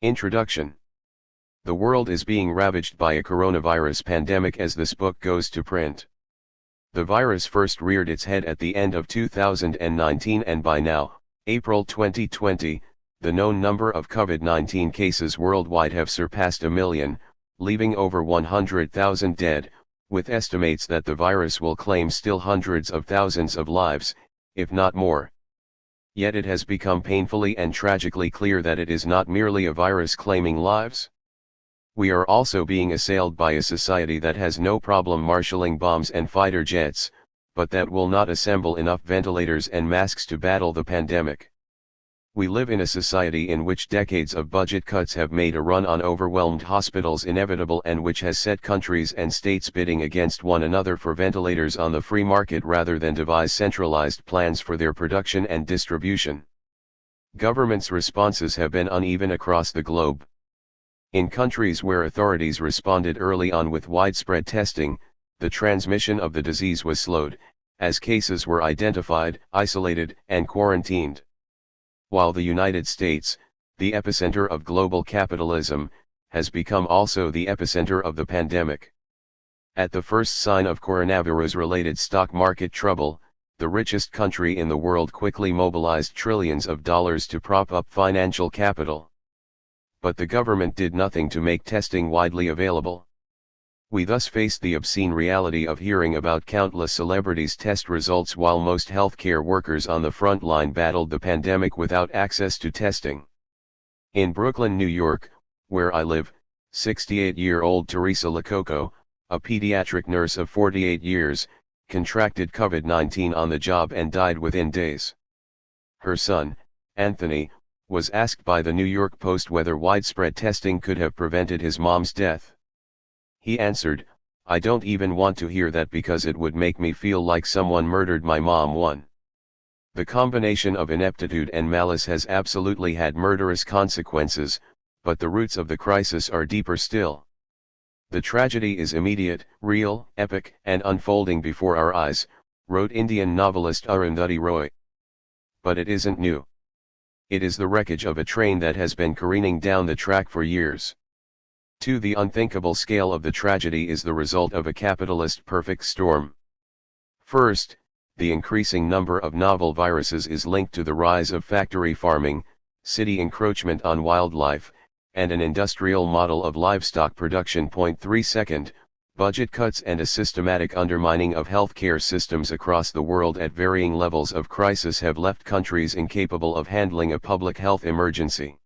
Introduction. The world is being ravaged by a coronavirus pandemic as this book goes to print. The virus first reared its head at the end of 2019 and by now, April 2020, the known number of COVID-19 cases worldwide have surpassed 1 million, leaving over 100,000 dead, with estimates that the virus will claim still hundreds of thousands of lives, if not more. Yet it has become painfully and tragically clear that it is not merely a virus claiming lives. We are also being assailed by a society that has no problem marshalling bombs and fighter jets, but that will not assemble enough ventilators and masks to battle the pandemic. We live in a society in which decades of budget cuts have made a run on overwhelmed hospitals inevitable and which has set countries and states bidding against one another for ventilators on the free market rather than devise centralized plans for their production and distribution. Governments' responses have been uneven across the globe. In countries where authorities responded early on with widespread testing, the transmission of the disease was slowed, as cases were identified, isolated, and quarantined. While the United States, the epicenter of global capitalism, has become also the epicenter of the pandemic. At the first sign of coronavirus-related stock market trouble, the richest country in the world quickly mobilized trillions of dollars to prop up financial capital. But the government did nothing to make testing widely available. We thus faced the obscene reality of hearing about countless celebrities' test results while most healthcare workers on the front line battled the pandemic without access to testing. In Brooklyn, New York, where I live, 68-year-old Teresa Lococo, a pediatric nurse of 48 years, contracted COVID-19 on the job and died within days. Her son, Anthony, was asked by the New York Post whether widespread testing could have prevented his mom's death. He answered, "I don't even want to hear that because it would make me feel like someone murdered my mom." 1. The combination of ineptitude and malice has absolutely had murderous consequences, but the roots of the crisis are deeper still. The tragedy is immediate, real, epic, and unfolding before our eyes, wrote Indian novelist Arundhati Roy. But it isn't new. It is the wreckage of a train that has been careening down the track for years. The unthinkable scale of the tragedy is the result of a capitalist perfect storm. First, the increasing number of novel viruses is linked to the rise of factory farming, city encroachment on wildlife, and an industrial model of livestock production. 3 Second, budget cuts and a systematic undermining of healthcare systems across the world at varying levels of crisis have left countries incapable of handling a public health emergency.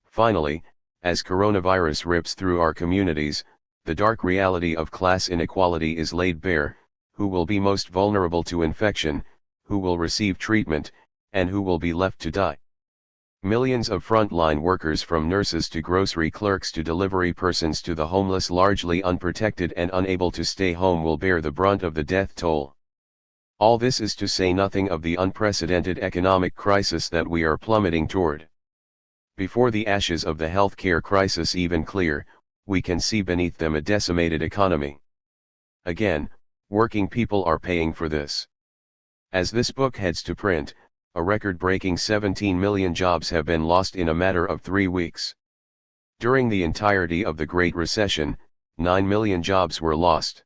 Finally, as coronavirus rips through our communities, the dark reality of class inequality is laid bare: who will be most vulnerable to infection, who will receive treatment, and who will be left to die. Millions of frontline workers, from nurses to grocery clerks to delivery persons to the homeless, largely unprotected and unable to stay home, will bear the brunt of the death toll. All this is to say nothing of the unprecedented economic crisis that we are plummeting toward. Before the ashes of the healthcare crisis even clear, we can see beneath them a decimated economy. Again, working people are paying for this. As this book heads to print, a record-breaking 17 million jobs have been lost in a matter of 3 weeks. During the entirety of the Great Recession, 9 million jobs were lost.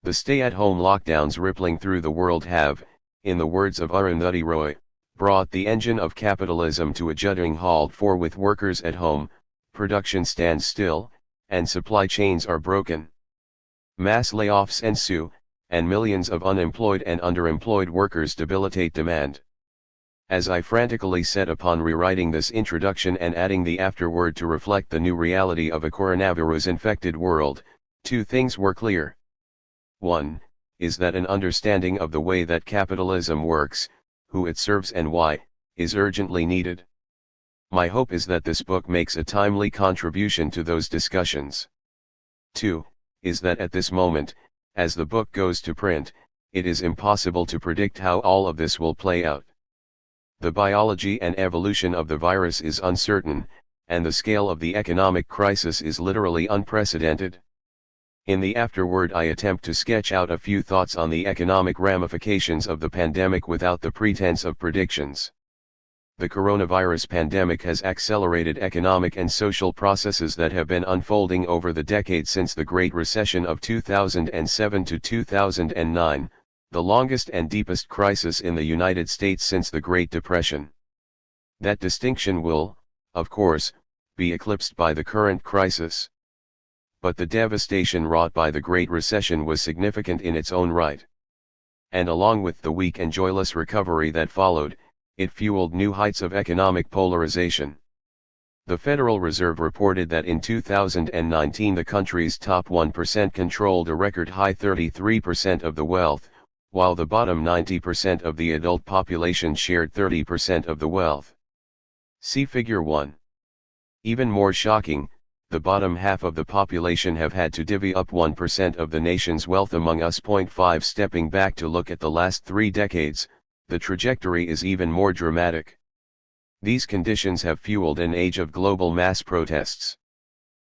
The stay-at-home lockdowns rippling through the world have, in the words of Arundhati Roy, brought the engine of capitalism to a judding halt, for with workers at home, production stands still, and supply chains are broken. Mass layoffs ensue, and millions of unemployed and underemployed workers debilitate demand. As I frantically set upon rewriting this introduction and adding the afterword to reflect the new reality of a coronavirus-infected world, 2 things were clear. 1 is that an understanding of the way that capitalism works, who it serves and why, is urgently needed. My hope is that this book makes a timely contribution to those discussions. 2 is that at this moment, as the book goes to print, it is impossible to predict how all of this will play out. The biology and evolution of the virus is uncertain, and the scale of the economic crisis is literally unprecedented. In the afterword, I attempt to sketch out a few thoughts on the economic ramifications of the pandemic without the pretense of predictions. The coronavirus pandemic has accelerated economic and social processes that have been unfolding over the decade since the Great Recession of 2007 to 2009, the longest and deepest crisis in the United States since the Great Depression. That distinction will, of course, be eclipsed by the current crisis. But the devastation wrought by the Great Recession was significant in its own right. And along with the weak and joyless recovery that followed, it fueled new heights of economic polarization. The Federal Reserve reported that in 2019 the country's top 1% controlled a record high 33% of the wealth, while the bottom 90% of the adult population shared 30% of the wealth. See Figure 1. Even more shocking, the bottom half of the population have had to divvy up 1% of the nation's wealth among us. 5 Stepping back to look at the last 3 decades, the trajectory is even more dramatic. These conditions have fueled an age of global mass protests.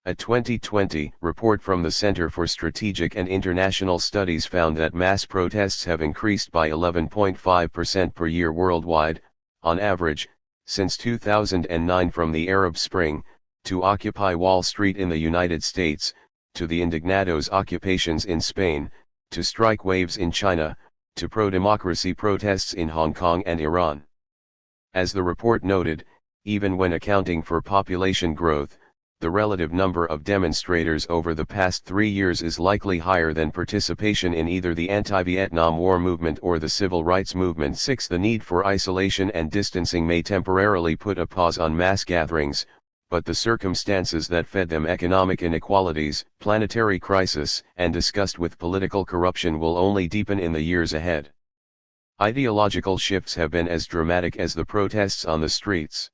A 2020 report from the Center for Strategic and International Studies found that mass protests have increased by 11.5% per year worldwide, on average, since 2009, from the Arab Spring, to Occupy Wall Street in the United States, to the Indignados occupations in Spain, to strike waves in China, to pro-democracy protests in Hong Kong and Iran. As the report noted, even when accounting for population growth, the relative number of demonstrators over the past 3 years is likely higher than participation in either the anti-Vietnam War movement or the civil rights movement. 6 The need for isolation and distancing may temporarily put a pause on mass gatherings, but the circumstances that fed them, economic inequalities, planetary crisis, and disgust with political corruption, will only deepen in the years ahead. Ideological shifts have been as dramatic as the protests on the streets.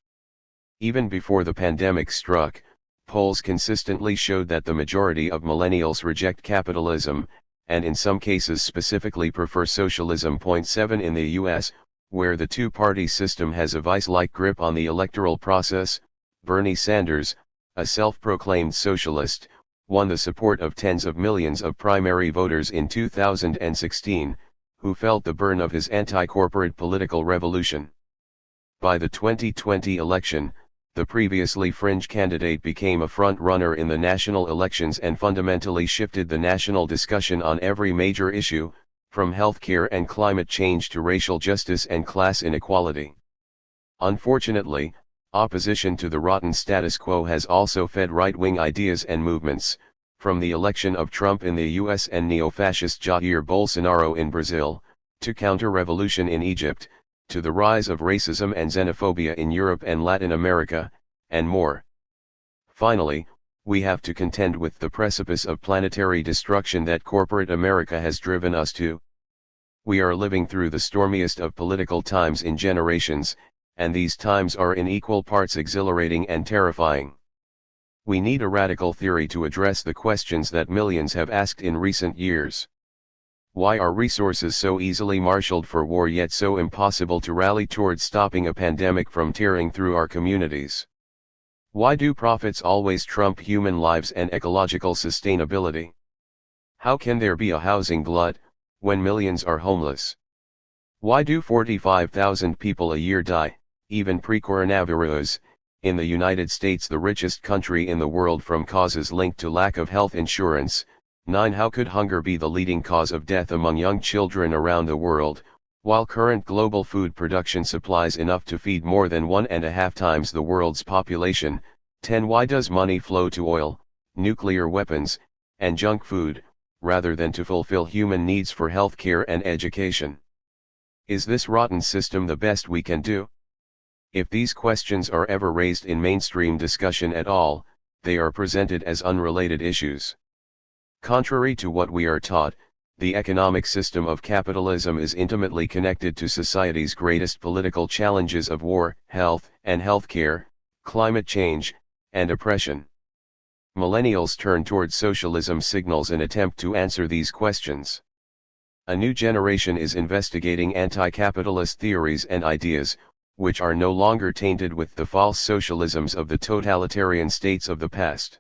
Even before the pandemic struck, polls consistently showed that the majority of millennials reject capitalism, and in some cases specifically prefer socialism. 7 In the US, where the two-party system has a vice-like grip on the electoral process, Bernie Sanders, a self-proclaimed socialist, won the support of tens of millions of primary voters in 2016, who felt the burn of his anti-corporate political revolution. By the 2020 election, the previously fringe candidate became a front-runner in the national elections and fundamentally shifted the national discussion on every major issue, from healthcare and climate change to racial justice and class inequality. Unfortunately, opposition to the rotten status quo has also fed right-wing ideas and movements, from the election of Trump in the US and neo-fascist Jair Bolsonaro in Brazil, to counter-revolution in Egypt, to the rise of racism and xenophobia in Europe and Latin America, and more. Finally, we have to contend with the precipice of planetary destruction that corporate America has driven us to. We are living through the stormiest of political times in generations, and these times are in equal parts exhilarating and terrifying. We need a radical theory to address the questions that millions have asked in recent years. Why are resources so easily marshaled for war yet so impossible to rally towards stopping a pandemic from tearing through our communities? Why do profits always trump human lives and ecological sustainability? How can there be a housing glut, when millions are homeless? Why do 45,000 people a year die, even pre-coronavirus, in the United States, the richest country in the world, from causes linked to lack of health insurance? 9 How could hunger be the leading cause of death among young children around the world, while current global food production supplies enough to feed more than 1.5 times the world's population? 10 Why does money flow to oil, nuclear weapons, and junk food, rather than to fulfill human needs for healthcare and education? Is this rotten system the best we can do? If these questions are ever raised in mainstream discussion at all, they are presented as unrelated issues. Contrary to what we are taught, the economic system of capitalism is intimately connected to society's greatest political challenges of war, health and healthcare, climate change, and oppression. Millennials' turn towards socialism signals an attempt to answer these questions. A new generation is investigating anti-capitalist theories and ideas, which are no longer tainted with the false socialisms of the totalitarian states of the past.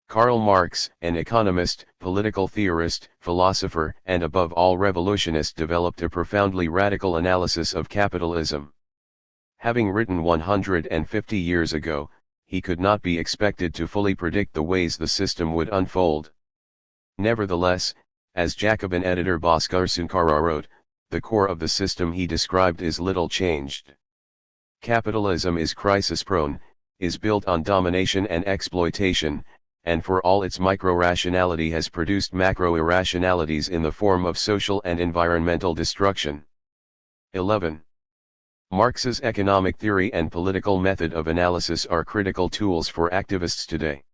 Karl Marx, an economist, political theorist, philosopher, and above all revolutionist, developed a profoundly radical analysis of capitalism. Having written 150 years ago, he could not be expected to fully predict the ways the system would unfold. Nevertheless, as Jacobin editor Bhaskar Sunkara wrote, the core of the system he described is little changed. Capitalism is crisis-prone, is built on domination and exploitation, and for all its micro-rationality has produced macro-irrationalities in the form of social and environmental destruction. 11. Marx's economic theory and political method of analysis are critical tools for activists today.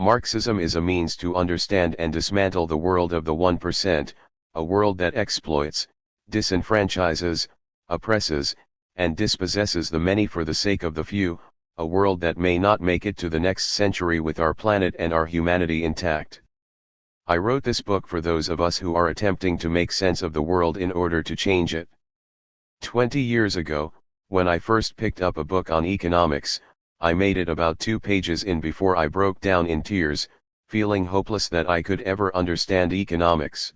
Marxism is a means to understand and dismantle the world of the 1%, a world that exploits, disenfranchises, oppresses, and dispossesses the many for the sake of the few, a world that may not make it to the next century with our planet and our humanity intact. I wrote this book for those of us who are attempting to make sense of the world in order to change it. 20 years ago, when I first picked up a book on economics, I made it about 2 pages in before I broke down in tears, feeling hopeless that I could ever understand economics.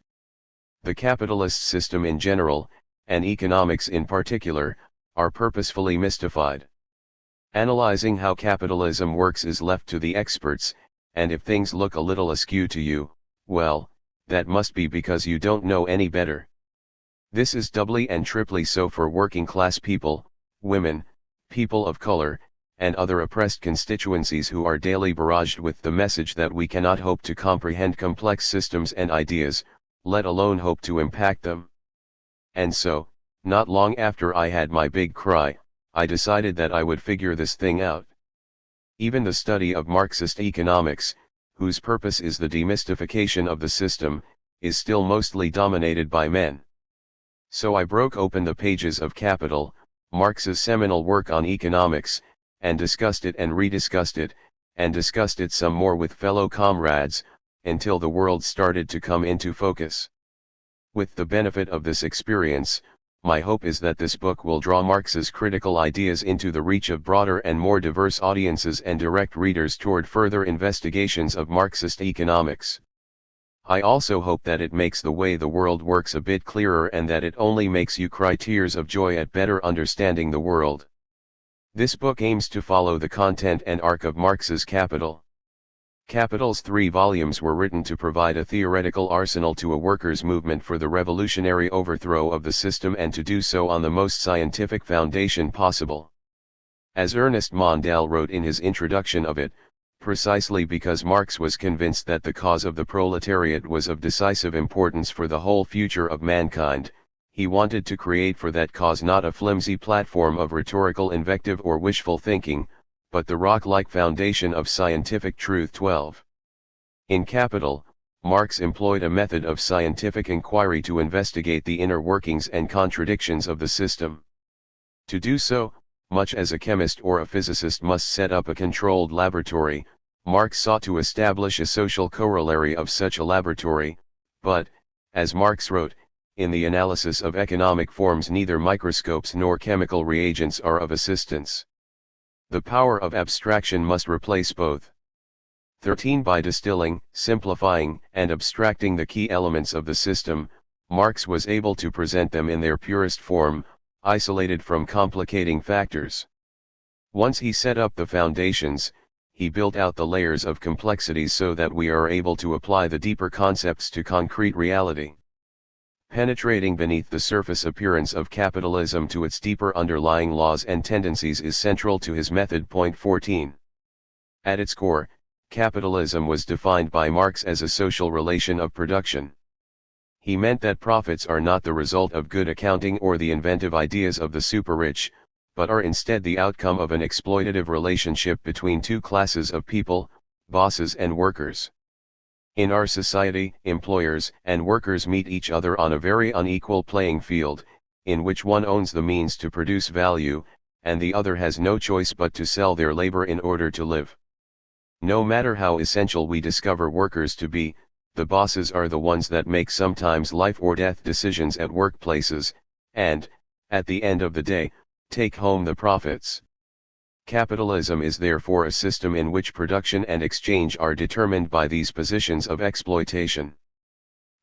The capitalist system in general, and economics in particular, are purposefully mystified. Analyzing how capitalism works is left to the experts, and if things look a little askew to you, well, that must be because you don't know any better. This is doubly and triply so for working class people, women, people of color, and other oppressed constituencies who are daily barraged with the message that we cannot hope to comprehend complex systems and ideas, let alone hope to impact them. And so, not long after I had my big cry, I decided that I would figure this thing out. Even the study of Marxist economics, whose purpose is the demystification of the system, is still mostly dominated by men. So I broke open the pages of Capital, Marx's seminal work on economics, and discussed it and rediscussed it, and discussed it some more with fellow comrades, until the world started to come into focus. With the benefit of this experience, my hope is that this book will draw Marx's critical ideas into the reach of broader and more diverse audiences and direct readers toward further investigations of Marxist economics. I also hope that it makes the way the world works a bit clearer and that it only makes you cry tears of joy at better understanding the world. This book aims to follow the content and arc of Marx's Capital. Capital's 3 volumes were written to provide a theoretical arsenal to a workers' movement for the revolutionary overthrow of the system and to do so on the most scientific foundation possible. As Ernest Mondale wrote in his introduction of it, precisely because Marx was convinced that the cause of the proletariat was of decisive importance for the whole future of mankind, he wanted to create for that cause not a flimsy platform of rhetorical invective or wishful thinking, but the rock-like foundation of scientific truth. 12. In Capital, Marx employed a method of scientific inquiry to investigate the inner workings and contradictions of the system. To do so, much as a chemist or a physicist must set up a controlled laboratory, Marx sought to establish a social corollary of such a laboratory, but, as Marx wrote, in the analysis of economic forms neither microscopes nor chemical reagents are of assistance. The power of abstraction must replace both. 13. By distilling, simplifying, and abstracting the key elements of the system, Marx was able to present them in their purest form, isolated from complicating factors. Once he set up the foundations, he built out the layers of complexities so that we are able to apply the deeper concepts to concrete reality. Penetrating beneath the surface appearance of capitalism to its deeper underlying laws and tendencies is central to his method. 14. At its core, capitalism was defined by Marx as a social relation of production. He meant that profits are not the result of good accounting or the inventive ideas of the super-rich, but are instead the outcome of an exploitative relationship between 2 classes of people, bosses and workers. In our society, employers and workers meet each other on a very unequal playing field, in which one owns the means to produce value, and the other has no choice but to sell their labor in order to live. No matter how essential we discover workers to be, the bosses are the ones that make sometimes life or death decisions at workplaces, and, at the end of the day, take home the profits. Capitalism is therefore a system in which production and exchange are determined by these positions of exploitation.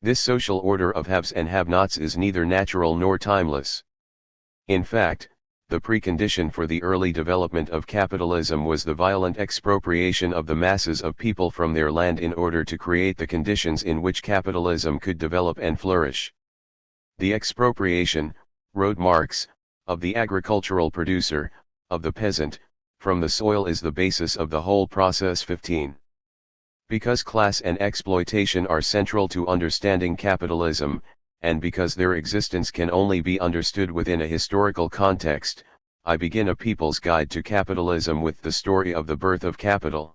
This social order of haves and have-nots is neither natural nor timeless. In fact, the precondition for the early development of capitalism was the violent expropriation of the masses of people from their land in order to create the conditions in which capitalism could develop and flourish. The expropriation, wrote Marx, of the agricultural producer, of the peasant, from the soil is the basis of the whole process. 15. Because class and exploitation are central to understanding capitalism, and because their existence can only be understood within a historical context, I begin A People's Guide to Capitalism with the story of the birth of capital.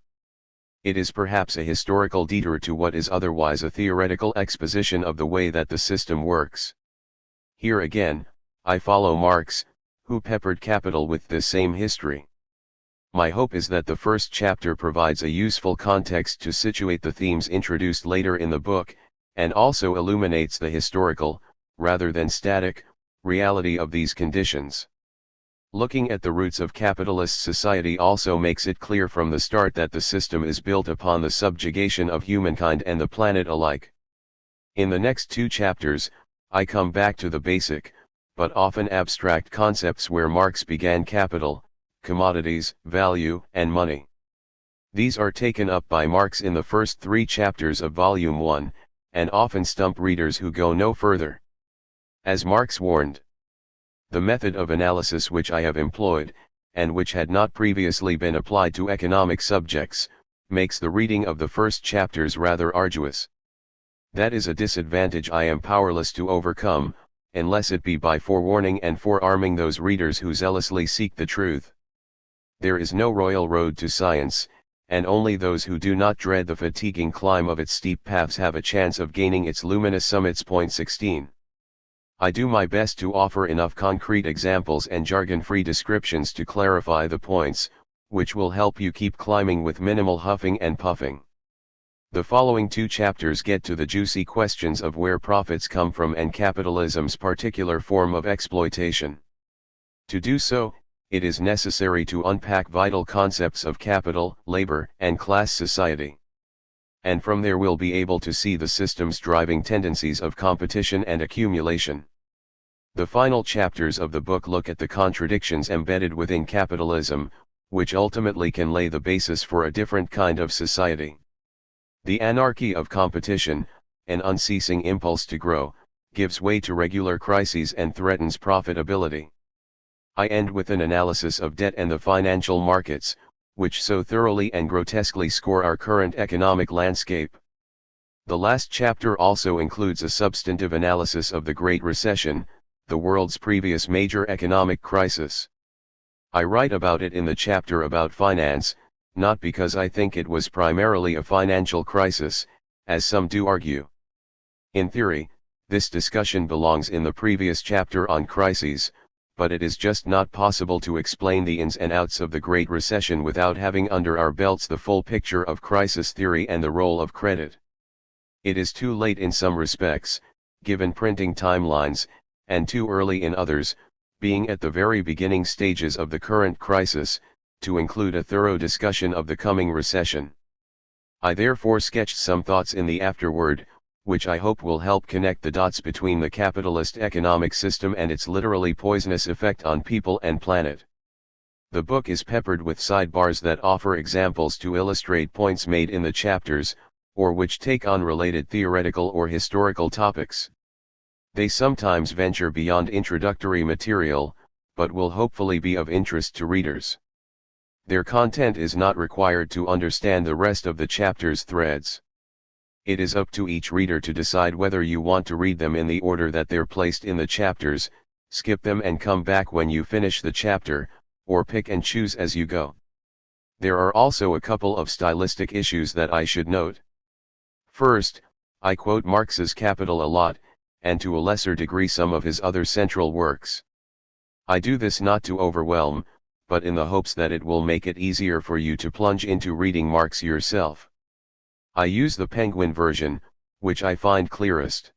It is perhaps a historical detour to what is otherwise a theoretical exposition of the way that the system works. Here again, I follow Marx, who peppered capital with this same history. My hope is that the first chapter provides a useful context to situate the themes introduced later in the book, and also illuminates the historical, rather than static, reality of these conditions. Looking at the roots of capitalist society also makes it clear from the start that the system is built upon the subjugation of humankind and the planet alike. In the next two chapters, I come back to the basic, but often abstract concepts where Marx began: capital, commodities, value, and money. These are taken up by Marx in the first three chapters of Volume 1, and often stump readers who go no further. As Marx warned, the method of analysis which I have employed, and which had not previously been applied to economic subjects, makes the reading of the first chapters rather arduous. That is a disadvantage I am powerless to overcome, unless it be by forewarning and forearming those readers who zealously seek the truth. There is no royal road to science, and only those who do not dread the fatiguing climb of its steep paths have a chance of gaining its luminous summits. 16. I do my best to offer enough concrete examples and jargon-free descriptions to clarify the points, which will help you keep climbing with minimal huffing and puffing. The following two chapters get to the juicy questions of where profits come from and capitalism's particular form of exploitation. To do so, it is necessary to unpack vital concepts of capital, labor, and class society. And from there we'll be able to see the system's driving tendencies of competition and accumulation. The final chapters of the book look at the contradictions embedded within capitalism, which ultimately can lay the basis for a different kind of society. The anarchy of competition, an unceasing impulse to grow, gives way to regular crises and threatens profitability. I end with an analysis of debt and the financial markets, which so thoroughly and grotesquely score our current economic landscape. The last chapter also includes a substantive analysis of the Great Recession, the world's previous major economic crisis. I write about it in the chapter about finance, not because I think it was primarily a financial crisis, as some do argue. In theory, this discussion belongs in the previous chapter on crises, but it is just not possible to explain the ins and outs of the Great Recession without having under our belts the full picture of crisis theory and the role of credit. It is too late in some respects, given printing timelines, and too early in others, being at the very beginning stages of the current crisis, to include a thorough discussion of the coming recession. I therefore sketched some thoughts in the afterword, which I hope will help connect the dots between the capitalist economic system and its literally poisonous effect on people and planet. The book is peppered with sidebars that offer examples to illustrate points made in the chapters, or which take on related theoretical or historical topics. They sometimes venture beyond introductory material, but will hopefully be of interest to readers. Their content is not required to understand the rest of the chapter's threads. It is up to each reader to decide whether you want to read them in the order that they're placed in the chapters, skip them and come back when you finish the chapter, or pick and choose as you go. There are also a couple of stylistic issues that I should note. First, I quote Marx's Capital a lot, and to a lesser degree some of his other central works. I do this not to overwhelm, but in the hopes that it will make it easier for you to plunge into reading Marx yourself. I use the Penguin version, which I find clearest.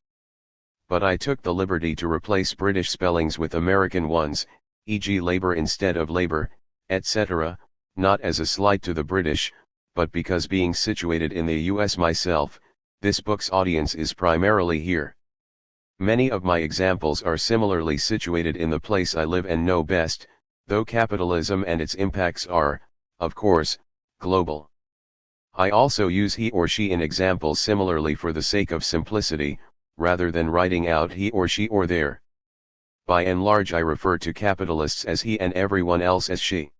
But I took the liberty to replace British spellings with American ones, e.g. labor instead of labor, etc., not as a slight to the British, but because being situated in the US myself, this book's audience is primarily here. Many of my examples are similarly situated in the place I live and know best, though capitalism and its impacts are, of course, global. I also use he or she in examples similarly for the sake of simplicity, rather than writing out he or she or their. By and large I refer to capitalists as he and everyone else as she.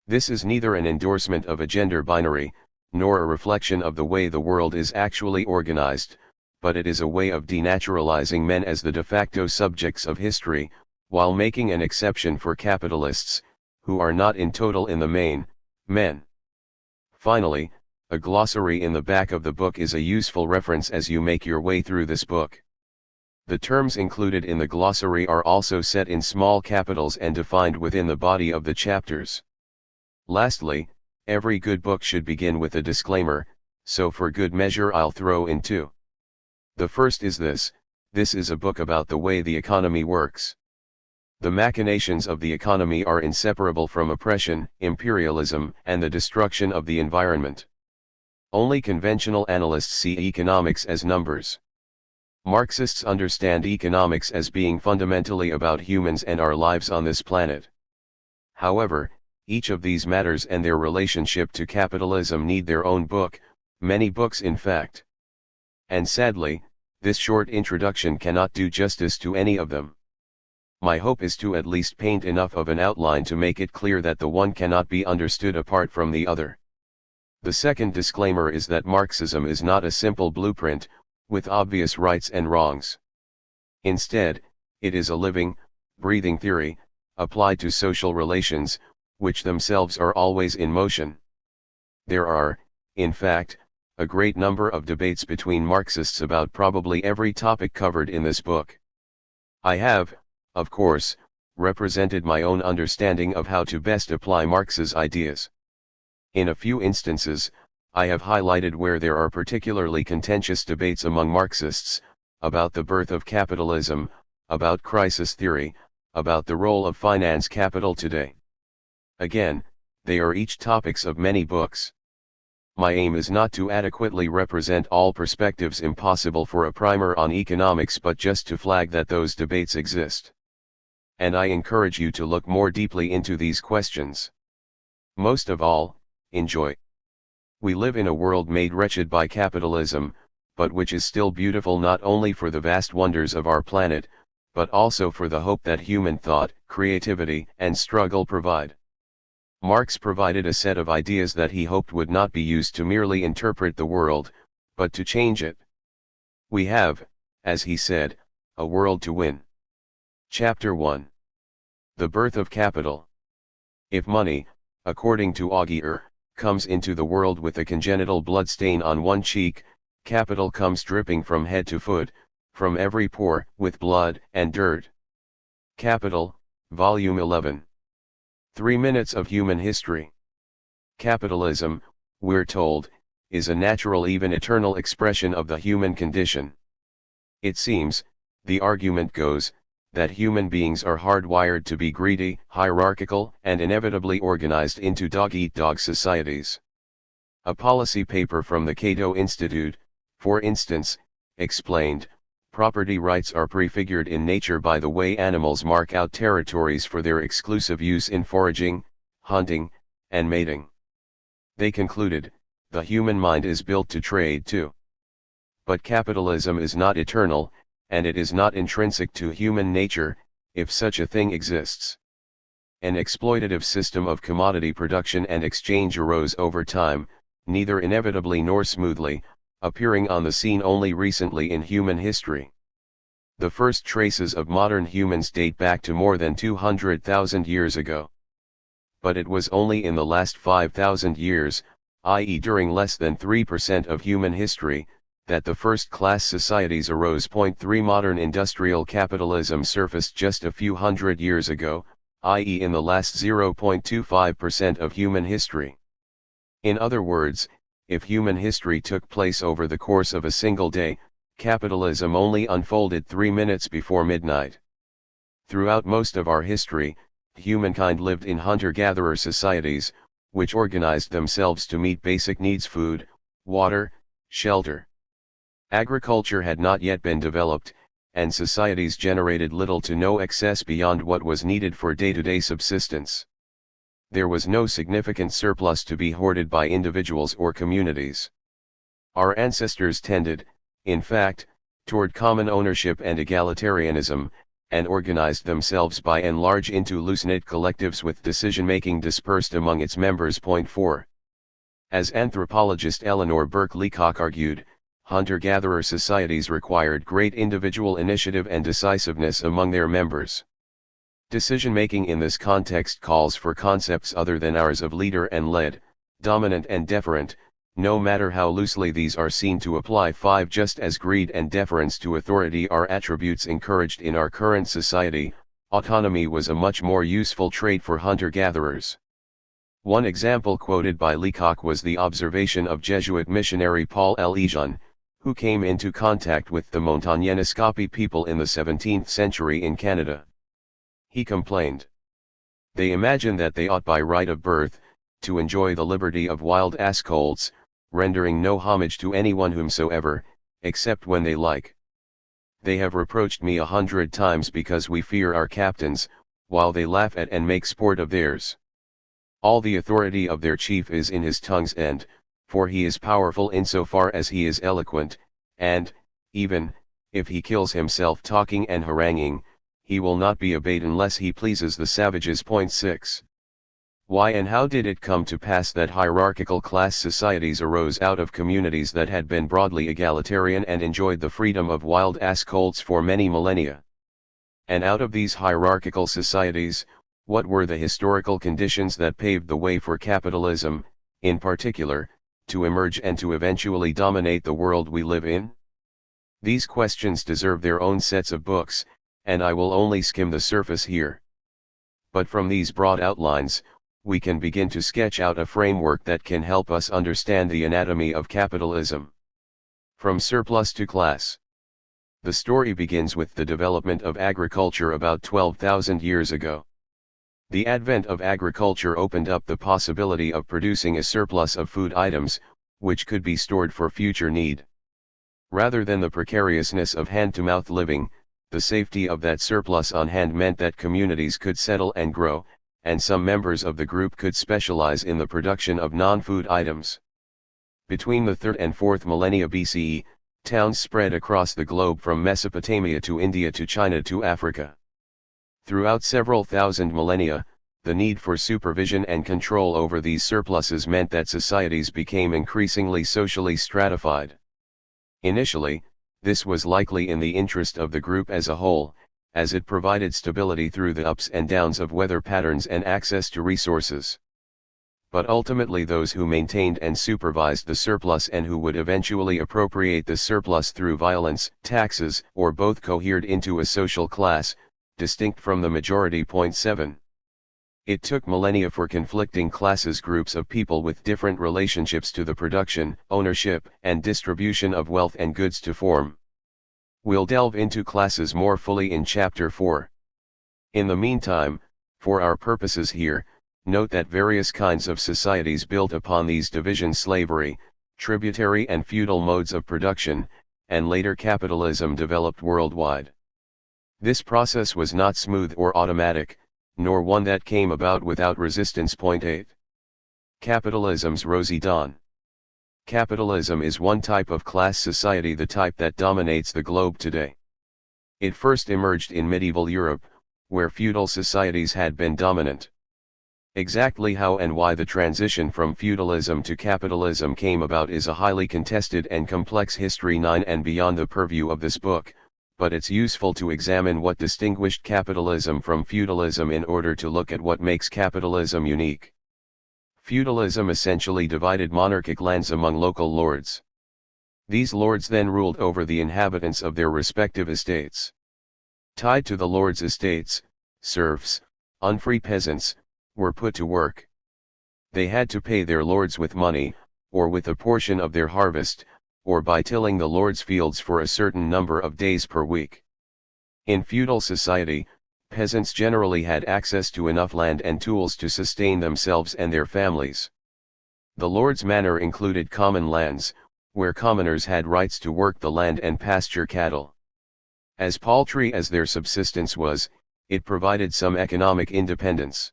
This is neither an endorsement of a gender binary, nor a reflection of the way the world is actually organized, but it is a way of denaturalizing men as the de facto subjects of history, while making an exception for capitalists, who are not in total in the main, men. Finally, a glossary in the back of the book is a useful reference as you make your way through this book. The terms included in the glossary are also set in small capitals and defined within the body of the chapters. Lastly, every good book should begin with a disclaimer, so for good measure I'll throw in two. The first is this is a book about the way the economy works. The machinations of the economy are inseparable from oppression, imperialism, and the destruction of the environment. Only conventional analysts see economics as numbers. Marxists understand economics as being fundamentally about humans and our lives on this planet. However, each of these matters and their relationship to capitalism need their own book, many books in fact. And sadly, this short introduction cannot do justice to any of them. My hope is to at least paint enough of an outline to make it clear that the one cannot be understood apart from the other. The second disclaimer is that Marxism is not a simple blueprint, with obvious rights and wrongs. Instead, it is a living, breathing theory, applied to social relations, which themselves are always in motion. There are, in fact, a great number of debates between Marxists about probably every topic covered in this book. I have, of course, represented my own understanding of how to best apply Marx's ideas. In a few instances, I have highlighted where there are particularly contentious debates among Marxists, about the birth of capitalism, about crisis theory, about the role of finance capital today. Again, they are each topics of many books. My aim is not to adequately represent all perspectives impossible for a primer on economics but just to flag that those debates exist. And I encourage you to look more deeply into these questions. Most of all, enjoy. We live in a world made wretched by capitalism, but which is still beautiful not only for the vast wonders of our planet, but also for the hope that human thought, creativity, and struggle provide. Marx provided a set of ideas that he hoped would not be used to merely interpret the world, but to change it. We have, as he said, a world to win. Chapter 1. The Birth of Capital. If money, according to Thier, comes into the world with a congenital blood stain on one cheek, capital comes dripping from head to foot, from every pore, with blood and dirt. Capital, Volume 11. 3 Minutes of Human History. Capitalism, we're told, is a natural even eternal expression of the human condition. It seems, the argument goes, that human beings are hardwired to be greedy, hierarchical, and inevitably organized into dog-eat-dog societies. A policy paper from the Cato Institute, for instance, explained, property rights are prefigured in nature by the way animals mark out territories for their exclusive use in foraging, hunting, and mating. They concluded, the human mind is built to trade too. But capitalism is not eternal, and it is not intrinsic to human nature, if such a thing exists. An exploitative system of commodity production and exchange arose over time, neither inevitably nor smoothly, appearing on the scene only recently in human history. The first traces of modern humans date back to more than 200,000 years ago. But it was only in the last 5,000 years, i.e. during less than 3% of human history, that the first-class societies arose. 3 Modern industrial capitalism surfaced just a few hundred years ago, i.e. in the last 0.25% of human history. In other words, if human history took place over the course of a single day, capitalism only unfolded 3 minutes before midnight. Throughout most of our history, humankind lived in hunter-gatherer societies, which organized themselves to meet basic needs: food, water, shelter. Agriculture had not yet been developed, and societies generated little to no excess beyond what was needed for day-to-day subsistence. There was no significant surplus to be hoarded by individuals or communities. Our ancestors tended, in fact, toward common ownership and egalitarianism, and organized themselves by and large into loose-knit collectives with decision-making dispersed among its members. 4. As anthropologist Eleanor Burke Leacock argued, hunter-gatherer societies required great individual initiative and decisiveness among their members. Decision-making in this context calls for concepts other than ours of leader and led, dominant and deferent, no matter how loosely these are seen to apply. 5. Just as greed and deference to authority are attributes encouraged in our current society, autonomy was a much more useful trait for hunter-gatherers. One example quoted by Leacock was the observation of Jesuit missionary Paul Lejeune, who came into contact with the Montagnais people in the 17th century in Canada. He complained, "They imagine that they ought by right of birth, to enjoy the liberty of wild ass colts, rendering no homage to anyone whomsoever, except when they like. They have reproached me 100 times because we fear our captains, while they laugh at and make sport of theirs. All the authority of their chief is in his tongue's end, for he is powerful insofar as he is eloquent, and, even, if he kills himself talking and haranguing, he will not be obeyed unless he pleases the savages." 6. Why and how did it come to pass that hierarchical class societies arose out of communities that had been broadly egalitarian and enjoyed the freedom of wild ass colts for many millennia? And out of these hierarchical societies, what were the historical conditions that paved the way for capitalism, in particular, to emerge and to eventually dominate the world we live in? These questions deserve their own sets of books, and I will only skim the surface here. But from these broad outlines, we can begin to sketch out a framework that can help us understand the anatomy of capitalism. From surplus to class. The story begins with the development of agriculture about 12,000 years ago. The advent of agriculture opened up the possibility of producing a surplus of food items, which could be stored for future need. Rather than the precariousness of hand-to-mouth living, the safety of that surplus on hand meant that communities could settle and grow, and some members of the group could specialize in the production of non-food items. Between the 3rd and 4th millennia BCE, towns spread across the globe from Mesopotamia to India to China to Africa. Throughout several thousand millennia, the need for supervision and control over these surpluses meant that societies became increasingly socially stratified. Initially, this was likely in the interest of the group as a whole, as it provided stability through the ups and downs of weather patterns and access to resources. But ultimately those who maintained and supervised the surplus and who would eventually appropriate the surplus through violence, taxes, or both cohered into a social class, distinct from the majority. 7. It took millennia for conflicting classes, groups of people with different relationships to the production, ownership, and distribution of wealth and goods to form. We'll delve into classes more fully in Chapter 4. In the meantime, for our purposes here, note that various kinds of societies built upon these divisions: slavery, tributary and feudal modes of production, and later capitalism developed worldwide. This process was not smooth or automatic, nor one that came about without resistance. 8. Capitalism's rosy dawn. Capitalism is one type of class society, the type that dominates the globe today. It first emerged in medieval Europe, where feudal societies had been dominant. Exactly how and why the transition from feudalism to capitalism came about is a highly contested and complex history 9 and beyond the purview of this book, but it's useful to examine what distinguished capitalism from feudalism in order to look at what makes capitalism unique. Feudalism essentially divided monarchic lands among local lords. These lords then ruled over the inhabitants of their respective estates. Tied to the lords' estates, serfs, unfree peasants, were put to work. They had to pay their lords with money, or with a portion of their harvest, or by tilling the lord's fields for a certain number of days per week. In feudal society, peasants generally had access to enough land and tools to sustain themselves and their families. The lord's manor included common lands, where commoners had rights to work the land and pasture cattle. As paltry as their subsistence was, it provided some economic independence.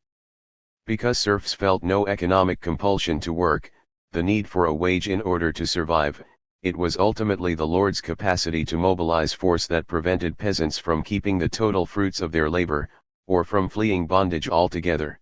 Because serfs felt no economic compulsion to work, the need for a wage in order to survive, it was ultimately the lord's capacity to mobilize force that prevented peasants from keeping the total fruits of their labor, or from fleeing bondage altogether.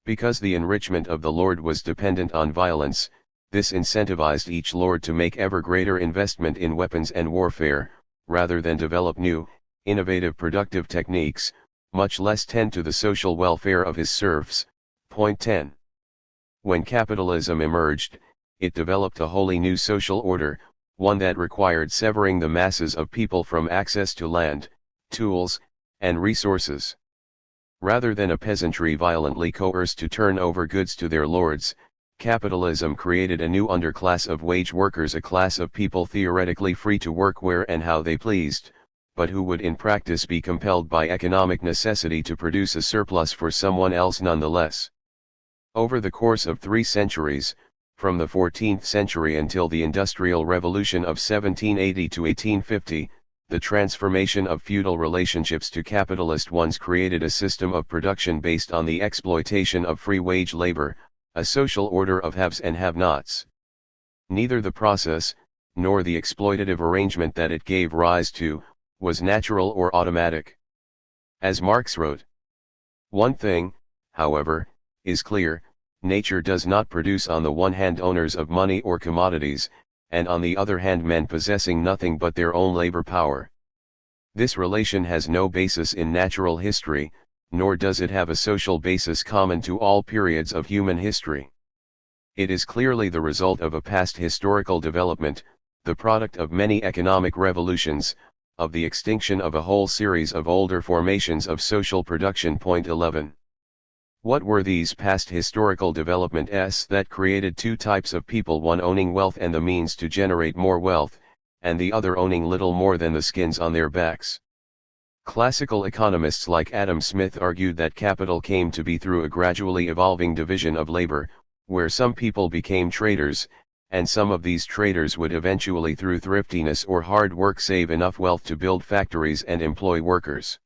Because the enrichment of the lord was dependent on violence, this incentivized each lord to make ever greater investment in weapons and warfare, rather than develop new, innovative productive techniques, much less tend to the social welfare of his serfs. Point 10. When capitalism emerged, it developed a wholly new social order, one that required severing the masses of people from access to land, tools, and resources. Rather than a peasantry violently coerced to turn over goods to their lords, capitalism created a new underclass of wage workers, a class of people theoretically free to work where and how they pleased, but who would in practice be compelled by economic necessity to produce a surplus for someone else nonetheless. Over the course of 3 centuries, from the 14th century until the Industrial Revolution of 1780 to 1850, the transformation of feudal relationships to capitalist ones created a system of production based on the exploitation of free wage labor, a social order of haves and have-nots. Neither the process, nor the exploitative arrangement that it gave rise to, was natural or automatic. As Marx wrote, "One thing, however, is clear, nature does not produce on the one hand owners of money or commodities, and on the other hand men possessing nothing but their own labor power. This relation has no basis in natural history, nor does it have a social basis common to all periods of human history. It is clearly the result of a past historical development, the product of many economic revolutions, of the extinction of a whole series of older formations of social production." Point 11. What were these past historical developments that created 2 types of people, one owning wealth and the means to generate more wealth, and the other owning little more than the skins on their backs? Classical economists like Adam Smith argued that capital came to be through a gradually evolving division of labor, where some people became traders, and some of these traders would eventually through thriftiness or hard work save enough wealth to build factories and employ workers.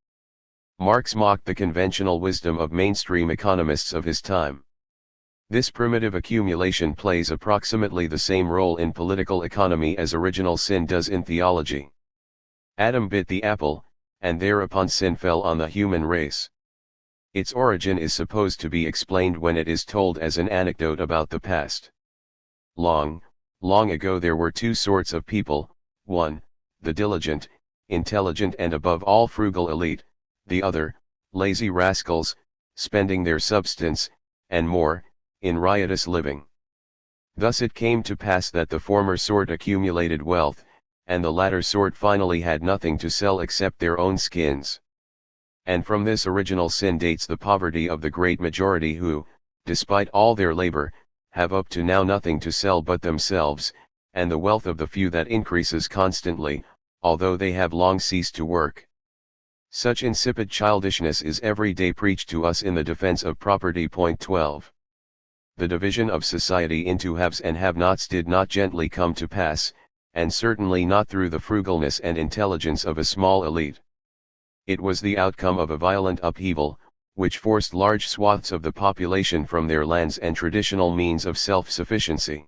Marx mocked the conventional wisdom of mainstream economists of his time. This primitive accumulation plays approximately the same role in political economy as original sin does in theology. Adam bit the apple, and thereupon sin fell on the human race. Its origin is supposed to be explained when it is told as an anecdote about the past. Long, long ago there were 2 sorts of people, one, the diligent, intelligent and above all frugal elite, the other, lazy rascals, spending their substance, and more, in riotous living. Thus it came to pass that the former sort accumulated wealth, and the latter sort finally had nothing to sell except their own skins. And from this original sin dates the poverty of the great majority who, despite all their labor, have up to now nothing to sell but themselves, and the wealth of the few that increases constantly, although they have long ceased to work. Such insipid childishness is every day preached to us in the defense of property. Point 12. The division of society into haves and have-nots did not gently come to pass, and certainly not through the frugalness and intelligence of a small elite. It was the outcome of a violent upheaval, which forced large swaths of the population from their lands and traditional means of self-sufficiency.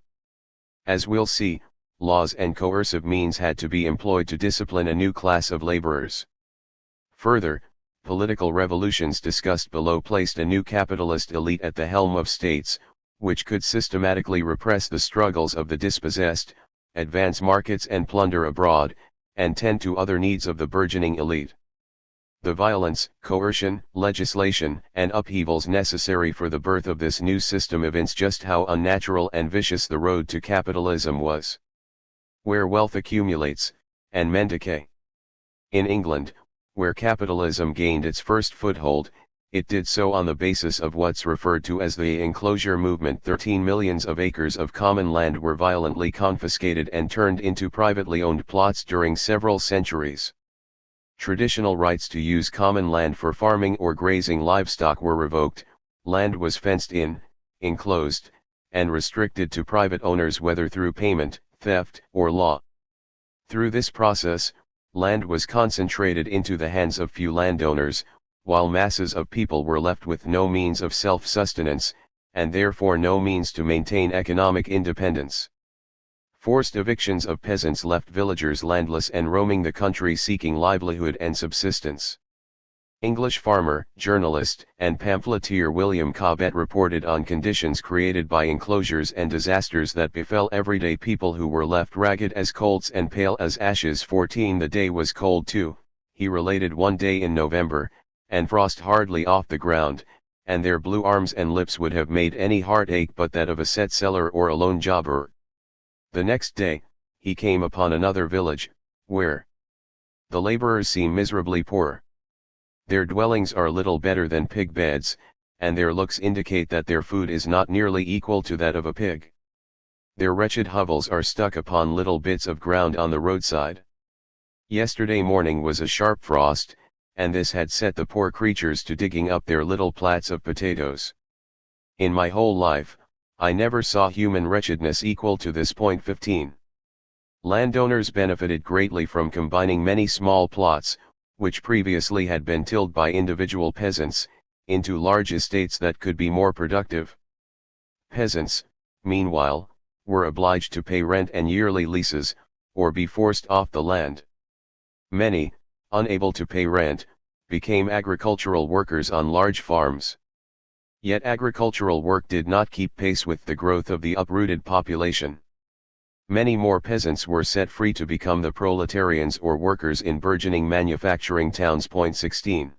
As we'll see, laws and coercive means had to be employed to discipline a new class of laborers. Further, political revolutions discussed below placed a new capitalist elite at the helm of states, which could systematically repress the struggles of the dispossessed, advance markets and plunder abroad, and tend to other needs of the burgeoning elite. The violence, coercion, legislation, and upheavals necessary for the birth of this new system evince just how unnatural and vicious the road to capitalism was. Where wealth accumulates, and men decay. In England, where capitalism gained its first foothold, it did so on the basis of what's referred to as the enclosure movement. 13 millions of acres of common land were violently confiscated and turned into privately owned plots during several centuries. Traditional rights to use common land for farming or grazing livestock were revoked, land was fenced in, enclosed, and restricted to private owners whether through payment, theft, or law. Through this process, land was concentrated into the hands of few landowners, while masses of people were left with no means of self-sustenance, and therefore no means to maintain economic independence. Forced evictions of peasants left villagers landless and roaming the country seeking livelihood and subsistence. English farmer, journalist, and pamphleteer William Cobbett reported on conditions created by enclosures and disasters that befell everyday people who were left ragged as colts and pale as ashes. 14 The day was cold too, he related one day in November, and frost hardly off the ground, and their blue arms and lips would have made any heart ache but that of a set seller or a lone jobber. The next day, he came upon another village, where the laborers seem miserably poor. Their dwellings are little better than pig beds, and their looks indicate that their food is not nearly equal to that of a pig. Their wretched hovels are stuck upon little bits of ground on the roadside. Yesterday morning was a sharp frost, and this had set the poor creatures to digging up their little plats of potatoes. In my whole life, I never saw human wretchedness equal to this. 15. Landowners benefited greatly from combining many small plots, which previously had been tilled by individual peasants, into large estates that could be more productive. Peasants, meanwhile, were obliged to pay rent and yearly leases, or be forced off the land. Many, unable to pay rent, became agricultural workers on large farms. Yet agricultural work did not keep pace with the growth of the uprooted population. Many more peasants were set free to become the proletarians or workers in burgeoning manufacturing towns. 16.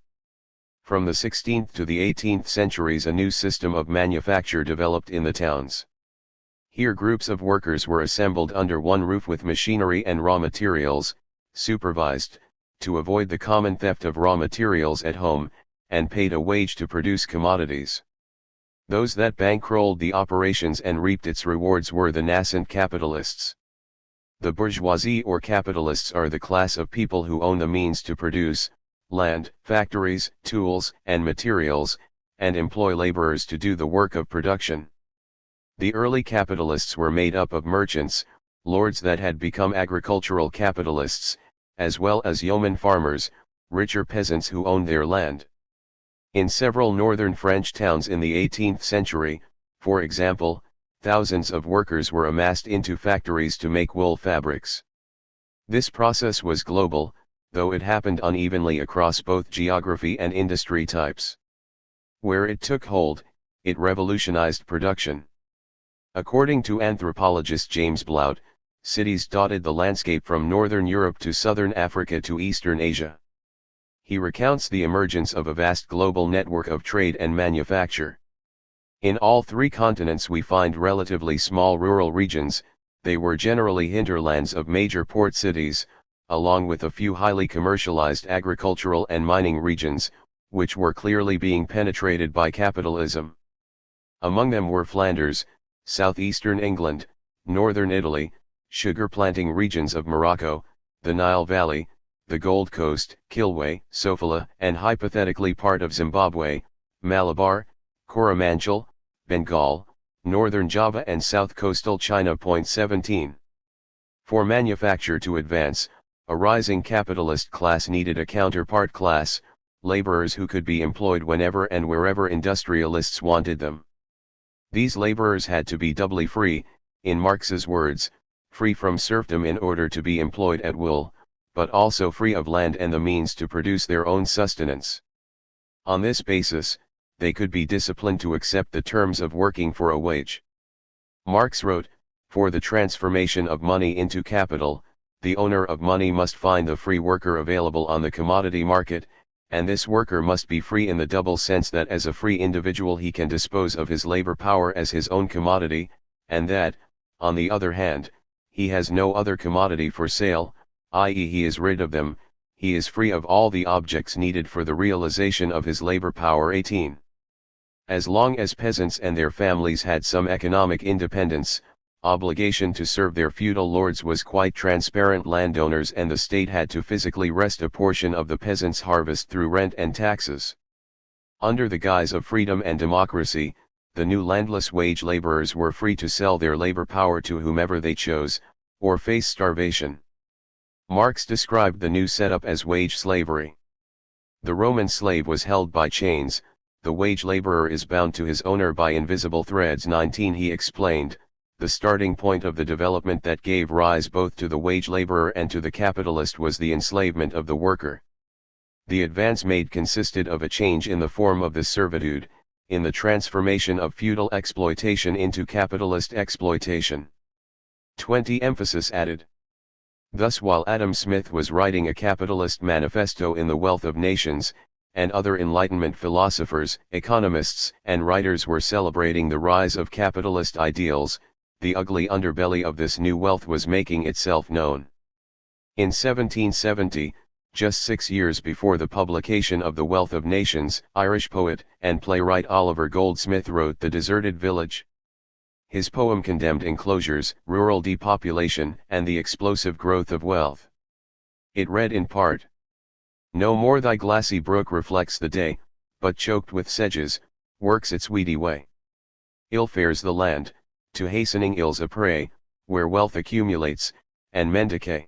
From the 16th to the 18th centuries a new system of manufacture developed in the towns. Here groups of workers were assembled under one roof with machinery and raw materials, supervised, to avoid the common theft of raw materials at home, and paid a wage to produce commodities. Those that bankrolled the operations and reaped its rewards were the nascent capitalists. The bourgeoisie or capitalists are the class of people who own the means to produce land, factories, tools, and materials, and employ laborers to do the work of production. The early capitalists were made up of merchants, lords that had become agricultural capitalists, as well as yeoman farmers, richer peasants who owned their land. In several northern French towns in the 18th century, for example, thousands of workers were amassed into factories to make wool fabrics. This process was global, though it happened unevenly across both geography and industry types. Where it took hold, it revolutionized production. According to anthropologist James Blount, cities dotted the landscape from northern Europe to southern Africa to eastern Asia. He recounts the emergence of a vast global network of trade and manufacture. In all three continents we find relatively small rural regions, they were generally hinterlands of major port cities, along with a few highly commercialized agricultural and mining regions, which were clearly being penetrated by capitalism. Among them were Flanders, southeastern England, northern Italy, sugar planting regions of Morocco, the Nile Valley, the Gold Coast, Kilwa, Sofala, and hypothetically part of Zimbabwe, Malabar, Coromandel, Bengal, northern Java and south coastal China. 17. For manufacture to advance, a rising capitalist class needed a counterpart class, laborers who could be employed whenever and wherever industrialists wanted them. These laborers had to be doubly free, in Marx's words, free from serfdom in order to be employed at will, but also free of land and the means to produce their own sustenance. On this basis, they could be disciplined to accept the terms of working for a wage. Marx wrote, "For the transformation of money into capital, the owner of money must find the free worker available on the commodity market, and this worker must be free in the double sense that as a free individual he can dispose of his labor power as his own commodity, and that, on the other hand, he has no other commodity for sale, i.e. he is rid of them, he is free of all the objects needed for the realization of his labor power." 18. As long as peasants and their families had some economic independence, obligation to serve their feudal lords was quite transparent. Landowners and the state had to physically wrest a portion of the peasants' harvest through rent and taxes. Under the guise of freedom and democracy, the new landless wage laborers were free to sell their labor power to whomever they chose, or face starvation. Marx described the new setup as wage slavery. The Roman slave was held by chains, the wage laborer is bound to his owner by invisible threads. 19 He explained, the starting point of the development that gave rise both to the wage laborer and to the capitalist was the enslavement of the worker. The advance made consisted of a change in the form of the servitude, in the transformation of feudal exploitation into capitalist exploitation. 20 Emphasis added. Thus while Adam Smith was writing a capitalist manifesto in The Wealth of Nations, and other Enlightenment philosophers, economists, and writers were celebrating the rise of capitalist ideals, the ugly underbelly of this new wealth was making itself known. In 1770, just 6 years before the publication of The Wealth of Nations, Irish poet and playwright Oliver Goldsmith wrote The Deserted Village. His poem condemned enclosures, rural depopulation, and the explosive growth of wealth. It read in part, "No more thy glassy brook reflects the day, but choked with sedges, works its weedy way. Ill fares the land, to hastening ills a prey, where wealth accumulates, and men decay.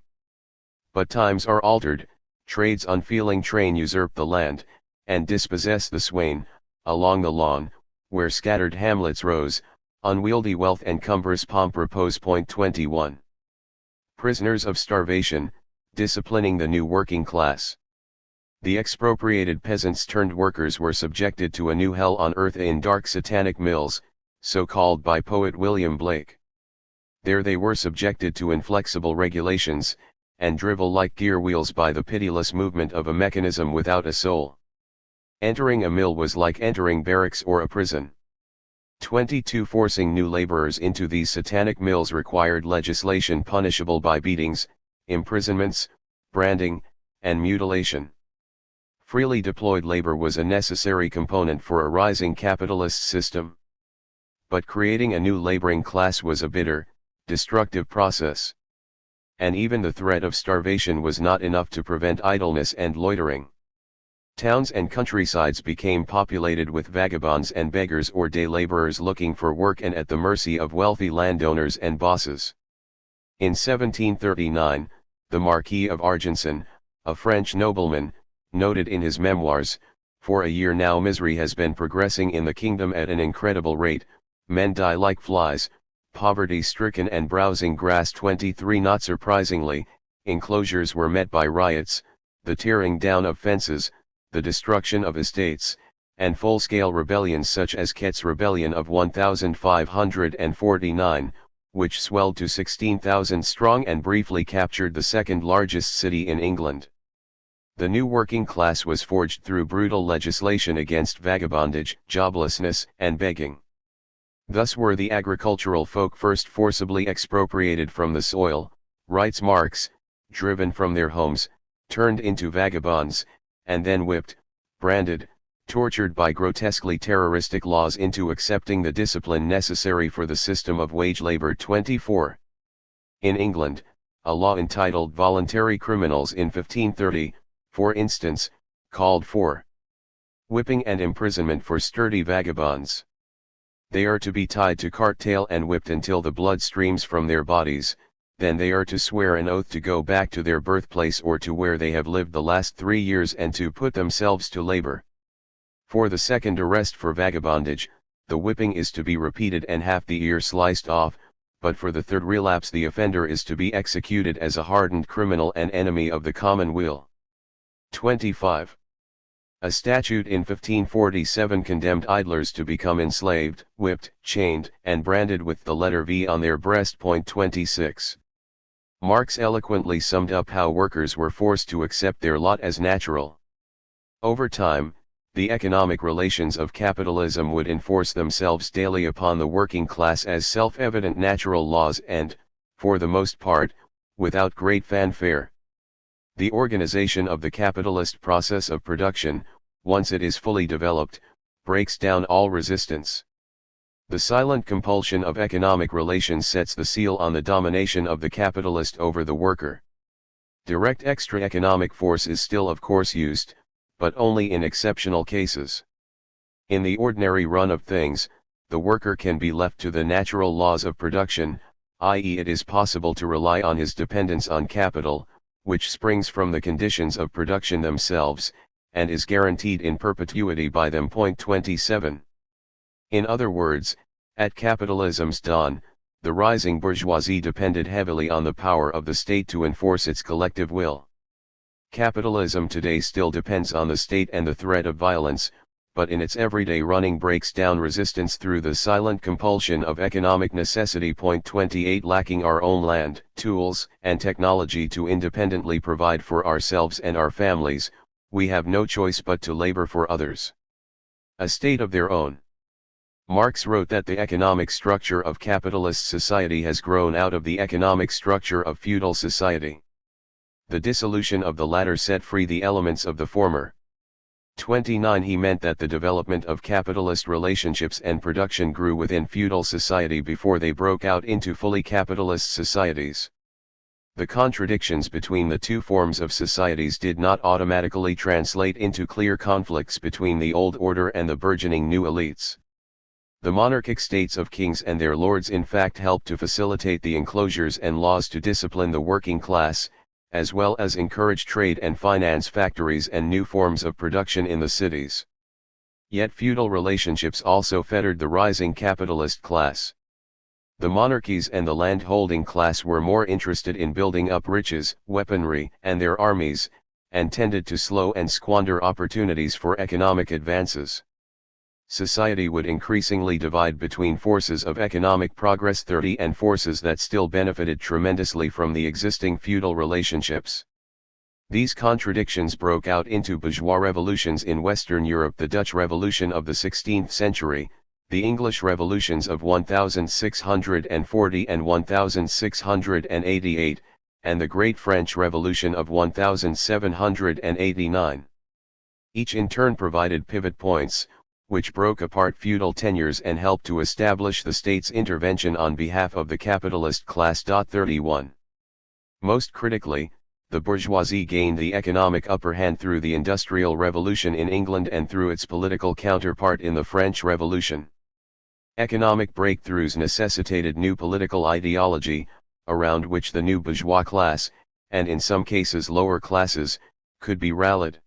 But times are altered, trade's unfeeling train usurp the land, and dispossess the swain, along the lawn, where scattered hamlets rose, unwieldy wealth and cumbrous pomp repose." 21. Prisoners of starvation, disciplining the new working class. The expropriated peasants turned workers were subjected to a new hell on earth in dark satanic mills, so called by poet William Blake. There they were subjected to inflexible regulations, and drivel like gear wheels by the pitiless movement of a mechanism without a soul. Entering a mill was like entering barracks or a prison. 22 Forcing new laborers into these satanic mills required legislation punishable by beatings, imprisonments, branding, and mutilation. Freely deployed labor was a necessary component for a rising capitalist system. But creating a new laboring class was a bitter, destructive process. And even the threat of starvation was not enough to prevent idleness and loitering. Towns and countrysides became populated with vagabonds and beggars or day laborers looking for work and at the mercy of wealthy landowners and bosses. In 1739, the Marquis of Argenson, a French nobleman, noted in his memoirs, "For a year now misery has been progressing in the kingdom at an incredible rate, men die like flies, poverty-stricken and browsing grass." 23 Not surprisingly, enclosures were met by riots, the tearing down of fences, the destruction of estates, and full-scale rebellions such as Kett's Rebellion of 1549, which swelled to 16,000 strong and briefly captured the second largest city in England. The new working class was forged through brutal legislation against vagabondage, joblessness, and begging. Thus were the agricultural folk first forcibly expropriated from the soil, writes Marx, driven from their homes, turned into vagabonds, and then whipped, branded, tortured by grotesquely terroristic laws into accepting the discipline necessary for the system of wage labor. 24. In England, a law entitled Voluntary Criminals in 1530, for instance, called for whipping and imprisonment for sturdy vagabonds. They are to be tied to cart tail and whipped until the blood streams from their bodies, then they are to swear an oath to go back to their birthplace or to where they have lived the last 3 years and to put themselves to labor. For the second arrest for vagabondage, the whipping is to be repeated and half the ear sliced off, but for the third relapse the offender is to be executed as a hardened criminal and enemy of the common weal. 25. A statute in 1547 condemned idlers to become enslaved, whipped, chained, and branded with the letter V on their breast. 26. Marx eloquently summed up how workers were forced to accept their lot as natural. Over time, the economic relations of capitalism would enforce themselves daily upon the working class as self-evident natural laws and, for the most part, without great fanfare. The organization of the capitalist process of production, once it is fully developed, breaks down all resistance. The silent compulsion of economic relations sets the seal on the domination of the capitalist over the worker. Direct extra-economic force is still of course used, but only in exceptional cases. In the ordinary run of things, the worker can be left to the natural laws of production, i.e. it is possible to rely on his dependence on capital, which springs from the conditions of production themselves, and is guaranteed in perpetuity by them. 27. In other words, at capitalism's dawn, the rising bourgeoisie depended heavily on the power of the state to enforce its collective will. Capitalism today still depends on the state and the threat of violence, but in its everyday running breaks down resistance through the silent compulsion of economic necessity. 28. Lacking our own land, tools, and technology to independently provide for ourselves and our families, we have no choice but to labor for others. A state of their own. Marx wrote that the economic structure of capitalist society has grown out of the economic structure of feudal society. The dissolution of the latter set free the elements of the former. 29. He meant that the development of capitalist relationships and production grew within feudal society before they broke out into fully capitalist societies. The contradictions between the two forms of societies did not automatically translate into clear conflicts between the old order and the burgeoning new elites. The monarchic states of kings and their lords in fact helped to facilitate the enclosures and laws to discipline the working class, as well as encourage trade and finance factories and new forms of production in the cities. Yet feudal relationships also fettered the rising capitalist class. The monarchies and the land-holding class were more interested in building up riches, weaponry, and their armies, and tended to slow and squander opportunities for economic advances. Society would increasingly divide between forces of economic progress 30 and forces that still benefited tremendously from the existing feudal relationships. These contradictions broke out into bourgeois revolutions in Western Europe: the Dutch Revolution of the 16th century, the English revolutions of 1640 and 1688, and the Great French Revolution of 1789. Each in turn provided pivot points, which broke apart feudal tenures and helped to establish the state's intervention on behalf of the capitalist class. 31. Most critically, the bourgeoisie gained the economic upper hand through the Industrial Revolution in England and through its political counterpart in the French Revolution. Economic breakthroughs necessitated new political ideology, around which the new bourgeois class, and in some cases lower classes, could be rallied.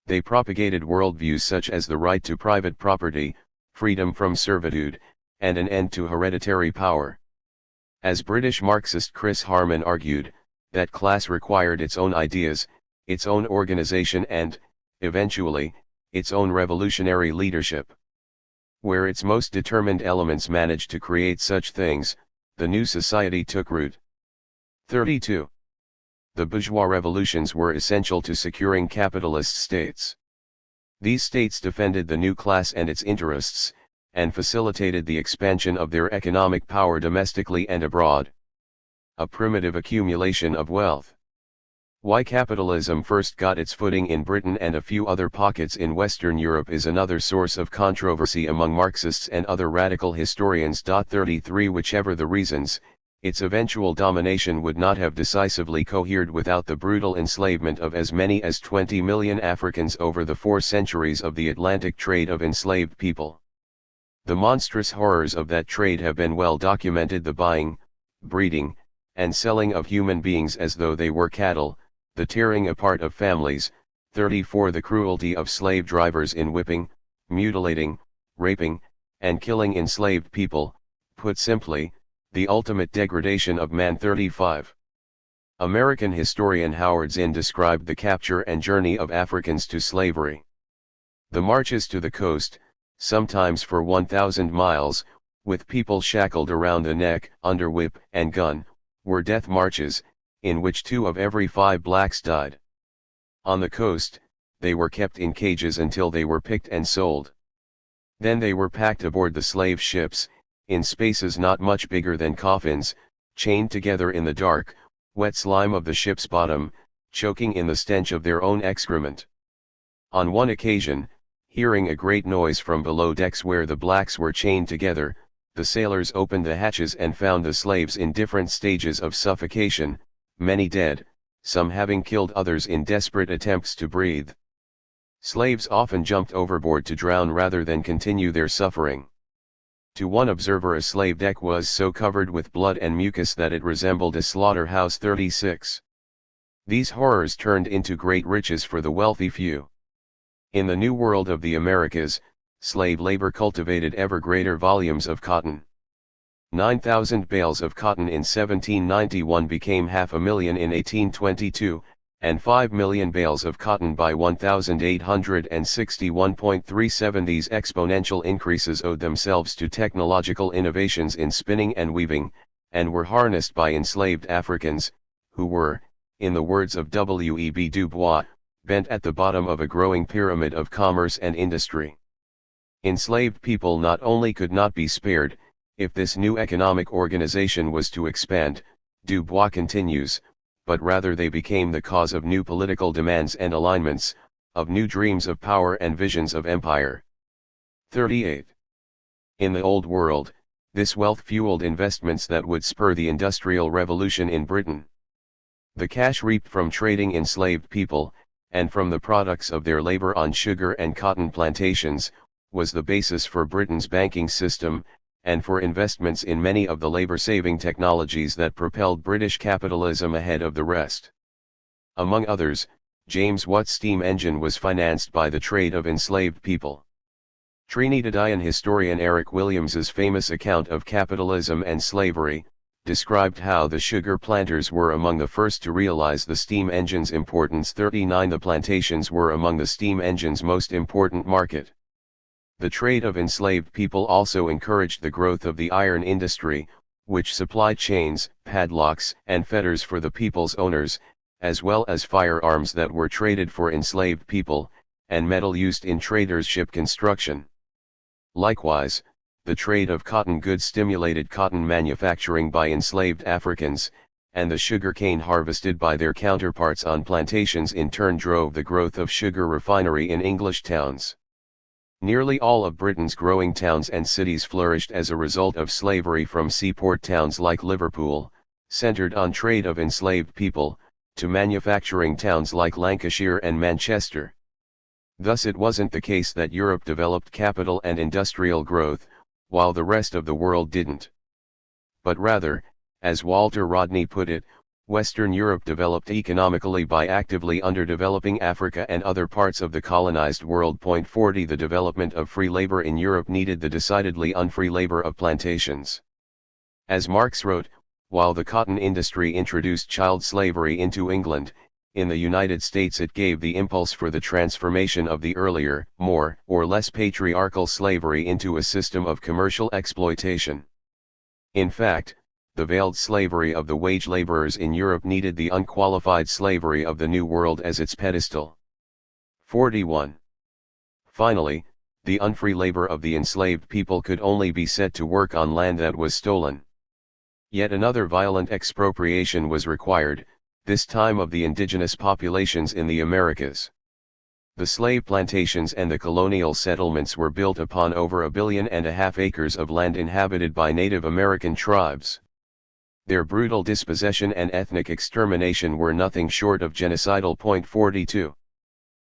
They propagated worldviews such as the right to private property, freedom from servitude, and an end to hereditary power. As British Marxist Chris Harman argued, that class required its own ideas, its own organization and, eventually, its own revolutionary leadership. Where its most determined elements managed to create such things, the new society took root. 32. The bourgeois revolutions were essential to securing capitalist states. These states defended the new class and its interests, and facilitated the expansion of their economic power domestically and abroad. A primitive accumulation of wealth. Why capitalism first got its footing in Britain and a few other pockets in Western Europe is another source of controversy among Marxists and other radical historians. 33. Whichever the reasons, its eventual domination would not have decisively cohered without the brutal enslavement of as many as 20 million Africans over the 4 centuries of the Atlantic trade of enslaved people. The monstrous horrors of that trade have been well documented: the buying, breeding, and selling of human beings as though they were cattle, the tearing apart of families. 34. The cruelty of slave drivers in whipping, mutilating, raping, and killing enslaved people, put simply, the ultimate degradation of man. 35. American historian Howard Zinn described the capture and journey of Africans to slavery. The marches to the coast, sometimes for 1,000 miles, with people shackled around the neck, under whip and gun, were death marches, in which 2 of every 5 blacks died. On the coast, they were kept in cages until they were picked and sold. Then they were packed aboard the slave ships, in spaces not much bigger than coffins, chained together in the dark, wet slime of the ship's bottom, choking in the stench of their own excrement. On one occasion, hearing a great noise from below decks where the blacks were chained together, the sailors opened the hatches and found the slaves in different stages of suffocation, many dead, some having killed others in desperate attempts to breathe. Slaves often jumped overboard to drown rather than continue their suffering. To one observer, a slave deck was so covered with blood and mucus that it resembled a slaughterhouse. 36. These horrors turned into great riches for the wealthy few. In the New World of the Americas, slave labor cultivated ever greater volumes of cotton. 9,000 bales of cotton in 1791 became 500,000 in 1822, and 5 million bales of cotton by 1861.37. These exponential increases owed themselves to technological innovations in spinning and weaving, and were harnessed by enslaved Africans, who were, in the words of W.E.B. Du Bois, bent at the bottom of a growing pyramid of commerce and industry. Enslaved people not only could not be spared, if this new economic organization was to expand, Du Bois continues, but rather they became the cause of new political demands and alignments, of new dreams of power and visions of empire. 38. In the Old World, this wealth fueled investments that would spur the Industrial Revolution in Britain. The cash reaped from trading enslaved people, and from the products of their labor on sugar and cotton plantations, was the basis for Britain's banking system, and for investments in many of the labor-saving technologies that propelled British capitalism ahead of the rest. Among others, James Watt's steam engine was financed by the trade of enslaved people. Trinidadian historian Eric Williams's famous account of capitalism and slavery, described how the sugar planters were among the first to realize the steam engine's importance. 39. The plantations were among the steam engine's most important market. The trade of enslaved people also encouraged the growth of the iron industry, which supplied chains, padlocks, and fetters for the people's owners, as well as firearms that were traded for enslaved people, and metal used in traders' ship construction. Likewise, the trade of cotton goods stimulated cotton manufacturing by enslaved Africans, and the sugar cane harvested by their counterparts on plantations in turn drove the growth of sugar refinery in English towns. Nearly all of Britain's growing towns and cities flourished as a result of slavery, from seaport towns like Liverpool, centered on trade of enslaved people, to manufacturing towns like Lancashire and Manchester. Thus it wasn't the case that Europe developed capital and industrial growth, while the rest of the world didn't. But rather, as Walter Rodney put it, Western Europe developed economically by actively underdeveloping Africa and other parts of the colonized world. 40. The development of free labor in Europe needed the decidedly unfree labor of plantations. As Marx wrote, while the cotton industry introduced child slavery into England, in the United States it gave the impulse for the transformation of the earlier, more or less patriarchal slavery into a system of commercial exploitation. In fact, the veiled slavery of the wage laborers in Europe needed the unqualified slavery of the New World as its pedestal. 41. Finally, the unfree labor of the enslaved people could only be set to work on land that was stolen. Yet another violent expropriation was required, this time of the indigenous populations in the Americas. The slave plantations and the colonial settlements were built upon over 1.5 billion acres of land inhabited by Native American tribes. Their brutal dispossession and ethnic extermination were nothing short of genocidal. 42.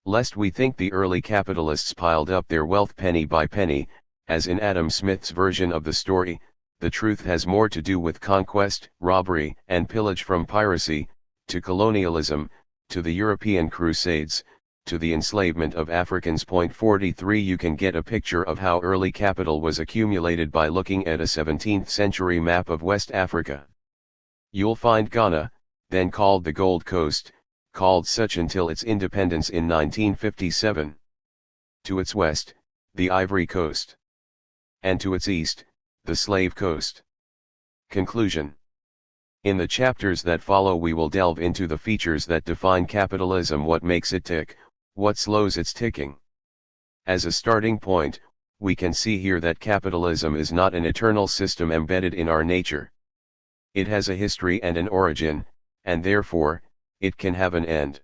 Lest we think the early capitalists piled up their wealth penny by penny, as in Adam Smith's version of the story, the truth has more to do with conquest, robbery, and pillage, from piracy, to colonialism, to the European Crusades, to the enslavement of Africans. 43. You can get a picture of how early capital was accumulated by looking at a 17th century map of West Africa. You'll find Ghana, then called the Gold Coast, called such until its independence in 1957. To its west, the Ivory Coast. And to its east, the Slave Coast. Conclusion. In the chapters that follow we will delve into the features that define capitalism, what makes it tick, what slows its ticking. As a starting point, we can see here that capitalism is not an eternal system embedded in our nature. It has a history and an origin, and therefore, it can have an end.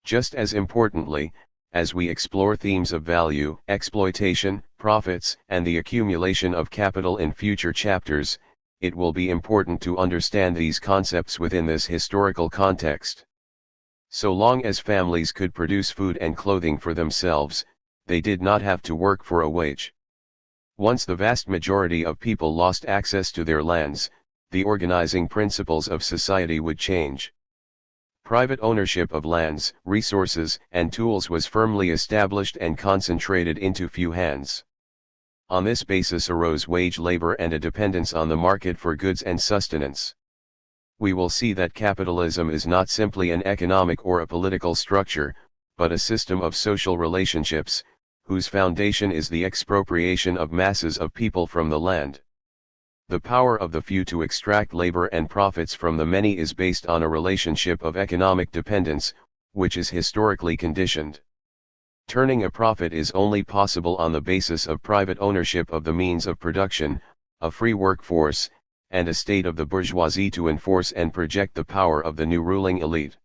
Just as importantly, as we explore themes of value, exploitation, profits, and the accumulation of capital in future chapters, it will be important to understand these concepts within this historical context. So long as families could produce food and clothing for themselves, they did not have to work for a wage. Once the vast majority of people lost access to their lands, the organizing principles of society would change. Private ownership of lands, resources, and tools was firmly established and concentrated into few hands. On this basis arose wage labor and a dependence on the market for goods and sustenance. We will see that capitalism is not simply an economic or a political structure, but a system of social relationships, whose foundation is the expropriation of masses of people from the land. The power of the few to extract labor and profits from the many is based on a relationship of economic dependence, which is historically conditioned. Turning a profit is only possible on the basis of private ownership of the means of production, a free workforce, and a state of the bourgeoisie to enforce and project the power of the new ruling elite.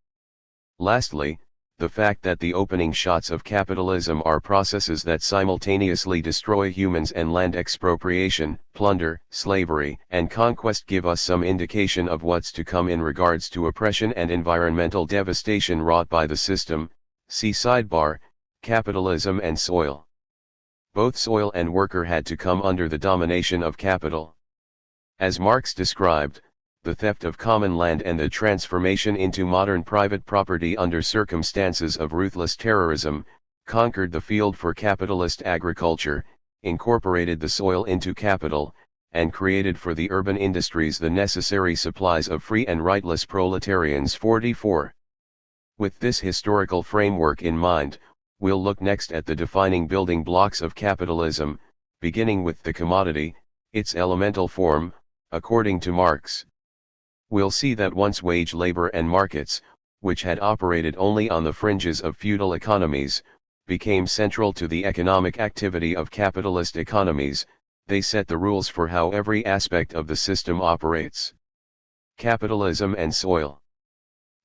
Lastly, the fact that the opening shots of capitalism are processes that simultaneously destroy humans and land expropriation, plunder, slavery, and conquest give us some indication of what's to come in regards to oppression and environmental devastation wrought by the system. See sidebar, Capitalism and Soil. Both soil and worker had to come under the domination of capital. As Marx described, the theft of common land and the transformation into modern private property under circumstances of ruthless terrorism, conquered the field for capitalist agriculture, incorporated the soil into capital, and created for the urban industries the necessary supplies of free and rightless proletarians. 44. With this historical framework in mind, we'll look next at the defining building blocks of capitalism, beginning with the commodity, its elemental form, according to Marx. We'll see that once wage labor and markets, which had operated only on the fringes of feudal economies, became central to the economic activity of capitalist economies, they set the rules for how every aspect of the system operates. Capitalism and soil.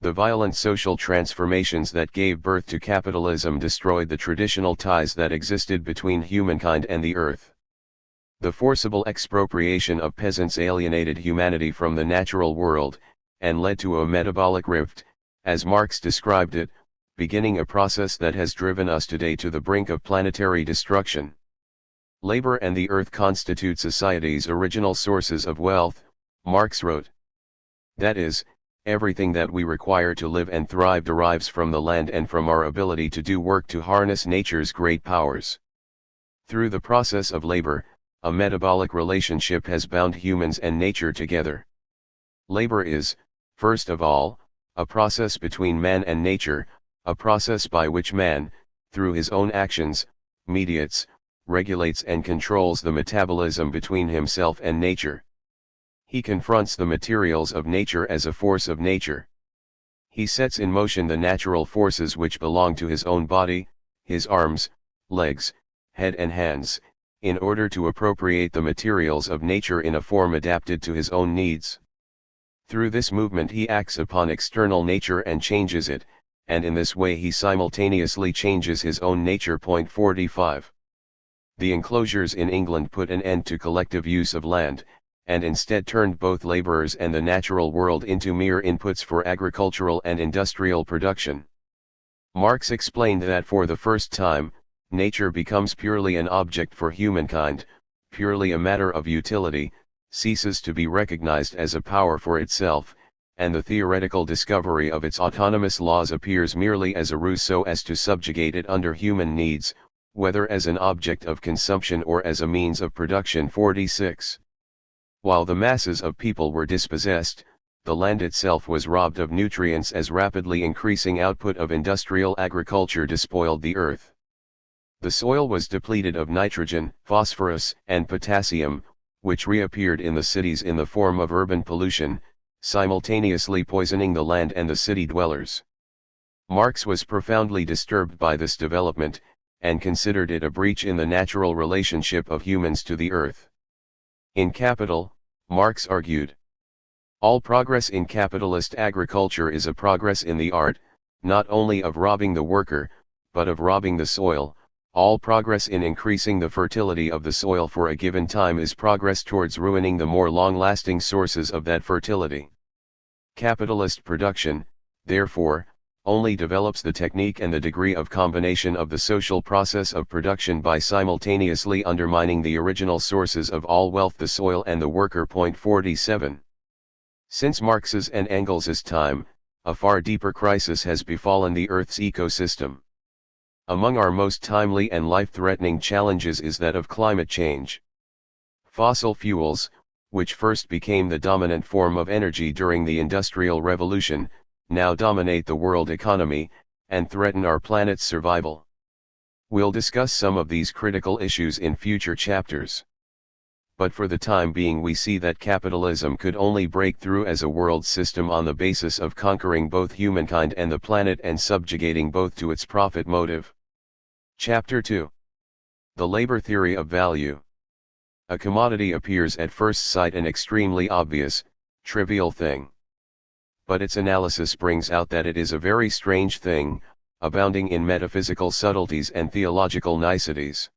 The violent social transformations that gave birth to capitalism destroyed the traditional ties that existed between humankind and the earth. The forcible expropriation of peasants alienated humanity from the natural world, and led to a metabolic rift, as Marx described it, beginning a process that has driven us today to the brink of planetary destruction. Labor and the earth constitute society's original sources of wealth, Marx wrote. That is, everything that we require to live and thrive derives from the land and from our ability to do work to harness nature's great powers. Through the process of labor, a metabolic relationship has bound humans and nature together. Labor is, first of all, a process between man and nature, a process by which man, through his own actions, mediates, regulates and controls the metabolism between himself and nature. He confronts the materials of nature as a force of nature. He sets in motion the natural forces which belong to his own body, his arms, legs, head and hands, in order to appropriate the materials of nature in a form adapted to his own needs. Through this movement he acts upon external nature and changes it, and in this way he simultaneously changes his own nature. 45. The enclosures in England put an end to collective use of land, and instead turned both laborers and the natural world into mere inputs for agricultural and industrial production. Marx explained that for the first time, nature becomes purely an object for humankind, purely a matter of utility, ceases to be recognized as a power for itself, and the theoretical discovery of its autonomous laws appears merely as a ruse so as to subjugate it under human needs, whether as an object of consumption or as a means of production. 46. While the masses of people were dispossessed, the land itself was robbed of nutrients as rapidly increasing output of industrial agriculture despoiled the earth. The soil was depleted of nitrogen, phosphorus, and potassium, which reappeared in the cities in the form of urban pollution, simultaneously poisoning the land and the city dwellers. Marx was profoundly disturbed by this development, and considered it a breach in the natural relationship of humans to the earth. In Capital, Marx argued, all progress in capitalist agriculture is a progress in the art, not only of robbing the worker, but of robbing the soil. All progress in increasing the fertility of the soil for a given time is progress towards ruining the more long-lasting sources of that fertility. Capitalist production, therefore, only develops the technique and the degree of combination of the social process of production by simultaneously undermining the original sources of all wealth, the soil and the worker. 47. Since Marx's and Engels's time, a far deeper crisis has befallen the Earth's ecosystem. Among our most timely and life-threatening challenges is that of climate change. Fossil fuels, which first became the dominant form of energy during the Industrial Revolution, now dominate the world economy, and threaten our planet's survival. We'll discuss some of these critical issues in future chapters. But for the time being we see that capitalism could only break through as a world system on the basis of conquering both humankind and the planet and subjugating both to its profit motive. Chapter 2. The Labor Theory of Value. A commodity appears at first sight an extremely obvious, trivial thing. But its analysis brings out that it is a very strange thing, abounding in metaphysical subtleties and theological niceties.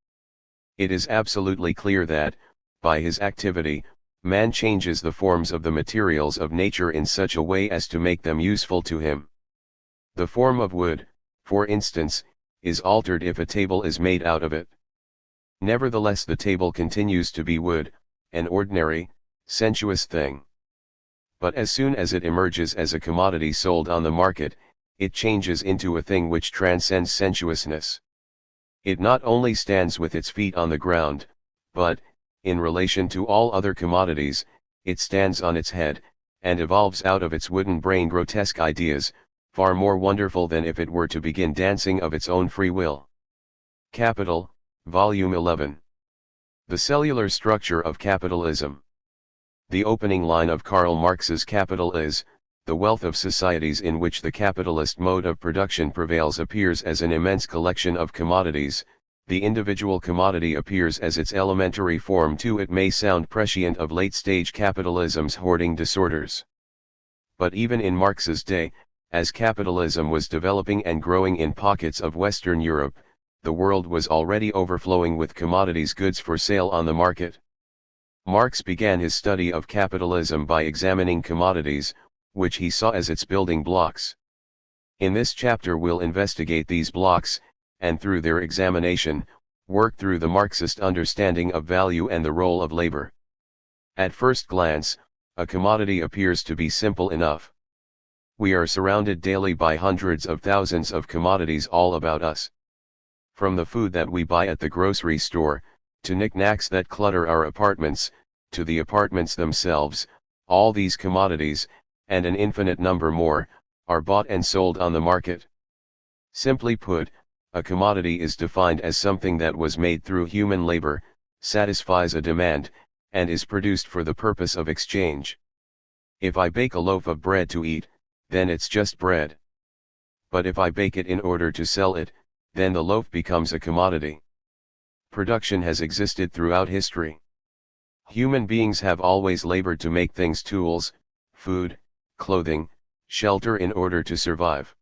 It is absolutely clear that, by his activity, man changes the forms of the materials of nature in such a way as to make them useful to him. The form of wood, for instance, is altered if a table is made out of it. Nevertheless, the table continues to be wood, an ordinary, sensuous thing. But as soon as it emerges as a commodity sold on the market, it changes into a thing which transcends sensuousness. It not only stands with its feet on the ground, but, in relation to all other commodities, it stands on its head, and evolves out of its wooden brain grotesque ideas, far more wonderful than if it were to begin dancing of its own free will. Capital, Volume 11. The Cellular Structure of Capitalism. The opening line of Karl Marx's Capital is, "The wealth of societies in which the capitalist mode of production prevails appears as an immense collection of commodities. The individual commodity appears as its elementary form too." It may sound prescient of late-stage capitalism's hoarding disorders. But even in Marx's day, as capitalism was developing and growing in pockets of Western Europe, the world was already overflowing with commodities, goods for sale on the market. Marx began his study of capitalism by examining commodities, which he saw as its building blocks. In this chapter we'll investigate these blocks, and through their examination, work through the Marxist understanding of value and the role of labor. At first glance, a commodity appears to be simple enough. We are surrounded daily by hundreds of thousands of commodities all about us. From the food that we buy at the grocery store, to knickknacks that clutter our apartments, to the apartments themselves, all these commodities, and an infinite number more, are bought and sold on the market. Simply put, a commodity is defined as something that was made through human labor, satisfies a demand, and is produced for the purpose of exchange. If I bake a loaf of bread to eat, then it's just bread. But if I bake it in order to sell it, then the loaf becomes a commodity. Production has existed throughout history. Human beings have always labored to make things: tools, food, clothing, shelter, in order to survive.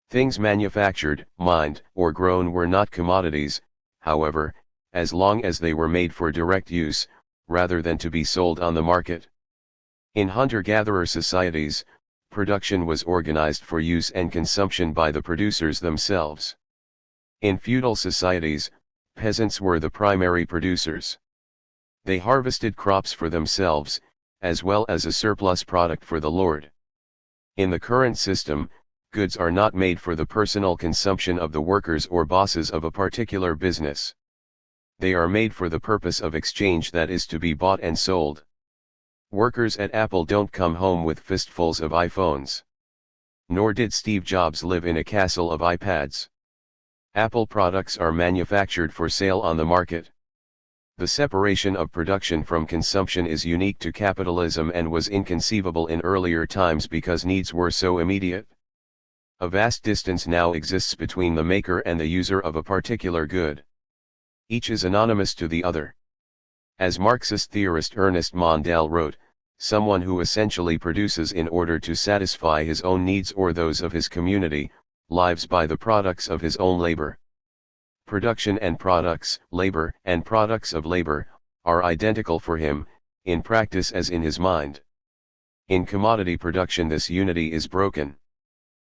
Things manufactured, mined, or grown were not commodities, however, as long as they were made for direct use, rather than to be sold on the market. In hunter-gatherer societies, production was organized for use and consumption by the producers themselves. In feudal societies, peasants were the primary producers. They harvested crops for themselves, as well as a surplus product for the lord. In the current system, goods are not made for the personal consumption of the workers or bosses of a particular business. They are made for the purpose of exchange, that is, to be bought and sold. Workers at Apple don't come home with fistfuls of iPhones. Nor did Steve Jobs live in a castle of iPads. Apple products are manufactured for sale on the market. The separation of production from consumption is unique to capitalism and was inconceivable in earlier times because needs were so immediate. A vast distance now exists between the maker and the user of a particular good. Each is anonymous to the other. As Marxist theorist Ernest Mondale wrote, someone who essentially produces in order to satisfy his own needs or those of his community, lives by the products of his own labor. Production and products, labor and products of labor, are identical for him, in practice as in his mind. In commodity production this unity is broken.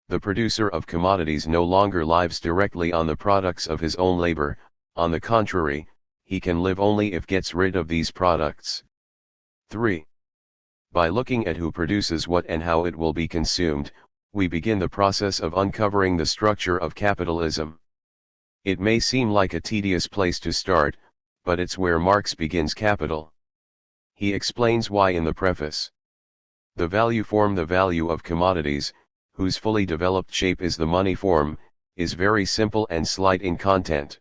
The producer of commodities no longer lives directly on the products of his own labor, on the contrary, he can live only if gets rid of these products. 3. By looking at who produces what and how it will be consumed, we begin the process of uncovering the structure of capitalism. It may seem like a tedious place to start, but it's where Marx begins Capital. He explains why in the preface. The value form, the value of commodities, whose fully developed shape is the money form, is very simple and slight in content.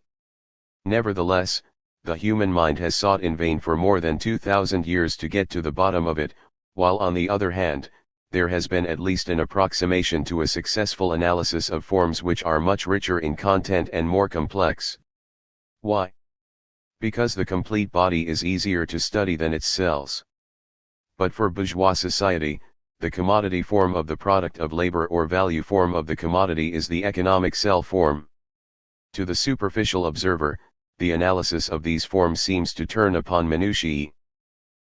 Nevertheless, the human mind has sought in vain for more than 2,000 years to get to the bottom of it, while on the other hand, there has been at least an approximation to a successful analysis of forms which are much richer in content and more complex. Why? Because the complete body is easier to study than its cells. But for bourgeois society, the commodity form of the product of labor or value form of the commodity is the economic cell form. To the superficial observer, the analysis of these forms seems to turn upon minutiae.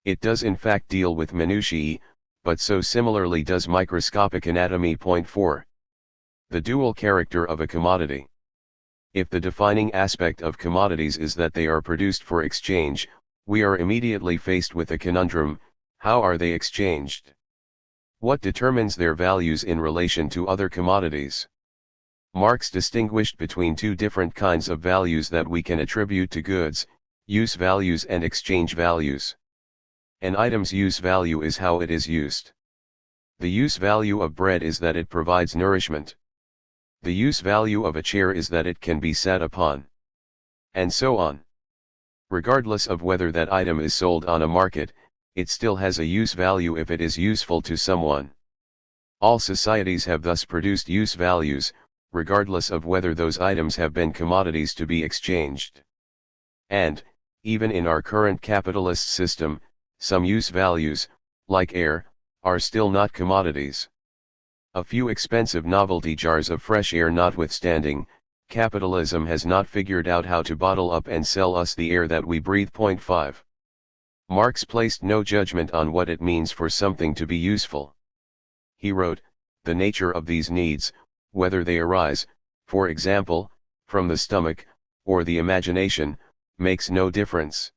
It does in fact deal with minutiae, but so similarly does microscopic anatomy. Point 4. The dual character of a commodity. If the defining aspect of commodities is that they are produced for exchange, we are immediately faced with a conundrum: how are they exchanged? What determines their values in relation to other commodities? Marx distinguished between two different kinds of values that we can attribute to goods: use values and exchange values. An item's use value is how it is used. The use value of bread is that it provides nourishment. The use value of a chair is that it can be sat upon. And so on. Regardless of whether that item is sold on a market, it still has a use value if it is useful to someone. All societies have thus produced use values, regardless of whether those items have been commodities to be exchanged. And, even in our current capitalist system, some use values, like air, are still not commodities. A few expensive novelty jars of fresh air notwithstanding, capitalism has not figured out how to bottle up and sell us the air that we breathe. Point 5. Marx placed no judgment on what it means for something to be useful. He wrote, "The nature of these needs, whether they arise, for example, from the stomach, or the imagination, makes no difference.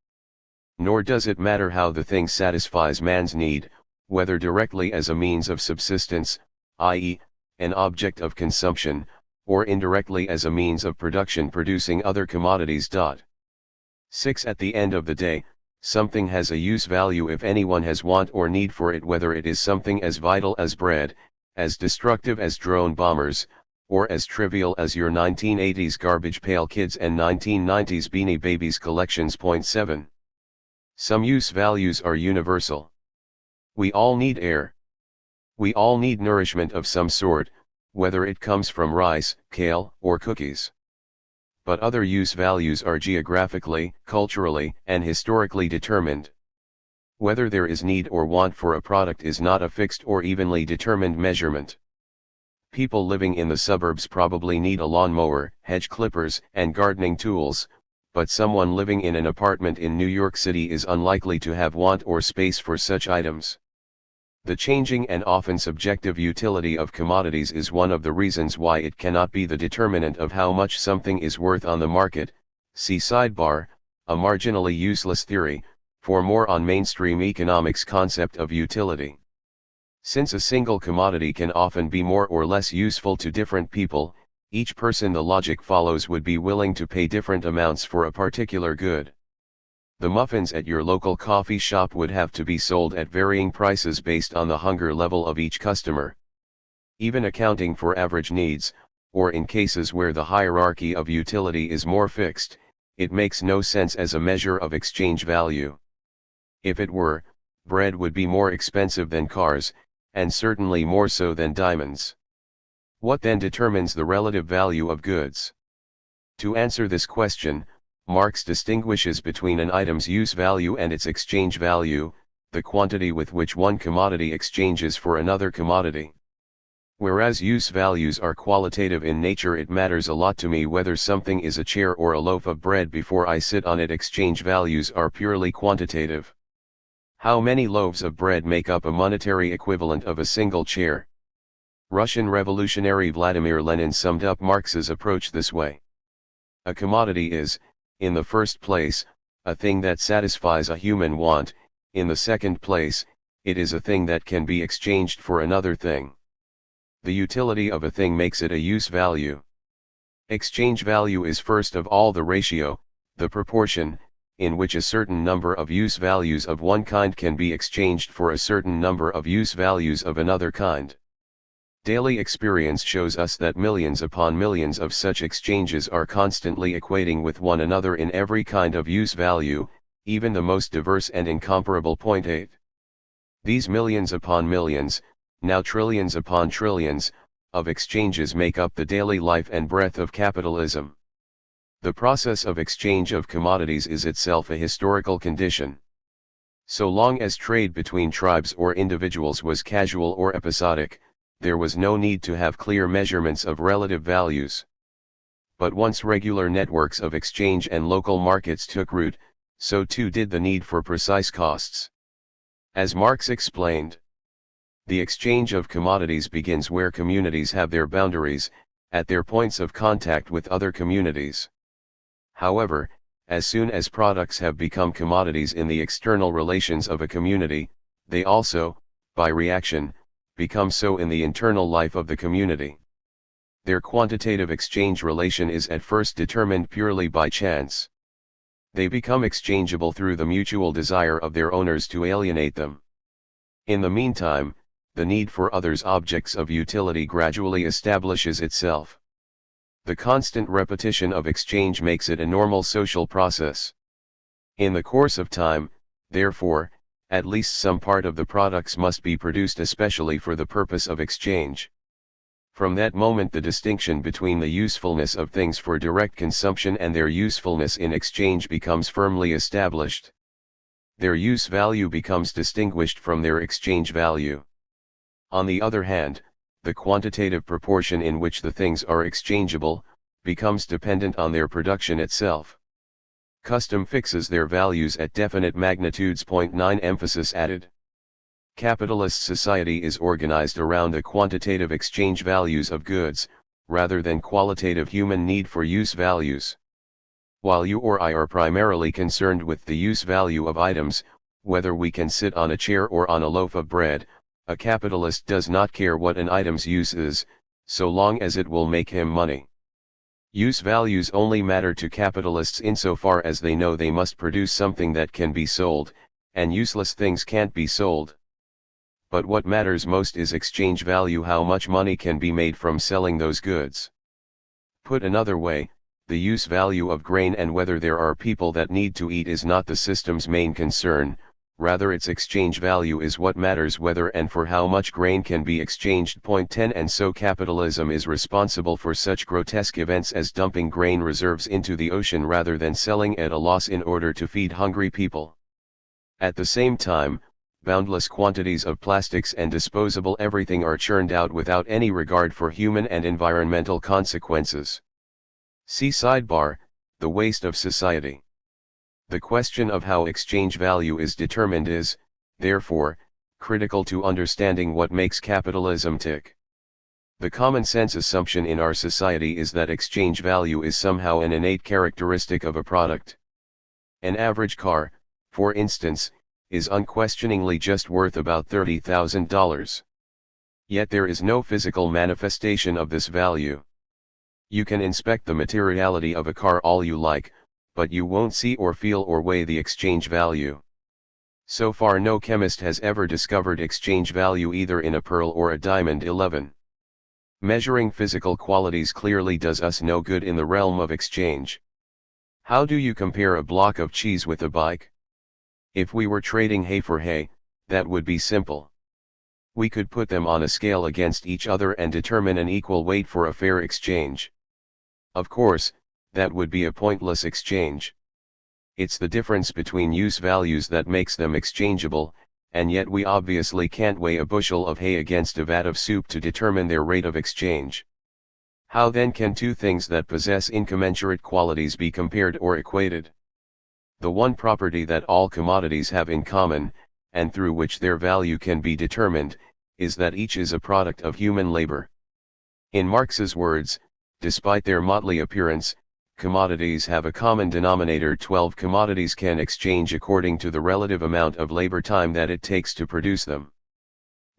Nor does it matter how the thing satisfies man's need, whether directly as a means of subsistence, i.e., an object of consumption, or indirectly as a means of production producing other commodities. 6. At the end of the day, something has a use value if anyone has want or need for it, whether it is something as vital as bread, as destructive as drone bombers, or as trivial as your 1980s Garbage Pail Kids and 1990s Beanie Babies collections. Point 7. Some use values are universal. We all need air. We all need nourishment of some sort, whether it comes from rice, kale, or cookies. But other use values are geographically, culturally, and historically determined. Whether there is need or want for a product is not a fixed or evenly determined measurement. People living in the suburbs probably need a lawnmower, hedge clippers, and gardening tools, but someone living in an apartment in New York City is unlikely to have want or space for such items. The changing and often subjective utility of commodities is one of the reasons why it cannot be the determinant of how much something is worth on the market. See sidebar, a marginally useless theory, for more on mainstream economics concept of utility. Since a single commodity can often be more or less useful to different people, each person, the logic follows, would be willing to pay different amounts for a particular good. The muffins at your local coffee shop would have to be sold at varying prices based on the hunger level of each customer. Even accounting for average needs, or in cases where the hierarchy of utility is more fixed, it makes no sense as a measure of exchange value. If it were, bread would be more expensive than cars, and certainly more so than diamonds. What then determines the relative value of goods? To answer this question, Marx distinguishes between an item's use value and its exchange value, the quantity with which one commodity exchanges for another commodity. Whereas use values are qualitative in nature, it matters a lot to me whether something is a chair or a loaf of bread before I sit on it. Exchange values are purely quantitative. How many loaves of bread make up a monetary equivalent of a single chair? Russian revolutionary Vladimir Lenin summed up Marx's approach this way. A commodity is, in the first place, a thing that satisfies a human want; in the second place, it is a thing that can be exchanged for another thing. The utility of a thing makes it a use value. Exchange value is first of all the ratio, the proportion, in which a certain number of use values of one kind can be exchanged for a certain number of use values of another kind. Daily experience shows us that millions upon millions of such exchanges are constantly equating with one another in every kind of use value, even the most diverse and incomparable. Point 8. These millions upon millions, now trillions upon trillions, of exchanges make up the daily life and breath of capitalism. The process of exchange of commodities is itself a historical condition. So long as trade between tribes or individuals was casual or episodic, there was no need to have clear measurements of relative values. But once regular networks of exchange and local markets took root, so too did the need for precise costs. As Marx explained, the exchange of commodities begins where communities have their boundaries, at their points of contact with other communities. However, as soon as products have become commodities in the external relations of a community, they also, by reaction, become so in the internal life of the community. Their quantitative exchange relation is at first determined purely by chance. They become exchangeable through the mutual desire of their owners to alienate them. In the meantime, the need for others' objects of utility gradually establishes itself. The constant repetition of exchange makes it a normal social process. In the course of time, therefore, at least some part of the products must be produced especially for the purpose of exchange. From that moment the distinction between the usefulness of things for direct consumption and their usefulness in exchange becomes firmly established. Their use value becomes distinguished from their exchange value. On the other hand, the quantitative proportion in which the things are exchangeable, becomes dependent on their production itself. Custom fixes their values at definite magnitudes. 9 Emphasis added. Capitalist society is organized around the quantitative exchange values of goods, rather than qualitative human need for use values. While you or I are primarily concerned with the use value of items, whether we can sit on a chair or on a loaf of bread, a capitalist does not care what an item's use is, so long as it will make him money. Use values only matter to capitalists insofar as they know they must produce something that can be sold, and useless things can't be sold. But what matters most is exchange value, how much money can be made from selling those goods. Put another way, the use value of grain and whether there are people that need to eat is not the system's main concern, rather its exchange value is what matters, whether and for how much grain can be exchanged. Point 10 And so capitalism is responsible for such grotesque events as dumping grain reserves into the ocean rather than selling at a loss in order to feed hungry people. At the same time, boundless quantities of plastics and disposable everything are churned out without any regard for human and environmental consequences. See sidebar, the waste of society. The question of how exchange value is determined is, therefore, critical to understanding what makes capitalism tick. The common sense assumption in our society is that exchange value is somehow an innate characteristic of a product. An average car, for instance, is unquestioningly just worth about $30,000. Yet there is no physical manifestation of this value. You can inspect the materiality of a car all you like, but you won't see or feel or weigh the exchange value. So far no chemist has ever discovered exchange value either in a pearl or a diamond. 11. Measuring physical qualities clearly does us no good in the realm of exchange. How do you compare a block of cheese with a bike? If we were trading hay for hay, that would be simple. We could put them on a scale against each other and determine an equal weight for a fair exchange. Of course, that would be a pointless exchange. It's the difference between use values that makes them exchangeable, and yet we obviously can't weigh a bushel of hay against a vat of soup to determine their rate of exchange. How then can two things that possess incommensurate qualities be compared or equated? The one property that all commodities have in common, and through which their value can be determined, is that each is a product of human labor. In Marx's words, despite their motley appearance, commodities have a common denominator. 12 Commodities can exchange according to the relative amount of labor time that it takes to produce them.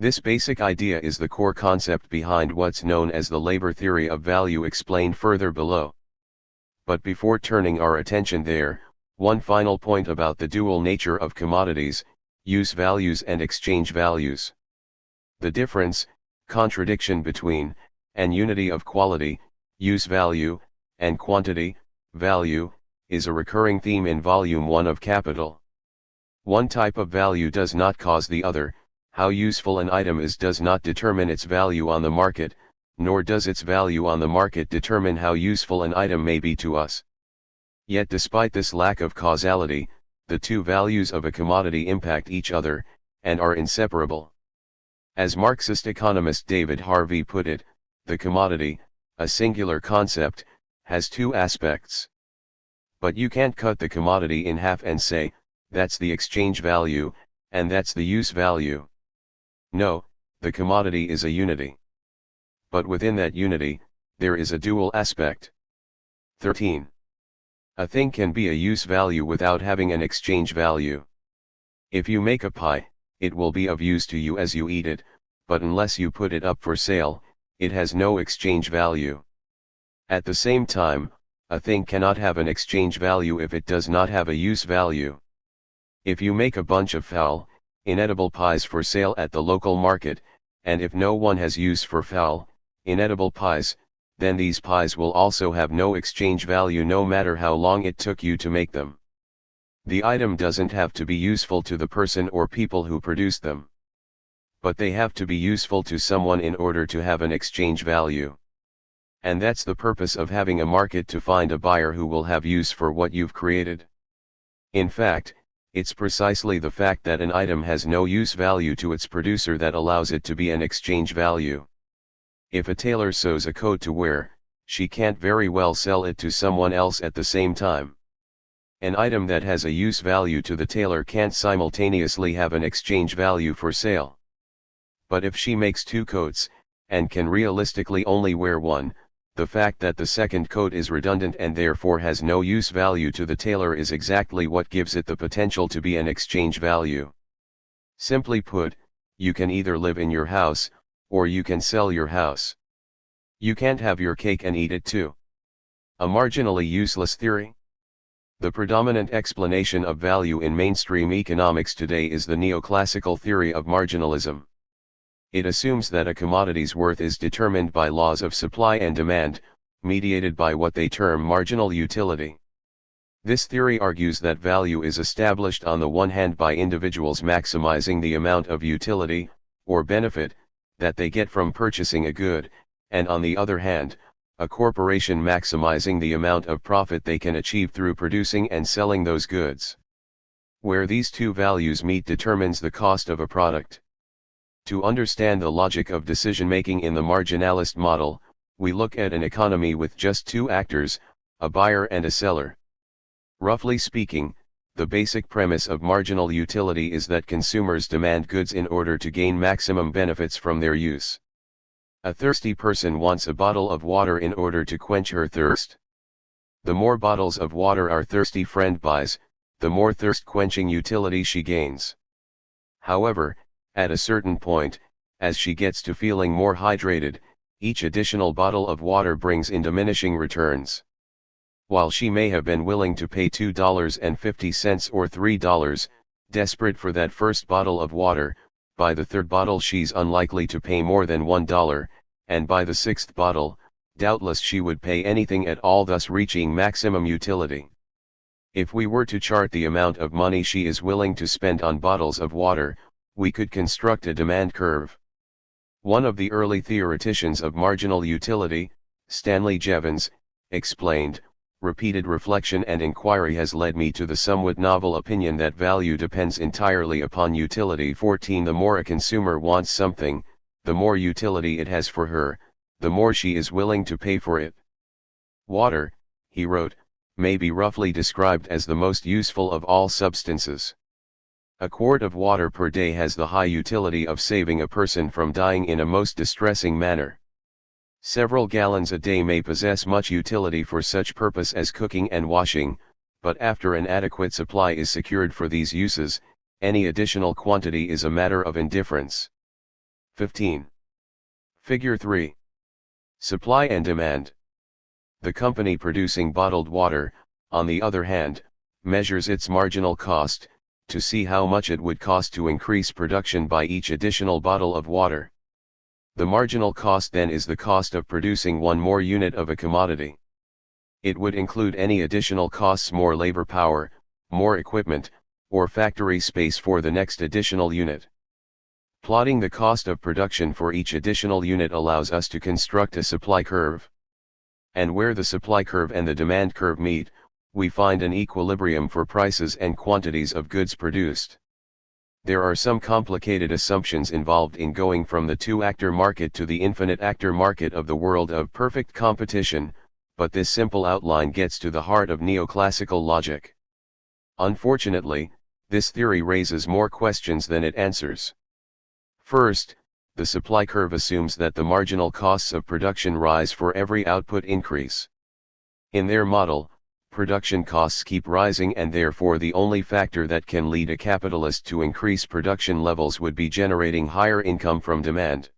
This basic idea is the core concept behind what's known as the labor theory of value, explained further below. But before turning our attention there, one final point about the dual nature of commodities, use values and exchange values. The difference, contradiction between, and unity of quality, use value, and quantity, value, is a recurring theme in Volume 1 of Capital. One type of value does not cause the other. How useful an item is does not determine its value on the market, nor does its value on the market determine how useful an item may be to us. Yet despite this lack of causality, the two values of a commodity impact each other, and are inseparable. As Marxist economist David Harvey put it, the commodity, a singular concept, has two aspects. But you can't cut the commodity in half and say, that's the exchange value, and that's the use value. No, the commodity is a unity. But within that unity, there is a dual aspect. 13. A thing can be a use value without having an exchange value. If you make a pie, it will be of use to you as you eat it, but unless you put it up for sale, it has no exchange value. At the same time, a thing cannot have an exchange value if it does not have a use value. If you make a bunch of foul, inedible pies for sale at the local market, and if no one has use for foul, inedible pies, then these pies will also have no exchange value no matter how long it took you to make them. The item doesn't have to be useful to the person or people who produce them. But they have to be useful to someone in order to have an exchange value. And that's the purpose of having a market, to find a buyer who will have use for what you've created. In fact, it's precisely the fact that an item has no use value to its producer that allows it to be an exchange value. If a tailor sews a coat to wear, she can't very well sell it to someone else at the same time. An item that has a use value to the tailor can't simultaneously have an exchange value for sale. But if she makes two coats, and can realistically only wear one, the fact that the second coat is redundant and therefore has no use value to the tailor is exactly what gives it the potential to be an exchange value. Simply put, you can either live in your house, or you can sell your house. You can't have your cake and eat it too. A marginally useless theory? The predominant explanation of value in mainstream economics today is the neoclassical theory of marginalism. It assumes that a commodity's worth is determined by laws of supply and demand, mediated by what they term marginal utility. This theory argues that value is established on the one hand by individuals maximizing the amount of utility, or benefit, that they get from purchasing a good, and on the other hand, a corporation maximizing the amount of profit they can achieve through producing and selling those goods. Where these two values meet determines the cost of a product. To understand the logic of decision-making in the marginalist model, we look at an economy with just two actors, a buyer and a seller. Roughly speaking, the basic premise of marginal utility is that consumers demand goods in order to gain maximum benefits from their use. A thirsty person wants a bottle of water in order to quench her thirst. The more bottles of water our thirsty friend buys, the more thirst-quenching utility she gains. However, at a certain point, as she gets to feeling more hydrated, each additional bottle of water brings in diminishing returns. While she may have been willing to pay $2.50 or $3, desperate for that first bottle of water, by the third bottle she's unlikely to pay more than $1, and by the sixth bottle, doubtless she would pay anything at all, thus reaching maximum utility. If we were to chart the amount of money she is willing to spend on bottles of water, we could construct a demand curve. One of the early theoreticians of marginal utility, Stanley Jevons, explained, "Repeated reflection and inquiry has led me to the somewhat novel opinion that value depends entirely upon utility. 14 The more a consumer wants something, the more utility it has for her, the more she is willing to pay for it." Water, he wrote, may be roughly described as the most useful of all substances. A quart of water per day has the high utility of saving a person from dying in a most distressing manner. Several gallons a day may possess much utility for such purpose as cooking and washing, but after an adequate supply is secured for these uses, any additional quantity is a matter of indifference. 15. Figure 3. Supply and demand. The company producing bottled water, on the other hand, measures its marginal cost, to see how much it would cost to increase production by each additional bottle of water. The marginal cost then is the cost of producing one more unit of a commodity. It would include any additional costs, more labor power, more equipment, or factory space for the next additional unit. Plotting the cost of production for each additional unit allows us to construct a supply curve. And where the supply curve and the demand curve meet, we find an equilibrium for prices and quantities of goods produced. There are some complicated assumptions involved in going from the two-actor market to the infinite-actor market of the world of perfect competition, but this simple outline gets to the heart of neoclassical logic. Unfortunately, this theory raises more questions than it answers. First, the supply curve assumes that the marginal costs of production rise for every output increase. In their model, production costs keep rising, and therefore the only factor that can lead a capitalist to increase production levels would be generating higher income from demand.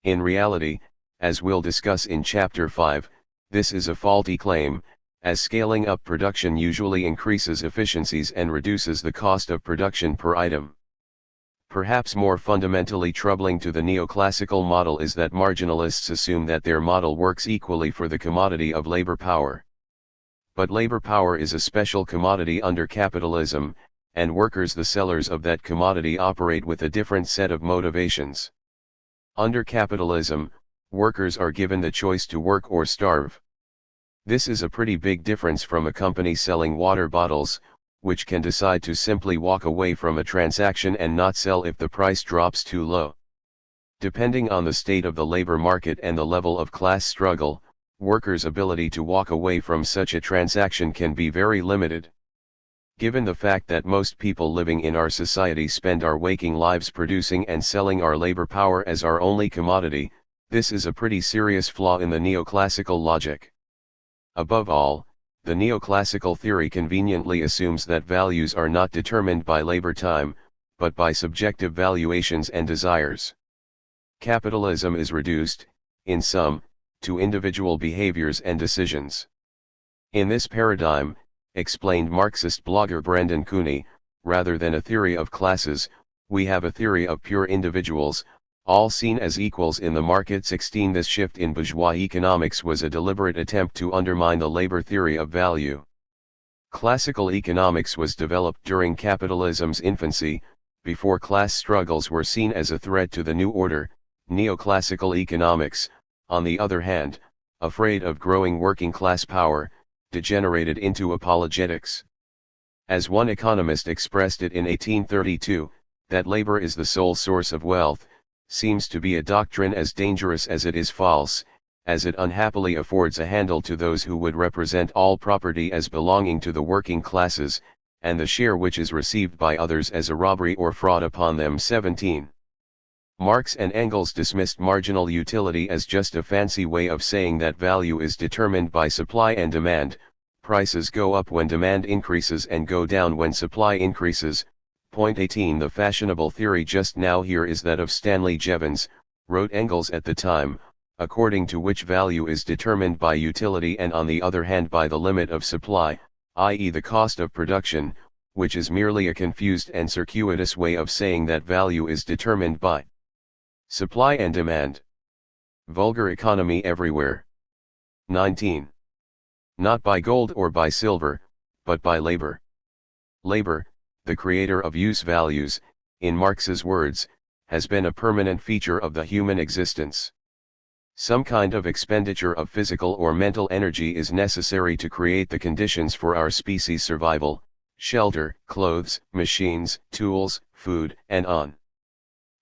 In reality, as we'll discuss in Chapter 5, this is a faulty claim, as scaling up production usually increases efficiencies and reduces the cost of production per item. Perhaps more fundamentally troubling to the neoclassical model is that marginalists assume that their model works equally for the commodity of labor power. But labor power is a special commodity under capitalism, and workers, the sellers of that commodity, operate with a different set of motivations. Under capitalism, workers are given the choice to work or starve. This is a pretty big difference from a company selling water bottles, which can decide to simply walk away from a transaction and not sell if the price drops too low. Depending on the state of the labor market and the level of class struggle, workers' ability to walk away from such a transaction can be very limited. Given the fact that most people living in our society spend our waking lives producing and selling our labor power as our only commodity, this is a pretty serious flaw in the neoclassical logic. Above all, the neoclassical theory conveniently assumes that values are not determined by labor time, but by subjective valuations and desires. Capitalism is reduced, in sum, to individual behaviors and decisions. In this paradigm, explained Marxist blogger Brendan Cooney, rather than a theory of classes, we have a theory of pure individuals, all seen as equals in the market. 16 This shift in bourgeois economics was a deliberate attempt to undermine the labor theory of value. Classical economics was developed during capitalism's infancy, before class struggles were seen as a threat to the new order. Neoclassical economics, on the other hand, afraid of growing working class power, degenerated into apologetics. As one economist expressed it in 1832, that labor is the sole source of wealth, seems to be a doctrine as dangerous as it is false, as it unhappily affords a handle to those who would represent all property as belonging to the working classes, and the share which is received by others as a robbery or fraud upon them. 17. Marx and Engels dismissed marginal utility as just a fancy way of saying that value is determined by supply and demand. Prices go up when demand increases and go down when supply increases. Point 18 The fashionable theory just now here is that of Stanley Jevons, wrote Engels at the time, according to which value is determined by utility and on the other hand by the limit of supply, i.e. the cost of production, which is merely a confused and circuitous way of saying that value is determined by supply and demand. Vulgar economy everywhere. 19. Not by gold or by silver, but by labor. Labor, the creator of use values, in Marx's words, has been a permanent feature of the human existence. Some kind of expenditure of physical or mental energy is necessary to create the conditions for our species' survival: shelter, clothes, machines, tools, food, and on.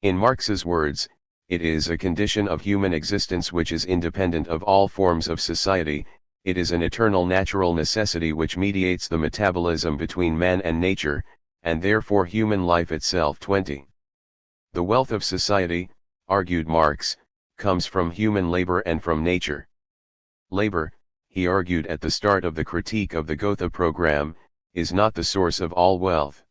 In Marx's words, it is a condition of human existence which is independent of all forms of society. It is an eternal natural necessity which mediates the metabolism between man and nature, and therefore human life itself. 20. The wealth of society, argued Marx, comes from human labor and from nature. Labor, he argued at the start of the critique of the Gotha program, is not the source of all wealth.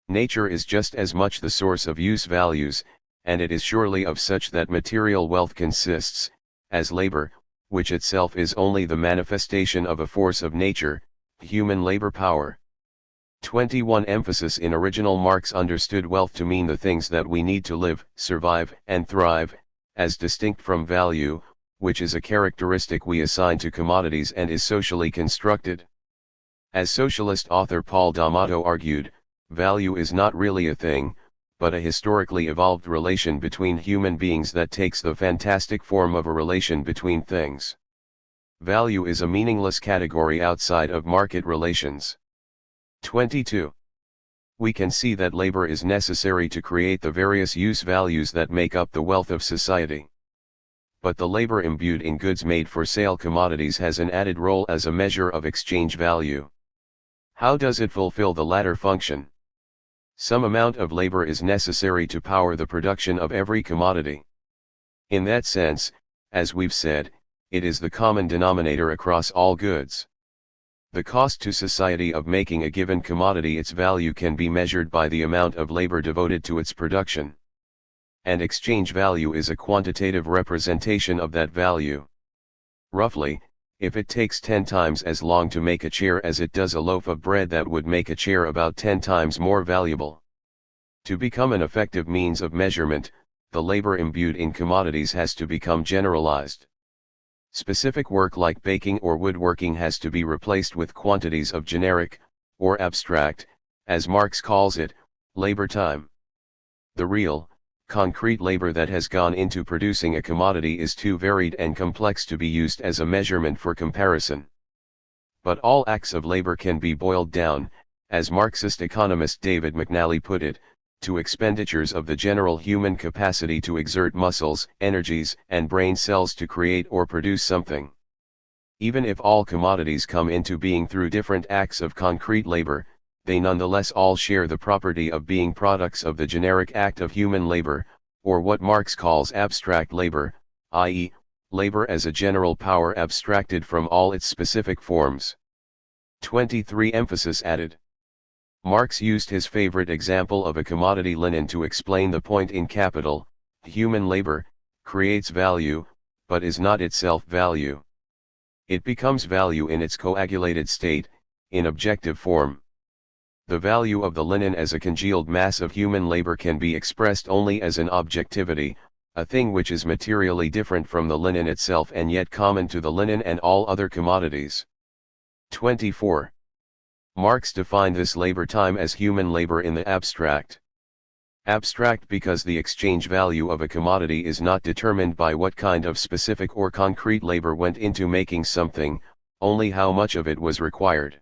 Nature is just as much the source of use values, and it is surely of such that material wealth consists, as labor, which itself is only the manifestation of a force of nature, human labor power. 21 Emphasis. In original Marx understood wealth to mean the things that we need to live, survive, and thrive, as distinct from value, which is a characteristic we assign to commodities and is socially constructed. As socialist author Paul D'Amato argued, value is not really a thing, but a historically evolved relation between human beings that takes the fantastic form of a relation between things. Value is a meaningless category outside of market relations. 22. We can see that labor is necessary to create the various use values that make up the wealth of society. But the labor imbued in goods made for sale commodities has an added role as a measure of exchange value. How does it fulfill the latter function? Some amount of labor is necessary to power the production of every commodity. In that sense, as we've said, it is the common denominator across all goods. The cost to society of making a given commodity its value can be measured by the amount of labor devoted to its production. And exchange value is a quantitative representation of that value. Roughly, if it takes 10 times as long to make a chair as it does a loaf of bread, that would make a chair about 10 times more valuable. To become an effective means of measurement, the labor imbued in commodities has to become generalized. Specific work like baking or woodworking has to be replaced with quantities of generic, or abstract, as Marx calls it, labor time. The real, concrete labor that has gone into producing a commodity is too varied and complex to be used as a measurement for comparison. But all acts of labor can be boiled down, as Marxist economist David McNally put it, to expenditures of the general human capacity to exert muscles, energies, and brain cells to create or produce something. Even if all commodities come into being through different acts of concrete labor, they nonetheless all share the property of being products of the generic act of human labor, or what Marx calls abstract labor, i.e., labor as a general power abstracted from all its specific forms. 23 Emphasis added. Marx used his favorite example of a commodity linen to explain the point in Capital. Human labor creates value, but is not itself value. It becomes value in its coagulated state, in objective form. The value of the linen as a congealed mass of human labor can be expressed only as an objectivity, a thing which is materially different from the linen itself and yet common to the linen and all other commodities. 24. Marx defined this labor time as human labor in the abstract. Abstract because the exchange value of a commodity is not determined by what kind of specific or concrete labor went into making something, only how much of it was required.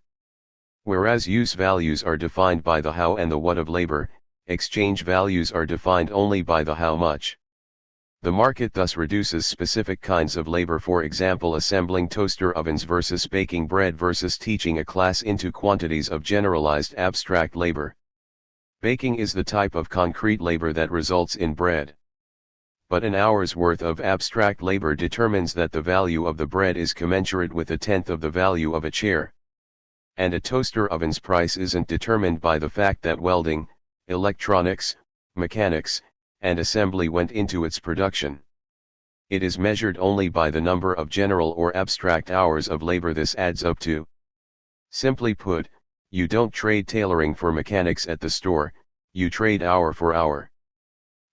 Whereas use values are defined by the how and the what of labor, exchange values are defined only by the how much. The market thus reduces specific kinds of labor, for example assembling toaster ovens versus baking bread versus teaching a class, into quantities of generalized abstract labor. Baking is the type of concrete labor that results in bread. But an hour's worth of abstract labor determines that the value of the bread is commensurate with 1/10 of the value of a chair. And a toaster oven's price isn't determined by the fact that welding, electronics, mechanics, and assembly went into its production. It is measured only by the number of general or abstract hours of labor this adds up to. Simply put, you don't trade tailoring for mechanics at the store, you trade hour for hour.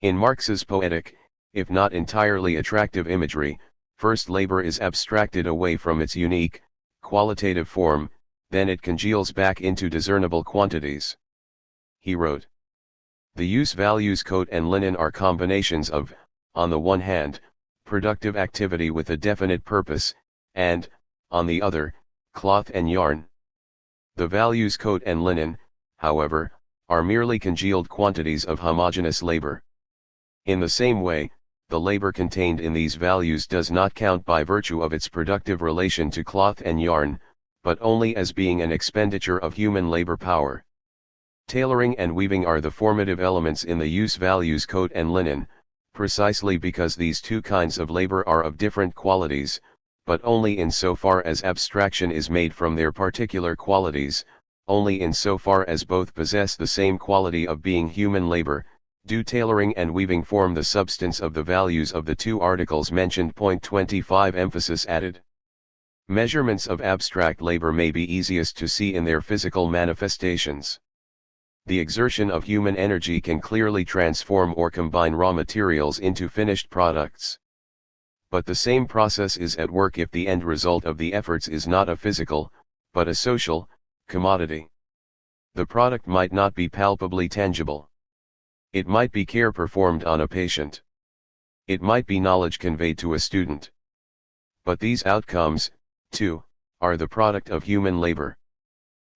In Marx's poetic, if not entirely attractive imagery, first labor is abstracted away from its unique, qualitative form, then it congeals back into discernible quantities. He wrote, "The use values coat and linen are combinations of, on the one hand, productive activity with a definite purpose, and, on the other, cloth and yarn. The values coat and linen, however, are merely congealed quantities of homogeneous labor. In the same way, the labor contained in these values does not count by virtue of its productive relation to cloth and yarn, but only as being an expenditure of human labor power. Tailoring and weaving are the formative elements in the use values coat and linen, precisely because these two kinds of labor are of different qualities, but only in so far as abstraction is made from their particular qualities, only in so far as both possess the same quality of being human labor, Do tailoring and weaving form the substance of the values of the two articles mentioned? Point 25 emphasis added. Measurements of abstract labor may be easiest to see in their physical manifestations. The exertion of human energy can clearly transform or combine raw materials into finished products. But the same process is at work if the end result of the efforts is not a physical, but a social, commodity. The product might not be palpably tangible. It might be care performed on a patient. It might be knowledge conveyed to a student. But these outcomes, too, are the product of human labor.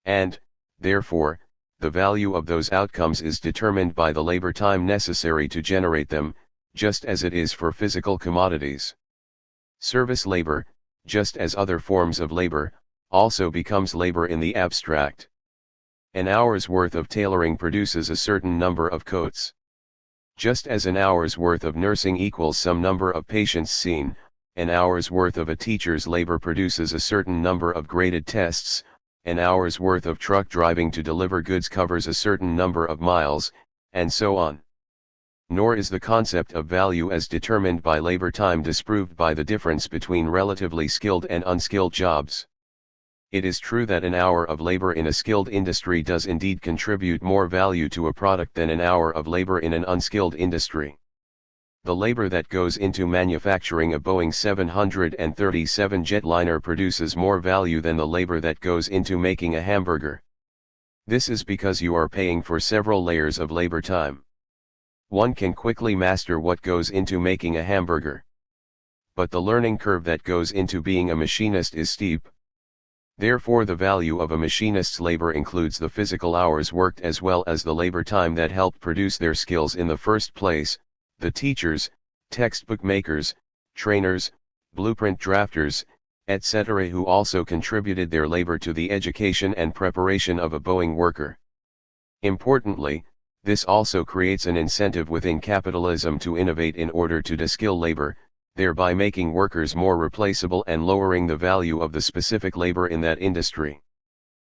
And, therefore, the value of those outcomes is determined by the labor time necessary to generate them, just as it is for physical commodities. Service labor, just as other forms of labor, also becomes labor in the abstract. An hour's worth of tailoring produces a certain number of coats. Just as an hour's worth of nursing equals some number of patients seen, an hour's worth of a teacher's labor produces a certain number of graded tests, an hour's worth of truck driving to deliver goods covers a certain number of miles, and so on. Nor is the concept of value as determined by labor time disproved by the difference between relatively skilled and unskilled jobs. It is true that an hour of labor in a skilled industry does indeed contribute more value to a product than an hour of labor in an unskilled industry. The labor that goes into manufacturing a Boeing 737 jetliner produces more value than the labor that goes into making a hamburger. This is because you are paying for several layers of labor time. One can quickly master what goes into making a hamburger. But the learning curve that goes into being a machinist is steep. Therefore, the value of a machinist's labor includes the physical hours worked as well as the labor time that helped produce their skills in the first place. The teachers, textbook makers, trainers, blueprint drafters, etc., who also contributed their labor to the education and preparation of a Boeing worker. Importantly, this also creates an incentive within capitalism to innovate in order to deskill labor, thereby making workers more replaceable and lowering the value of the specific labor in that industry.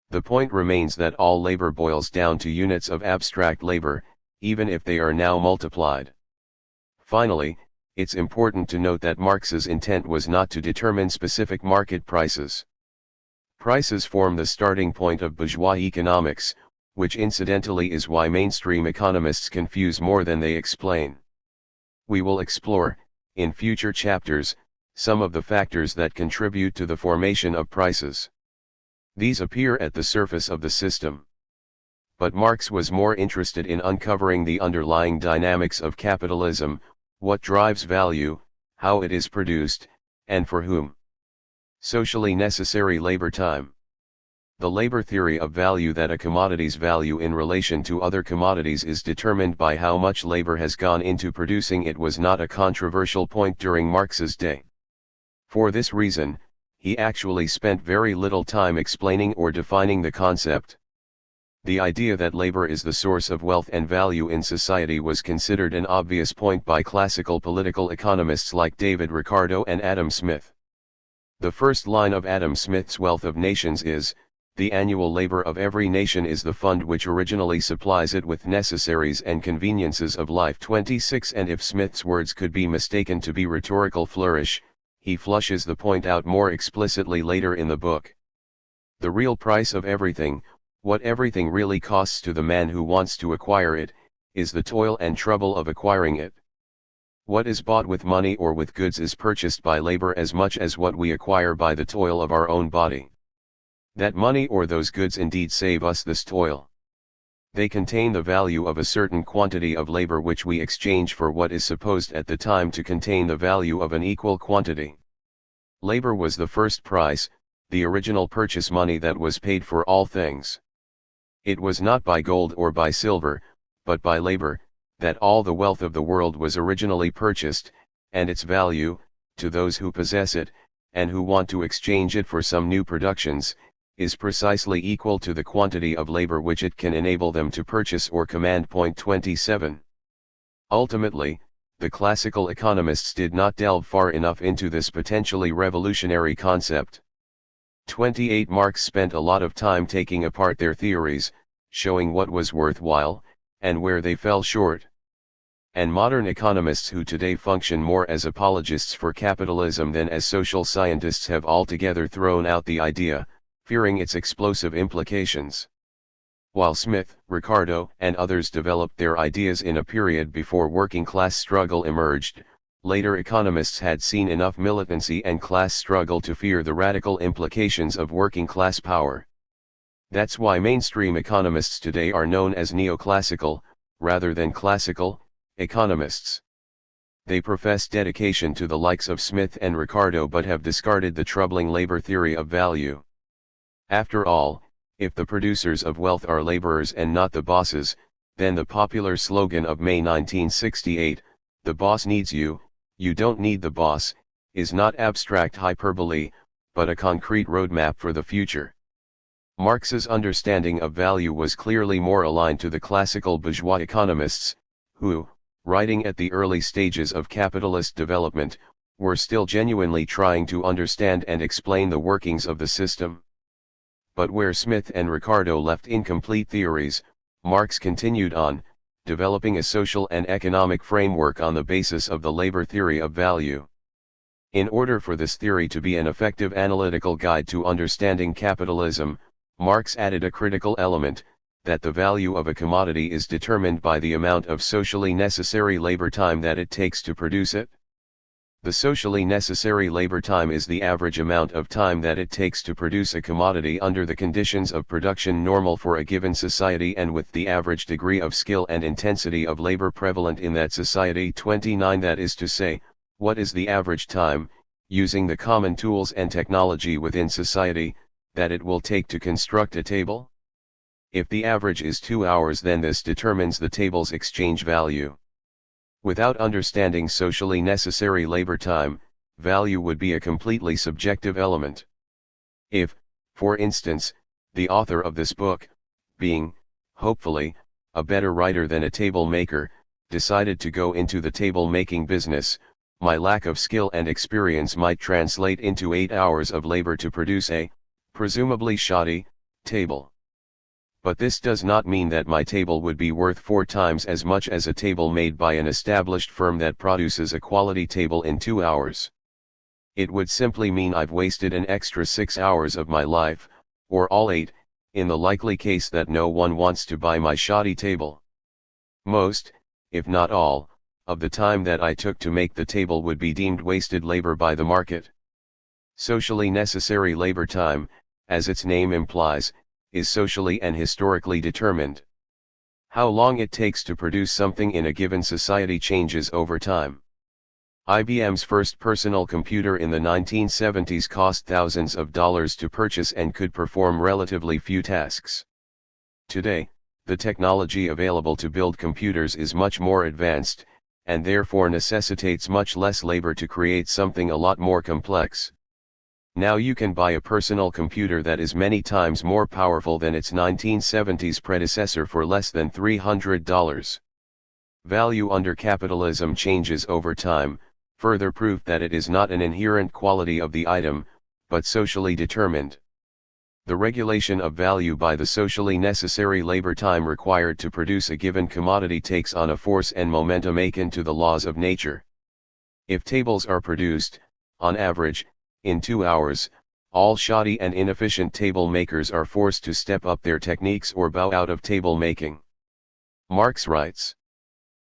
The point remains that all labor boils down to units of abstract labor, even if they are now multiplied. Finally, it's important to note that Marx's intent was not to determine specific market prices. Prices form the starting point of bourgeois economics, which incidentally is why mainstream economists confuse more than they explain. We will explore, in future chapters, some of the factors that contribute to the formation of prices. These appear at the surface of the system. But Marx was more interested in uncovering the underlying dynamics of capitalism, what drives value, how it is produced, and for whom. Socially necessary labor time. The labor theory of value that a commodity's value in relation to other commodities is determined by how much labor has gone into producing it was not a controversial point during Marx's day. For this reason, he actually spent very little time explaining or defining the concept. The idea that labor is the source of wealth and value in society was considered an obvious point by classical political economists like David Ricardo and Adam Smith. The first line of Adam Smith's Wealth of Nations is, "The annual labor of every nation is the fund which originally supplies it with necessaries and conveniences of life." 26. And if Smith's words could be mistaken to be rhetorical flourish, he flushes the point out more explicitly later in the book. The real price of everything, what everything really costs to the man who wants to acquire it, is the toil and trouble of acquiring it. What is bought with money or with goods is purchased by labor as much as what we acquire by the toil of our own body. That money or those goods indeed save us this toil. They contain the value of a certain quantity of labor which we exchange for what is supposed at the time to contain the value of an equal quantity. Labor was the first price, the original purchase money that was paid for all things. It was not by gold or by silver, but by labor, that all the wealth of the world was originally purchased, and its value, to those who possess it, and who want to exchange it for some new productions, is precisely equal to the quantity of labor which it can enable them to purchase or command. 27. Ultimately, the classical economists did not delve far enough into this potentially revolutionary concept. 28. Marx spent a lot of time taking apart their theories, showing what was worthwhile, and where they fell short. And modern economists who today function more as apologists for capitalism than as social scientists have altogether thrown out the idea, fearing its explosive implications. While Smith, Ricardo, and others developed their ideas in a period before working-class struggle emerged, later economists had seen enough militancy and class struggle to fear the radical implications of working-class power. That's why mainstream economists today are known as neoclassical, rather than classical, economists. They profess dedication to the likes of Smith and Ricardo but have discarded the troubling labor theory of value. After all, if the producers of wealth are laborers and not the bosses, then the popular slogan of May 1968, "The boss needs you, you don't need the boss," is not abstract hyperbole, but a concrete roadmap for the future. Marx's understanding of value was clearly more aligned to the classical bourgeois economists, who, writing at the early stages of capitalist development, were still genuinely trying to understand and explain the workings of the system. But where Smith and Ricardo left incomplete theories, Marx continued on, developing a social and economic framework on the basis of the labor theory of value. In order for this theory to be an effective analytical guide to understanding capitalism, Marx added a critical element, that the value of a commodity is determined by the amount of socially necessary labor time that it takes to produce it. The socially necessary labor time is the average amount of time that it takes to produce a commodity under the conditions of production normal for a given society and with the average degree of skill and intensity of labor prevalent in that society. 29 That is to say, what is the average time, using the common tools and technology within society, that it will take to construct a table? If the average is 2 hours, then this determines the table's exchange value. Without understanding socially necessary labor time, value would be a completely subjective element. If, for instance, the author of this book, being, hopefully, a better writer than a table maker, decided to go into the table making business, my lack of skill and experience might translate into 8 hours of labor to produce a, presumably shoddy, table. But this does not mean that my table would be worth 4 times as much as a table made by an established firm that produces a quality table in 2 hours. It would simply mean I've wasted an extra 6 hours of my life, or all 8, in the likely case that no one wants to buy my shoddy table. Most, if not all, of the time that I took to make the table would be deemed wasted labor by the market. Socially necessary labor time, as its name implies, is socially and historically determined. How long it takes to produce something in a given society changes over time. IBM's first personal computer in the 1970s cost thousands of dollars to purchase and could perform relatively few tasks. Today, the technology available to build computers is much more advanced, and therefore necessitates much less labor to create something a lot more complex. Now you can buy a personal computer that is many times more powerful than its 1970s predecessor for less than $300. Value under capitalism changes over time, further proof that it is not an inherent quality of the item, but socially determined. The regulation of value by the socially necessary labor time required to produce a given commodity takes on a force and momentum akin to the laws of nature. If tables are produced, on average, in 2 hours, all shoddy and inefficient table makers are forced to step up their techniques or bow out of table making. Marx writes,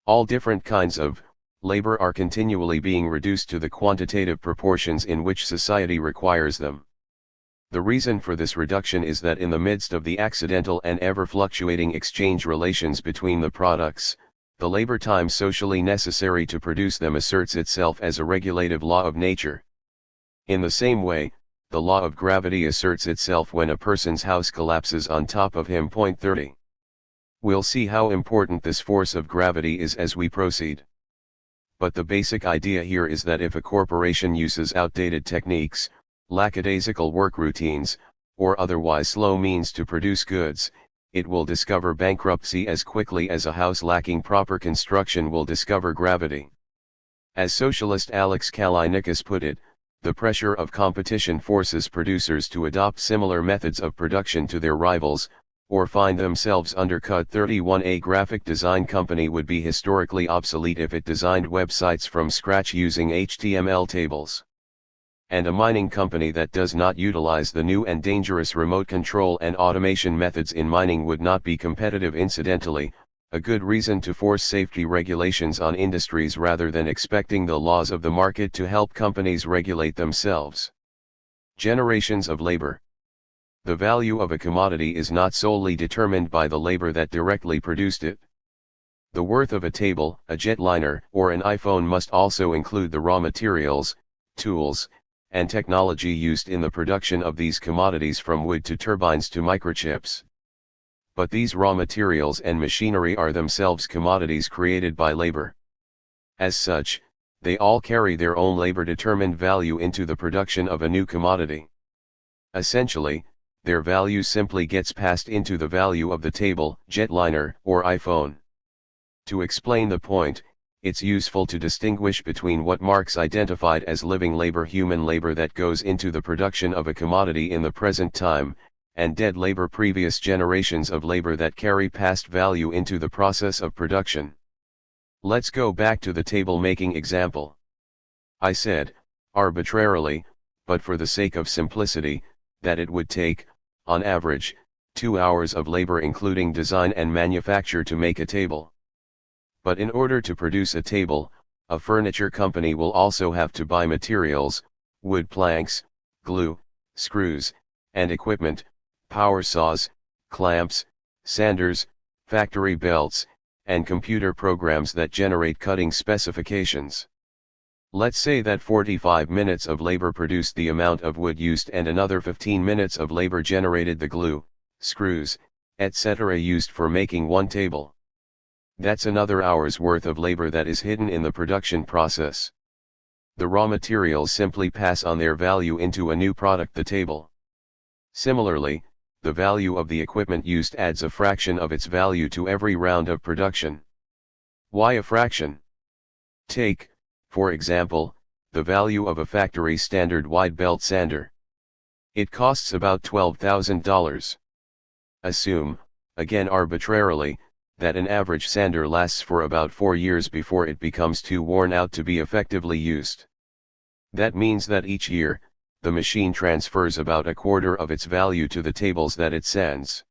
all different kinds of labor are continually being reduced to the quantitative proportions in which society requires them. The reason for this reduction is that in the midst of the accidental and ever-fluctuating exchange relations between the products, the labor time socially necessary to produce them asserts itself as a regulative law of nature. In the same way, the law of gravity asserts itself when a person's house collapses on top of him. 30. We'll see how important this force of gravity is as we proceed. But the basic idea here is that if a corporation uses outdated techniques, lackadaisical work routines, or otherwise slow means to produce goods, it will discover bankruptcy as quickly as a house lacking proper construction will discover gravity. As socialist Alex Kallinicus put it, the pressure of competition forces producers to adopt similar methods of production to their rivals, or find themselves undercut. 31. A graphic design company would be historically obsolete if it designed websites from scratch using HTML tables. And a mining company that does not utilize the new and dangerous remote control and automation methods in mining would not be competitive. Incidentally, a good reason to force safety regulations on industries rather than expecting the laws of the market to help companies regulate themselves. Generations of labor. The value of a commodity is not solely determined by the labor that directly produced it. The worth of a table, a jetliner, or an iPhone must also include the raw materials, tools, and technology used in the production of these commodities, from wood to turbines to microchips. But these raw materials and machinery are themselves commodities created by labor. As such, they all carry their own labor-determined value into the production of a new commodity. Essentially, their value simply gets passed into the value of the table, jetliner, or iPhone. To explain the point, it's useful to distinguish between what Marx identified as living labor, human labor that goes into the production of a commodity in the present time, and dead labor, previous generations of labor that carry past value into the process of production. Let's go back to the table-making example. I said, arbitrarily, but for the sake of simplicity, that it would take, on average, 2 hours of labor including design and manufacture to make a table. But in order to produce a table, a furniture company will also have to buy materials, wood planks, glue, screws, and equipment, power saws, clamps, sanders, factory belts, and computer programs that generate cutting specifications. Let's say that 45 minutes of labor produced the amount of wood used and another 15 minutes of labor generated the glue, screws, etc. used for making one table. That's another hour's worth of labor that is hidden in the production process. The raw materials simply pass on their value into a new product, the table. Similarly, the value of the equipment used adds a fraction of its value to every round of production. Why a fraction? Take, for example, the value of a factory standard wide belt sander. It costs about $12,000. Assume, again arbitrarily, that an average sander lasts for about 4 years before it becomes too worn out to be effectively used. That means that each year, the machine transfers about a quarter of its value to the tables that it sands.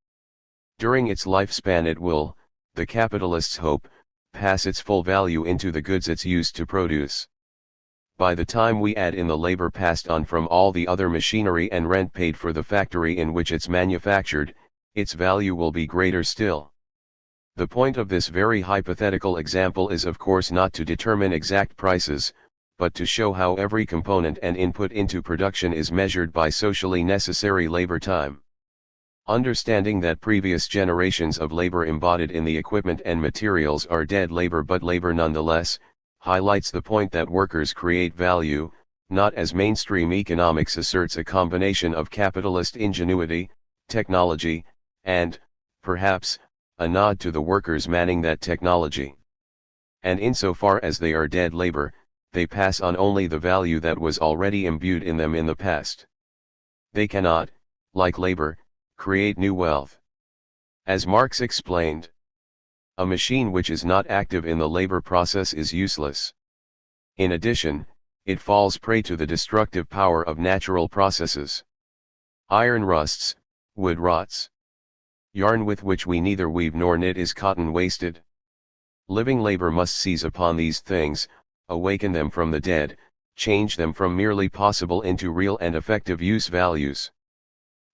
During its lifespan it will, the capitalists hope, pass its full value into the goods it's used to produce. By the time we add in the labor passed on from all the other machinery and rent paid for the factory in which it's manufactured, its value will be greater still. The point of this very hypothetical example is of course not to determine exact prices, but to show how every component and input into production is measured by socially necessary labor time. Understanding that previous generations of labor embodied in the equipment and materials are dead labor but labor nonetheless, highlights the point that workers create value, not as mainstream economics asserts a combination of capitalist ingenuity, technology, and, perhaps, a nod to the workers manning that technology. And insofar as they are dead labor, they pass on only the value that was already imbued in them in the past. They cannot, like labor, create new wealth. As Marx explained, a machine which is not active in the labor process is useless. In addition, it falls prey to the destructive power of natural processes. Iron rusts, wood rots. Yarn with which we neither weave nor knit is cotton wasted. Living labor must seize upon these things, awaken them from the dead, change them from merely possible into real and effective use values.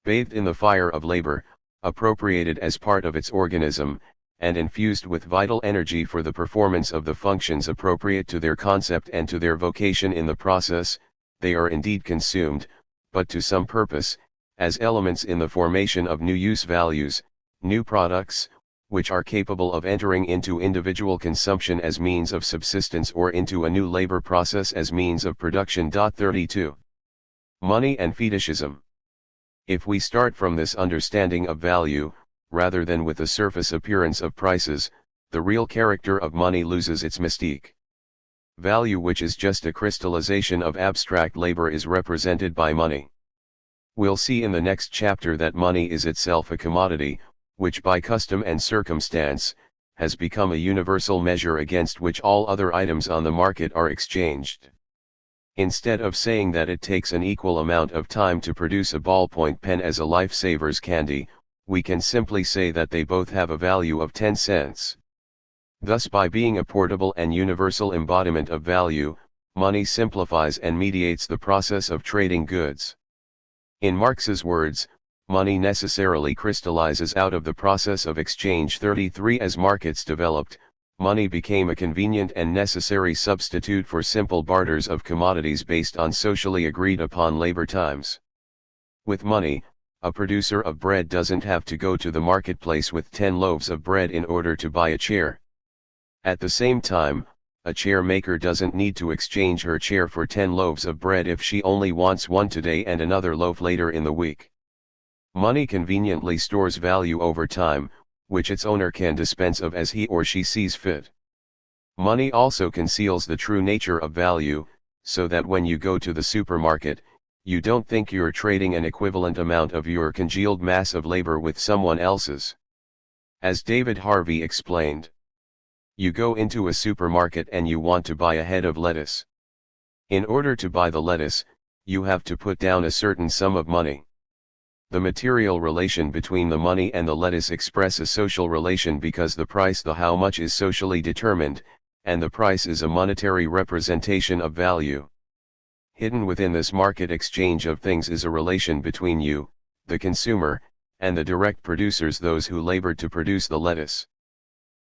Bathed in the fire of labor, appropriated as part of its organism, and infused with vital energy for the performance of the functions appropriate to their concept and to their vocation in the process, they are indeed consumed, but to some purpose, as elements in the formation of new use values, new products, which are capable of entering into individual consumption as means of subsistence or into a new labor process as means of production. 32. Money and fetishism. If we start from this understanding of value, rather than with the surface appearance of prices, the real character of money loses its mystique. Value, which is just a crystallization of abstract labor, is represented by money. We'll see in the next chapter that money is itself a commodity, which by custom and circumstance, has become a universal measure against which all other items on the market are exchanged. Instead of saying that it takes an equal amount of time to produce a ballpoint pen as a lifesaver's candy, we can simply say that they both have a value of 10 cents. Thus, by being a portable and universal embodiment of value, money simplifies and mediates the process of trading goods. In Marx's words, money necessarily crystallizes out of the process of exchange. 33 As markets developed, money became a convenient and necessary substitute for simple barters of commodities based on socially agreed upon labor times. With money, a producer of bread doesn't have to go to the marketplace with 10 loaves of bread in order to buy a chair. At the same time, a chair maker doesn't need to exchange her chair for 10 loaves of bread if she only wants one today and another loaf later in the week. Money conveniently stores value over time, which its owner can dispense of as he or she sees fit. Money also conceals the true nature of value, so that when you go to the supermarket, you don't think you're trading an equivalent amount of your congealed mass of labor with someone else's. As David Harvey explained, you go into a supermarket and you want to buy a head of lettuce. In order to buy the lettuce, you have to put down a certain sum of money. The material relation between the money and the lettuce express a social relation because the price, the how much, is socially determined, and the price is a monetary representation of value. Hidden within this market exchange of things is a relation between you, the consumer, and the direct producers, those who labored to produce the lettuce.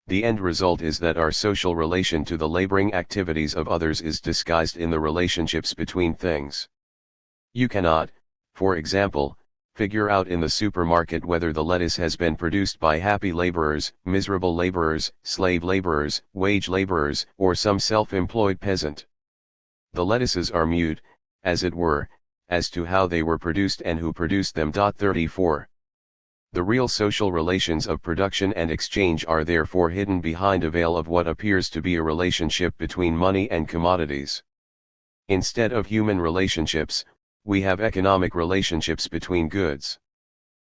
The end result is that our social relation to the laboring activities of others is disguised in the relationships between things. You cannot, for example, figure out in the supermarket whether the lettuce has been produced by happy laborers, miserable laborers, slave laborers, wage laborers, or some self-employed peasant. The lettuces are mute, as it were, as to how they were produced and who produced them. 34. The real social relations of production and exchange are therefore hidden behind a veil of what appears to be a relationship between money and commodities. Instead of human relationships, we have economic relationships between goods.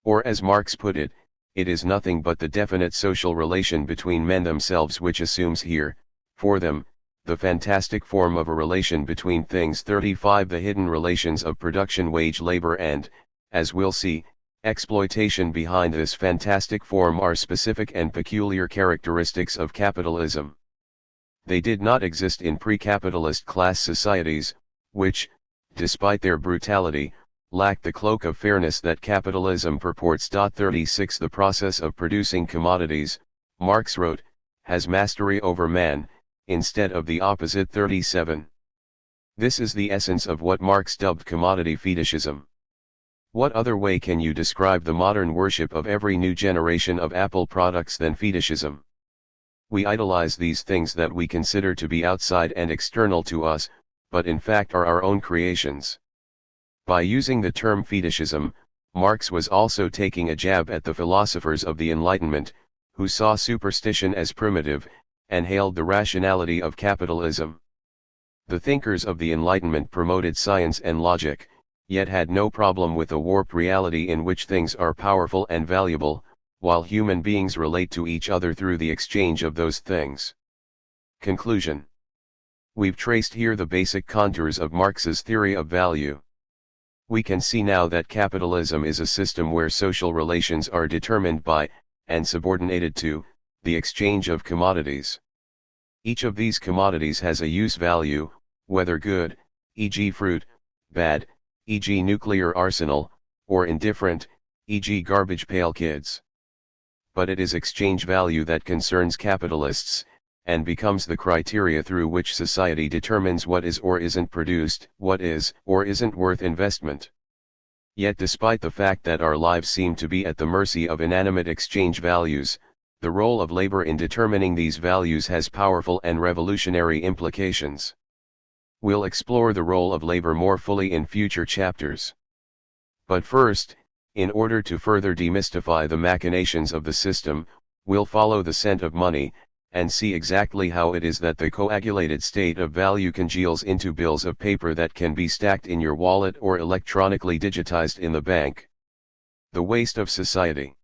Or, as Marx put it, it is nothing but the definite social relation between men themselves which assumes here, for them, the fantastic form of a relation between things. 35 The hidden relations of production, wage, labor, and, as we'll see, exploitation behind this fantastic form are specific and peculiar characteristics of capitalism. They did not exist in pre-capitalist class societies, which, despite their brutality, lacked the cloak of fairness that capitalism purports. 36 The process of producing commodities, Marx wrote, has mastery over man, instead of the opposite. 37. This is the essence of what Marx dubbed commodity fetishism. What other way can you describe the modern worship of every new generation of Apple products than fetishism? We idolize these things that we consider to be outside and external to us, but in fact are our own creations. By using the term fetishism, Marx was also taking a jab at the philosophers of the Enlightenment, who saw superstition as primitive, and hailed the rationality of capitalism. The thinkers of the Enlightenment promoted science and logic, yet had no problem with a warped reality in which things are powerful and valuable, while human beings relate to each other through the exchange of those things. Conclusion. We've traced here the basic contours of Marx's theory of value. We can see now that capitalism is a system where social relations are determined by, and subordinated to, the exchange of commodities. Each of these commodities has a use value, whether good, e.g. fruit, bad, e.g. nuclear arsenal, or indifferent, e.g. garbage pail kids. But it is exchange value that concerns capitalists, and becomes the criteria through which society determines what is or isn't produced, what is or isn't worth investment. Yet despite the fact that our lives seem to be at the mercy of inanimate exchange values, the role of labor in determining these values has powerful and revolutionary implications. We'll explore the role of labor more fully in future chapters. But first, in order to further demystify the machinations of the system, we'll follow the scent of money, and see exactly how it is that the coagulated state of value congeals into bills of paper that can be stacked in your wallet or electronically digitized in the bank. The waste of society.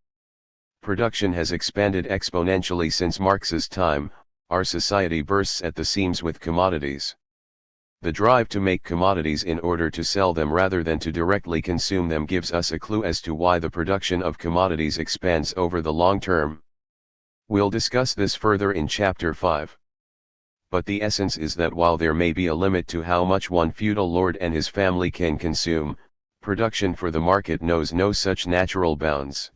Production has expanded exponentially since Marxist time. Our society bursts at the seams with commodities. The drive to make commodities in order to sell them rather than to directly consume them gives us a clue as to why the production of commodities expands over the long term. We'll discuss this further in Chapter 5. But the essence is that while there may be a limit to how much one feudal lord and his family can consume, production for the market knows no such natural bounds.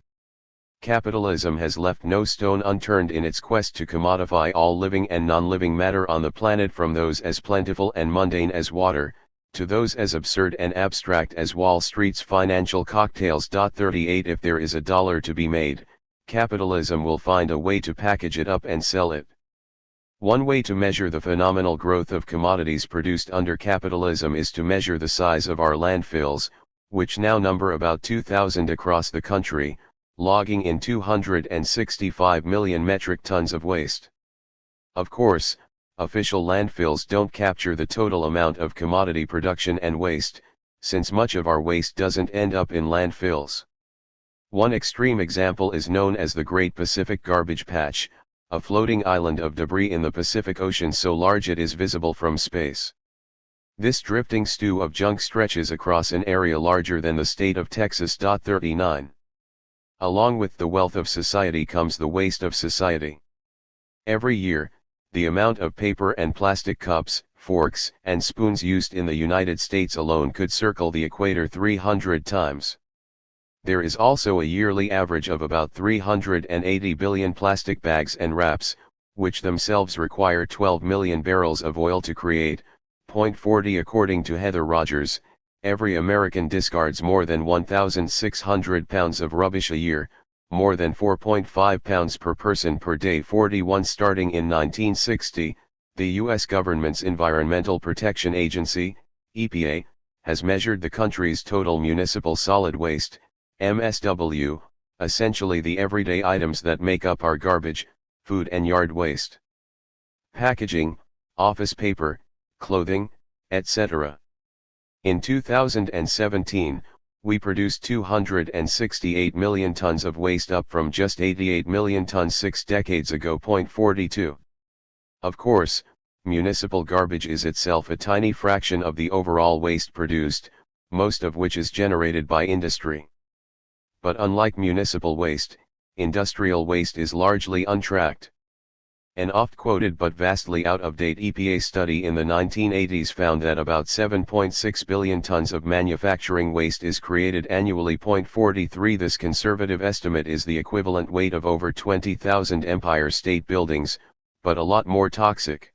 Capitalism has left no stone unturned in its quest to commodify all living and non-living matter on the planet, from those as plentiful and mundane as water, to those as absurd and abstract as Wall Street's financial cocktails. 38 If there is a dollar to be made, capitalism will find a way to package it up and sell it. One way to measure the phenomenal growth of commodities produced under capitalism is to measure the size of our landfills, which now number about 2,000 across the country, logging in 265 million metric tons of waste. Of course, official landfills don't capture the total amount of commodity production and waste, since much of our waste doesn't end up in landfills. One extreme example is known as the Great Pacific Garbage Patch, a floating island of debris in the Pacific Ocean so large it is visible from space. This drifting stew of junk stretches across an area larger than the state of Texas. 39. Along with the wealth of society comes the waste of society. Every year, the amount of paper and plastic cups, forks, and spoons used in the United States alone could circle the equator 300 times. There is also a yearly average of about 380 billion plastic bags and wraps, which themselves require 12 million barrels of oil to create. 40 According to Heather Rogers, every American discards more than 1,600 pounds of rubbish a year, more than 4.5 pounds per person per day. 41 Starting in 1960, the U.S. government's Environmental Protection Agency, EPA, has measured the country's total municipal solid waste, MSW, essentially the everyday items that make up our garbage, food and yard waste. Packaging, office paper, clothing, etc. In 2017, we produced 268 million tons of waste, up from just 88 million tons 6 decades ago. 42. Of course, municipal garbage is itself a tiny fraction of the overall waste produced, most of which is generated by industry. But unlike municipal waste, industrial waste is largely untracked. An oft-quoted but vastly out-of-date EPA study in the 1980s found that about 7.6 billion tons of manufacturing waste is created annually. 43 This conservative estimate is the equivalent weight of over 20,000 Empire State Buildings, but a lot more toxic.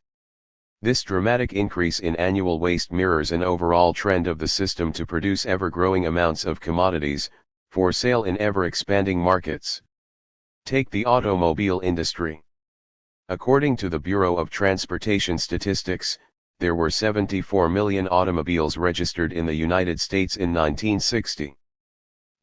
This dramatic increase in annual waste mirrors an overall trend of the system to produce ever-growing amounts of commodities, for sale in ever-expanding markets. Take the automobile industry. According to the Bureau of Transportation Statistics, there were 74 million automobiles registered in the United States in 1960.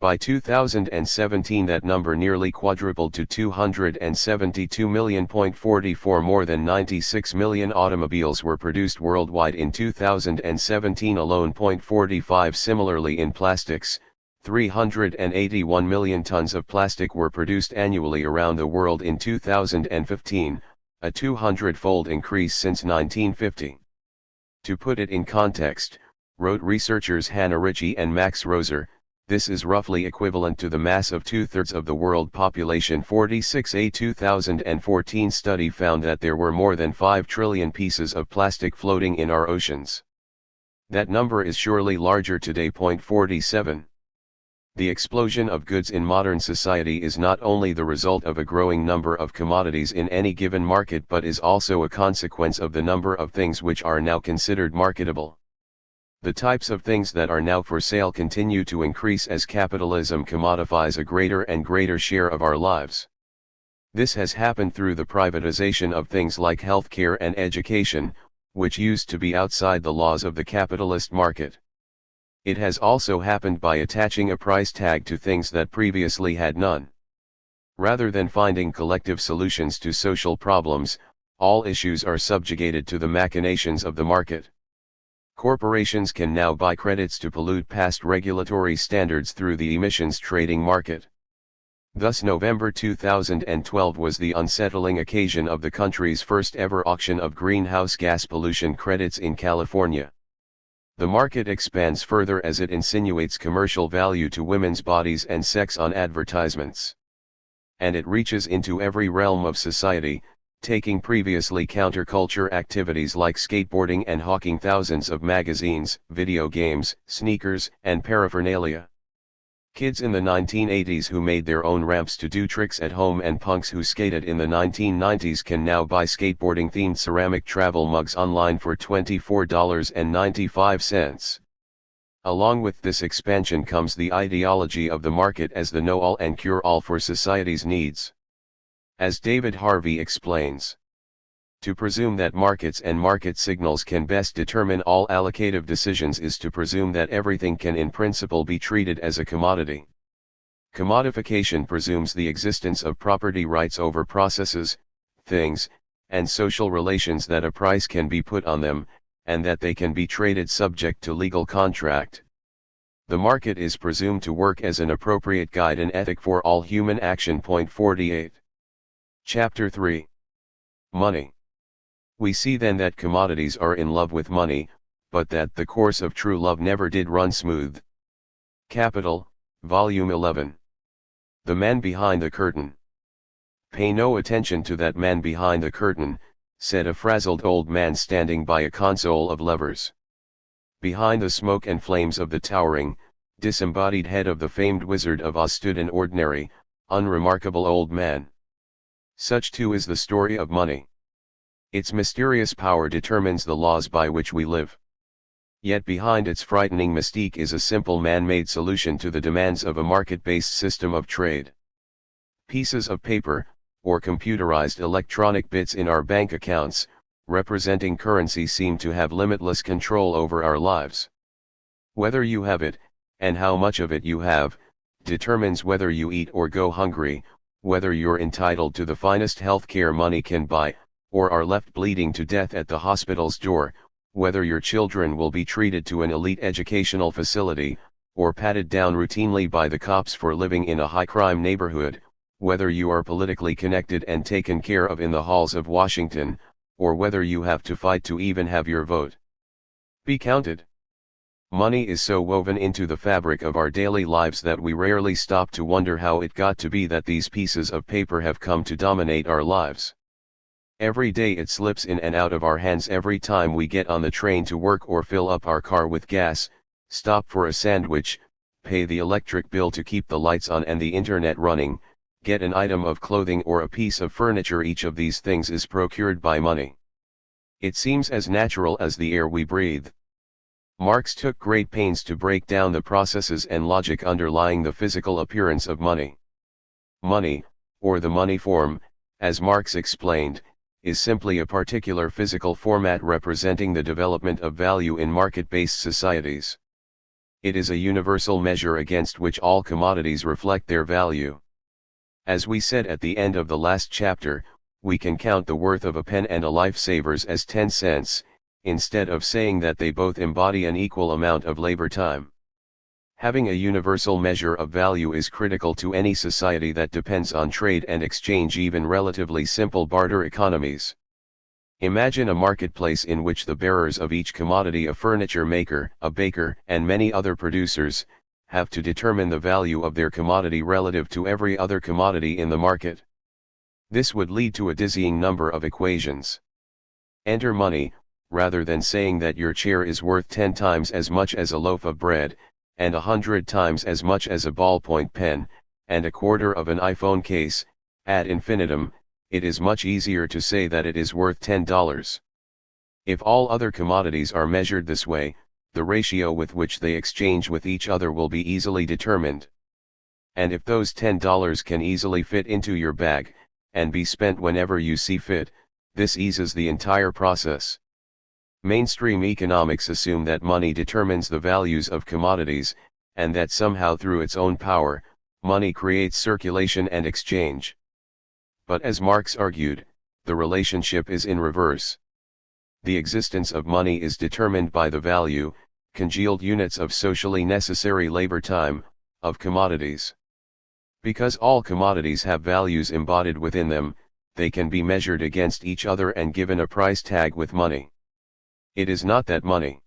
By 2017 that number nearly quadrupled to 272 million. 44 More than 96 million automobiles were produced worldwide in 2017 alone. 45 Similarly in plastics, 381 million tons of plastic were produced annually around the world in 2015, a 200-fold increase since 1950. To put it in context, wrote researchers Hannah Ritchie and Max Roser, this is roughly equivalent to the mass of 2/3 of the world population. 46 A 2014 study found that there were more than 5 trillion pieces of plastic floating in our oceans. That number is surely larger today. 47. The explosion of goods in modern society is not only the result of a growing number of commodities in any given market but is also a consequence of the number of things which are now considered marketable. The types of things that are now for sale continue to increase as capitalism commodifies a greater and greater share of our lives. This has happened through the privatization of things like healthcare and education, which used to be outside the laws of the capitalist market. It has also happened by attaching a price tag to things that previously had none. Rather than finding collective solutions to social problems, all issues are subjugated to the machinations of the market. Corporations can now buy credits to pollute past regulatory standards through the emissions trading market. Thus November 2012 was the unsettling occasion of the country's first ever auction of greenhouse gas pollution credits in California. The market expands further as it insinuates commercial value to women's bodies and sex on advertisements. And it reaches into every realm of society, taking previously counterculture activities like skateboarding and hawking thousands of magazines, video games, sneakers, and paraphernalia. Kids in the 1980s who made their own ramps to do tricks at home and punks who skated in the 1990s can now buy skateboarding-themed ceramic travel mugs online for $24.95. Along with this expansion comes the ideology of the market as the know-all and cure-all for society's needs. As David Harvey explains, to presume that markets and market signals can best determine all allocative decisions is to presume that everything can in principle be treated as a commodity. Commodification presumes the existence of property rights over processes, things, and social relations, that a price can be put on them, and that they can be traded subject to legal contract. The market is presumed to work as an appropriate guide and ethic for all human action. Point 48. Chapter 3. Money. We see then that commodities are in love with money, but that the course of true love never did run smooth. Capital, Volume 11. The Man Behind the Curtain. "Pay no attention to that man behind the curtain," said a frazzled old man standing by a console of levers. Behind the smoke and flames of the towering, disembodied head of the famed Wizard of Oz stood an ordinary, unremarkable old man. Such too is the story of money. Its mysterious power determines the laws by which we live. Yet behind its frightening mystique is a simple man-made solution to the demands of a market-based system of trade. Pieces of paper, or computerized electronic bits in our bank accounts, representing currency, seem to have limitless control over our lives. Whether you have it, and how much of it you have, determines whether you eat or go hungry, whether you're entitled to the finest health care money can buy, or are left bleeding to death at the hospital's door, whether your children will be treated to an elite educational facility, or patted down routinely by the cops for living in a high-crime neighborhood, whether you are politically connected and taken care of in the halls of Washington, or whether you have to fight to even have your vote be counted. Money is so woven into the fabric of our daily lives that we rarely stop to wonder how it got to be that these pieces of paper have come to dominate our lives. Every day it slips in and out of our hands every time we get on the train to work or fill up our car with gas, stop for a sandwich, pay the electric bill to keep the lights on and the internet running, get an item of clothing or a piece of furniture. Each of these things is procured by money. It seems as natural as the air we breathe. Marx took great pains to break down the processes and logic underlying the physical appearance of money. Money, or the money form, as Marx explained, is simply a particular physical format representing the development of value in market-based societies. It is a universal measure against which all commodities reflect their value. As we said at the end of the last chapter, we can count the worth of a pen and a lifesavers as 10 cents, instead of saying that they both embody an equal amount of labor time. Having a universal measure of value is critical to any society that depends on trade and exchange, even relatively simple barter economies. Imagine a marketplace in which the bearers of each commodity, a furniture maker, a baker, and many other producers, have to determine the value of their commodity relative to every other commodity in the market. This would lead to a dizzying number of equations. Enter money, rather than saying that your chair is worth 10 times as much as a loaf of bread, and 100 times as much as a ballpoint pen, and a quarter of an iPhone case, ad infinitum, it is much easier to say that it is worth $10. If all other commodities are measured this way, the ratio with which they exchange with each other will be easily determined. And if those $10 can easily fit into your bag, and be spent whenever you see fit, this eases the entire process. Mainstream economics assume that money determines the values of commodities, and that somehow through its own power, money creates circulation and exchange. But as Marx argued, the relationship is in reverse. The existence of money is determined by the value, congealed units of socially necessary labor time, of commodities. Because all commodities have values embodied within them, they can be measured against each other and given a price tag with money. It is not that money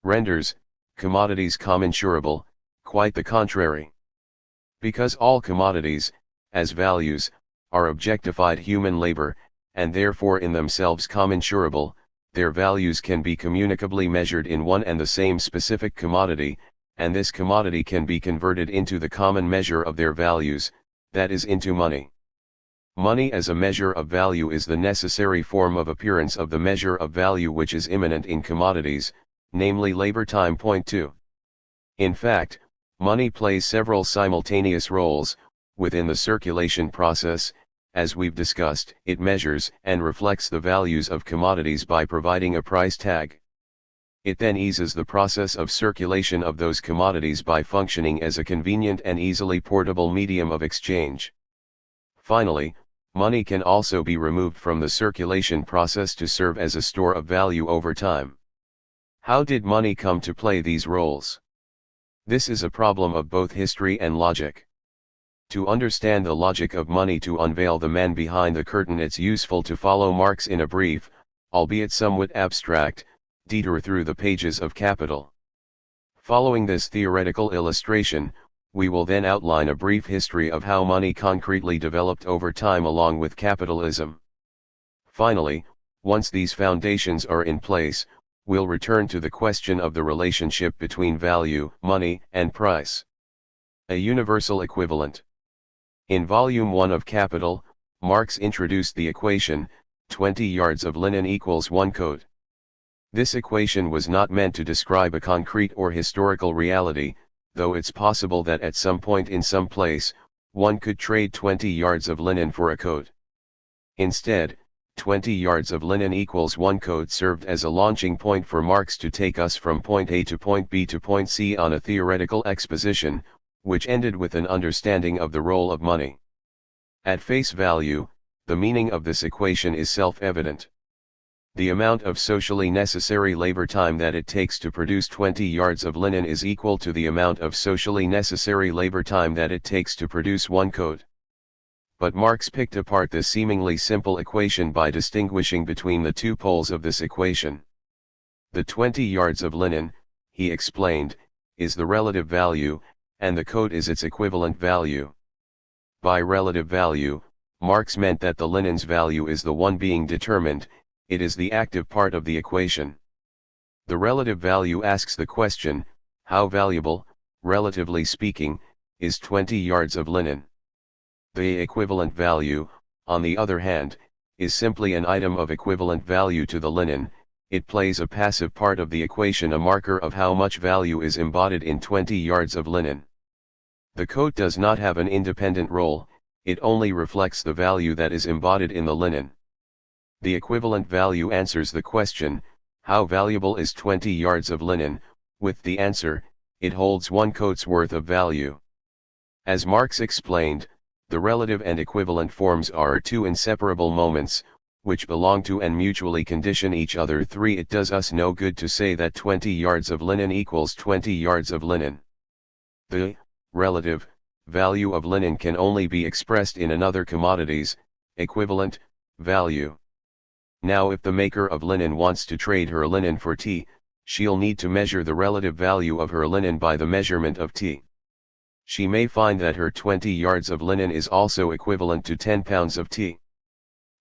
renders commodities commensurable, quite the contrary. Because all commodities, as values, are objectified human labor, and therefore in themselves commensurable, their values can be communicably measured in one and the same specific commodity, and this commodity can be converted into the common measure of their values, that is, into money. Money as a measure of value is the necessary form of appearance of the measure of value which is immanent in commodities, namely labor time. Point 2. In fact, money plays several simultaneous roles within the circulation process. As we've discussed, it measures and reflects the values of commodities by providing a price tag. It then eases the process of circulation of those commodities by functioning as a convenient and easily portable medium of exchange. Finally, money can also be removed from the circulation process to serve as a store of value over time. How did money come to play these roles? This is a problem of both history and logic. To understand the logic of money, to unveil the man behind the curtain, it's useful to follow Marx in a brief, albeit somewhat abstract, detour through the pages of Capital. Following this theoretical illustration, we will then outline a brief history of how money concretely developed over time along with capitalism. Finally, once these foundations are in place, we'll return to the question of the relationship between value, money, and price. A universal equivalent. In Volume 1 of Capital, Marx introduced the equation, 20 yards of linen equals 1 coat. This equation was not meant to describe a concrete or historical reality, though it's possible that at some point in some place, one could trade 20 yards of linen for a coat. Instead, 20 yards of linen equals 1 coat served as a launching point for Marx to take us from point A to point B to point C on a theoretical exposition, which ended with an understanding of the role of money. At face value, the meaning of this equation is self-evident. The amount of socially necessary labor time that it takes to produce 20 yards of linen is equal to the amount of socially necessary labor time that it takes to produce 1 coat. But Marx picked apart this seemingly simple equation by distinguishing between the two poles of this equation. The 20 yards of linen, he explained, is the relative value, and the coat is its equivalent value. By relative value, Marx meant that the linen's value is the one being determined, it is the active part of the equation. The relative value asks the question, how valuable, relatively speaking, is 20 yards of linen? The equivalent value, on the other hand, is simply an item of equivalent value to the linen. It plays a passive part of the equation, a marker of how much value is embodied in 20 yards of linen. The coat does not have an independent role, it only reflects the value that is embodied in the linen. The equivalent value answers the question, how valuable is 20 yards of linen, with the answer, it holds 1 coat's worth of value. As Marx explained, the relative and equivalent forms are two inseparable moments, which belong to and mutually condition each other. 3. It does us no good to say that 20 yards of linen equals 20 yards of linen. The relative value of linen can only be expressed in another commodity's equivalent value. Now if the maker of linen wants to trade her linen for tea, she'll need to measure the relative value of her linen by the measurement of tea. She may find that her 20 yards of linen is also equivalent to 10 pounds of tea.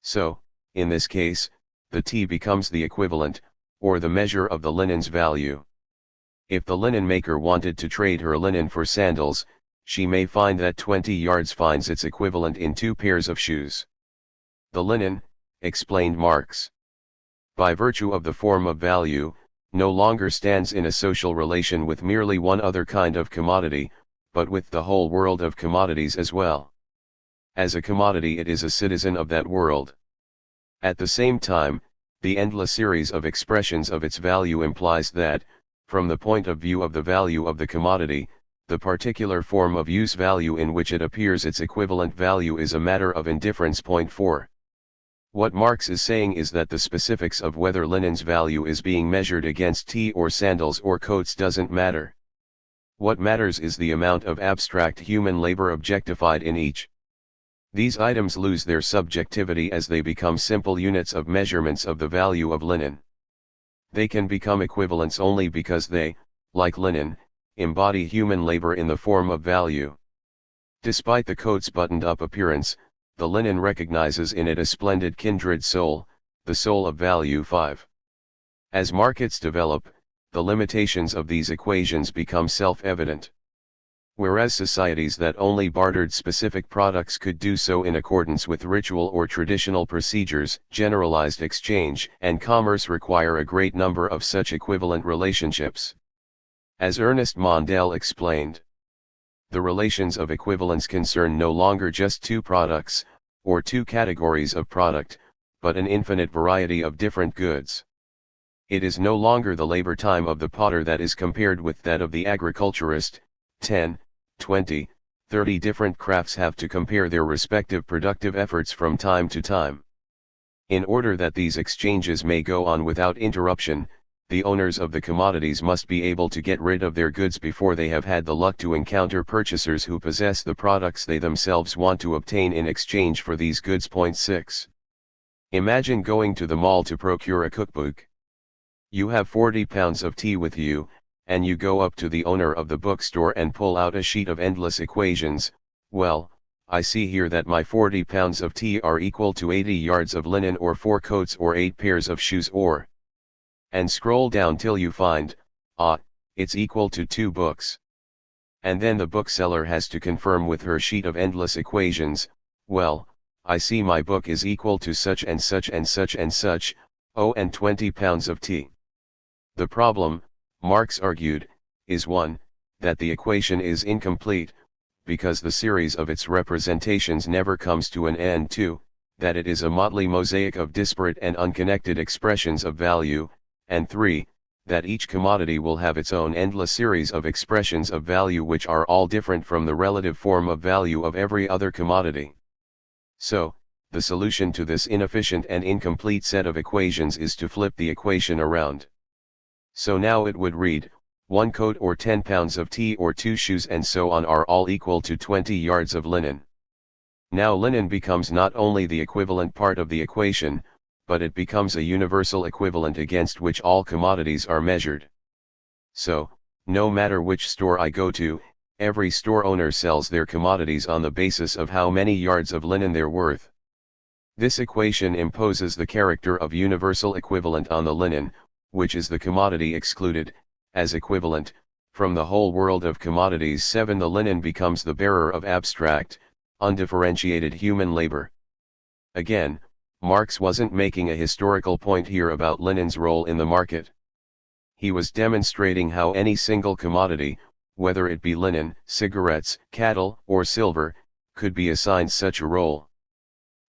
So, in this case, the tea becomes the equivalent, or the measure of the linen's value. If the linen maker wanted to trade her linen for sandals, she may find that 20 yards finds its equivalent in 2 pairs of shoes. The linen, explained Marx, by virtue of the form of value, no longer stands in a social relation with merely one other kind of commodity, but with the whole world of commodities as well. As a commodity it is a citizen of that world. At the same time, the endless series of expressions of its value implies that, from the point of view of the value of the commodity, the particular form of use value in which it appears, its equivalent value, is a matter of indifference. Point 4. What Marx is saying is that the specifics of whether linen's value is being measured against tea or sandals or coats doesn't matter. What matters is the amount of abstract human labor objectified in each. These items lose their subjectivity as they become simple units of measurements of the value of linen. They can become equivalents only because they, like linen, embody human labor in the form of value. Despite the coat's buttoned-up appearance, the linen recognizes in it a splendid kindred soul, the soul of value. 5. As markets develop, the limitations of these equations become self-evident. Whereas societies that only bartered specific products could do so in accordance with ritual or traditional procedures, generalized exchange and commerce require a great number of such equivalent relationships. As Ernest Mondale explained, the relations of equivalence concern no longer just two products, or two categories of product, but an infinite variety of different goods. It is no longer the labor time of the potter that is compared with that of the agriculturist. 10, 20, 30 different crafts have to compare their respective productive efforts from time to time. In order that these exchanges may go on without interruption, the owners of the commodities must be able to get rid of their goods before they have had the luck to encounter purchasers who possess the products they themselves want to obtain in exchange for these goods. 6. Imagine going to the mall to procure a cookbook. You have 40 pounds of tea with you, and you go up to the owner of the bookstore and pull out a sheet of endless equations. Well, I see here that my 40 pounds of tea are equal to 80 yards of linen or 4 coats or 8 pairs of shoes or... And scroll down till you find, it's equal to 2 books. And then the bookseller has to confirm with her sheet of endless equations, well, I see my book is equal to such and such and such and such, and 20 pounds of tea. The problem, Marx argued, is one, that the equation is incomplete, because the series of its representations never comes to an end. 2, that it is a motley mosaic of disparate and unconnected expressions of value, and 3, that each commodity will have its own endless series of expressions of value which are all different from the relative form of value of every other commodity. So, the solution to this inefficient and incomplete set of equations is to flip the equation around. So now it would read, 1 coat or 10 pounds of tea or 2 shoes and so on are all equal to 20 yards of linen. Now linen becomes not only the equivalent part of the equation, but it becomes a universal equivalent against which all commodities are measured. So, no matter which store I go to, every store owner sells their commodities on the basis of how many yards of linen they're worth. This equation imposes the character of universal equivalent on the linen, which is the commodity excluded, as equivalent, from the whole world of commodities. 7. The linen becomes the bearer of abstract, undifferentiated human labor. Again, Marx wasn't making a historical point here about linen's role in the market. He was demonstrating how any single commodity, whether it be linen, cigarettes, cattle, or silver, could be assigned such a role.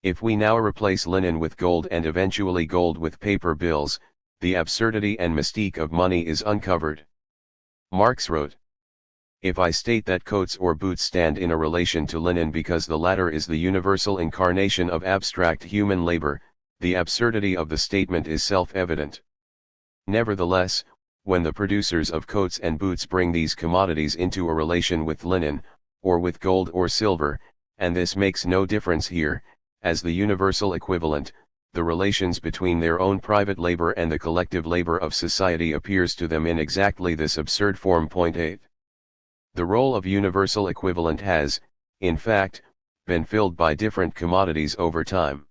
If we now replace linen with gold and eventually gold with paper bills, the absurdity and mystique of money is uncovered. Marx wrote, "If I state that coats or boots stand in a relation to linen because the latter is the universal incarnation of abstract human labor, the absurdity of the statement is self-evident. Nevertheless, when the producers of coats and boots bring these commodities into a relation with linen, or with gold or silver, and this makes no difference here, as the universal equivalent, the relations between their own private labor and the collective labor of society appears to them in exactly this absurd form. 8. The role of universal equivalent has, in fact, been filled by different commodities over time.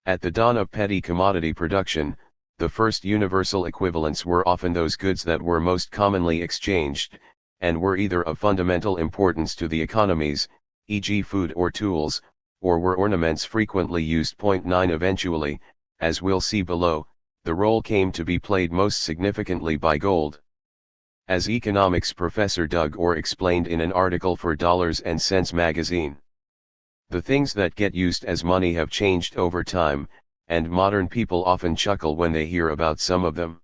At the dawn of petty commodity production, the first universal equivalents were often those goods that were most commonly exchanged, and were either of fundamental importance to the economies, e.g. food or tools, or were ornaments frequently used. 9. Eventually, as we'll see below, the role came to be played most significantly by gold. As economics professor Doug Orr explained in an article for Dollars and Cents magazine, the things that get used as money have changed over time, and modern people often chuckle when they hear about some of them.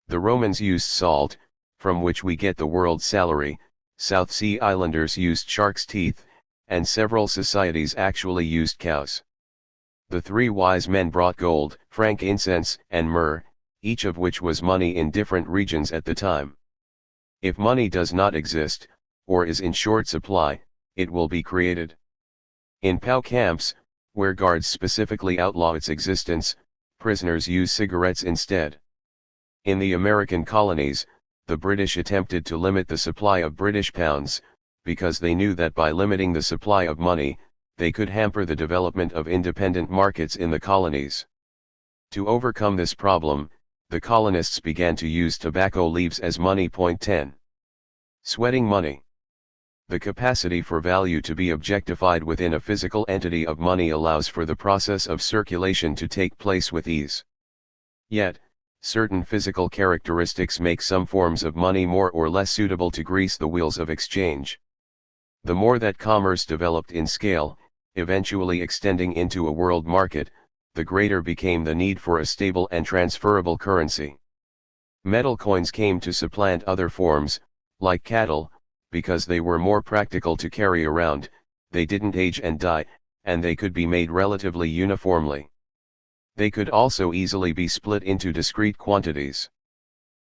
The Romans used salt, from which we get the world's salary, South Sea Islanders used shark's teeth, and several societies actually used cows. The 3 wise men brought gold, frankincense, and myrrh, each of which was money in different regions at the time. If money does not exist, or is in short supply, it will be created. In POW camps, where guards specifically outlaw its existence, prisoners use cigarettes instead. In the American colonies, the British attempted to limit the supply of British pounds, because they knew that by limiting the supply of money, they could hamper the development of independent markets in the colonies. To overcome this problem, the colonists began to use tobacco leaves as money. 10. Sweating money. The capacity for value to be objectified within a physical entity of money allows for the process of circulation to take place with ease. Yet, certain physical characteristics make some forms of money more or less suitable to grease the wheels of exchange. The more that commerce developed in scale, eventually extending into a world market, the greater became the need for a stable and transferable currency. Metal coins came to supplant other forms, like cattle, because they were more practical to carry around, they didn't age and die, and they could be made relatively uniformly. They could also easily be split into discrete quantities.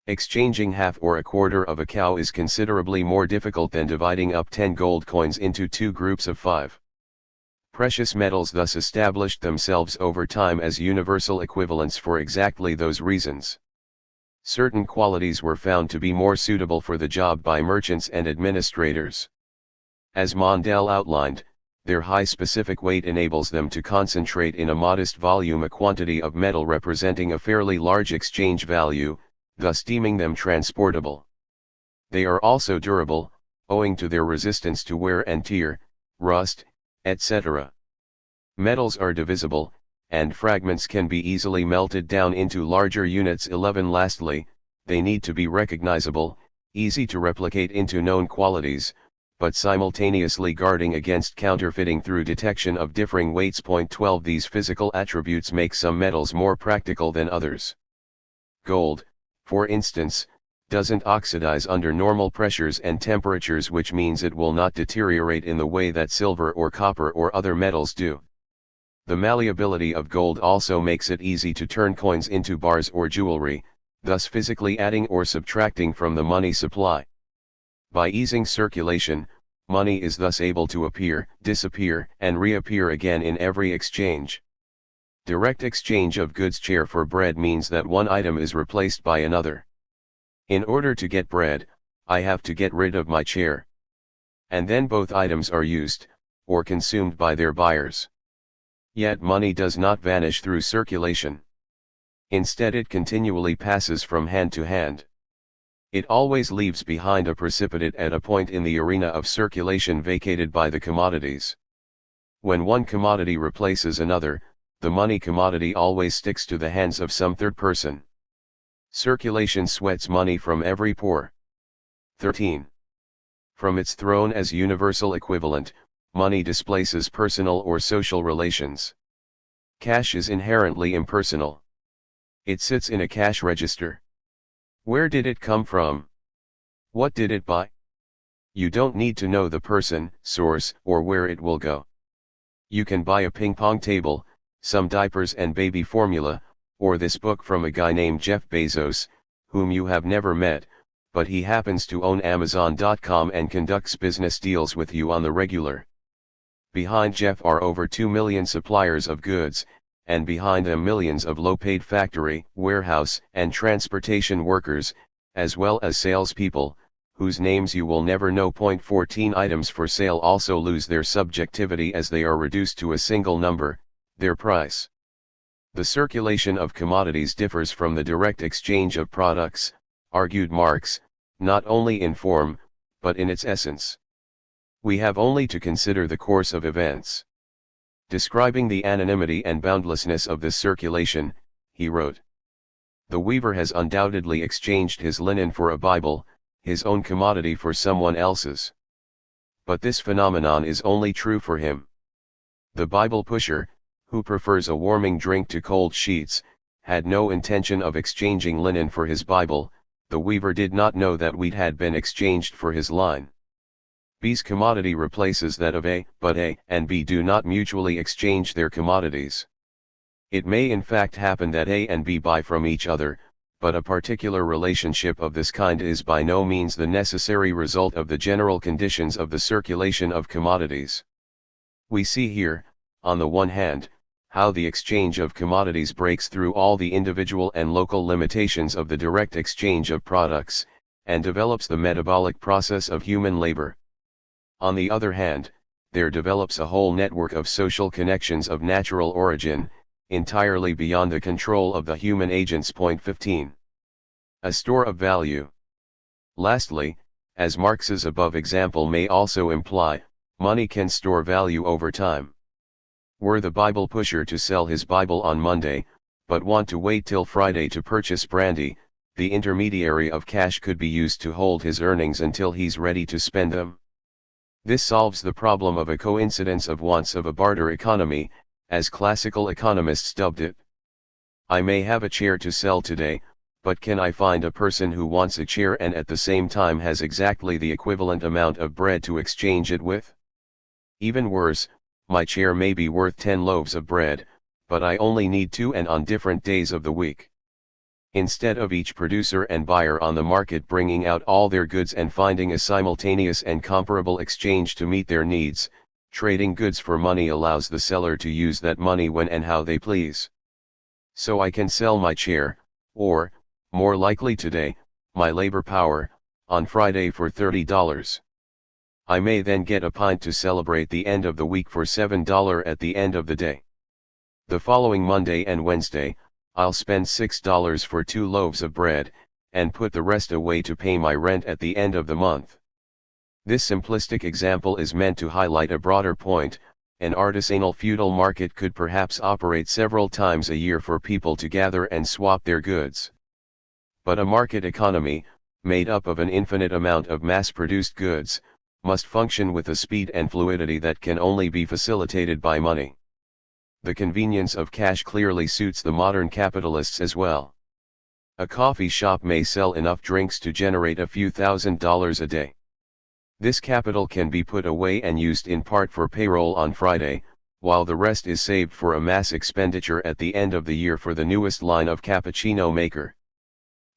Exchanging half or a quarter of a cow is considerably more difficult than dividing up 10 gold coins into 2 groups of 5. Precious metals thus established themselves over time as universal equivalents for exactly those reasons. Certain qualities were found to be more suitable for the job by merchants and administrators. As Mondale outlined, their high specific weight enables them to concentrate in a modest volume a quantity of metal representing a fairly large exchange value, thus deeming them transportable. They are also durable, owing to their resistance to wear and tear, rust, etc. Metals are divisible, and fragments can be easily melted down into larger units. 11. Lastly, they need to be recognizable, easy to replicate into known qualities, but simultaneously guarding against counterfeiting through detection of differing weights. 12. These physical attributes make some metals more practical than others. Gold, for instance, doesn't oxidize under normal pressures and temperatures, which means it will not deteriorate in the way that silver or copper or other metals do. The malleability of gold also makes it easy to turn coins into bars or jewelry, thus physically adding or subtracting from the money supply. By easing circulation, money is thus able to appear, disappear, and reappear again in every exchange. Direct exchange of goods. Chair for bread means that one item is replaced by another. In order to get bread, I have to get rid of my chair. And then both items are used, or consumed by their buyers. Yet money does not vanish through circulation. Instead, it continually passes from hand to hand. It always leaves behind a precipitate at a point in the arena of circulation vacated by the commodities. When one commodity replaces another, the money commodity always sticks to the hands of some third person. Circulation sweats money from every pore. 13. From its throne as universal equivalent, money displaces personal or social relations. Cash is inherently impersonal. It sits in a cash register. Where did it come from? What did it buy? You don't need to know the person, source, or where it will go. You can buy a ping pong table, some diapers and baby formula, or this book from a guy named Jeff Bezos, whom you have never met, but he happens to own Amazon.com and conducts business deals with you on the regular. Behind Jeff are over 2 million suppliers of goods, and behind them millions of low-paid factory, warehouse, and transportation workers, as well as salespeople, whose names you will never know. 14 Items for sale also lose their subjectivity as they are reduced to a single number, their price. The circulation of commodities differs from the direct exchange of products, argued Marx, not only in form, but in its essence. We have only to consider the course of events. Describing the anonymity and boundlessness of this circulation, he wrote: "The weaver has undoubtedly exchanged his linen for a Bible, his own commodity for someone else's. But this phenomenon is only true for him. The Bible pusher, who prefers a warming drink to cold sheets, had no intention of exchanging linen for his Bible. The weaver did not know that wheat had been exchanged for his line. B's commodity replaces that of A, but A and B do not mutually exchange their commodities. It may in fact happen that A and B buy from each other, but a particular relationship of this kind is by no means the necessary result of the general conditions of the circulation of commodities. We see here, on the one hand, how the exchange of commodities breaks through all the individual and local limitations of the direct exchange of products, and develops the metabolic process of human labor. On the other hand, there develops a whole network of social connections of natural origin, entirely beyond the control of the human agents. Point 15. A store of value. Lastly, as Marx's above example may also imply, money can store value over time. Were the Bible pusher to sell his Bible on Monday, but want to wait till Friday to purchase brandy, the intermediary of cash could be used to hold his earnings until he's ready to spend them. This solves the problem of a coincidence of wants of a barter economy, as classical economists dubbed it. I may have a chair to sell today, but can I find a person who wants a chair and at the same time has exactly the equivalent amount of bread to exchange it with? Even worse, my chair may be worth 10 loaves of bread, but I only need 2 and on different days of the week. Instead of each producer and buyer on the market bringing out all their goods and finding a simultaneous and comparable exchange to meet their needs, trading goods for money allows the seller to use that money when and how they please. So I can sell my chair, or, more likely today, my labor power, on Friday for $30. I may then get a pint to celebrate the end of the week for $7 at the end of the day. The following Monday and Wednesday, I'll spend $6 for 2 loaves of bread, and put the rest away to pay my rent at the end of the month. This simplistic example is meant to highlight a broader point. An artisanal feudal market could perhaps operate several times a year for people to gather and swap their goods. But a market economy, made up of an infinite amount of mass-produced goods, must function with a speed and fluidity that can only be facilitated by money. The convenience of cash clearly suits the modern capitalists as well. A coffee shop may sell enough drinks to generate a few $1,000s a day. This capital can be put away and used in part for payroll on Friday, while the rest is saved for a mass expenditure at the end of the year for the newest line of cappuccino maker.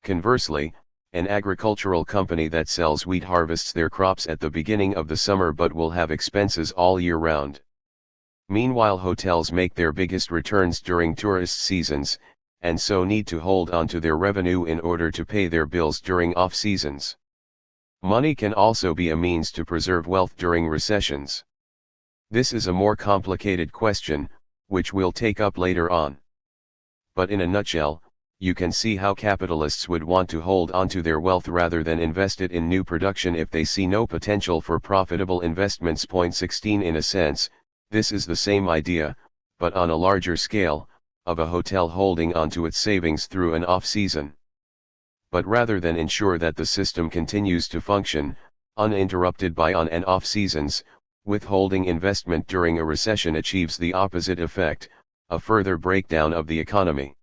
Conversely, an agricultural company that sells wheat harvests their crops at the beginning of the summer but will have expenses all year round. Meanwhile, hotels make their biggest returns during tourist seasons, and so need to hold on to their revenue in order to pay their bills during off-seasons. Money can also be a means to preserve wealth during recessions. This is a more complicated question, which we'll take up later on. But in a nutshell, you can see how capitalists would want to hold onto their wealth rather than invest it in new production if they see no potential for profitable investments. Point 16. In a sense, this is the same idea, but on a larger scale, of a hotel holding onto its savings through an off-season. But rather than ensure that the system continues to function, uninterrupted by on and off seasons, withholding investment during a recession achieves the opposite effect, a further breakdown of the economy.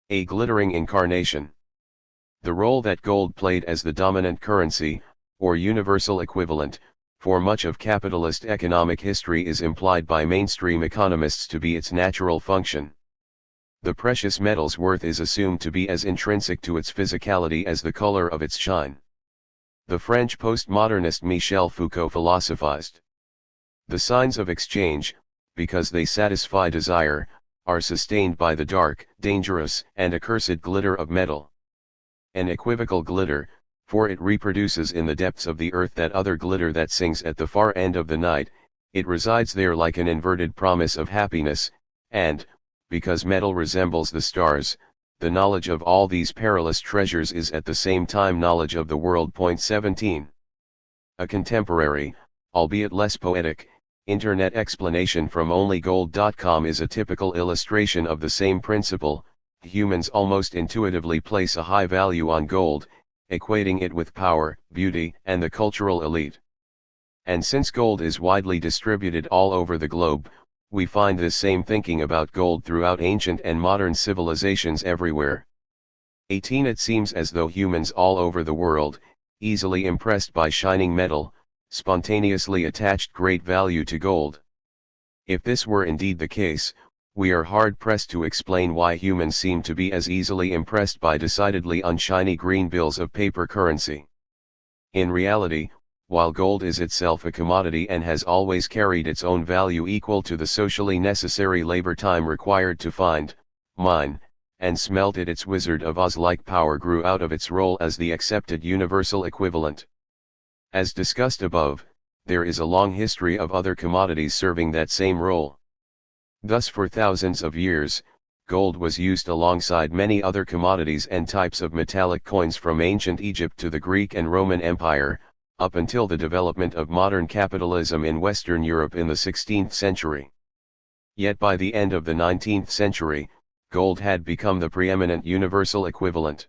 A glittering incarnation. The role that gold played as the dominant currency, or universal equivalent, for much of capitalist economic history is implied by mainstream economists to be its natural function. The precious metal's worth is assumed to be as intrinsic to its physicality as the color of its shine. The French postmodernist Michel Foucault philosophized. The signs of exchange, because they satisfy desire, are sustained by the dark, dangerous, and accursed glitter of metal. An equivocal glitter, for it reproduces in the depths of the earth that other glitter that sings at the far end of the night, it resides there like an inverted promise of happiness, and, because metal resembles the stars, the knowledge of all these perilous treasures is at the same time knowledge of the world. Point 17. A contemporary, albeit less poetic, internet explanation from onlygold.com is a typical illustration of the same principle. Humans almost intuitively place a high value on gold, equating it with power, beauty, and the cultural elite. And since gold is widely distributed all over the globe, we find this same thinking about gold throughout ancient and modern civilizations everywhere. 18. It seems as though humans all over the world, easily impressed by shining metal, spontaneously attached great value to gold. If this were indeed the case, We are hard-pressed to explain why humans seem to be as easily impressed by decidedly unshiny green bills of paper currency. In reality, while gold is itself a commodity and has always carried its own value equal to the socially necessary labor time required to find, mine, and smelt it, its Wizard of Oz-like power grew out of its role as the accepted universal equivalent. As discussed above, there is a long history of other commodities serving that same role. Thus for thousands of years, gold was used alongside many other commodities and types of metallic coins from ancient Egypt to the Greek and Roman Empire, up until the development of modern capitalism in Western Europe in the 16th century. Yet by the end of the 19th century, gold had become the preeminent universal equivalent.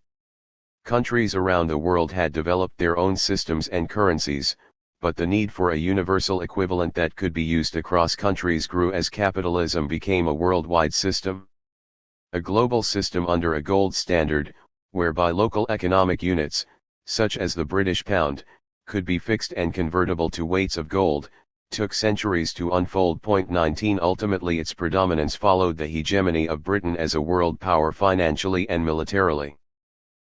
Countries around the world had developed their own systems and currencies, but the need for a universal equivalent that could be used across countries grew as capitalism became a worldwide system. A global system under a gold standard, whereby local economic units, such as the British pound, could be fixed and convertible to weights of gold, took centuries to unfold. 19 Ultimately its predominance followed the hegemony of Britain as a world power financially and militarily.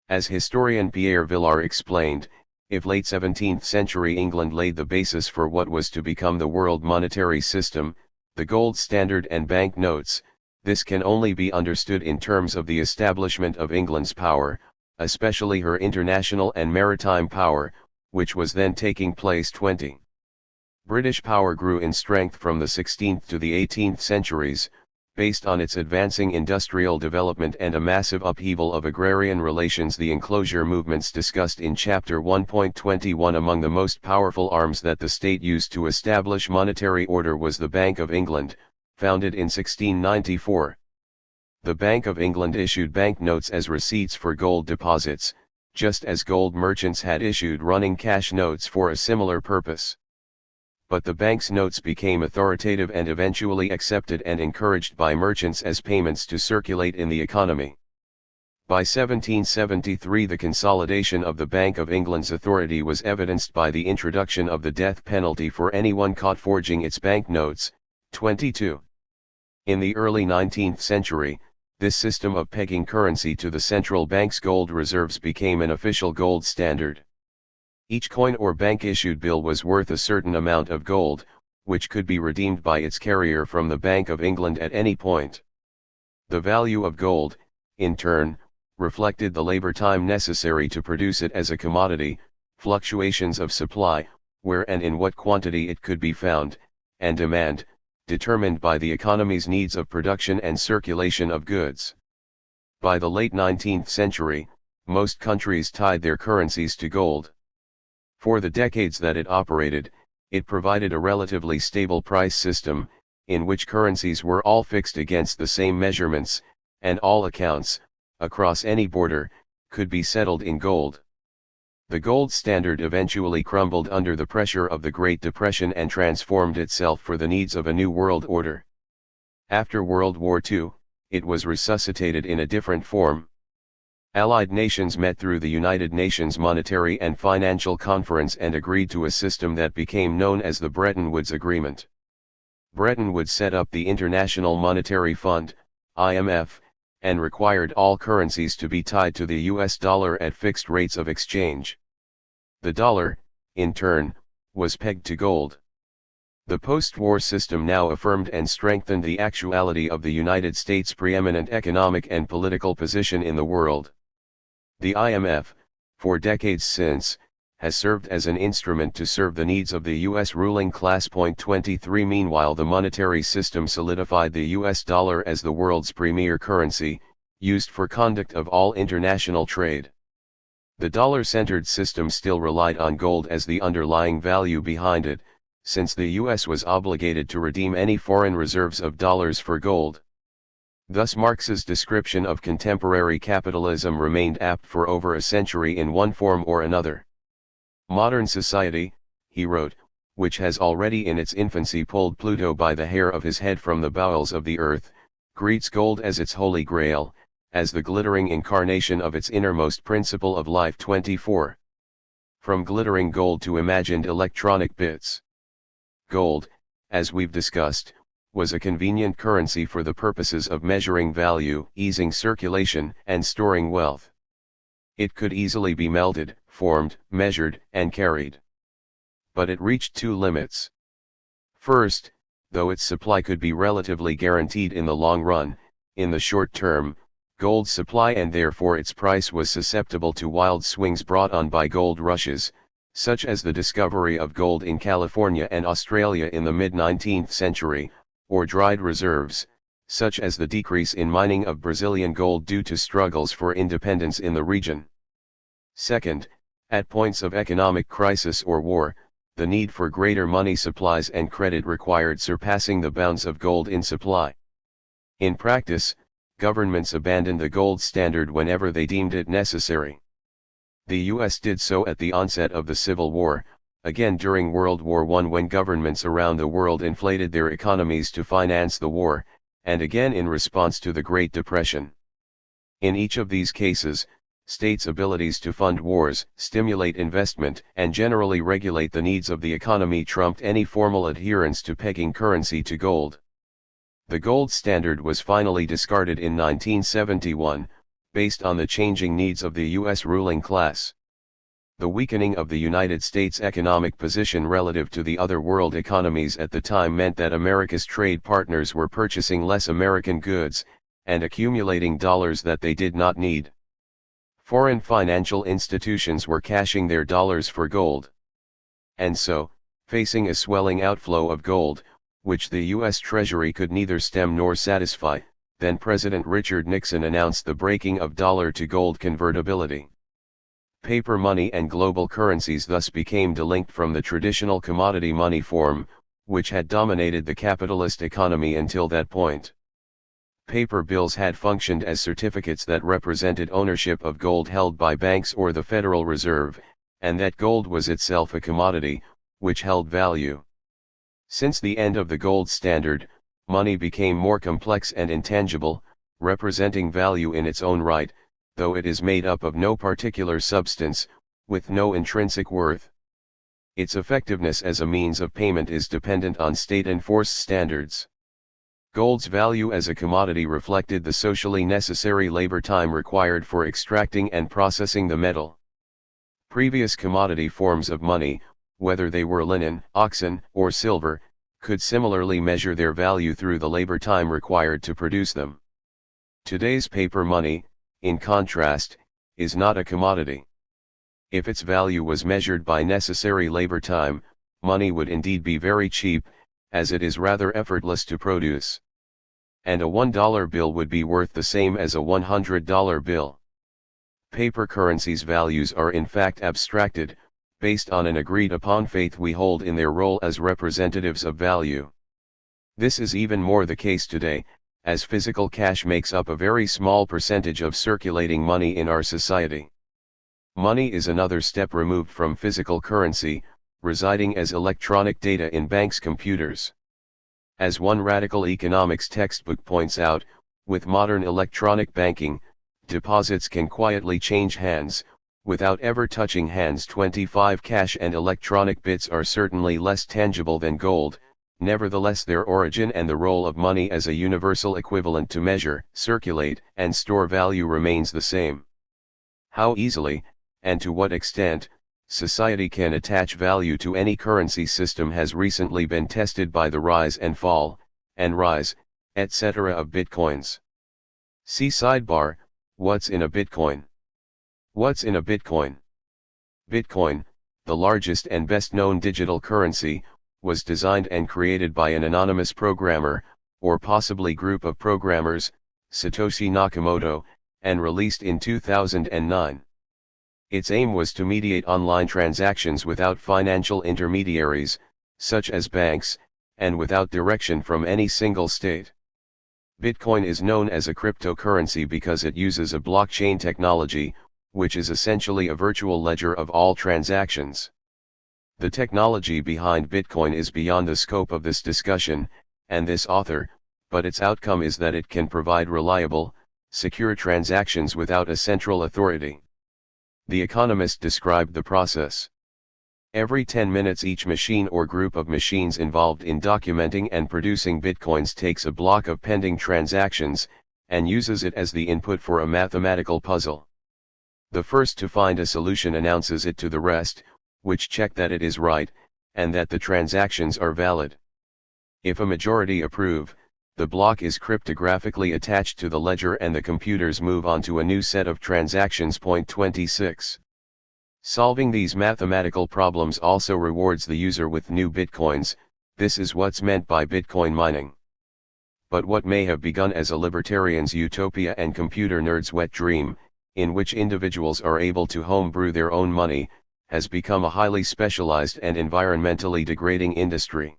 As historian Pierre Vilar explained, if late 17th century England laid the basis for what was to become the world monetary system, the gold standard and bank notes, this can only be understood in terms of the establishment of England's power, especially her international and maritime power, which was then taking place. 20. British power grew in strength from the 16th to the 18th centuries, based on its advancing industrial development and a massive upheaval of agrarian relations. The enclosure movements discussed in Chapter 1.21. Among the most powerful arms that the state used to establish monetary order was the Bank of England, founded in 1694. The Bank of England issued banknotes as receipts for gold deposits, just as gold merchants had issued running cash notes for a similar purpose. But the bank's notes became authoritative and eventually accepted and encouraged by merchants as payments to circulate in the economy. By 1773 the consolidation of the Bank of England's authority was evidenced by the introduction of the death penalty for anyone caught forging its banknotes. 22. In the early 19th century, this system of pegging currency to the central bank's gold reserves became an official gold standard. Each coin or bank-issued bill was worth a certain amount of gold, which could be redeemed by its carrier from the Bank of England at any point. The value of gold, in turn, reflected the labor time necessary to produce it as a commodity, fluctuations of supply, where and in what quantity it could be found, and demand, determined by the economy's needs of production and circulation of goods. By the late 19th century, most countries tied their currencies to gold. For the decades that it operated, it provided a relatively stable price system, in which currencies were all fixed against the same measurements, and all accounts, across any border, could be settled in gold. The gold standard eventually crumbled under the pressure of the Great Depression and transformed itself for the needs of a new world order. After World War II, it was resuscitated in a different form. Allied nations met through the United Nations Monetary and Financial Conference and agreed to a system that became known as the Bretton Woods Agreement. Bretton Woods set up the International Monetary Fund, IMF, and required all currencies to be tied to the US dollar at fixed rates of exchange. The dollar, in turn, was pegged to gold. The post-war system now affirmed and strengthened the actuality of the United States' preeminent economic and political position in the world. The IMF, for decades since, has served as an instrument to serve the needs of the U.S. ruling class. 23 Meanwhile, the monetary system solidified the U.S. dollar as the world's premier currency, used for conduct of all international trade. The dollar-centered system still relied on gold as the underlying value behind it, since the U.S. was obligated to redeem any foreign reserves of dollars for gold. Thus Marx's description of contemporary capitalism remained apt for over a century in one form or another. Modern society, he wrote, which has already in its infancy pulled Pluto by the hair of his head from the bowels of the earth, greets gold as its holy grail, as the glittering incarnation of its innermost principle of life. 24. From glittering gold to imagined electronic bits. Gold, as we've discussed, was a convenient currency for the purposes of measuring value, easing circulation, and storing wealth. It could easily be melted, formed, measured, and carried. But it reached two limits. First, though its supply could be relatively guaranteed in the long run, in the short term, gold's supply and therefore its price was susceptible to wild swings brought on by gold rushes, such as the discovery of gold in California and Australia in the mid-19th century, or dried reserves, such as the decrease in mining of Brazilian gold due to struggles for independence in the region. Second, at points of economic crisis or war, the need for greater money supplies and credit required surpassing the bounds of gold in supply. In practice, governments abandoned the gold standard whenever they deemed it necessary. The US did so at the onset of the Civil War, again during World War I when governments around the world inflated their economies to finance the war, and again in response to the Great Depression. In each of these cases, states' abilities to fund wars, stimulate investment, and generally regulate the needs of the economy trumped any formal adherence to pegging currency to gold. The gold standard was finally discarded in 1971, based on the changing needs of the U.S. ruling class. The weakening of the United States' economic position relative to the other world economies at the time meant that America's trade partners were purchasing less American goods, and accumulating dollars that they did not need. Foreign financial institutions were cashing their dollars for gold. And so, facing a swelling outflow of gold, which the U.S. Treasury could neither stem nor satisfy, then President Richard Nixon announced the breaking of dollar-to-gold convertibility. Paper money and global currencies thus became delinked from the traditional commodity money form, which had dominated the capitalist economy until that point. Paper bills had functioned as certificates that represented ownership of gold held by banks or the Federal Reserve, and that gold was itself a commodity, which held value. Since the end of the gold standard, money became more complex and intangible, representing value in its own right, though it is made up of no particular substance, with no intrinsic worth. Its effectiveness as a means of payment is dependent on state-enforced standards. Gold's value as a commodity reflected the socially necessary labor time required for extracting and processing the metal. Previous commodity forms of money, whether they were linen, oxen, or silver, could similarly measure their value through the labor time required to produce them. Today's paper money, in contrast, is not a commodity. If its value was measured by necessary labor time, money would indeed be very cheap, as it is rather effortless to produce. And a $1 bill would be worth the same as a $100 bill. Paper currencies' values are in fact abstracted, based on an agreed-upon faith we hold in their role as representatives of value. This is even more the case today, as physical cash makes up a very small percentage of circulating money in our society. Money is another step removed from physical currency, residing as electronic data in banks' computers. As one radical economics textbook points out, with modern electronic banking, deposits can quietly change hands, without ever touching hands. 25 cash and electronic bits are certainly less tangible than gold, nevertheless their origin and the role of money as a universal equivalent to measure, circulate, and store value remains the same. How easily, and to what extent, society can attach value to any currency system has recently been tested by the rise and fall, and rise, etc. of bitcoins. See sidebar, what's in a bitcoin? What's in a bitcoin? Bitcoin, the largest and best-known digital currency, was designed and created by an anonymous programmer, or possibly group of programmers, Satoshi Nakamoto, and released in 2009. Its aim was to mediate online transactions without financial intermediaries, such as banks, and without direction from any single state. Bitcoin is known as a cryptocurrency because it uses a blockchain technology, which is essentially a virtual ledger of all transactions. The technology behind Bitcoin is beyond the scope of this discussion, and this author, but its outcome is that it can provide reliable, secure transactions without a central authority. The Economist described the process. Every 10 minutes each machine or group of machines involved in documenting and producing bitcoins takes a block of pending transactions, and uses it as the input for a mathematical puzzle. The first to find a solution announces it to the rest, which check that it is right, and that the transactions are valid. If a majority approve, the block is cryptographically attached to the ledger and the computers move on to a new set of transactions. Point 26. Solving these mathematical problems also rewards the user with new bitcoins. This is what's meant by Bitcoin mining. But what may have begun as a libertarian's utopia and computer nerd's wet dream, in which individuals are able to homebrew their own money, has become a highly specialized and environmentally degrading industry.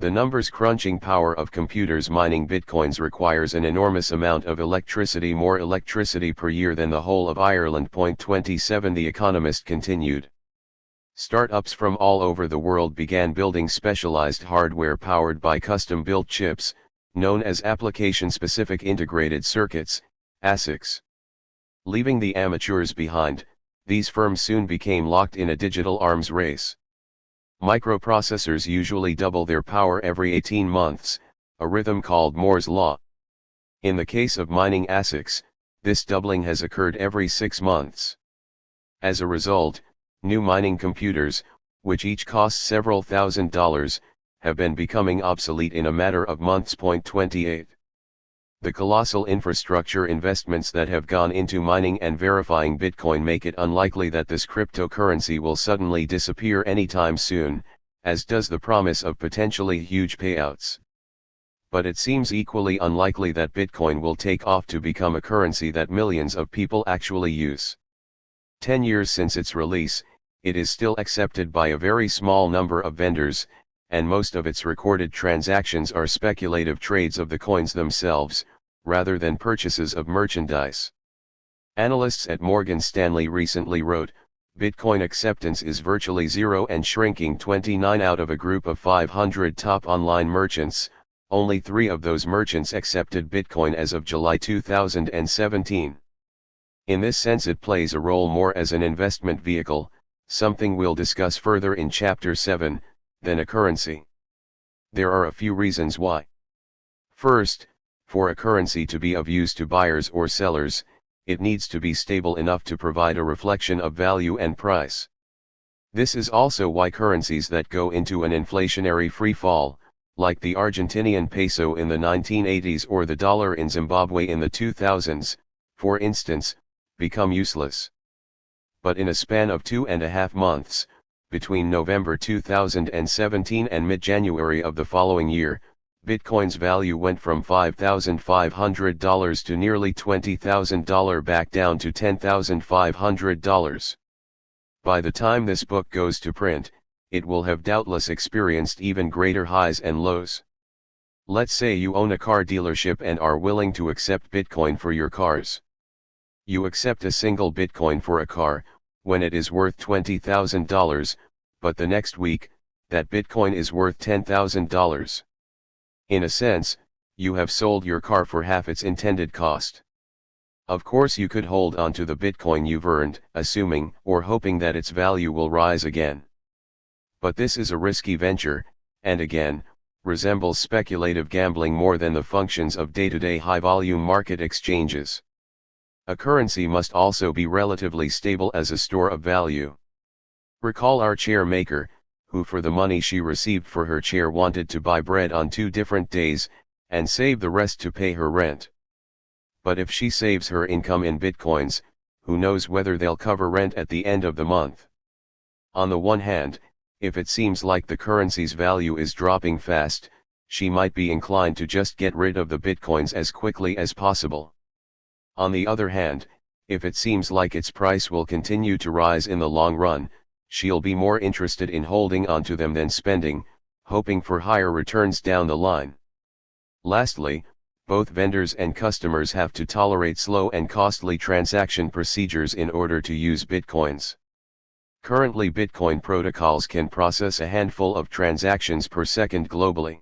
The numbers crunching power of computers mining bitcoins requires an enormous amount of electricity, more electricity per year than the whole of Ireland. Point 27. The Economist continued. Startups from all over the world began building specialized hardware powered by custom-built chips, known as application-specific integrated circuits, ASICs. Leaving the amateurs behind, these firms soon became locked in a digital arms race. Microprocessors usually double their power every 18 months, a rhythm called Moore's Law. In the case of mining ASICs, this doubling has occurred every 6 months. As a result, new mining computers, which each cost several $1,000s, have been becoming obsolete in a matter of months. Point 28. The colossal infrastructure investments that have gone into mining and verifying Bitcoin make it unlikely that this cryptocurrency will suddenly disappear anytime soon, as does the promise of potentially huge payouts. But it seems equally unlikely that Bitcoin will take off to become a currency that millions of people actually use. 10 years since its release, it is still accepted by a very small number of vendors, and most of its recorded transactions are speculative trades of the coins themselves, rather than purchases of merchandise. Analysts at Morgan Stanley recently wrote, Bitcoin acceptance is virtually zero and shrinking. 29 out of a group of 500 top online merchants, only 3 of those merchants accepted Bitcoin as of July 2017. In this sense it plays a role more as an investment vehicle, something we'll discuss further in Chapter 7, than a currency. There are a few reasons why. First, for a currency to be of use to buyers or sellers, it needs to be stable enough to provide a reflection of value and price. This is also why currencies that go into an inflationary free fall, like the Argentinian peso in the 1980s or the dollar in Zimbabwe in the 2000s, for instance, become useless. But in a span of 2.5 months, between November 2017 and mid-January of the following year, Bitcoin's value went from $5,500 to nearly $20,000, back down to $10,500. By the time this book goes to print, it will have doubtless experienced even greater highs and lows. Let's say you own a car dealership and are willing to accept Bitcoin for your cars. You accept a single Bitcoin for a car, when it is worth $20,000, but the next week, that Bitcoin is worth $10,000. In a sense, you have sold your car for half its intended cost. Of course you could hold on to the Bitcoin you've earned, assuming or hoping that its value will rise again. But this is a risky venture, and again, resembles speculative gambling more than the functions of day-to-day high-volume market exchanges. A currency must also be relatively stable as a store of value. Recall our chair maker, who for the money she received for her chair wanted to buy bread on 2 different days, and save the rest to pay her rent. But if she saves her income in bitcoins, who knows whether they'll cover rent at the end of the month? On the one hand, if it seems like the currency's value is dropping fast, she might be inclined to just get rid of the bitcoins as quickly as possible. On the other hand, if it seems like its price will continue to rise in the long run, she'll be more interested in holding onto them than spending, hoping for higher returns down the line. Lastly, both vendors and customers have to tolerate slow and costly transaction procedures in order to use bitcoins. Currently, Bitcoin protocols can process a handful of transactions per second globally.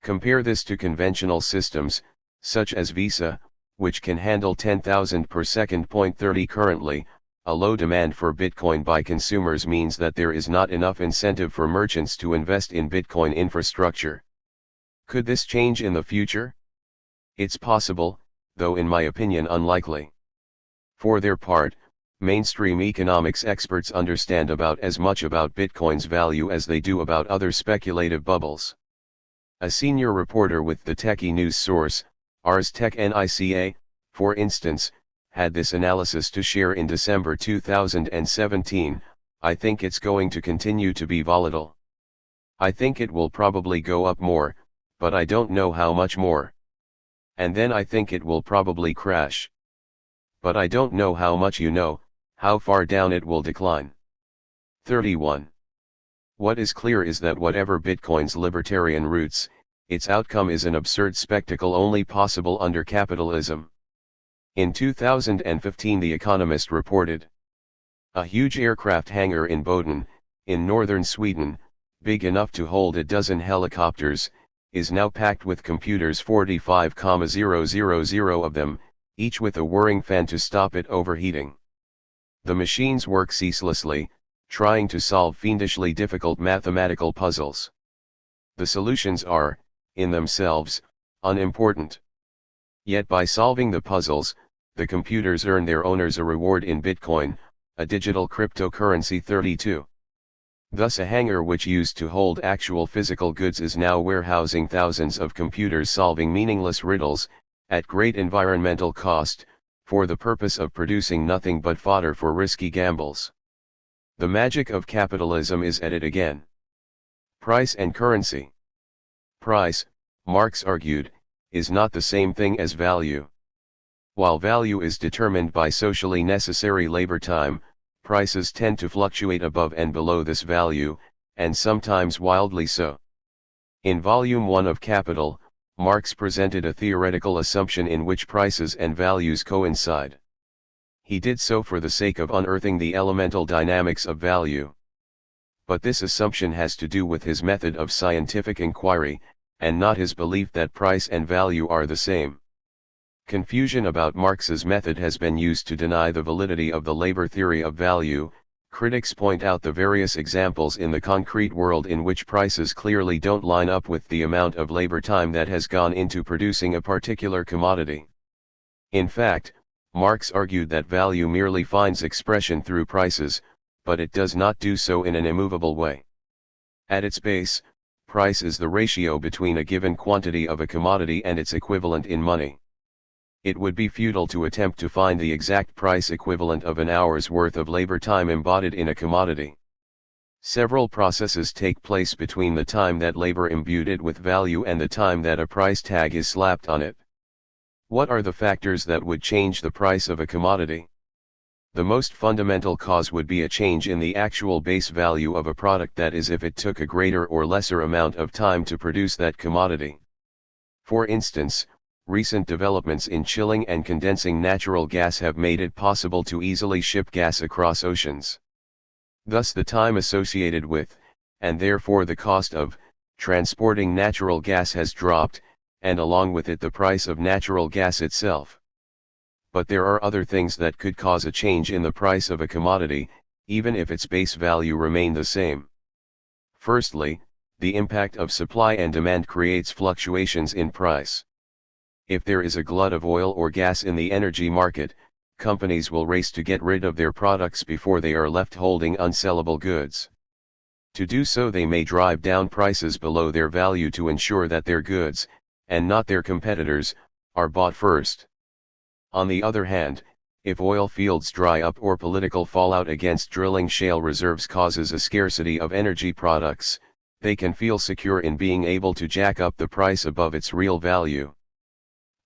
Compare this to conventional systems, such as Visa, which can handle 10,000 per second. 30 Currently, a low demand for Bitcoin by consumers means that there is not enough incentive for merchants to invest in Bitcoin infrastructure. Could this change in the future? It's possible, though in my opinion unlikely. For their part, mainstream economics experts understand about as much about Bitcoin's value as they do about other speculative bubbles. A senior reporter with the techie news source, Ars Technica, for instance, had this analysis to share in December 2017. I think it's going to continue to be volatile. I think it will probably go up more, but I don't know how much more. And then I think it will probably crash. But I don't know how much, how far down it will decline. 31. What is clear is that whatever Bitcoin's libertarian roots, its outcome is an absurd spectacle only possible under capitalism. In 2015, The Economist reported, a huge aircraft hangar in Boden, in northern Sweden, big enough to hold a dozen helicopters, is now packed with computers, 45,000 of them, each with a whirring fan to stop it overheating. The machines work ceaselessly, trying to solve fiendishly difficult mathematical puzzles. The solutions are, in themselves, unimportant. Yet by solving the puzzles, the computers earn their owners a reward in Bitcoin, a digital cryptocurrency. 32. Thus a hangar which used to hold actual physical goods is now warehousing thousands of computers solving meaningless riddles, at great environmental cost, for the purpose of producing nothing but fodder for risky gambles. The magic of capitalism is at it again. Price and currency. Price, Marx argued, is not the same thing as value. While value is determined by socially necessary labor time, prices tend to fluctuate above and below this value, and sometimes wildly so. In Volume 1 of Capital, Marx presented a theoretical assumption in which prices and values coincide. He did so for the sake of unearthing the elemental dynamics of value. But this assumption has to do with his method of scientific inquiry, and not his belief that price and value are the same. Confusion about Marx's method has been used to deny the validity of the labor theory of value. Critics point out the various examples in the concrete world in which prices clearly don't line up with the amount of labor time that has gone into producing a particular commodity. In fact, Marx argued that value merely finds expression through prices, but it does not do so in an immovable way. At its base, price is the ratio between a given quantity of a commodity and its equivalent in money. It would be futile to attempt to find the exact price equivalent of an hour's worth of labor time embodied in a commodity. Several processes take place between the time that labor imbued it with value and the time that a price tag is slapped on it. What are the factors that would change the price of a commodity? The most fundamental cause would be a change in the actual base value of a product, that is, if it took a greater or lesser amount of time to produce that commodity. For instance, recent developments in chilling and condensing natural gas have made it possible to easily ship gas across oceans. Thus the time associated with, and therefore the cost of, transporting natural gas has dropped, and along with it the price of natural gas itself. But there are other things that could cause a change in the price of a commodity, even if its base value remained the same. Firstly, the impact of supply and demand creates fluctuations in price. If there is a glut of oil or gas in the energy market, companies will race to get rid of their products before they are left holding unsellable goods. To do so, they may drive down prices below their value to ensure that their goods, and not their competitors, are bought first. On the other hand, if oil fields dry up or political fallout against drilling shale reserves causes a scarcity of energy products, they can feel secure in being able to jack up the price above its real value.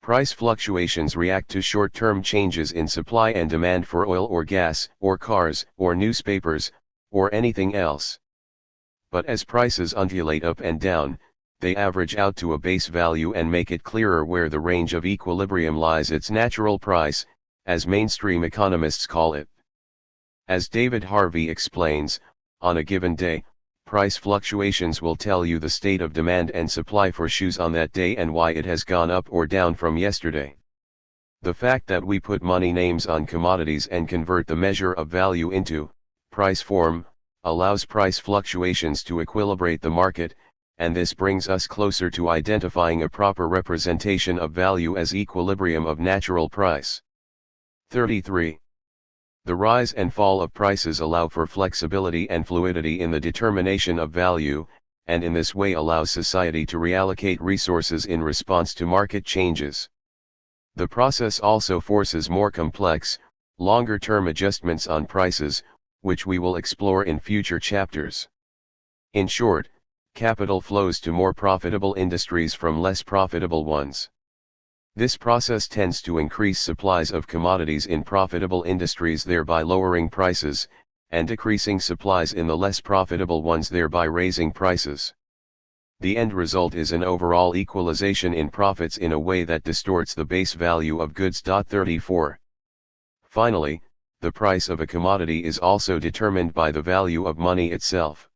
Price fluctuations react to short-term changes in supply and demand for oil or gas, or cars, or newspapers, or anything else. But as prices undulate up and down, they average out to a base value and make it clearer where the range of equilibrium lies, its natural price, as mainstream economists call it. As David Harvey explains, on a given day, price fluctuations will tell you the state of demand and supply for shoes on that day and why it has gone up or down from yesterday. The fact that we put money names on commodities and convert the measure of value into price form allows price fluctuations to equilibrate the market, and this brings us closer to identifying a proper representation of value as equilibrium of natural price. 33. The rise and fall of prices allow for flexibility and fluidity in the determination of value, and in this way allows society to reallocate resources in response to market changes. The process also forces more complex, longer-term adjustments on prices, which we will explore in future chapters. In short, capital flows to more profitable industries from less profitable ones. This process tends to increase supplies of commodities in profitable industries, thereby lowering prices, and decreasing supplies in the less profitable ones, thereby raising prices. The end result is an overall equalization in profits in a way that distorts the base value of goods. 34. Finally, the price of a commodity is also determined by the value of money itself.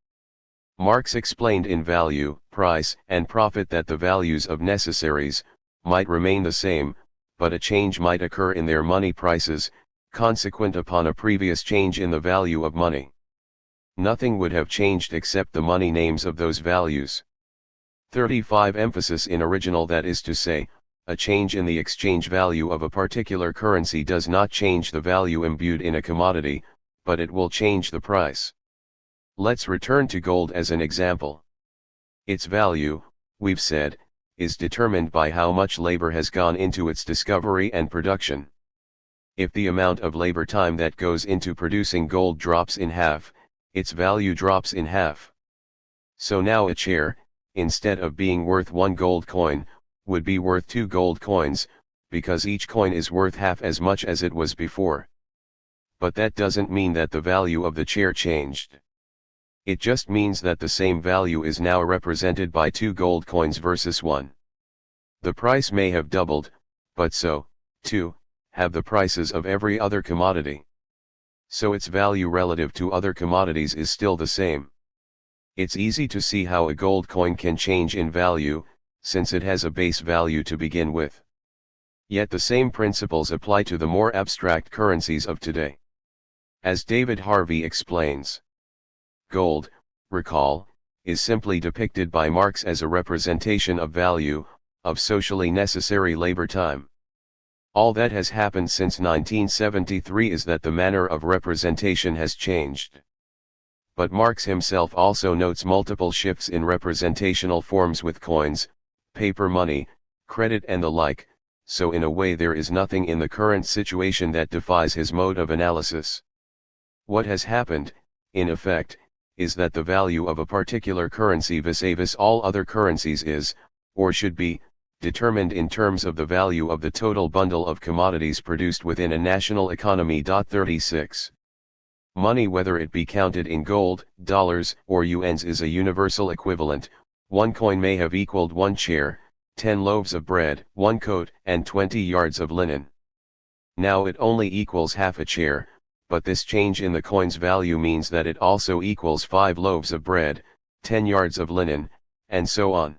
Marx explained in Value, Price, and Profit that the values of necessaries might remain the same, but a change might occur in their money prices, consequent upon a previous change in the value of money. Nothing would have changed except the money names of those values. 35. Emphasis in original, that is to say, a change in the exchange value of a particular currency does not change the value imbued in a commodity, but it will change the price. Let's return to gold as an example. Its value, we've said, is determined by how much labor has gone into its discovery and production. If the amount of labor time that goes into producing gold drops in half, its value drops in half. So now a chair, instead of being worth 1 gold coin, would be worth 2 gold coins, because each coin is worth half as much as it was before. But that doesn't mean that the value of the chair changed. It just means that the same value is now represented by 2 gold coins versus 1. The price may have doubled, but so, too, have the prices of every other commodity. So its value relative to other commodities is still the same. It's easy to see how a gold coin can change in value, since it has a base value to begin with. Yet the same principles apply to the more abstract currencies of today. As David Harvey explains, gold, recall, is simply depicted by Marx as a representation of value, of socially necessary labor time. All that has happened since 1973 is that the manner of representation has changed. But Marx himself also notes multiple shifts in representational forms with coins, paper money, credit and the like, so in a way there is nothing in the current situation that defies his mode of analysis. What has happened, in effect, is that the value of a particular currency vis-a-vis all other currencies is, or should be, determined in terms of the value of the total bundle of commodities produced within a national economy. 36. Money, whether it be counted in gold, dollars, or yuans, is a universal equivalent. 1 coin may have equaled 1 chair, 10 loaves of bread, 1 coat, and 20 yards of linen. Now it only equals half a chair, but this change in the coin's value means that it also equals 5 loaves of bread, 10 yards of linen, and so on.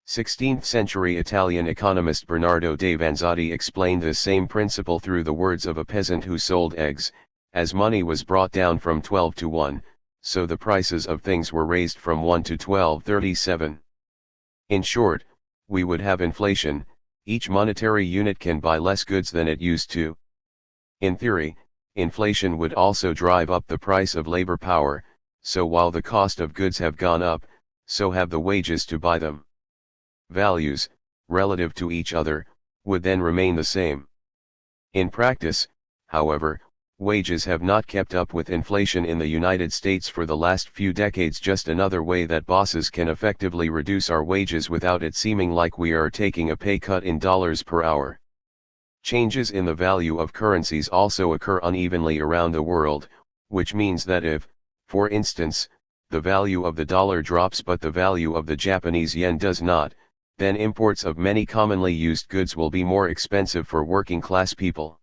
16th century Italian economist Bernardo de Vanzotti explained this same principle through the words of a peasant who sold eggs. As money was brought down from 12 to 1, so the prices of things were raised from 1 to 12. 37. In short, we would have inflation. Each monetary unit can buy less goods than it used to. In theory, inflation would also drive up the price of labor power, so while the cost of goods have gone up, so have the wages to buy them. Values, relative to each other, would then remain the same. In practice, however, wages have not kept up with inflation in the United States for the last few decades. Just another way that bosses can effectively reduce our wages without it seeming like we are taking a pay cut in dollars per hour. Changes in the value of currencies also occur unevenly around the world, which means that if, for instance, the value of the dollar drops but the value of the Japanese yen does not, then imports of many commonly used goods will be more expensive for working class people.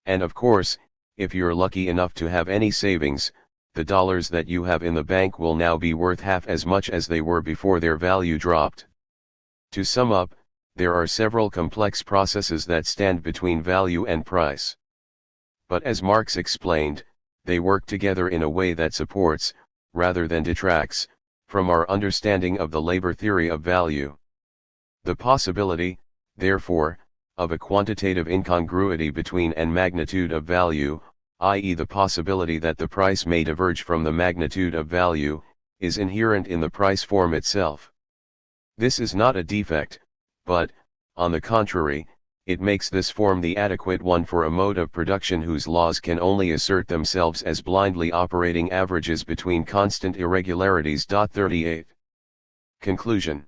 And of course, if you're lucky enough to have any savings, the dollars that you have in the bank will now be worth half as much as they were before their value dropped. To sum up, There are several complex processes that stand between value and price. But as Marx explained, they work together in a way that supports, rather than detracts, from our understanding of the labor theory of value. The possibility, therefore, of a quantitative incongruity between and magnitude of value, i.e. the possibility that the price may diverge from the magnitude of value, is inherent in the price form itself. This is not a defect, but, on the contrary, it makes this form the adequate one for a mode of production whose laws can only assert themselves as blindly operating averages between constant irregularities. 38. Conclusion.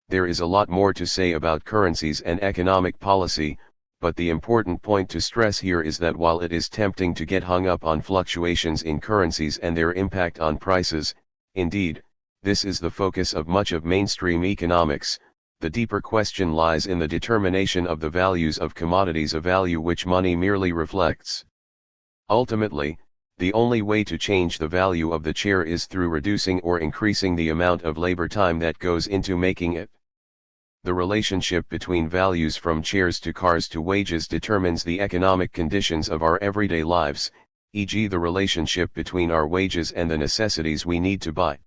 There is a lot more to say about currencies and economic policy, but the important point to stress here is that while it is tempting to get hung up on fluctuations in currencies and their impact on prices, indeed, this is the focus of much of mainstream economics, the deeper question lies in the determination of the values of commodities, a value which money merely reflects. Ultimately, the only way to change the value of the chair is through reducing or increasing the amount of labor time that goes into making it. The relationship between values from chairs to cars to wages determines the economic conditions of our everyday lives, e.g. the relationship between our wages and the necessities we need to buy.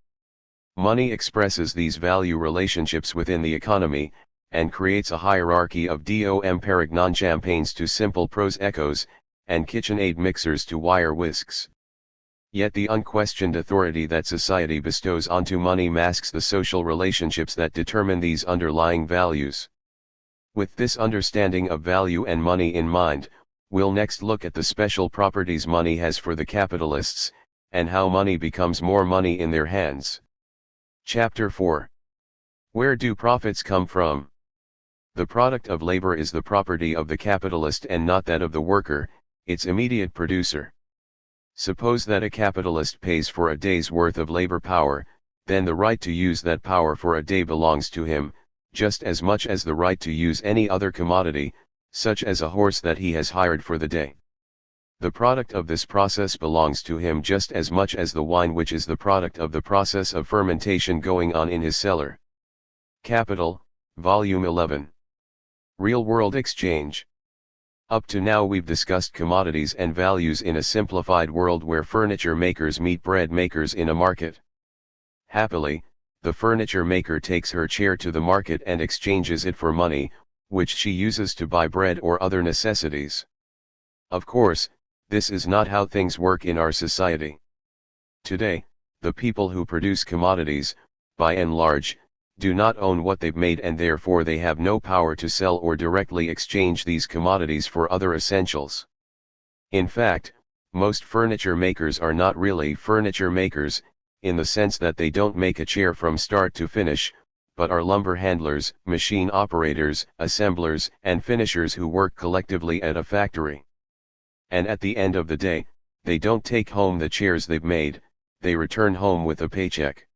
Money expresses these value relationships within the economy, and creates a hierarchy of dom Perignon champagnes to simple Prosecco's, and KitchenAid mixers to wire whisks. Yet the unquestioned authority that society bestows onto money masks the social relationships that determine these underlying values. With this understanding of value and money in mind, we'll next look at the special properties money has for the capitalists, and how money becomes more money in their hands. Chapter 4. Where do profits come from? The product of labor is the property of the capitalist and not that of the worker, its immediate producer. Suppose that a capitalist pays for a day's worth of labor power, then the right to use that power for a day belongs to him, just as much as the right to use any other commodity, such as a horse that he has hired for the day. The product of this process belongs to him just as much as the wine which is the product of the process of fermentation going on in his cellar. Capital, Volume 11. Real-world exchange. Up to now we've discussed commodities and values in a simplified world where furniture makers meet bread makers in a market. Happily, the furniture maker takes her chair to the market and exchanges it for money, which she uses to buy bread or other necessities. Of course, this is not how things work in our society. Today, the people who produce commodities, by and large, do not own what they've made and therefore they have no power to sell or directly exchange these commodities for other essentials. In fact, most furniture makers are not really furniture makers, in the sense that they don't make a chair from start to finish, but are lumber handlers, machine operators, assemblers, and finishers who work collectively at a factory. And at the end of the day, they don't take home the chairs they've made, they return home with a paycheck.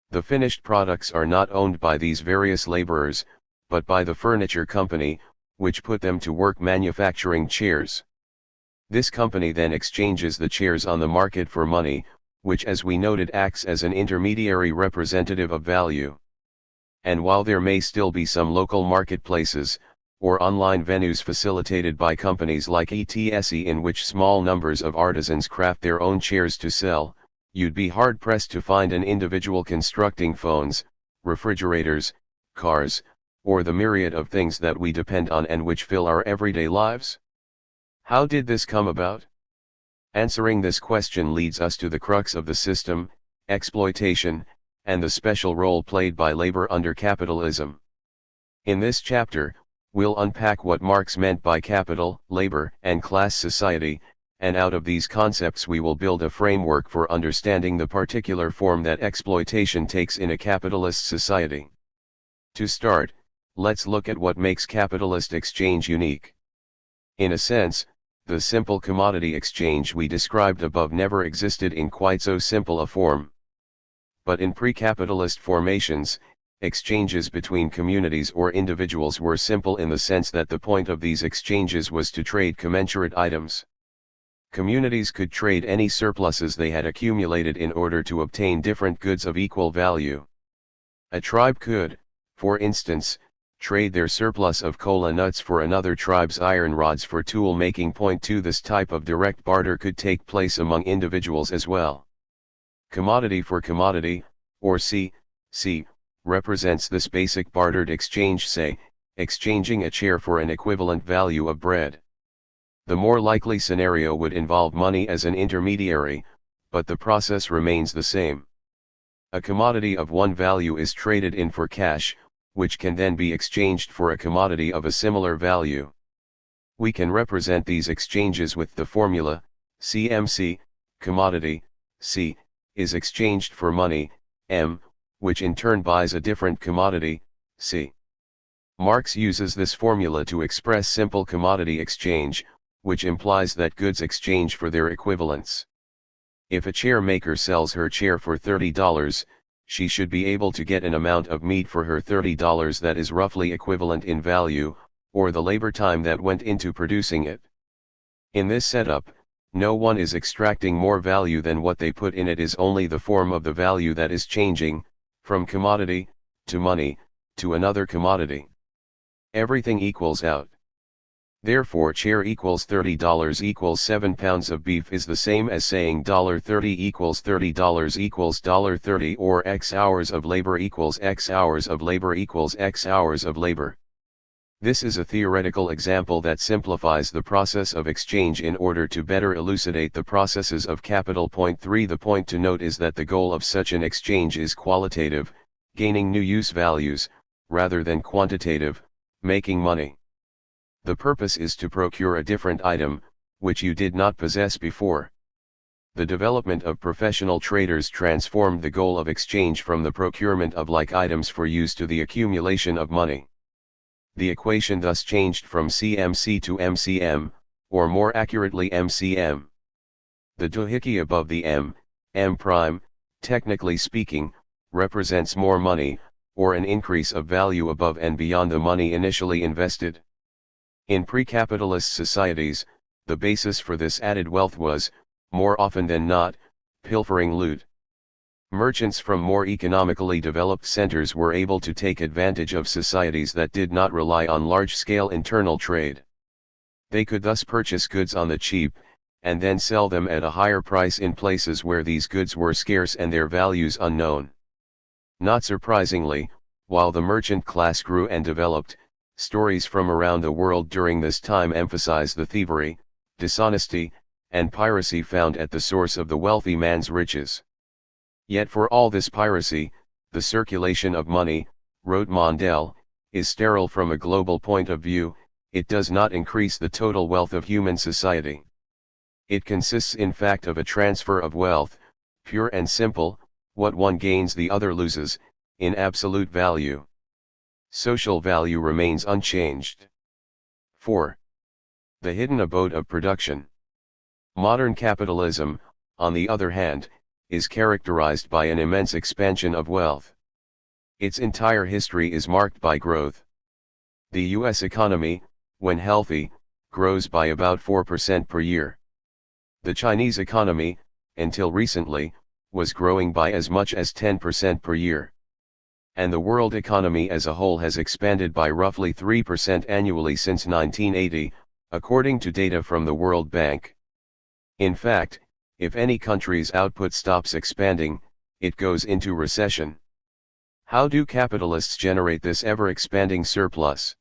The finished products are not owned by these various laborers, but by the furniture company, which put them to work manufacturing chairs. This company then exchanges the chairs on the market for money, which as we noted acts as an intermediary representative of value. And while there may still be some local marketplaces, or online venues facilitated by companies like ETSE in which small numbers of artisans craft their own chairs to sell, you'd be hard-pressed to find an individual constructing phones, refrigerators, cars, or the myriad of things that we depend on and which fill our everyday lives. How did this come about? Answering this question leads us to the crux of the system, exploitation, and the special role played by labor under capitalism. In this chapter, we'll unpack what Marx meant by capital, labor, and class society, and out of these concepts we will build a framework for understanding the particular form that exploitation takes in a capitalist society. To start, let's look at what makes capitalist exchange unique. In a sense, the simple commodity exchange we described above never existed in quite so simple a form. But in pre-capitalist formations, exchanges between communities or individuals were simple in the sense that the point of these exchanges was to trade commensurate items. Communities could trade any surpluses they had accumulated in order to obtain different goods of equal value. A tribe could, for instance, trade their surplus of cola nuts for another tribe's iron rods for tool making. Point 2. This type of direct barter could take place among individuals as well. Commodity for commodity, or C, represents this basic bartered exchange, say, exchanging a chair for an equivalent value of bread. The more likely scenario would involve money as an intermediary, but the process remains the same. A commodity of one value is traded in for cash, which can then be exchanged for a commodity of a similar value. We can represent these exchanges with the formula, CMC, commodity, C, is exchanged for money, M, which in turn buys a different commodity, C. Marx uses this formula to express simple commodity exchange, which implies that goods exchange for their equivalents. If a chair maker sells her chair for $30, she should be able to get an amount of meat for her $30 that is roughly equivalent in value, or the labor time that went into producing it. In this setup, no one is extracting more value than what they put in. It is only the form of the value that is changing, from commodity, to money, to another commodity. Everything equals out. Therefore chair equals $30 equals 7 pounds of beef is the same as saying $30 equals $30 equals $30, or X hours of labor equals X hours of labor equals X hours of labor. This is a theoretical example that simplifies the process of exchange in order to better elucidate the processes of capital. Point 3. The point to note is that the goal of such an exchange is qualitative, gaining new use values, rather than quantitative, making money. The purpose is to procure a different item, which you did not possess before. The development of professional traders transformed the goal of exchange from the procurement of like items for use to the accumulation of money. The equation thus changed from CMC to MCM, or more accurately MCM. The doohickey above the M prime, technically speaking, represents more money, or an increase of value above and beyond the money initially invested. In pre-capitalist societies, the basis for this added wealth was, more often than not, pilfering loot. Merchants from more economically developed centers were able to take advantage of societies that did not rely on large-scale internal trade. They could thus purchase goods on the cheap, and then sell them at a higher price in places where these goods were scarce and their values unknown. Not surprisingly, while the merchant class grew and developed, stories from around the world during this time emphasize the thievery, dishonesty, and piracy found at the source of the wealthy man's riches. Yet for all this piracy, the circulation of money, wrote Mondale, is sterile from a global point of view. It does not increase the total wealth of human society. It consists in fact of a transfer of wealth, pure and simple, what one gains the other loses, in absolute value. Social value remains unchanged. 4. The hidden abode of production. Modern capitalism, on the other hand, is characterized by an immense expansion of wealth. Its entire history is marked by growth. The U.S. economy, when healthy, grows by about 4% per year. The Chinese economy, until recently, was growing by as much as 10% per year. And the world economy as a whole has expanded by roughly 3% annually since 1980, according to data from the World Bank. In fact, if any country's output stops expanding, it goes into recession. How do capitalists generate this ever-expanding surplus?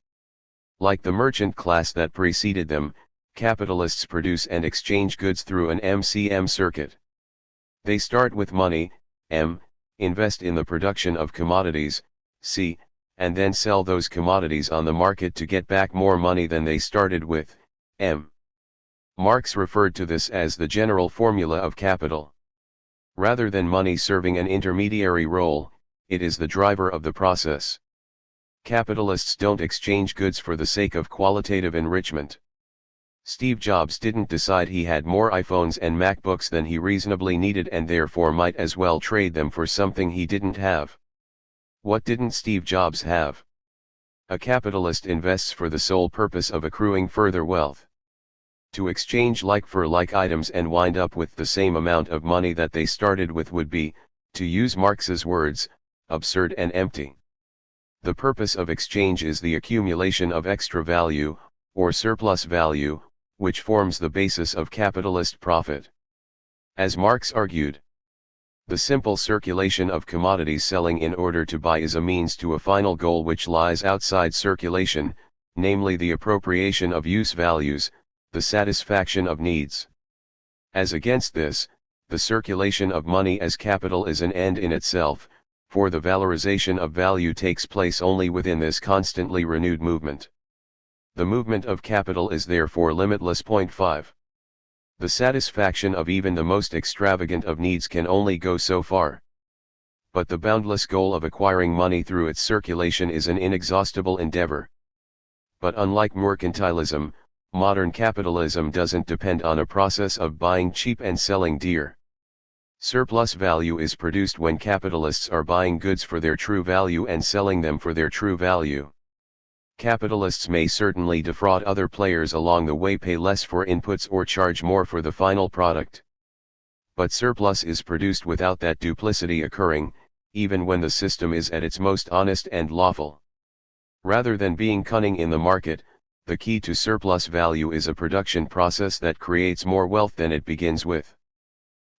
Like the merchant class that preceded them, capitalists produce and exchange goods through an MCM circuit. They start with money, M, invest in the production of commodities, C, and then sell those commodities on the market to get back more money than they started with, M. Marx referred to this as the general formula of capital. Rather than money serving an intermediary role, it is the driver of the process. Capitalists don't exchange goods for the sake of qualitative enrichment. Steve Jobs didn't decide he had more iPhones and MacBooks than he reasonably needed and therefore might as well trade them for something he didn't have. What didn't Steve Jobs have? A capitalist invests for the sole purpose of accruing further wealth. To exchange like for like items and wind up with the same amount of money that they started with would be, to use Marx's words, absurd and empty. The purpose of exchange is the accumulation of extra value, or surplus value, which forms the basis of capitalist profit. As Marx argued, the simple circulation of commodities selling in order to buy is a means to a final goal which lies outside circulation, namely the appropriation of use values, the satisfaction of needs. As against this, the circulation of money as capital is an end in itself, for the valorization of value takes place only within this constantly renewed movement. The movement of capital is therefore limitless. 5. The satisfaction of even the most extravagant of needs can only go so far. But the boundless goal of acquiring money through its circulation is an inexhaustible endeavor. But unlike mercantilism, modern capitalism doesn't depend on a process of buying cheap and selling dear. Surplus value is produced when capitalists are buying goods for their true value and selling them for their true value. Capitalists may certainly defraud other players along the way, pay less for inputs or charge more for the final product. But surplus is produced without that duplicity occurring, even when the system is at its most honest and lawful. Rather than being cunning in the market, the key to surplus value is a production process that creates more wealth than it begins with.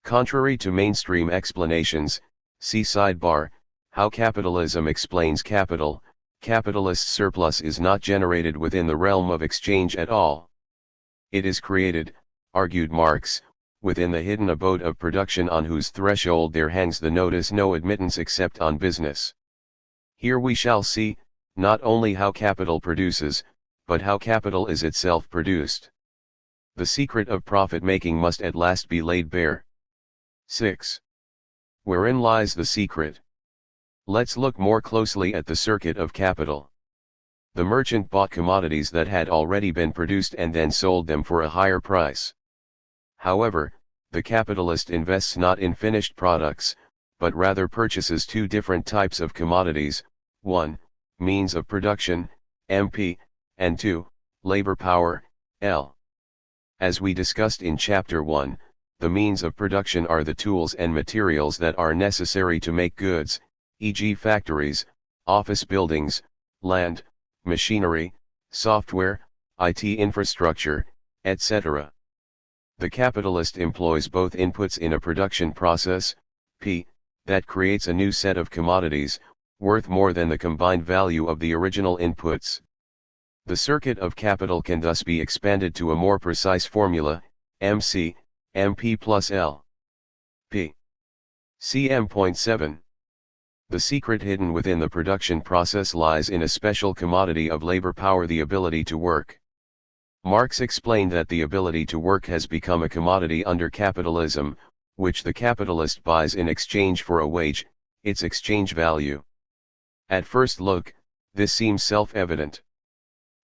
Contrary to mainstream explanations, see sidebar, How Capitalism Explains Capital. Capitalist surplus is not generated within the realm of exchange at all. It is created, argued Marx, within the hidden abode of production on whose threshold there hangs the notice no admittance except on business. Here we shall see, not only how capital produces, but how capital is itself produced. The secret of profit-making must at last be laid bare. 6. Wherein lies the secret? Let's look more closely at the circuit of capital. The merchant bought commodities that had already been produced and then sold them for a higher price. However, the capitalist invests not in finished products, but rather purchases two different types of commodities: 1. Means of production, MP, and 2. Labor power, L. As we discussed in Chapter 1, the means of production are the tools and materials that are necessary to make goods, e.g. factories, office buildings, land, machinery, software, IT infrastructure, etc. The capitalist employs both inputs in a production process, P, that creates a new set of commodities, worth more than the combined value of the original inputs. The circuit of capital can thus be expanded to a more precise formula: MC, MP plus L. P. Cm.7. The secret hidden within the production process lies in a special commodity of labor power, the ability to work. Marx explained that the ability to work has become a commodity under capitalism, which the capitalist buys in exchange for a wage, its exchange value. At first look, this seems self-evident.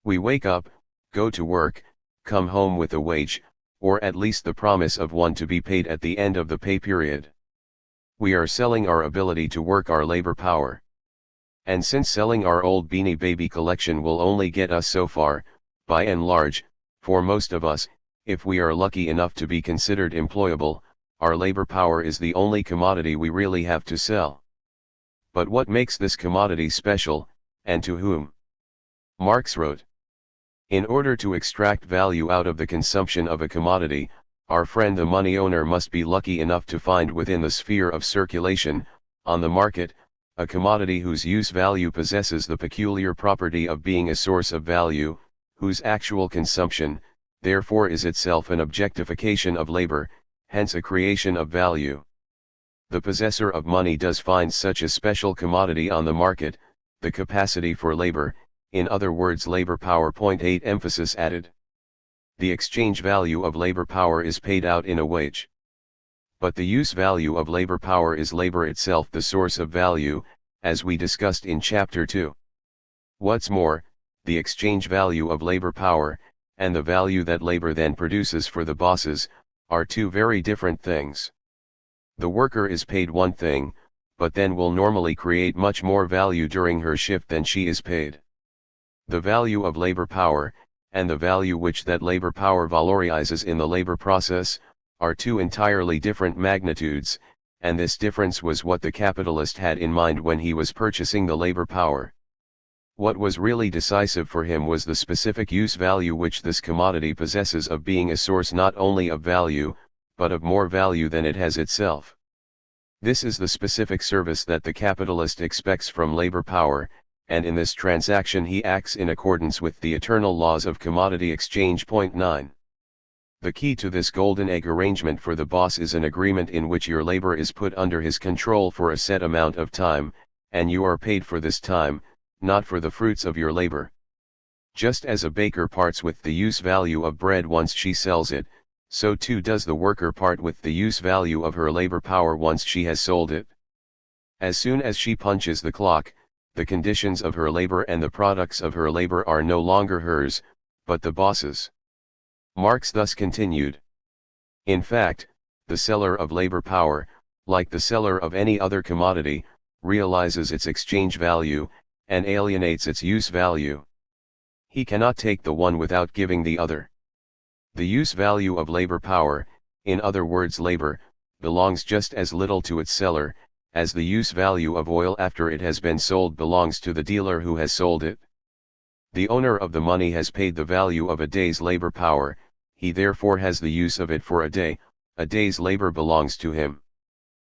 We wake up, go to work, come home with a wage, or at least the promise of one to be paid at the end of the pay period. We are selling our ability to work, our labor power. And since selling our old Beanie Baby collection will only get us so far, by and large, for most of us, if we are lucky enough to be considered employable, our labor power is the only commodity we really have to sell. But what makes this commodity special, and to whom? Marx wrote, "In order to extract value out of the consumption of a commodity, our friend the money owner must be lucky enough to find within the sphere of circulation, on the market, a commodity whose use value possesses the peculiar property of being a source of value, whose actual consumption, therefore, is itself an objectification of labor, hence a creation of value. The possessor of money does find such a special commodity on the market, the capacity for labor, in other words labor power. 8 Emphasis added. The exchange value of labor power is paid out in a wage. But the use value of labor power is labor itself, the source of value, as we discussed in Chapter 2. What's more, the exchange value of labor power, and the value that labor then produces for the bosses, are two very different things. The worker is paid one thing, but then will normally create much more value during her shift than she is paid. The value of labor power, and the value which that labor power valorizes in the labor process, are two entirely different magnitudes, and this difference was what the capitalist had in mind when he was purchasing the labor power. What was really decisive for him was the specific use value which this commodity possesses of being a source not only of value, but of more value than it has itself. This is the specific service that the capitalist expects from labor power, and in this transaction he acts in accordance with the eternal laws of commodity exchange. Point 9. The key to this golden egg arrangement for the boss is an agreement in which your labor is put under his control for a set amount of time, and you are paid for this time, not for the fruits of your labor. Just as a baker parts with the use value of bread once she sells it, so too does the worker part with the use value of her labor power once she has sold it. As soon as she punches the clock, the conditions of her labor and the products of her labor are no longer hers, but the boss's. Marx thus continued. In fact, the seller of labor power, like the seller of any other commodity, realizes its exchange value, and alienates its use value. He cannot take the one without giving the other. The use value of labor power, in other words labor, belongs just as little to its seller, as the use value of oil after it has been sold belongs to the dealer who has sold it. The owner of the money has paid the value of a day's labor power, he therefore has the use of it for a day, a day's labor belongs to him.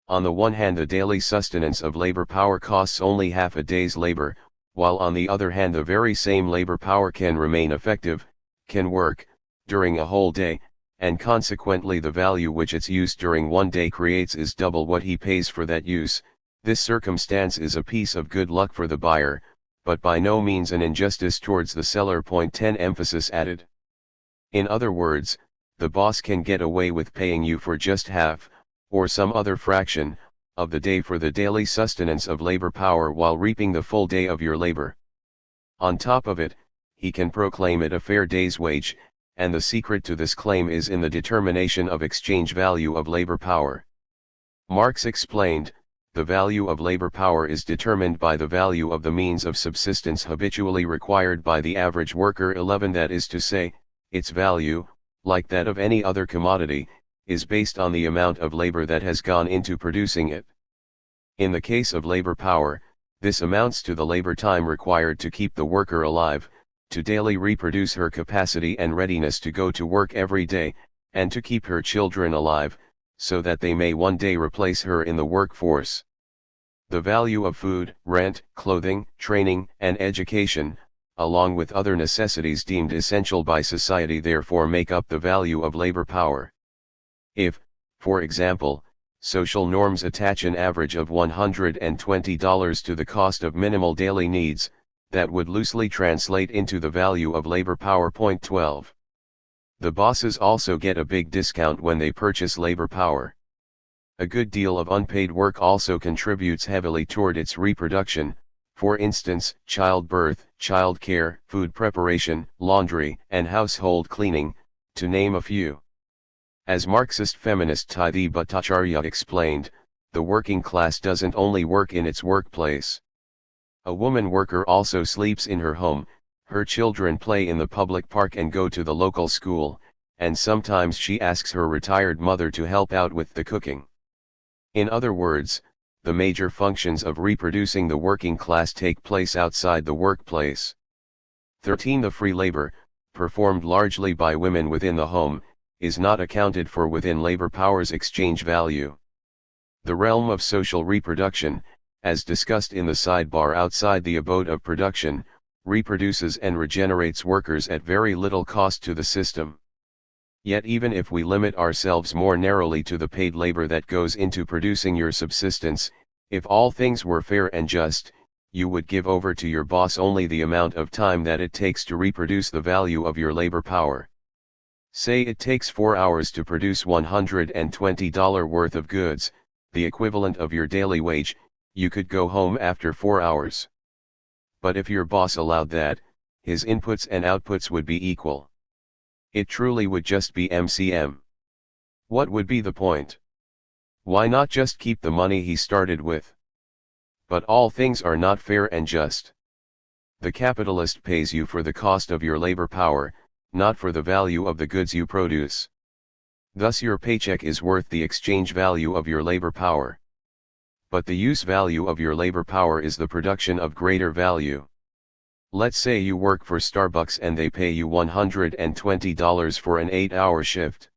On the one hand the daily sustenance of labor power costs only half a day's labor, while on the other hand the very same labor power can remain effective, can work, during a whole day, and consequently the value which its use during one day creates is double what he pays for that use. This circumstance is a piece of good luck for the buyer, but by no means an injustice towards the seller. Point 10 emphasis added. In other words, the boss can get away with paying you for just half, or some other fraction, of the day for the daily sustenance of labor power while reaping the full day of your labor. On top of it, he can proclaim it a fair day's wage, and the secret to this claim is in the determination of exchange value of labor power. Marx explained, the value of labor power is determined by the value of the means of subsistence habitually required by the average worker. 11 That is to say, its value, like that of any other commodity, is based on the amount of labor that has gone into producing it. In the case of labor power, this amounts to the labor time required to keep the worker alive, to daily reproduce her capacity and readiness to go to work every day, and to keep her children alive, so that they may one day replace her in the workforce. The value of food, rent, clothing, training, and education, along with other necessities deemed essential by society, therefore make up the value of labor power. If, for example, social norms attach an average of $120 to the cost of minimal daily needs, that would loosely translate into the value of labor power. Point 12. The bosses also get a big discount when they purchase labor power. A good deal of unpaid work also contributes heavily toward its reproduction, for instance, childbirth, child care, food preparation, laundry, and household cleaning, to name a few. As Marxist feminist Thier Bhattacharya explained, the working class doesn't only work in its workplace. A woman worker also sleeps in her home, her children play in the public park and go to the local school, and sometimes she asks her retired mother to help out with the cooking. In other words, the major functions of reproducing the working class take place outside the workplace. 13. The free labor, performed largely by women within the home, is not accounted for within labor power's exchange value. The realm of social reproduction, as discussed in the sidebar outside the abode of production, reproduces and regenerates workers at very little cost to the system. Yet even if we limit ourselves more narrowly to the paid labor that goes into producing your subsistence, if all things were fair and just, you would give over to your boss only the amount of time that it takes to reproduce the value of your labor power. Say it takes 4 hours to produce $120 worth of goods, the equivalent of your daily wage. You could go home after 4 hours. But if your boss allowed that, his inputs and outputs would be equal. It truly would just be MCM. What would be the point? Why not just keep the money he started with? But all things are not fair and just. The capitalist pays you for the cost of your labor power, not for the value of the goods you produce. Thus your paycheck is worth the exchange value of your labor power. But the use value of your labor power is the production of greater value. Let's say you work for Starbucks and they pay you $120 for an 8-hour shift.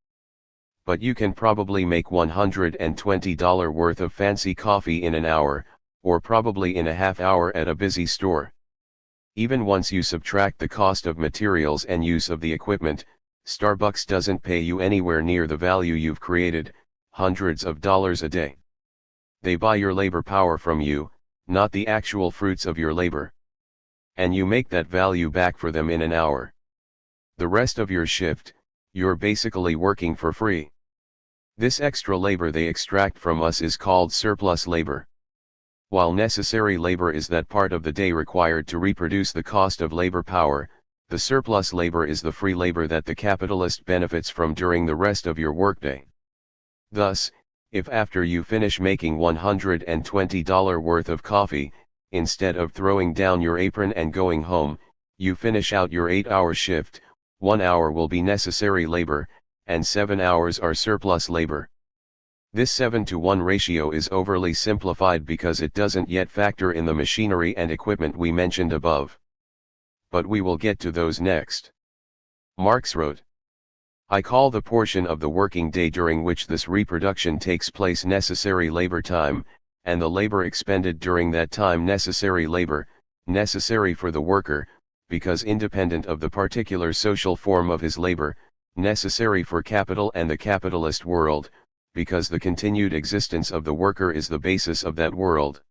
But you can probably make $120 worth of fancy coffee in an hour, or probably in a half hour at a busy store. Even once you subtract the cost of materials and use of the equipment, Starbucks doesn't pay you anywhere near the value you've created, hundreds of dollars a day. They buy your labor power from you, not the actual fruits of your labor. And you make that value back for them in an hour. The rest of your shift, you're basically working for free. This extra labor they extract from us is called surplus labor. While necessary labor is that part of the day required to reproduce the cost of labor power, the surplus labor is the free labor that the capitalist benefits from during the rest of your workday. Thus, if after you finish making $120 worth of coffee, instead of throwing down your apron and going home, you finish out your 8-hour shift, 1 hour will be necessary labor, and 7 hours are surplus labor. This 7-to-1 ratio is overly simplified because it doesn't yet factor in the machinery and equipment we mentioned above. But we will get to those next. Marx wrote, "I call the portion of the working day during which this reproduction takes place necessary labor time, and the labor expended during that time necessary labor, necessary for the worker, because independent of the particular social form of his labor, necessary for capital and the capitalist world, because the continued existence of the worker is the basis of that world.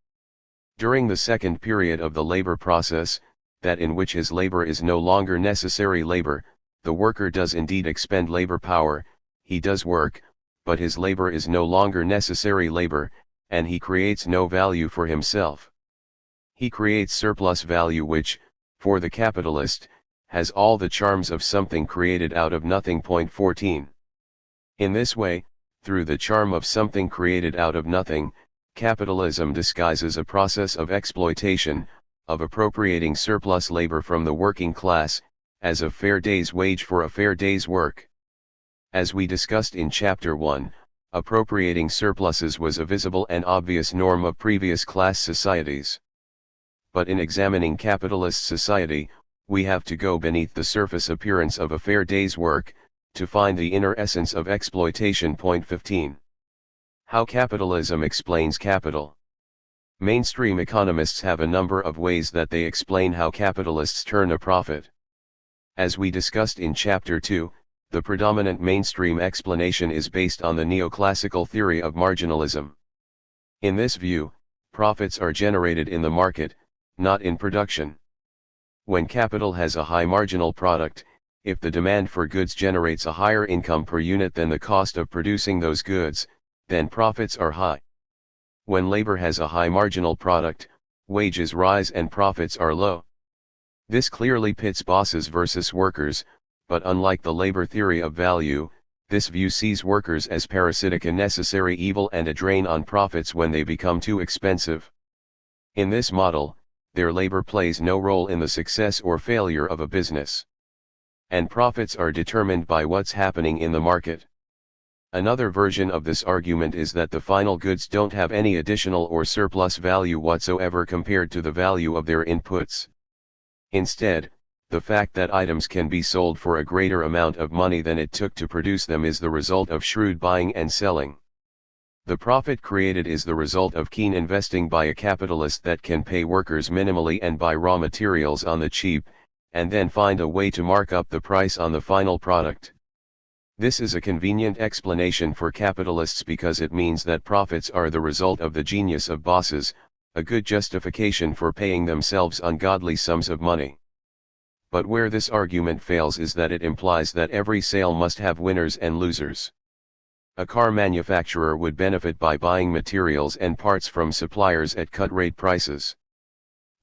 During the second period of the labor process, that in which his labor is no longer necessary labor, the worker does indeed expend labor power, he does work, but his labor is no longer necessary labor, and he creates no value for himself. He creates surplus value which, for the capitalist, has all the charms of something created out of nothing. 14. In this way, through the charm of something created out of nothing, capitalism disguises a process of exploitation, of appropriating surplus labor from the working class, as a fair day's wage for a fair day's work. As we discussed in Chapter 1, appropriating surpluses was a visible and obvious norm of previous class societies. But in examining capitalist society, we have to go beneath the surface appearance of a fair day's work, to find the inner essence of exploitation. 15. How capitalism explains capital. Mainstream economists have a number of ways that they explain how capitalists turn a profit. As we discussed in Chapter 2, the predominant mainstream explanation is based on the neoclassical theory of marginalism. In this view, profits are generated in the market, not in production. When capital has a high marginal product, if the demand for goods generates a higher income per unit than the cost of producing those goods, then profits are high. When labor has a high marginal product, wages rise and profits are low. This clearly pits bosses versus workers, but unlike the labor theory of value, this view sees workers as parasitic and necessary evil and a drain on profits when they become too expensive. In this model, their labor plays no role in the success or failure of a business. And profits are determined by what's happening in the market. Another version of this argument is that the final goods don't have any additional or surplus value whatsoever compared to the value of their inputs. Instead, the fact that items can be sold for a greater amount of money than it took to produce them is the result of shrewd buying and selling. The profit created is the result of keen investing by a capitalist that can pay workers minimally and buy raw materials on the cheap, and then find a way to mark up the price on the final product. This is a convenient explanation for capitalists because it means that profits are the result of the genius of bosses, a good justification for paying themselves ungodly sums of money. But where this argument fails is that it implies that every sale must have winners and losers. A car manufacturer would benefit by buying materials and parts from suppliers at cut-rate prices.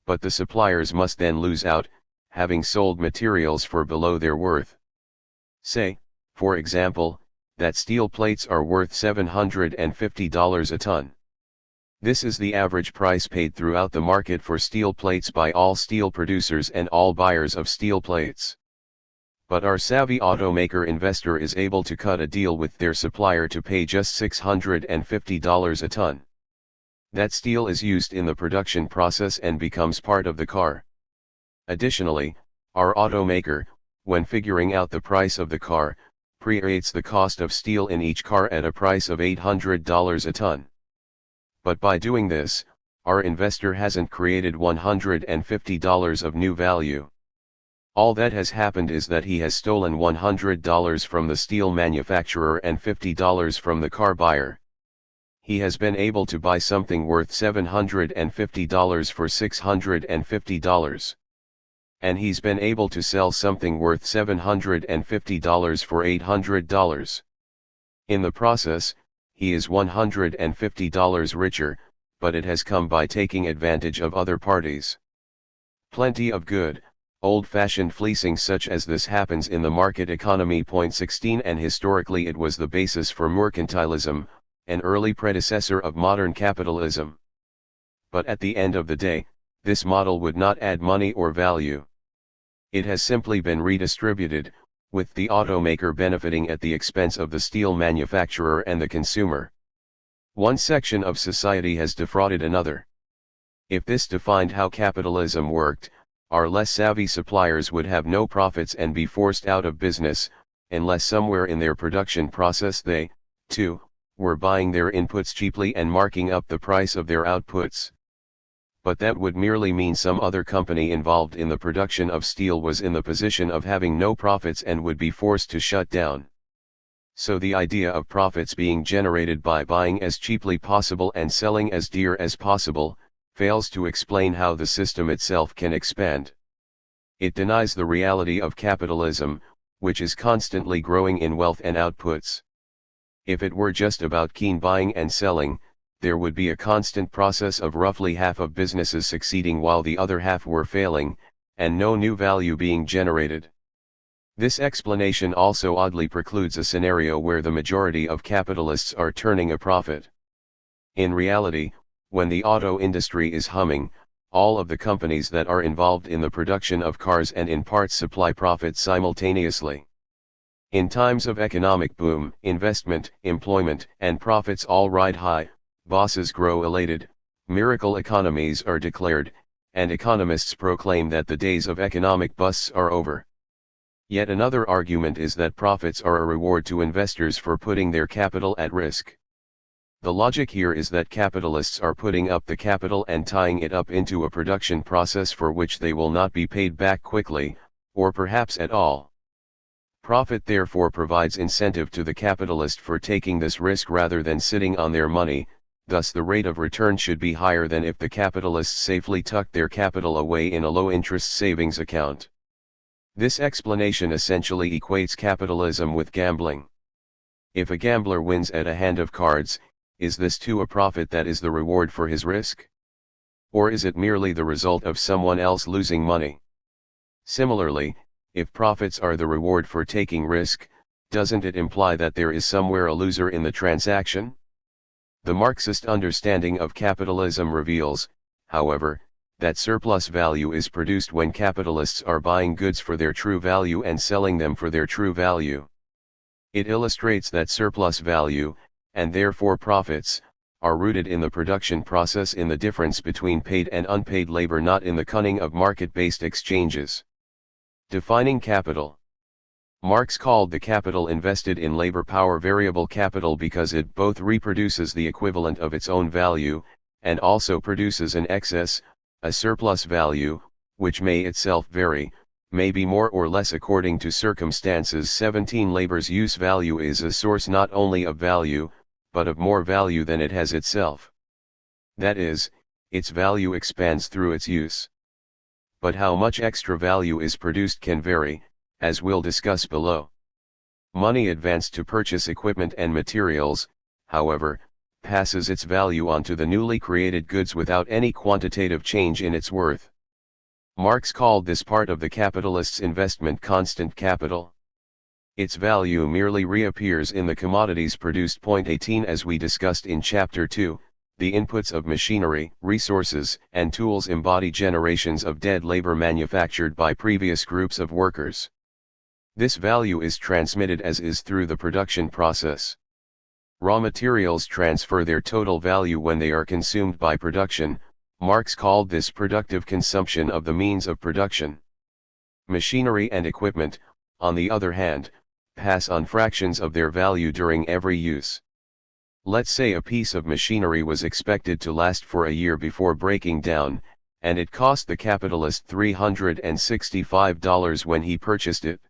But the suppliers must then lose out, having sold materials for below their worth. Say, for example, that steel plates are worth $750 a ton. This is the average price paid throughout the market for steel plates by all steel producers and all buyers of steel plates. But our savvy automaker investor is able to cut a deal with their supplier to pay just $650 a ton. That steel is used in the production process and becomes part of the car. Additionally, our automaker, when figuring out the price of the car, pre-rates the cost of steel in each car at a price of $800 a ton. But by doing this, our investor hasn't created $150 of new value. All that has happened is that he has stolen $100 from the steel manufacturer and $50 from the car buyer. He has been able to buy something worth $750 for $650. And he's been able to sell something worth $750 for $800. In the process, he is $150 richer, but it has come by taking advantage of other parties. Plenty of good, old-fashioned fleecing such as this happens in the market economy. Point 16. And historically it was the basis for mercantilism, an early predecessor of modern capitalism. But at the end of the day, this model would not add money or value. It has simply been redistributed, with the automaker benefiting at the expense of the steel manufacturer and the consumer. One section of society has defrauded another. If this defined how capitalism worked, our less savvy suppliers would have no profits and be forced out of business, unless somewhere in their production process they, too, were buying their inputs cheaply and marking up the price of their outputs. But that would merely mean some other company involved in the production of steel was in the position of having no profits and would be forced to shut down. So the idea of profits being generated by buying as cheaply possible and selling as dear as possible, fails to explain how the system itself can expand. It denies the reality of capitalism, which is constantly growing in wealth and outputs. If it were just about keen buying and selling, there would be a constant process of roughly half of businesses succeeding while the other half were failing, and no new value being generated. This explanation also oddly precludes a scenario where the majority of capitalists are turning a profit. In reality, when the auto industry is humming, all of the companies that are involved in the production of cars and in parts supply profits simultaneously. In times of economic boom, investment, employment, and profits all ride high, bosses grow elated, miracle economies are declared, and economists proclaim that the days of economic busts are over. Yet another argument is that profits are a reward to investors for putting their capital at risk. The logic here is that capitalists are putting up the capital and tying it up into a production process for which they will not be paid back quickly, or perhaps at all. Profit therefore provides incentive to the capitalist for taking this risk rather than sitting on their money, thus the rate of return should be higher than if the capitalists safely tucked their capital away in a low-interest savings account. This explanation essentially equates capitalism with gambling. If a gambler wins at a hand of cards, is this too a profit that is the reward for his risk? Or is it merely the result of someone else losing money? Similarly, if profits are the reward for taking risk, doesn't it imply that there is somewhere a loser in the transaction? The Marxist understanding of capitalism reveals, however, that surplus value is produced when capitalists are buying goods for their true value and selling them for their true value. It illustrates that surplus value, and therefore profits, are rooted in the production process, in the difference between paid and unpaid labor, not in the cunning of market-based exchanges. Defining capital. Marx called the capital invested in labor power variable capital because it both reproduces the equivalent of its own value, and also produces an excess, a surplus value, which may itself vary, may be more or less according to circumstances. 17. Labor's use value is a source not only of value, but of more value than it has itself. That is, its value expands through its use. But how much extra value is produced can vary, as we'll discuss below. Money advanced to purchase equipment and materials, however, passes its value on to the newly created goods without any quantitative change in its worth. Marx called this part of the capitalist's investment constant capital. Its value merely reappears in the commodities produced. 18. As we discussed in Chapter 2, the inputs of machinery, resources, and tools embody generations of dead labor manufactured by previous groups of workers. This value is transmitted as is through the production process. Raw materials transfer their total value when they are consumed by production, Marx called this productive consumption of the means of production. Machinery and equipment, on the other hand, pass on fractions of their value during every use. Let's say a piece of machinery was expected to last for a year before breaking down, and it cost the capitalist $365 when he purchased it.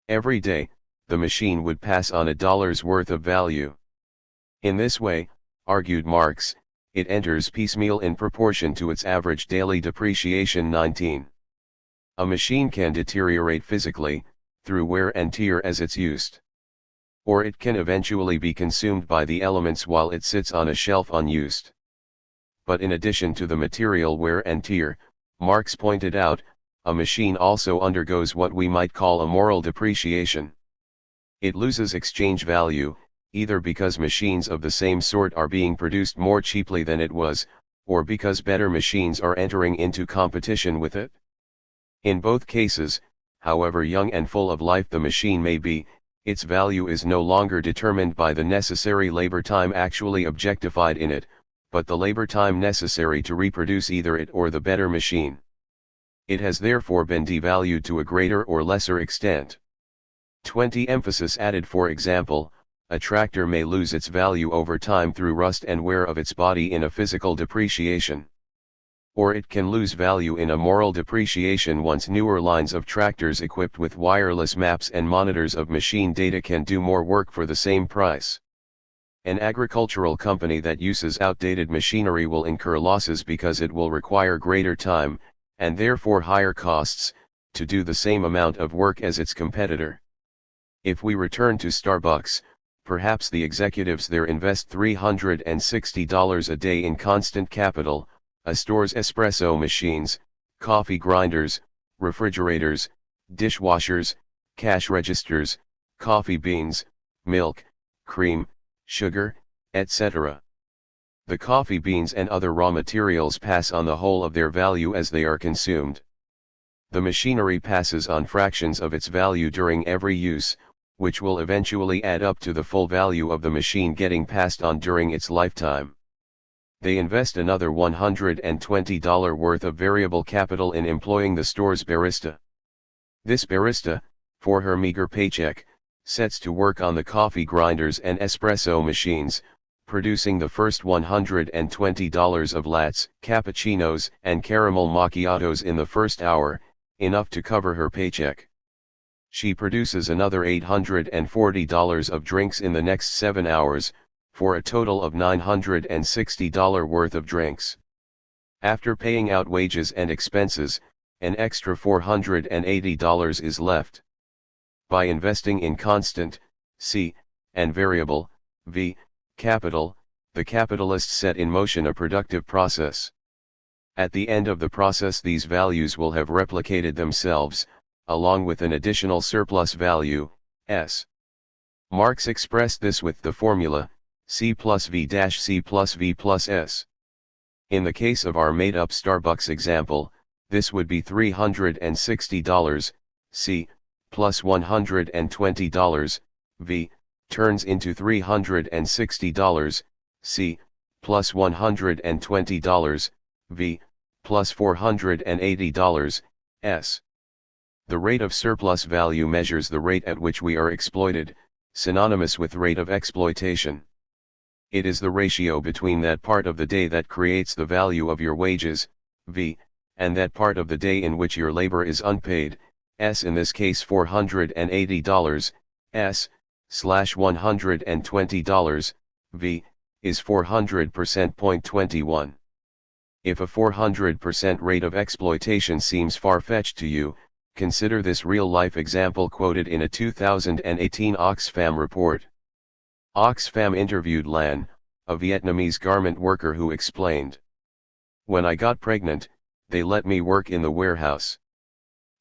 Every day, the machine would pass on $1's worth of value. In this way, argued Marx, it enters piecemeal in proportion to its average daily depreciation. 19. A machine can deteriorate physically, through wear and tear as it's used. Or it can eventually be consumed by the elements while it sits on a shelf unused. But in addition to the material wear and tear, Marx pointed out, a machine also undergoes what we might call a moral depreciation. It loses exchange value, either because machines of the same sort are being produced more cheaply than it was, or because better machines are entering into competition with it. In both cases, however young and full of life the machine may be, its value is no longer determined by the necessary labor time actually objectified in it, but the labor time necessary to reproduce either it or the better machine. It has therefore been devalued to a greater or lesser extent. 20. Emphasis added. For example, a tractor may lose its value over time through rust and wear of its body in a physical depreciation. Or it can lose value in a moral depreciation once newer lines of tractors equipped with wireless maps and monitors of machine data can do more work for the same price. An agricultural company that uses outdated machinery will incur losses because it will require greater time, and therefore higher costs, to do the same amount of work as its competitor. If we return to Starbucks, perhaps the executives there invest $360 a day in constant capital, a store's espresso machines, coffee grinders, refrigerators, dishwashers, cash registers, coffee beans, milk, cream, sugar, etc. The coffee beans and other raw materials pass on the whole of their value as they are consumed. The machinery passes on fractions of its value during every use, which will eventually add up to the full value of the machine getting passed on during its lifetime. They invest another $120 worth of variable capital in employing the store's barista. This barista, for her meager paycheck, sets to work on the coffee grinders and espresso machines, producing the first $120 of lattes, cappuccinos, and caramel macchiatos in the first hour, enough to cover her paycheck. She produces another $840 of drinks in the next 7 hours, for a total of $960 worth of drinks. After paying out wages and expenses, an extra $480 is left. By investing in constant, C, and variable, V, capital, the capitalists set in motion a productive process. At the end of the process these values will have replicated themselves, along with an additional surplus value, S. Marx expressed this with the formula, C plus V dash C plus V plus S. In the case of our made-up Starbucks example, this would be $360, C, plus $120, V, turns into $360, C, plus $120, V, plus $480, S. The rate of surplus value measures the rate at which we are exploited, synonymous with rate of exploitation. It is the ratio between that part of the day that creates the value of your wages, V, and that part of the day in which your labor is unpaid, S. In this case $480, S, slash $120, V, is 400%. 21. If a 400% rate of exploitation seems far-fetched to you, consider this real-life example quoted in a 2018 Oxfam report. Oxfam interviewed Lan, a Vietnamese garment worker who explained, "When I got pregnant, they let me work in the warehouse.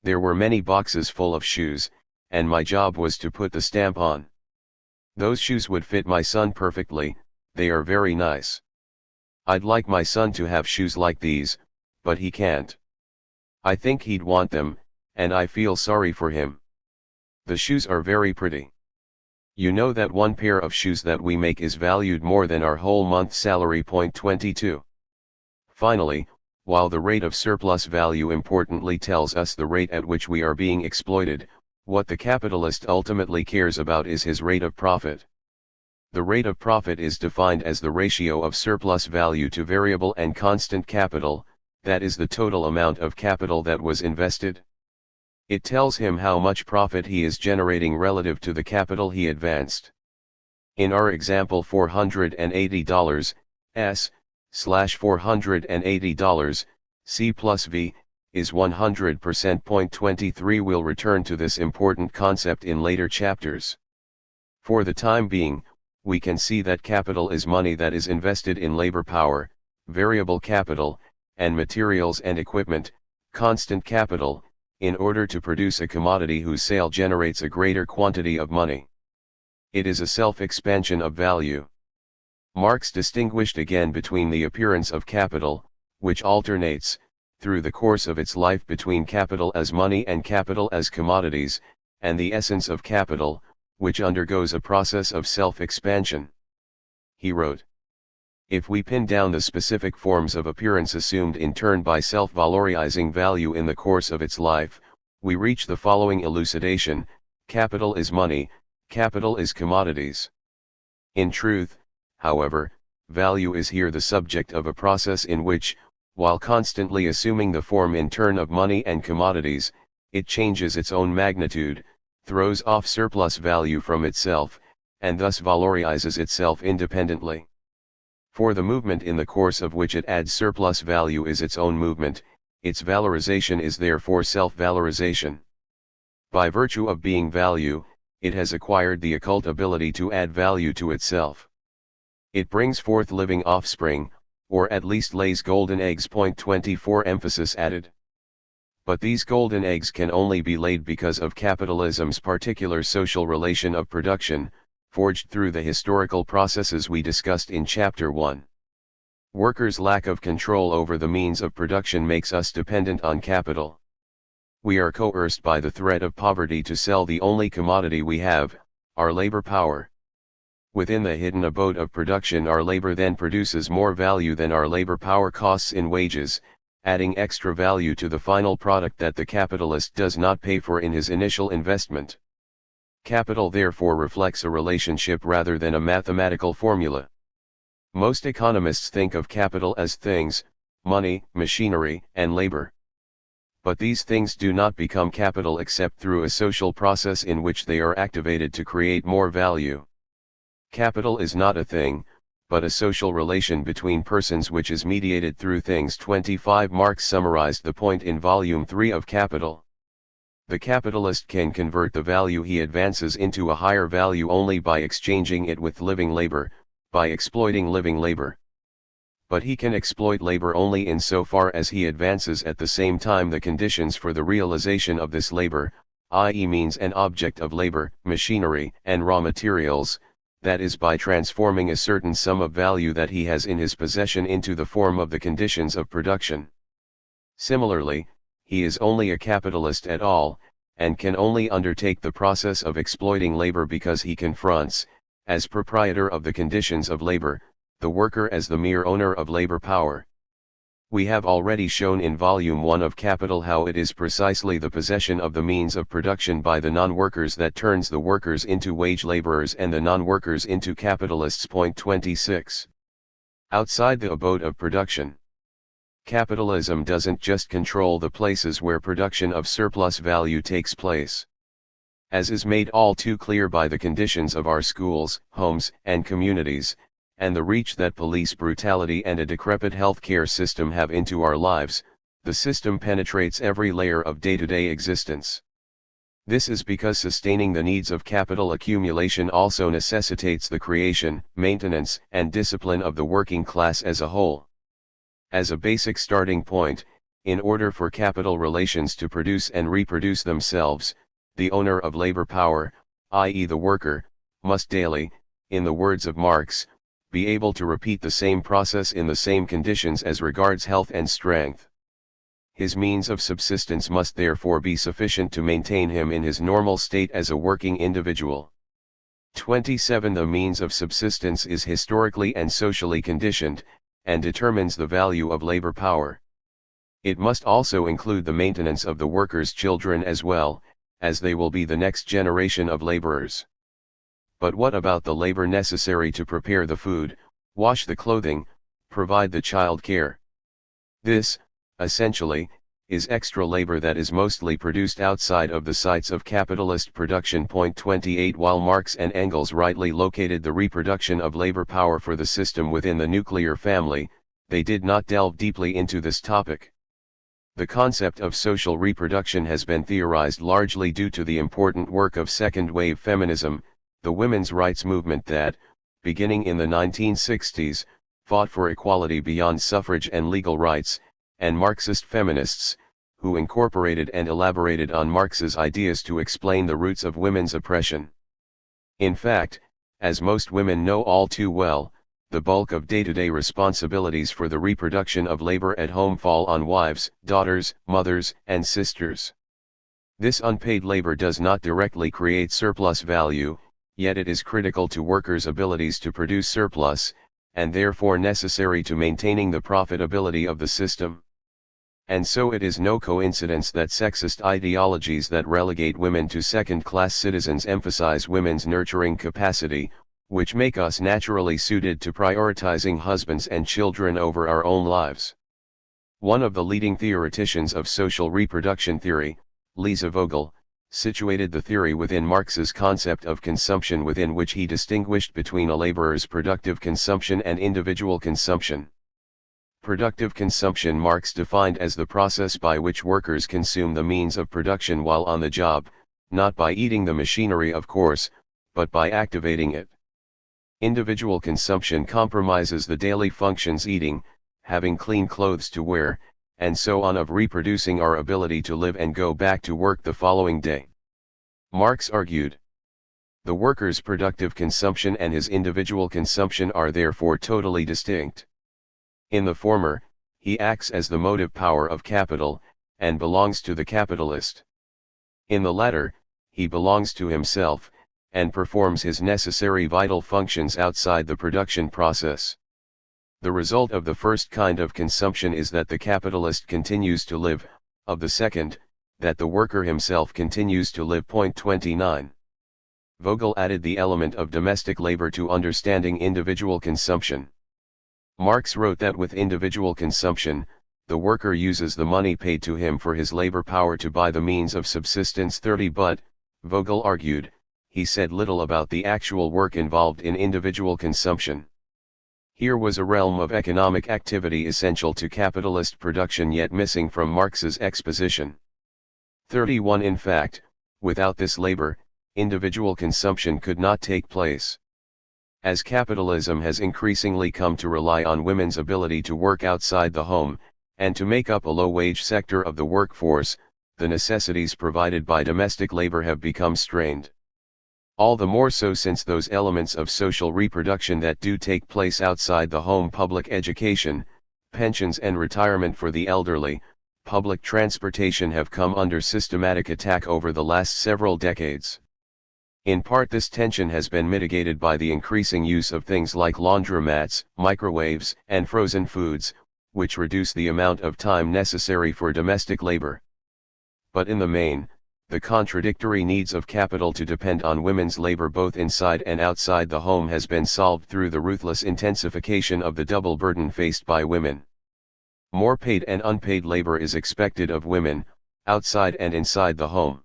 There were many boxes full of shoes, and my job was to put the stamp on. Those shoes would fit my son perfectly, they are very nice. I'd like my son to have shoes like these, but he can't. I think he'd want them, and I feel sorry for him. The shoes are very pretty. You know that one pair of shoes that we make is valued more than our whole month's salary. 22. Finally, while the rate of surplus value importantly tells us the rate at which we are being exploited, what the capitalist ultimately cares about is his rate of profit. The rate of profit is defined as the ratio of surplus value to variable and constant capital, that is the total amount of capital that was invested. It tells him how much profit he is generating relative to the capital he advanced. In our example, $480 $480 C plus V is 100%. Point 23 will return to this important concept in later chapters. For the time being, we can see that capital is money that is invested in labor power, variable capital, and materials and equipment, constant capital, in order to produce a commodity whose sale generates a greater quantity of money. It is a self-expansion of value. Marx distinguished again between the appearance of capital, which alternates, through the course of its life, between capital as money and capital as commodities, and the essence of capital, which undergoes a process of self-expansion. He wrote, "If we pin down the specific forms of appearance assumed in turn by self-valorizing value in the course of its life, we reach the following elucidation: capital is money, capital is commodities." In truth, however, value is here the subject of a process in which, while constantly assuming the form in turn of money and commodities, it changes its own magnitude, throws off surplus value from itself, and thus valorizes itself independently. For the movement in the course of which it adds surplus value is its own movement, its valorization is therefore self-valorization. By virtue of being value, it has acquired the occult ability to add value to itself. It brings forth living offspring, or at least lays golden eggs. Point 24 emphasis added. But these golden eggs can only be laid because of capitalism's particular social relation of production, forged through the historical processes we discussed in Chapter 1. Workers' lack of control over the means of production makes us dependent on capital. We are coerced by the threat of poverty to sell the only commodity we have, our labor power. Within the hidden abode of production, our labor then produces more value than our labor power costs in wages, adding extra value to the final product that the capitalist does not pay for in his initial investment. Capital therefore reflects a relationship rather than a mathematical formula. Most economists think of capital as things, money, machinery, and labor. But these things do not become capital except through a social process in which they are activated to create more value. Capital is not a thing, but a social relation between persons which is mediated through things. 25 Marx summarized the point in Volume 3 of Capital. The capitalist can convert the value he advances into a higher value only by exchanging it with living labor, by exploiting living labor. But he can exploit labor only insofar as he advances at the same time the conditions for the realization of this labor, i.e. means and object of labor, machinery, and raw materials, that is by transforming a certain sum of value that he has in his possession into the form of the conditions of production. Similarly, he is only a capitalist at all, and can only undertake the process of exploiting labor because he confronts, as proprietor of the conditions of labor, the worker as the mere owner of labor power. We have already shown in Volume 1 of Capital how it is precisely the possession of the means of production by the non-workers that turns the workers into wage laborers and the non-workers into capitalists. Point 26. Outside the abode of production, capitalism doesn't just control the places where production of surplus value takes place. As is made all too clear by the conditions of our schools, homes, and communities, and the reach that police brutality and a decrepit healthcare system have into our lives, the system penetrates every layer of day-to-day existence. This is because sustaining the needs of capital accumulation also necessitates the creation, maintenance, and discipline of the working class as a whole. As a basic starting point, in order for capital relations to produce and reproduce themselves, the owner of labor power, i.e. the worker, must daily, in the words of Marx, be able to repeat the same process in the same conditions as regards health and strength. His means of subsistence must therefore be sufficient to maintain him in his normal state as a working individual. 27 The means of subsistence is historically and socially conditioned, and determines the value of labor power. It must also include the maintenance of the workers' children as well, as they will be the next generation of laborers. But what about the labor necessary to prepare the food, wash the clothing, provide the child care? This, essentially, is extra labor that is mostly produced outside of the sites of capitalist production. Point 28 While Marx and Engels rightly located the reproduction of labor power for the system within the nuclear family, they did not delve deeply into this topic. The concept of social reproduction has been theorized largely due to the important work of second-wave feminism, the women's rights movement that, beginning in the 1960s, fought for equality beyond suffrage and legal rights, and Marxist feminists, who incorporated and elaborated on Marx's ideas to explain the roots of women's oppression. In fact, as most women know all too well, the bulk of day-to-day responsibilities for the reproduction of labor at home fall on wives, daughters, mothers, and sisters. This unpaid labor does not directly create surplus value, yet it is critical to workers' abilities to produce surplus, and therefore necessary to maintaining the profitability of the system. And so it is no coincidence that sexist ideologies that relegate women to second-class citizens emphasize women's nurturing capacity, which make us naturally suited to prioritizing husbands and children over our own lives. One of the leading theoreticians of social reproduction theory, Lisa Vogel, situated the theory within Marx's concept of consumption, within which he distinguished between a laborer's productive consumption and individual consumption. Productive consumption Marx defined as the process by which workers consume the means of production while on the job, not by eating the machinery of course, but by activating it. Individual consumption compromises the daily functions, eating, having clean clothes to wear, and so on, of reproducing our ability to live and go back to work the following day. Marx argued, the worker's productive consumption and his individual consumption are therefore totally distinct. In the former, he acts as the motive power of capital, and belongs to the capitalist. In the latter, he belongs to himself, and performs his necessary vital functions outside the production process. The result of the first kind of consumption is that the capitalist continues to live, of the second, that the worker himself continues to live. Point 29. Vogel added the element of domestic labor to understanding individual consumption. Marx wrote that with individual consumption, the worker uses the money paid to him for his labor power to buy the means of subsistence. 30 But, Vogel argued, he said little about the actual work involved in individual consumption. Here was a realm of economic activity essential to capitalist production yet missing from Marx's exposition. 31 In fact, without this labor, individual consumption could not take place. As capitalism has increasingly come to rely on women's ability to work outside the home, and to make up a low-wage sector of the workforce, the necessities provided by domestic labor have become strained. All the more so since those elements of social reproduction that do take place outside the home, public education, pensions and retirement for the elderly, public transportation, have come under systematic attack over the last several decades. In part this tension has been mitigated by the increasing use of things like laundromats, microwaves, and frozen foods, which reduce the amount of time necessary for domestic labor. But in the main, the contradictory needs of capital to depend on women's labor both inside and outside the home has been solved through the ruthless intensification of the double burden faced by women. More paid and unpaid labor is expected of women, outside and inside the home.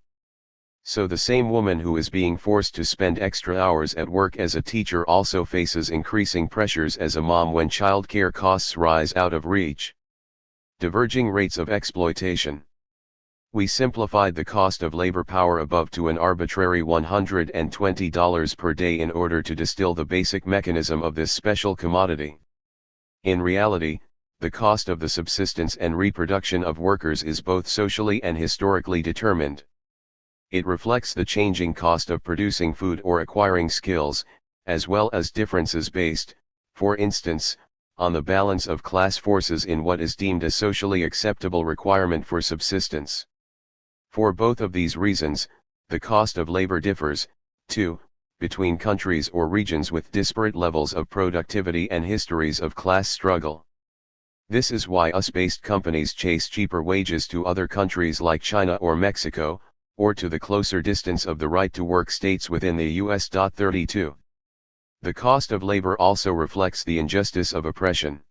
So the same woman who is being forced to spend extra hours at work as a teacher also faces increasing pressures as a mom when childcare costs rise out of reach. Diverging rates of exploitation. We simplified the cost of labor power above to an arbitrary $120 per day in order to distill the basic mechanism of this special commodity. In reality, the cost of the subsistence and reproduction of workers is both socially and historically determined. It reflects the changing cost of producing food or acquiring skills, as well as differences based, for instance, on the balance of class forces in what is deemed a socially acceptable requirement for subsistence. For both of these reasons, the cost of labor differs, too, between countries or regions with disparate levels of productivity and histories of class struggle. This is why US-based companies chase cheaper wages to other countries like China or Mexico, or to the closer distance of the right-to-work states within the US. 32. The cost of labor also reflects the injustice of oppression.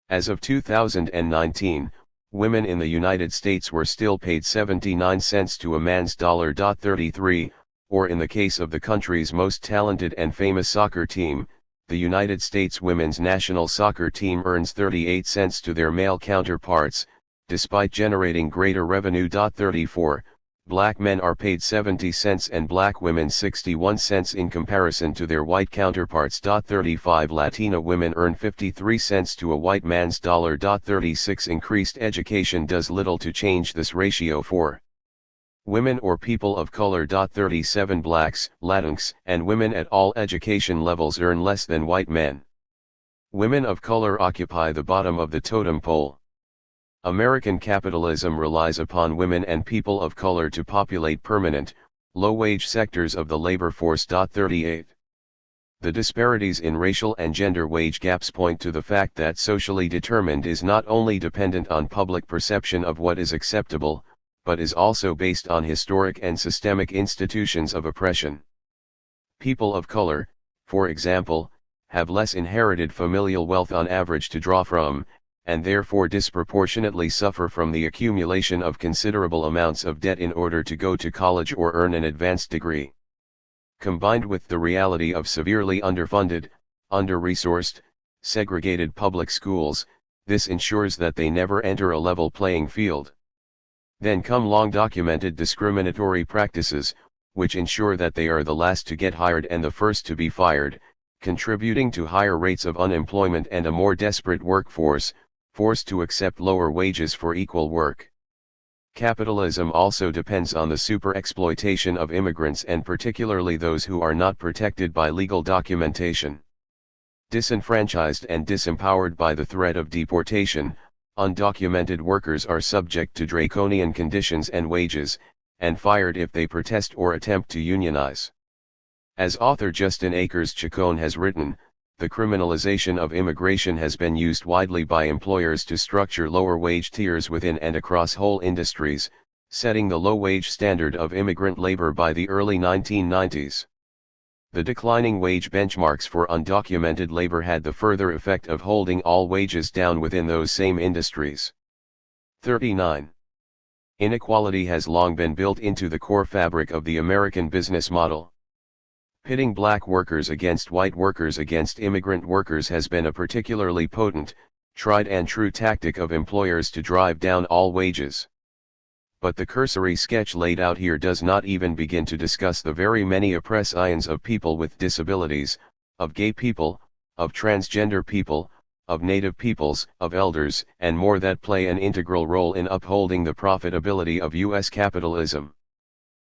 As of 2019, women in the United States were still paid 79 cents to a man's $33, or in the case of the country's most talented and famous soccer team, the United States women's national soccer team earns 38 cents to their male counterparts, despite generating greater revenue. 34. Black men are paid 70 cents and black women 61 cents in comparison to their white counterparts. 35. Latina women earn 53 cents to a white man's $36. Increased education does little to change this ratio for women or people of color. 37. Blacks, Latinx, and women at all education levels earn less than white men. Women of color occupy the bottom of the totem pole. American capitalism relies upon women and people of color to populate permanent, low-wage sectors of the labor force. 38. The disparities in racial and gender wage gaps point to the fact that socially determined is not only dependent on public perception of what is acceptable, but is also based on historic and systemic institutions of oppression. People of color, for example, have less inherited familial wealth on average to draw from, and therefore disproportionately suffer from the accumulation of considerable amounts of debt in order to go to college or earn an advanced degree. Combined with the reality of severely underfunded, under-resourced, segregated public schools, this ensures that they never enter a level playing field. Then come long-documented discriminatory practices, which ensure that they are the last to get hired and the first to be fired, contributing to higher rates of unemployment and a more desperate workforce, forced to accept lower wages for equal work. Capitalism also depends on the super-exploitation of immigrants and particularly those who are not protected by legal documentation. Disenfranchised and disempowered by the threat of deportation, undocumented workers are subject to draconian conditions and wages, and fired if they protest or attempt to unionize. As author Justin Akers-Chacon has written, the criminalization of immigration has been used widely by employers to structure lower wage tiers within and across whole industries, setting the low wage standard of immigrant labor by the early 1990s. The declining wage benchmarks for undocumented labor had the further effect of holding all wages down within those same industries. 39. Inequality has long been built into the core fabric of the American business model. Pitting black workers against white workers against immigrant workers has been a particularly potent, tried and true tactic of employers to drive down all wages. But the cursory sketch laid out here does not even begin to discuss the very many oppressions of people with disabilities, of gay people, of transgender people, of native peoples, of elders, and more that play an integral role in upholding the profitability of U.S. capitalism.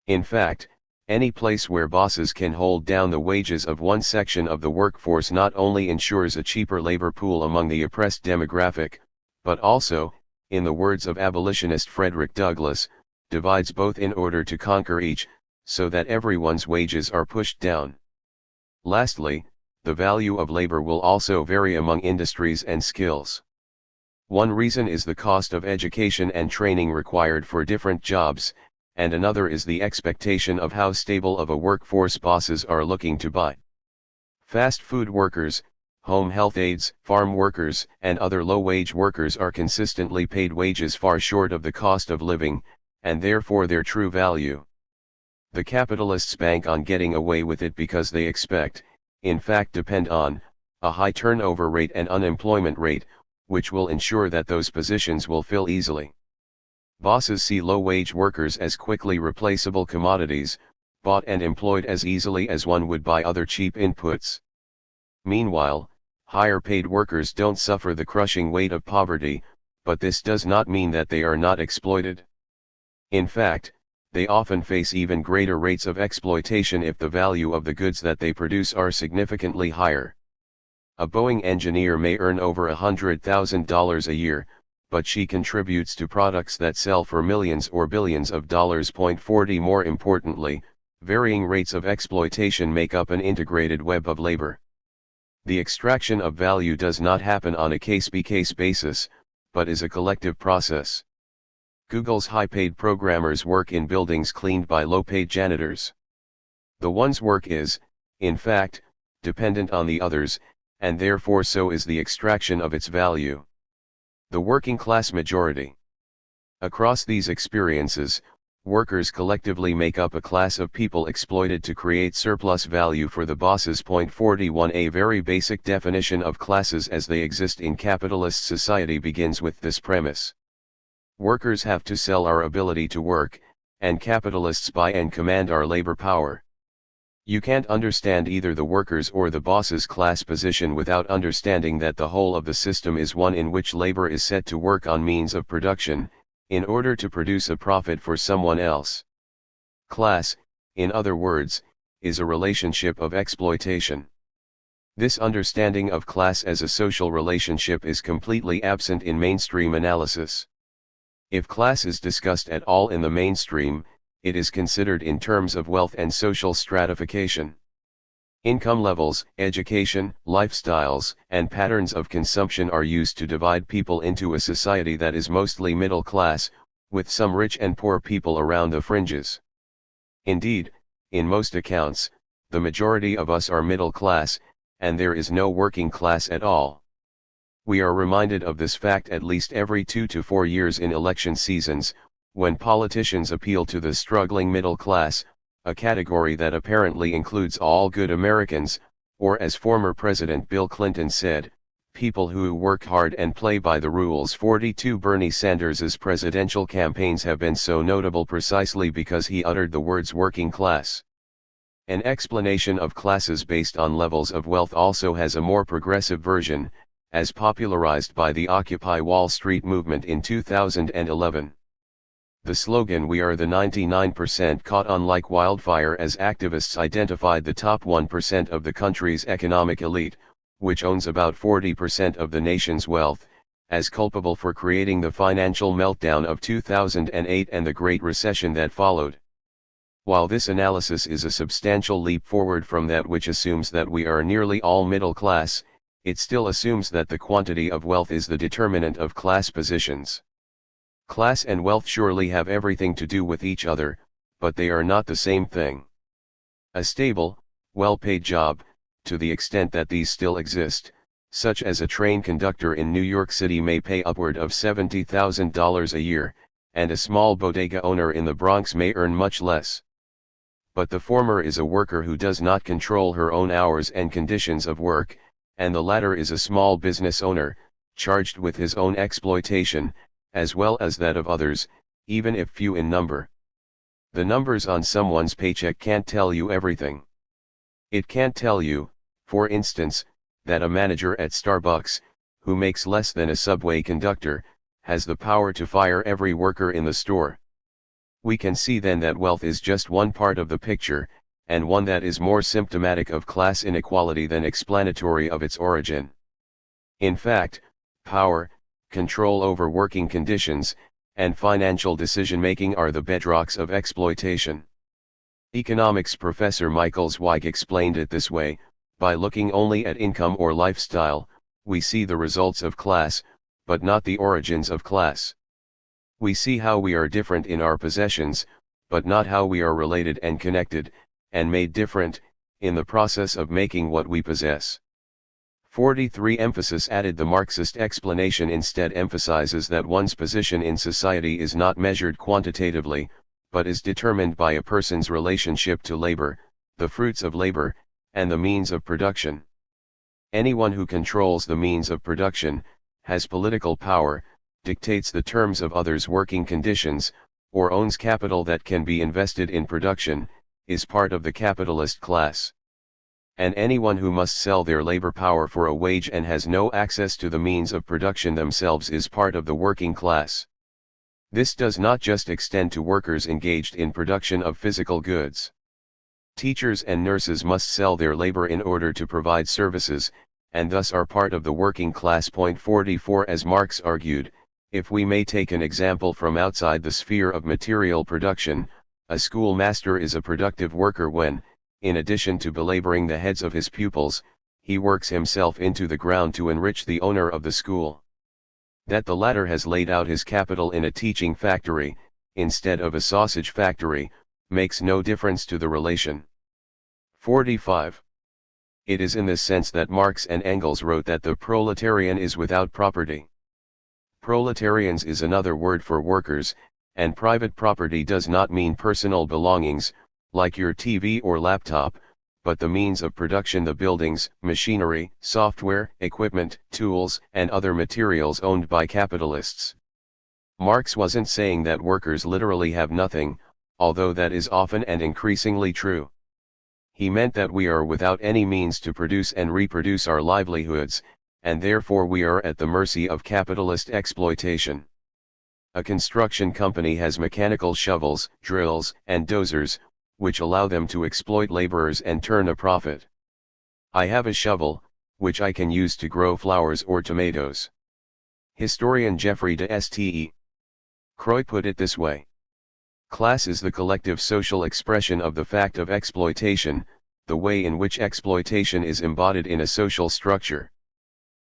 In fact, any place where bosses can hold down the wages of one section of the workforce not only ensures a cheaper labor pool among the oppressed demographic, but also, in the words of abolitionist Frederick Douglass, divides both in order to conquer each, so that everyone's wages are pushed down. Lastly, the value of labor will also vary among industries and skills. One reason is the cost of education and training required for different jobs, and another is the expectation of how stable of a workforce bosses are looking to buy. Fast food workers, home health aides, farm workers, and other low-wage workers are consistently paid wages far short of the cost of living, and therefore their true value. The capitalists bank on getting away with it because they expect, in fact depend on, a high turnover rate and unemployment rate, which will ensure that those positions will fill easily. Bosses see low-wage workers as quickly replaceable commodities, bought and employed as easily as one would buy other cheap inputs. Meanwhile, higher-paid workers don't suffer the crushing weight of poverty, but this does not mean that they are not exploited. In fact, they often face even greater rates of exploitation if the value of the goods that they produce are significantly higher. A Boeing engineer may earn over $100,000 a year, but she contributes to products that sell for millions or billions of dollars. 40 More importantly, varying rates of exploitation make up an integrated web of labor. The extraction of value does not happen on a case-by-case basis, but is a collective process. Google's high-paid programmers work in buildings cleaned by low-paid janitors. The one's work is, in fact, dependent on the others, and therefore so is the extraction of its value. The working class majority. Across these experiences, workers collectively make up a class of people exploited to create surplus value for the bosses. 41 A very basic definition of classes as they exist in capitalist society begins with this premise. Workers have to sell our ability to work, and capitalists buy and command our labor power. You can't understand either the workers' or the boss's class position without understanding that the whole of the system is one in which labor is set to work on means of production, in order to produce a profit for someone else. Class, in other words, is a relationship of exploitation. This understanding of class as a social relationship is completely absent in mainstream analysis. If class is discussed at all in the mainstream, it is considered in terms of wealth and social stratification. Income levels, education, lifestyles, and patterns of consumption are used to divide people into a society that is mostly middle class, with some rich and poor people around the fringes. Indeed, in most accounts, the majority of us are middle class, and there is no working class at all. We are reminded of this fact at least every 2 to 4 years in election seasons, when politicians appeal to the struggling middle class, a category that apparently includes all good Americans, or as former President Bill Clinton said, people who work hard and play by the rules. 42 Bernie Sanders's presidential campaigns have been so notable precisely because he uttered the words working class. An explanation of classes based on levels of wealth also has a more progressive version, as popularized by the Occupy Wall Street movement in 2011. The slogan "We are the 99% caught on like wildfire as activists identified the top 1% of the country's economic elite, which owns about 40% of the nation's wealth, as culpable for creating the financial meltdown of 2008 and the Great Recession that followed. While this analysis is a substantial leap forward from that which assumes that we are nearly all middle class, it still assumes that the quantity of wealth is the determinant of class positions. Class and wealth surely have everything to do with each other, but they are not the same thing. A stable, well-paid job, to the extent that these still exist, such as a train conductor in New York City may pay upward of $70,000 a year, and a small bodega owner in the Bronx may earn much less. But the former is a worker who does not control her own hours and conditions of work, and the latter is a small business owner, charged with his own exploitation, as well as that of others, even if few in number. The numbers on someone's paycheck can't tell you everything. It can't tell you, for instance, that a manager at Starbucks, who makes less than a subway conductor, has the power to fire every worker in the store. We can see then that wealth is just one part of the picture, and one that is more symptomatic of class inequality than explanatory of its origin. In fact, power, control over working conditions, and financial decision-making are the bedrocks of exploitation. Economics professor Michael Zweig explained it this way: by looking only at income or lifestyle, we see the results of class, but not the origins of class. We see how we are different in our possessions, but not how we are related and connected, and made different, in the process of making what we possess. 43 Emphasis added: the Marxist explanation instead emphasizes that one's position in society is not measured quantitatively, but is determined by a person's relationship to labor, the fruits of labor, and the means of production. Anyone who controls the means of production, has political power, dictates the terms of others' working conditions, or owns capital that can be invested in production, is part of the capitalist class. And anyone who must sell their labor power for a wage and has no access to the means of production themselves is part of the working class. This does not just extend to workers engaged in production of physical goods. Teachers and nurses must sell their labor in order to provide services, and thus are part of the working class. 44 As Marx argued, if we may take an example from outside the sphere of material production, a schoolmaster is a productive worker when, in addition to belaboring the heads of his pupils, he works himself into the ground to enrich the owner of the school. That the latter has laid out his capital in a teaching factory, instead of a sausage factory, makes no difference to the relation. 45. It is in this sense that Marx and Engels wrote that the proletarian is without property. Proletarians is another word for workers, and private property does not mean personal belongings, like your TV or laptop, but the means of production, the buildings, machinery, software, equipment, tools, and other materials owned by capitalists. Marx wasn't saying that workers literally have nothing, although that is often and increasingly true. He meant that we are without any means to produce and reproduce our livelihoods, and therefore we are at the mercy of capitalist exploitation. A construction company has mechanical shovels, drills, and dozers, which allow them to exploit laborers and turn a profit. I have a shovel, which I can use to grow flowers or tomatoes. Historian Geoffrey de Ste. Croix put it this way. Class is the collective social expression of the fact of exploitation, the way in which exploitation is embodied in a social structure.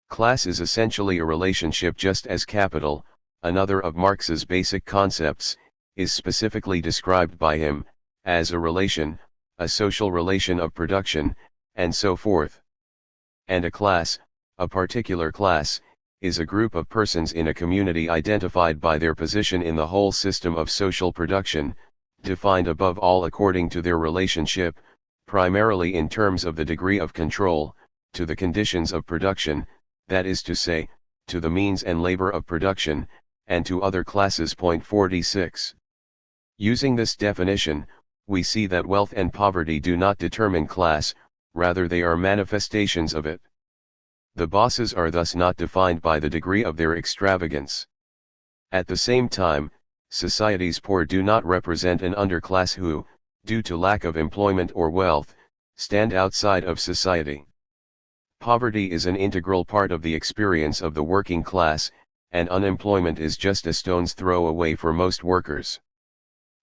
Class is essentially a relationship, just as capital, another of Marx's basic concepts, is specifically described by him as a relation, a social relation of production, and so forth. And a class, a particular class, is a group of persons in a community identified by their position in the whole system of social production, defined above all according to their relationship, primarily in terms of the degree of control, to the conditions of production, that is to say, to the means and labor of production, and to other classes. 46. Using this definition, we see that wealth and poverty do not determine class, rather they are manifestations of it. The bosses are thus not defined by the degree of their extravagance. At the same time, society's poor do not represent an underclass who, due to lack of employment or wealth, stand outside of society. Poverty is an integral part of the experience of the working class, and unemployment is just a stone's throw away for most workers.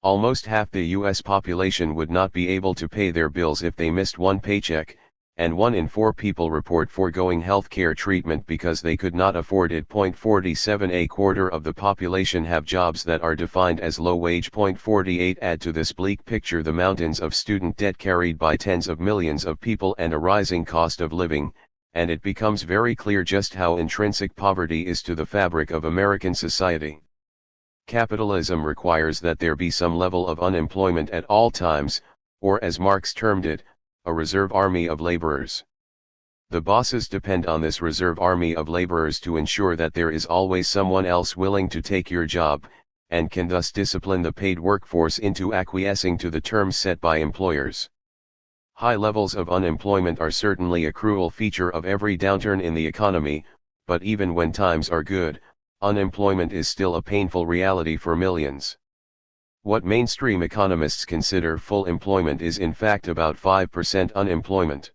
Almost half the U.S. population would not be able to pay their bills if they missed one paycheck, and 1 in 4 people report foregoing health care treatment because they could not afford it. 47. A quarter of the population have jobs that are defined as low wage. 48. Add to this bleak picture the mountains of student debt carried by tens of millions of people and a rising cost of living, and it becomes very clear just how intrinsic poverty is to the fabric of American society. Capitalism requires that there be some level of unemployment at all times, or as Marx termed it, a reserve army of laborers. The bosses depend on this reserve army of laborers to ensure that there is always someone else willing to take your job, and can thus discipline the paid workforce into acquiescing to the terms set by employers. High levels of unemployment are certainly a cruel feature of every downturn in the economy, but even when times are good, unemployment is still a painful reality for millions. What mainstream economists consider full employment is in fact about 5% unemployment.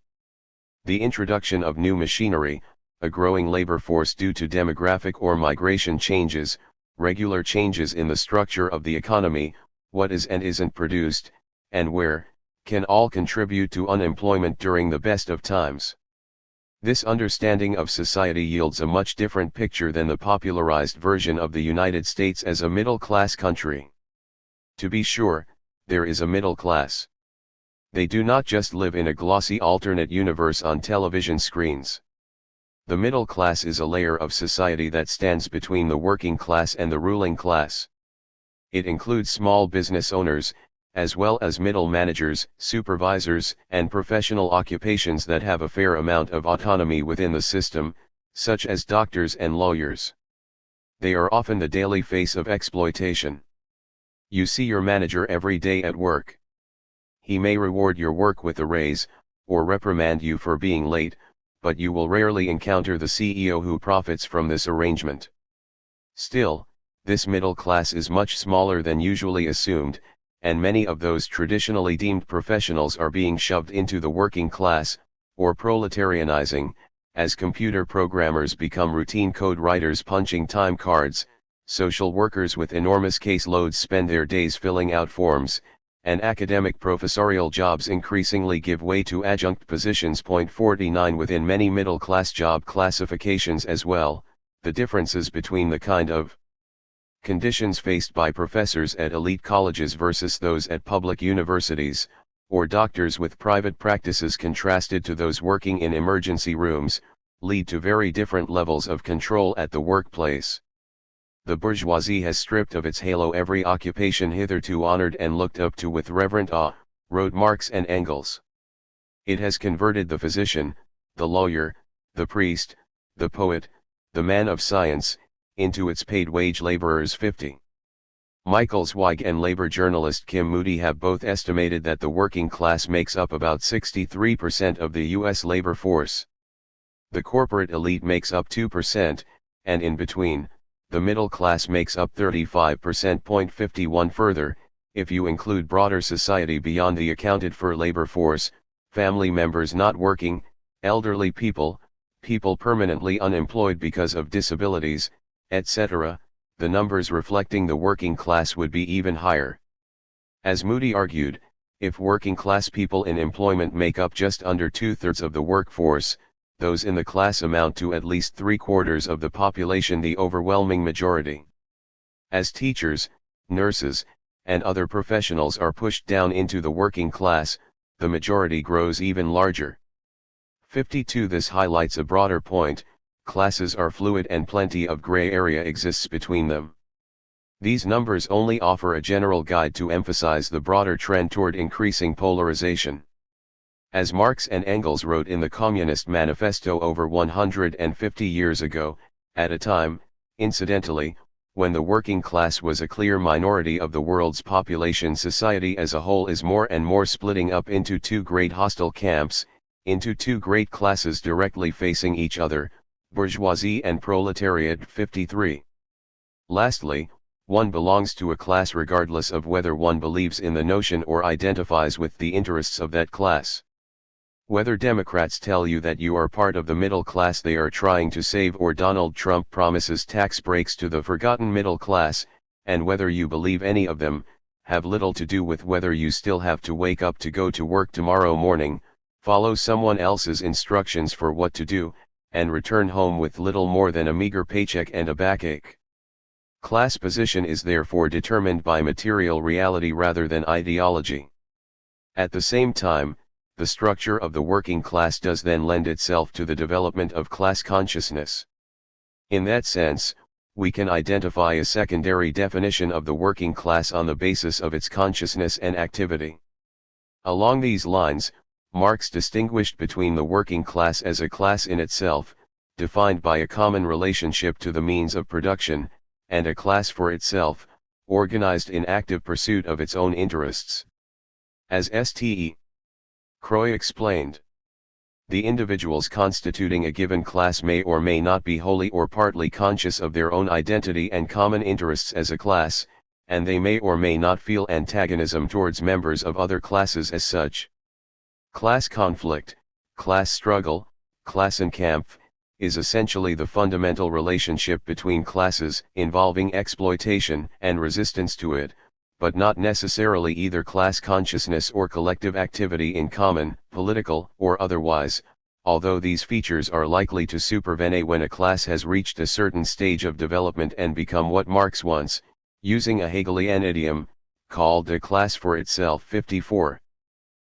The introduction of new machinery, a growing labor force due to demographic or migration changes, regular changes in the structure of the economy, what is and isn't produced, and where, can all contribute to unemployment during the best of times. This understanding of society yields a much different picture than the popularized version of the United States as a middle-class country. To be sure, there is a middle class. They do not just live in a glossy alternate universe on television screens. The middle class is a layer of society that stands between the working class and the ruling class. It includes small business owners, as well as middle managers, supervisors, and professional occupations that have a fair amount of autonomy within the system, such as doctors and lawyers. They are often the daily face of exploitation. You see your manager every day at work. He may reward your work with a raise, or reprimand you for being late, but you will rarely encounter the CEO who profits from this arrangement. Still, this middle class is much smaller than usually assumed, and many of those traditionally deemed professionals are being shoved into the working class, or proletarianizing, as computer programmers become routine code writers punching time cards. Social workers with enormous caseloads spend their days filling out forms, and academic professorial jobs increasingly give way to adjunct positions. 49 Within many middle-class job classifications as well, the differences between the kind of conditions faced by professors at elite colleges versus those at public universities, or doctors with private practices contrasted to those working in emergency rooms, lead to very different levels of control at the workplace. The bourgeoisie has stripped of its halo every occupation hitherto honored and looked up to with reverent awe, wrote Marx and Engels. It has converted the physician, the lawyer, the priest, the poet, the man of science, into its paid wage laborers. 50. Michael Zweig and labor journalist Kim Moody have both estimated that the working class makes up about 63% of the U.S. labor force. The corporate elite makes up 2%, and in between, the middle class makes up 35%. 51 Further, if you include broader society beyond the accounted for labor force, family members not working, elderly people, people permanently unemployed because of disabilities, etc., the numbers reflecting the working class would be even higher. As Moody argued, if working class people in employment make up just under 2/3 of the workforce, those in the class amount to at least 3/4 of the population, the overwhelming majority. As teachers, nurses, and other professionals are pushed down into the working class, the majority grows even larger. 52 This highlights a broader point: classes are fluid and plenty of gray area exists between them. These numbers only offer a general guide to emphasize the broader trend toward increasing polarization. As Marx and Engels wrote in the Communist Manifesto over 150 years ago, at a time, incidentally, when the working class was a clear minority of the world's population, society as a whole is more and more splitting up into two great hostile camps, into two great classes directly facing each other, bourgeoisie and proletariat. 53. Lastly, one belongs to a class regardless of whether one believes in the notion or identifies with the interests of that class. Whether Democrats tell you that you are part of the middle class they are trying to save, or Donald Trump promises tax breaks to the forgotten middle class, and whether you believe any of them, have little to do with whether you still have to wake up to go to work tomorrow morning, follow someone else's instructions for what to do, and return home with little more than a meager paycheck and a backache. Class position is therefore determined by material reality rather than ideology. At the same time, the structure of the working class does then lend itself to the development of class consciousness. In that sense, we can identify a secondary definition of the working class on the basis of its consciousness and activity. Along these lines, Marx distinguished between the working class as a class in itself, defined by a common relationship to the means of production, and a class for itself, organized in active pursuit of its own interests. As St. Croix explained, the individuals constituting a given class may or may not be wholly or partly conscious of their own identity and common interests as a class, and they may or may not feel antagonism towards members of other classes as such. Class conflict, class struggle, Klassenkampf, is essentially the fundamental relationship between classes, involving exploitation and resistance to it, but not necessarily either class consciousness or collective activity in common, political or otherwise, although these features are likely to supervene when a class has reached a certain stage of development and become what Marx once, using a Hegelian idiom, called a class for itself. 54.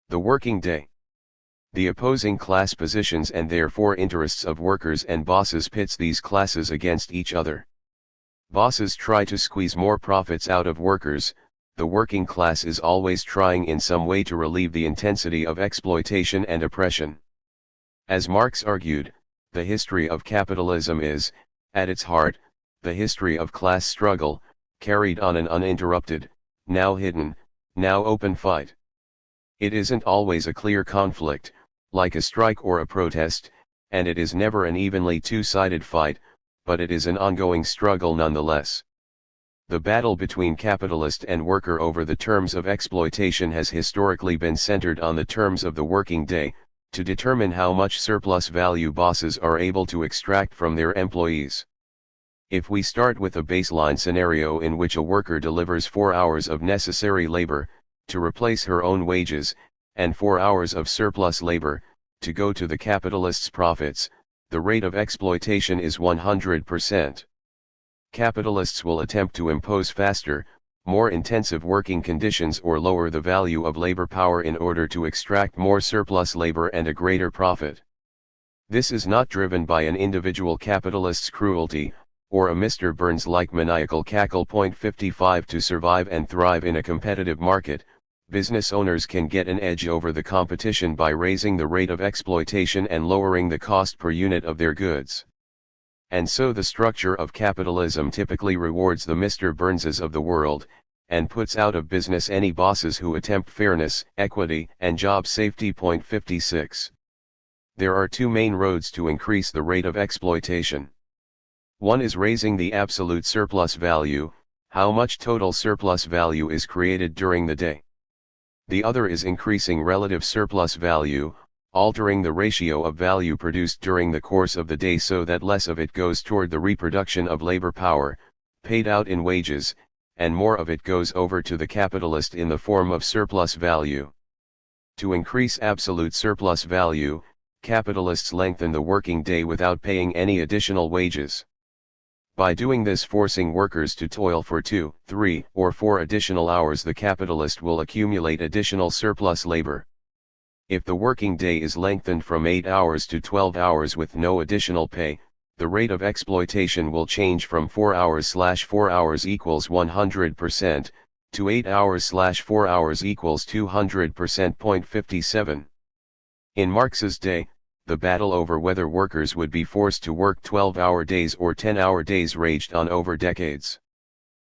The working day. The opposing class positions and therefore interests of workers and bosses pits these classes against each other. Bosses try to squeeze more profits out of workers. The working class is always trying in some way to relieve the intensity of exploitation and oppression. As Marx argued, the history of capitalism is, at its heart, the history of class struggle, carried on an uninterrupted, now hidden, now open fight. It isn't always a clear conflict, like a strike or a protest, and it is never an evenly two-sided fight, but it is an ongoing struggle nonetheless. The battle between capitalist and worker over the terms of exploitation has historically been centered on the terms of the working day, to determine how much surplus value bosses are able to extract from their employees. If we start with a baseline scenario in which a worker delivers 4 hours of necessary labor, to replace her own wages, and 4 hours of surplus labor, to go to the capitalist's profits, the rate of exploitation is 100%. Capitalists will attempt to impose faster, more intensive working conditions or lower the value of labor power in order to extract more surplus labor and a greater profit. This is not driven by an individual capitalist's cruelty, or a Mr. Burns-like maniacal cackle. 55 To survive and thrive in a competitive market, business owners can get an edge over the competition by raising the rate of exploitation and lowering the cost per unit of their goods. And so the structure of capitalism typically rewards the Mr. Burnses of the world, and puts out of business any bosses who attempt fairness, equity, and job safety. 56. There are two main roads to increase the rate of exploitation. One is raising the absolute surplus value, how much total surplus value is created during the day. The other is increasing relative surplus value, altering the ratio of value produced during the course of the day so that less of it goes toward the reproduction of labor power, paid out in wages, and more of it goes over to the capitalist in the form of surplus value. To increase absolute surplus value, capitalists lengthen the working day without paying any additional wages. By doing this, forcing workers to toil for 2, 3, or 4 additional hours, the capitalist will accumulate additional surplus labor. If the working day is lengthened from 8 hours to 12 hours with no additional pay, the rate of exploitation will change from 4 hours/4 hours equals 100%, to 8 hours/4 hours equals 200%. 57. In Marx's day, the battle over whether workers would be forced to work 12-hour days or 10-hour days raged on over decades.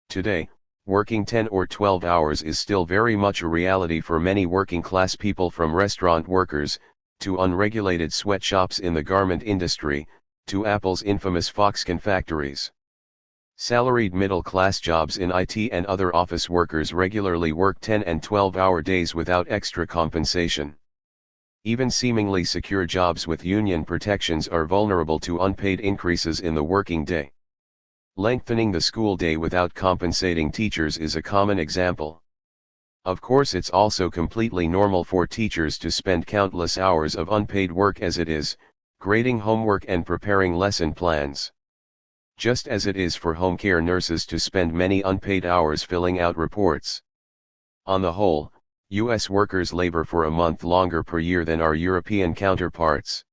Today, working 10 or 12 hours is still very much a reality for many working-class people, from restaurant workers, to unregulated sweatshops in the garment industry, to Apple's infamous Foxconn factories. Salaried middle-class jobs in IT and other office workers regularly work 10 and 12-hour days without extra compensation. Even seemingly secure jobs with union protections are vulnerable to unpaid increases in the working day. Lengthening the school day without compensating teachers is a common example. Of course, it's also completely normal for teachers to spend countless hours of unpaid work as it is, grading homework and preparing lesson plans. Just as it is for home care nurses to spend many unpaid hours filling out reports. On the whole, U.S. workers labor for a month longer per year than our European counterparts.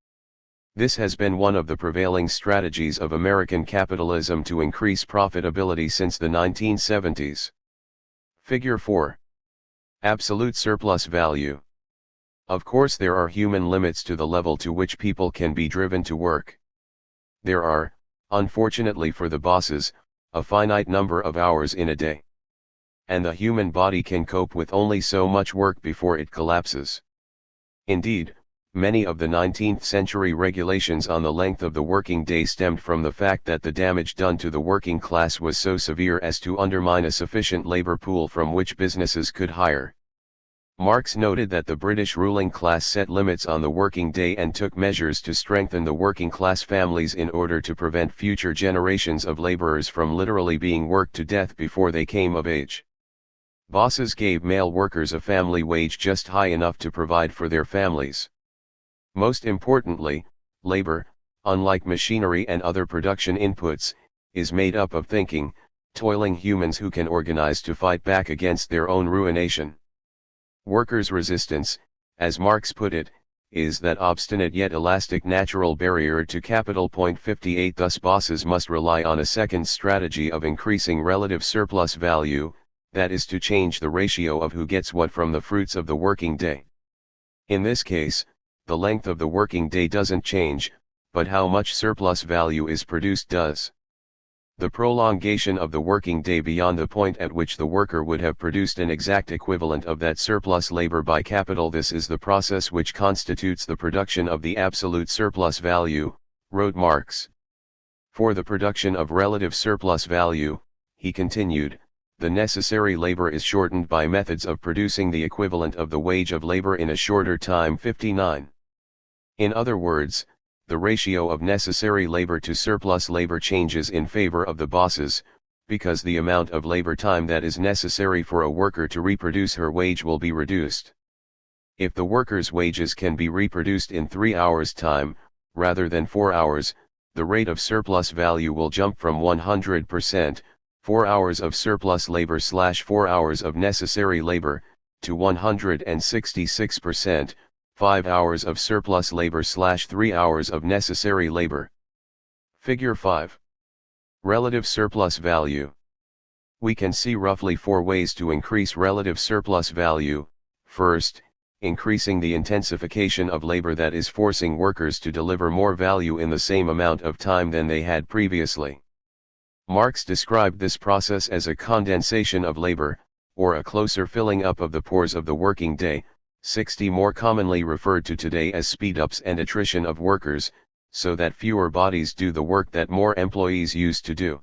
This has been one of the prevailing strategies of American capitalism to increase profitability since the 1970s. Figure 4. Absolute surplus value. Of course, there are human limits to the level to which people can be driven to work. There are, unfortunately for the bosses, a finite number of hours in a day. And the human body can cope with only so much work before it collapses. Indeed, many of the 19th century regulations on the length of the working day stemmed from the fact that the damage done to the working class was so severe as to undermine a sufficient labor pool from which businesses could hire. Marx noted that the British ruling class set limits on the working day and took measures to strengthen the working class families in order to prevent future generations of laborers from literally being worked to death before they came of age. Bosses gave male workers a family wage just high enough to provide for their families. Most importantly, labor, unlike machinery and other production inputs, is made up of thinking, toiling humans who can organize to fight back against their own ruination. Workers' resistance, as Marx put it, is that obstinate yet elastic natural barrier to capital. 58 Thus bosses must rely on a second strategy of increasing relative surplus value, that is to change the ratio of who gets what from the fruits of the working day. In this case, the length of the working day doesn't change, but how much surplus value is produced does. The prolongation of the working day beyond the point at which the worker would have produced an exact equivalent of that surplus labor by capital, this is the process which constitutes the production of the absolute surplus value, wrote Marx. For the production of relative surplus value, he continued, the necessary labor is shortened by methods of producing the equivalent of the wage of labor in a shorter time. 59. In other words, the ratio of necessary labor to surplus labor changes in favor of the bosses, because the amount of labor time that is necessary for a worker to reproduce her wage will be reduced. If the worker's wages can be reproduced in 3 hours' time, rather than 4 hours, the rate of surplus value will jump from 100%, 4 hours of surplus labor / 4 hours of necessary labor, to 166%, 5 hours of surplus labor / 3 hours of necessary labor. Figure 5. Relative surplus value. We can see roughly 4 ways to increase relative surplus value. First, increasing the intensification of labor, that is forcing workers to deliver more value in the same amount of time than they had previously. Marx described this process as a condensation of labor, or a closer filling up of the pores of the working day, 60 more commonly referred to today as speed-ups and attrition of workers, so that fewer bodies do the work that more employees used to do.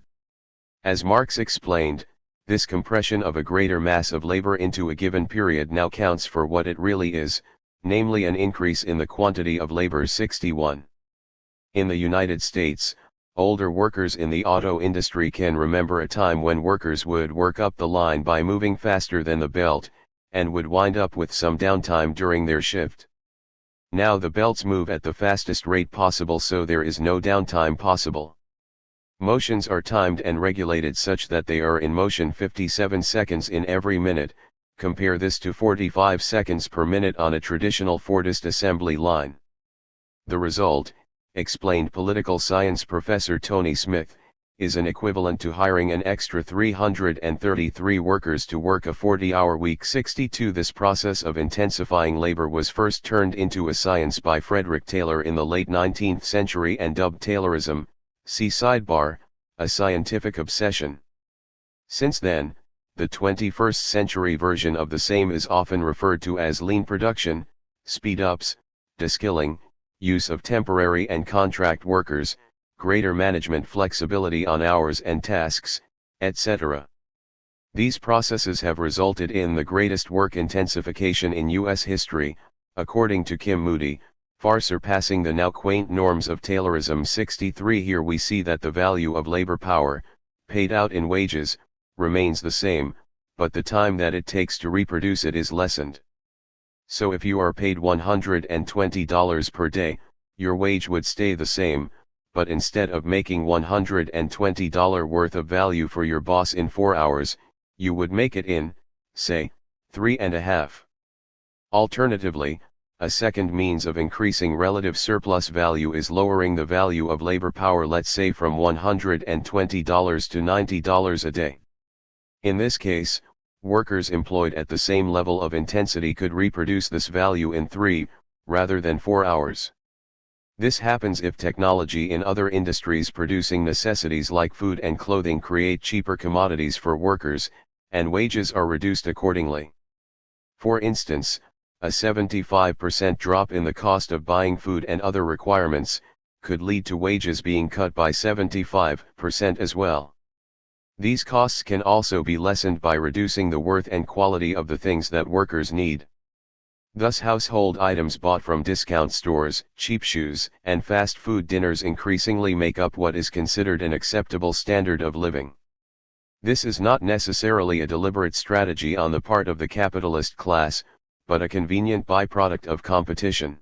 As Marx explained, this compression of a greater mass of labor into a given period now counts for what it really is, namely an increase in the quantity of labor. 61. In the United States, older workers in the auto industry can remember a time when workers would work up the line by moving faster than the belt, and would wind up with some downtime during their shift. Now the belts move at the fastest rate possible, so there is no downtime possible. Motions are timed and regulated such that they are in motion 57 seconds in every minute. Compare this to 45 seconds per minute on a traditional Fordist assembly line. The result, explained political science professor Tony Smith, is an equivalent to hiring an extra 333 workers to work a 40-hour week. 62. This process of intensifying labor was first turned into a science by Frederick Taylor in the late 19th century and dubbed Taylorism, see sidebar, a scientific obsession. Since then, the 21st century version of the same is often referred to as lean production, speed-ups, deskilling, use of temporary and contract workers, greater management flexibility on hours and tasks, etc. These processes have resulted in the greatest work intensification in U.S. history, according to Kim Moody, far surpassing the now quaint norms of Taylorism. 63. Here we see that the value of labor power, paid out in wages, remains the same, but the time that it takes to reproduce it is lessened. So if you are paid $120 per day, your wage would stay the same, but instead of making $120 worth of value for your boss in 4 hours, you would make it in, say, 3.5. Alternatively, a second means of increasing relative surplus value is lowering the value of labor power, let's say from $120 to $90 a day. In this case, workers employed at the same level of intensity could reproduce this value in 3, rather than 4 hours. This happens if technology in other industries producing necessities like food and clothing create cheaper commodities for workers, and wages are reduced accordingly. For instance, a 75% drop in the cost of buying food and other requirements could lead to wages being cut by 75% as well. These costs can also be lessened by reducing the worth and quality of the things that workers need. Thus, household items bought from discount stores, cheap shoes, and fast food dinners increasingly make up what is considered an acceptable standard of living. This is not necessarily a deliberate strategy on the part of the capitalist class, but a convenient byproduct of competition.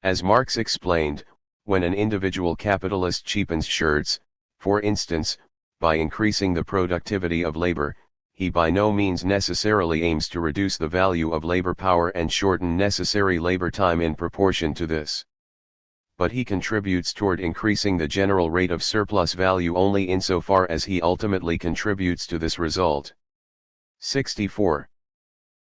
As Marx explained, when an individual capitalist cheapens shirts, for instance, by increasing the productivity of labor, he by no means necessarily aims to reduce the value of labor power and shorten necessary labor time in proportion to this. But he contributes toward increasing the general rate of surplus value only insofar as he ultimately contributes to this result. 64.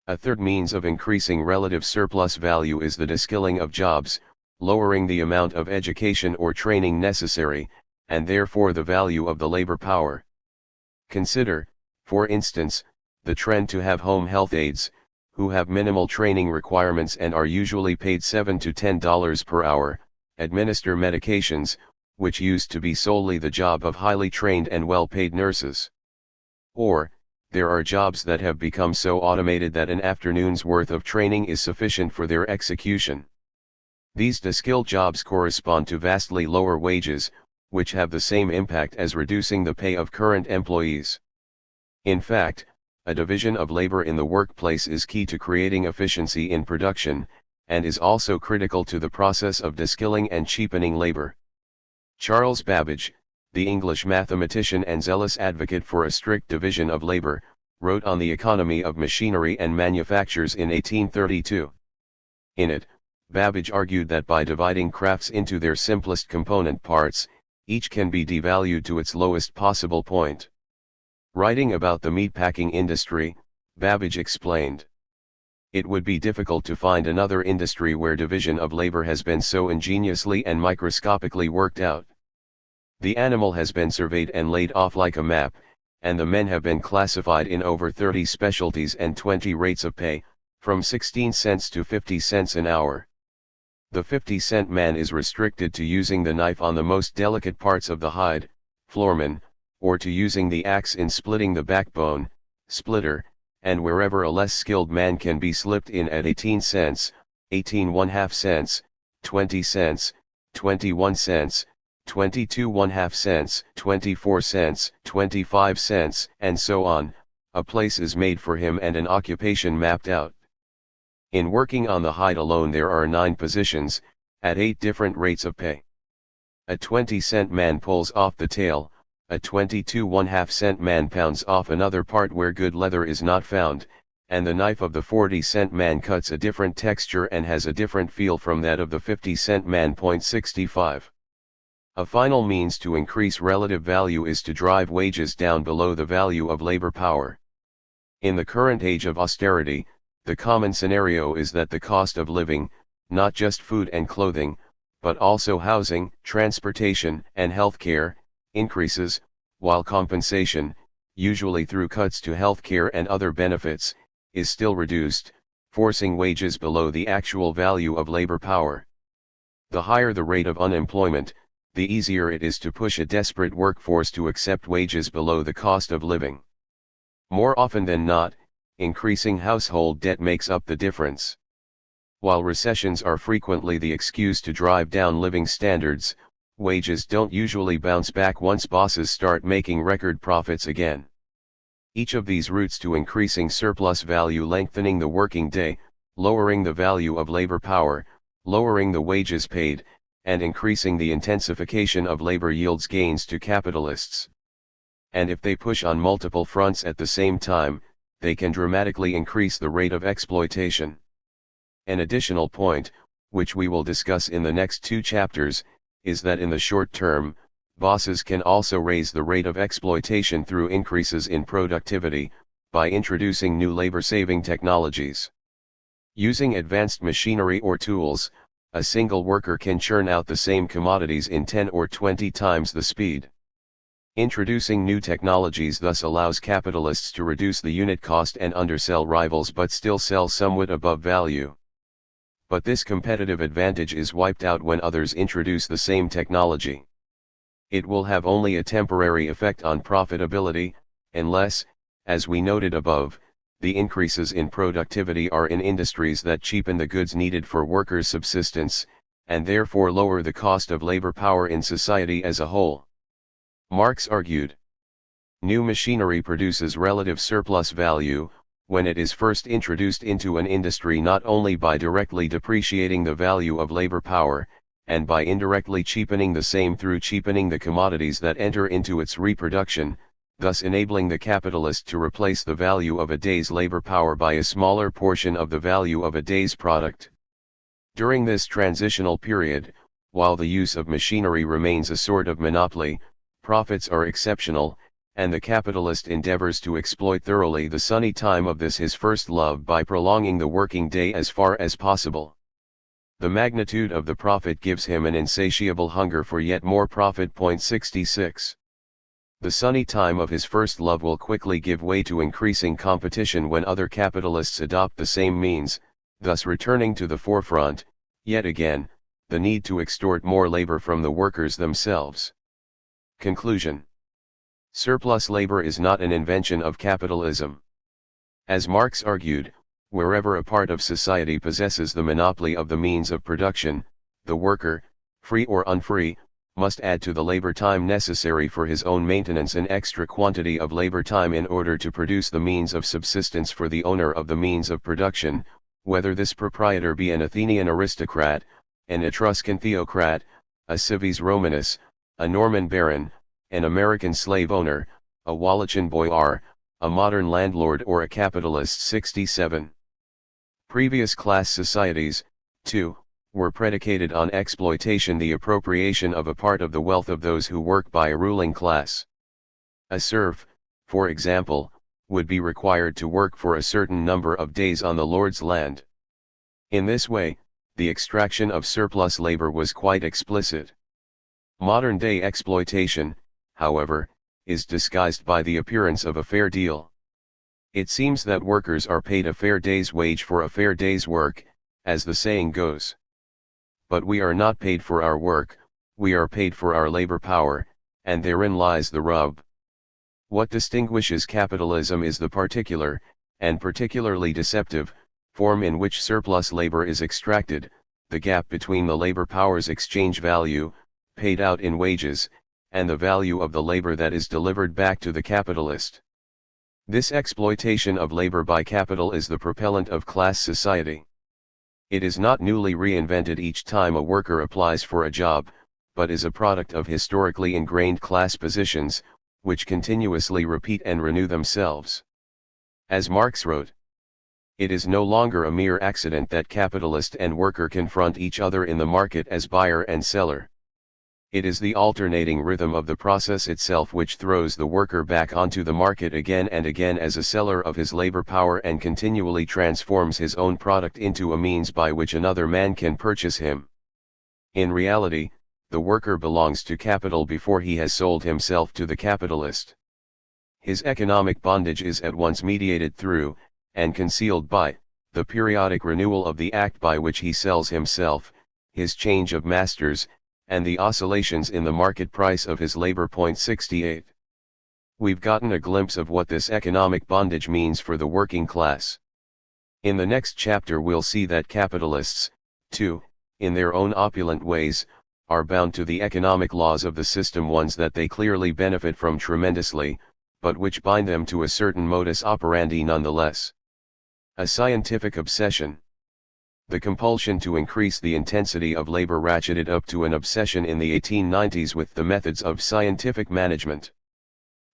A third means of increasing relative surplus value is the deskilling of jobs, lowering the amount of education or training necessary, and therefore the value of the labor power. Consider, for instance, the trend to have home health aides, who have minimal training requirements and are usually paid $7 to $10 per hour, administer medications, which used to be solely the job of highly trained and well-paid nurses. Or, there are jobs that have become so automated that an afternoon's worth of training is sufficient for their execution. These deskilled jobs correspond to vastly lower wages, which have the same impact as reducing the pay of current employees. In fact, a division of labor in the workplace is key to creating efficiency in production, and is also critical to the process of deskilling and cheapening labor. Charles Babbage, the English mathematician and zealous advocate for a strict division of labor, wrote on the economy of machinery and manufactures in 1832. In it, Babbage argued that by dividing crafts into their simplest component parts, each can be devalued to its lowest possible point. Writing about the meatpacking industry, Babbage explained, "It would be difficult to find another industry where division of labor has been so ingeniously and microscopically worked out. The animal has been surveyed and laid off like a map, and the men have been classified in over 30 specialties and 20 rates of pay, from 16 cents to 50 cents an hour. The 50-cent man is restricted to using the knife on the most delicate parts of the hide, floorman, or to using the axe in splitting the backbone, splitter, and wherever a less skilled man can be slipped in at 18 cents, 18½ cents, 20 cents, 21 cents, 22½ cents, 24 cents, 25 cents, and so on, a place is made for him and an occupation mapped out. In working on the hide alone there are 9 positions, at 8 different rates of pay. A 20-cent man pulls off the tail, a 22½ cent man pounds off another part where good leather is not found, and the knife of the 40-cent man cuts a different texture and has a different feel from that of the 50-cent man. 65. A final means to increase relative value is to drive wages down below the value of labor power. In the current age of austerity, the common scenario is that the cost of living, not just food and clothing, but also housing, transportation, and healthcare, increases, while compensation, usually through cuts to healthcare and other benefits, is still reduced, forcing wages below the actual value of labor power. The higher the rate of unemployment, the easier it is to push a desperate workforce to accept wages below the cost of living. More often than not, increasing household debt makes up the difference. While recessions are frequently the excuse to drive down living standards, wages don't usually bounce back once bosses start making record profits again. Each of these routes to increasing surplus value, lengthening the working day, lowering the value of labor power, lowering the wages paid, and increasing the intensification of labor yields gains to capitalists. And if they push on multiple fronts at the same time, they can dramatically increase the rate of exploitation. An additional point, which we will discuss in the next 2 chapters, is that in the short term, bosses can also raise the rate of exploitation through increases in productivity, by introducing new labor-saving technologies. Using advanced machinery or tools, a single worker can churn out the same commodities in 10 or 20 times the speed. Introducing new technologies thus allows capitalists to reduce the unit cost and undersell rivals but still sell somewhat above value. But this competitive advantage is wiped out when others introduce the same technology. It will have only a temporary effect on profitability, unless, as we noted above, the increases in productivity are in industries that cheapen the goods needed for workers' subsistence, and therefore lower the cost of labor power in society as a whole. Marx argued, "New machinery produces relative surplus value, when it is first introduced into an industry not only by directly depreciating the value of labor power, and by indirectly cheapening the same through cheapening the commodities that enter into its reproduction, thus enabling the capitalist to replace the value of a day's labor power by a smaller portion of the value of a day's product. During this transitional period, while the use of machinery remains a sort of monopoly, profits are exceptional, and the capitalist endeavors to exploit thoroughly the sunny time of this his first love by prolonging the working day as far as possible. The magnitude of the profit gives him an insatiable hunger for yet more profit. 66. The sunny time of his first love will quickly give way to increasing competition when other capitalists adopt the same means, thus returning to the forefront, yet again, the need to extort more labor from the workers themselves. Conclusion. Surplus labor is not an invention of capitalism. As Marx argued, wherever a part of society possesses the monopoly of the means of production, the worker, free or unfree, must add to the labor time necessary for his own maintenance an extra quantity of labor time in order to produce the means of subsistence for the owner of the means of production, whether this proprietor be an Athenian aristocrat, an Etruscan theocrat, a civis Romanus, a Norman baron, an American slave owner, a Wallachian boyar, a modern landlord or a capitalist. 67. Previous class societies, too, were predicated on exploitation, the appropriation of a part of the wealth of those who work by a ruling class. A serf, for example, would be required to work for a certain number of days on the lord's land. In this way, the extraction of surplus labor was quite explicit. Modern-day exploitation, however, is disguised by the appearance of a fair deal. It seems that workers are paid a fair day's wage for a fair day's work, as the saying goes. But we are not paid for our work, we are paid for our labor power, and therein lies the rub. What distinguishes capitalism is the particular, and particularly deceptive, form in which surplus labor is extracted, the gap between the labor power's exchange value, paid out in wages, and the value of the labor that is delivered back to the capitalist. This exploitation of labor by capital is the propellant of class society. It is not newly reinvented each time a worker applies for a job, but is a product of historically ingrained class positions, which continuously repeat and renew themselves. As Marx wrote, it is no longer a mere accident that capitalist and worker confront each other in the market as buyer and seller. It is the alternating rhythm of the process itself which throws the worker back onto the market again and again as a seller of his labor power and continually transforms his own product into a means by which another man can purchase him. In reality, the worker belongs to capital before he has sold himself to the capitalist. His economic bondage is at once mediated through, and concealed by, the periodic renewal of the act by which he sells himself, his change of masters, and the oscillations in the market price of his labor. 68. We've gotten a glimpse of what this economic bondage means for the working class. In the next chapter we'll see that capitalists, too, in their own opulent ways, are bound to the economic laws of the system, ones that they clearly benefit from tremendously, but which bind them to a certain modus operandi nonetheless. A scientific obsession. The compulsion to increase the intensity of labor ratcheted up to an obsession in the 1890s with the methods of scientific management.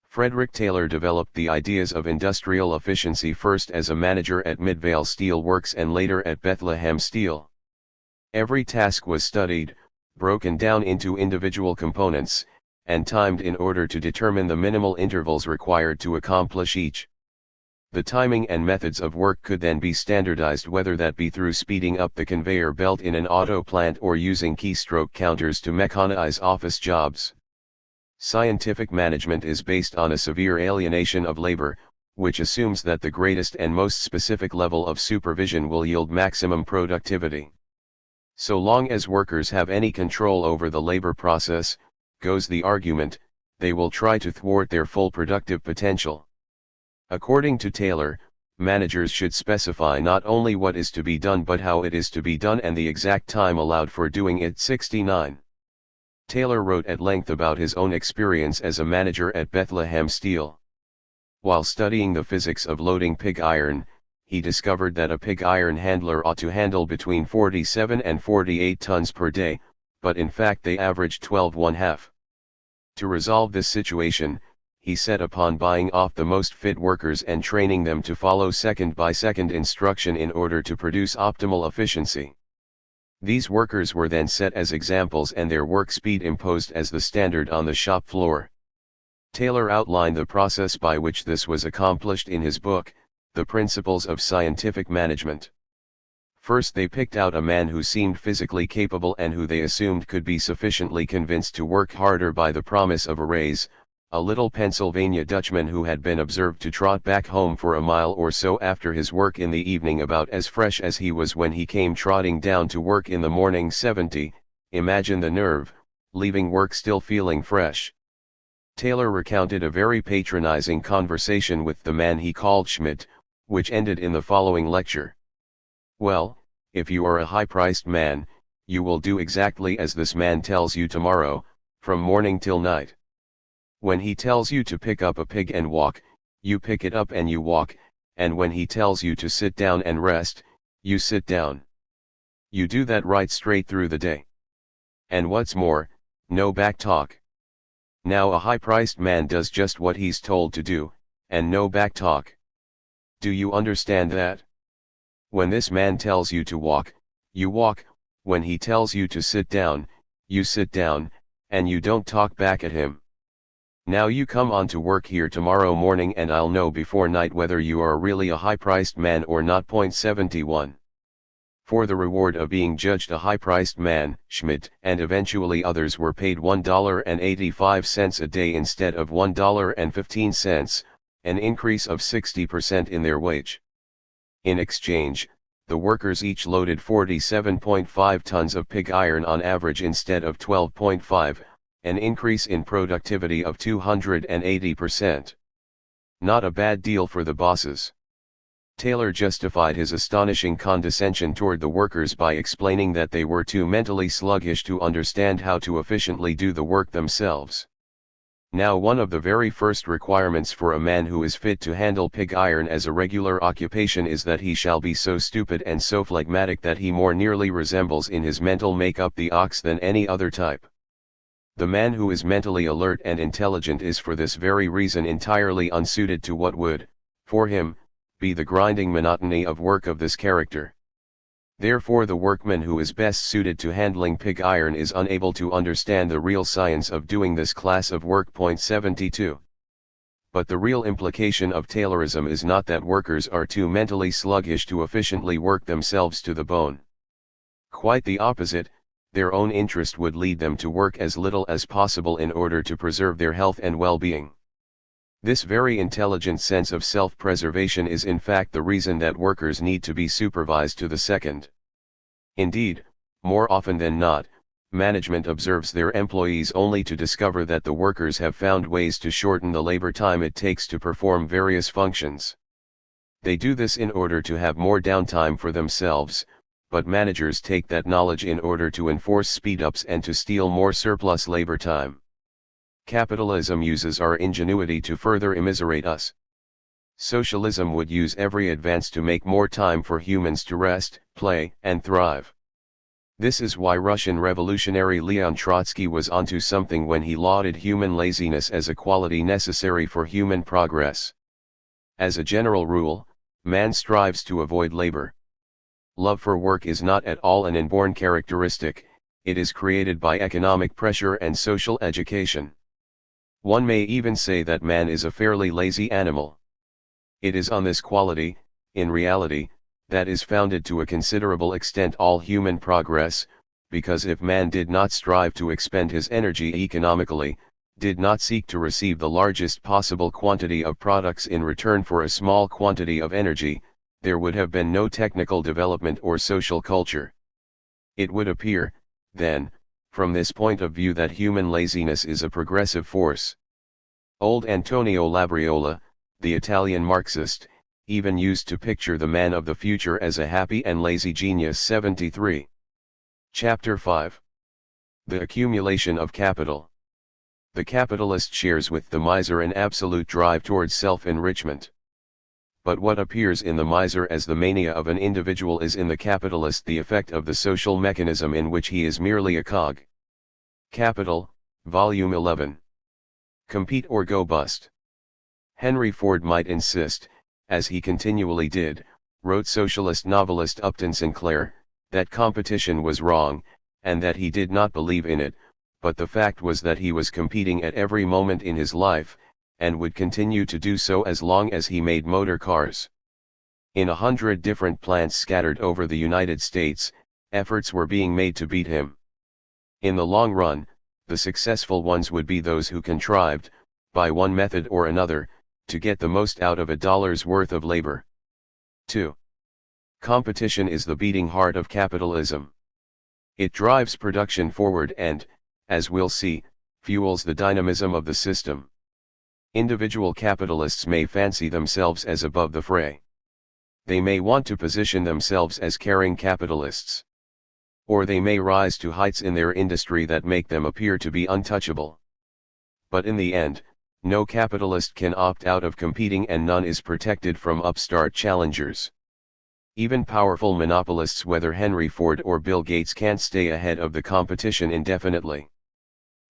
Frederick Taylor developed the ideas of industrial efficiency first as a manager at Midvale Steel Works and later at Bethlehem Steel. Every task was studied, broken down into individual components, and timed in order to determine the minimal intervals required to accomplish each. The timing and methods of work could then be standardized, whether that be through speeding up the conveyor belt in an auto plant or using keystroke counters to mechanize office jobs. Scientific management is based on a severe alienation of labor, which assumes that the greatest and most specific level of supervision will yield maximum productivity. So long as workers have any control over the labor process, goes the argument, they will try to thwart their full productive potential. According to Taylor, managers should specify not only what is to be done but how it is to be done and the exact time allowed for doing it. 69. Taylor wrote at length about his own experience as a manager at Bethlehem Steel. While studying the physics of loading pig iron, he discovered that a pig iron handler ought to handle between 47 and 48 tons per day, but in fact they averaged 12½ To resolve this situation, he set upon buying off the most fit workers and training them to follow second-by-second instruction in order to produce optimal efficiency. These workers were then set as examples and their work speed imposed as the standard on the shop floor. Taylor outlined the process by which this was accomplished in his book, The Principles of Scientific Management. First they picked out a man who seemed physically capable and who they assumed could be sufficiently convinced to work harder by the promise of a raise, a little Pennsylvania Dutchman who had been observed to trot back home for a mile or so after his work in the evening about as fresh as he was when he came trotting down to work in the morning. 70. Imagine the nerve, leaving work still feeling fresh. Taylor recounted a very patronizing conversation with the man he called Schmidt, which ended in the following lecture. Well, if you are a high-priced man, you will do exactly as this man tells you tomorrow, from morning till night. When he tells you to pick up a pig and walk, you pick it up and you walk, and when he tells you to sit down and rest, you sit down. You do that right straight through the day. And what's more, no back talk. Now a high-priced man does just what he's told to do, and no back talk. Do you understand that? When this man tells you to walk, you walk, when he tells you to sit down, you sit down, and you don't talk back at him. Now you come on to work here tomorrow morning and I'll know before night whether you are really a high-priced man or not. 71. For the reward of being judged a high-priced man, Schmidt and eventually others were paid $1.85 a day instead of $1.15, an increase of 60% in their wage. In exchange, the workers each loaded 47.5 tons of pig iron on average instead of 12.5, an increase in productivity of 280%. Not a bad deal for the bosses. Taylor justified his astonishing condescension toward the workers by explaining that they were too mentally sluggish to understand how to efficiently do the work themselves. Now one of the very first requirements for a man who is fit to handle pig iron as a regular occupation is that he shall be so stupid and so phlegmatic that he more nearly resembles in his mental make-up the ox than any other type. The man who is mentally alert and intelligent is for this very reason entirely unsuited to what would, for him, be the grinding monotony of work of this character. Therefore the workman who is best suited to handling pig iron is unable to understand the real science of doing this class of work. 72. But the real implication of Taylorism is not that workers are too mentally sluggish to efficiently work themselves to the bone. Quite the opposite, their own interest would lead them to work as little as possible in order to preserve their health and well-being. This very intelligent sense of self-preservation is in fact the reason that workers need to be supervised to the second. Indeed, more often than not, management observes their employees only to discover that the workers have found ways to shorten the labor time it takes to perform various functions. They do this in order to have more downtime for themselves, but managers take that knowledge in order to enforce speed-ups and to steal more surplus labor time. Capitalism uses our ingenuity to further immiserate us. Socialism would use every advance to make more time for humans to rest, play, and thrive. This is why Russian revolutionary Leon Trotsky was onto something when he lauded human laziness as a quality necessary for human progress. As a general rule, man strives to avoid labor. Love for work is not at all an inborn characteristic, it is created by economic pressure and social education. One may even say that man is a fairly lazy animal. It is on this quality, in reality, that is founded to a considerable extent all human progress, because if man did not strive to expend his energy economically, did not seek to receive the largest possible quantity of products in return for a small quantity of energy, there would have been no technical development or social culture. It would appear, then, from this point of view that human laziness is a progressive force. Old Antonio Labriola, the Italian Marxist, even used to picture the man of the future as a happy and lazy genius. 73. Chapter 5. The accumulation of capital. The capitalist shares with the miser an absolute drive towards self-enrichment. But what appears in the miser as the mania of an individual is in the capitalist the effect of the social mechanism in which he is merely a cog. Capital, Volume 11. Compete or go bust. Henry Ford might insist, as he continually did, wrote socialist novelist Upton Sinclair, that competition was wrong, and that he did not believe in it, but the fact was that he was competing at every moment in his life, and would continue to do so as long as he made motor cars. In 100 different plants scattered over the United States, efforts were being made to beat him. In the long run, the successful ones would be those who contrived, by one method or another, to get the most out of a dollar's worth of labor. 2. Competition is the beating heart of capitalism. It drives production forward and, as we'll see, fuels the dynamism of the system. Individual capitalists may fancy themselves as above the fray. They may want to position themselves as caring capitalists. or they may rise to heights in their industry that make them appear to be untouchable. But in the end, no capitalist can opt out of competing and none is protected from upstart challengers. Even powerful monopolists, whether Henry Ford or Bill Gates, can't stay ahead of the competition indefinitely.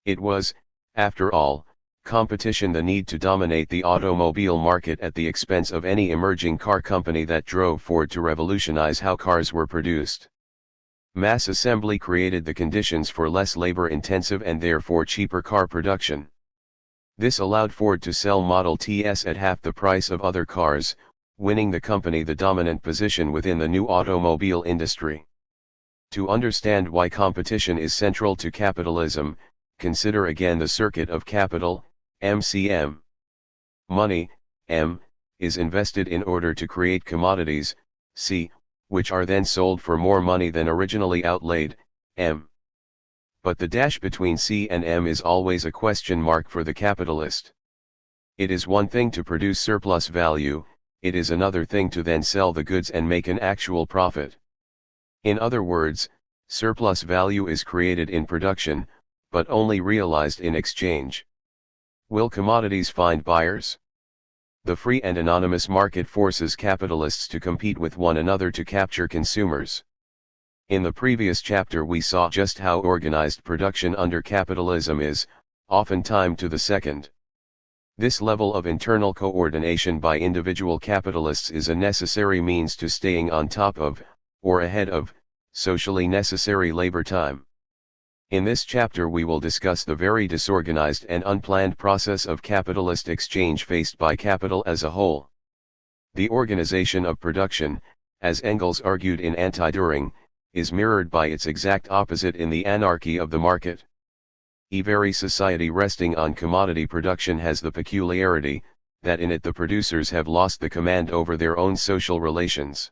It was, after all, competition, the need to dominate the automobile market at the expense of any emerging car company, that drove Ford to revolutionize how cars were produced. Mass assembly created the conditions for less labor-intensive and therefore cheaper car production. This allowed Ford to sell Model Ts at half the price of other cars, winning the company the dominant position within the new automobile industry. To understand why competition is central to capitalism, consider again the circuit of capital, MCM. Money, M, is invested in order to create commodities, C, which are then sold for more money than originally outlaid, M. But the dash between C and M is always a question mark for the capitalist. It is one thing to produce surplus value, it is another thing to then sell the goods and make an actual profit. In other words, surplus value is created in production, but only realized in exchange. Will commodities find buyers? The free and anonymous market forces capitalists to compete with one another to capture consumers. In the previous chapter we saw just how organized production under capitalism is, often time to the second. This level of internal coordination by individual capitalists is a necessary means to staying on top of, or ahead of, socially necessary labor time. In this chapter we will discuss the very disorganized and unplanned process of capitalist exchange faced by capital as a whole. The organization of production, as Engels argued in Anti-Düring, is mirrored by its exact opposite in the anarchy of the market. Every society resting on commodity production has the peculiarity, that in it the producers have lost the command over their own social relations.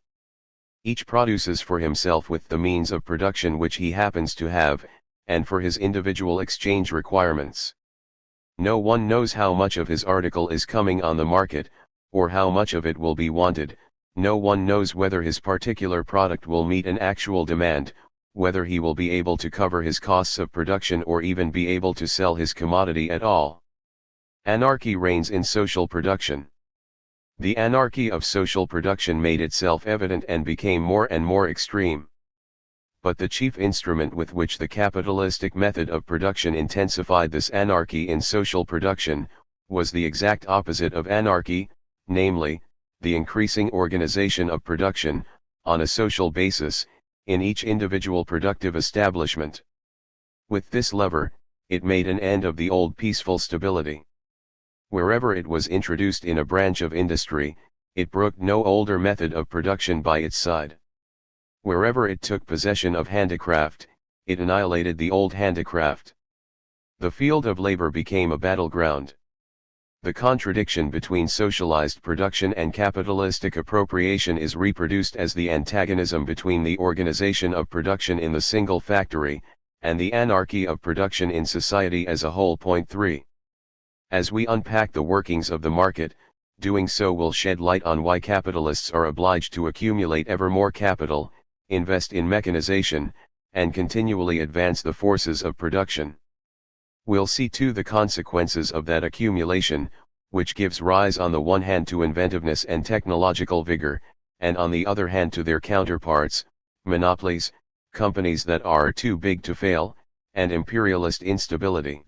Each produces for himself with the means of production which he happens to have, and for his individual exchange requirements. No one knows how much of his article is coming on the market, or how much of it will be wanted, no one knows whether his particular product will meet an actual demand, whether he will be able to cover his costs of production or even be able to sell his commodity at all. Anarchy reigns in social production. The anarchy of social production made itself evident and became more and more extreme. But the chief instrument with which the capitalistic method of production intensified this anarchy in social production, was the exact opposite of anarchy, namely, the increasing organization of production, on a social basis, in each individual productive establishment. With this lever, it made an end of the old peaceful stability. Wherever it was introduced in a branch of industry, it brooked no older method of production by its side. Wherever it took possession of handicraft, it annihilated the old handicraft. The field of labor became a battleground. The contradiction between socialized production and capitalistic appropriation is reproduced as the antagonism between the organization of production in the single factory, and the anarchy of production in society as a whole. Point 3. As we unpack the workings of the market, doing so will shed light on why capitalists are obliged to accumulate ever more capital, invest in mechanization, and continually advance the forces of production. We'll see too the consequences of that accumulation, which gives rise on the one hand to inventiveness and technological vigor, and on the other hand to their counterparts, monopolies, companies that are too big to fail, and imperialist instability.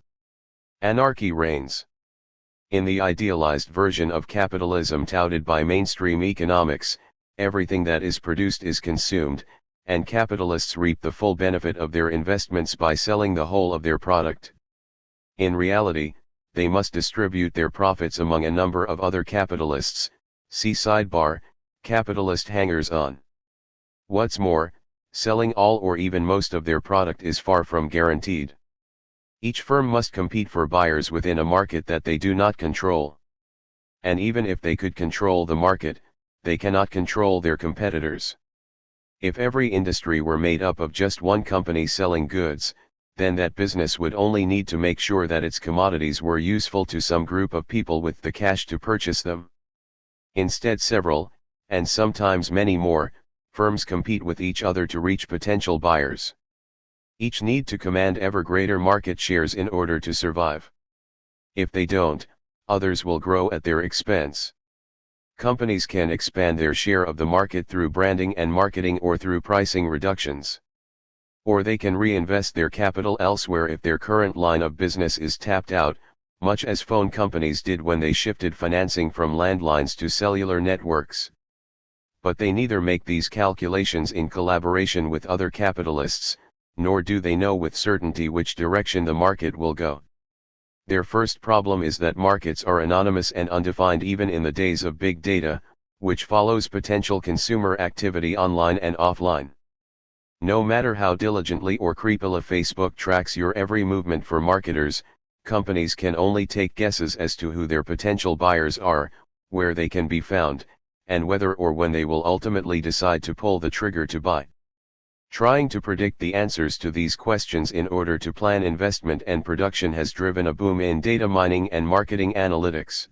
Anarchy reigns. In the idealized version of capitalism touted by mainstream economics, everything that is produced is consumed, and capitalists reap the full benefit of their investments by selling the whole of their product. In reality, they must distribute their profits among a number of other capitalists, see sidebar, capitalist hangers-on. What's more, selling all or even most of their product is far from guaranteed. Each firm must compete for buyers within a market that they do not control. And even if they could control the market, they cannot control their competitors. If every industry were made up of just one company selling goods, then that business would only need to make sure that its commodities were useful to some group of people with the cash to purchase them. Instead, several, and sometimes many more, firms compete with each other to reach potential buyers. Each need to command ever greater market shares in order to survive. If they don't, others will grow at their expense. Companies can expand their share of the market through branding and marketing or through pricing reductions. Or they can reinvest their capital elsewhere if their current line of business is tapped out, much as phone companies did when they shifted financing from landlines to cellular networks. But they neither make these calculations in collaboration with other capitalists, nor do they know with certainty which direction the market will go. Their first problem is that markets are anonymous and undefined even in the days of big data, which follows potential consumer activity online and offline. No matter how diligently or creepily Facebook tracks your every movement for marketers, companies can only take guesses as to who their potential buyers are, where they can be found, and whether or when they will ultimately decide to pull the trigger to buy. Trying to predict the answers to these questions in order to plan investment and production has driven a boom in data mining and marketing analytics.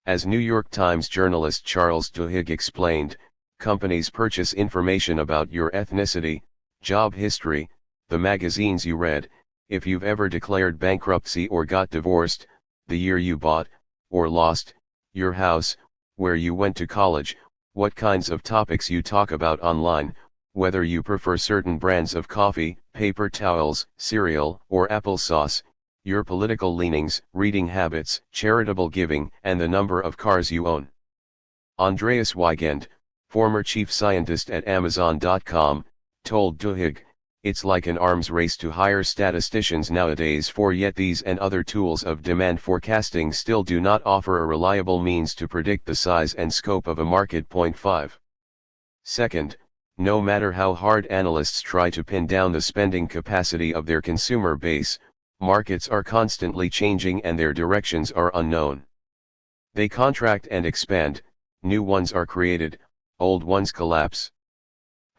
As New York Times journalist Charles Duhigg explained, companies purchase information about your ethnicity, job history, the magazines you read, if you've ever declared bankruptcy or got divorced, the year you bought, or lost, your house, where you went to college, what kinds of topics you talk about online, whether you prefer certain brands of coffee, paper towels, cereal, or applesauce, your political leanings, reading habits, charitable giving, and the number of cars you own. Andreas Weigand, former chief scientist at Amazon.com, told Duhigg, "It's like an arms race to hire statisticians nowadays, for yet these and other tools of demand forecasting still do not offer a reliable means to predict the size and scope of a market." Point 5. Second, no matter how hard analysts try to pin down the spending capacity of their consumer base, markets are constantly changing and their directions are unknown. They contract and expand, new ones are created, old ones collapse.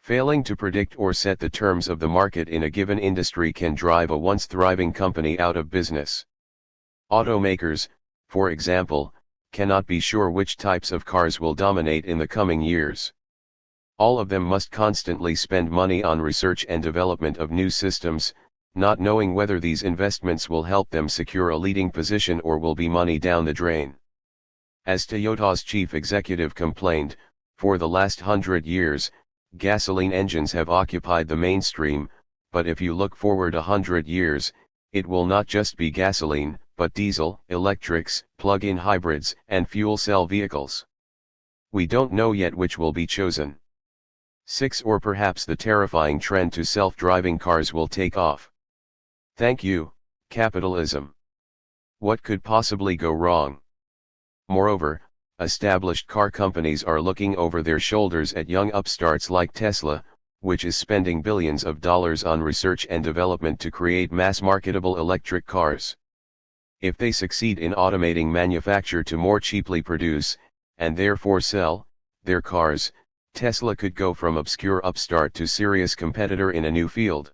Failing to predict or set the terms of the market in a given industry can drive a once thriving company out of business. Automakers, for example, cannot be sure which types of cars will dominate in the coming years. All of them must constantly spend money on research and development of new systems, not knowing whether these investments will help them secure a leading position or will be money down the drain. As Toyota's chief executive complained, for the last 100 years, gasoline engines have occupied the mainstream, but if you look forward 100 years, it will not just be gasoline, but diesel, electrics, plug-in hybrids, and fuel cell vehicles. We don't know yet which will be chosen. 6. Or perhaps the terrifying trend to self-driving cars will take off. Thank you, capitalism. What could possibly go wrong? Moreover, established car companies are looking over their shoulders at young upstarts like Tesla, which is spending billions of dollars on research and development to create mass-marketable electric cars. If they succeed in automating manufacture to more cheaply produce, and therefore sell, their cars, Tesla could go from obscure upstart to serious competitor in a new field.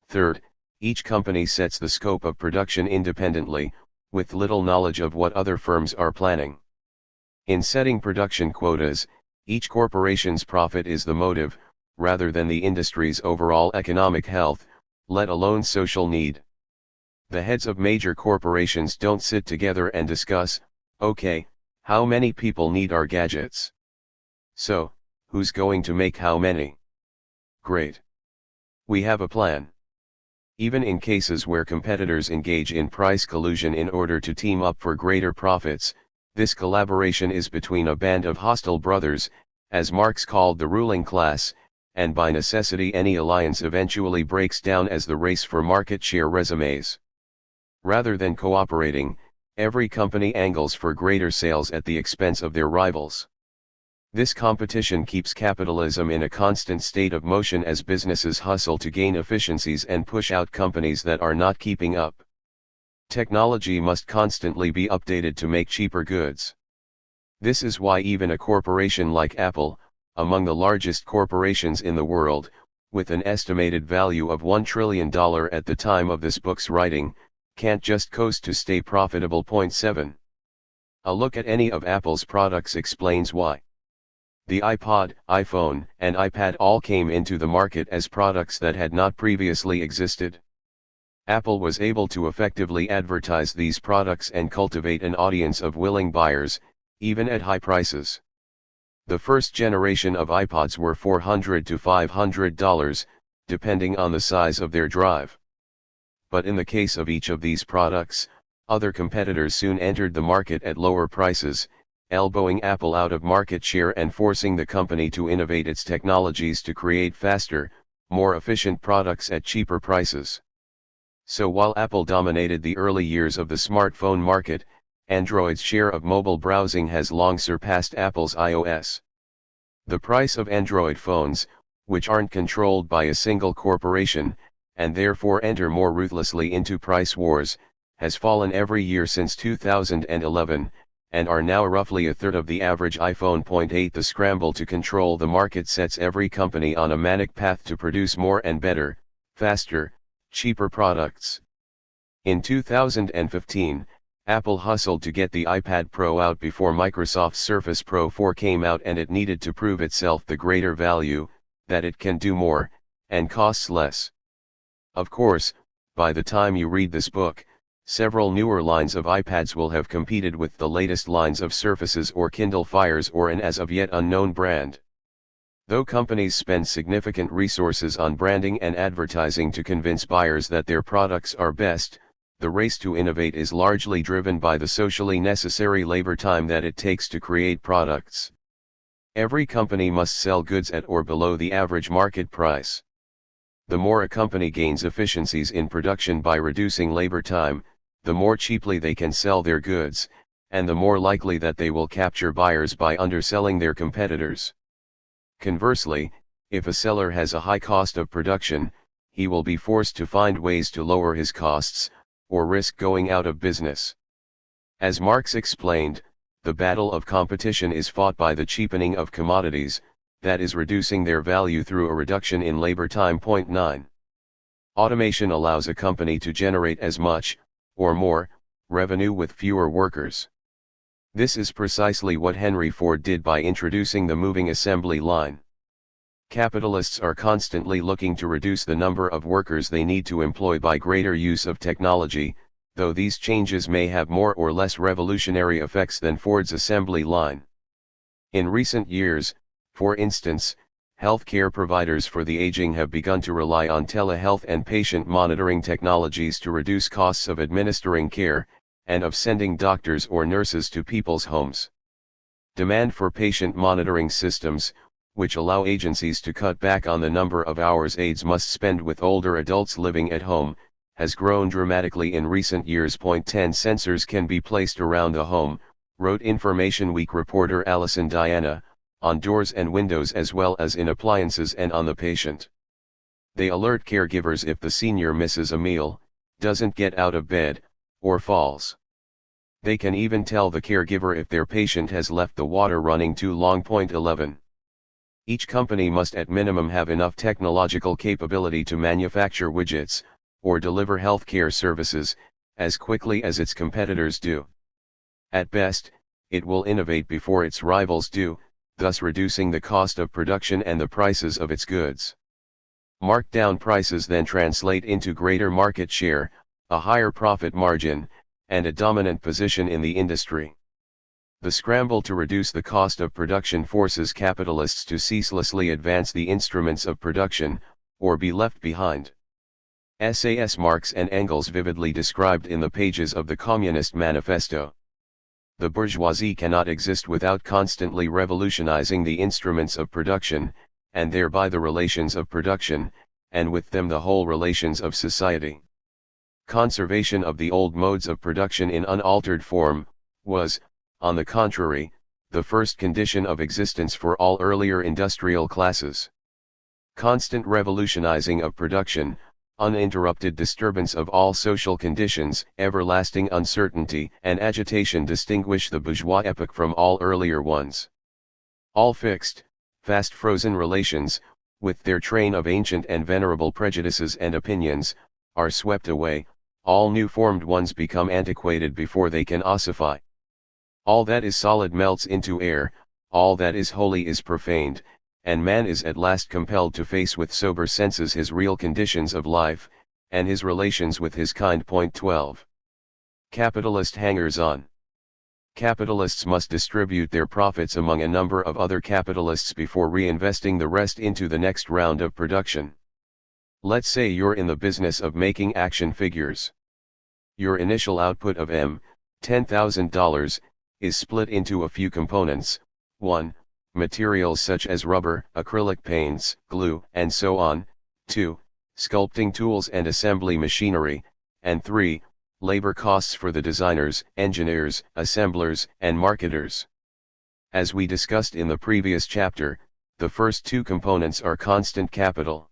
Third, each company sets the scope of production independently, with little knowledge of what other firms are planning. In setting production quotas, each corporation's profit is the motive, rather than the industry's overall economic health, let alone social need. The heads of major corporations don't sit together and discuss, okay, how many people need our gadgets? So, who's going to make how many? Great. We have a plan. Even in cases where competitors engage in price collusion in order to team up for greater profits, this collaboration is between a band of hostile brothers, as Marx called the ruling class, and by necessity any alliance eventually breaks down as the race for market share resumes. Rather than cooperating, every company angles for greater sales at the expense of their rivals. This competition keeps capitalism in a constant state of motion as businesses hustle to gain efficiencies and push out companies that are not keeping up. Technology must constantly be updated to make cheaper goods. This is why even a corporation like Apple, among the largest corporations in the world, with an estimated value of $1 trillion at the time of this book's writing, can't just coast to stay profitable. Point 7. A look at any of Apple's products explains why. The iPod, iPhone, and iPad all came into the market as products that had not previously existed. Apple was able to effectively advertise these products and cultivate an audience of willing buyers, even at high prices. The first generation of iPods were $400 to $500, depending on the size of their drive. But in the case of each of these products, other competitors soon entered the market at lower prices, elbowing Apple out of market share and forcing the company to innovate its technologies to create faster, more efficient products at cheaper prices. So while Apple dominated the early years of the smartphone market, Android's share of mobile browsing has long surpassed Apple's iOS. The price of Android phones, which aren't controlled by a single corporation, and therefore enter more ruthlessly into price wars, has fallen every year since 2011, and are now roughly a third of the average iPhone. 8 The scramble to control the market sets every company on a manic path to produce more and better, faster, cheaper products. In 2015, Apple hustled to get the iPad Pro out before Microsoft's Surface Pro 4 came out, and it needed to prove itself the greater value, that it can do more, and costs less. Of course, by the time you read this book, several newer lines of iPads will have competed with the latest lines of Surfaces or Kindle Fires or an as of yet unknown brand. Though companies spend significant resources on branding and advertising to convince buyers that their products are best, the race to innovate is largely driven by the socially necessary labor time that it takes to create products. Every company must sell goods at or below the average market price. The more a company gains efficiencies in production by reducing labor time, the more cheaply they can sell their goods, and the more likely that they will capture buyers by underselling their competitors. Conversely, if a seller has a high cost of production, he will be forced to find ways to lower his costs, or risk going out of business. As Marx explained, the battle of competition is fought by the cheapening of commodities, that is reducing their value through a reduction in labor time. 9. Automation allows a company to generate as much, or more, revenue with fewer workers. This is precisely what Henry Ford did by introducing the moving assembly line. Capitalists are constantly looking to reduce the number of workers they need to employ by greater use of technology, though these changes may have more or less revolutionary effects than Ford's assembly line. In recent years, for instance, healthcare providers for the aging have begun to rely on telehealth and patient monitoring technologies to reduce costs of administering care, and of sending doctors or nurses to people's homes. Demand for patient monitoring systems, which allow agencies to cut back on the number of hours aides must spend with older adults living at home, has grown dramatically in recent years. 10 Sensors can be placed around the home, wrote Information Week reporter Alison Diana, on doors and windows as well as in appliances and on the patient. They alert caregivers if the senior misses a meal, doesn't get out of bed, or falls. They can even tell the caregiver if their patient has left the water running too long. 11. Each company must at minimum have enough technological capability to manufacture widgets, or deliver healthcare services, as quickly as its competitors do. At best, it will innovate before its rivals do, thus reducing the cost of production and the prices of its goods. Markdown prices then translate into greater market share, a higher profit margin, and a dominant position in the industry. The scramble to reduce the cost of production forces capitalists to ceaselessly advance the instruments of production, or be left behind. SAS Marx and Engels vividly described in the pages of the Communist Manifesto. The bourgeoisie cannot exist without constantly revolutionizing the instruments of production, and thereby the relations of production, and with them the whole relations of society. Conservation of the old modes of production in unaltered form, was, on the contrary, the first condition of existence for all earlier industrial classes. Constant revolutionizing of production, uninterrupted disturbance of all social conditions, everlasting uncertainty and agitation distinguish the bourgeois epoch from all earlier ones. All fixed, fast-frozen relations, with their train of ancient and venerable prejudices and opinions, are swept away, all new-formed ones become antiquated before they can ossify. All that is solid melts into air, all that is holy is profaned, and man is at last compelled to face with sober senses his real conditions of life, and his relations with his kind. Point 12. Capitalist hangers-on. Capitalists must distribute their profits among a number of other capitalists before reinvesting the rest into the next round of production. Let's say you're in the business of making action figures. Your initial output of $10,000, is split into a few components: 1. Materials such as rubber, acrylic paints, glue, and so on; 2. Sculpting tools and assembly machinery; and 3. Labor costs for the designers, engineers, assemblers, and marketers. As we discussed in the previous chapter, the first two components are constant capital.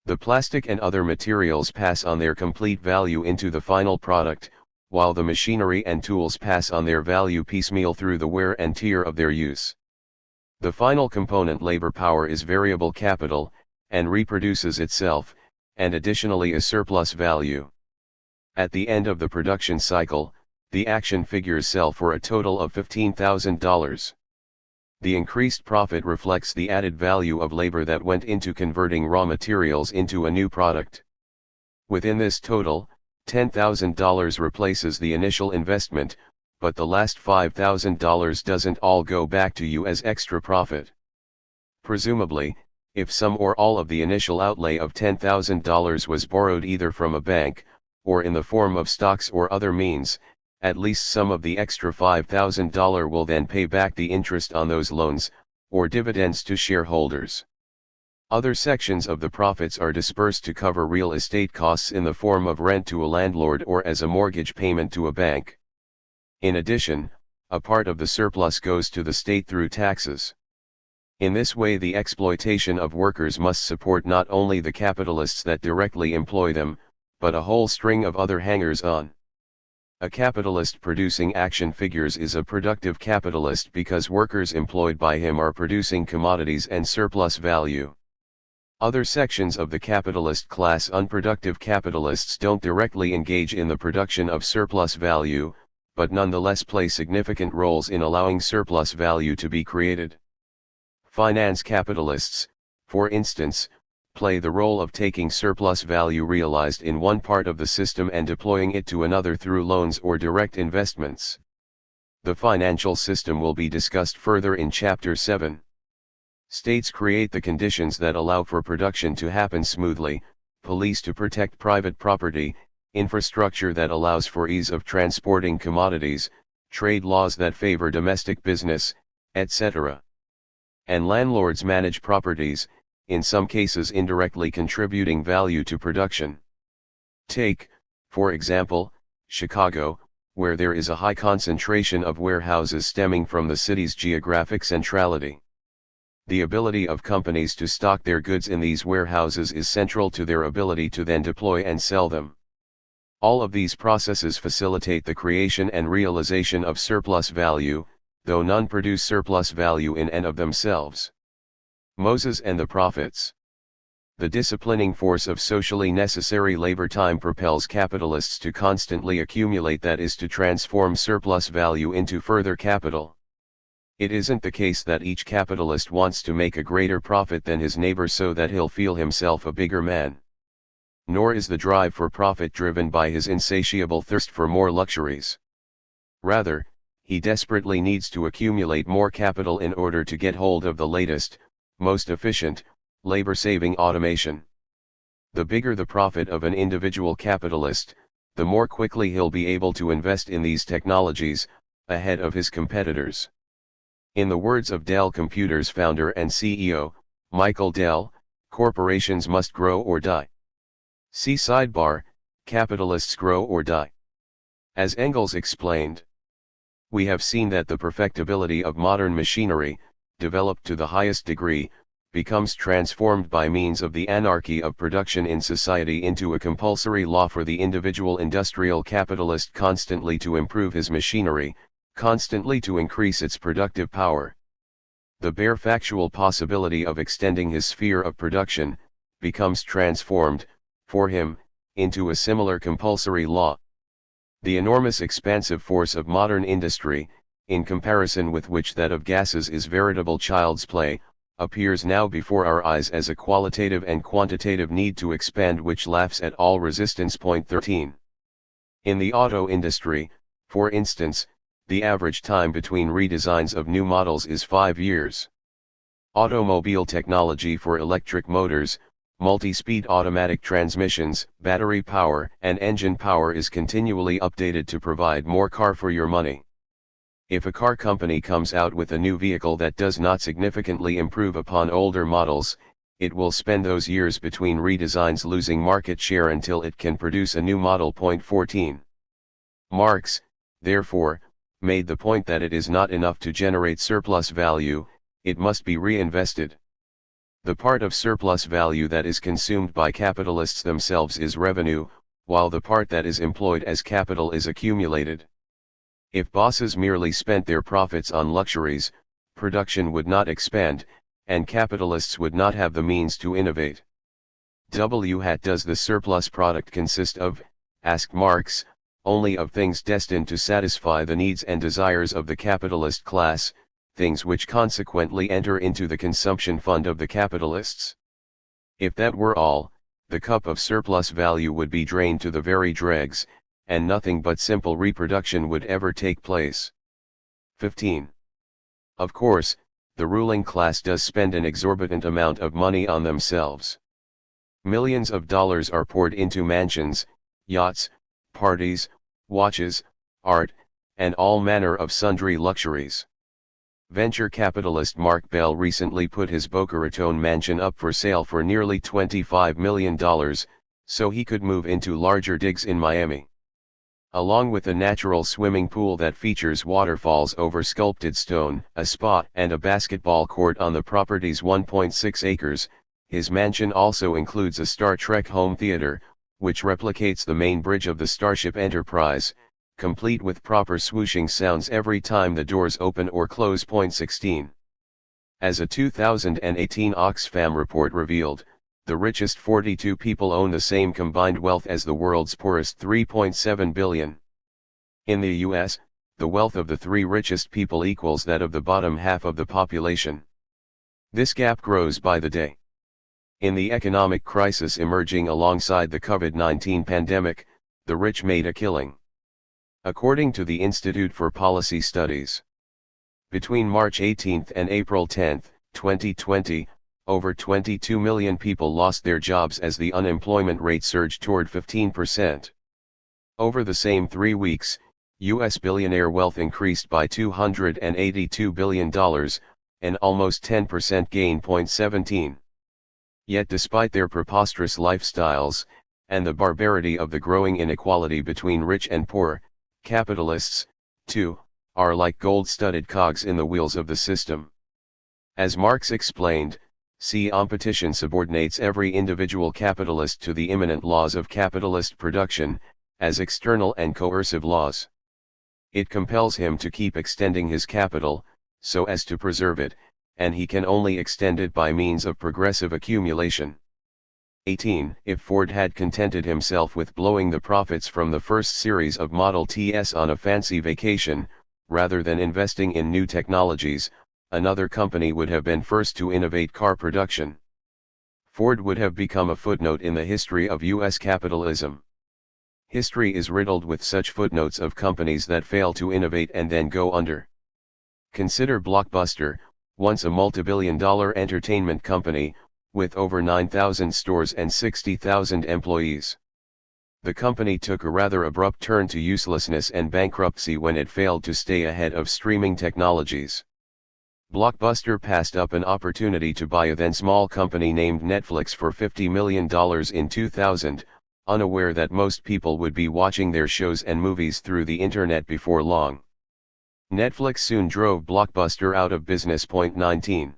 The plastic and other materials pass on their complete value into the final product, while the machinery and tools pass on their value piecemeal through the wear and tear of their use. The final component, labor power, is variable capital, and reproduces itself, and additionally a surplus value. At the end of the production cycle, the action figures sell for a total of $15,000. The increased profit reflects the added value of labor that went into converting raw materials into a new product. Within this total, $10,000 replaces the initial investment, but the last $5,000 doesn't all go back to you as extra profit. Presumably, if some or all of the initial outlay of $10,000 was borrowed either from a bank, or in the form of stocks or other means, at least some of the extra $5,000 will then pay back the interest on those loans, or dividends to shareholders. Other sections of the profits are dispersed to cover real estate costs in the form of rent to a landlord or as a mortgage payment to a bank. In addition, a part of the surplus goes to the state through taxes. In this way, the exploitation of workers must support not only the capitalists that directly employ them, but a whole string of other hangers-on. A capitalist producing action figures is a productive capitalist because workers employed by him are producing commodities and surplus value. Other sections of the capitalist class, unproductive capitalists, don't directly engage in the production of surplus value, but nonetheless play significant roles in allowing surplus value to be created. Finance capitalists, for instance, play the role of taking surplus value realized in one part of the system and deploying it to another through loans or direct investments. The financial system will be discussed further in Chapter 7. States create the conditions that allow for production to happen smoothly, police to protect private property, infrastructure that allows for ease of transporting commodities, trade laws that favor domestic business, etc. And landlords manage properties, in some cases indirectly contributing value to production. Take, for example, Chicago, where there is a high concentration of warehouses stemming from the city's geographic centrality. The ability of companies to stock their goods in these warehouses is central to their ability to then deploy and sell them. All of these processes facilitate the creation and realization of surplus value, though none produce surplus value in and of themselves. Moses and the Prophets. The disciplining force of socially necessary labor time propels capitalists to constantly accumulate, that is, to transform surplus value into further capital. It isn't the case that each capitalist wants to make a greater profit than his neighbor so that he'll feel himself a bigger man. Nor is the drive for profit driven by his insatiable thirst for more luxuries. Rather, he desperately needs to accumulate more capital in order to get hold of the latest, most efficient, labor-saving automation. The bigger the profit of an individual capitalist, the more quickly he'll be able to invest in these technologies, ahead of his competitors. In the words of Dell Computers founder and CEO, Michael Dell, corporations must grow or die. See sidebar, capitalists grow or die. As Engels explained, we have seen that the perfectibility of modern machinery, developed to the highest degree, becomes transformed by means of the anarchy of production in society into a compulsory law for the individual industrial capitalist constantly to improve his machinery, constantly to increase its productive power. The bare factual possibility of extending his sphere of production, becomes transformed, for him, into a similar compulsory law. The enormous expansive force of modern industry, in comparison with which that of gases is veritable child's play, appears now before our eyes as a qualitative and quantitative need to expand which laughs at all resistance. 13. In the auto industry, for instance, the average time between redesigns of new models is 5 years. Automobile technology for electric motors, multi-speed automatic transmissions, battery power, and engine power is continually updated to provide more car for your money. If a car company comes out with a new vehicle that does not significantly improve upon older models, it will spend those years between redesigns losing market share until it can produce a new model. 14. Marx, therefore, made the point that it is not enough to generate surplus value, it must be reinvested. The part of surplus value that is consumed by capitalists themselves is revenue, while the part that is employed as capital is accumulated. If bosses merely spent their profits on luxuries, production would not expand, and capitalists would not have the means to innovate. Does the surplus product consist of, asked Marx, only of things destined to satisfy the needs and desires of the capitalist class, things which consequently enter into the consumption fund of the capitalists? If that were all, the cup of surplus value would be drained to the very dregs, and nothing but simple reproduction would ever take place. 15. Of course, the ruling class does spend an exorbitant amount of money on themselves. Millions of dollars are poured into mansions, yachts, parties, watches, art, and all manner of sundry luxuries. Venture capitalist Mark Bell recently put his Boca Raton mansion up for sale for nearly $25 million, so he could move into larger digs in Miami. Along with a natural swimming pool that features waterfalls over sculpted stone, a spa and a basketball court on the property's 1.6 acres, his mansion also includes a Star Trek home theater, which replicates the main bridge of the Starship Enterprise, complete with proper swooshing sounds every time the doors open or close. 16. As a 2018 Oxfam report revealed, the richest 42 people own the same combined wealth as the world's poorest 3.7 billion. In the US, the wealth of the 3 richest people equals that of the bottom half of the population. This gap grows by the day. In the economic crisis emerging alongside the COVID-19 pandemic, the rich made a killing. According to the Institute for Policy Studies, between March 18 and April 10, 2020, over 22 million people lost their jobs as the unemployment rate surged toward 15%. Over the same 3 weeks, U.S. billionaire wealth increased by $282 billion, an almost 10% gain. 17. Yet despite their preposterous lifestyles, and the barbarity of the growing inequality between rich and poor, capitalists, too, are like gold-studded cogs in the wheels of the system. As Marx explained, competition subordinates every individual capitalist to the immanent laws of capitalist production, as external and coercive laws. It compels him to keep extending his capital, so as to preserve it, and he can only extend it by means of progressive accumulation. 18. If Ford had contented himself with blowing the profits from the first series of Model Ts on a fancy vacation, rather than investing in new technologies, another company would have been first to innovate car production. Ford would have become a footnote in the history of U.S. capitalism. History is riddled with such footnotes of companies that fail to innovate and then go under. Consider Blockbuster, once a multi-billion-dollar entertainment company, with over 9,000 stores and 60,000 employees. The company took a rather abrupt turn to uselessness and bankruptcy when it failed to stay ahead of streaming technologies. Blockbuster passed up an opportunity to buy a then small company named Netflix for $50 million in 2000, unaware that most people would be watching their shows and movies through the internet before long. Netflix soon drove Blockbuster out of business. 19.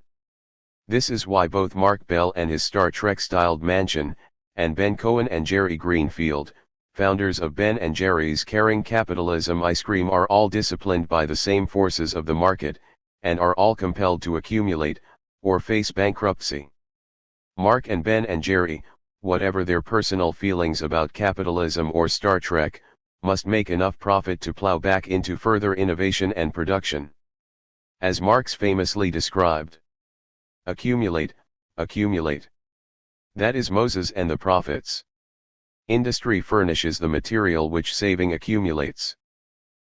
This is why both Mark Bell and his Star Trek-styled mansion, and Ben Cohen and Jerry Greenfield, founders of Ben and Jerry's Caring Capitalism ice cream, are all disciplined by the same forces of the market, and are all compelled to accumulate, or face bankruptcy. Mark and Ben and Jerry, whatever their personal feelings about capitalism or Star Trek, must make enough profit to plow back into further innovation and production. As Marx famously described, accumulate, accumulate. That is Moses and the prophets. Industry furnishes the material which saving accumulates.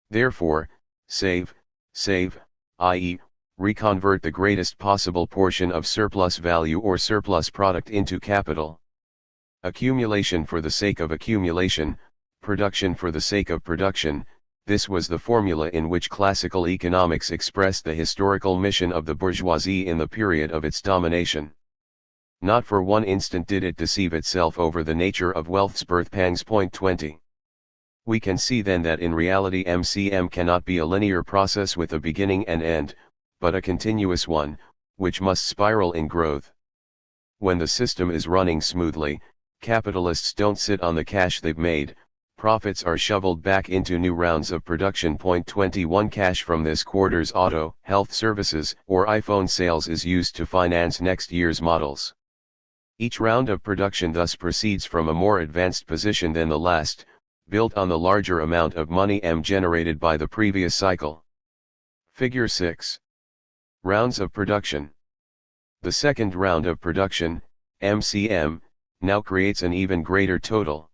Therefore, save, save, i.e., reconvert the greatest possible portion of surplus value or surplus product into capital. Accumulation for the sake of accumulation, production for the sake of production, this was the formula in which classical economics expressed the historical mission of the bourgeoisie in the period of its domination. Not for one instant did it deceive itself over the nature of wealth's birth pangs. Point 20. We can see then that in reality MCM cannot be a linear process with a beginning and end, but a continuous one, which must spiral in growth. When the system is running smoothly, capitalists don't sit on the cash they've made, profits are shoveled back into new rounds of production. Point 21. Cash from this quarter's auto, health services, or iPhone sales is used to finance next year's models. Each round of production thus proceeds from a more advanced position than the last, built on the larger amount of money generated by the previous cycle. Figure 6. Rounds of production. The second round of production, MCM, now creates an even greater total.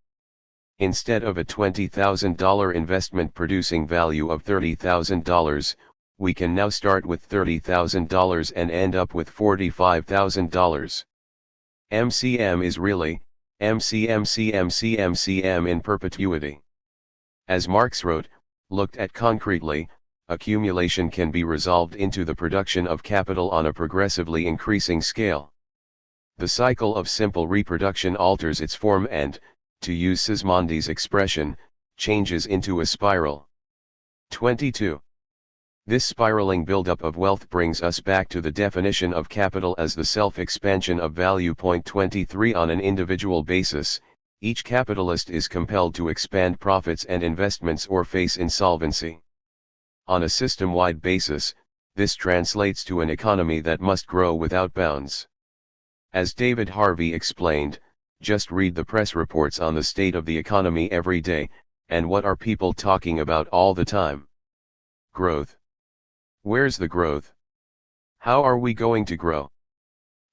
Instead of a $20,000 investment producing value of $30,000, we can now start with $30,000 and end up with $45,000. MCM is really, MCM in perpetuity. As Marx wrote, looked at concretely, accumulation can be resolved into the production of capital on a progressively increasing scale. The cycle of simple reproduction alters its form and, to use Sismondi's expression, changes into a spiral. 22. This spiraling buildup of wealth brings us back to the definition of capital as the self-expansion of value. Point 23. On an individual basis, each capitalist is compelled to expand profits and investments or face insolvency. On a system-wide basis, this translates to an economy that must grow without bounds. As David Harvey explained, just read the press reports on the state of the economy every day, and what are people talking about all the time? Growth. Where's the growth? How are we going to grow?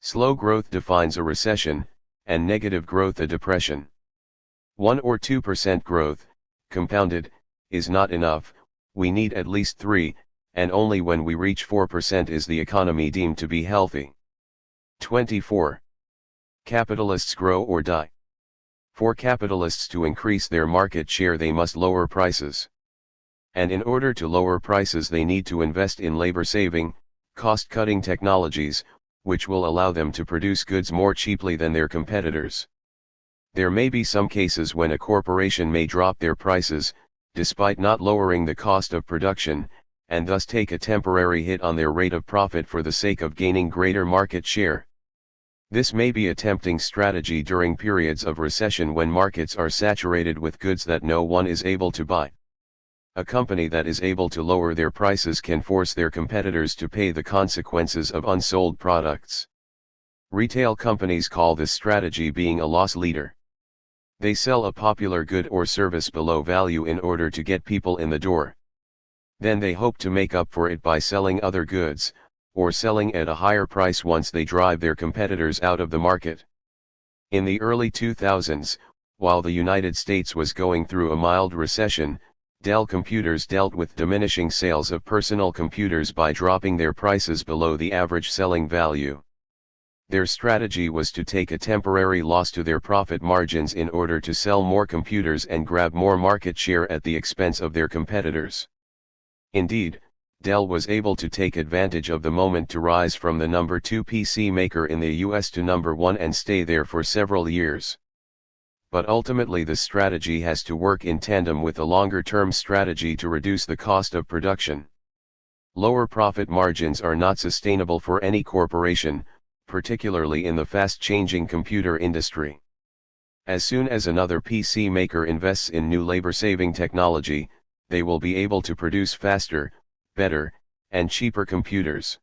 Slow growth defines a recession, and negative growth a depression. 1 or 2% growth, compounded, is not enough, we need at least 3, and only when we reach 4% is the economy deemed to be healthy. 24. Capitalists grow or die. For capitalists to increase their market share they must lower prices. And in order to lower prices they need to invest in labor-saving, cost-cutting technologies, which will allow them to produce goods more cheaply than their competitors. There may be some cases when a corporation may drop their prices, despite not lowering the cost of production, and thus take a temporary hit on their rate of profit for the sake of gaining greater market share. This may be a tempting strategy during periods of recession when markets are saturated with goods that no one is able to buy. A company that is able to lower their prices can force their competitors to pay the consequences of unsold products. Retail companies call this strategy being a loss leader. They sell a popular good or service below value in order to get people in the door. Then they hope to make up for it by selling other goods, or selling at a higher price once they drive their competitors out of the market. In the early 2000s, while the United States was going through a mild recession, Dell Computers dealt with diminishing sales of personal computers by dropping their prices below the average selling value. Their strategy was to take a temporary loss to their profit margins in order to sell more computers and grab more market share at the expense of their competitors. Indeed, Dell was able to take advantage of the moment to rise from the number 2 PC maker in the US to number 1 and stay there for several years. But ultimately the strategy has to work in tandem with a longer-term strategy to reduce the cost of production. Lower profit margins are not sustainable for any corporation, particularly in the fast-changing computer industry. As soon as another PC maker invests in new labor-saving technology, they will be able to produce faster, better, and cheaper computers.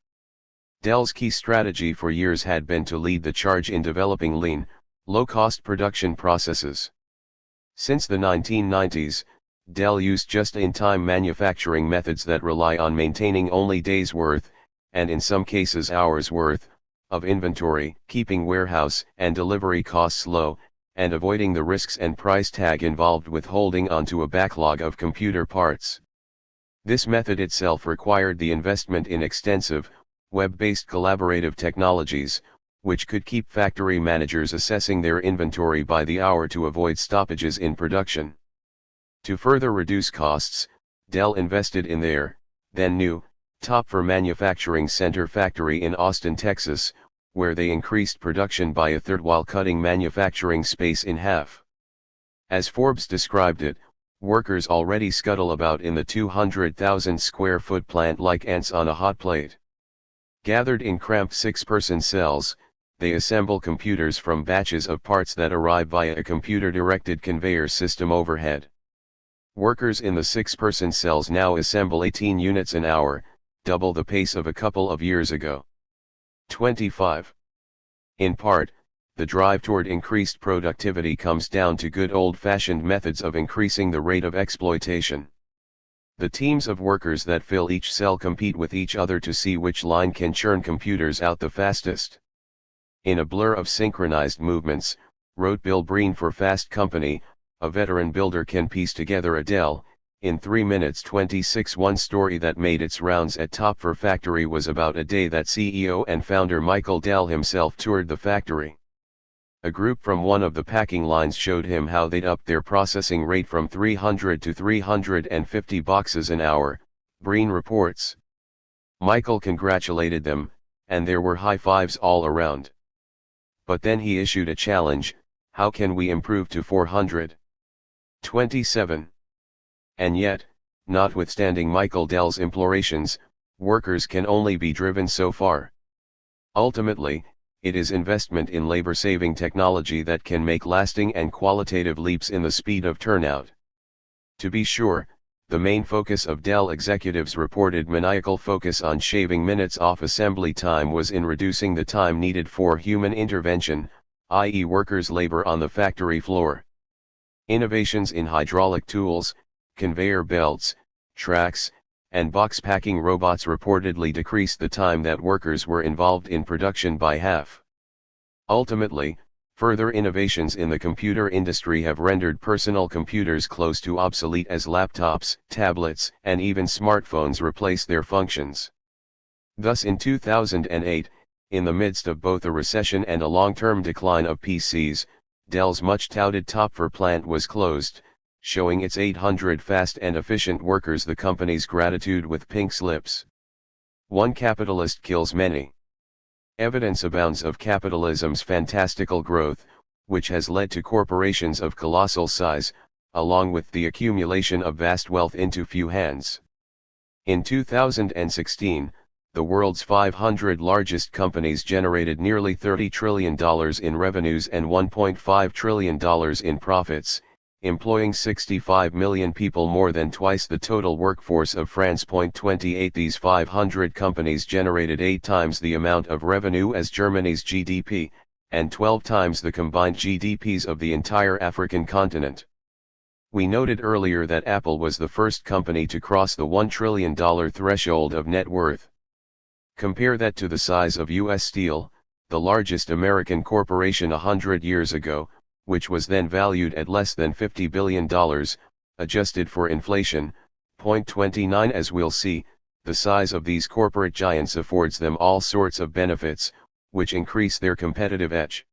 Dell's key strategy for years had been to lead the charge in developing lean, low-cost production processes. Since the 1990s, Dell used just-in-time manufacturing methods that rely on maintaining only days' worth, and in some cases hours' worth, of inventory, keeping warehouse and delivery costs low, and avoiding the risks and price tag involved with holding onto a backlog of computer parts. This method itself required the investment in extensive, web-based collaborative technologies, which could keep factory managers assessing their inventory by the hour to avoid stoppages in production. To further reduce costs, Dell invested in their, then new, Thier Manufacturing Center factory in Austin, Texas, where they increased production by a third while cutting manufacturing space in half. As Forbes described it, workers already scuttle about in the 200,000 square foot plant like ants on a hot plate. Gathered in cramped 6-person cells, they assemble computers from batches of parts that arrive via a computer-directed conveyor system overhead. Workers in the 6-person cells now assemble 18 units an hour, double the pace of a couple of years ago. 25. In part, the drive toward increased productivity comes down to good old-fashioned methods of increasing the rate of exploitation. The teams of workers that fill each cell compete with each other to see which line can churn computers out the fastest. In a blur of synchronized movements, wrote Bill Breen for Fast Company, a veteran builder can piece together a Dell, in 3 minutes 26. One story that made its rounds at Thier factory was about a day that CEO and founder Michael Dell himself toured the factory. A group from one of the packing lines showed him how they'd upped their processing rate from 300 to 350 boxes an hour, Breen reports. Michael congratulated them, and there were high fives all around. But then he issued a challenge: how can we improve to 400? 27. And yet, notwithstanding Michael Dell's implorations, workers can only be driven so far. Ultimately, it is investment in labor-saving technology that can make lasting and qualitative leaps in the speed of turnout. To be sure, the main focus of Dell executives' reported maniacal focus on shaving minutes off assembly time was in reducing the time needed for human intervention, i.e. workers' labor on the factory floor. Innovations in hydraulic tools, conveyor belts, tracks, and box packing robots reportedly decreased the time that workers were involved in production by half. Ultimately, further innovations in the computer industry have rendered personal computers close to obsolete as laptops, tablets, and even smartphones replace their functions. Thus in 2008, in the midst of both a recession and a long-term decline of PCs, Dell's much-touted Thier plant was closed, showing its 800 fast and efficient workers the company's gratitude with pink slips. One capitalist kills many. Evidence abounds of capitalism's fantastical growth, which has led to corporations of colossal size, along with the accumulation of vast wealth into few hands. In 2016, the world's 500 largest companies generated nearly $30 trillion in revenues and $1.5 trillion in profits, employing 65 million people, more than twice the total workforce of France. 28 These 500 companies generated 8 times the amount of revenue as Germany's GDP, and 12 times the combined GDPs of the entire African continent. We noted earlier that Apple was the first company to cross the $1 trillion threshold of net worth. Compare that to the size of U.S. Steel, the largest American corporation 100 years ago, which was then valued at less than $50 billion, adjusted for inflation. 29 As we'll see, the size of these corporate giants affords them all sorts of benefits, which increase their competitive edge.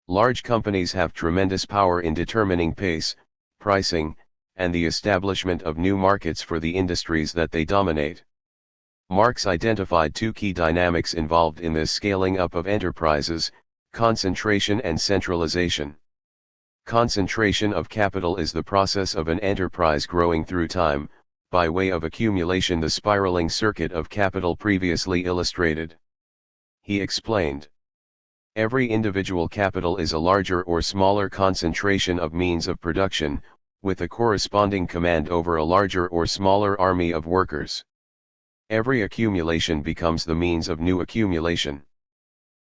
Large companies have tremendous power in determining pace, pricing, and the establishment of new markets for the industries that they dominate. Marx identified 2 key dynamics involved in this scaling up of enterprises: concentration and centralization. Concentration of capital is the process of an enterprise growing through time, by way of accumulation, the spiraling circuit of capital previously illustrated. He explained. Every individual capital is a larger or smaller concentration of means of production, with a corresponding command over a larger or smaller army of workers. Every accumulation becomes the means of new accumulation.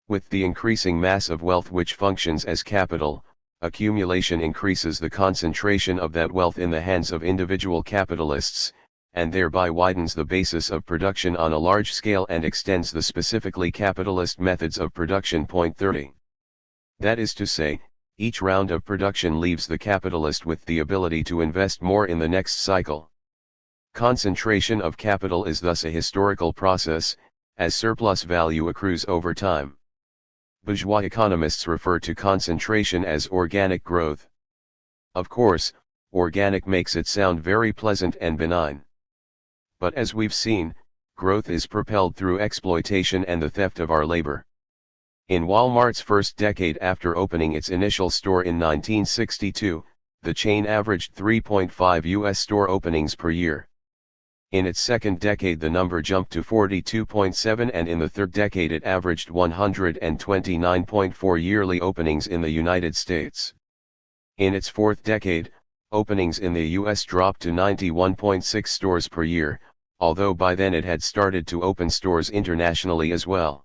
With the increasing mass of wealth which functions as capital, accumulation increases the concentration of that wealth in the hands of individual capitalists, and thereby widens the basis of production on a large scale and extends the specifically capitalist methods of production. Point 30. That is to say, each round of production leaves the capitalist with the ability to invest more in the next cycle. Concentration of capital is thus a historical process, as surplus value accrues over time. Bourgeois economists refer to concentration as organic growth. Of course, organic makes it sound very pleasant and benign. But as we've seen, growth is propelled through exploitation and the theft of our labor. In Walmart's first decade after opening its initial store in 1962, the chain averaged 3.5 U.S. store openings per year. In its second decade the number jumped to 42.7, and in the third decade it averaged 129.4 yearly openings in the United States. In its fourth decade, openings in the U.S. dropped to 91.6 stores per year, although by then it had started to open stores internationally as well.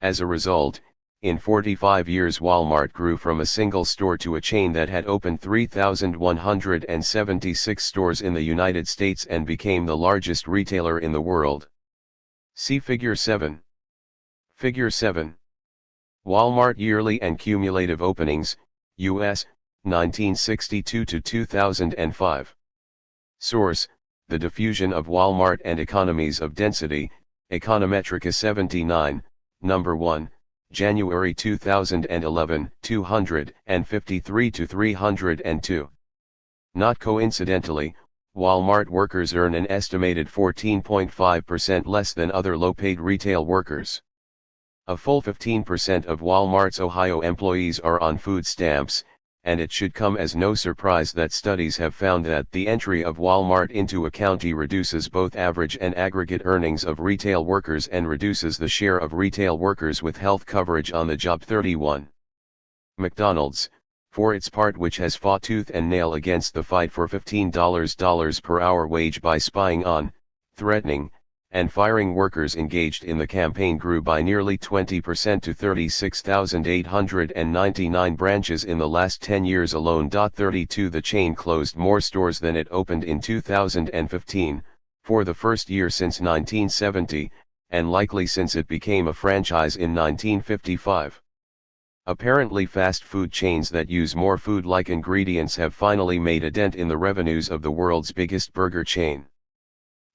As a result, in 45 years Walmart grew from a single store to a chain that had opened 3,176 stores in the United States and became the largest retailer in the world. See Figure 7. Figure 7. Walmart yearly and cumulative openings, U.S., 1962 to 2005. Source: The Diffusion of Walmart and Economies of Density, Econometrica 79, Number 1, January 2011, 253-302. Not coincidentally, Walmart workers earn an estimated 14.5% less than other low-paid retail workers. A full 15% of Walmart's Ohio employees are on food stamps, and it should come as no surprise that studies have found that the entry of Walmart into a county reduces both average and aggregate earnings of retail workers and reduces the share of retail workers with health coverage on the job. 31. McDonald's, for its part, which has fought tooth and nail against the fight for $15 per hour wage by spying on, threatening, and firing workers engaged in the campaign, grew by nearly 20% to 36,899 branches in the last 10 years alone. 32. The chain closed more stores than it opened in 2015, for the first year since 1970, and likely since it became a franchise in 1955. Apparently fast food chains that use more food-like ingredients have finally made a dent in the revenues of the world's biggest burger chain.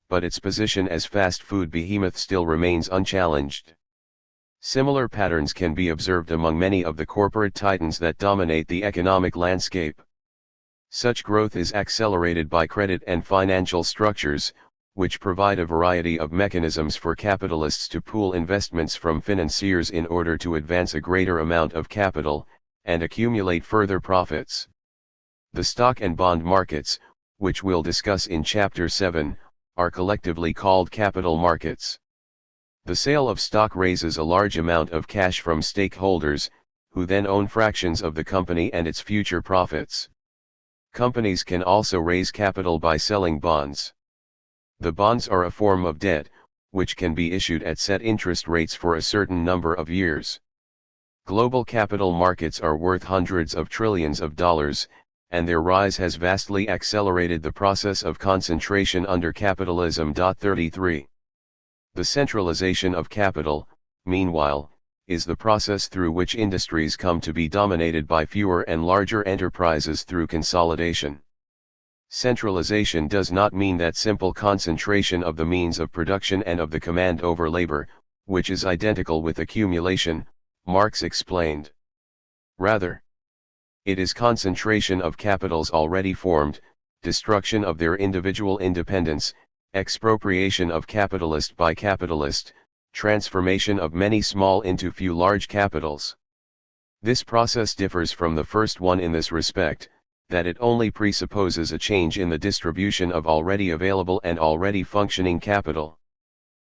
But its position as fast food behemoth still remains unchallenged. Similar patterns can be observed among many of the corporate titans that dominate the economic landscape. Such growth is accelerated by credit and financial structures, which provide a variety of mechanisms for capitalists to pool investments from financiers in order to advance a greater amount of capital, and accumulate further profits. The stock and bond markets, which we'll discuss in Chapter 7, are collectively called capital markets. The sale of stock raises a large amount of cash from stakeholders, who then own fractions of the company and its future profits. Companies can also raise capital by selling bonds. The bonds are a form of debt, which can be issued at set interest rates for a certain number of years. Global capital markets are worth hundreds of trillions of dollars, and their rise has vastly accelerated the process of concentration under capitalism. 33. The centralization of capital, meanwhile, is the process through which industries come to be dominated by fewer and larger enterprises through consolidation. Centralization does not mean that simple concentration of the means of production and of the command over labor, which is identical with accumulation, Marx explained. Rather, it is concentration of capitals already formed, destruction of their individual independence, expropriation of capitalist by capitalist, transformation of many small into few large capitals. This process differs from the first one in this respect, that it only presupposes a change in the distribution of already available and already functioning capital.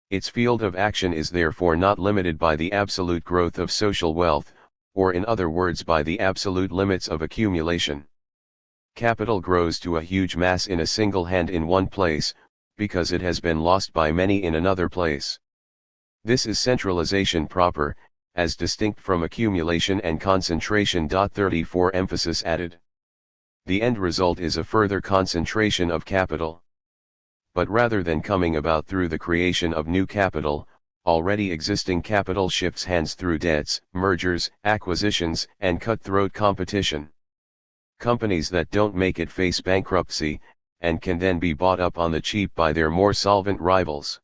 Its field of action is therefore not limited by the absolute growth of social wealth, or in other words by the absolute limits of accumulation. Capital grows to a huge mass in a single hand in one place, because it has been lost by many in another place. This is centralization proper, as distinct from accumulation and concentration. 34 Emphasis added. The end result is a further concentration of capital. But rather than coming about through the creation of new capital, already existing capital shifts hands through debts, mergers, acquisitions, and cutthroat competition. Companies that don't make it face bankruptcy, and can then be bought up on the cheap by their more solvent rivals.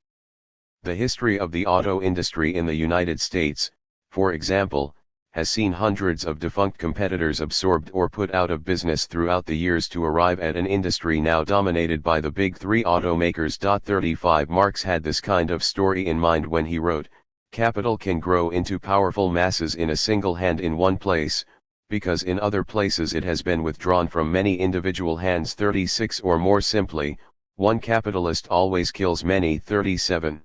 The history of the auto industry in the United States, for example, has seen hundreds of defunct competitors absorbed or put out of business throughout the years to arrive at an industry now dominated by the big three automakers. 35 Marx had this kind of story in mind when he wrote, "Capital can grow into powerful masses in a single hand in one place, because in other places it has been withdrawn from many individual hands." 36 Or more simply, one capitalist always kills many. 37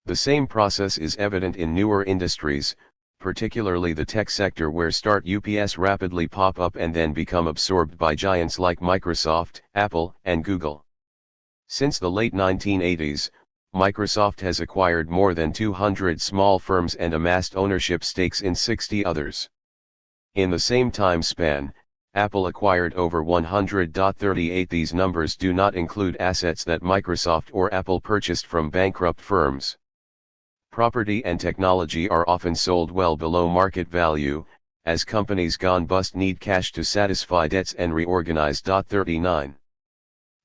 The same process is evident in newer industries, particularly the tech sector, where start-ups rapidly pop up and then become absorbed by giants like Microsoft, Apple, and Google. Since the late 1980s, Microsoft has acquired more than 200 small firms and amassed ownership stakes in 60 others. In the same time span, Apple acquired over 100. 38 These numbers do not include assets that Microsoft or Apple purchased from bankrupt firms. Property and technology are often sold well below market value, as companies gone bust need cash to satisfy debts and reorganize. 39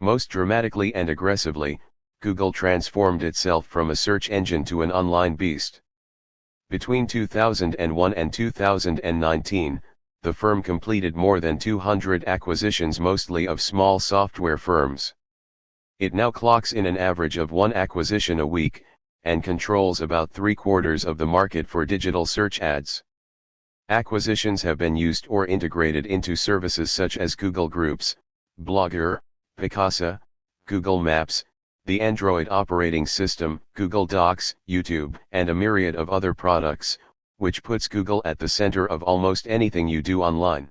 Most dramatically and aggressively, Google transformed itself from a search engine to an online beast. Between 2001 and 2019, the firm completed more than 200 acquisitions, mostly of small software firms. It now clocks in an average of one acquisition a week, and controls about 3/4 of the market for digital search ads. Acquisitions have been used or integrated into services such as Google Groups, Blogger, Picasa, Google Maps, the Android operating system, Google Docs, YouTube, and a myriad of other products, which puts Google at the center of almost anything you do online.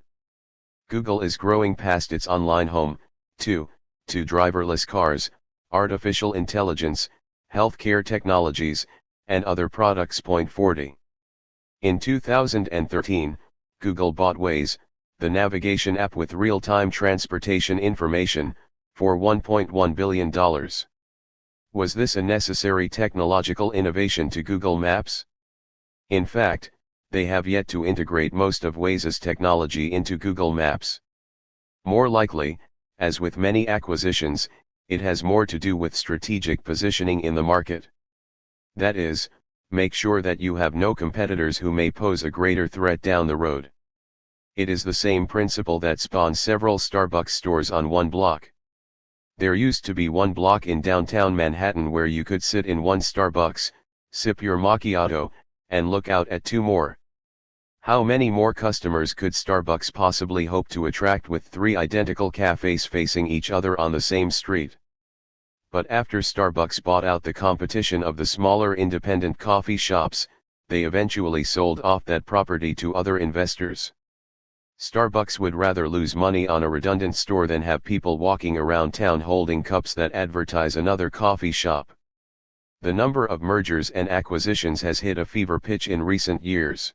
Google is growing past its online home, to driverless cars, artificial intelligence, healthcare technologies, and other products. 40 In 2013, Google bought Waze, the navigation app with real-time transportation information, for $1.1 billion. Was this a necessary technological innovation to Google Maps? In fact, they have yet to integrate most of Waze's technology into Google Maps. More likely, as with many acquisitions, it has more to do with strategic positioning in the market. That is, make sure that you have no competitors who may pose a greater threat down the road. It is the same principle that spawned several Starbucks stores on one block. There used to be one block in downtown Manhattan where you could sit in one Starbucks, sip your macchiato, and look out at two more. How many more customers could Starbucks possibly hope to attract with three identical cafes facing each other on the same street? But after Starbucks bought out the competition of the smaller independent coffee shops, they eventually sold off that property to other investors. Starbucks would rather lose money on a redundant store than have people walking around town holding cups that advertise another coffee shop. The number of mergers and acquisitions has hit a fever pitch in recent years.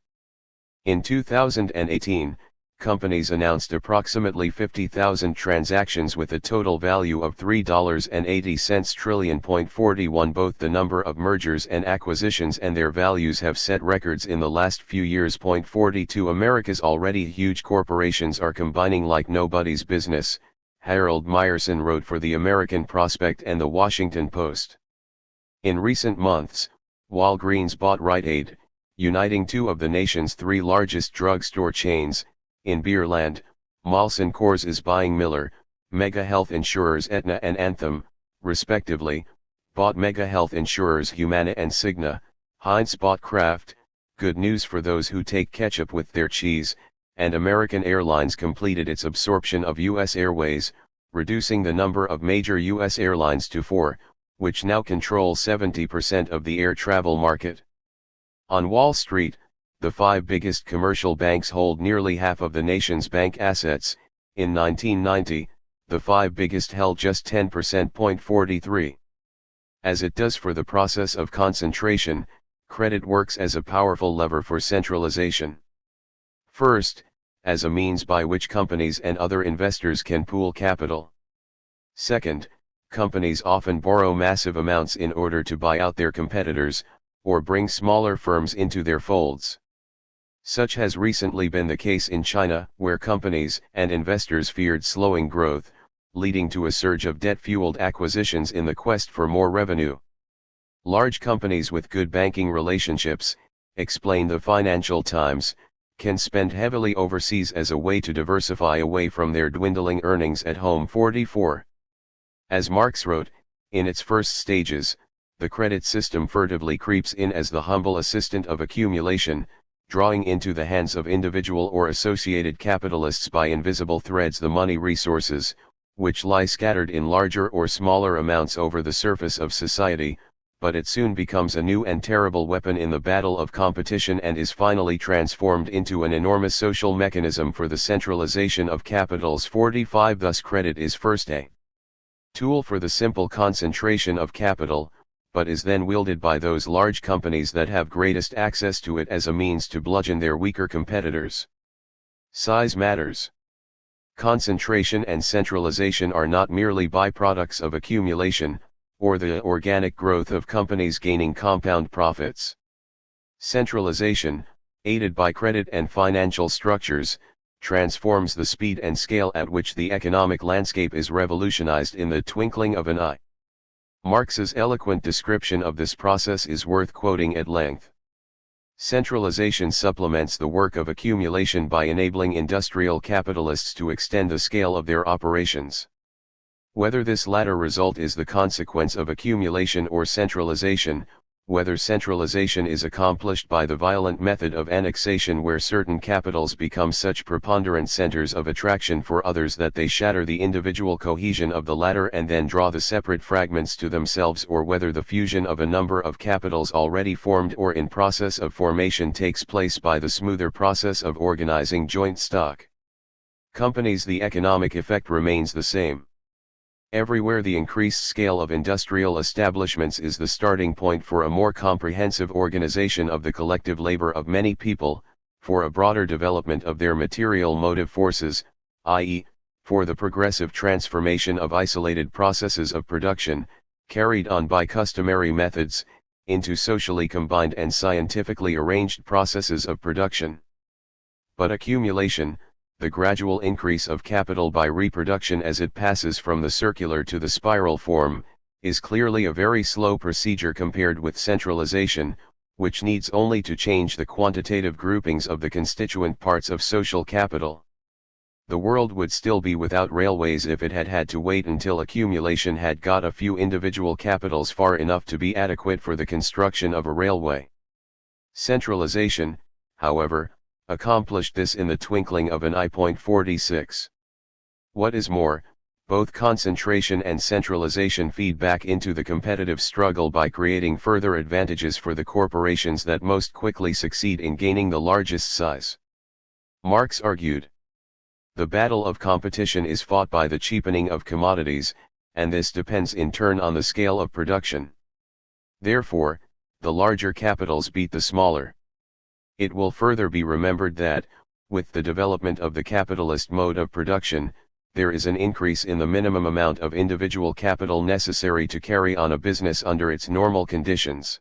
In 2018, companies announced approximately 50,000 transactions with a total value of $3.80 trillion. 41 Both the number of mergers and acquisitions and their values have set records in the last few years. 42 America's already huge corporations are combining like nobody's business, Harold Meyerson wrote for the American Prospect and the Washington Post. In recent months, Walgreens bought Rite Aid, uniting two of the nation's three largest drugstore chains. In Beerland, Molson Coors is buying Miller, mega health insurers Aetna and Anthem, respectively, bought mega health insurers Humana and Cigna. Heinz bought Kraft, good news for those who take ketchup with their cheese, and American Airlines completed its absorption of U.S. Airways, reducing the number of major U.S. airlines to 4, which now control 70% of the air travel market. On Wall Street, the 5 biggest commercial banks hold nearly half of the nation's bank assets. In 1990, the 5 biggest held just 10%. 43 As it does for the process of concentration, Credit works as a powerful lever for centralization. First, as a means by which companies and other investors can pool capital. Second, companies often borrow massive amounts in order to buy out their competitors, or bring smaller firms into their folds. Such has recently been the case in China, where companies and investors feared slowing growth, leading to a surge of debt-fueled acquisitions in the quest for more revenue. Large companies with good banking relationships, explain the Financial Times, can spend heavily overseas as a way to diversify away from their dwindling earnings at home. 44. As Marx wrote, in its first stages, the credit system furtively creeps in as the humble assistant of accumulation, drawing into the hands of individual or associated capitalists by invisible threads the money resources, which lie scattered in larger or smaller amounts over the surface of society, but it soon becomes a new and terrible weapon in the battle of competition and is finally transformed into an enormous social mechanism for the centralization of capitals. 45. Thus credit is first a tool for the simple concentration of capital, but is then wielded by those large companies that have greatest access to it as a means to bludgeon their weaker competitors. Size matters. Concentration and centralization are not merely byproducts of accumulation, or the organic growth of companies gaining compound profits. Centralization, aided by credit and financial structures, transforms the speed and scale at which the economic landscape is revolutionized in the twinkling of an eye. Marx's eloquent description of this process is worth quoting at length. Centralization supplements the work of accumulation by enabling industrial capitalists to extend the scale of their operations. Whether this latter result is the consequence of accumulation or centralization, whether centralization is accomplished by the violent method of annexation where certain capitals become such preponderant centers of attraction for others that they shatter the individual cohesion of the latter and then draw the separate fragments to themselves, or whether the fusion of a number of capitals already formed or in process of formation takes place by the smoother process of organizing joint stock companies, the economic effect remains the same. Everywhere the increased scale of industrial establishments is the starting point for a more comprehensive organization of the collective labor of many people, for a broader development of their material motive forces, i.e., for the progressive transformation of isolated processes of production, carried on by customary methods, into socially combined and scientifically arranged processes of production. But accumulation, the gradual increase of capital by reproduction as it passes from the circular to the spiral form, is clearly a very slow procedure compared with centralization, which needs only to change the quantitative groupings of the constituent parts of social capital. The world would still be without railways if it had had to wait until accumulation had got a few individual capitals far enough to be adequate for the construction of a railway. Centralization, however, accomplished this in the twinkling of an eye. 46. What is more, both concentration and centralization feed back into the competitive struggle by creating further advantages for the corporations that most quickly succeed in gaining the largest size. Marx argued, the battle of competition is fought by the cheapening of commodities, and this depends in turn on the scale of production. Therefore, the larger capitals beat the smaller. It will further be remembered that, with the development of the capitalist mode of production, there is an increase in the minimum amount of individual capital necessary to carry on a business under its normal conditions.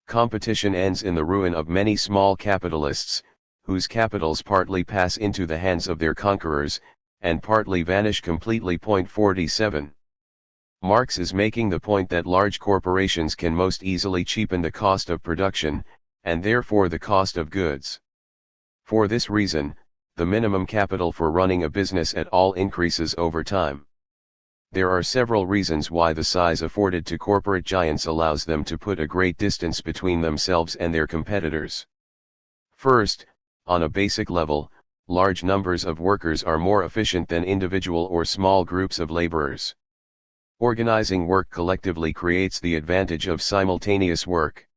Competition ends in the ruin of many small capitalists, whose capitals partly pass into the hands of their conquerors, and partly vanish completely. 47. Marx is making the point that large corporations can most easily cheapen the cost of production, and therefore the cost of goods. For this reason, the minimum capital for running a business at all increases over time. There are several reasons why the size afforded to corporate giants allows them to put a great distance between themselves and their competitors. First, on a basic level, large numbers of workers are more efficient than individual or small groups of laborers. Organizing work collectively creates the advantage of simultaneous work.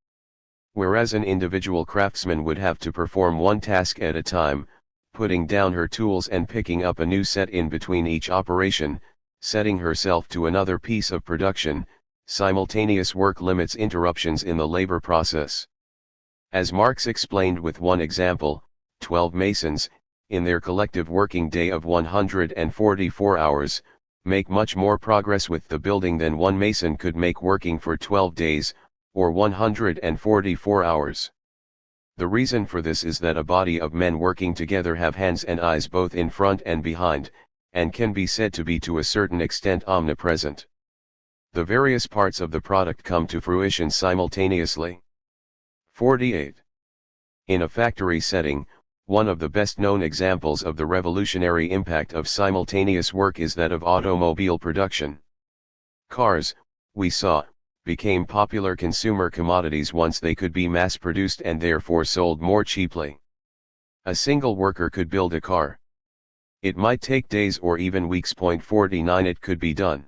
Whereas an individual craftsman would have to perform one task at a time, putting down her tools and picking up a new set in between each operation, setting herself to another piece of production, simultaneous work limits interruptions in the labor process. As Marx explained with one example, 12 masons, in their collective working day of 144 hours, make much more progress with the building than one mason could make working for 12 days, or 144 hours. The reason for this is that a body of men working together have hands and eyes both in front and behind, and can be said to be to a certain extent omnipresent. The various parts of the product come to fruition simultaneously. 48. In a factory setting, one of the best-known examples of the revolutionary impact of simultaneous work is that of automobile production. Cars, we saw, became popular consumer commodities once they could be mass-produced and therefore sold more cheaply. A single worker could build a car. It might take days or even weeks. 49 It could be done.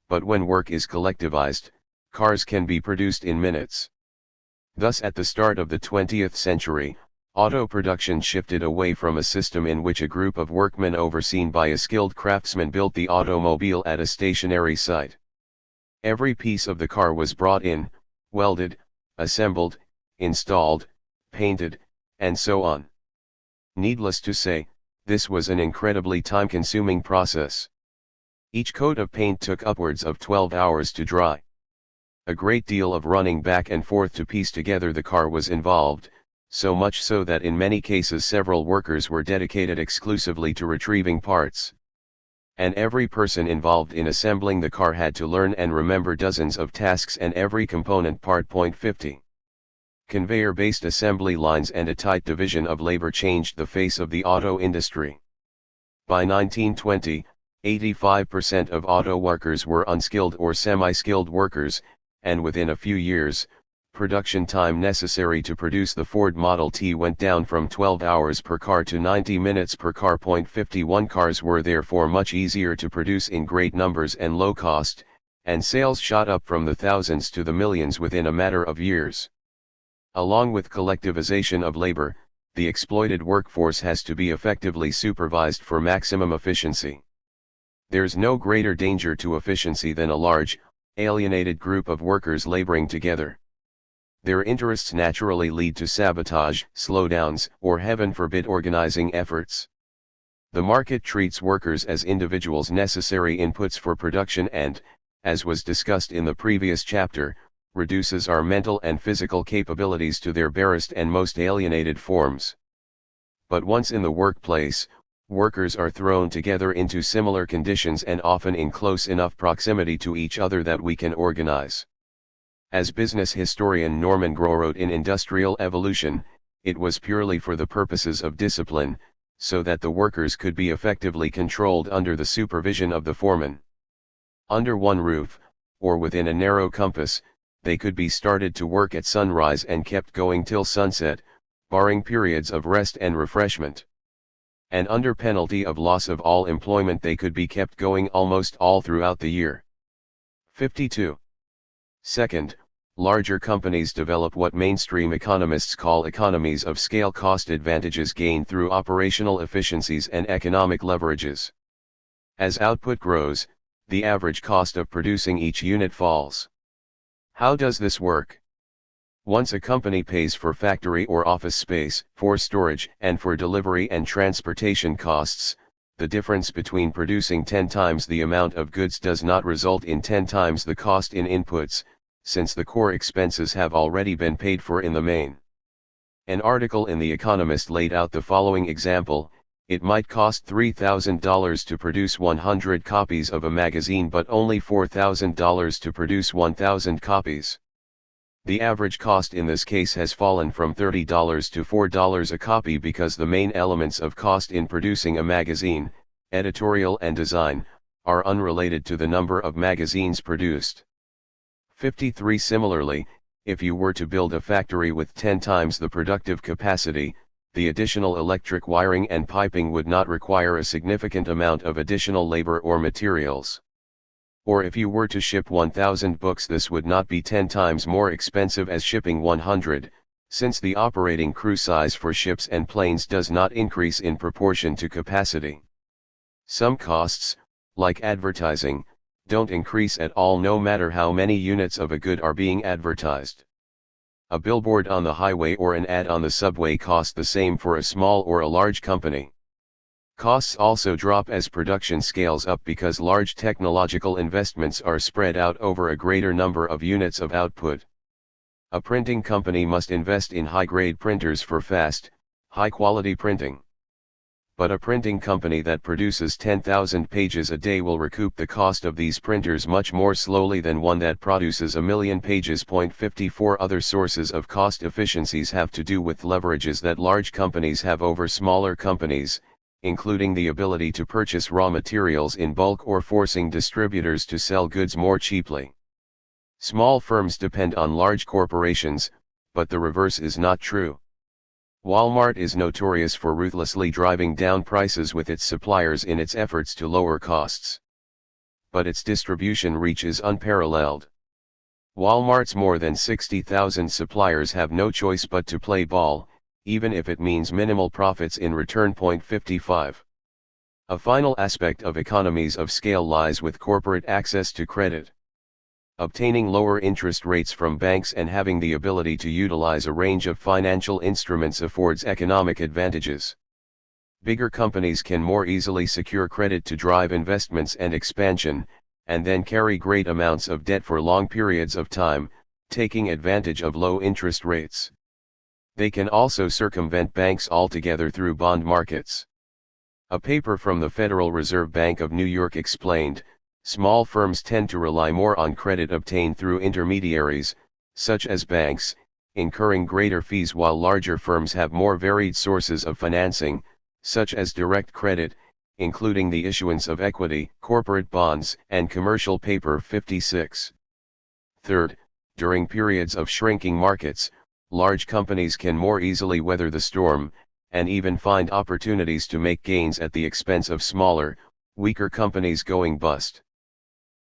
But when work is collectivized, cars can be produced in minutes. Thus at the start of the 20th century, auto production shifted away from a system in which a group of workmen overseen by a skilled craftsman built the automobile at a stationary site. Every piece of the car was brought in, welded, assembled, installed, painted, and so on. Needless to say, this was an incredibly time-consuming process. Each coat of paint took upwards of 12 hours to dry. A great deal of running back and forth to piece together the car was involved, so much so that in many cases several workers were dedicated exclusively to retrieving parts. And every person involved in assembling the car had to learn and remember dozens of tasks and every component part. 50. Conveyor-based assembly lines and a tight division of labor changed the face of the auto industry. By 1920, 85% of auto workers were unskilled or semi-skilled workers, and within a few years, production time necessary to produce the Ford Model T went down from 12 hours per car to 90 minutes per car. 51 Cars were therefore much easier to produce in great numbers and low cost, and sales shot up from the thousands to the millions within a matter of years. Along with collectivization of labor, the exploited workforce has to be effectively supervised for maximum efficiency. There's no greater danger to efficiency than a large, alienated group of workers laboring together. Their interests naturally lead to sabotage, slowdowns, or heaven forbid organizing efforts. The market treats workers as individuals necessary inputs for production and, as was discussed in the previous chapter, reduces our mental and physical capabilities to their barest and most alienated forms. But once in the workplace, workers are thrown together into similar conditions and often in close enough proximity to each other that we can organize. As business historian Norman Groh wrote in Industrial Evolution, it was purely for the purposes of discipline, so that the workers could be effectively controlled under the supervision of the foreman. Under one roof, or within a narrow compass, they could be started to work at sunrise and kept going till sunset, barring periods of rest and refreshment. And under penalty of loss of all employment they could be kept going almost all throughout the year. 52. Second, larger companies develop what mainstream economists call economies of scale, cost advantages gained through operational efficiencies and economic leverages. As output grows, the average cost of producing each unit falls. How does this work? Once a company pays for factory or office space, for storage, and for delivery and transportation costs, the difference between producing 10 times the amount of goods does not result in 10 times the cost in inputs, since the core expenses have already been paid for in the main. An article in The Economist laid out the following example: it might cost $3,000 to produce 100 copies of a magazine but only $4,000 to produce 1,000 copies. The average cost in this case has fallen from $30 to $4 a copy because the main elements of cost in producing a magazine, editorial and design, are unrelated to the number of magazines produced. 53 Similarly, if you were to build a factory with 10 times the productive capacity, the additional electric wiring and piping would not require a significant amount of additional labor or materials. Or if you were to ship 1,000 books, this would not be 10 times more expensive as shipping 100, since the operating crew size for ships and planes does not increase in proportion to capacity. Some costs, like advertising, don't increase at all no matter how many units of a good are being advertised. A billboard on the highway or an ad on the subway cost the same for a small or a large company. Costs also drop as production scales up because large technological investments are spread out over a greater number of units of output. A printing company must invest in high-grade printers for fast, high-quality printing. But a printing company that produces 10,000 pages a day will recoup the cost of these printers much more slowly than one that produces a million pages. 54 Other sources of cost efficiencies have to do with leverages that large companies have over smaller companies, including the ability to purchase raw materials in bulk or forcing distributors to sell goods more cheaply. Small firms depend on large corporations, but the reverse is not true. Walmart is notorious for ruthlessly driving down prices with its suppliers in its efforts to lower costs. But its distribution reach is unparalleled. Walmart's more than 60,000 suppliers have no choice but to play ball, even if it means minimal profits in return. 55. A final aspect of economies of scale lies with corporate access to credit. Obtaining lower interest rates from banks and having the ability to utilize a range of financial instruments affords economic advantages. Bigger companies can more easily secure credit to drive investments and expansion, and then carry great amounts of debt for long periods of time, taking advantage of low interest rates. They can also circumvent banks altogether through bond markets. A paper from the Federal Reserve Bank of New York explained, small firms tend to rely more on credit obtained through intermediaries, such as banks, incurring greater fees, while larger firms have more varied sources of financing, such as direct credit, including the issuance of equity, corporate bonds, and commercial paper. 56. Third, during periods of shrinking markets, large companies can more easily weather the storm, and even find opportunities to make gains at the expense of smaller, weaker companies going bust.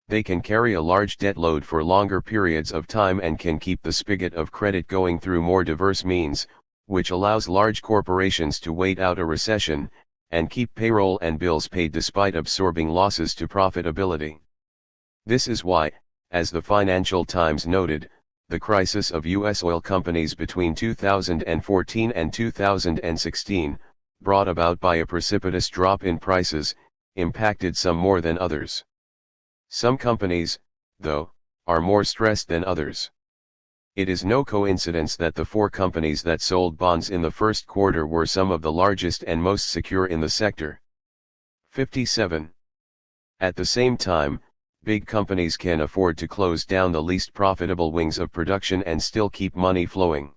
They can carry a large debt load for longer periods of time and can keep the spigot of credit going through more diverse means, which allows large corporations to wait out a recession, and keep payroll and bills paid despite absorbing losses to profitability. This is why, as the Financial Times noted, the crisis of U.S. oil companies between 2014 and 2016, brought about by a precipitous drop in prices, impacted some more than others. Some companies, though, are more stressed than others. It is no coincidence that the 4 companies that sold bonds in the first quarter were some of the largest and most secure in the sector. 57. At the same time, big companies can afford to close down the least profitable wings of production and still keep money flowing.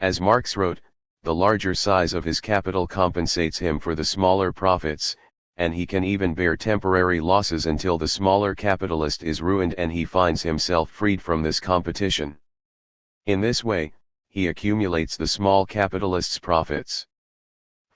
As Marx wrote, the larger size of his capital compensates him for the smaller profits, and he can even bear temporary losses until the smaller capitalist is ruined and he finds himself freed from this competition. In this way, he accumulates the small capitalist's profits.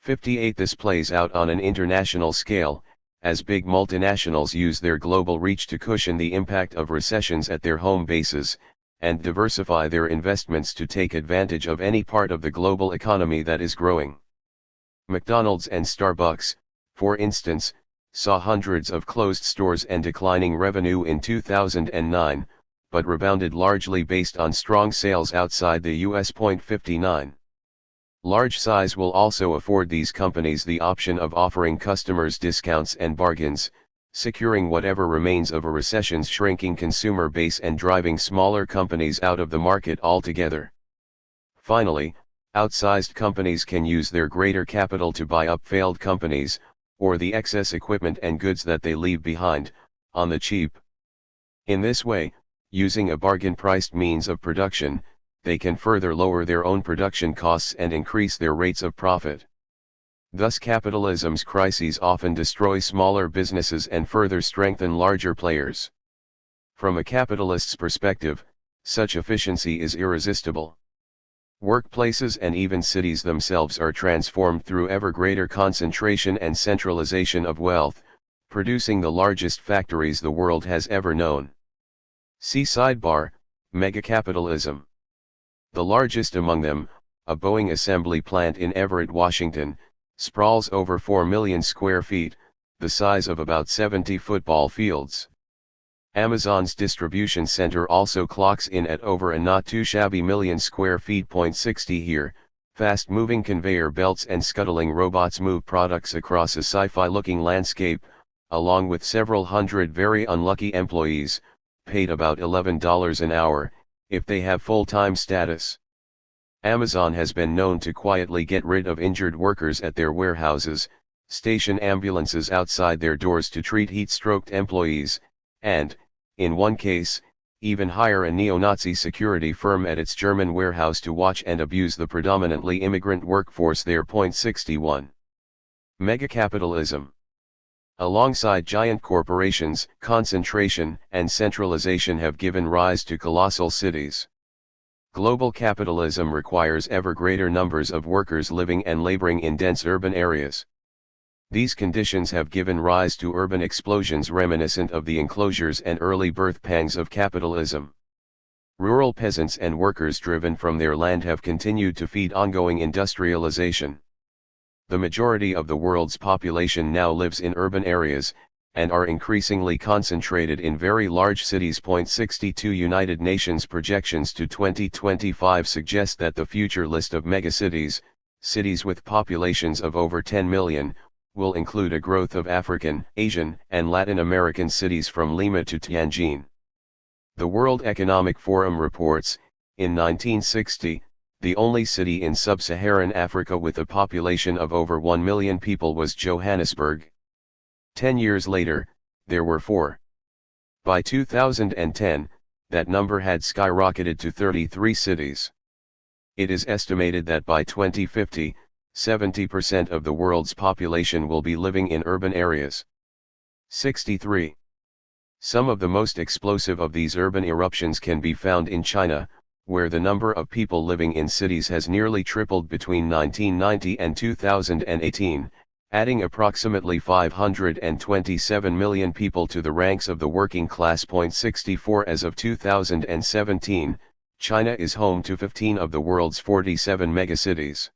58. This plays out on an international scale, as big multinationals use their global reach to cushion the impact of recessions at their home bases, and diversify their investments to take advantage of any part of the global economy that is growing. McDonald's and Starbucks, for instance, saw hundreds of closed stores and declining revenue in 2009, but rebounded largely based on strong sales outside the US. 59. Large size will also afford these companies the option of offering customers discounts and bargains, securing whatever remains of a recession's shrinking consumer base and driving smaller companies out of the market altogether. Finally, outsized companies can use their greater capital to buy up failed companies, or the excess equipment and goods that they leave behind, on the cheap. In this way, using a bargain-priced means of production, they can further lower their own production costs and increase their rates of profit. Thus capitalism's crises often destroy smaller businesses and further strengthen larger players. From a capitalist's perspective, such efficiency is irresistible. Workplaces and even cities themselves are transformed through ever greater concentration and centralization of wealth, producing the largest factories the world has ever known. See sidebar, Megacapitalism. The largest among them, a Boeing assembly plant in Everett, Washington, sprawls over 4 million square feet, the size of about 70 football fields. Amazon's distribution center also clocks in at over a not too shabby million square feet. 60 here, fast-moving conveyor belts and scuttling robots move products across a sci-fi looking landscape, along with several hundred very unlucky employees, paid about $11 an hour, if they have full-time status. Amazon has been known to quietly get rid of injured workers at their warehouses, station ambulances outside their doors to treat heat-stroked employees, and, in one case, even hire a neo-Nazi security firm at its German warehouse to watch and abuse the predominantly immigrant workforce there. 61. Megacapitalism. Alongside giant corporations, concentration and centralization have given rise to colossal cities. Global capitalism requires ever greater numbers of workers living and laboring in dense urban areas. These conditions have given rise to urban explosions reminiscent of the enclosures and early birth pangs of capitalism. Rural peasants and workers driven from their land have continued to feed ongoing industrialization. The majority of the world's population now lives in urban areas, and are increasingly concentrated in very large cities. 62 United Nations projections to 2025 suggest that the future list of megacities, cities with populations of over 10 million, will include a growth of African, Asian, and Latin American cities from Lima to Tianjin. The World Economic Forum reports, in 1960, the only city in sub-Saharan Africa with a population of over 1 million people was Johannesburg. 10 years later, there were 4. By 2010, that number had skyrocketed to 33 cities. It is estimated that by 2050, 70% of the world's population will be living in urban areas. 63. Some of the most explosive of these urban eruptions can be found in China, where the number of people living in cities has nearly tripled between 1990 and 2018, adding approximately 527 million people to the ranks of the working class. 64 As of 2017, China is home to 15 of the world's 47 megacities.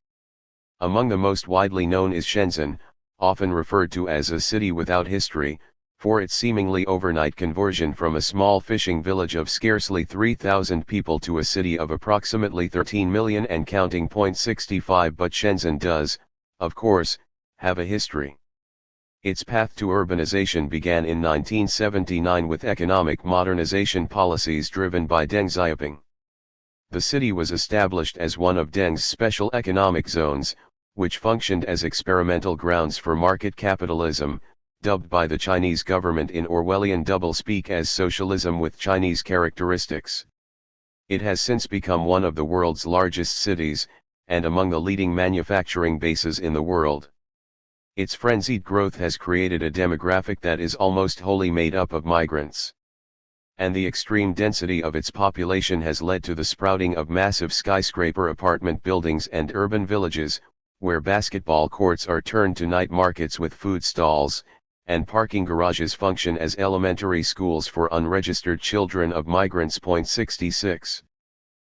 Among the most widely known is Shenzhen, often referred to as a city without history, for its seemingly overnight conversion from a small fishing village of scarcely 3,000 people to a city of approximately 13 million and counting. 65 But Shenzhen does, of course, have a history. Its path to urbanization began in 1979 with economic modernization policies driven by Deng Xiaoping. The city was established as one of Deng's special economic zones, which functioned as experimental grounds for market capitalism, dubbed by the Chinese government in Orwellian doublespeak as socialism with Chinese characteristics. It has since become one of the world's largest cities, and among the leading manufacturing bases in the world. Its frenzied growth has created a demographic that is almost wholly made up of migrants. And the extreme density of its population has led to the sprouting of massive skyscraper apartment buildings and urban villages, where basketball courts are turned to night markets with food stalls, and parking garages function as elementary schools for unregistered children of migrants. 66.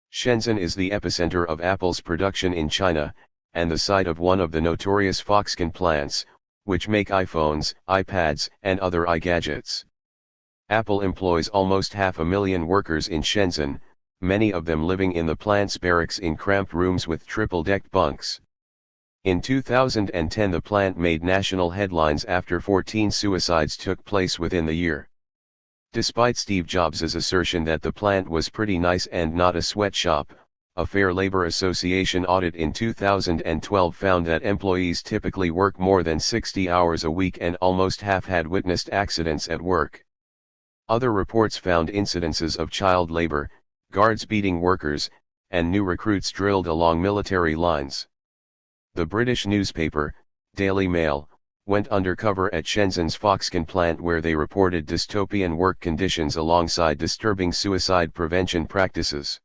Shenzhen is the epicenter of Apple's production in China, and the site of one of the notorious Foxconn plants, which make iPhones, iPads, and other iGadgets. Apple employs almost 500,000 workers in Shenzhen, many of them living in the plant's barracks in cramped rooms with triple-decked bunks. In 2010 the plant made national headlines after 14 suicides took place within the year. Despite Steve Jobs' assertion that the plant was pretty nice and not a sweatshop, a Fair Labor Association audit in 2012 found that employees typically work more than 60 hours a week and almost half had witnessed accidents at work. Other reports found incidences of child labor, guards beating workers, and new recruits drilled along military lines. The British newspaper, Daily Mail, went undercover at Shenzhen's Foxconn plant where they reported dystopian work conditions alongside disturbing suicide prevention practices.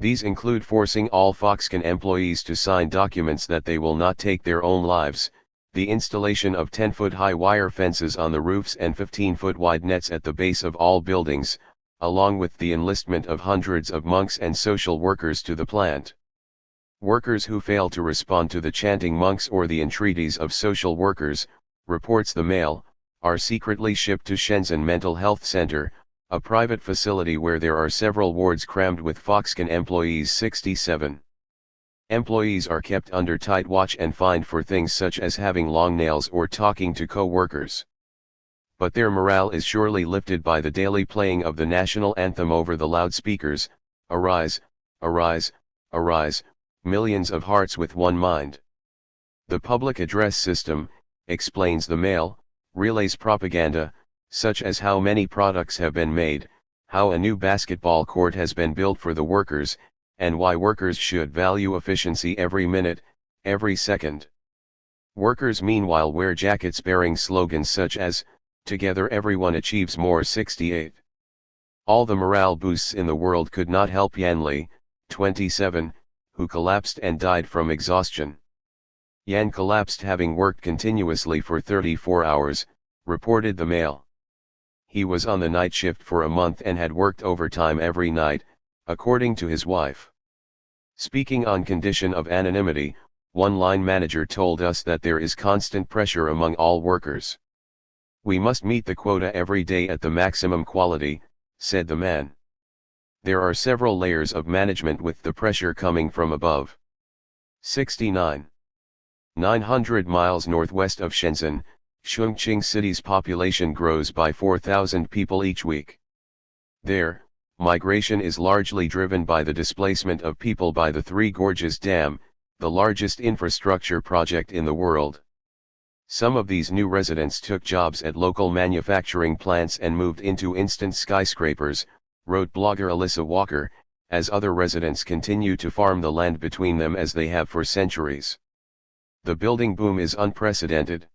These include forcing all Foxconn employees to sign documents that they will not take their own lives, the installation of 10-foot-high wire fences on the roofs and 15-foot-wide nets at the base of all buildings, along with the enlistment of hundreds of monks and social workers to the plant. Workers who fail to respond to the chanting monks or the entreaties of social workers, reports the Mail, are secretly shipped to Shenzhen Mental Health Center, A private facility where there are several wards crammed with Foxconn employees. 67. Employees are kept under tight watch and fined for things such as having long nails or talking to co-workers. But their morale is surely lifted by the daily playing of the national anthem over the loudspeakers. Arise, arise, arise, millions of hearts with one mind. The public address system, explains the Mail, relays propaganda, such as how many products have been made, how a new basketball court has been built for the workers, and why workers should value efficiency every minute, every second. Workers meanwhile wear jackets bearing slogans such as, "Together everyone achieves more." 68. All the morale boosts in the world could not help Yan Li, 27, who collapsed and died from exhaustion. Yan collapsed having worked continuously for 34 hours, reported the Mail. He was on the night shift for a month and had worked overtime every night, according to his wife. Speaking on condition of anonymity, one line manager told us that there is constant pressure among all workers. "We must meet the quota every day at the maximum quality," said the man. There are several layers of management with the pressure coming from above. 69. 900 miles northwest of Shenzhen, Chongqing City's population grows by 4,000 people each week. There, migration is largely driven by the displacement of people by the Three Gorges Dam, the largest infrastructure project in the world. Some of these new residents took jobs at local manufacturing plants and moved into instant skyscrapers, wrote blogger Alyssa Walker, as other residents continue to farm the land between them as they have for centuries. The building boom is unprecedented.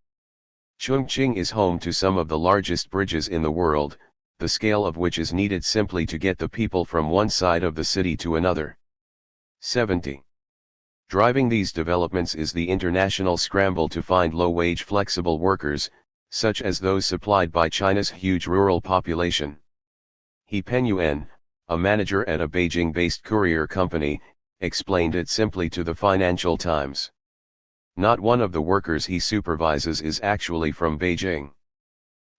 Chongqing is home to some of the largest bridges in the world, the scale of which is needed simply to get the people from one side of the city to another. 70. Driving these developments is the international scramble to find low-wage flexible workers, such as those supplied by China's huge rural population. He Penyuan, a manager at a Beijing-based courier company, explained it simply to the Financial Times. Not one of the workers he supervises is actually from Beijing.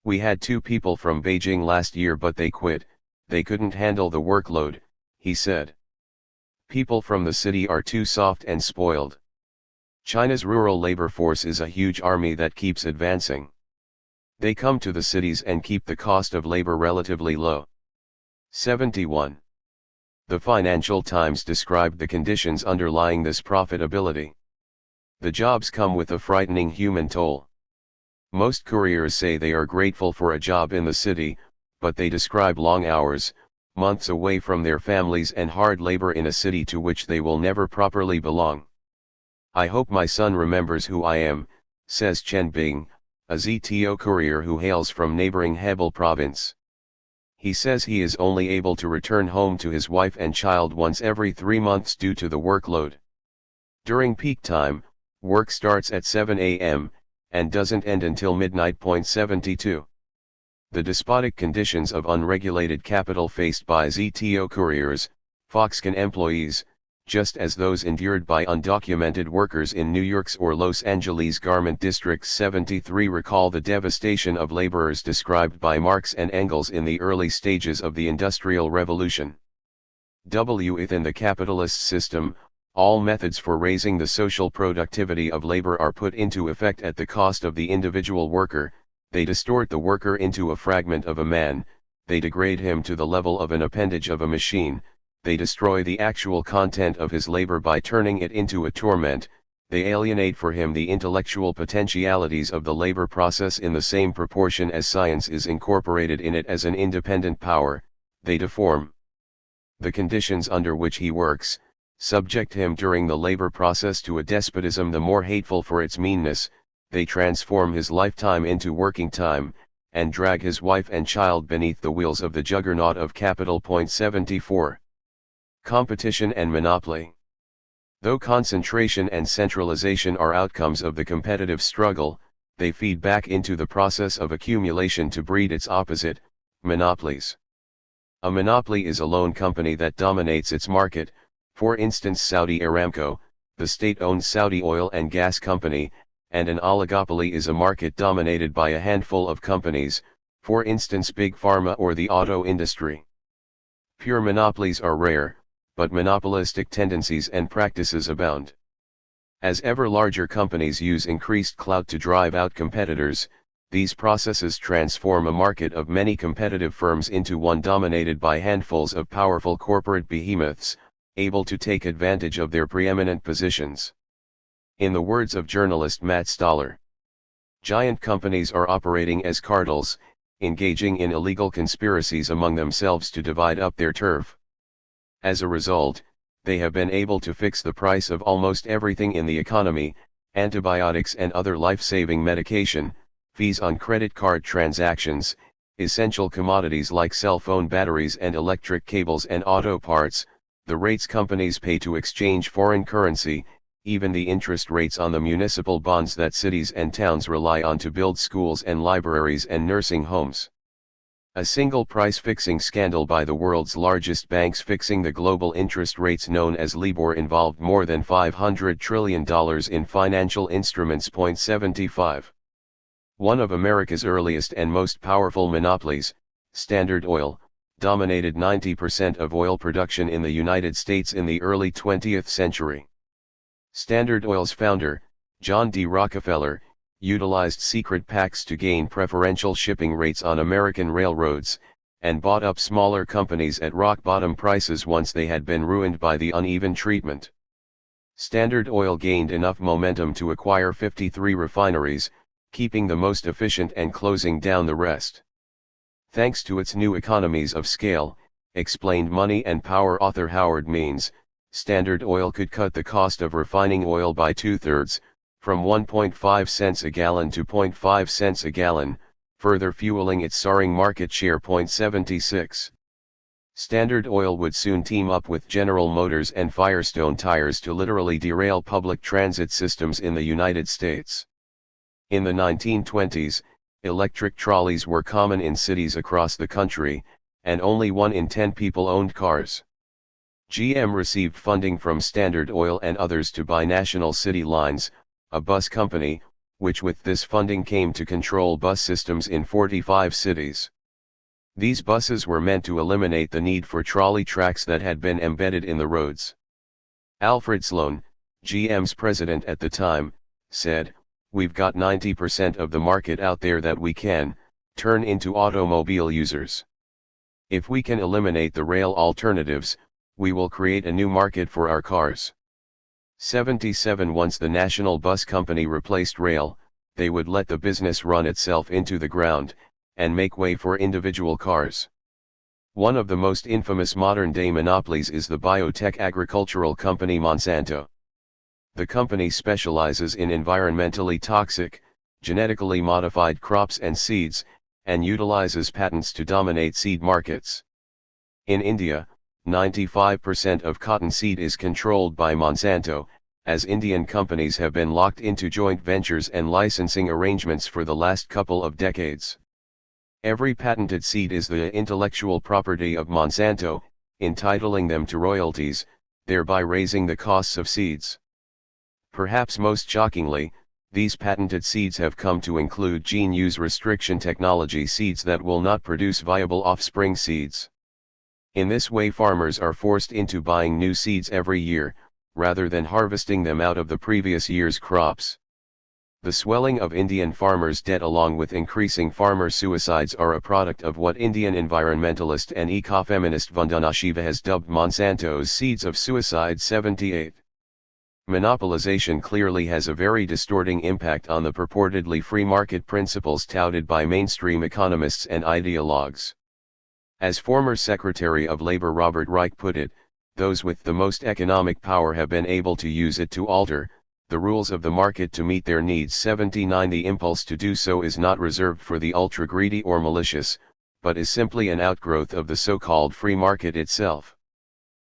"We had 2 people from Beijing last year but they quit, they couldn't handle the workload," he said. "People from the city are too soft and spoiled. China's rural labor force is a huge army that keeps advancing. They come to the cities and keep the cost of labor relatively low." 71. The Financial Times described the conditions underlying this profitability. "The jobs come with a frightening human toll. Most couriers say they are grateful for a job in the city, but they describe long hours, months away from their families and hard labor in a city to which they will never properly belong. I hope my son remembers who I am," says Chen Bing, a ZTO courier who hails from neighboring Hebei province. He says he is only able to return home to his wife and child once every 3 months due to the workload. During peak time, work starts at 7 a.m., and doesn't end until midnight. 72. The despotic conditions of unregulated capital faced by ZTO couriers, Foxconn employees, just as those endured by undocumented workers in New York's or Los Angeles garment districts. 73. Recall the devastation of laborers described by Marx and Engels in the early stages of the Industrial Revolution. Within the capitalist system, all methods for raising the social productivity of labor are put into effect at the cost of the individual worker. They distort the worker into a fragment of a man, they degrade him to the level of an appendage of a machine, they destroy the actual content of his labor by turning it into a torment, they alienate for him the intellectual potentialities of the labor process in the same proportion as science is incorporated in it as an independent power, they deform the conditions under which he works, subject him during the labor process to a despotism the more hateful for its meanness, they transform his lifetime into working time, and drag his wife and child beneath the wheels of the juggernaut of capital. 74. Competition and monopoly. Though concentration and centralization are outcomes of the competitive struggle, they feed back into the process of accumulation to breed its opposite, monopolies. A monopoly is a lone company that dominates its market, for instance Saudi Aramco, the state-owned Saudi oil and gas company, and an oligopoly is a market dominated by a handful of companies, For instance, big pharma or the auto industry. Pure monopolies are rare, but monopolistic tendencies and practices abound. As ever larger companies use increased clout to drive out competitors, these processes transform a market of many competitive firms into one dominated by handfuls of powerful corporate behemoths, able to take advantage of their preeminent positions. In the words of journalist Matt Stoller, giant companies are operating as cartels, engaging in illegal conspiracies among themselves to divide up their turf. As a result, they have been able to fix the price of almost everything in the economy: antibiotics and other life-saving medication, fees on credit card transactions, essential commodities like cell phone batteries and electric cables and auto parts, the rates companies pay to exchange foreign currency, even the interest rates on the municipal bonds that cities and towns rely on to build schools and libraries and nursing homes. A single price-fixing scandal by the world's largest banks fixing the global interest rates known as LIBOR involved more than $500 trillion in financial instruments. 75. One of America's earliest and most powerful monopolies, Standard Oil, dominated 90% of oil production in the United States in the early 20th century. Standard Oil's founder, John D. Rockefeller, utilized secret pacts to gain preferential shipping rates on American railroads, and bought up smaller companies at rock-bottom prices once they had been ruined by the uneven treatment. Standard Oil gained enough momentum to acquire 53 refineries, keeping the most efficient and closing down the rest. Thanks to its new economies of scale, explained Money and Power author Howard Means, Standard Oil could cut the cost of refining oil by 2/3, from 1.5 cents a gallon to 0.5 cents a gallon, further fueling its soaring market share. 76. Standard Oil would soon team up with General Motors and Firestone tires to literally derail public transit systems in the United States. In the 1920s, electric trolleys were common in cities across the country, and only 1 in 10 people owned cars. GM received funding from Standard Oil and others to buy National City Lines, a bus company, which with this funding came to control bus systems in 45 cities. These buses were meant to eliminate the need for trolley tracks that had been embedded in the roads. Alfred Sloan, GM's president at the time, said, "We've got 90% of the market out there that we can turn into automobile users. If we can eliminate the rail alternatives, we will create a new market for our cars." 77. Once the National Bus Company replaced rail, they would let the business run itself into the ground, and make way for individual cars. One of the most infamous modern-day monopolies is the biotech agricultural company Monsanto. The company specializes in environmentally toxic, genetically modified crops and seeds, and utilizes patents to dominate seed markets. In India, 95% of cotton seed is controlled by Monsanto, as Indian companies have been locked into joint ventures and licensing arrangements for the last couple of decades. Every patented seed is the intellectual property of Monsanto, entitling them to royalties, thereby raising the costs of seeds. Perhaps most shockingly, these patented seeds have come to include gene use restriction technology seeds that will not produce viable offspring seeds. In this way, farmers are forced into buying new seeds every year, rather than harvesting them out of the previous year's crops. The swelling of Indian farmers' debt along with increasing farmer suicides are a product of what Indian environmentalist and ecofeminist Vandana Shiva has dubbed Monsanto's seeds of suicide. 78. Monopolization clearly has a very distorting impact on the purportedly free market principles touted by mainstream economists and ideologues. As former Secretary of Labor Robert Reich put it, those with the most economic power have been able to use it to alter the rules of the market to meet their needs. 79. The impulse to do so is not reserved for the ultra-greedy or malicious, but is simply an outgrowth of the so-called free market itself.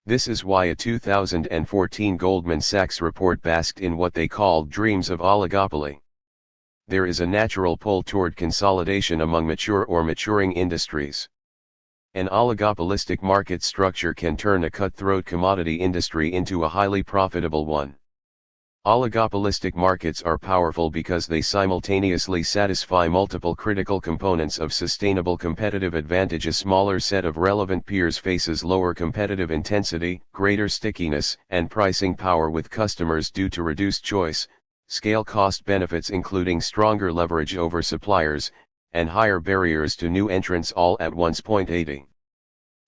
This is why a 2014 Goldman Sachs report basked in what they called dreams of oligopoly. There is a natural pull toward consolidation among mature or maturing industries. An oligopolistic market structure can turn a cutthroat commodity industry into a highly profitable one. Oligopolistic markets are powerful because they simultaneously satisfy multiple critical components of sustainable competitive advantage. A smaller set of relevant peers faces lower competitive intensity, greater stickiness, and pricing power with customers due to reduced choice, scale cost benefits including stronger leverage over suppliers, and higher barriers to new entrants all at once. 80.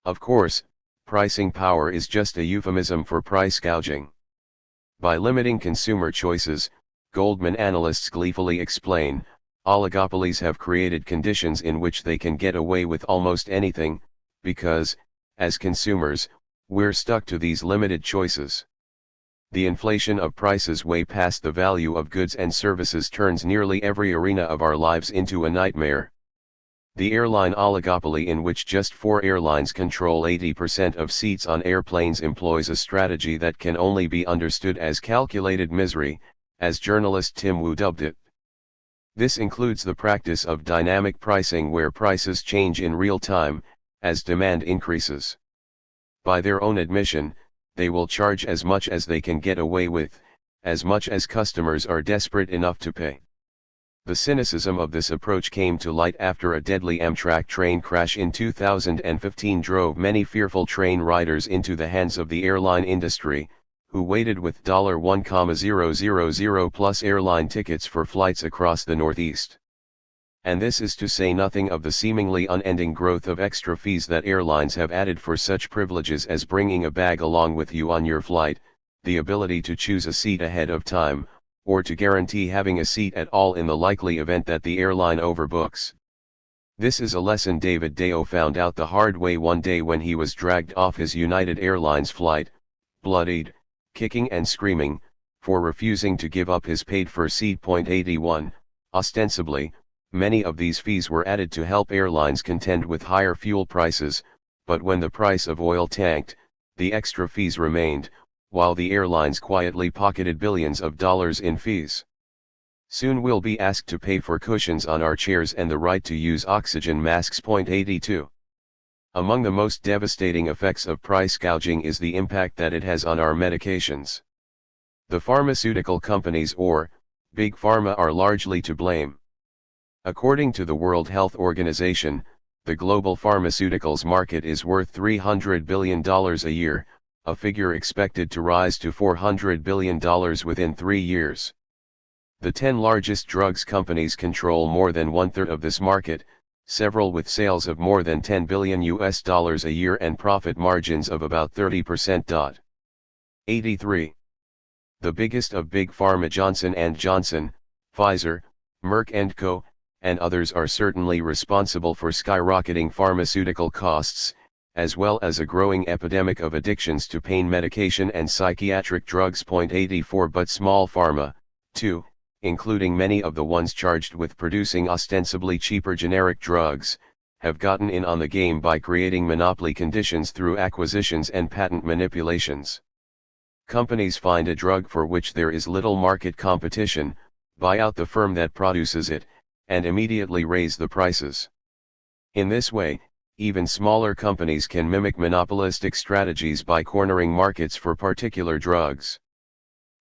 Of course, pricing power is just a euphemism for price gouging. By limiting consumer choices, Goldman analysts gleefully explain, oligopolies have created conditions in which they can get away with almost anything, because, as consumers, we're stuck to these limited choices. The inflation of prices way past the value of goods and services turns nearly every arena of our lives into a nightmare. The airline oligopoly, in which just 4 airlines control 80% of seats on airplanes, employs a strategy that can only be understood as calculated misery, as journalist Tim Wu dubbed it. This includes the practice of dynamic pricing, where prices change in real time, as demand increases. By their own admission, they will charge as much as they can get away with, as much as customers are desperate enough to pay. The cynicism of this approach came to light after a deadly Amtrak train crash in 2015 drove many fearful train riders into the hands of the airline industry, who waited with $1,000 plus airline tickets for flights across the Northeast. And this is to say nothing of the seemingly unending growth of extra fees that airlines have added for such privileges as bringing a bag along with you on your flight, the ability to choose a seat ahead of time, or to guarantee having a seat at all in the likely event that the airline overbooks. This is a lesson David Deo found out the hard way one day when he was dragged off his United Airlines flight, bloodied, kicking and screaming, for refusing to give up his paid-for seat. 81. Ostensibly, many of these fees were added to help airlines contend with higher fuel prices, but when the price of oil tanked, the extra fees remained, while the airlines quietly pocketed billions of dollars in fees. Soon we'll be asked to pay for cushions on our chairs and the right to use oxygen masks. 82. Among the most devastating effects of price gouging is the impact that it has on our medications. The pharmaceutical companies, or Big Pharma, are largely to blame. According to the World Health Organization, the global pharmaceuticals market is worth $300 billion a year, a figure expected to rise to $400 billion within 3 years. The 10 largest drugs companies control more than 1/3 of this market, several with sales of more than $10 billion a year and profit margins of about 30%. 83. The biggest of Big Pharma, Johnson & Johnson, Pfizer, Merck & Co., and others are certainly responsible for skyrocketing pharmaceutical costs, as well as a growing epidemic of addictions to pain medication and psychiatric drugs. 84. But small pharma, too, including many of the ones charged with producing ostensibly cheaper generic drugs, have gotten in on the game by creating monopoly conditions through acquisitions and patent manipulations. Companies find a drug for which there is little market competition, buy out the firm that produces it, and immediately raise the prices. In this way, even smaller companies can mimic monopolistic strategies by cornering markets for particular drugs.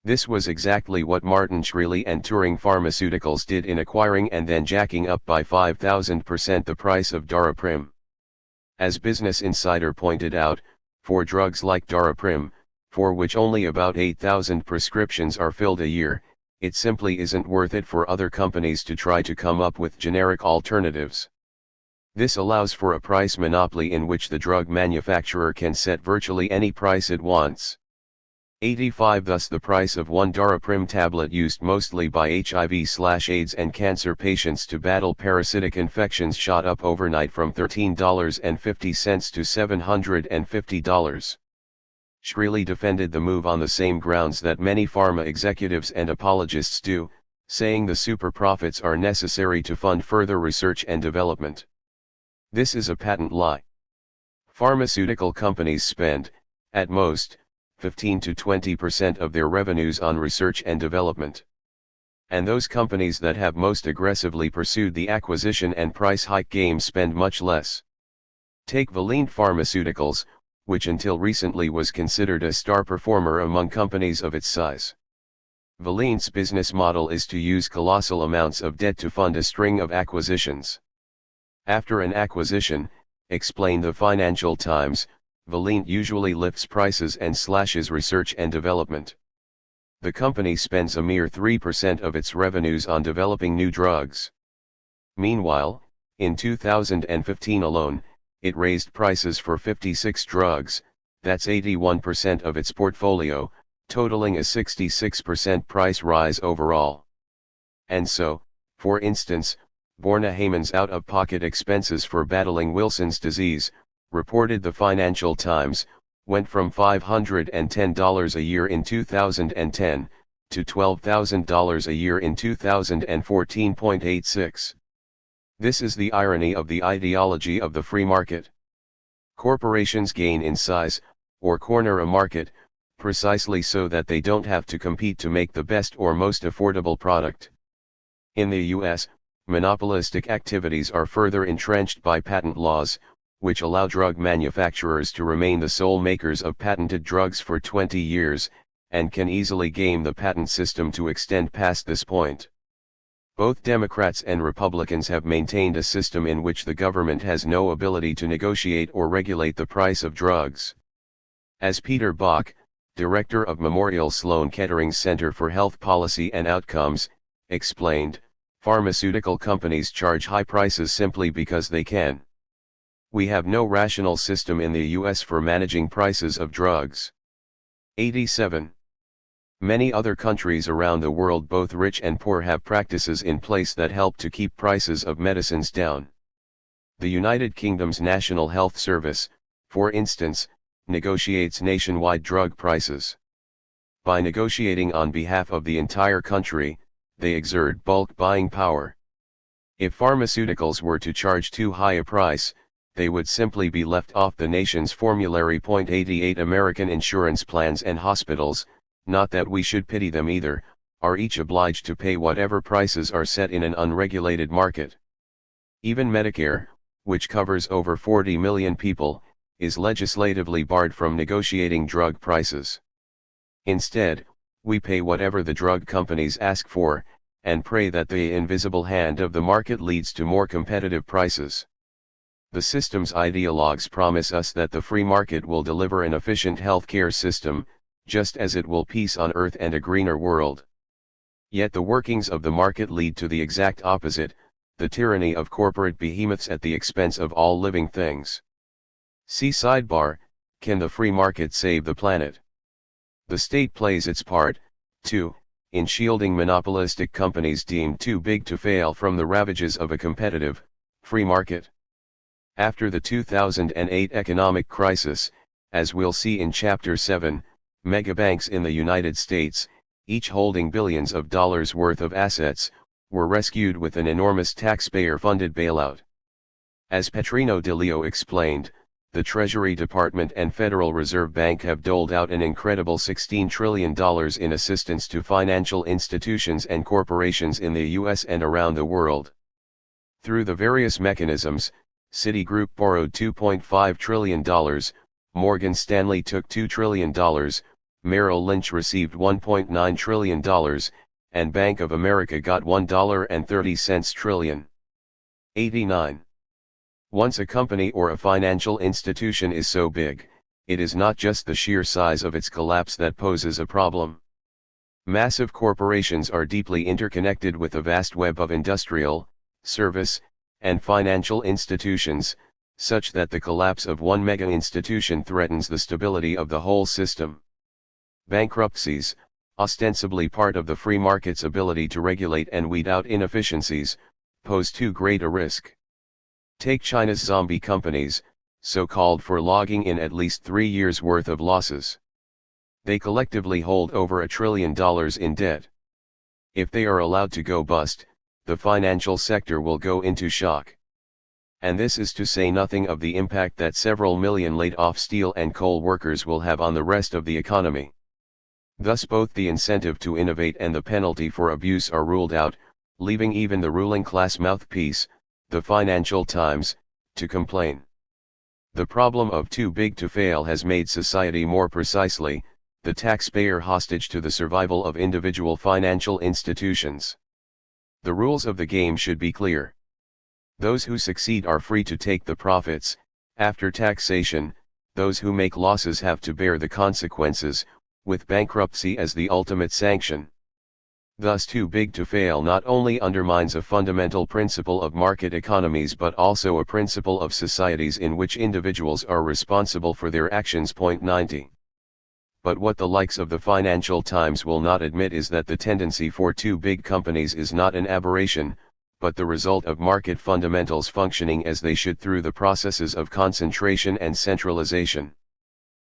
This was exactly what Martin Shkreli and Turing Pharmaceuticals did in acquiring and then jacking up by 5,000% the price of Daraprim. As Business Insider pointed out, for drugs like Daraprim, for which only about 8,000 prescriptions are filled a year, it simply isn't worth it for other companies to try to come up with generic alternatives. This allows for a price monopoly in which the drug manufacturer can set virtually any price it wants. 85. Thus the price of one Daraprim tablet, used mostly by HIV/AIDS and cancer patients to battle parasitic infections, shot up overnight from $13.50 to $750. Shkreli defended the move on the same grounds that many pharma executives and apologists do, saying the super profits are necessary to fund further research and development. This is a patent lie. Pharmaceutical companies spend, at most, 15 to 20% of their revenues on research and development. And those companies that have most aggressively pursued the acquisition and price hike game spend much less. Take Valent Pharmaceuticals, which until recently was considered a star performer among companies of its size. Valiant's business model is to use colossal amounts of debt to fund a string of acquisitions. After an acquisition, explained the Financial Times, Valiant usually lifts prices and slashes research and development. The company spends a mere 3% of its revenues on developing new drugs. Meanwhile, in 2015 alone, it raised prices for 56 drugs, that's 81% of its portfolio, totaling a 66% price rise overall. And so, for instance, Borna Heyman's out-of-pocket expenses for battling Wilson's disease, reported the Financial Times, went from $510 a year in 2010, to $12,000 a year in 2014.86. This is the irony of the ideology of the free market. Corporations gain in size, or corner a market, precisely so that they don't have to compete to make the best or most affordable product. In the US, monopolistic activities are further entrenched by patent laws, which allow drug manufacturers to remain the sole makers of patented drugs for 20 years, and can easily game the patent system to extend past this point. Both Democrats and Republicans have maintained a system in which the government has no ability to negotiate or regulate the price of drugs. As Peter Bach, director of Memorial Sloan Kettering's Center for Health Policy and Outcomes, explained, pharmaceutical companies charge high prices simply because they can. We have no rational system in the US for managing prices of drugs. 87. Many other countries around the world, both rich and poor, have practices in place that help to keep prices of medicines down. The United Kingdom's National Health Service, for instance, negotiates nationwide drug prices. By negotiating on behalf of the entire country, they exert bulk buying power. If pharmaceuticals were to charge too high a price, they would simply be left off the nation's formulary. 88 American insurance plans and hospitals, not that we should pity them either, are each obliged to pay whatever prices are set in an unregulated market. Even Medicare, which covers over 40 million people, is legislatively barred from negotiating drug prices. Instead, we pay whatever the drug companies ask for, and pray that the invisible hand of the market leads to more competitive prices. The system's ideologues promise us that the free market will deliver an efficient healthcare system, just as it will peace on earth and a greener world. Yet the workings of the market lead to the exact opposite, the tyranny of corporate behemoths at the expense of all living things. See sidebar, Can the Free Market Save the Planet? The state plays its part, too, in shielding monopolistic companies deemed too big to fail from the ravages of a competitive, free market. After the 2008 economic crisis, as we'll see in Chapter 7, megabanks in the United States, each holding billions of dollars worth of assets, were rescued with an enormous taxpayer-funded bailout. As Petrino de Leo explained, the Treasury Department and Federal Reserve Bank have doled out an incredible $16 trillion in assistance to financial institutions and corporations in the US and around the world. Through the various mechanisms, Citigroup borrowed $2.5 trillion, Morgan Stanley took $2 trillion, Merrill Lynch received $1.9 trillion, and Bank of America got $1.30 trillion. 89. Once a company or a financial institution is so big, it is not just the sheer size of its collapse that poses a problem. Massive corporations are deeply interconnected with a vast web of industrial, service, and financial institutions, such that the collapse of one mega-institution threatens the stability of the whole system. Bankruptcies, ostensibly part of the free market's ability to regulate and weed out inefficiencies, pose too great a risk. Take China's zombie companies, so called for logging in at least 3 years' worth of losses. They collectively hold over $1 trillion in debt. If they are allowed to go bust, the financial sector will go into shock. And this is to say nothing of the impact that several million laid-off steel and coal workers will have on the rest of the economy. Thus both the incentive to innovate and the penalty for abuse are ruled out, leaving even the ruling class mouthpiece, the Financial Times, to complain. The problem of too big to fail has made society more precisely, the taxpayer hostage to the survival of individual financial institutions. The rules of the game should be clear. Those who succeed are free to take the profits. After taxation, those who make losses have to bear the consequences, with bankruptcy as the ultimate sanction. Thus, too big to fail not only undermines a fundamental principle of market economies but also a principle of societies in which individuals are responsible for their actions. 90. But what the likes of the Financial Times will not admit is that the tendency for too big companies is not an aberration, but the result of market fundamentals functioning as they should through the processes of concentration and centralization.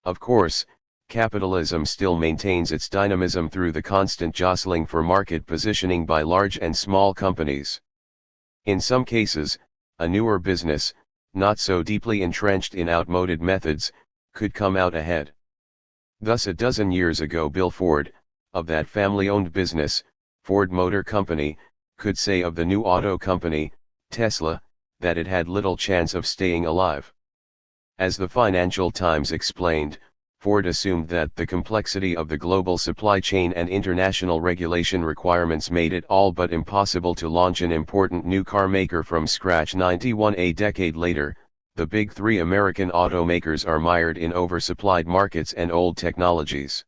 Of course, capitalism still maintains its dynamism through the constant jostling for market positioning by large and small companies. In some cases, a newer business, not so deeply entrenched in outmoded methods, could come out ahead. Thus a dozen years ago Bill Ford, of that family-owned business, Ford Motor Company, could say of the new auto company, Tesla, that it had little chance of staying alive. As the Financial Times explained, Ford assumed that the complexity of the global supply chain and international regulation requirements made it all but impossible to launch an important new car maker from scratch. 91. A decade later, the big three American automakers are mired in oversupplied markets and old technologies.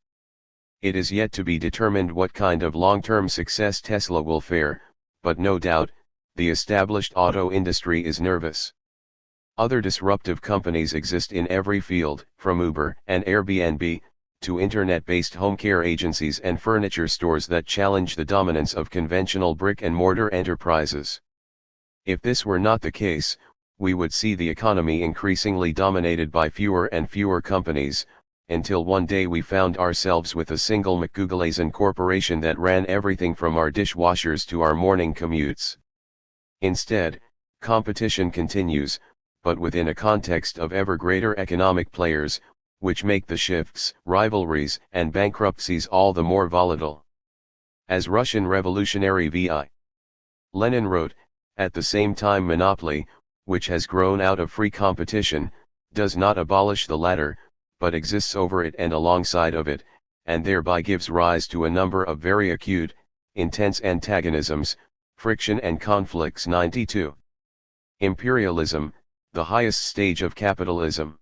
It is yet to be determined what kind of long-term success Tesla will fare, but no doubt, the established auto industry is nervous. Other disruptive companies exist in every field, from Uber and Airbnb, to internet-based home care agencies and furniture stores that challenge the dominance of conventional brick-and-mortar enterprises. If this were not the case, we would see the economy increasingly dominated by fewer and fewer companies, until one day we found ourselves with a single McGoogleason corporation that ran everything from our dishwashers to our morning commutes. Instead, competition continues, but within a context of ever greater economic players, which make the shifts, rivalries, and bankruptcies all the more volatile. As Russian revolutionary V.I. Lenin wrote, at the same time monopoly, which has grown out of free competition, does not abolish the latter, but exists over it and alongside of it, and thereby gives rise to a number of very acute, intense antagonisms, friction and conflicts. 92. Imperialism, the highest stage of capitalism.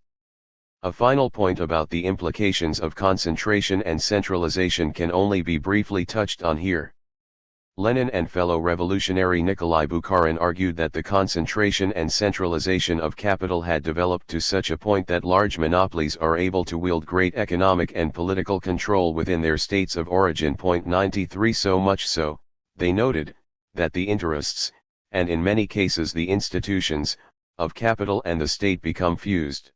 A final point about the implications of concentration and centralization can only be briefly touched on here. Lenin and fellow revolutionary Nikolai Bukharin argued that the concentration and centralization of capital had developed to such a point that large monopolies are able to wield great economic and political control within their states of origin. 93. So much so, they noted, that the interests, and in many cases the institutions, of capital and the state become fused.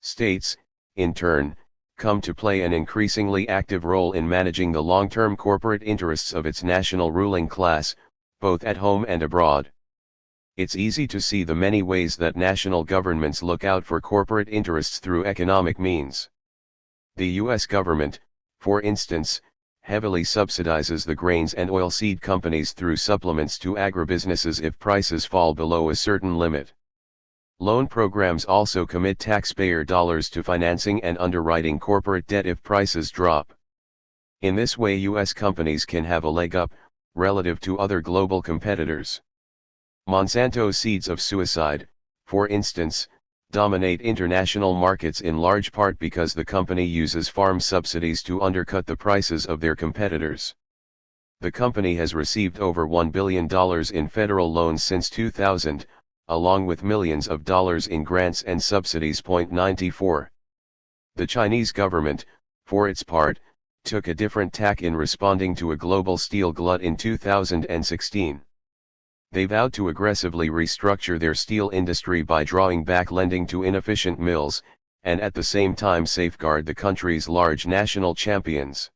States, in turn, come to play an increasingly active role in managing the long-term corporate interests of its national ruling class, both at home and abroad. It's easy to see the many ways that national governments look out for corporate interests through economic means. The U.S. government, for instance, heavily subsidizes the grains and oilseed companies through supplements to agribusinesses if prices fall below a certain limit. Loan programs also commit taxpayer dollars to financing and underwriting corporate debt if prices drop. In this way U.S. companies can have a leg up, relative to other global competitors. Monsanto's seeds of suicide, for instance, dominate international markets in large part because the company uses farm subsidies to undercut the prices of their competitors. The company has received over $1 billion in federal loans since 2000, along with millions of dollars in grants and subsidies. 94. The Chinese government, for its part, took a different tack in responding to a global steel glut in 2016. They vowed to aggressively restructure their steel industry by drawing back lending to inefficient mills, and at the same time safeguard the country's large national champions.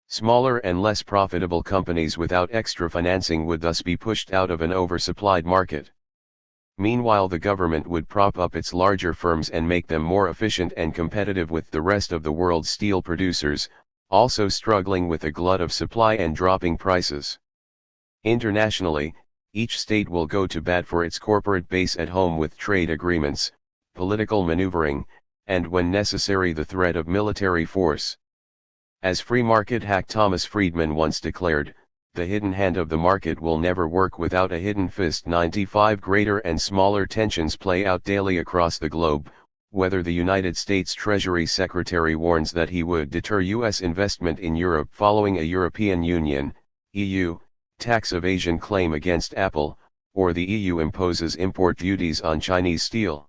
Smaller and less profitable companies without extra financing would thus be pushed out of an oversupplied market. Meanwhile the government would prop up its larger firms and make them more efficient and competitive with the rest of the world's steel producers, also struggling with a glut of supply and dropping prices. Internationally, each state will go to bat for its corporate base at home with trade agreements, political maneuvering, and when necessary the threat of military force. As free market hack Thomas Friedman once declared, the hidden hand of the market will never work without a hidden fist. 95 Greater and smaller tensions play out daily across the globe, whether the United States Treasury Secretary warns that he would deter U.S. investment in Europe following a European Union, EU, tax evasion claim against Apple, or the EU imposes import duties on Chinese steel.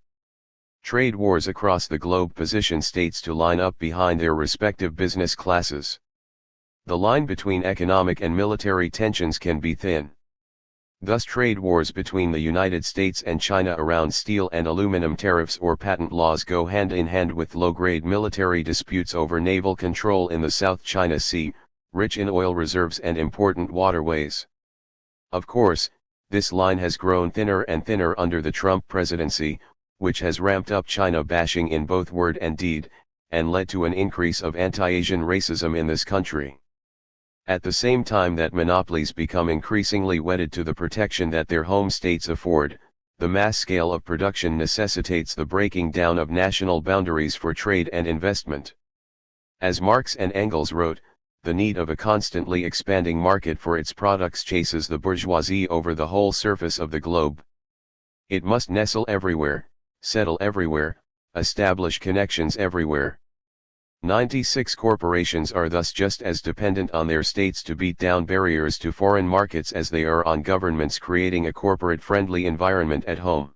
Trade wars across the globe position states to line up behind their respective business classes. The line between economic and military tensions can be thin. Thus trade wars between the United States and China around steel and aluminum tariffs or patent laws go hand in hand with low-grade military disputes over naval control in the South China Sea, rich in oil reserves and important waterways. Of course, this line has grown thinner and thinner under the Trump presidency, which has ramped up China bashing in both word and deed, and led to an increase of anti-Asian racism in this country. At the same time that monopolies become increasingly wedded to the protection that their home states afford, the mass scale of production necessitates the breaking down of national boundaries for trade and investment. As Marx and Engels wrote, the need of a constantly expanding market for its products chases the bourgeoisie over the whole surface of the globe. It must nestle everywhere, settle everywhere, establish connections everywhere. 96 corporations are thus just as dependent on their states to beat down barriers to foreign markets as they are on governments creating a corporate-friendly environment at home.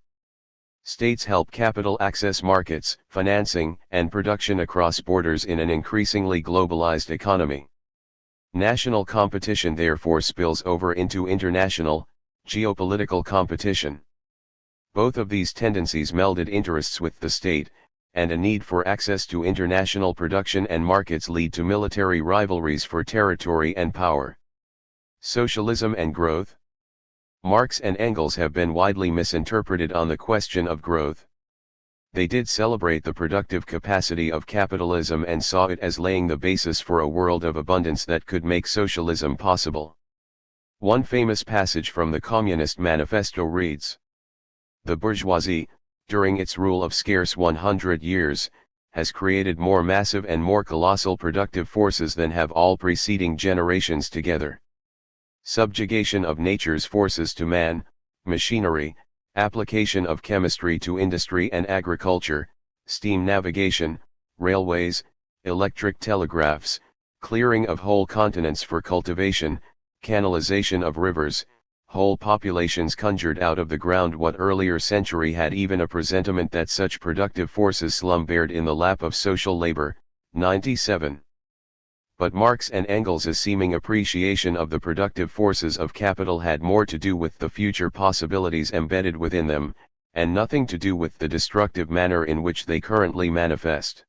States help capital access markets, financing, and production across borders in an increasingly globalized economy. National competition therefore spills over into international, geopolitical competition. Both of these tendencies melded interests with the state, and a need for access to international production and markets lead to military rivalries for territory and power. Socialism and growth. Marx and Engels have been widely misinterpreted on the question of growth. They did celebrate the productive capacity of capitalism and saw it as laying the basis for a world of abundance that could make socialism possible. One famous passage from the Communist Manifesto reads, "The bourgeoisie, during its rule of scarce 100 years, has created more massive and more colossal productive forces than have all preceding generations together. Subjugation of nature's forces to man, machinery, application of chemistry to industry and agriculture, steam navigation, railways, electric telegraphs, clearing of whole continents for cultivation, canalization of rivers, whole populations conjured out of the ground. What earlier century had even a presentiment that such productive forces slumbered in the lap of social labor?" 97. But Marx and Engels' seeming appreciation of the productive forces of capital had more to do with the future possibilities embedded within them, and nothing to do with the destructive manner in which they currently manifest.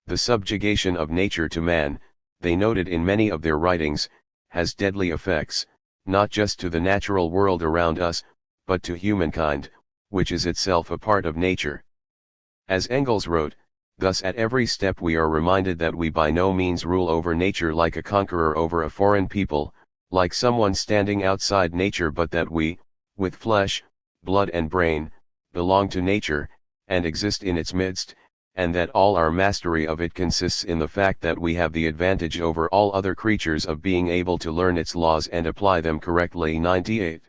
The subjugation of nature to man, they noted in many of their writings, has deadly effects, not just to the natural world around us, but to humankind, which is itself a part of nature. As Engels wrote, thus at every step we are reminded that we by no means rule over nature like a conqueror over a foreign people, like someone standing outside nature, but that we, with flesh, blood and brain, belong to nature, and exist in its midst, and that all our mastery of it consists in the fact that we have the advantage over all other creatures of being able to learn its laws and apply them correctly. 98.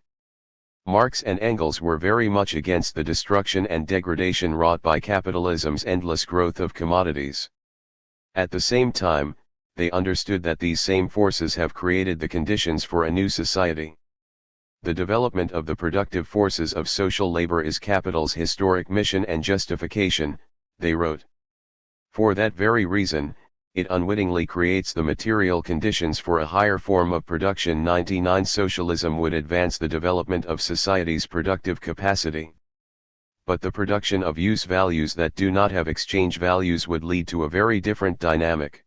Marx and Engels were very much against the destruction and degradation wrought by capitalism's endless growth of commodities. At the same time, they understood that these same forces have created the conditions for a new society. The development of the productive forces of social labor is capital's historic mission and justification, they wrote. For that very reason, it unwittingly creates the material conditions for a higher form of production. 99. Socialism would advance the development of society's productive capacity. But the production of use values that do not have exchange values would lead to a very different dynamic.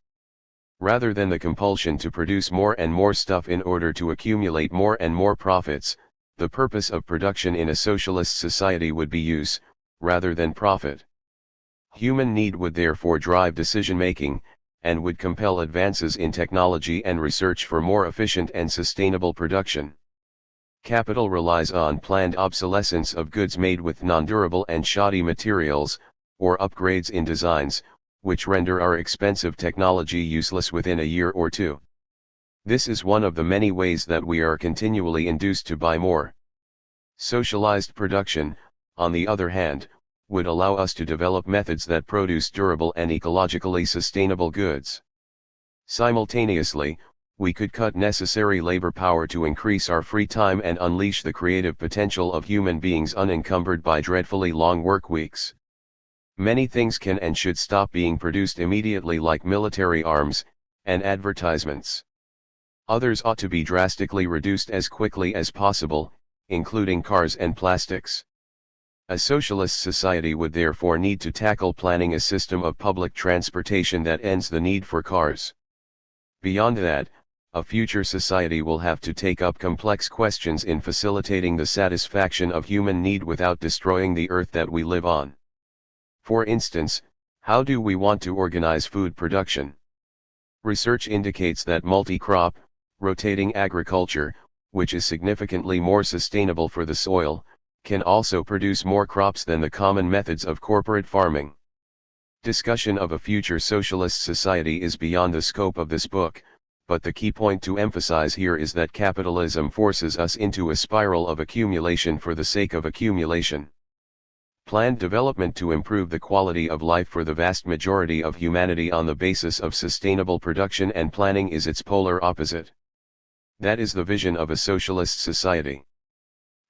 Rather than the compulsion to produce more and more stuff in order to accumulate more and more profits, the purpose of production in a socialist society would be use, rather than profit. Human need would therefore drive decision-making, and would compel advances in technology and research for more efficient and sustainable production. Capital relies on planned obsolescence of goods made with non-durable and shoddy materials, or upgrades in designs, which render our expensive technology useless within a year or two. This is one of the many ways that we are continually induced to buy more. Socialized production, on the other hand, would allow us to develop methods that produce durable and ecologically sustainable goods. Simultaneously, we could cut necessary labor power to increase our free time and unleash the creative potential of human beings unencumbered by dreadfully long work weeks. Many things can and should stop being produced immediately, like military arms and advertisements. Others ought to be drastically reduced as quickly as possible, including cars and plastics. A socialist society would therefore need to tackle planning a system of public transportation that ends the need for cars. Beyond that, a future society will have to take up complex questions in facilitating the satisfaction of human need without destroying the earth that we live on. For instance, how do we want to organize food production? Research indicates that multi-crop, rotating agriculture, which is significantly more sustainable for the soil, can also produce more crops than the common methods of corporate farming. Discussion of a future socialist society is beyond the scope of this book, but the key point to emphasize here is that capitalism forces us into a spiral of accumulation for the sake of accumulation. Planned development to improve the quality of life for the vast majority of humanity on the basis of sustainable production and planning is its polar opposite. That is the vision of a socialist society.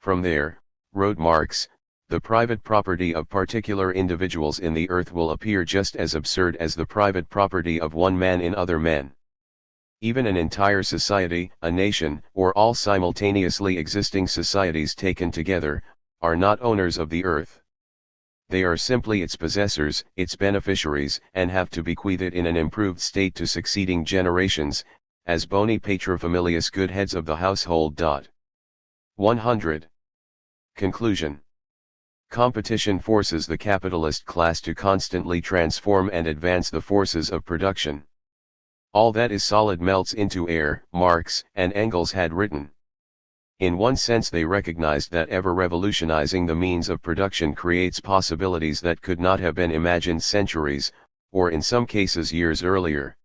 From there, wrote Marx, the private property of particular individuals in the earth will appear just as absurd as the private property of one man in other men. Even an entire society, a nation, or all simultaneously existing societies taken together, are not owners of the earth. They are simply its possessors, its beneficiaries, and have to bequeath it in an improved state to succeeding generations, as boni paterfamilias, good heads of the household. 100. Conclusion. Competition forces the capitalist class to constantly transform and advance the forces of production. All that is solid melts into air, Marx and Engels had written. In one sense they recognized that ever revolutionizing the means of production creates possibilities that could not have been imagined centuries, or in some cases years earlier.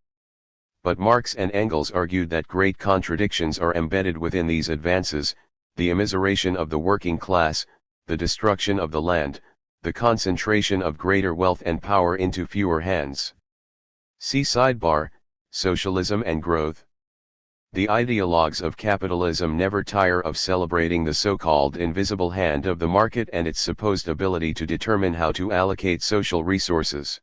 But Marx and Engels argued that great contradictions are embedded within these advances: the immiseration of the working class, the destruction of the land, the concentration of greater wealth and power into fewer hands. See sidebar, Socialism and Growth. The ideologues of capitalism never tire of celebrating the so-called invisible hand of the market and its supposed ability to determine how to allocate social resources.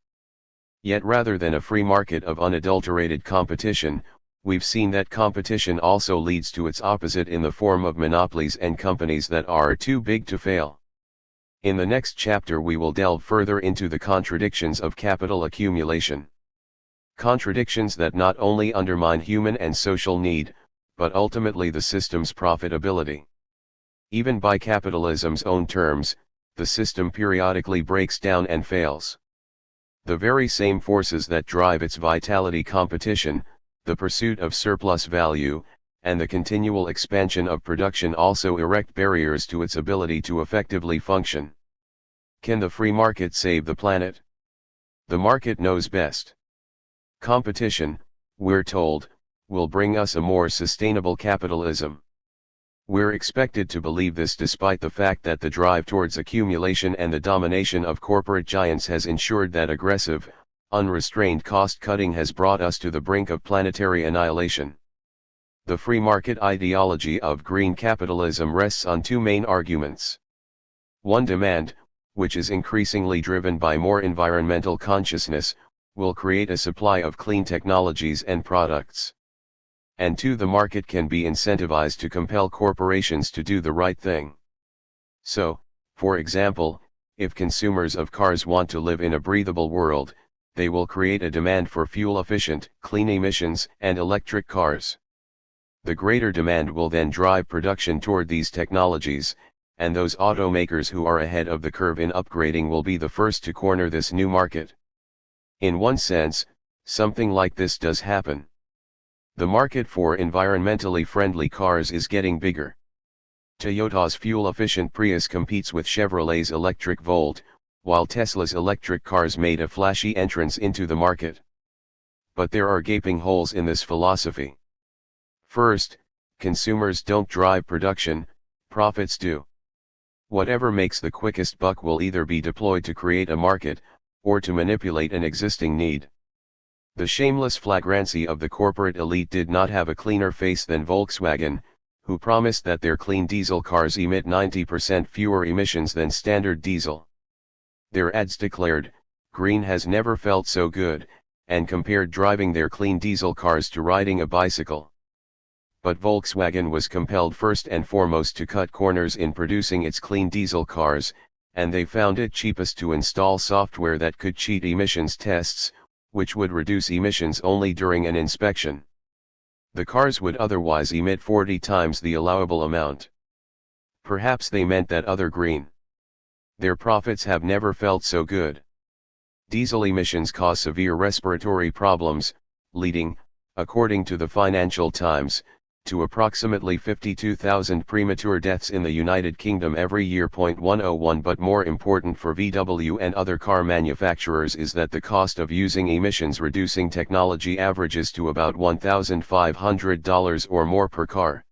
Yet rather than a free market of unadulterated competition, we've seen that competition also leads to its opposite in the form of monopolies and companies that are too big to fail. In the next chapter we will delve further into the contradictions of capital accumulation. Contradictions that not only undermine human and social need, but ultimately the system's profitability. Even by capitalism's own terms, the system periodically breaks down and fails. The very same forces that drive its vitality, competition, the pursuit of surplus value, and the continual expansion of production, also erect barriers to its ability to effectively function. Can the free market save the planet? The market knows best. Competition, we're told, will bring us a more sustainable capitalism. We're expected to believe this despite the fact that the drive towards accumulation and the domination of corporate giants has ensured that aggressive, unrestrained cost-cutting has brought us to the brink of planetary annihilation. The free market ideology of green capitalism rests on two main arguments. One, demand, which is increasingly driven by more environmental consciousness, will create a supply of clean technologies and products. And two, the market can be incentivized to compel corporations to do the right thing. So, for example, if consumers of cars want to live in a breathable world, they will create a demand for fuel-efficient, clean emissions, and electric cars. The greater demand will then drive production toward these technologies, and those automakers who are ahead of the curve in upgrading will be the first to corner this new market. In one sense, something like this does happen. The market for environmentally friendly cars is getting bigger. Toyota's fuel-efficient Prius competes with Chevrolet's electric Volt, while Tesla's electric cars made a flashy entrance into the market. But there are gaping holes in this philosophy. First, consumers don't drive production, profits do. Whatever makes the quickest buck will either be deployed to create a market, or to manipulate an existing need. The shameless flagrancy of the corporate elite did not have a cleaner face than Volkswagen, who promised that their clean diesel cars emit 90% fewer emissions than standard diesel. Their ads declared, "Green has never felt so good," and compared driving their clean diesel cars to riding a bicycle. But Volkswagen was compelled first and foremost to cut corners in producing its clean diesel cars, and they found it cheapest to install software that could cheat emissions tests, which would reduce emissions only during an inspection. The cars would otherwise emit 40 times the allowable amount. Perhaps they meant that other green. Their profits have never felt so good. Diesel emissions cause severe respiratory problems, leading, according to the Financial Times, to approximately 52,000 premature deaths in the United Kingdom every year. 101 But more important for VW and other car manufacturers is that the cost of using emissions-reducing technology averages to about $1,500 or more per car.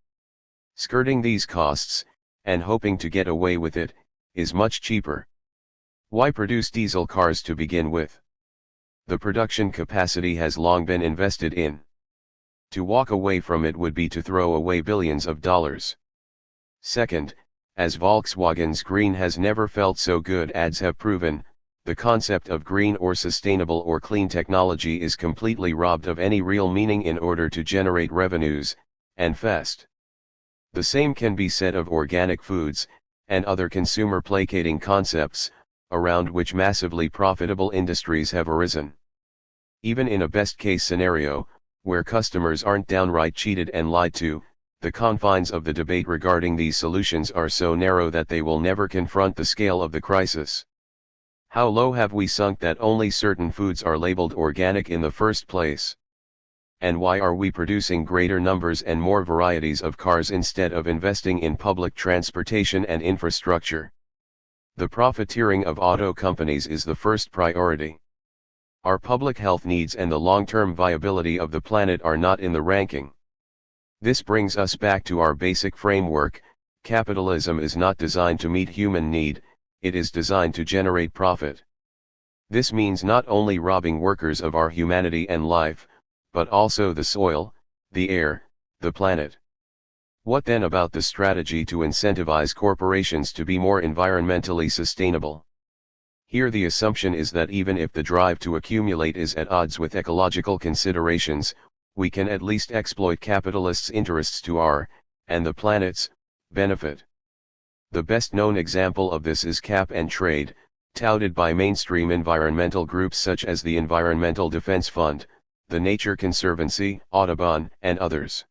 Skirting these costs, and hoping to get away with it, is much cheaper. Why produce diesel cars to begin with? The production capacity has long been invested in. To walk away from it would be to throw away billions of dollars. Second, as Volkswagen's green has never felt so good ads have proven, the concept of green or sustainable or clean technology is completely robbed of any real meaning in order to generate revenues, and fast. The same can be said of organic foods, and other consumer placating concepts, around which massively profitable industries have arisen. Even in a best-case scenario, where customers aren't downright cheated and lied to, the confines of the debate regarding these solutions are so narrow that they will never confront the scale of the crisis. How low have we sunk that only certain foods are labeled organic in the first place? And why are we producing greater numbers and more varieties of cars instead of investing in public transportation and infrastructure? The profiteering of auto companies is the first priority. Our public health needs and the long-term viability of the planet are not in the ranking. This brings us back to our basic framework. Capitalism is not designed to meet human need, it is designed to generate profit. This means not only robbing workers of our humanity and life, but also the soil, the air, the planet. What then about the strategy to incentivize corporations to be more environmentally sustainable? Here the assumption is that even if the drive to accumulate is at odds with ecological considerations, we can at least exploit capitalists' interests to our, and the planet's, benefit. The best known example of this is cap and trade, touted by mainstream environmental groups such as the Environmental Defense Fund, the Nature Conservancy, Audubon, and others.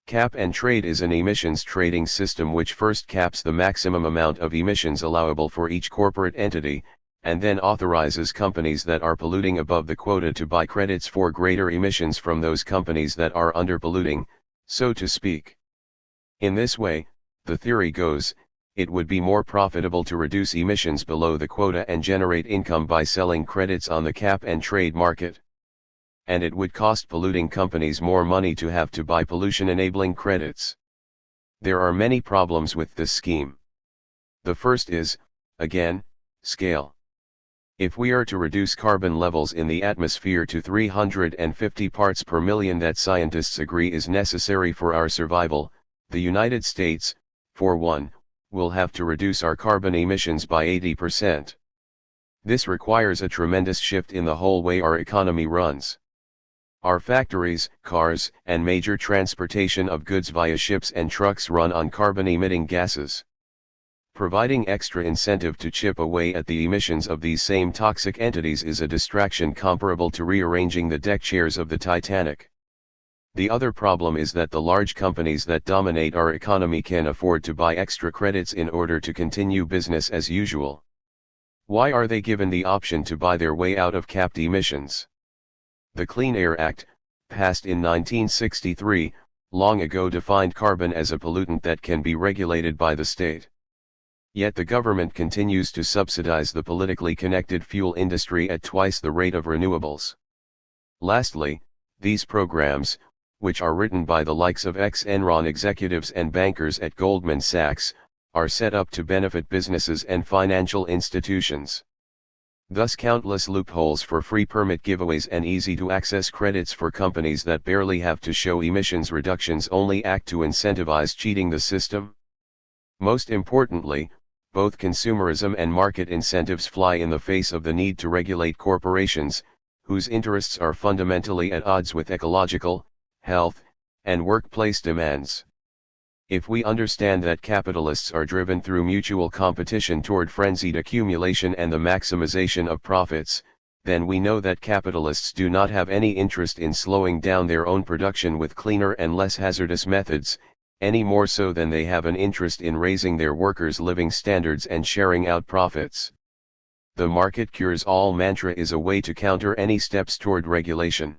Cap and trade is an emissions trading system which first caps the maximum amount of emissions allowable for each corporate entity, and then authorizes companies that are polluting above the quota to buy credits for greater emissions from those companies that are underpolluting, so to speak. In this way, the theory goes, it would be more profitable to reduce emissions below the quota and generate income by selling credits on the cap and trade market. And it would cost polluting companies more money to have to buy pollution-enabling credits. There are many problems with this scheme. The first is, again, scale. If we are to reduce carbon levels in the atmosphere to 350 parts per million that scientists agree is necessary for our survival, the United States, for one, will have to reduce our carbon emissions by 80%. This requires a tremendous shift in the whole way our economy runs. Our factories, cars, and major transportation of goods via ships and trucks run on carbon-emitting gases. Providing extra incentive to chip away at the emissions of these same toxic entities is a distraction comparable to rearranging the deck chairs of the Titanic. The other problem is that the large companies that dominate our economy can afford to buy extra credits in order to continue business as usual. Why are they given the option to buy their way out of capped emissions? The Clean Air Act, passed in 1963, long ago defined carbon as a pollutant that can be regulated by the state. Yet the government continues to subsidize the politically connected fuel industry at twice the rate of renewables. Lastly, these programs, which are written by the likes of ex-Enron executives and bankers at Goldman Sachs, are set up to benefit businesses and financial institutions. Thus countless loopholes for free permit giveaways and easy-to-access credits for companies that barely have to show emissions reductions only act to incentivize cheating the system. Most importantly, both consumerism and market incentives fly in the face of the need to regulate corporations, whose interests are fundamentally at odds with ecological, health, and workplace demands. If we understand that capitalists are driven through mutual competition toward frenzied accumulation and the maximization of profits, then we know that capitalists do not have any interest in slowing down their own production with cleaner and less hazardous methods, any more so than they have an interest in raising their workers' living standards and sharing out profits. The market cures all mantra is a way to counter any steps toward regulation.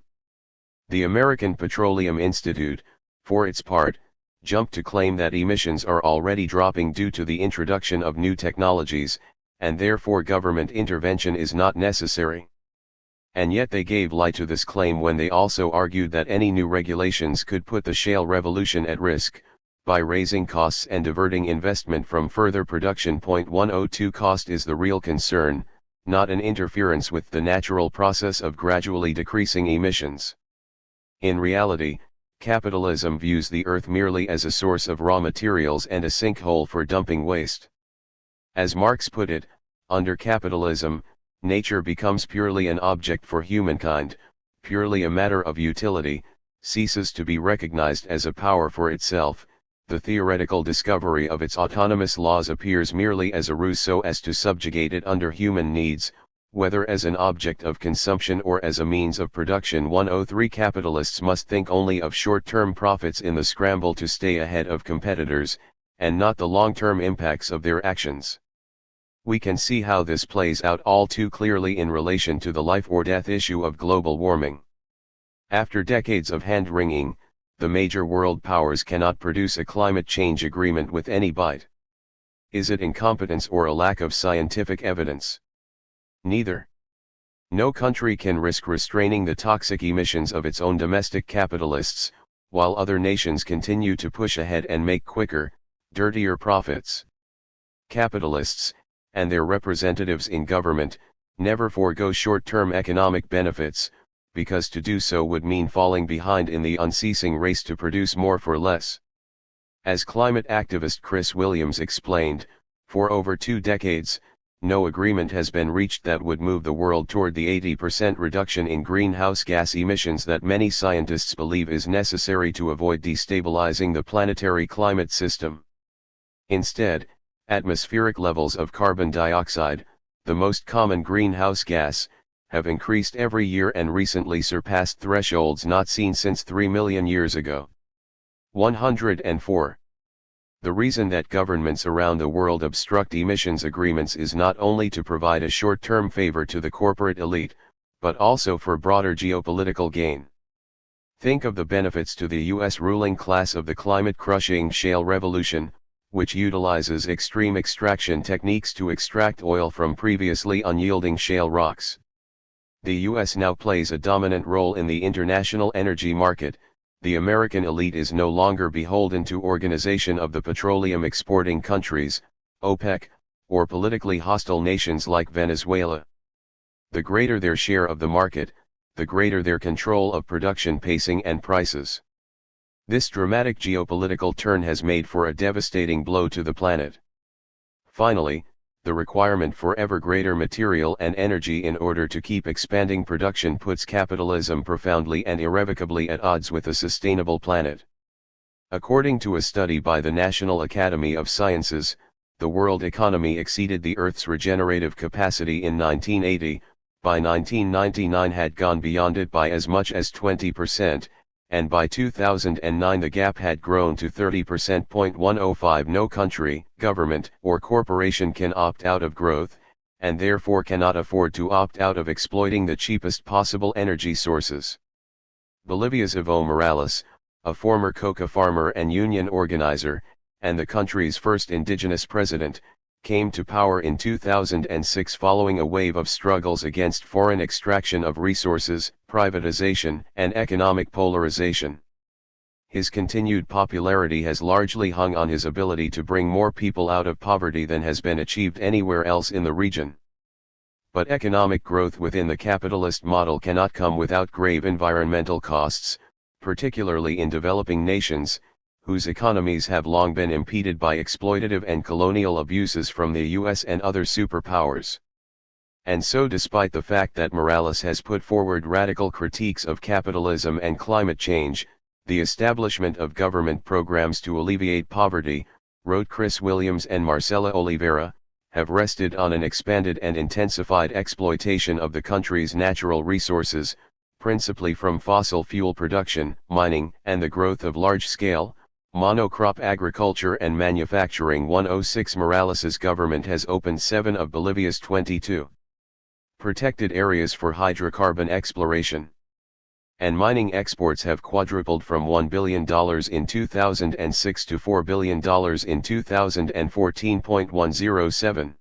The American Petroleum Institute, for its part, jumped to claim that emissions are already dropping due to the introduction of new technologies, and therefore government intervention is not necessary. And yet they gave lie to this claim when they also argued that any new regulations could put the shale revolution at risk, by raising costs and diverting investment from further production. 102 Cost is the real concern, not an interference with the natural process of gradually decreasing emissions. In reality, capitalism views the earth merely as a source of raw materials and a sinkhole for dumping waste. As Marx put it, under capitalism, nature becomes purely an object for humankind, purely a matter of utility, ceases to be recognized as a power for itself. The theoretical discovery of its autonomous laws appears merely as a ruse so as to subjugate it under human needs, whether as an object of consumption or as a means of production. 103 Capitalists must think only of short-term profits in the scramble to stay ahead of competitors, and not the long-term impacts of their actions. We can see how this plays out all too clearly in relation to the life-or-death issue of global warming. After decades of hand-wringing, the major world powers cannot produce a climate change agreement with any bite. Is it incompetence or a lack of scientific evidence? Neither. No country can risk restraining the toxic emissions of its own domestic capitalists, while other nations continue to push ahead and make quicker, dirtier profits. Capitalists, and their representatives in government, never forego short-term economic benefits, because to do so would mean falling behind in the unceasing race to produce more for less. As climate activist Chris Williams explained, for over 2 decades, no agreement has been reached that would move the world toward the 80% reduction in greenhouse gas emissions that many scientists believe is necessary to avoid destabilizing the planetary climate system. Instead, atmospheric levels of carbon dioxide, the most common greenhouse gas, have increased every year and recently surpassed thresholds not seen since 3 million years ago. 104. The reason that governments around the world obstruct emissions agreements is not only to provide a short-term favor to the corporate elite, but also for broader geopolitical gain. Think of the benefits to the U.S. ruling class of the climate-crushing shale revolution, which utilizes extreme extraction techniques to extract oil from previously unyielding shale rocks. The U.S. now plays a dominant role in the international energy market. The American elite is no longer beholden to Organization of the Petroleum Exporting Countries, OPEC, or politically hostile nations like Venezuela. The greater their share of the market, the greater their control of production pacing and prices. This dramatic geopolitical turn has made for a devastating blow to the planet. Finally, the requirement for ever greater material and energy in order to keep expanding production puts capitalism profoundly and irrevocably at odds with a sustainable planet. According to a study by the National Academy of Sciences, the world economy exceeded the Earth's regenerative capacity in 1980, by 1999 had gone beyond it by as much as 20%, and by 2009 the gap had grown to 30%. 105 No country, government, or corporation can opt out of growth, and therefore cannot afford to opt out of exploiting the cheapest possible energy sources. Bolivia's Evo Morales, a former coca farmer and union organizer, and the country's first indigenous president, came to power in 2006 following a wave of struggles against foreign extraction of resources, privatization, and economic polarization. His continued popularity has largely hung on his ability to bring more people out of poverty than has been achieved anywhere else in the region. But economic growth within the capitalist model cannot come without grave environmental costs, particularly in developing nations, whose economies have long been impeded by exploitative and colonial abuses from the US and other superpowers. And so despite the fact that Morales has put forward radical critiques of capitalism and climate change, the establishment of government programs to alleviate poverty, wrote Chris Williams and Marcela Oliveira, have rested on an expanded and intensified exploitation of the country's natural resources, principally from fossil fuel production, mining, and the growth of large-scale, monocrop agriculture and manufacturing. 106 Morales's government has opened 7 of Bolivia's 22 protected areas for hydrocarbon exploration. And mining exports have quadrupled from $1 billion in 2006 to $4 billion in 2014.107.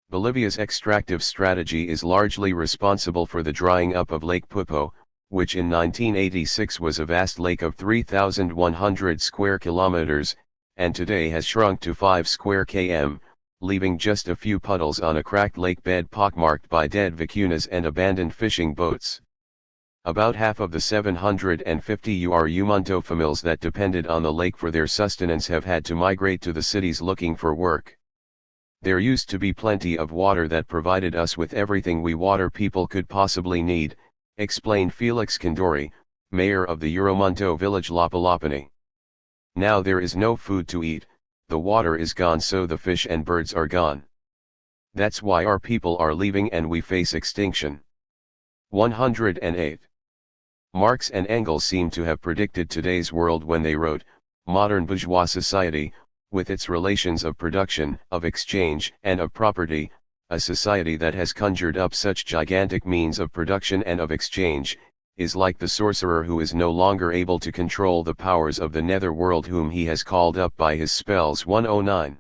Bolivia's extractive strategy is largely responsible for the drying up of Lake Pupo, which in 1986 was a vast lake of 3,100 square kilometers, and today has shrunk to 5 square km, leaving just a few puddles on a cracked lake bed pockmarked by dead vicuñas and abandoned fishing boats. About half of the 750 Umunto families that depended on the lake for their sustenance have had to migrate to the cities looking for work. There used to be plenty of water that provided us with everything we water people could possibly need, explained Felix Condori, mayor of the Umunto village Lapalapani. Now there is no food to eat, the water is gone, so the fish and birds are gone. That's why our people are leaving and we face extinction. 108. Marx and Engels seem to have predicted today's world when they wrote, "Modern bourgeois society, with its relations of production, of exchange, and of property, a society that has conjured up such gigantic means of production and of exchange, is like the sorcerer who is no longer able to control the powers of the nether world whom he has called up by his spells." 109.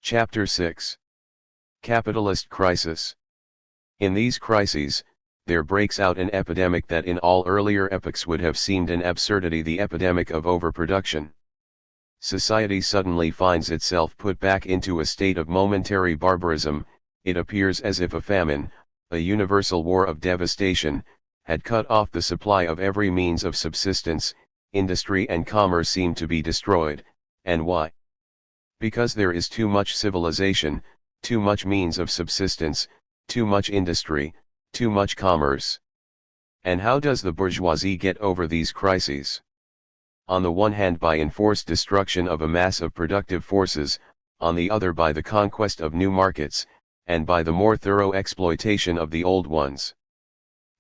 Chapter 6. Capitalist Crisis. In these crises, there breaks out an epidemic that in all earlier epochs would have seemed an absurdity: the epidemic of overproduction. Society suddenly finds itself put back into a state of momentary barbarism. It appears as if a famine, a universal war of devastation, had cut off the supply of every means of subsistence. Industry and commerce seem to be destroyed. And why? Because there is too much civilization, too much means of subsistence, too much industry, too much commerce. And how does the bourgeoisie get over these crises? On the one hand by enforced destruction of a mass of productive forces, on the other by the conquest of new markets, and by the more thorough exploitation of the old ones.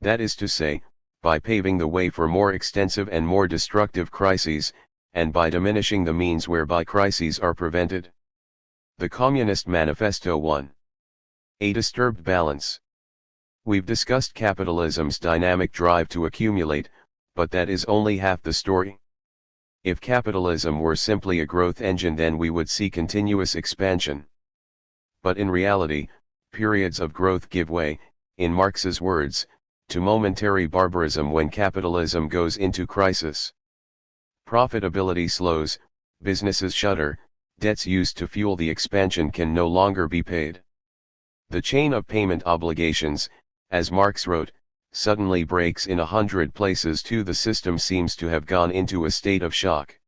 That is to say, by paving the way for more extensive and more destructive crises, and by diminishing the means whereby crises are prevented. The Communist Manifesto 1. A disturbed balance. We've discussed capitalism's dynamic drive to accumulate, but that is only half the story. If capitalism were simply a growth engine, then we would see continuous expansion. But in reality, periods of growth give way, in Marx's words, to momentary barbarism when capitalism goes into crisis. Profitability slows, businesses shutter, debts used to fuel the expansion can no longer be paid. The chain of payment obligations, as Marx wrote, suddenly breaks in 100 places too. The system seems to have gone into a state of shock.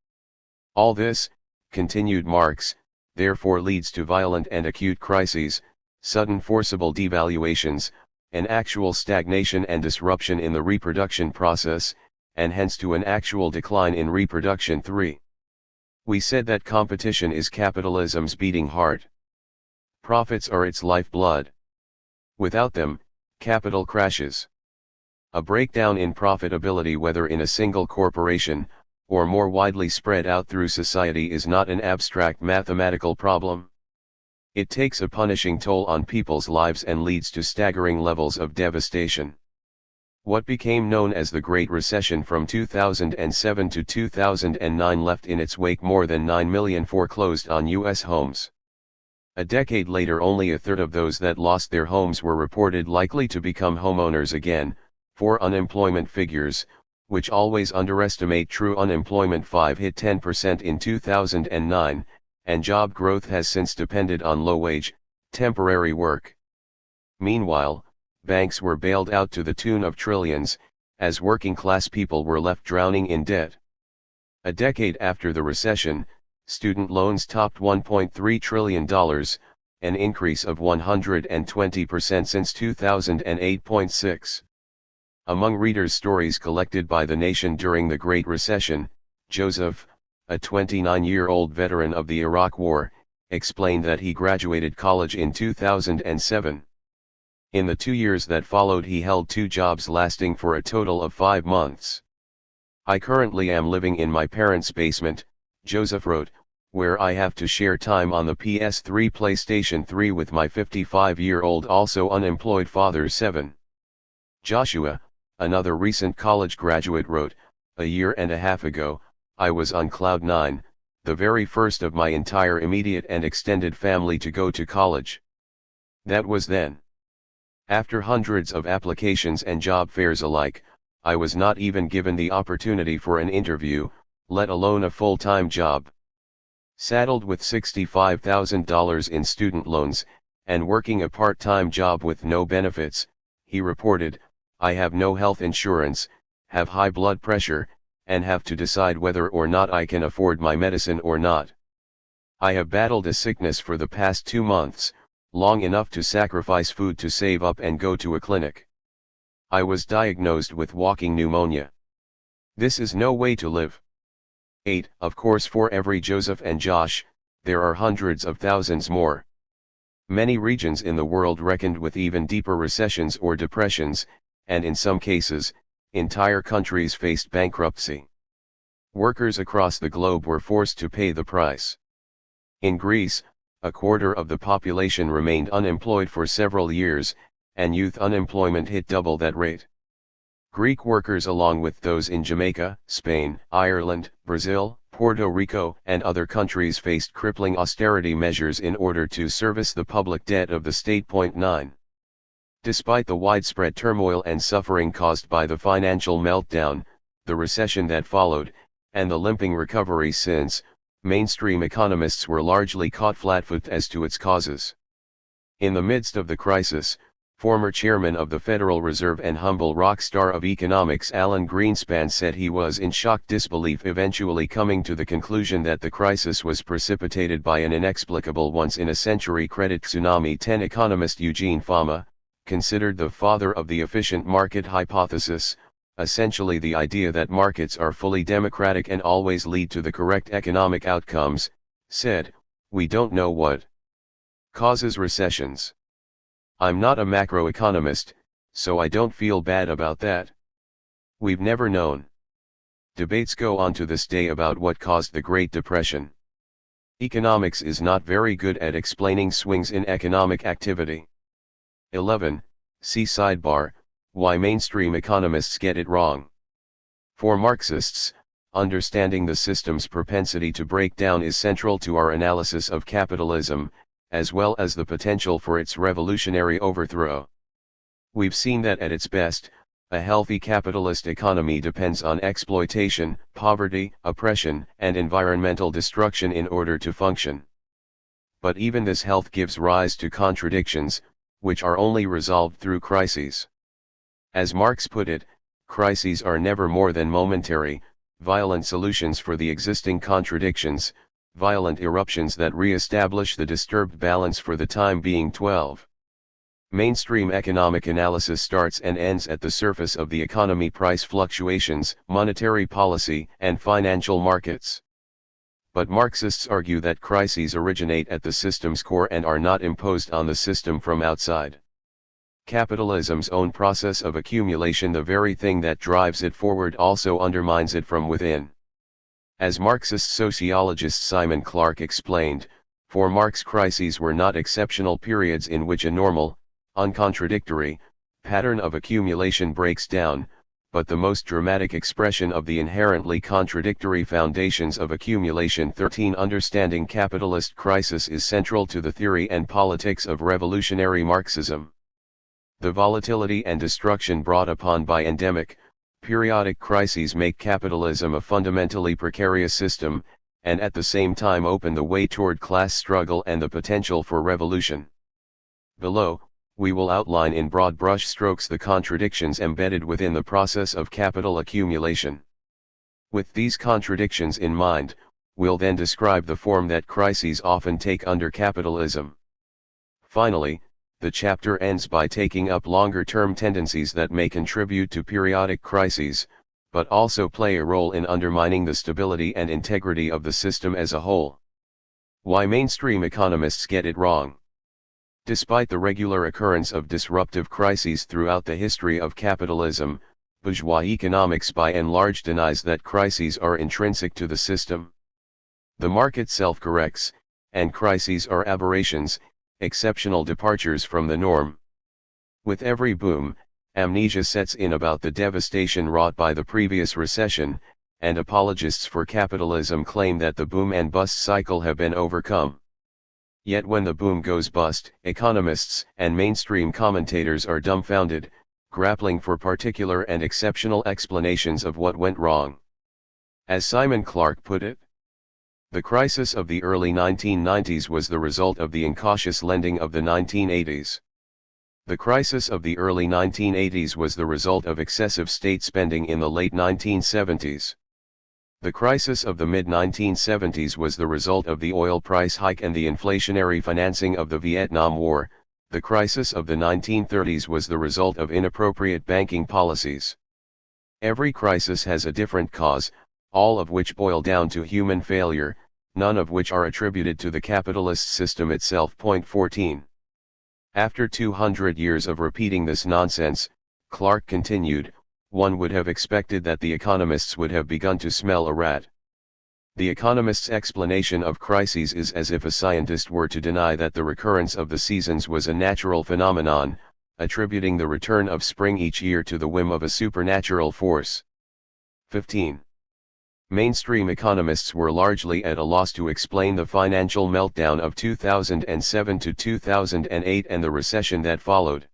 All this, continued Marx, therefore leads to violent and acute crises, sudden forcible devaluations, an actual stagnation and disruption in the reproduction process, and hence to an actual decline in reproduction. 3. We said that competition is capitalism's beating heart. Profits are its lifeblood. Without them, capital crashes. A breakdown in profitability, whether in a single corporation, or more widely spread out through society, is not an abstract mathematical problem. It takes a punishing toll on people's lives and leads to staggering levels of devastation. What became known as the Great Recession from 2007 to 2009 left in its wake more than 9 million foreclosed on U.S. homes. A decade later, only a third of those that lost their homes were reported likely to become homeowners again. For unemployment figures, which always underestimate true unemployment, hit 10% in 2009, and job growth has since depended on low-wage, temporary work. Meanwhile, banks were bailed out to the tune of trillions, as working-class people were left drowning in debt. A decade after the recession, student loans topped $1.3 trillion, an increase of 120% since 2008.6. Among readers' stories collected by The Nation during the Great Recession, Joseph, a 29-year-old veteran of the Iraq War, explained that he graduated college in 2007. In the 2 years that followed, he held 2 jobs lasting for a total of 5 months. I currently am living in my parents' basement, Joseph wrote, where I have to share time on the PS3 PlayStation 3 with my 55-year-old also unemployed father. 7. Joshua, another recent college graduate, wrote, a year and a half ago, I was on cloud 9, the very first of my entire immediate and extended family to go to college. That was then. After hundreds of applications and job fairs alike, I was not even given the opportunity for an interview, let alone a full-time job. Saddled with $65,000 in student loans, and working a part-time job with no benefits, he reported, I have no health insurance, have high blood pressure, and have to decide whether or not I can afford my medicine or not. I have battled a sickness for the past 2 months, long enough to sacrifice food to save up and go to a clinic. I was diagnosed with walking pneumonia. This is no way to live. 8. Of course, for every Joseph and Josh, there are hundreds of thousands more. Many regions in the world reckoned with even deeper recessions or depressions, and in some cases, entire countries faced bankruptcy. Workers across the globe were forced to pay the price. In Greece, a quarter of the population remained unemployed for several years, and youth unemployment hit double that rate. Greek workers, along with those in Jamaica, Spain, Ireland, Brazil, Puerto Rico, and other countries, faced crippling austerity measures in order to service the public debt of the state. 9. Despite the widespread turmoil and suffering caused by the financial meltdown, the recession that followed, and the limping recovery since, mainstream economists were largely caught flat-footed as to its causes. In the midst of the crisis, former chairman of the Federal Reserve and humble rock star of economics Alan Greenspan said he was in shocked disbelief, eventually coming to the conclusion that the crisis was precipitated by an inexplicable once-in-a-century credit tsunami. 10. Economist Eugene Fama, considered the father of the efficient market hypothesis, essentially the idea that markets are fully democratic and always lead to the correct economic outcomes, said, we don't know what causes recessions. I'm not a macroeconomist, so I don't feel bad about that. We've never known. Debates go on to this day about what caused the Great Depression. Economics is not very good at explaining swings in economic activity. 11. See sidebar, Why mainstream economists get it wrong. For Marxists, understanding the system's propensity to break down is central to our analysis of capitalism, as well as the potential for its revolutionary overthrow. We've seen that at its best, a healthy capitalist economy depends on exploitation, poverty, oppression, and environmental destruction in order to function. But even this health gives rise to contradictions, which are only resolved through crises. As Marx put it, crises are never more than momentary, violent solutions for the existing contradictions, violent eruptions that re-establish the disturbed balance for the time being. 12. Mainstream economic analysis starts and ends at the surface of the economy: price fluctuations, monetary policy, and financial markets. But Marxists argue that crises originate at the system's core and are not imposed on the system from outside. Capitalism's own process of accumulation, the very thing that drives it forward, also undermines it from within. As Marxist sociologist Simon Clark explained, for Marx, crises were not exceptional periods in which a normal, uncontradictory, pattern of accumulation breaks down, but the most dramatic expression of the inherently contradictory foundations of accumulation. 13. Understanding capitalist crisis is central to the theory and politics of revolutionary Marxism. The volatility and destruction brought upon by endemic, periodic crises make capitalism a fundamentally precarious system, and at the same time open the way toward class struggle and the potential for revolution. Below, we will outline in broad brush strokes the contradictions embedded within the process of capital accumulation. With these contradictions in mind, we'll then describe the form that crises often take under capitalism. Finally, the chapter ends by taking up longer-term tendencies that may contribute to periodic crises, but also play a role in undermining the stability and integrity of the system as a whole. Why mainstream economists get it wrong. Despite the regular occurrence of disruptive crises throughout the history of capitalism, bourgeois economics by and large denies that crises are intrinsic to the system. The market self-corrects, and crises are aberrations, exceptional departures from the norm. With every boom, amnesia sets in about the devastation wrought by the previous recession, and apologists for capitalism claim that the boom and bust cycle have been overcome. Yet when the boom goes bust, economists and mainstream commentators are dumbfounded, grappling for particular and exceptional explanations of what went wrong. As Simon Clark put it, the crisis of the early 1990s was the result of the incautious lending of the 1980s. The crisis of the early 1980s was the result of excessive state spending in the late 1970s. The crisis of the mid-1970s was the result of the oil price hike and the inflationary financing of the Vietnam War. The crisis of the 1930s was the result of inappropriate banking policies. Every crisis has a different cause, all of which boil down to human failure, none of which are attributed to the capitalist system itself. Point 14. After 200 years of repeating this nonsense, Clark continued, one would have expected that the economists would have begun to smell a rat. The economist's explanation of crises is as if a scientist were to deny that the recurrence of the seasons was a natural phenomenon, attributing the return of spring each year to the whim of a supernatural force. 15. Mainstream economists were largely at a loss to explain the financial meltdown of 2007 to 2008 and the recession that followed.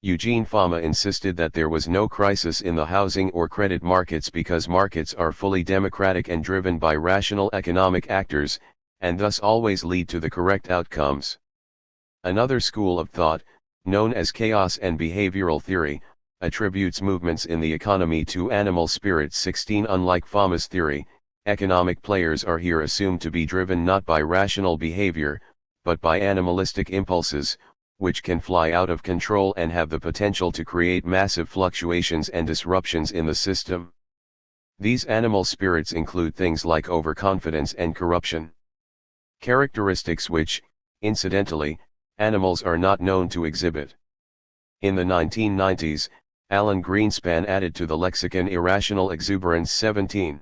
Eugene Fama insisted that there was no crisis in the housing or credit markets because markets are fully democratic and driven by rational economic actors, and thus always lead to the correct outcomes. Another school of thought, known as chaos and behavioral theory, attributes movements in the economy to animal spirits. 16. Unlike Fama's theory, economic players are here assumed to be driven not by rational behavior, but by animalistic impulses, which can fly out of control and have the potential to create massive fluctuations and disruptions in the system. These animal spirits include things like overconfidence and corruption. Characteristics which, incidentally, animals are not known to exhibit. In the 1990s, Alan Greenspan added to the lexicon irrational exuberance. 17.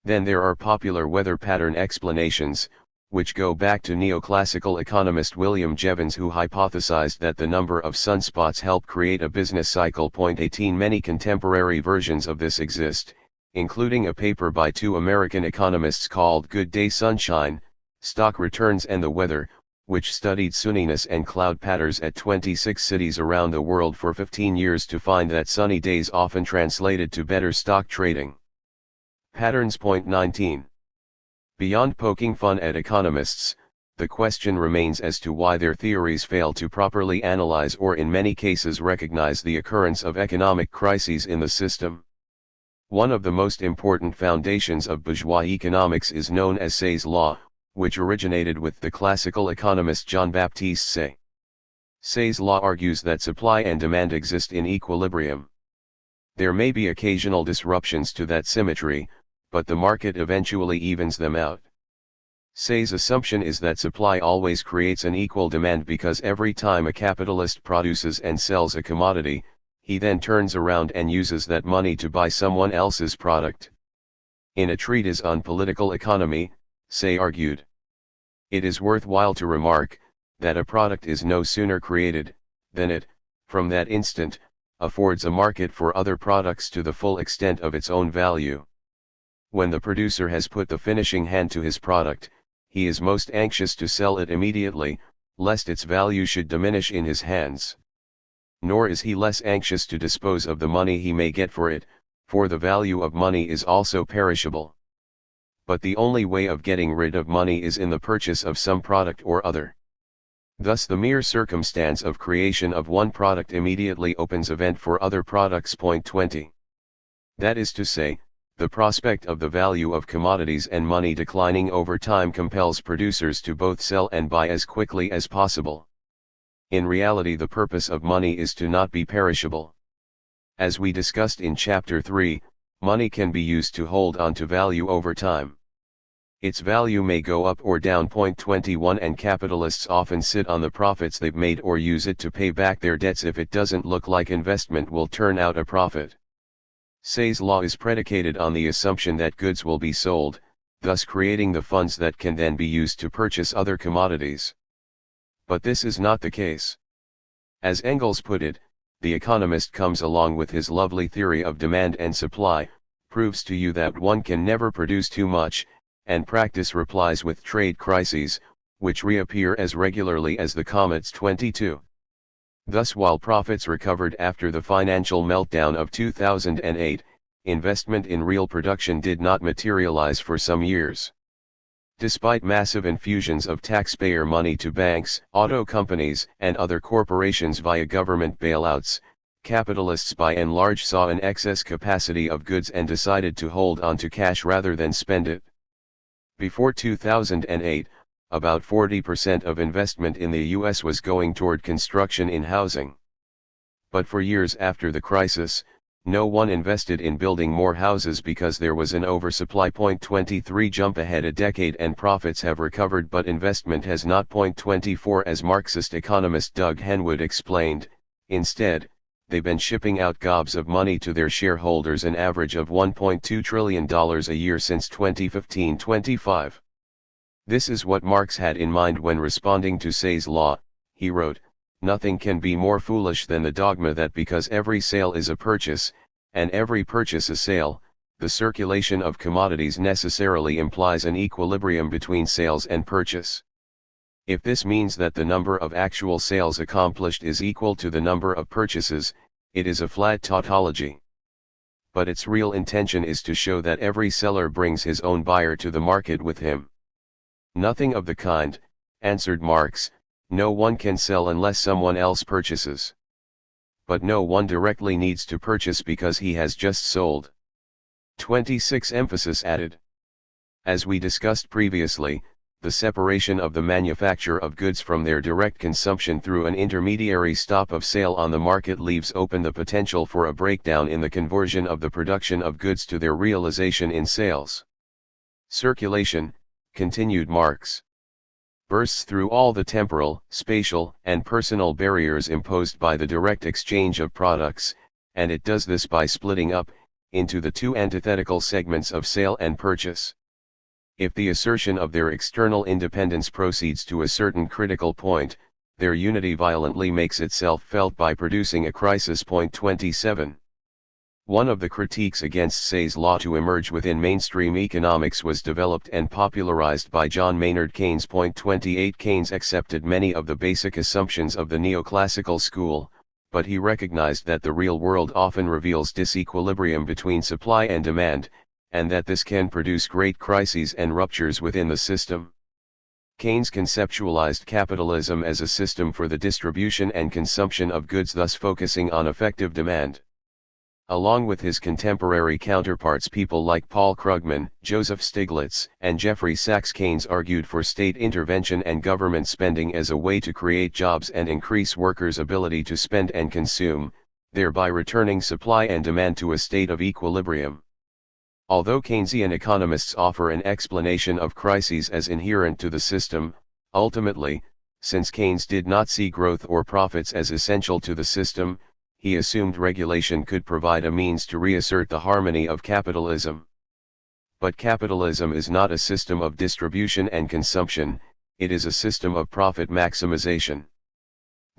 Then there are popular weather pattern explanations, which go back to neoclassical economist William Jevons, who hypothesized that the number of sunspots help create a business cycle. 18. Many contemporary versions of this exist, including a paper by two American economists called Good Day Sunshine, Stock Returns and the Weather, which studied sunniness and cloud patterns at 26 cities around the world for 15 years to find that sunny days often translated to better stock trading patterns. 19. Beyond poking fun at economists, the question remains as to why their theories fail to properly analyze or in many cases recognize the occurrence of economic crises in the system. One of the most important foundations of bourgeois economics is known as Say's law, which originated with the classical economist Jean-Baptiste Say. Say's law argues that supply and demand exist in equilibrium. There may be occasional disruptions to that symmetry, but the market eventually evens them out. Say's assumption is that supply always creates an equal demand because every time a capitalist produces and sells a commodity, he then turns around and uses that money to buy someone else's product. In a treatise on political economy, Say argued, it is worthwhile to remark, that a product is no sooner created, than it, from that instant, affords a market for other products to the full extent of its own value. When the producer has put the finishing hand to his product, he is most anxious to sell it immediately, lest its value should diminish in his hands. Nor is he less anxious to dispose of the money he may get for it, for the value of money is also perishable. But the only way of getting rid of money is in the purchase of some product or other. Thus the mere circumstance of creation of one product immediately opens a vent for other products. Point 20. That is to say, the prospect of the value of commodities and money declining over time compels producers to both sell and buy as quickly as possible. In reality, the purpose of money is to not be perishable. As we discussed in Chapter 3, money can be used to hold on to value over time. Its value may go up or down. Point 21. And capitalists often sit on the profits they've made or use it to pay back their debts if it doesn't look like investment will turn out a profit. Say's law is predicated on the assumption that goods will be sold, thus creating the funds that can then be used to purchase other commodities. But this is not the case. As Engels put it, the economist comes along with his lovely theory of demand and supply, proves to you that one can never produce too much, and practice replies with trade crises, which reappear as regularly as the comets. 22. Thus, while profits recovered after the financial meltdown of 2008, investment in real production did not materialize for some years. Despite massive infusions of taxpayer money to banks, auto companies, and other corporations via government bailouts, capitalists by and large saw an excess capacity of goods and decided to hold on to cash rather than spend it. Before 2008, about 40% of investment in the US was going toward construction in housing. But for years after the crisis, no one invested in building more houses because there was an oversupply. Point 23. Jump ahead a decade and profits have recovered, but investment has not. Point 24. As Marxist economist Doug Henwood explained, instead, they've been shipping out gobs of money to their shareholders, an average of $1.2 trillion a year since 2015-25. This is what Marx had in mind when responding to Say's law. He wrote, "Nothing can be more foolish than the dogma that because every sale is a purchase, and every purchase a sale, the circulation of commodities necessarily implies an equilibrium between sales and purchase. If this means that the number of actual sales accomplished is equal to the number of purchases, it is a flat tautology. But its real intention is to show that every seller brings his own buyer to the market with him." "Nothing of the kind," answered Marx. "No one can sell unless someone else purchases. But no one directly needs to purchase because he has just sold." 26. Emphasis added. As we discussed previously, the separation of the manufacture of goods from their direct consumption through an intermediary stop of sale on the market leaves open the potential for a breakdown in the conversion of the production of goods to their realization in sales. "Circulation," continued Marx, "bursts through all the temporal, spatial, and personal barriers imposed by the direct exchange of products, and it does this by splitting up, into the two antithetical segments of sale and purchase. If the assertion of their external independence proceeds to a certain critical point, their unity violently makes itself felt by producing a crisis." Point 27. One of the critiques against Say's law to emerge within mainstream economics was developed and popularized by John Maynard Keynes. Point 28. Keynes accepted many of the basic assumptions of the neoclassical school, but he recognized that the real world often reveals disequilibrium between supply and demand, and that this can produce great crises and ruptures within the system. Keynes conceptualized capitalism as a system for the distribution and consumption of goods, thus focusing on effective demand. Along with his contemporary counterparts, people like Paul Krugman, Joseph Stiglitz, and Jeffrey Sachs, Keynes argued for state intervention and government spending as a way to create jobs and increase workers' ability to spend and consume, thereby returning supply and demand to a state of equilibrium. Although Keynesian economists offer an explanation of crises as inherent to the system, ultimately, since Keynes did not see growth or profits as essential to the system, he assumed regulation could provide a means to reassert the harmony of capitalism. But capitalism is not a system of distribution and consumption, it is a system of profit maximization.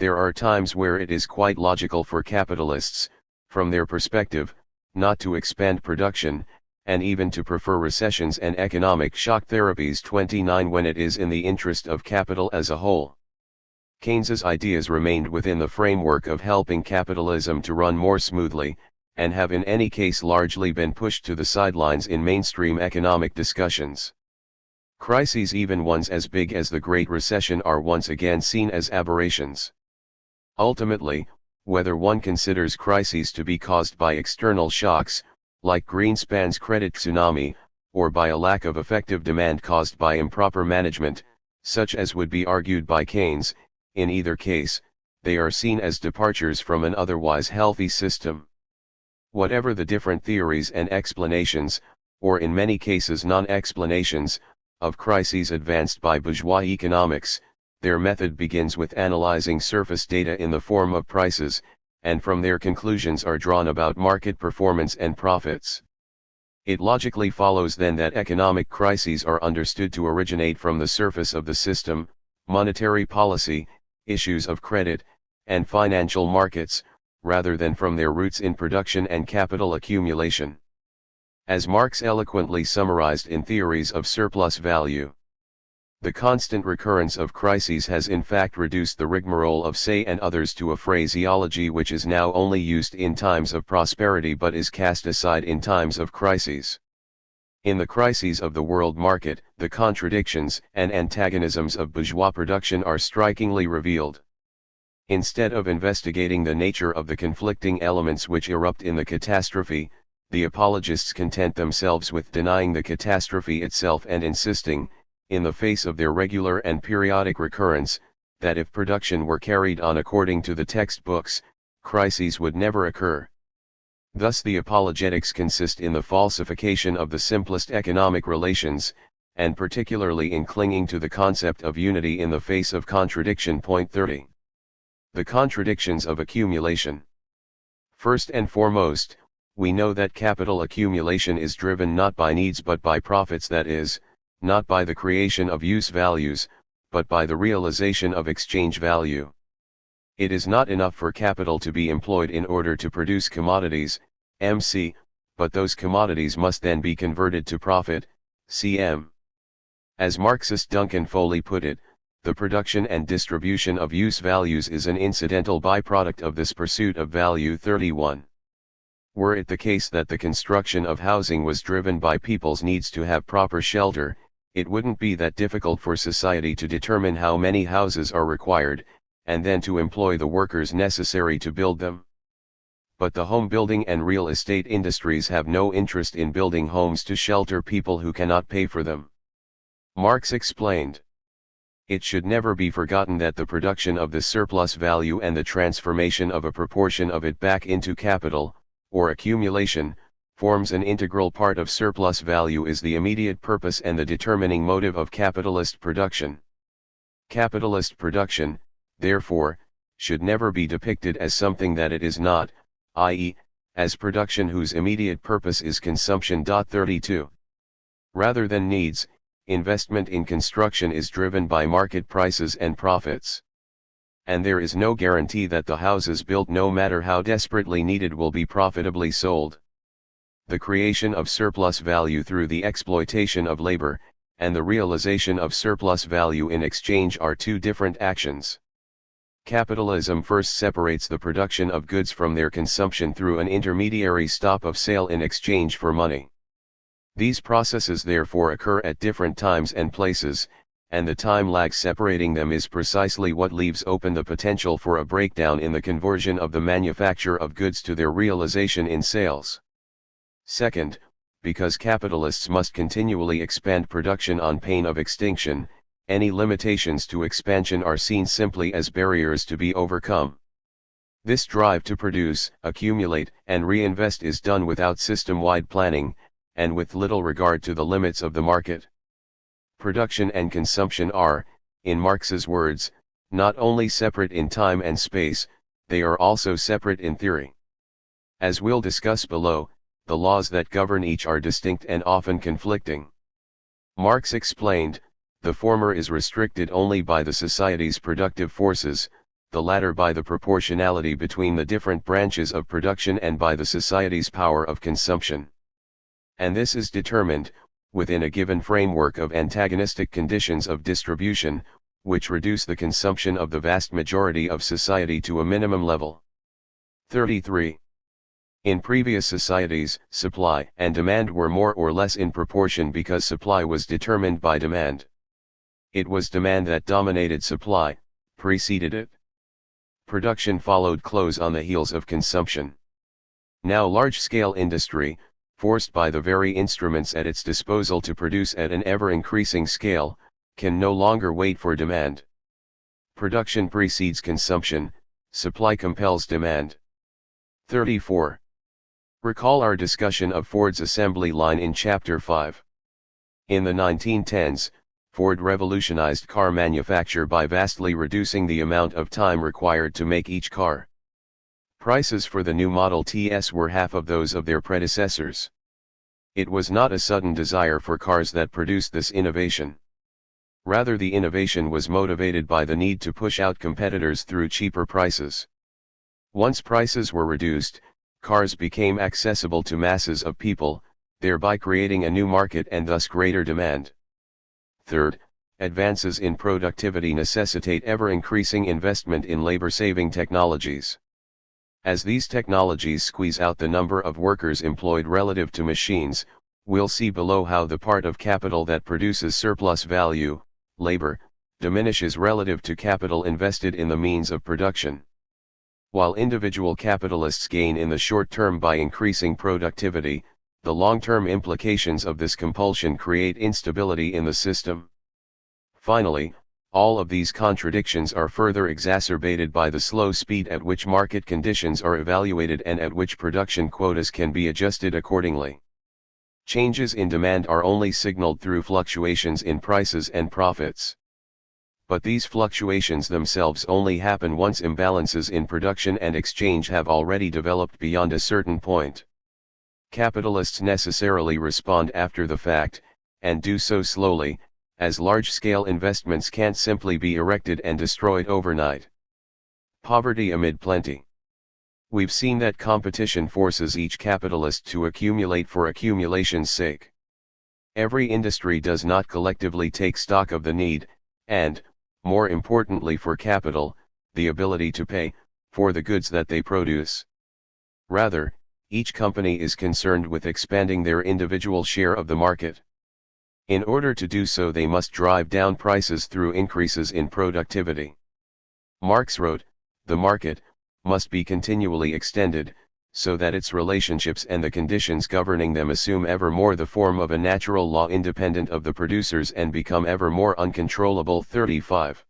There are times where it is quite logical for capitalists, from their perspective, not to expand production, and even to prefer recessions and economic shock therapies 29 when it is in the interest of capital as a whole. Keynes's ideas remained within the framework of helping capitalism to run more smoothly, and have in any case largely been pushed to the sidelines in mainstream economic discussions. Crises, even ones as big as the Great Recession, are once again seen as aberrations. Ultimately, whether one considers crises to be caused by external shocks, like Greenspan's credit tsunami, or by a lack of effective demand caused by improper management, such as would be argued by Keynes, in either case, they are seen as departures from an otherwise healthy system. Whatever the different theories and explanations, or in many cases non-explanations, of crises advanced by bourgeois economics, their method begins with analyzing surface data in the form of prices, and from their conclusions are drawn about market performance and profits. It logically follows then that economic crises are understood to originate from the surface of the system, monetary policy, issues of credit, and financial markets, rather than from their roots in production and capital accumulation. As Marx eloquently summarized in Theories of Surplus Value, the constant recurrence of crises has in fact reduced the rigmarole of Say and others to a phraseology which is now only used in times of prosperity but is cast aside in times of crises. In the crises of the world market, the contradictions and antagonisms of bourgeois production are strikingly revealed. Instead of investigating the nature of the conflicting elements which erupt in the catastrophe, the apologists content themselves with denying the catastrophe itself and insisting, in the face of their regular and periodic recurrence, that if production were carried on according to the textbooks, crises would never occur. Thus the apologetics consist in the falsification of the simplest economic relations, and particularly in clinging to the concept of unity in the face of contradiction. Point 30. The contradictions of accumulation. First and foremost, we know that capital accumulation is driven not by needs but by profits, that is, not by the creation of use values, but by the realization of exchange value. It is not enough for capital to be employed in order to produce commodities, MC, but those commodities must then be converted to profit, CM. As Marxist Duncan Foley put it, the production and distribution of use values is an incidental byproduct of this pursuit of value. 31. Were it the case that the construction of housing was driven by people's needs to have proper shelter, it wouldn't be that difficult for society to determine how many houses are required, and then to employ the workers necessary to build them. But the home building and real estate industries have no interest in building homes to shelter people who cannot pay for them. Marx explained. It should never be forgotten that the production of the surplus value and the transformation of a proportion of it back into capital, or accumulation, forms an integral part of surplus value, is the immediate purpose and the determining motive of capitalist production. Capitalist production, therefore, should never be depicted as something that it is not, i.e., as production whose immediate purpose is consumption. 32. Rather than needs, investment in construction is driven by market prices and profits. And there is no guarantee that the houses built, no matter how desperately needed, will be profitably sold. The creation of surplus value through the exploitation of labor, and the realization of surplus value in exchange are two different actions. Capitalism first separates the production of goods from their consumption through an intermediary stop of sale in exchange for money. These processes therefore occur at different times and places, and the time lag separating them is precisely what leaves open the potential for a breakdown in the conversion of the manufacture of goods to their realization in sales. Second, because capitalists must continually expand production on pain of extinction, any limitations to expansion are seen simply as barriers to be overcome. This drive to produce, accumulate, and reinvest is done without system-wide planning, and with little regard to the limits of the market. Production and consumption are, in Marx's words, not only separate in time and space, they are also separate in theory. As we'll discuss below, the laws that govern each are distinct and often conflicting. Marx explained, the former is restricted only by the society's productive forces, the latter by the proportionality between the different branches of production and by the society's power of consumption. And this is determined, within a given framework of antagonistic conditions of distribution, which reduce the consumption of the vast majority of society to a minimum level. 33. In previous societies, supply and demand were more or less in proportion because supply was determined by demand. It was demand that dominated supply, preceded it. Production followed close on the heels of consumption. Now large-scale industry, forced by the very instruments at its disposal to produce at an ever-increasing scale, can no longer wait for demand. Production precedes consumption, supply compels demand. 34. Recall our discussion of Ford's assembly line in Chapter 5. In the 1910s, Ford revolutionized car manufacture by vastly reducing the amount of time required to make each car. Prices for the new Model Ts were half of those of their predecessors. It was not a sudden desire for cars that produced this innovation. Rather, the innovation was motivated by the need to push out competitors through cheaper prices. Once prices were reduced, cars became accessible to masses of people, thereby creating a new market and thus greater demand. Third, advances in productivity necessitate ever-increasing investment in labor-saving technologies. As these technologies squeeze out the number of workers employed relative to machines, we'll see below how the part of capital that produces surplus value, labor, diminishes relative to capital invested in the means of production. While individual capitalists gain in the short term by increasing productivity, the long-term implications of this compulsion create instability in the system. Finally, all of these contradictions are further exacerbated by the slow speed at which market conditions are evaluated and at which production quotas can be adjusted accordingly. Changes in demand are only signaled through fluctuations in prices and profits. But these fluctuations themselves only happen once imbalances in production and exchange have already developed beyond a certain point. Capitalists necessarily respond after the fact, and do so slowly, as large-scale investments can't simply be erected and destroyed overnight. Poverty amid plenty. We've seen that competition forces each capitalist to accumulate for accumulation's sake. Every industry does not collectively take stock of the need, and, more importantly for capital, the ability to pay, for the goods that they produce. Rather, each company is concerned with expanding their individual share of the market. In order to do so, they must drive down prices through increases in productivity. Marx wrote, "The market must be continually extended, so that its relationships and the conditions governing them assume ever more the form of a natural law independent of the producers and become ever more uncontrollable." 35.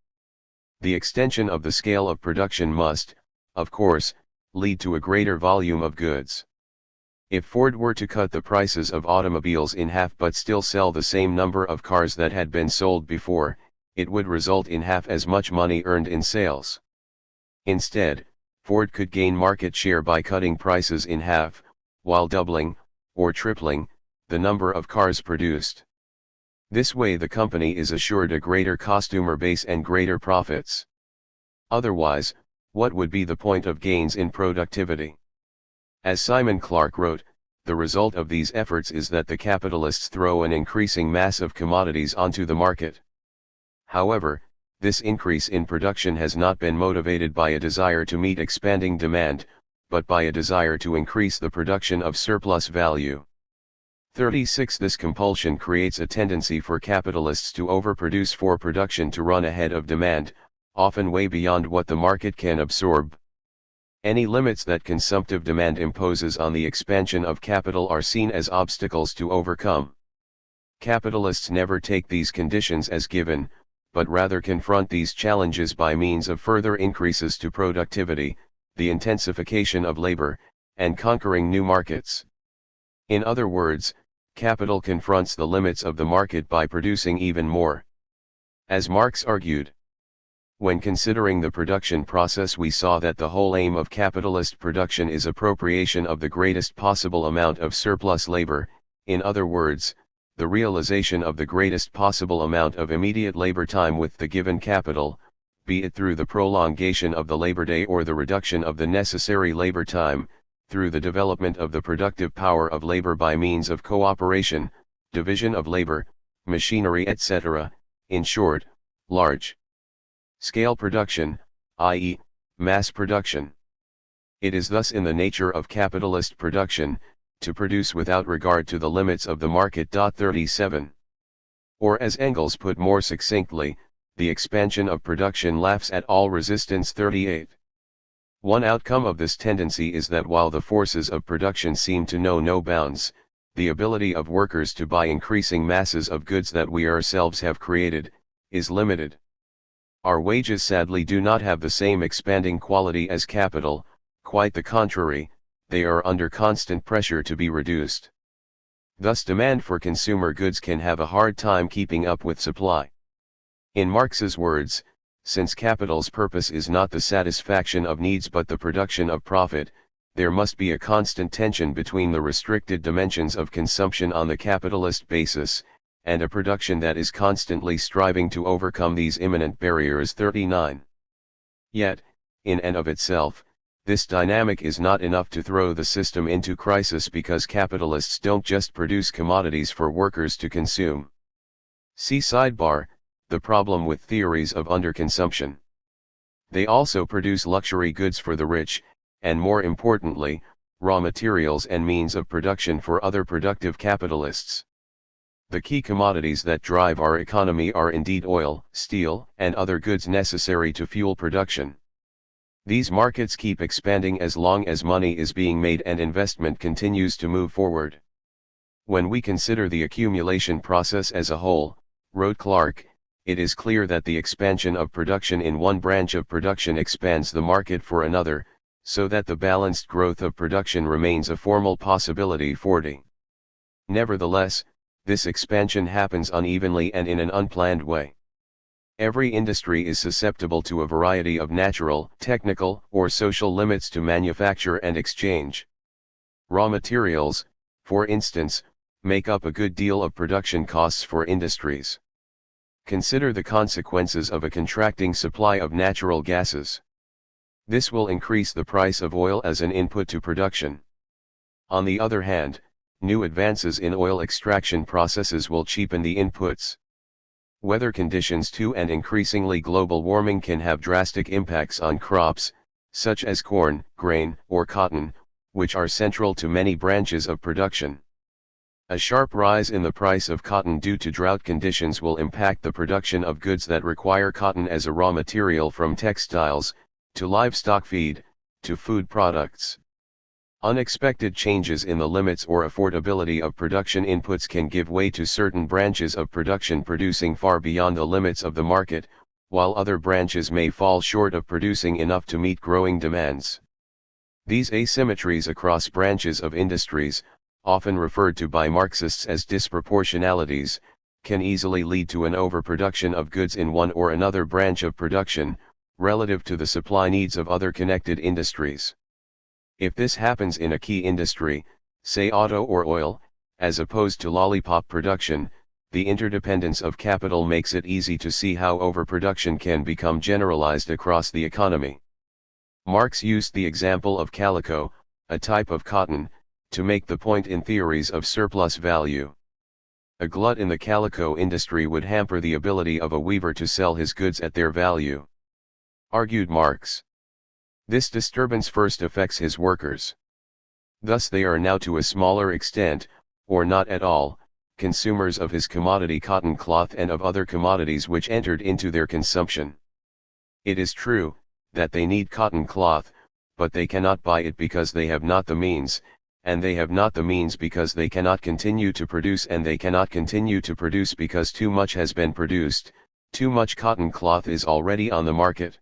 The extension of the scale of production must, of course, lead to a greater volume of goods. If Ford were to cut the prices of automobiles in half but still sell the same number of cars that had been sold before, it would result in half as much money earned in sales. Instead, Ford could gain market share by cutting prices in half, while doubling, or tripling, the number of cars produced. This way the company is assured a greater customer base and greater profits. Otherwise, what would be the point of gains in productivity? As Simon Clark wrote, the result of these efforts is that the capitalists throw an increasing mass of commodities onto the market. However, this increase in production has not been motivated by a desire to meet expanding demand, but by a desire to increase the production of surplus value. 36. This compulsion creates a tendency for capitalists to overproduce for production to run ahead of demand, often way beyond what the market can absorb. Any limits that consumptive demand imposes on the expansion of capital are seen as obstacles to overcome. Capitalists never take these conditions as given, but rather confront these challenges by means of further increases to productivity, the intensification of labor, and conquering new markets. In other words, capital confronts the limits of the market by producing even more. As Marx argued, when considering the production process, we saw that the whole aim of capitalist production is appropriation of the greatest possible amount of surplus labor, in other words, the realization of the greatest possible amount of immediate labor time with the given capital, be it through the prolongation of the labor day or the reduction of the necessary labor time, through the development of the productive power of labor by means of cooperation, division of labor, machinery etc., in short, large-scale production, i.e., mass production. It is thus in the nature of capitalist production, to produce without regard to the limits of the market. 37. Or as Engels put more succinctly, the expansion of production laughs at all resistance. 38. One outcome of this tendency is that while the forces of production seem to know no bounds, the ability of workers to buy increasing masses of goods that we ourselves have created, is limited. Our wages sadly do not have the same expanding quality as capital, quite the contrary, they are under constant pressure to be reduced. Thus demand for consumer goods can have a hard time keeping up with supply. In Marx's words, since capital's purpose is not the satisfaction of needs but the production of profit, there must be a constant tension between the restricted dimensions of consumption on the capitalist basis, and a production that is constantly striving to overcome these imminent barriers. 39. Yet, in and of itself, this dynamic is not enough to throw the system into crisis because capitalists don't just produce commodities for workers to consume. See sidebar, the problem with theories of underconsumption. They also produce luxury goods for the rich, and more importantly, raw materials and means of production for other productive capitalists. The key commodities that drive our economy are indeed oil, steel, and other goods necessary to fuel production. These markets keep expanding as long as money is being made and investment continues to move forward. When we consider the accumulation process as a whole, wrote Clark, it is clear that the expansion of production in one branch of production expands the market for another, so that the balanced growth of production remains a formal possibility. 40. Nevertheless, this expansion happens unevenly and in an unplanned way. Every industry is susceptible to a variety of natural, technical, or social limits to manufacture and exchange. Raw materials, for instance, make up a good deal of production costs for industries. Consider the consequences of a contracting supply of natural gases. This will increase the price of oil as an input to production. On the other hand, new advances in oil extraction processes will cheapen the inputs. Weather conditions too and increasingly global warming can have drastic impacts on crops, such as corn, grain, or cotton, which are central to many branches of production. A sharp rise in the price of cotton due to drought conditions will impact the production of goods that require cotton as a raw material, from textiles, to livestock feed, to food products. Unexpected changes in the limits or affordability of production inputs can give way to certain branches of production producing far beyond the limits of the market, while other branches may fall short of producing enough to meet growing demands. These asymmetries across branches of industries, often referred to by Marxists as disproportionalities, can easily lead to an overproduction of goods in one or another branch of production, relative to the supply needs of other connected industries. If this happens in a key industry, say auto or oil, as opposed to lollipop production, the interdependence of capital makes it easy to see how overproduction can become generalized across the economy. Marx used the example of calico, a type of cotton, to make the point in theories of surplus value. A glut in the calico industry would hamper the ability of a weaver to sell his goods at their value, argued Marx. This disturbance first affects his workers. Thus they are now to a smaller extent, or not at all, consumers of his commodity cotton cloth and of other commodities which entered into their consumption. It is true, that they need cotton cloth, but they cannot buy it because they have not the means, and they have not the means because they cannot continue to produce, and they cannot continue to produce because too much has been produced, too much cotton cloth is already on the market.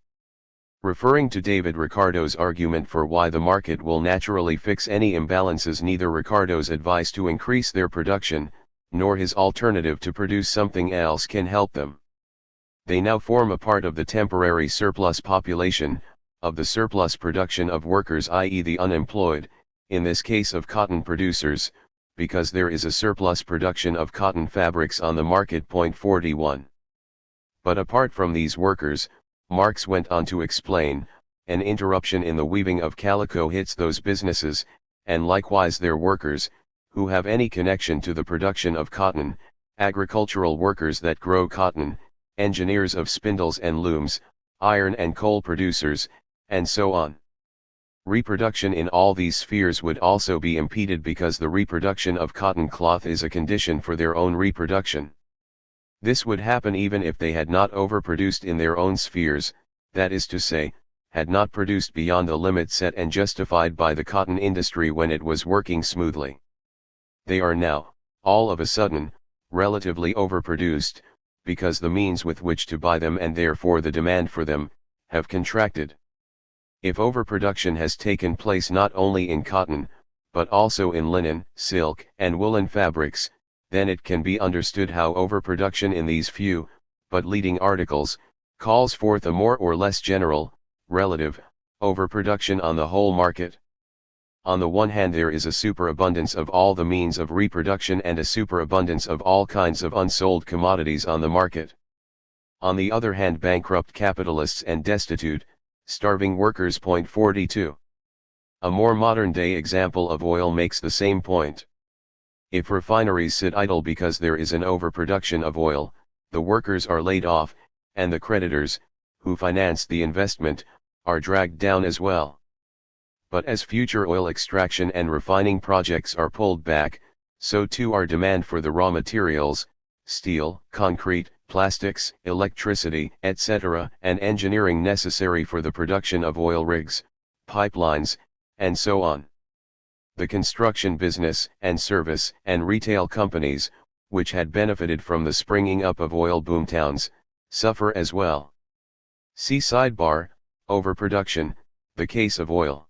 Referring to David Ricardo's argument for why the market will naturally fix any imbalances, neither Ricardo's advice to increase their production, nor his alternative to produce something else can help them. They now form a part of the temporary surplus population, of the surplus production of workers, i.e. the unemployed, in this case of cotton producers, because there is a surplus production of cotton fabrics on the market. 41. But apart from these workers, Marx went on to explain, an interruption in the weaving of calico hits those businesses, and likewise their workers, who have any connection to the production of cotton, agricultural workers that grow cotton, engineers of spindles and looms, iron and coal producers, and so on. Reproduction in all these spheres would also be impeded because the reproduction of cotton cloth is a condition for their own reproduction. This would happen even if they had not overproduced in their own spheres, that is to say, had not produced beyond the limit set and justified by the cotton industry when it was working smoothly. They are now, all of a sudden, relatively overproduced, because the means with which to buy them and therefore the demand for them, have contracted. If overproduction has taken place not only in cotton, but also in linen, silk, and woolen fabrics, then it can be understood how overproduction in these few, but leading articles, calls forth a more or less general, relative, overproduction on the whole market. On the one hand there is a superabundance of all the means of reproduction and a superabundance of all kinds of unsold commodities on the market. On the other hand bankrupt capitalists and destitute, starving workers. 42. A more modern-day example of oil makes the same point. If refineries sit idle because there is an overproduction of oil, the workers are laid off, and the creditors, who finance the investment, are dragged down as well. But as future oil extraction and refining projects are pulled back, so too are demand for the raw materials, steel, concrete, plastics, electricity, etc., and engineering necessary for the production of oil rigs, pipelines, and so on. The construction business, and service, and retail companies, which had benefited from the springing up of oil boomtowns, suffer as well. See sidebar, overproduction, the case of oil.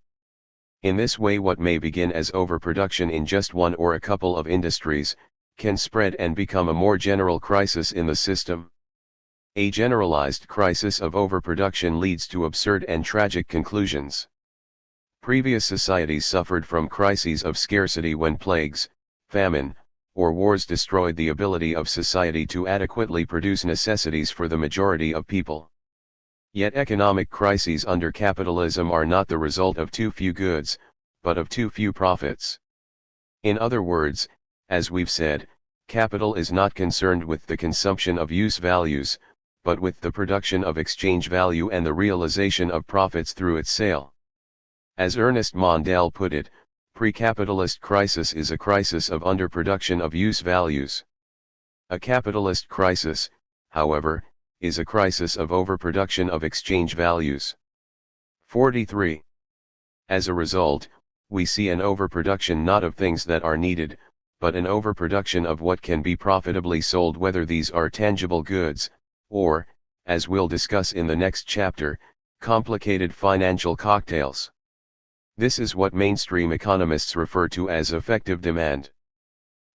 In this way what may begin as overproduction in just one or a couple of industries, can spread and become a more general crisis in the system. A generalized crisis of overproduction leads to absurd and tragic conclusions. Previous societies suffered from crises of scarcity when plagues, famine, or wars destroyed the ability of society to adequately produce necessities for the majority of people. Yet economic crises under capitalism are not the result of too few goods, but of too few profits. In other words, as we've said, capital is not concerned with the consumption of use values, but with the production of exchange value and the realization of profits through its sale. As Ernest Mondale put it, pre-capitalist crisis is a crisis of underproduction of use values. A capitalist crisis, however, is a crisis of overproduction of exchange values. 43. As a result, we see an overproduction not of things that are needed, but an overproduction of what can be profitably sold, whether these are tangible goods, or, as we'll discuss in the next chapter, complicated financial cocktails. This is what mainstream economists refer to as effective demand.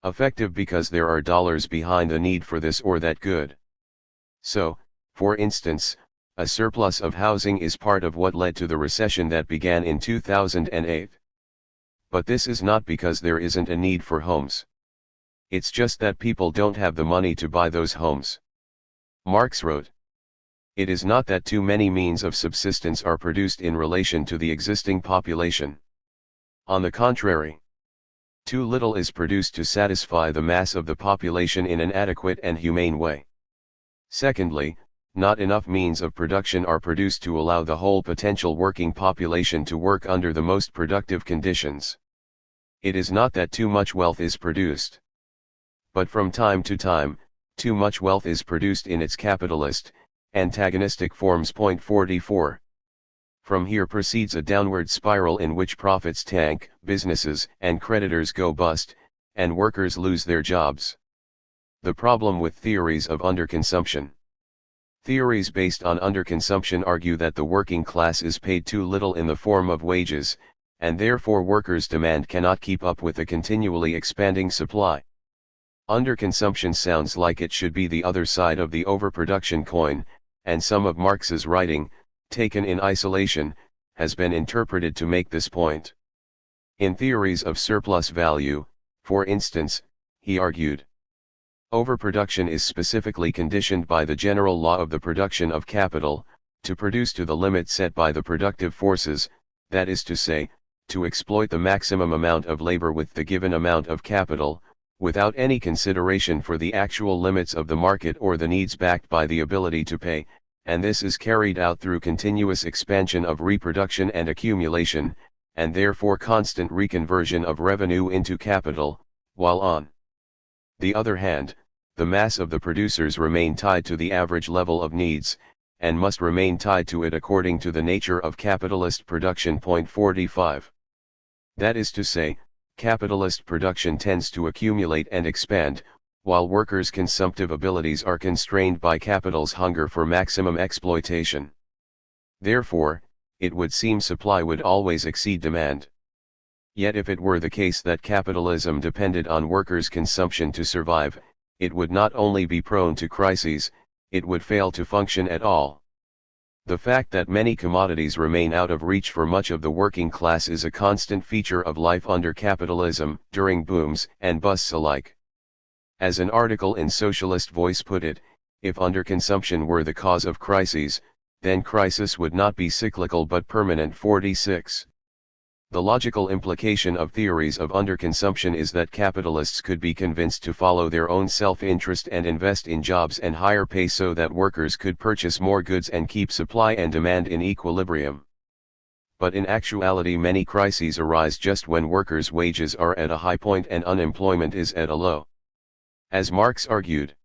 Effective because there are dollars behind the need for this or that good. So, for instance, a surplus of housing is part of what led to the recession that began in 2008. But this is not because there isn't a need for homes. It's just that people don't have the money to buy those homes. Marx wrote, "It is not that too many means of subsistence are produced in relation to the existing population. On the contrary, too little is produced to satisfy the mass of the population in an adequate and humane way. Secondly, not enough means of production are produced to allow the whole potential working population to work under the most productive conditions. It is not that too much wealth is produced. But from time to time, too much wealth is produced in its capitalist, antagonistic forms. 44. From here proceeds a downward spiral in which profits tank, businesses and creditors go bust, and workers lose their jobs. The problem with theories of underconsumption. Theories based on underconsumption argue that the working class is paid too little in the form of wages, and therefore workers' demand cannot keep up with the continually expanding supply. Underconsumption sounds like it should be the other side of the overproduction coin, and some of Marx's writing, taken in isolation, has been interpreted to make this point. In theories of surplus value, for instance, he argued, overproduction is specifically conditioned by the general law of the production of capital, to produce to the limit set by the productive forces, that is to say, to exploit the maximum amount of labor with the given amount of capital, without any consideration for the actual limits of the market or the needs backed by the ability to pay, and this is carried out through continuous expansion of reproduction and accumulation, and therefore constant reconversion of revenue into capital, while on the other hand, the mass of the producers remain tied to the average level of needs, and must remain tied to it according to the nature of capitalist production. 45. That is to say, capitalist production tends to accumulate and expand, while workers' consumptive abilities are constrained by capital's hunger for maximum exploitation. Therefore, it would seem supply would always exceed demand. Yet if it were the case that capitalism depended on workers' consumption to survive, it would not only be prone to crises, it would fail to function at all. The fact that many commodities remain out of reach for much of the working class is a constant feature of life under capitalism, during booms and busts alike. As an article in Socialist Voice put it, if underconsumption were the cause of crises, then crisis would not be cyclical but permanent. 46. The logical implication of theories of underconsumption is that capitalists could be convinced to follow their own self-interest and invest in jobs and higher pay so that workers could purchase more goods and keep supply and demand in equilibrium. But in actuality many crises arise just when workers' wages are at a high point and unemployment is at a low. As Marx argued,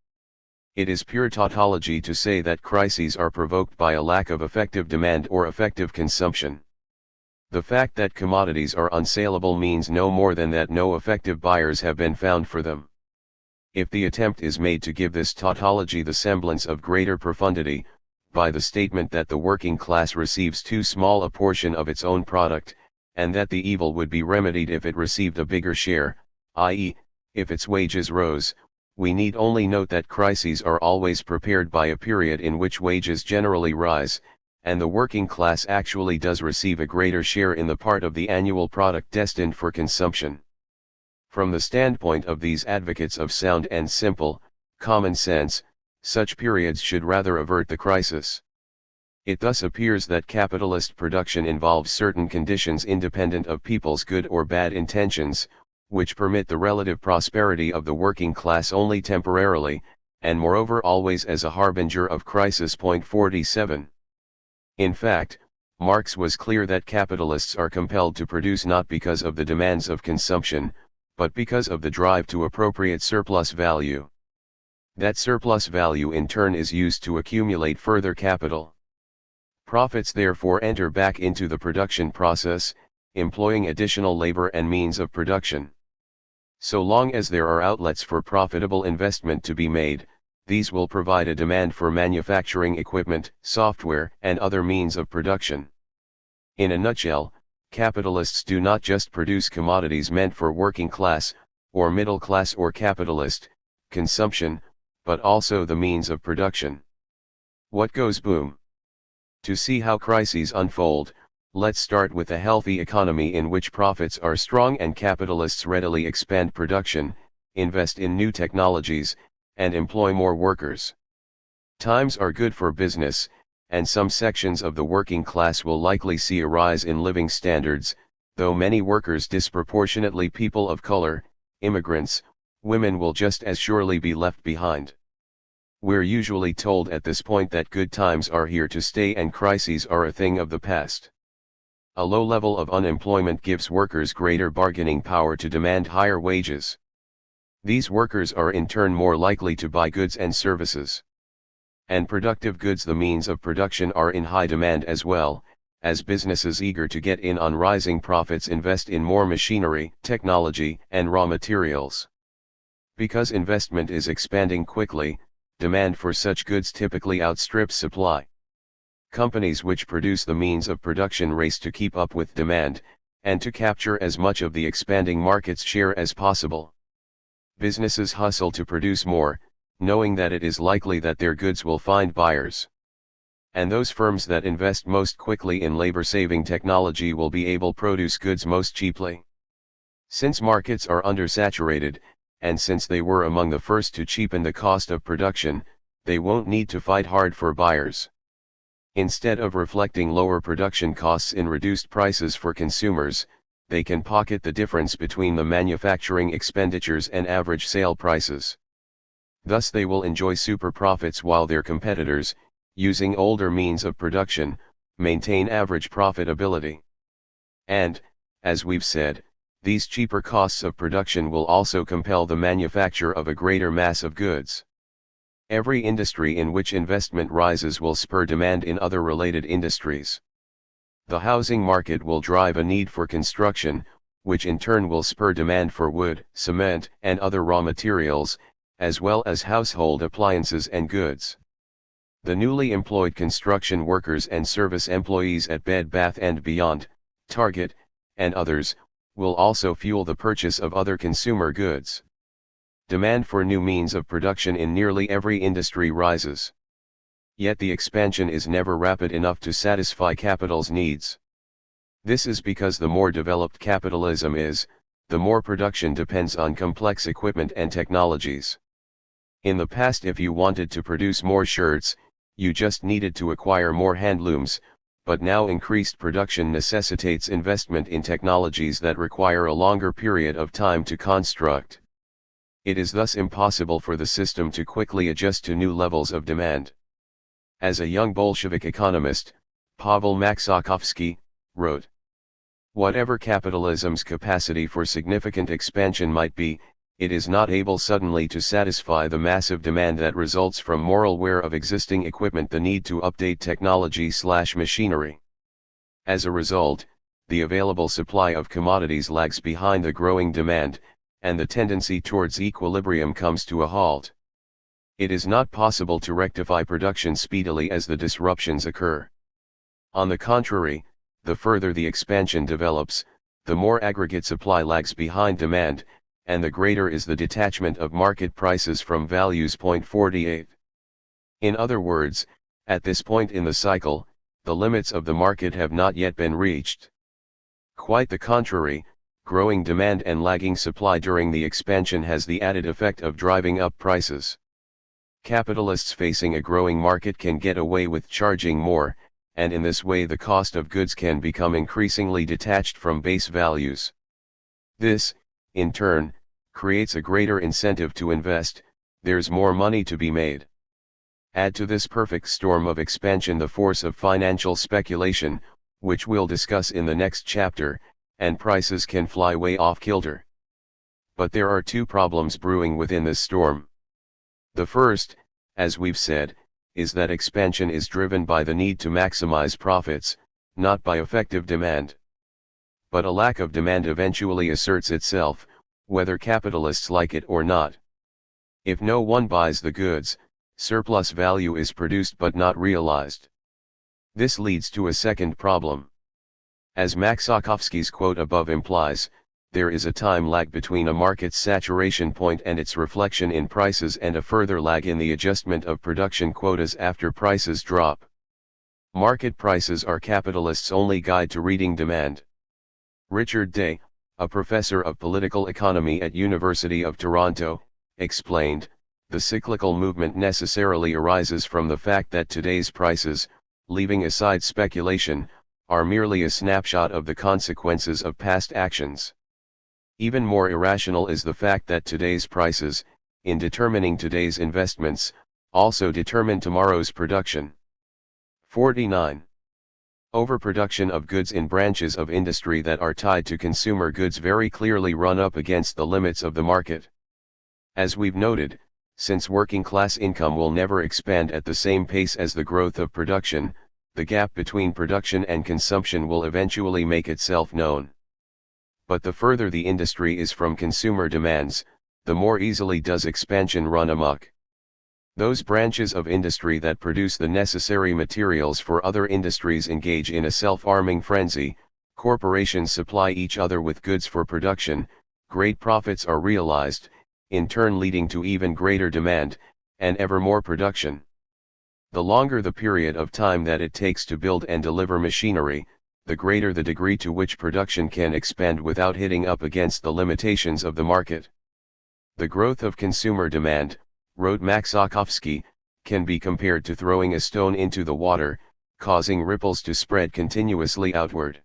it is pure tautology to say that crises are provoked by a lack of effective demand or effective consumption. The fact that commodities are unsaleable means no more than that no effective buyers have been found for them. If the attempt is made to give this tautology the semblance of greater profundity, by the statement that the working class receives too small a portion of its own product, and that the evil would be remedied if it received a bigger share, i.e., if its wages rose, we need only note that crises are always prepared by a period in which wages generally rise, and the working class actually does receive a greater share in the part of the annual product destined for consumption. From the standpoint of these advocates of sound and simple, common sense, such periods should rather avert the crisis. It thus appears that capitalist production involves certain conditions independent of people's good or bad intentions, which permit the relative prosperity of the working class only temporarily, and moreover always as a harbinger of crisis. 47. In fact, Marx was clear that capitalists are compelled to produce not because of the demands of consumption, but because of the drive to appropriate surplus value. That surplus value in turn is used to accumulate further capital. Profits therefore enter back into the production process, employing additional labor and means of production. So long as there are outlets for profitable investment to be made, these will provide a demand for manufacturing equipment, software, and other means of production. In a nutshell, capitalists do not just produce commodities meant for working class, or middle class or capitalist, consumption, but also the means of production. What goes boom? To see how crises unfold, let's start with a healthy economy in which profits are strong and capitalists readily expand production, invest in new technologies, and employ more workers. Times are good for business, and some sections of the working class will likely see a rise in living standards, though many workers, disproportionately people of color, immigrants, women, will just as surely be left behind. We're usually told at this point that good times are here to stay and crises are a thing of the past. A low level of unemployment gives workers greater bargaining power to demand higher wages. These workers are in turn more likely to buy goods and services. And productive goods, the means of production, are in high demand as well, as businesses eager to get in on rising profits invest in more machinery, technology, and raw materials. Because investment is expanding quickly, demand for such goods typically outstrips supply. Companies which produce the means of production race to keep up with demand, and to capture as much of the expanding market's share as possible. Businesses hustle to produce more, knowing that it is likely that their goods will find buyers. And those firms that invest most quickly in labor-saving technology will be able to produce goods most cheaply. Since markets are undersaturated, and since they were among the first to cheapen the cost of production, they won't need to fight hard for buyers. Instead of reflecting lower production costs in reduced prices for consumers, they can pocket the difference between the manufacturing expenditures and average sale prices. Thus they will enjoy super profits while their competitors, using older means of production, maintain average profitability. And, as we've said, these cheaper costs of production will also compel the manufacture of a greater mass of goods. Every industry in which investment rises will spur demand in other related industries. The housing market will drive a need for construction, which in turn will spur demand for wood, cement, and other raw materials, as well as household appliances and goods. The newly employed construction workers and service employees at Bed Bath & Beyond, Target, and others, will also fuel the purchase of other consumer goods. Demand for new means of production in nearly every industry rises. Yet the expansion is never rapid enough to satisfy capital's needs. This is because the more developed capitalism is, the more production depends on complex equipment and technologies. In the past, if you wanted to produce more shirts, you just needed to acquire more handlooms, but now increased production necessitates investment in technologies that require a longer period of time to construct. It is thus impossible for the system to quickly adjust to new levels of demand. As a young Bolshevik economist, Pavel Maksakowski, wrote, "Whatever capitalism's capacity for significant expansion might be, it is not able suddenly to satisfy the massive demand that results from moral wear of existing equipment, the need to update technology/machinery. As a result, the available supply of commodities lags behind the growing demand, and the tendency towards equilibrium comes to a halt. It is not possible to rectify production speedily as the disruptions occur. On the contrary, the further the expansion develops, the more aggregate supply lags behind demand, and the greater is the detachment of market prices from values." 48. In other words, at this point in the cycle, the limits of the market have not yet been reached. Quite the contrary, growing demand and lagging supply during the expansion has the added effect of driving up prices. Capitalists facing a growing market can get away with charging more, and in this way the cost of goods can become increasingly detached from base values. This, in turn, creates a greater incentive to invest. There's more money to be made. Add to this perfect storm of expansion the force of financial speculation, which we'll discuss in the next chapter, and prices can fly way off kilter. But there are two problems brewing within this storm. The first, as we've said, is that expansion is driven by the need to maximize profits, not by effective demand. But a lack of demand eventually asserts itself, whether capitalists like it or not. If no one buys the goods, surplus value is produced but not realized. This leads to a second problem. As Maksakowski's quote above implies, there is a time lag between a market's saturation point and its reflection in prices, and a further lag in the adjustment of production quotas after prices drop. Market prices are capitalists' only guide to reading demand. Richard Day, a professor of political economy at University of Toronto, explained, "The cyclical movement necessarily arises from the fact that today's prices, leaving aside speculation, are merely a snapshot of the consequences of past actions. Even more irrational is the fact that today's prices, in determining today's investments, also determine tomorrow's production." 49. Overproduction of goods in branches of industry that are tied to consumer goods very clearly run up against the limits of the market. As we've noted, since working class income will never expand at the same pace as the growth of production, the gap between production and consumption will eventually make itself known. But the further the industry is from consumer demands, the more easily does expansion run amok. Those branches of industry that produce the necessary materials for other industries engage in a self-arming frenzy. Corporations supply each other with goods for production, great profits are realized, in turn leading to even greater demand, and ever more production. The longer the period of time that it takes to build and deliver machinery, the greater the degree to which production can expand without hitting up against the limitations of the market. The growth of consumer demand, wrote Maksakowski, can be compared to throwing a stone into the water. causing ripples to spread continuously outward.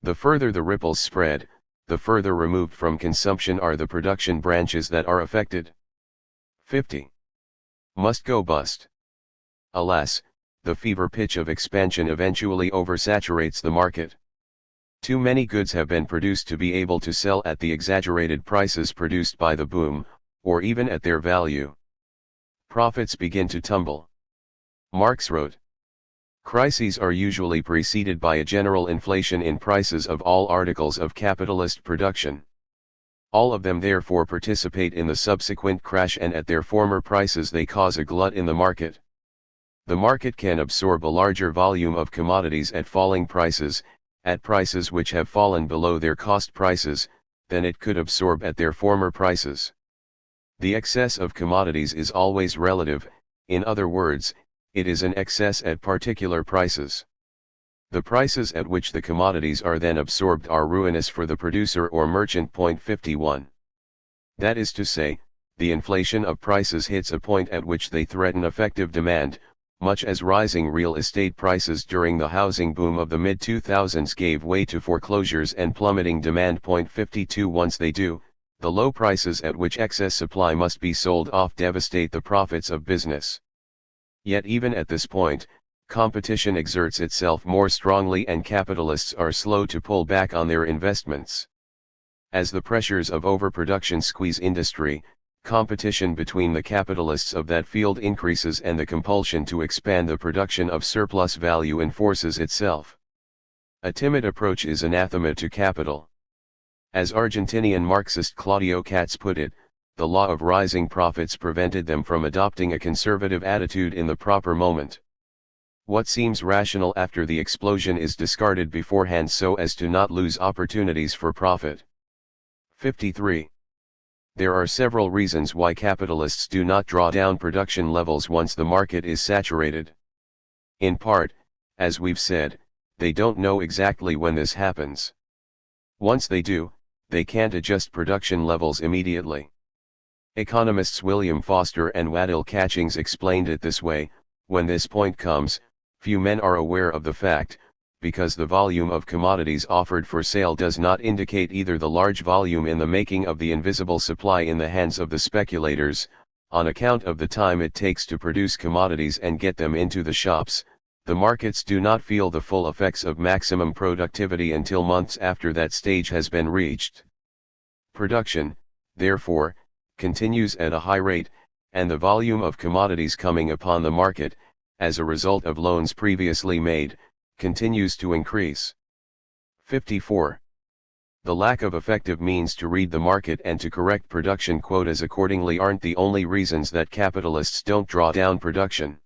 The further the ripples spread, the further removed from consumption are the production branches that are affected. 50. Must go bust. Alas, the fever pitch of expansion eventually oversaturates the market. Too many goods have been produced to be able to sell at the exaggerated prices produced by the boom, or even at their value. Profits begin to tumble. Marx wrote, "Crises are usually preceded by a general inflation in prices of all articles of capitalist production. All of them therefore participate in the subsequent crash, and at their former prices they cause a glut in the market. The market can absorb a larger volume of commodities at falling prices, at prices which have fallen below their cost prices, than it could absorb at their former prices. The excess of commodities is always relative, in other words, it is an excess at particular prices. The prices at which the commodities are then absorbed are ruinous for the producer or merchant. 51. That is to say, the inflation of prices hits a point at which they threaten effective demand, much as rising real estate prices during the housing boom of the mid-2000s gave way to foreclosures and plummeting demand. 52. Once they do, the low prices at which excess supply must be sold off devastate the profits of business. Yet even at this point, competition exerts itself more strongly and capitalists are slow to pull back on their investments. As the pressures of overproduction squeeze industry, competition between the capitalists of that field increases and the compulsion to expand the production of surplus value enforces itself. A timid approach is anathema to capital. As Argentinian Marxist Claudio Katz put it, the law of rising profits prevented them from adopting a conservative attitude in the proper moment. What seems rational after the explosion is discarded beforehand so as to not lose opportunities for profit. 53. There are several reasons why capitalists do not draw down production levels once the market is saturated. In part, as we've said, they don't know exactly when this happens. Once they do, they can't adjust production levels immediately. Economists William Foster and Waddell Catchings explained it this way: when this point comes, few men are aware of the fact, because the volume of commodities offered for sale does not indicate either the large volume in the making of the invisible supply in the hands of the speculators, on account of the time it takes to produce commodities and get them into the shops. The markets do not feel the full effects of maximum productivity until months after that stage has been reached. Production, therefore, continues at a high rate, and the volume of commodities coming upon the market, as a result of loans previously made, continues to increase. 54. The lack of effective means to read the market and to correct production quotas accordingly aren't the only reasons that capitalists don't draw down production.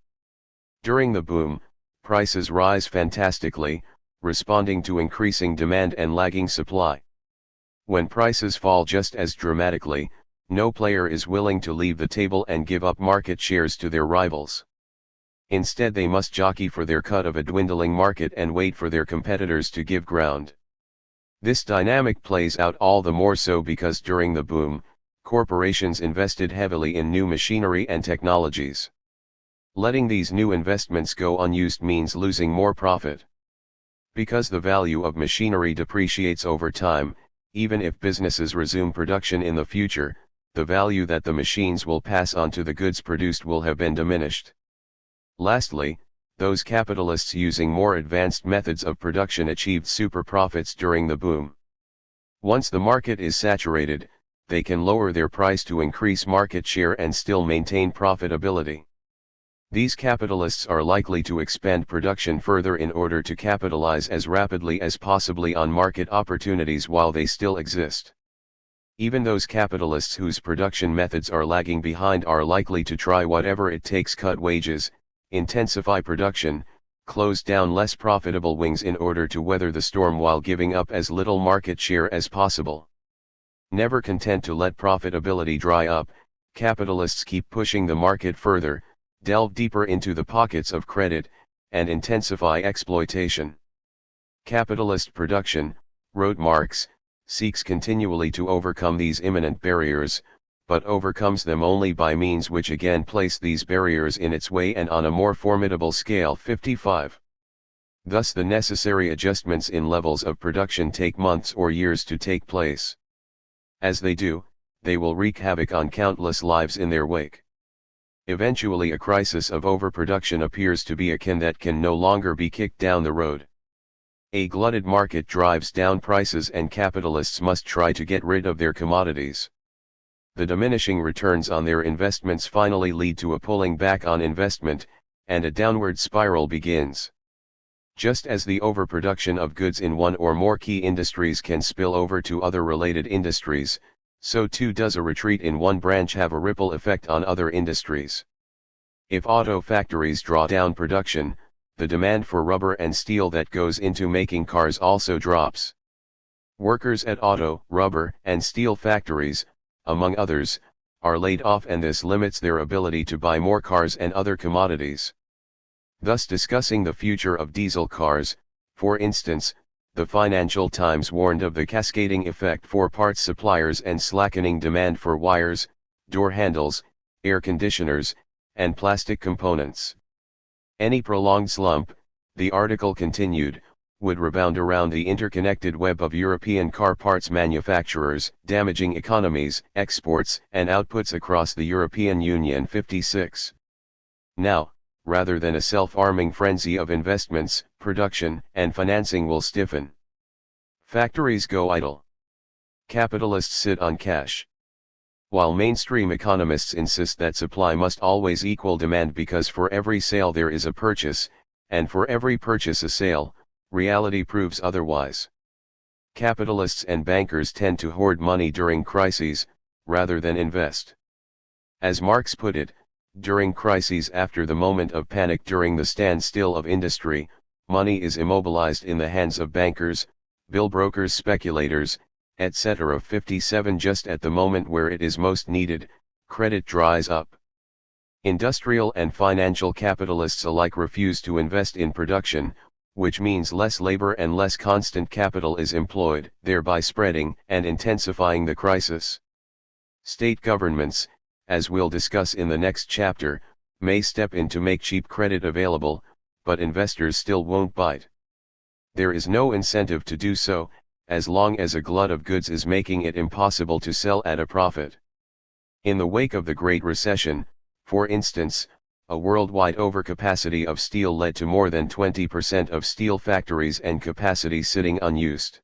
During the boom, prices rise fantastically, responding to increasing demand and lagging supply. When prices fall just as dramatically, no player is willing to leave the table and give up market shares to their rivals. Instead, they must jockey for their cut of a dwindling market and wait for their competitors to give ground. This dynamic plays out all the more so because during the boom, corporations invested heavily in new machinery and technologies. Letting these new investments go unused means losing more profit. Because the value of machinery depreciates over time, even if businesses resume production in the future, the value that the machines will pass on to the goods produced will have been diminished. Lastly, those capitalists using more advanced methods of production achieved super profits during the boom. Once the market is saturated, they can lower their price to increase market share and still maintain profitability. These capitalists are likely to expand production further in order to capitalize as rapidly as possibly on market opportunities while they still exist. Even those capitalists whose production methods are lagging behind are likely to try whatever it takes: cut wages, intensify production, close down less profitable wings in order to weather the storm while giving up as little market share as possible. Never content to let profitability dry up, capitalists keep pushing the market further, delve deeper into the pockets of credit, and intensify exploitation. Capitalist production, wrote Marx, seeks continually to overcome these imminent barriers, but overcomes them only by means which again place these barriers in its way and on a more formidable scale. 55. Thus the necessary adjustments in levels of production take months or years to take place. As they do, they will wreak havoc on countless lives in their wake. Eventually a crisis of overproduction appears to be a can that can no longer be kicked down the road. A glutted market drives down prices and capitalists must try to get rid of their commodities. The diminishing returns on their investments finally lead to a pulling back on investment, and a downward spiral begins. Just as the overproduction of goods in one or more key industries can spill over to other related industries, so too does a retreat in one branch have a ripple effect on other industries. If auto factories draw down production, the demand for rubber and steel that goes into making cars also drops. Workers at auto, rubber, and steel factories, among others, are laid off, and this limits their ability to buy more cars and other commodities. Thus, discussing the future of diesel cars, for instance, the Financial Times warned of the cascading effect for parts suppliers and slackening demand for wires, door handles, air conditioners, and plastic components. Any prolonged slump, the article continued, would rebound around the interconnected web of European car parts manufacturers, damaging economies, exports, and outputs across the European Union. 56. Now, rather than a self-arming frenzy of investments, production and financing will stiffen. Factories go idle. Capitalists sit on cash. While mainstream economists insist that supply must always equal demand because for every sale there is a purchase, and for every purchase a sale, reality proves otherwise. Capitalists and bankers tend to hoard money during crises, rather than invest. As Marx put it, during crises, after the moment of panic during the standstill of industry, money is immobilized in the hands of bankers, bill brokers, speculators, etc. 57. Just at the moment where it is most needed, credit dries up. Industrial and financial capitalists alike refuse to invest in production, which means less labor and less constant capital is employed, thereby spreading and intensifying the crisis. State governments, as we'll discuss in the next chapter, may step in to make cheap credit available, but investors still won't bite. There is no incentive to do so, as long as a glut of goods is making it impossible to sell at a profit. In the wake of the Great Recession, for instance, a worldwide overcapacity of steel led to more than 20% of steel factories and capacity sitting unused.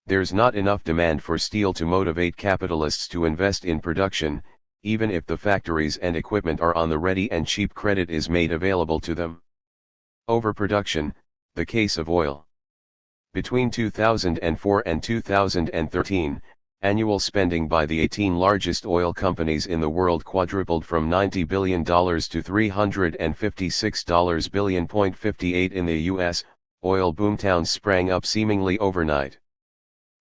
There's not enough demand for steel to motivate capitalists to invest in production, even if the factories and equipment are on the ready and cheap credit is made available to them. Overproduction, the case of oil. Between 2004 and 2013, annual spending by the 18 largest oil companies in the world quadrupled from $90 billion to $356 billion. 58 In the US, oil boomtowns sprang up seemingly overnight.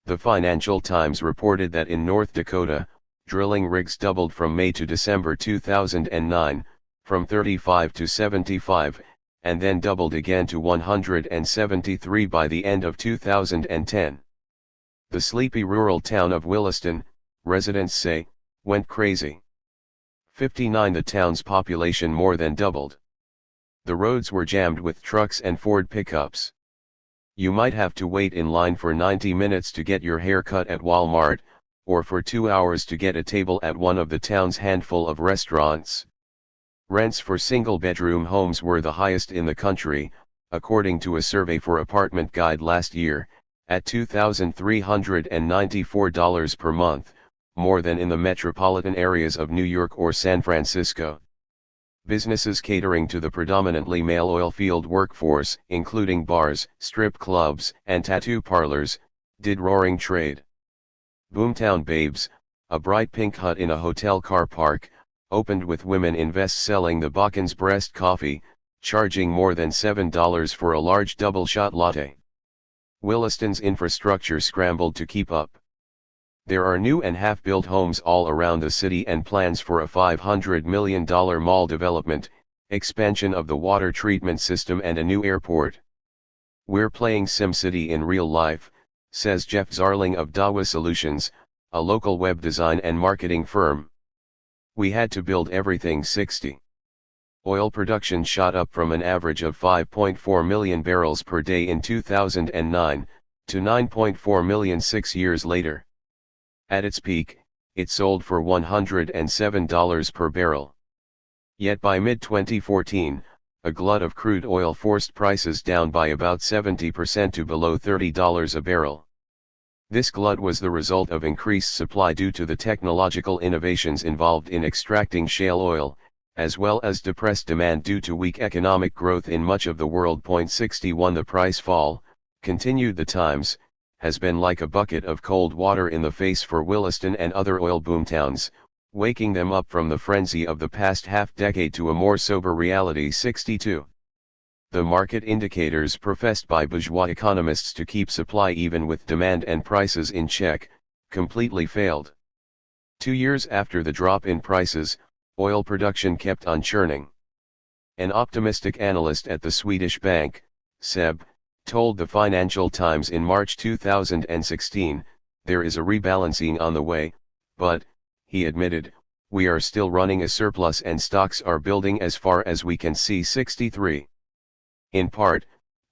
The Financial Times reported that in North Dakota, drilling rigs doubled from May to December 2009, from 35 to 75, and then doubled again to 173 by the end of 2010. The sleepy rural town of Williston, residents say, went crazy. 59 The town's population more than doubled. The roads were jammed with trucks and Ford pickups. You might have to wait in line for 90 minutes to get your hair cut at Walmart, or for 2 hours to get a table at one of the town's handful of restaurants. Rents for single-bedroom homes were the highest in the country, according to a survey for Apartment Guide last year, at $2,394 per month, more than in the metropolitan areas of New York or San Francisco. Businesses catering to the predominantly male oilfield workforce, including bars, strip clubs, and tattoo parlors, did roaring trade. Boomtown Babes, a bright pink hut in a hotel car park, opened with women in vests selling the Bachan's breast coffee, charging more than $7 for a large double-shot latte. Williston's infrastructure scrambled to keep up. There are new and half-built homes all around the city and plans for a $500 million mall development, expansion of the water treatment system and a new airport. We're playing SimCity in real life, says Jeff Zarling of Dawa Solutions, a local web design and marketing firm. We had to build everything 60. Oil production shot up from an average of 5.4 million barrels per day in 2009, to 9.4 million 6 years later. At its peak, it sold for $107 per barrel. Yet by mid-2014, a glut of crude oil forced prices down by about 70% to below $30 a barrel. This glut was the result of increased supply due to the technological innovations involved in extracting shale oil, as well as depressed demand due to weak economic growth in much of the world. 61 The price fall, continued the Times, has been like a bucket of cold water in the face for Williston and other oil boomtowns, waking them up from the frenzy of the past half-decade to a more sober reality. 62. The market indicators professed by bourgeois economists to keep supply even with demand and prices in check, completely failed. 2 years after the drop in prices, oil production kept on churning. An optimistic analyst at the Swedish bank, SEB, told the Financial Times in March 2016, "There is a rebalancing on the way, but," he admitted, "we are still running a surplus and stocks are building as far as we can see." 63. In part,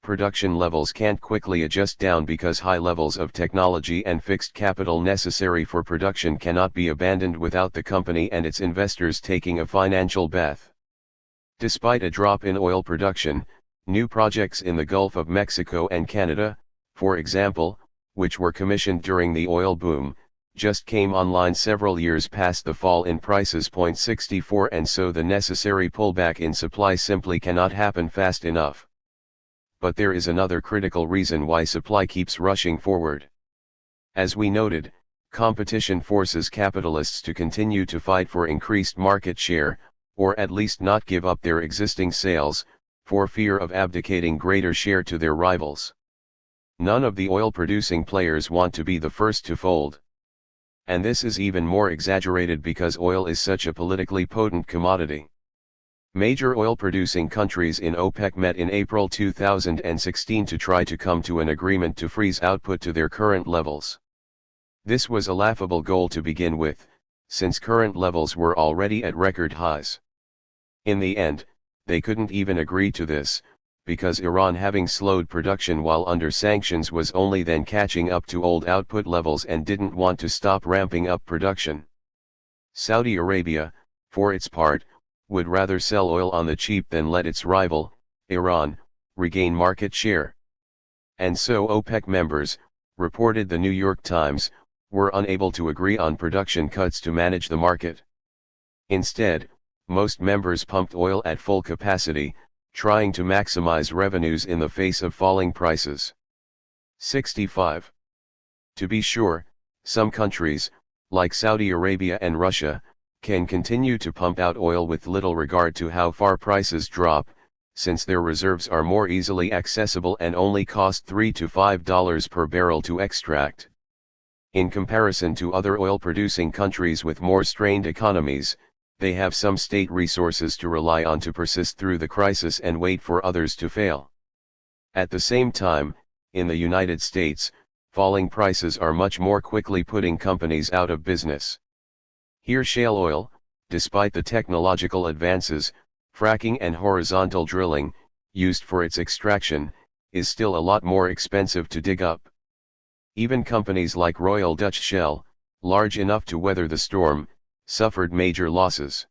production levels can't quickly adjust down because high levels of technology and fixed capital necessary for production cannot be abandoned without the company and its investors taking a financial bath. Despite a drop in oil production, new projects in the Gulf of Mexico and Canada, for example, which were commissioned during the oil boom, just came online several years past the fall in prices. 64 And so the necessary pullback in supply simply cannot happen fast enough. But there is another critical reason why supply keeps rushing forward. As we noted, competition forces capitalists to continue to fight for increased market share, or at least not give up their existing sales, for fear of abdicating greater share to their rivals. None of the oil-producing players want to be the first to fold. And this is even more exaggerated because oil is such a politically potent commodity. Major oil-producing countries in OPEC met in April 2016 to try to come to an agreement to freeze output to their current levels. This was a laughable goal to begin with, since current levels were already at record highs. In the end, they couldn't even agree to this, because Iran, having slowed production while under sanctions, was only then catching up to old output levels and didn't want to stop ramping up production. Saudi Arabia, for its part, would rather sell oil on the cheap than let its rival, Iran, regain market share. And so OPEC members, reported the New York Times, were unable to agree on production cuts to manage the market. Instead, most members pumped oil at full capacity, trying to maximize revenues in the face of falling prices. 65. To be sure, some countries, like Saudi Arabia and Russia, can continue to pump out oil with little regard to how far prices drop, since their reserves are more easily accessible and only cost $3 to $5 per barrel to extract. In comparison to other oil-producing countries with more strained economies, they have some state resources to rely on to persist through the crisis and wait for others to fail. At the same time, in the United States, falling prices are much more quickly putting companies out of business. Here shale oil, despite the technological advances, fracking and horizontal drilling, used for its extraction, is still a lot more expensive to dig up. Even companies like Royal Dutch Shell, large enough to weather the storm, suffered major losses.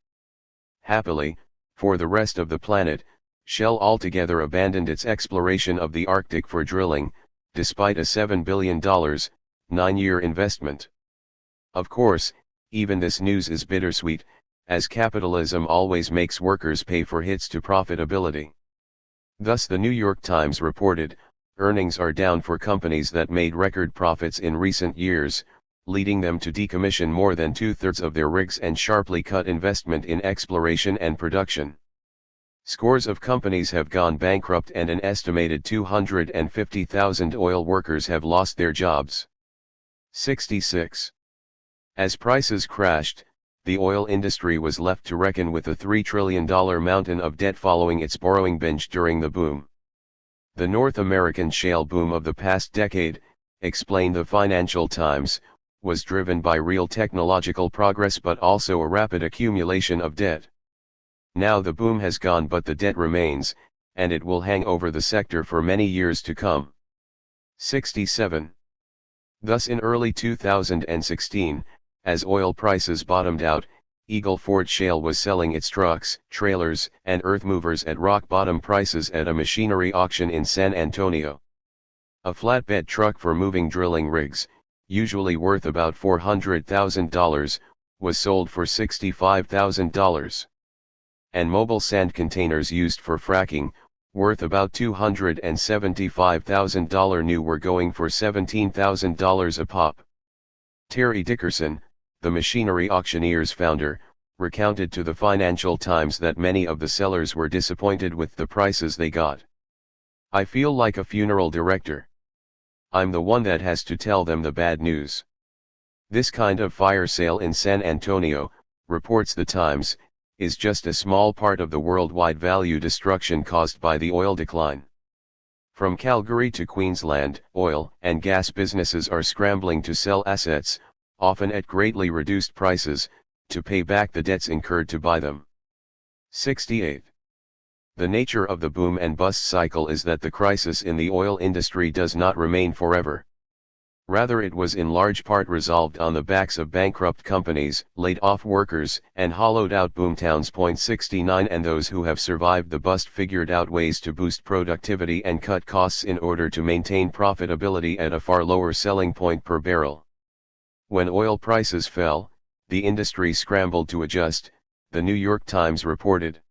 Happily, for the rest of the planet, Shell altogether abandoned its exploration of the Arctic for drilling, despite a $7 billion, 9-year investment. Of course, even this news is bittersweet, as capitalism always makes workers pay for hits to profitability. Thus the New York Times reported, earnings are down for companies that made record profits in recent years, leading them to decommission more than 2/3 of their rigs and sharply cut investment in exploration and production. Scores of companies have gone bankrupt and an estimated 250,000 oil workers have lost their jobs. 66. As prices crashed, the oil industry was left to reckon with a $3 trillion mountain of debt following its borrowing binge during the boom. The North American shale boom of the past decade, explained the Financial Times, was driven by real technological progress but also a rapid accumulation of debt. Now the boom has gone, but the debt remains, and it will hang over the sector for many years to come. 67. Thus in early 2016, as oil prices bottomed out, Eagle Ford Shale was selling its trucks, trailers, and earthmovers at rock-bottom prices at a machinery auction in San Antonio. A flatbed truck for moving drilling rigs, usually worth about $400,000, was sold for $65,000. And mobile sand containers used for fracking, worth about $275,000 new, were going for $17,000 a pop. Terry Dickerson, the machinery auctioneer's founder, recounted to the Financial Times that many of the sellers were disappointed with the prices they got. "I feel like a funeral director. I'm the one that has to tell them the bad news." This kind of fire sale in San Antonio, reports the Times, is just a small part of the worldwide value destruction caused by the oil decline. From Calgary to Queensland, oil and gas businesses are scrambling to sell assets, often at greatly reduced prices, to pay back the debts incurred to buy them. 68. The nature of the boom and bust cycle is that the crisis in the oil industry does not remain forever. Rather, it was in large part resolved on the backs of bankrupt companies, laid-off workers, and hollowed-out boomtowns. 69 And those who have survived the bust figured out ways to boost productivity and cut costs in order to maintain profitability at a far lower selling point per barrel. When oil prices fell, the industry scrambled to adjust, the New York Times reported.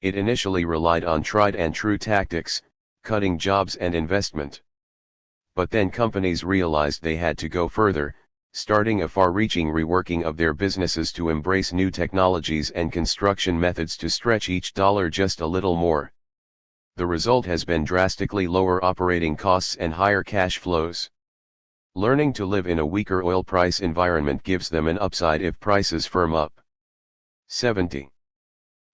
It initially relied on tried-and-true tactics, cutting jobs and investment. But then companies realized they had to go further, starting a far-reaching reworking of their businesses to embrace new technologies and construction methods to stretch each dollar just a little more. The result has been drastically lower operating costs and higher cash flows. Learning to live in a weaker oil price environment gives them an upside if prices firm up. 70.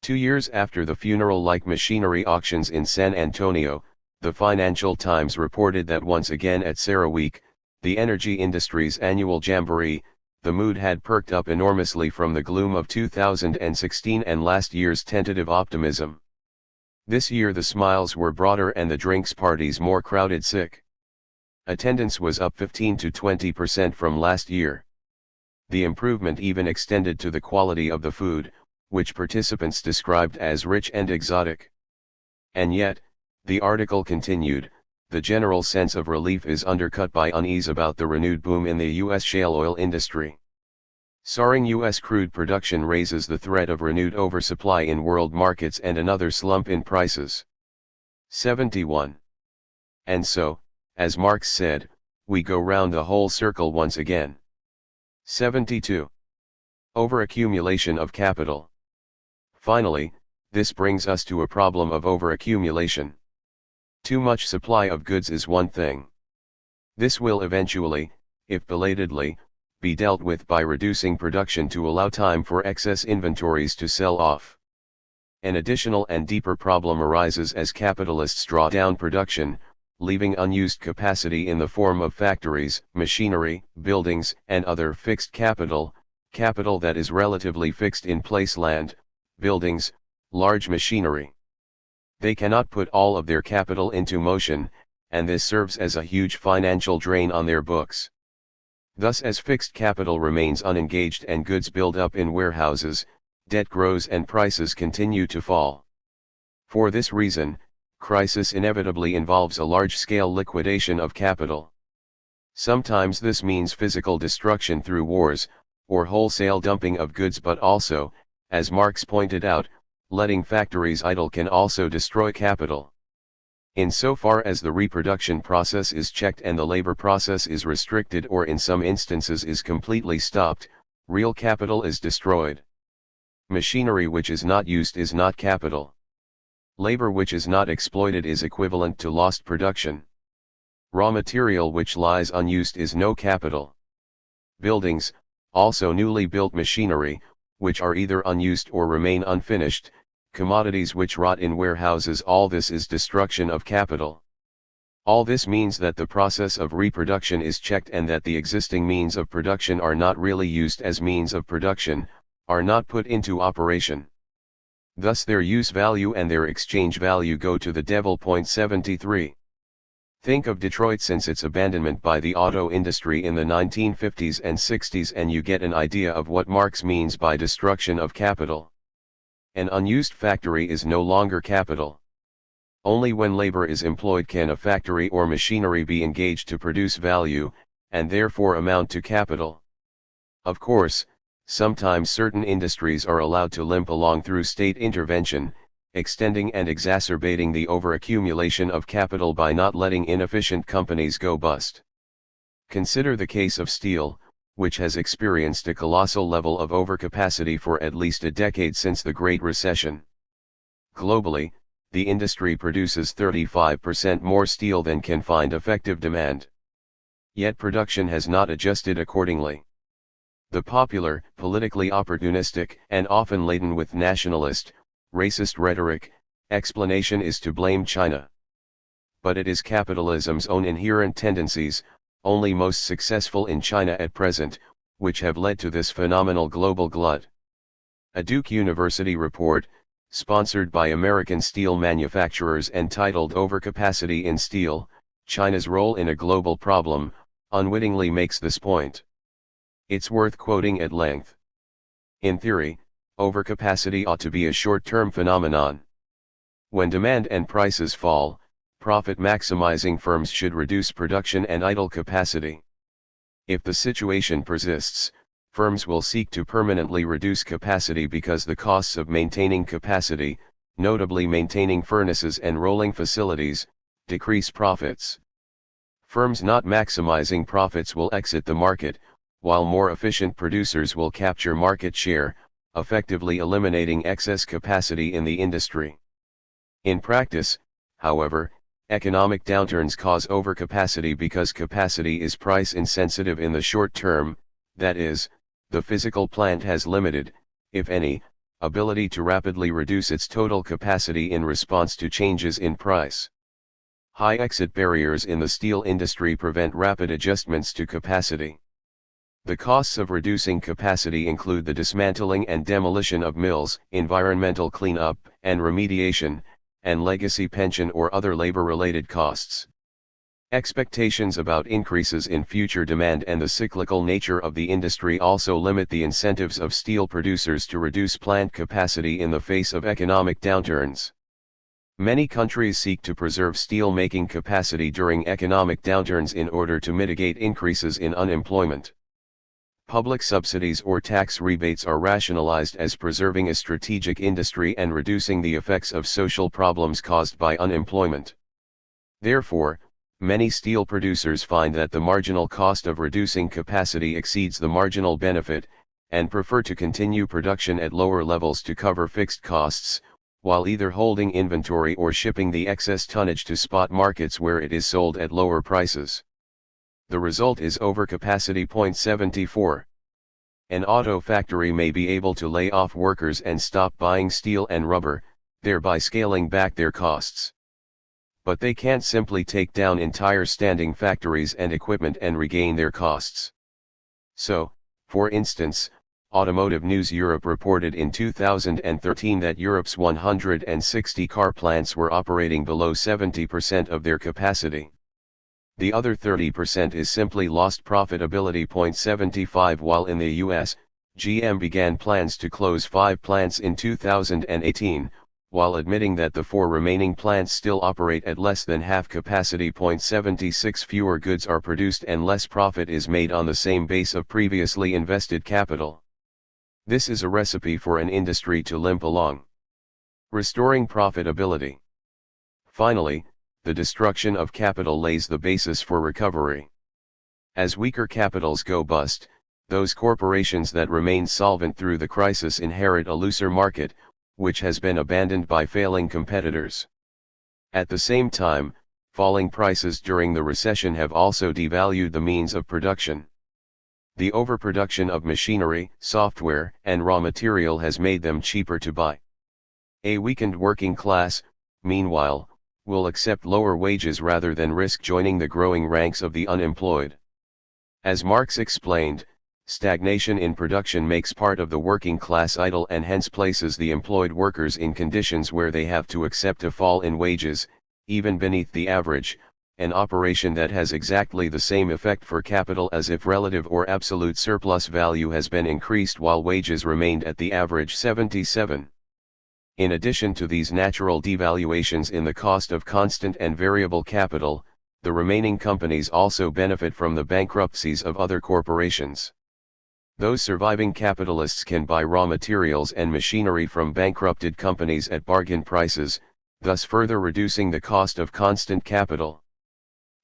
2 years after the funeral-like machinery auctions in San Antonio, the Financial Times reported that once again at CERAWeek, the energy industry's annual jamboree, the mood had perked up enormously from the gloom of 2016 and last year's tentative optimism. This year the smiles were broader and the drinks parties more crowded. Attendance was up 15 to 20% from last year. The improvement even extended to the quality of the food, which participants described as rich and exotic. And yet, the article continued, the general sense of relief is undercut by unease about the renewed boom in the U.S. shale oil industry. Soaring U.S. crude production raises the threat of renewed oversupply in world markets and another slump in prices. 71. And so, as Marx said, we go round the whole circle once again. 72. Overaccumulation of capital. Finally, this brings us to a problem of overaccumulation. Too much supply of goods is one thing. This will eventually, if belatedly, be dealt with by reducing production to allow time for excess inventories to sell off. An additional and deeper problem arises as capitalists draw down production, leaving unused capacity in the form of factories, machinery, buildings, and other fixed capital, capital that is relatively fixed in place: land, buildings, large machinery. They cannot put all of their capital into motion, and this serves as a huge financial drain on their books. Thus, as fixed capital remains unengaged and goods build up in warehouses, debt grows and prices continue to fall. For this reason, crisis inevitably involves a large-scale liquidation of capital. Sometimes this means physical destruction through wars, or wholesale dumping of goods, but also, as Marx pointed out, letting factories idle can also destroy capital. Insofar as the reproduction process is checked and the labor process is restricted or in some instances is completely stopped, real capital is destroyed. Machinery which is not used is not capital. Labor which is not exploited is equivalent to lost production. Raw material which lies unused is no capital. Buildings, also newly built machinery, which are either unused or remain unfinished, commodities which rot in warehouses, all this is destruction of capital. All this means that the process of reproduction is checked and that the existing means of production are not really used as means of production, are not put into operation. Thus their use value and their exchange value go to the devil. 73. Think of Detroit since its abandonment by the auto industry in the 1950s and 60s and you get an idea of what Marx means by destruction of capital. An unused factory is no longer capital. Only when labor is employed can a factory or machinery be engaged to produce value, and therefore amount to capital. Of course, sometimes certain industries are allowed to limp along through state intervention, extending and exacerbating the overaccumulation of capital by not letting inefficient companies go bust. Consider the case of steel, which has experienced a colossal level of overcapacity for at least a decade since the Great Recession. Globally, the industry produces 35% more steel than can find effective demand. Yet production has not adjusted accordingly. The popular, politically opportunistic, and often laden with nationalist, racist rhetoric, explanation is to blame China. But it is capitalism's own inherent tendencies, only most successful in China at present, which have led to this phenomenal global glut. A Duke University report, sponsored by American steel manufacturers and titled Overcapacity in Steel, China's Role in a Global Problem, unwittingly makes this point. It's worth quoting at length. In theory, overcapacity ought to be a short-term phenomenon. When demand and prices fall, profit-maximizing firms should reduce production and idle capacity. If the situation persists, firms will seek to permanently reduce capacity because the costs of maintaining capacity, notably maintaining furnaces and rolling facilities, decrease profits. Firms not maximizing profits will exit the market, while more efficient producers will capture market share, effectively eliminating excess capacity in the industry. In practice, however, economic downturns cause overcapacity because capacity is price insensitive in the short term, that is, the physical plant has limited, if any, ability to rapidly reduce its total capacity in response to changes in price. High exit barriers in the steel industry prevent rapid adjustments to capacity. The costs of reducing capacity include the dismantling and demolition of mills, environmental cleanup and remediation, and legacy pension or other labor-related costs. Expectations about increases in future demand and the cyclical nature of the industry also limit the incentives of steel producers to reduce plant capacity in the face of economic downturns. Many countries seek to preserve steel-making capacity during economic downturns in order to mitigate increases in unemployment. Public subsidies or tax rebates are rationalized as preserving a strategic industry and reducing the effects of social problems caused by unemployment. Therefore, many steel producers find that the marginal cost of reducing capacity exceeds the marginal benefit, and prefer to continue production at lower levels to cover fixed costs, while either holding inventory or shipping the excess tonnage to spot markets where it is sold at lower prices. The result is overcapacity. 74. An auto factory may be able to lay off workers and stop buying steel and rubber, thereby scaling back their costs. But they can't simply take down entire standing factories and equipment and regain their costs. So, for instance, Automotive News Europe reported in 2013 that Europe's 160 car plants were operating below 70% of their capacity. The other 30% is simply lost profitability. 75. While in the US, GM began plans to close 5 plants in 2018, while admitting that the 4 remaining plants still operate at less than half capacity. 76. Fewer goods are produced and less profit is made on the same base of previously invested capital. This is a recipe for an industry to limp along. Restoring profitability. Finally, the destruction of capital lays the basis for recovery. As weaker capitals go bust, those corporations that remain solvent through the crisis inherit a looser market, which has been abandoned by failing competitors. At the same time, falling prices during the recession have also devalued the means of production. The overproduction of machinery, software, and raw material has made them cheaper to buy. A weakened working class, meanwhile, will accept lower wages rather than risk joining the growing ranks of the unemployed. As Marx explained, Stagnation in production makes part of the working class idle and hence places the employed workers in conditions where they have to accept a fall in wages, even beneath the average, an operation that has exactly the same effect for capital as if relative or absolute surplus value has been increased while wages remained at the average 77. In addition to these natural devaluations in the cost of constant and variable capital, the remaining companies also benefit from the bankruptcies of other corporations. Those surviving capitalists can buy raw materials and machinery from bankrupted companies at bargain prices, thus further reducing the cost of constant capital.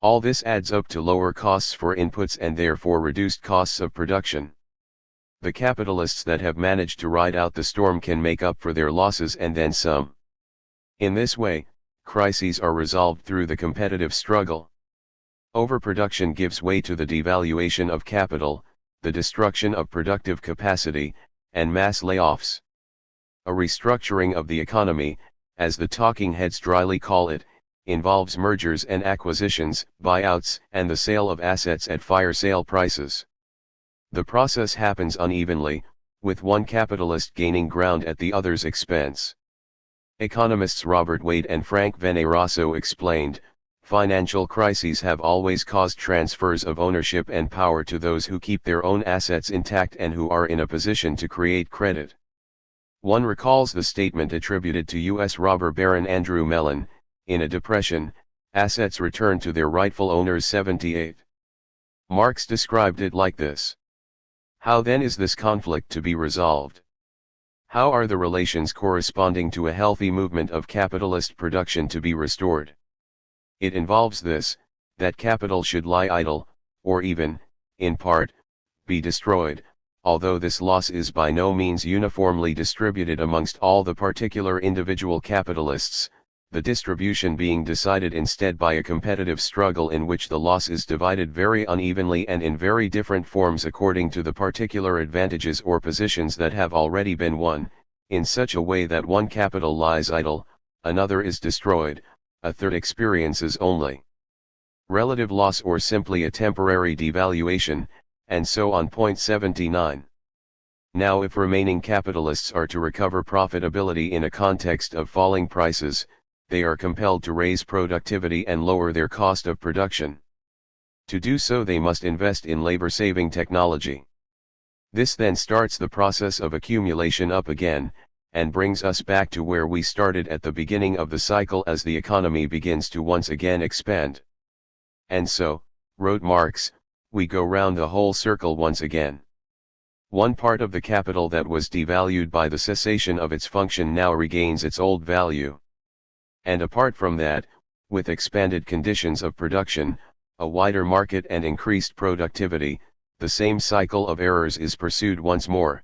All this adds up to lower costs for inputs and therefore reduced costs of production. The capitalists that have managed to ride out the storm can make up for their losses and then some. In this way, crises are resolved through the competitive struggle. Overproduction gives way to the devaluation of capital, the destruction of productive capacity, and mass layoffs. A restructuring of the economy, as the talking heads dryly call it, involves mergers and acquisitions, buyouts, and the sale of assets at fire sale prices. The process happens unevenly, with one capitalist gaining ground at the other's expense. Economists Robert Wade and Frank Veneroso explained, financial crises have always caused transfers of ownership and power to those who keep their own assets intact and who are in a position to create credit. One recalls the statement attributed to U.S. robber baron Andrew Mellon, in a depression, assets return to their rightful owners 78. Marx described it like this. How then is this conflict to be resolved? How are the relations corresponding to a healthy movement of capitalist production to be restored? It involves this, that capital should lie idle, or even, in part, be destroyed, although this loss is by no means uniformly distributed amongst all the particular individual capitalists, the distribution being decided instead by a competitive struggle in which the loss is divided very unevenly and in very different forms according to the particular advantages or positions that have already been won, in such a way that one capital lies idle, another is destroyed, a third experiences only relative loss or simply a temporary devaluation, and so on. Point 79. Now if remaining capitalists are to recover profitability in a context of falling prices, they are compelled to raise productivity and lower their cost of production. To do so they must invest in labor-saving technology. This then starts the process of accumulation up again, and brings us back to where we started at the beginning of the cycle as the economy begins to once again expand. And so, wrote Marx, we go round the whole circle once again. One part of the capital that was devalued by the cessation of its function now regains its old value. And apart from that, with expanded conditions of production, a wider market and increased productivity, the same cycle of errors is pursued once more.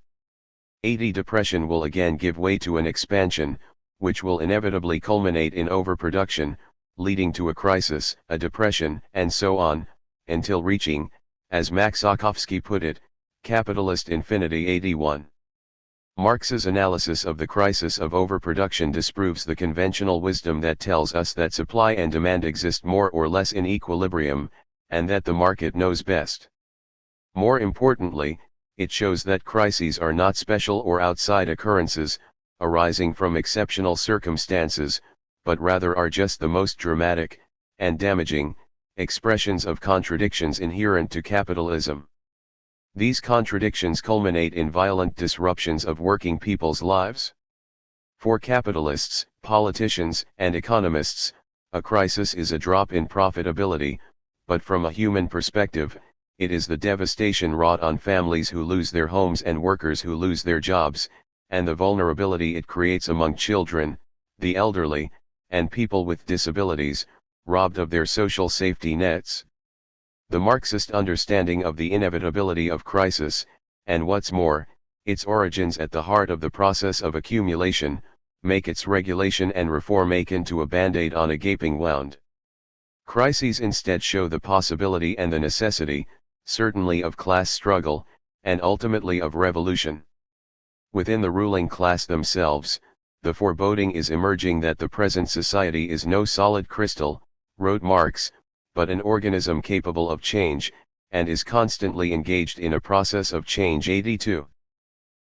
Depression will again give way to an expansion, which will inevitably culminate in overproduction, leading to a crisis, a depression, and so on, until reaching, as Max Okovsky put it, capitalist infinity. 81. Marx's analysis of the crisis of overproduction disproves the conventional wisdom that tells us that supply and demand exist more or less in equilibrium, and that the market knows best. More importantly, it shows that crises are not special or outside occurrences, arising from exceptional circumstances, but rather are just the most dramatic, and damaging, expressions of contradictions inherent to capitalism. These contradictions culminate in violent disruptions of working people's lives. For capitalists, politicians, and economists, a crisis is a drop in profitability, but from a human perspective, it is the devastation wrought on families who lose their homes and workers who lose their jobs, and the vulnerability it creates among children, the elderly, and people with disabilities, robbed of their social safety nets. The Marxist understanding of the inevitability of crisis, and what's more, its origins at the heart of the process of accumulation, make its regulation and reform akin to a band-aid on a gaping wound. Crises instead show the possibility and the necessity, certainly of class struggle, and ultimately of revolution. Within the ruling class themselves, the foreboding is emerging that the present society is no solid crystal, wrote Marx, but an organism capable of change, and is constantly engaged in a process of change. 82.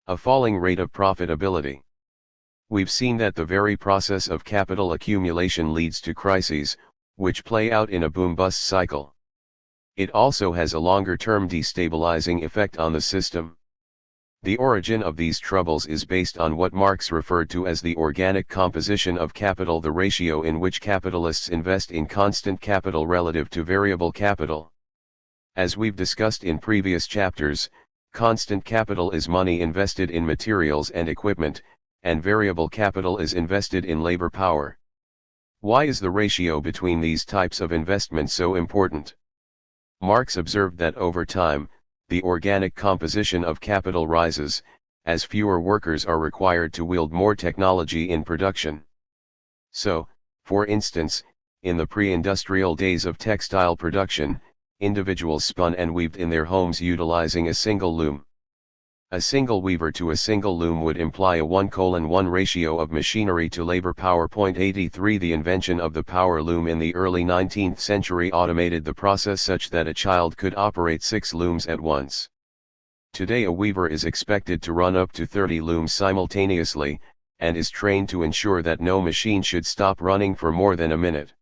A falling rate of profitability. We've seen that the very process of capital accumulation leads to crises, which play out in a boom-bust cycle. It also has a longer-term destabilizing effect on the system. The origin of these troubles is based on what Marx referred to as the organic composition of capital, the ratio in which capitalists invest in constant capital relative to variable capital. As we've discussed in previous chapters, constant capital is money invested in materials and equipment, and variable capital is invested in labor power. Why is the ratio between these types of investment so important? Marx observed that over time, the organic composition of capital rises, as fewer workers are required to wield more technology in production. So, for instance, in the pre-industrial days of textile production, individuals spun and weaved in their homes utilizing a single loom. A single weaver to a single loom would imply a 1:1 ratio of machinery to labor power. 83 The invention of the power loom in the early 19th century automated the process such that a child could operate 6 looms at once. Today a weaver is expected to run up to 30 looms simultaneously, and is trained to ensure that no machine should stop running for more than a minute.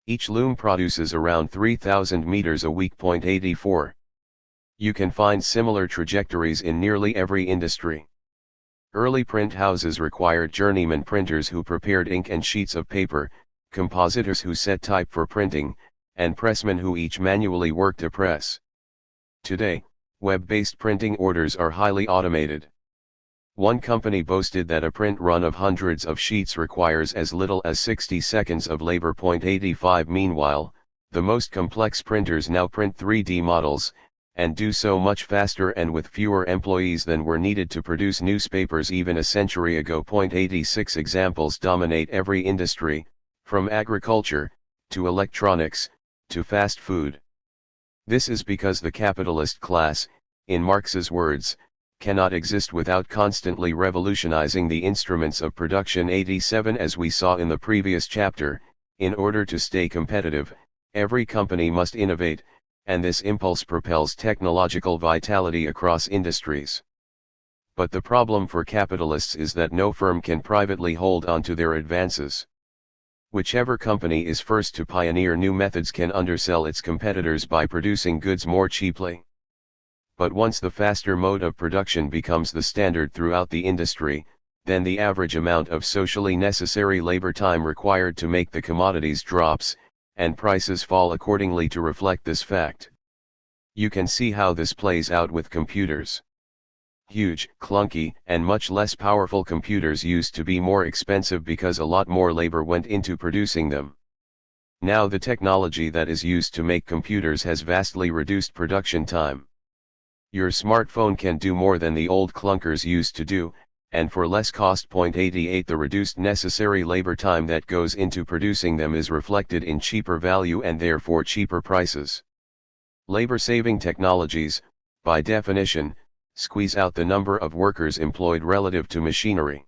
Each loom produces around 3,000 meters a week. 84. You can find similar trajectories in nearly every industry. Early print houses required journeyman printers who prepared ink and sheets of paper, compositors who set type for printing, and pressmen who each manually worked a press. Today, web-based printing orders are highly automated. One company boasted that a print run of hundreds of sheets requires as little as 60 seconds of labor. 85 Meanwhile, the most complex printers now print 3D models, and do so much faster and with fewer employees than were needed to produce newspapers even a century ago. 86 Examples dominate every industry, from agriculture, to electronics, to fast food. This is because the capitalist class, in Marx's words, cannot exist without constantly revolutionizing the instruments of production. 87 As we saw in the previous chapter, in order to stay competitive, every company must innovate, and this impulse propels technological vitality across industries. But the problem for capitalists is that no firm can privately hold on to their advances. Whichever company is first to pioneer new methods can undersell its competitors by producing goods more cheaply. But once the faster mode of production becomes the standard throughout the industry, then the average amount of socially necessary labor time required to make the commodities drops, and prices fall accordingly to reflect this fact. You can see how this plays out with computers. Huge, clunky, and much less powerful computers used to be more expensive because a lot more labor went into producing them. Now the technology that is used to make computers has vastly reduced production time. Your smartphone can do more than the old clunkers used to do, and for less cost. 88 The reduced necessary labor time that goes into producing them is reflected in cheaper value and therefore cheaper prices. Labor-saving technologies, by definition, squeeze out the number of workers employed relative to machinery.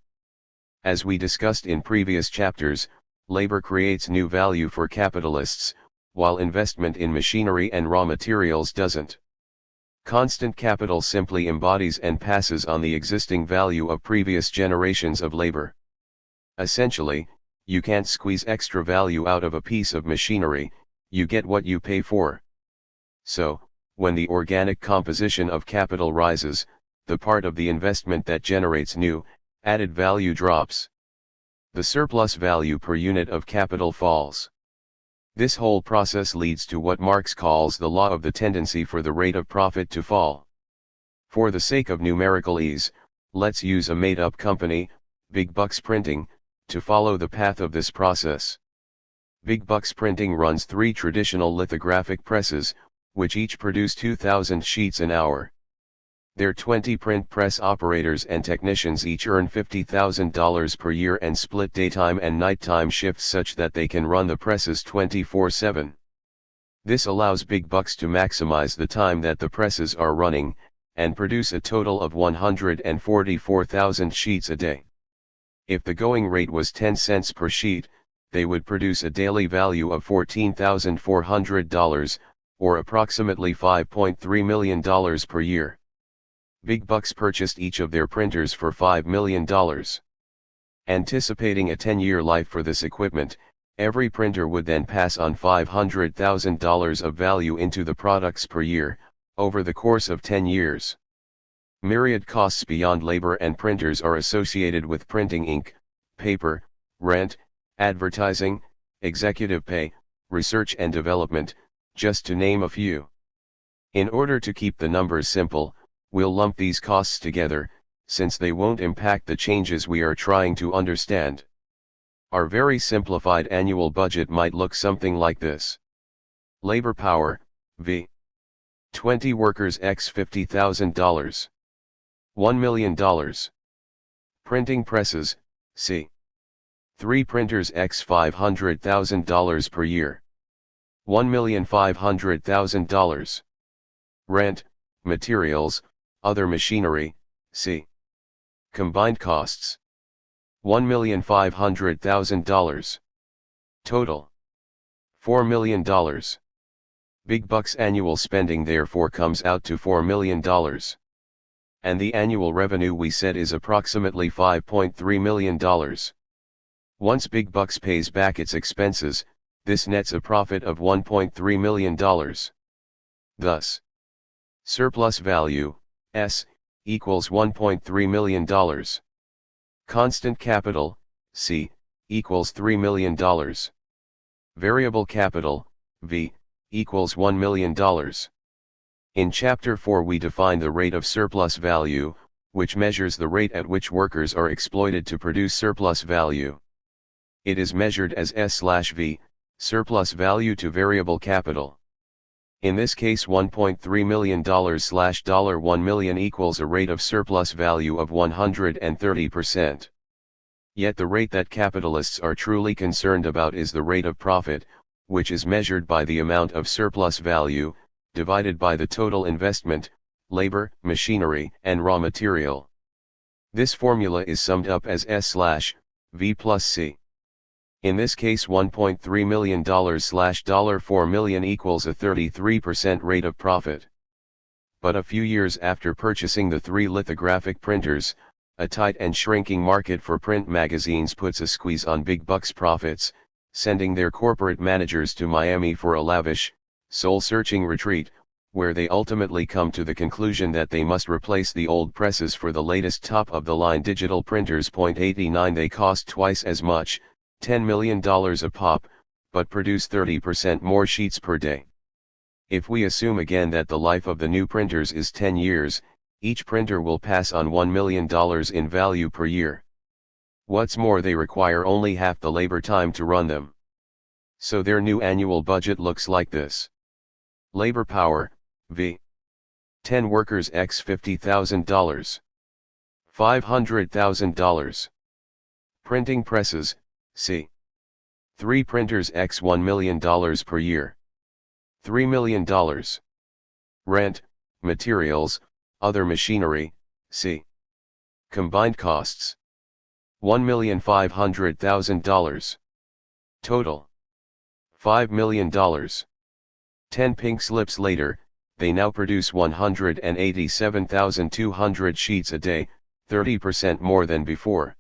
As we discussed in previous chapters, labor creates new value for capitalists, while investment in machinery and raw materials doesn't. Constant capital simply embodies and passes on the existing value of previous generations of labor. Essentially, you can't squeeze extra value out of a piece of machinery, you get what you pay for. So, when the organic composition of capital rises, the part of the investment that generates new, added value drops. The surplus value per unit of capital falls. This whole process leads to what Marx calls the law of the tendency for the rate of profit to fall. For the sake of numerical ease, let's use a made-up company, Big Bucks Printing, to follow the path of this process. Big Bucks Printing runs 3 traditional lithographic presses, which each produce 2,000 sheets an hour. Their 20 print press operators and technicians each earn $50,000 per year and split daytime and nighttime shifts such that they can run the presses 24/7. This allows Big Bucks to maximize the time that the presses are running, and produce a total of 144,000 sheets a day. If the going rate was 10 cents per sheet, they would produce a daily value of $14,400, or approximately $5.3 million per year. Big Bucks purchased each of their printers for $5 million. Anticipating a 10-year life for this equipment, every printer would then pass on $500,000 of value into the products per year, over the course of 10 years. Myriad costs beyond labor and printers are associated with printing ink, paper, rent, advertising, executive pay, research and development, just to name a few. In order to keep the numbers simple, we'll lump these costs together, since they won't impact the changes we are trying to understand. Our very simplified annual budget might look something like this. Labor power, V. 20 workers x $50,000. $1 million. Printing presses, C. 3 printers x $500,000 per year. $1,500,000. Rent, materials, other machinery, C. Combined costs. $1,500,000. Total. $4 million. Big Bucks annual spending therefore comes out to $4 million. And the annual revenue we said is approximately $5.3 million. Once Big Bucks pays back its expenses, this nets a profit of $1.3 million. Thus, surplus value, S, equals $1.3 million. Constant capital, C, equals $3 million. Variable capital, V, equals $1 million. In Chapter 4 we define the rate of surplus value, which measures the rate at which workers are exploited to produce surplus value. It is measured as S/V, surplus value to variable capital. In this case $1.3 million / $1 million equals a rate of surplus value of 130%. Yet the rate that capitalists are truly concerned about is the rate of profit, which is measured by the amount of surplus value, divided by the total investment, labor, machinery, and raw material. This formula is summed up as S/V plus C. In this case $1.3 million / $4 million equals a 33% rate of profit. But a few years after purchasing the 3 lithographic printers, a tight and shrinking market for print magazines puts a squeeze on Big Bucks profits, sending their corporate managers to Miami for a lavish, soul-searching retreat, where they ultimately come to the conclusion that they must replace the old presses for the latest top-of-the-line digital printers. 89 They cost twice as much, $10 million a pop, but produce 30% more sheets per day. If we assume again that the life of the new printers is 10 years, each printer will pass on $1 million in value per year. What's more, they require only half the labor time to run them. So their new annual budget looks like this. Labor power, V. 10 workers x $50,000. $500,000. Printing presses, C. 3 printers x $1 million per year. $3 million. Rent, materials, other machinery, C. Combined costs. $1,500,000. Total. $5 million. 10 pink slips later, they now produce 187,200 sheets a day, 30% more than before.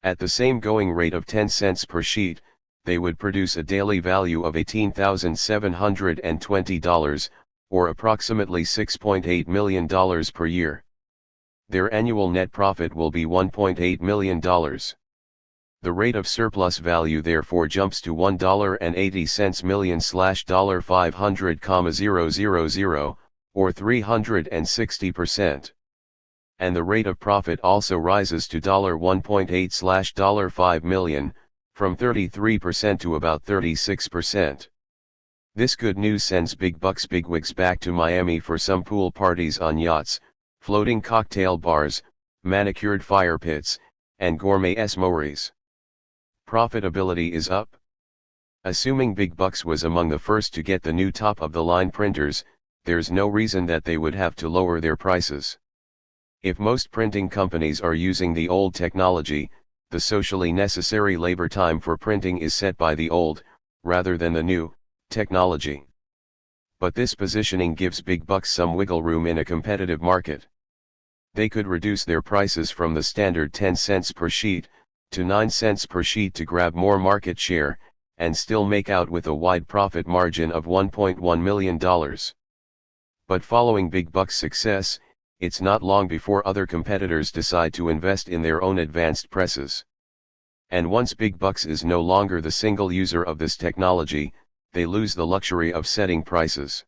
At the same going rate of 10 cents per sheet, they would produce a daily value of $18,720, or approximately $6.8 million per year. Their annual net profit will be $1.8 million. The rate of surplus value therefore jumps to $1.80 million / $500,000, or 360%. And the rate of profit also rises to $1.8 / $5 million, from 33% to about 36%. This good news sends Big Bucks bigwigs back to Miami for some pool parties on yachts, floating cocktail bars, manicured fire pits, and gourmet s'mores. Profitability is up. Assuming Big Bucks was among the first to get the new top-of-the-line printers, there's no reason that they would have to lower their prices. If most printing companies are using the old technology, the socially necessary labor time for printing is set by the old, rather than the new, technology. But this positioning gives big bucks some wiggle room in a competitive market. They could reduce their prices from the standard 10 cents per sheet, to 9 cents per sheet to grab more market share, and still make out with a wide profit margin of $1.1 million. But following big bucks' success, it's not long before other competitors decide to invest in their own advanced presses. And once big bucks is no longer the single user of this technology, they lose the luxury of setting prices.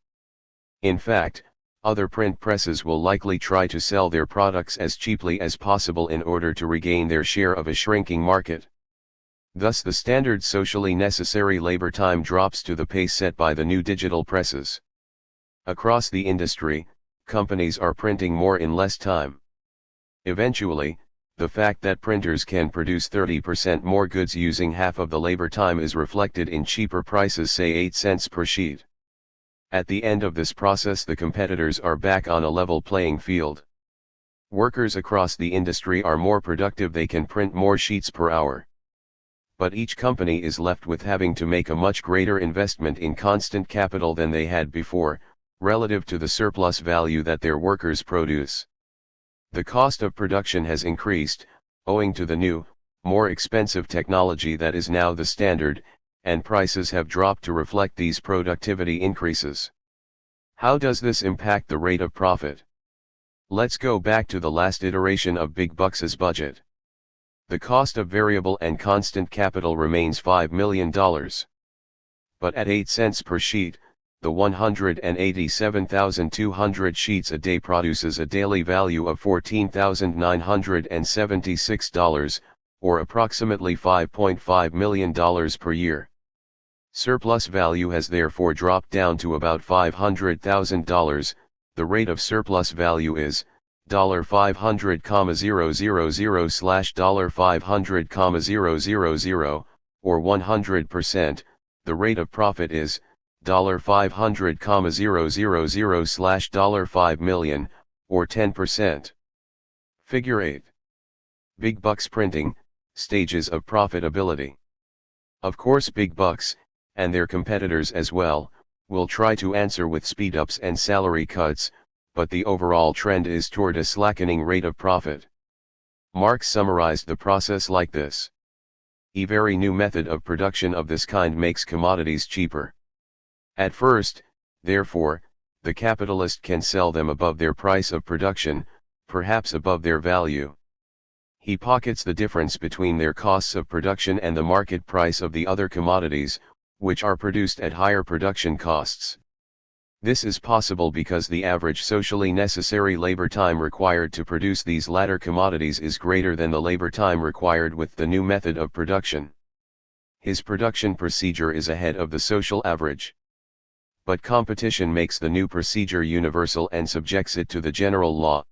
In fact, other print presses will likely try to sell their products as cheaply as possible in order to regain their share of a shrinking market. Thus the standard socially necessary labor time drops to the pace set by the new digital presses. Across the industry, companies are printing more in less time. Eventually, the fact that printers can produce 30% more goods using half of the labor time is reflected in cheaper prices, say 8 cents per sheet. At the end of this process, the competitors are back on a level playing field. Workers across the industry are more productive, they can print more sheets per hour. But each company is left with having to make a much greater investment in constant capital than they had before, relative to the surplus value that their workers produce. The cost of production has increased, owing to the new, more expensive technology that is now the standard, and prices have dropped to reflect these productivity increases. How does this impact the rate of profit? Let's go back to the last iteration of Big Bucks' budget. The cost of variable and constant capital remains $5 million. But at 8 cents per sheet, the 187,200 sheets a day produces a daily value of $14,976, or approximately $5.5 million per year. Surplus value has therefore dropped down to about $500,000. The rate of surplus value is $500,000/$500,000, or 100%. The rate of profit is $500,000/$5 million, or 10%. Figure 8. Big Bucks printing, stages of profitability. Of course, big bucks, and their competitors as well, will try to answer with speed-ups and salary cuts, but the overall trend is toward a slackening rate of profit. Marx summarized the process like this. A very new method of production of this kind makes commodities cheaper. At first, therefore, the capitalist can sell them above their price of production, perhaps above their value. He pockets the difference between their costs of production and the market price of the other commodities, which are produced at higher production costs. This is possible because the average socially necessary labor time required to produce these latter commodities is greater than the labor time required with the new method of production. His production procedure is ahead of the social average. But competition makes the new procedure universal and subjects it to the general law.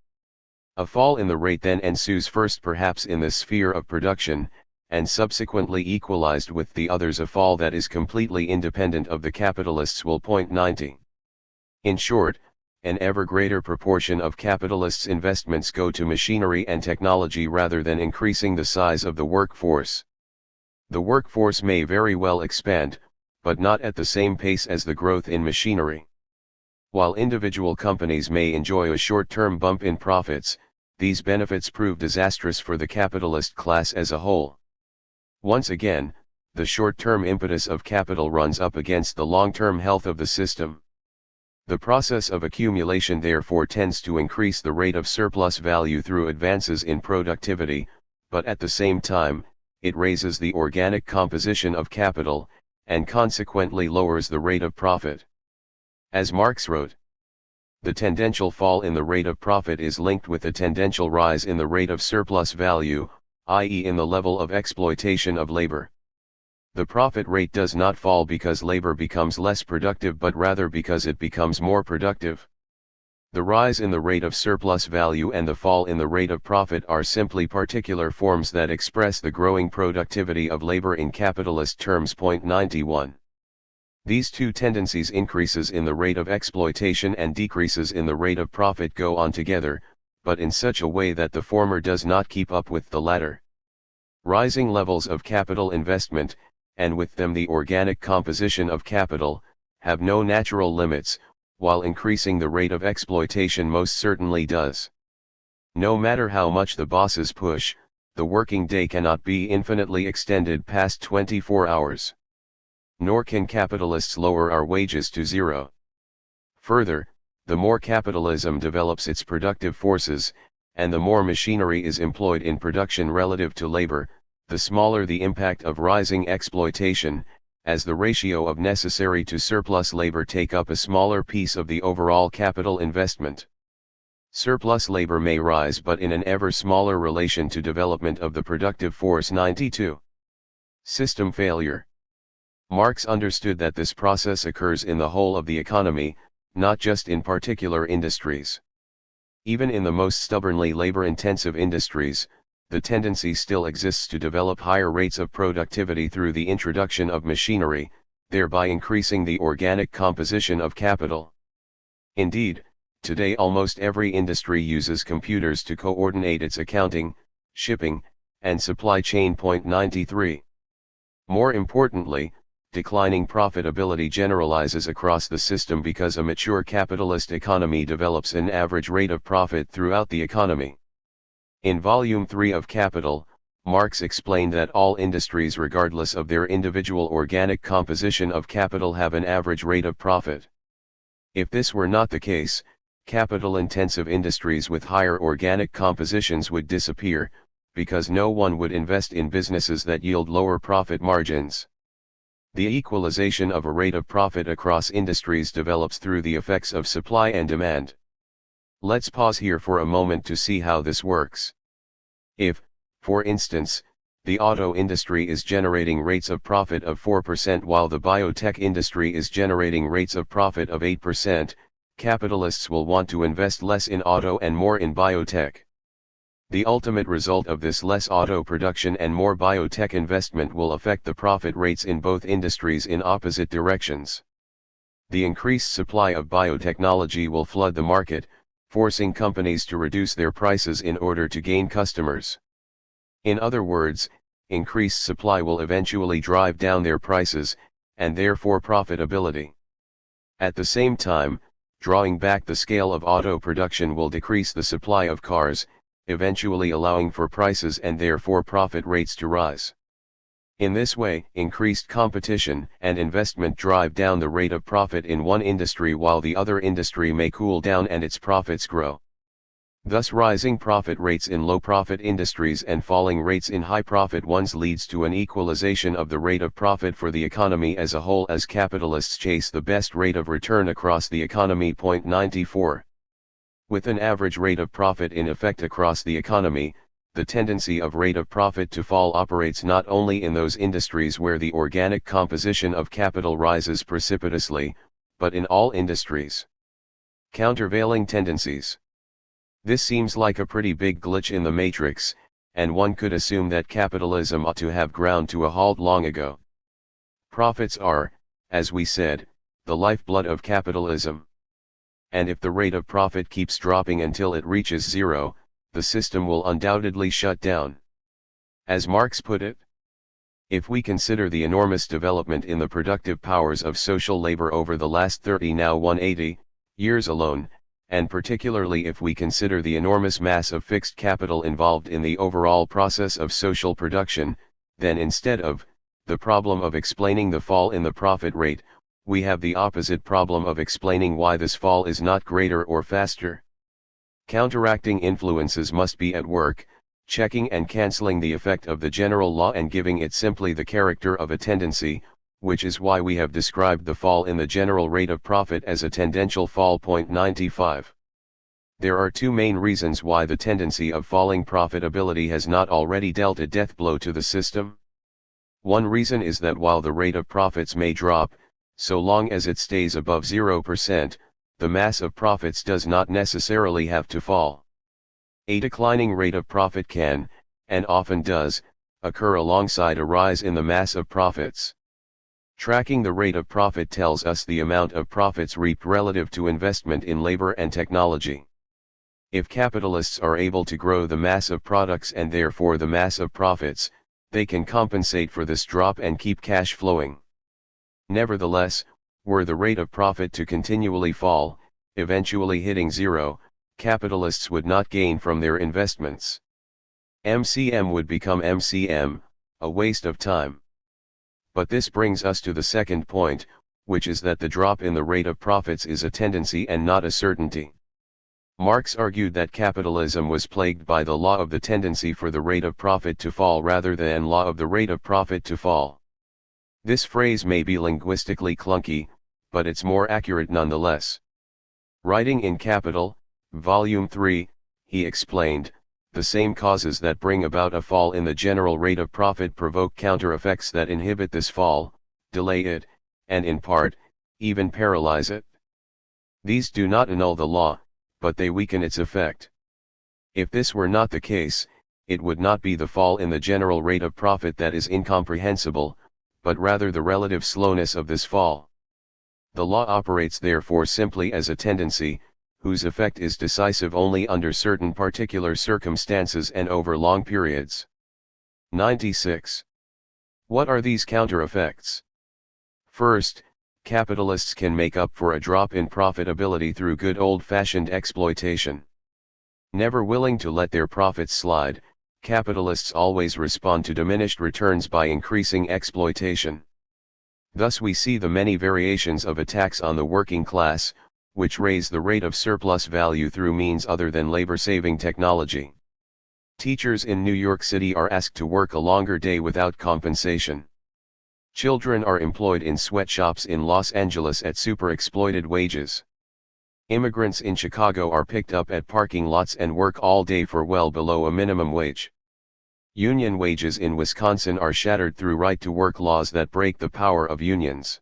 A fall in the rate then ensues, first perhaps in the sphere of production, and subsequently equalized with the others. A fall that is completely independent of the capitalists will point 90. In short, an ever greater proportion of capitalists' investments go to machinery and technology rather than increasing the size of the workforce. The workforce may very well expand, but not at the same pace as the growth in machinery. While individual companies may enjoy a short-term bump in profits, these benefits prove disastrous for the capitalist class as a whole. Once again, the short-term impetus of capital runs up against the long-term health of the system. The process of accumulation therefore tends to increase the rate of surplus value through advances in productivity, but at the same time, it raises the organic composition of capital, and consequently lowers the rate of profit. As Marx wrote, the tendential fall in the rate of profit is linked with a tendential rise in the rate of surplus value, i.e. in the level of exploitation of labor. The profit rate does not fall because labor becomes less productive, but rather because it becomes more productive. The rise in the rate of surplus value and the fall in the rate of profit are simply particular forms that express the growing productivity of labor in capitalist terms. Point 91. These two tendencies, increases in the rate of exploitation and decreases in the rate of profit, go on together, but in such a way that the former does not keep up with the latter. Rising levels of capital investment, and with them the organic composition of capital, have no natural limits, while increasing the rate of exploitation most certainly does. No matter how much the bosses push, the working day cannot be infinitely extended past 24 hours. Nor can capitalists lower our wages to zero. Further, the more capitalism develops its productive forces, and the more machinery is employed in production relative to labor, the smaller the impact of rising exploitation, as the ratio of necessary to surplus labor take up a smaller piece of the overall capital investment. Surplus labor may rise but in an ever smaller relation to development of the productive force. 92. System failure. Marx understood that this process occurs in the whole of the economy, not just in particular industries. Even in the most stubbornly labor-intensive industries, the tendency still exists to develop higher rates of productivity through the introduction of machinery, thereby increasing the organic composition of capital. Indeed, today almost every industry uses computers to coordinate its accounting, shipping, and supply chain. 93. More importantly, declining profitability generalizes across the system because a mature capitalist economy develops an average rate of profit throughout the economy. In Volume 3 of Capital, Marx explained that all industries regardless of their individual organic composition of capital have an average rate of profit. If this were not the case, capital-intensive industries with higher organic compositions would disappear, because no one would invest in businesses that yield lower profit margins. The equalization of a rate of profit across industries develops through the effects of supply and demand. Let's pause here for a moment to see how this works. If, for instance, the auto industry is generating rates of profit of 4% while the biotech industry is generating rates of profit of 8%, capitalists will want to invest less in auto and more in biotech. The ultimate result of this less auto production and more biotech investment will affect the profit rates in both industries in opposite directions. The increased supply of biotechnology will flood the market, forcing companies to reduce their prices in order to gain customers. In other words, increased supply will eventually drive down their prices, and therefore profitability. At the same time, drawing back the scale of auto production will decrease the supply of cars, eventually allowing for prices and therefore profit rates to rise. In this way, increased competition and investment drive down the rate of profit in one industry while the other industry may cool down and its profits grow. Thus rising profit rates in low-profit industries and falling rates in high-profit ones leads to an equalization of the rate of profit for the economy as a whole as capitalists chase the best rate of return across the economy. 94. With an average rate of profit in effect across the economy, the tendency of rate of profit to fall operates not only in those industries where the organic composition of capital rises precipitously, but in all industries. Countervailing tendencies. This seems like a pretty big glitch in the matrix, and one could assume that capitalism ought to have ground to a halt long ago. Profits are, as we said, the lifeblood of capitalism. And if the rate of profit keeps dropping until it reaches zero, the system will undoubtedly shut down. As Marx put it, if we consider the enormous development in the productive powers of social labor over the last 180 years alone, and particularly if we consider the enormous mass of fixed capital involved in the overall process of social production, then instead of the problem of explaining the fall in the profit rate, we have the opposite problem of explaining why this fall is not greater or faster. Counteracting influences must be at work, checking and cancelling the effect of the general law and giving it simply the character of a tendency, which is why we have described the fall in the general rate of profit as a tendential fall. 95. There are two main reasons why the tendency of falling profitability has not already dealt a death blow to the system. One reason is that while the rate of profits may drop, so long as it stays above 0%, the mass of profits does not necessarily have to fall. A declining rate of profit can, and often does, occur alongside a rise in the mass of profits. Tracking the rate of profit tells us the amount of profits reaped relative to investment in labor and technology. If capitalists are able to grow the mass of products and therefore the mass of profits, they can compensate for this drop and keep cash flowing. Nevertheless, Were the rate of profit to continually fall, eventually hitting zero, capitalists would not gain from their investments. MCM would become MCM, a waste of time. But this brings us to the second point, which is that the drop in the rate of profits is a tendency and not a certainty. Marx argued that capitalism was plagued by the law of the tendency for the rate of profit to fall rather than law of the rate of profit to fall. This phrase may be linguistically clunky, but it's more accurate nonetheless. Writing in Capital, Volume 3, he explained, the same causes that bring about a fall in the general rate of profit provoke counter-effects that inhibit this fall, delay it, and in part, even paralyze it. These do not annul the law, but they weaken its effect. If this were not the case, it would not be the fall in the general rate of profit that is incomprehensible, but rather the relative slowness of this fall. The law operates therefore simply as a tendency, whose effect is decisive only under certain particular circumstances and over long periods. 96. What are these counter-effects? First, capitalists can make up for a drop in profitability through good old-fashioned exploitation. Never willing to let their profits slide, capitalists always respond to diminished returns by increasing exploitation. Thus we see the many variations of attacks on the working class, which raise the rate of surplus value through means other than labor-saving technology. Teachers in New York City are asked to work a longer day without compensation. Children are employed in sweatshops in Los Angeles at super-exploited wages. Immigrants in Chicago are picked up at parking lots and work all day for well below a minimum wage. Union wages in Wisconsin are shattered through right-to-work laws that break the power of unions.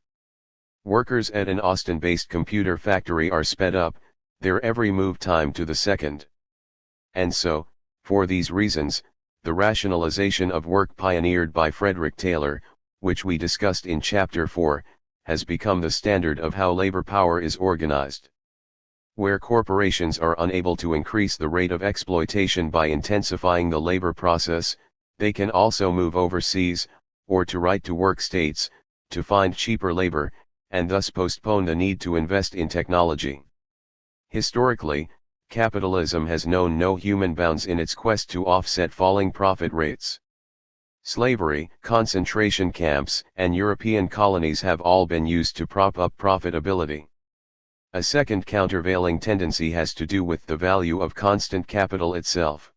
Workers at an Austin-based computer factory are sped up, their every move time to the second. And so, for these reasons, the rationalization of work pioneered by Frederick Taylor, which we discussed in Chapter 4, has become the standard of how labor power is organized. Where corporations are unable to increase the rate of exploitation by intensifying the labor process, they can also move overseas, or to right-to-work states, to find cheaper labor, and thus postpone the need to invest in technology. Historically, capitalism has known no human bounds in its quest to offset falling profit rates. Slavery, concentration camps, and European colonies have all been used to prop up profitability. A second countervailing tendency has to do with the value of constant capital itself.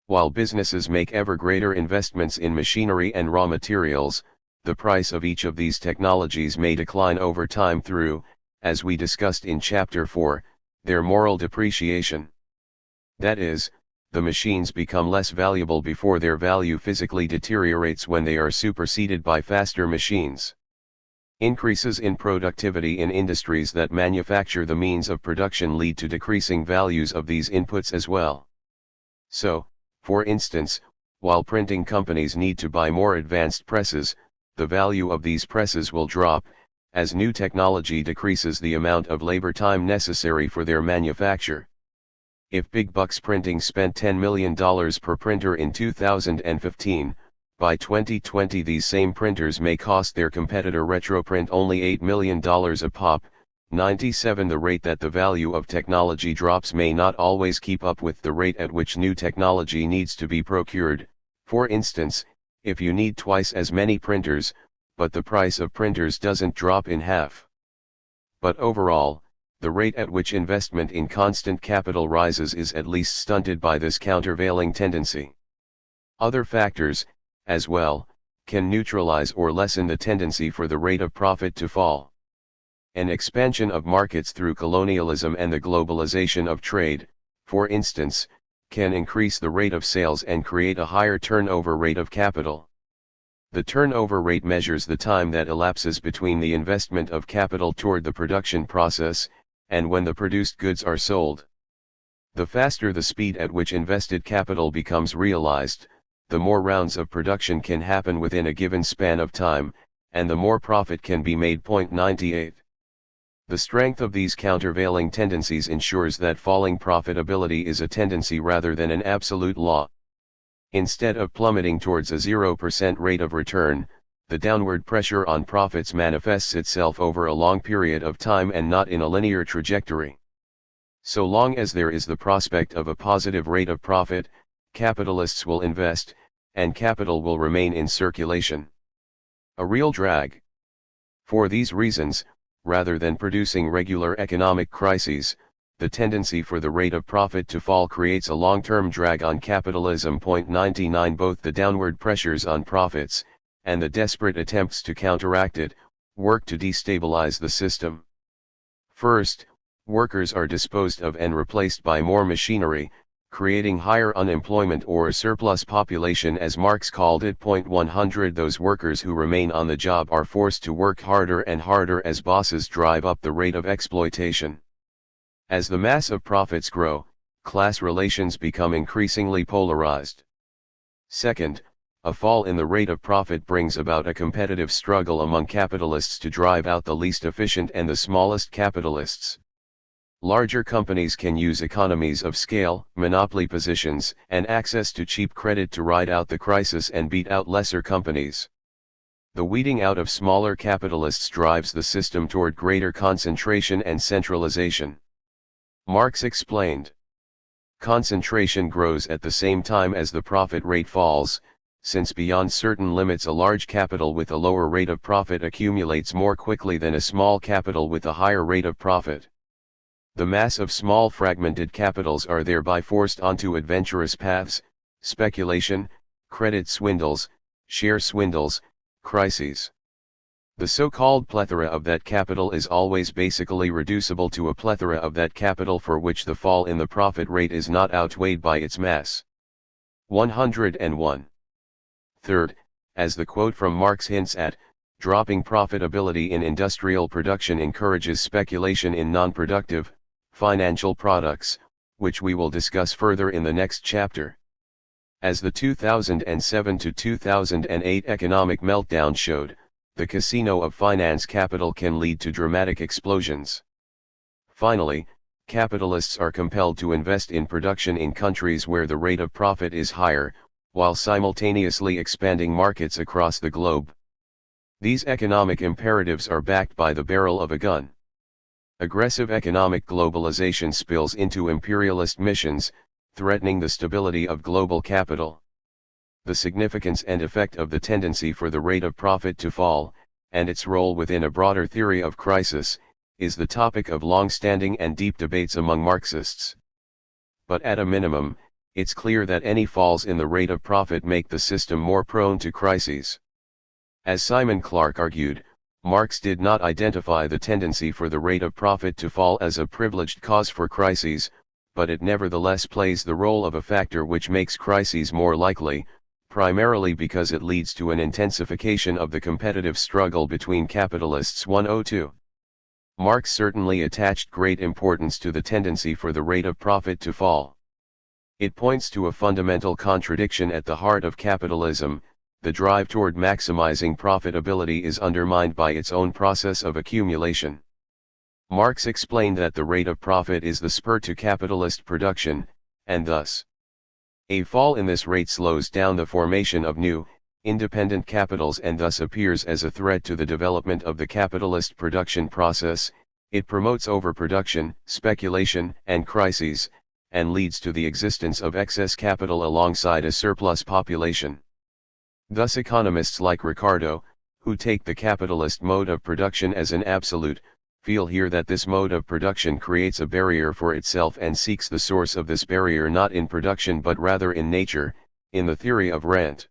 While businesses make ever greater investments in machinery and raw materials, the price of each of these technologies may decline over time through, as we discussed in Chapter 4, their moral depreciation. That is, the machines become less valuable before their value physically deteriorates when they are superseded by faster machines. Increases in productivity in industries that manufacture the means of production lead to decreasing values of these inputs as well. So, for instance, while printing companies need to buy more advanced presses, the value of these presses will drop, as new technology decreases the amount of labor time necessary for their manufacture. If Big Bucks Printing spent $10 million per printer in 2015, by 2020 these same printers may cost their competitor Retroprint only $8 million a pop. 97 The rate that the value of technology drops may not always keep up with the rate at which new technology needs to be procured. For instance, if you need twice as many printers, but the price of printers doesn't drop in half. But overall, the rate at which investment in constant capital rises is at least stunted by this countervailing tendency. Other factors, as well, can neutralize or lessen the tendency for the rate of profit to fall. An expansion of markets through colonialism and the globalization of trade, for instance, can increase the rate of sales and create a higher turnover rate of capital. The turnover rate measures the time that elapses between the investment of capital toward the production process, and when the produced goods are sold. The faster the speed at which invested capital becomes realized, the more rounds of production can happen within a given span of time, and the more profit can be made. 98. The strength of these countervailing tendencies ensures that falling profitability is a tendency rather than an absolute law. Instead of plummeting towards a 0% rate of return, the downward pressure on profits manifests itself over a long period of time and not in a linear trajectory. So long as there is the prospect of a positive rate of profit, capitalists will invest, and capital will remain in circulation. A real drag. For these reasons, rather than producing regular economic crises, the tendency for the rate of profit to fall creates a long-term drag on capitalism. 99 Both the downward pressures on profits, and the desperate attempts to counteract it, work to destabilize the system. First, workers are disposed of and replaced by more machinery, creating higher unemployment or surplus population as Marx called it. 100 Those workers who remain on the job are forced to work harder and harder as bosses drive up the rate of exploitation. As the mass of profits grow, class relations become increasingly polarized. Second, a fall in the rate of profit brings about a competitive struggle among capitalists to drive out the least efficient and the smallest capitalists. Larger companies can use economies of scale, monopoly positions, and access to cheap credit to ride out the crisis and beat out lesser companies. The weeding out of smaller capitalists drives the system toward greater concentration and centralization. Marx explained. Concentration grows at the same time as the profit rate falls, since beyond certain limits a large capital with a lower rate of profit accumulates more quickly than a small capital with a higher rate of profit. The mass of small fragmented capitals are thereby forced onto adventurous paths, speculation, credit swindles, share swindles, crises. The so-called plethora of that capital is always basically reducible to a plethora of that capital for which the fall in the profit rate is not outweighed by its mass. 101. Third, as the quote from Marx hints at, dropping profitability in industrial production encourages speculation in non-productive, financial products, which we will discuss further in the next chapter. As the 2007 to 2008 economic meltdown showed, the casino of finance capital can lead to dramatic explosions. Finally, capitalists are compelled to invest in production in countries where the rate of profit is higher, while simultaneously expanding markets across the globe. These economic imperatives are backed by the barrel of a gun. Aggressive economic globalization spills into imperialist missions, threatening the stability of global capital. The significance and effect of the tendency for the rate of profit to fall, and its role within a broader theory of crisis, is the topic of long-standing and deep debates among Marxists. But at a minimum, it's clear that any falls in the rate of profit make the system more prone to crises. As Simon Clark argued, Marx did not identify the tendency for the rate of profit to fall as a privileged cause for crises, but it nevertheless plays the role of a factor which makes crises more likely, primarily because it leads to an intensification of the competitive struggle between capitalists. 102. Marx certainly attached great importance to the tendency for the rate of profit to fall. It points to a fundamental contradiction at the heart of capitalism. The drive toward maximizing profitability is undermined by its own process of accumulation. Marx explained that the rate of profit is the spur to capitalist production, and thus, a fall in this rate slows down the formation of new, independent capitals and thus appears as a threat to the development of the capitalist production process. It promotes overproduction, speculation, and crises, and leads to the existence of excess capital alongside a surplus population. Thus economists like Ricardo, who take the capitalist mode of production as an absolute, feel here that this mode of production creates a barrier for itself and seeks the source of this barrier not in production but rather in nature, in the theory of rent.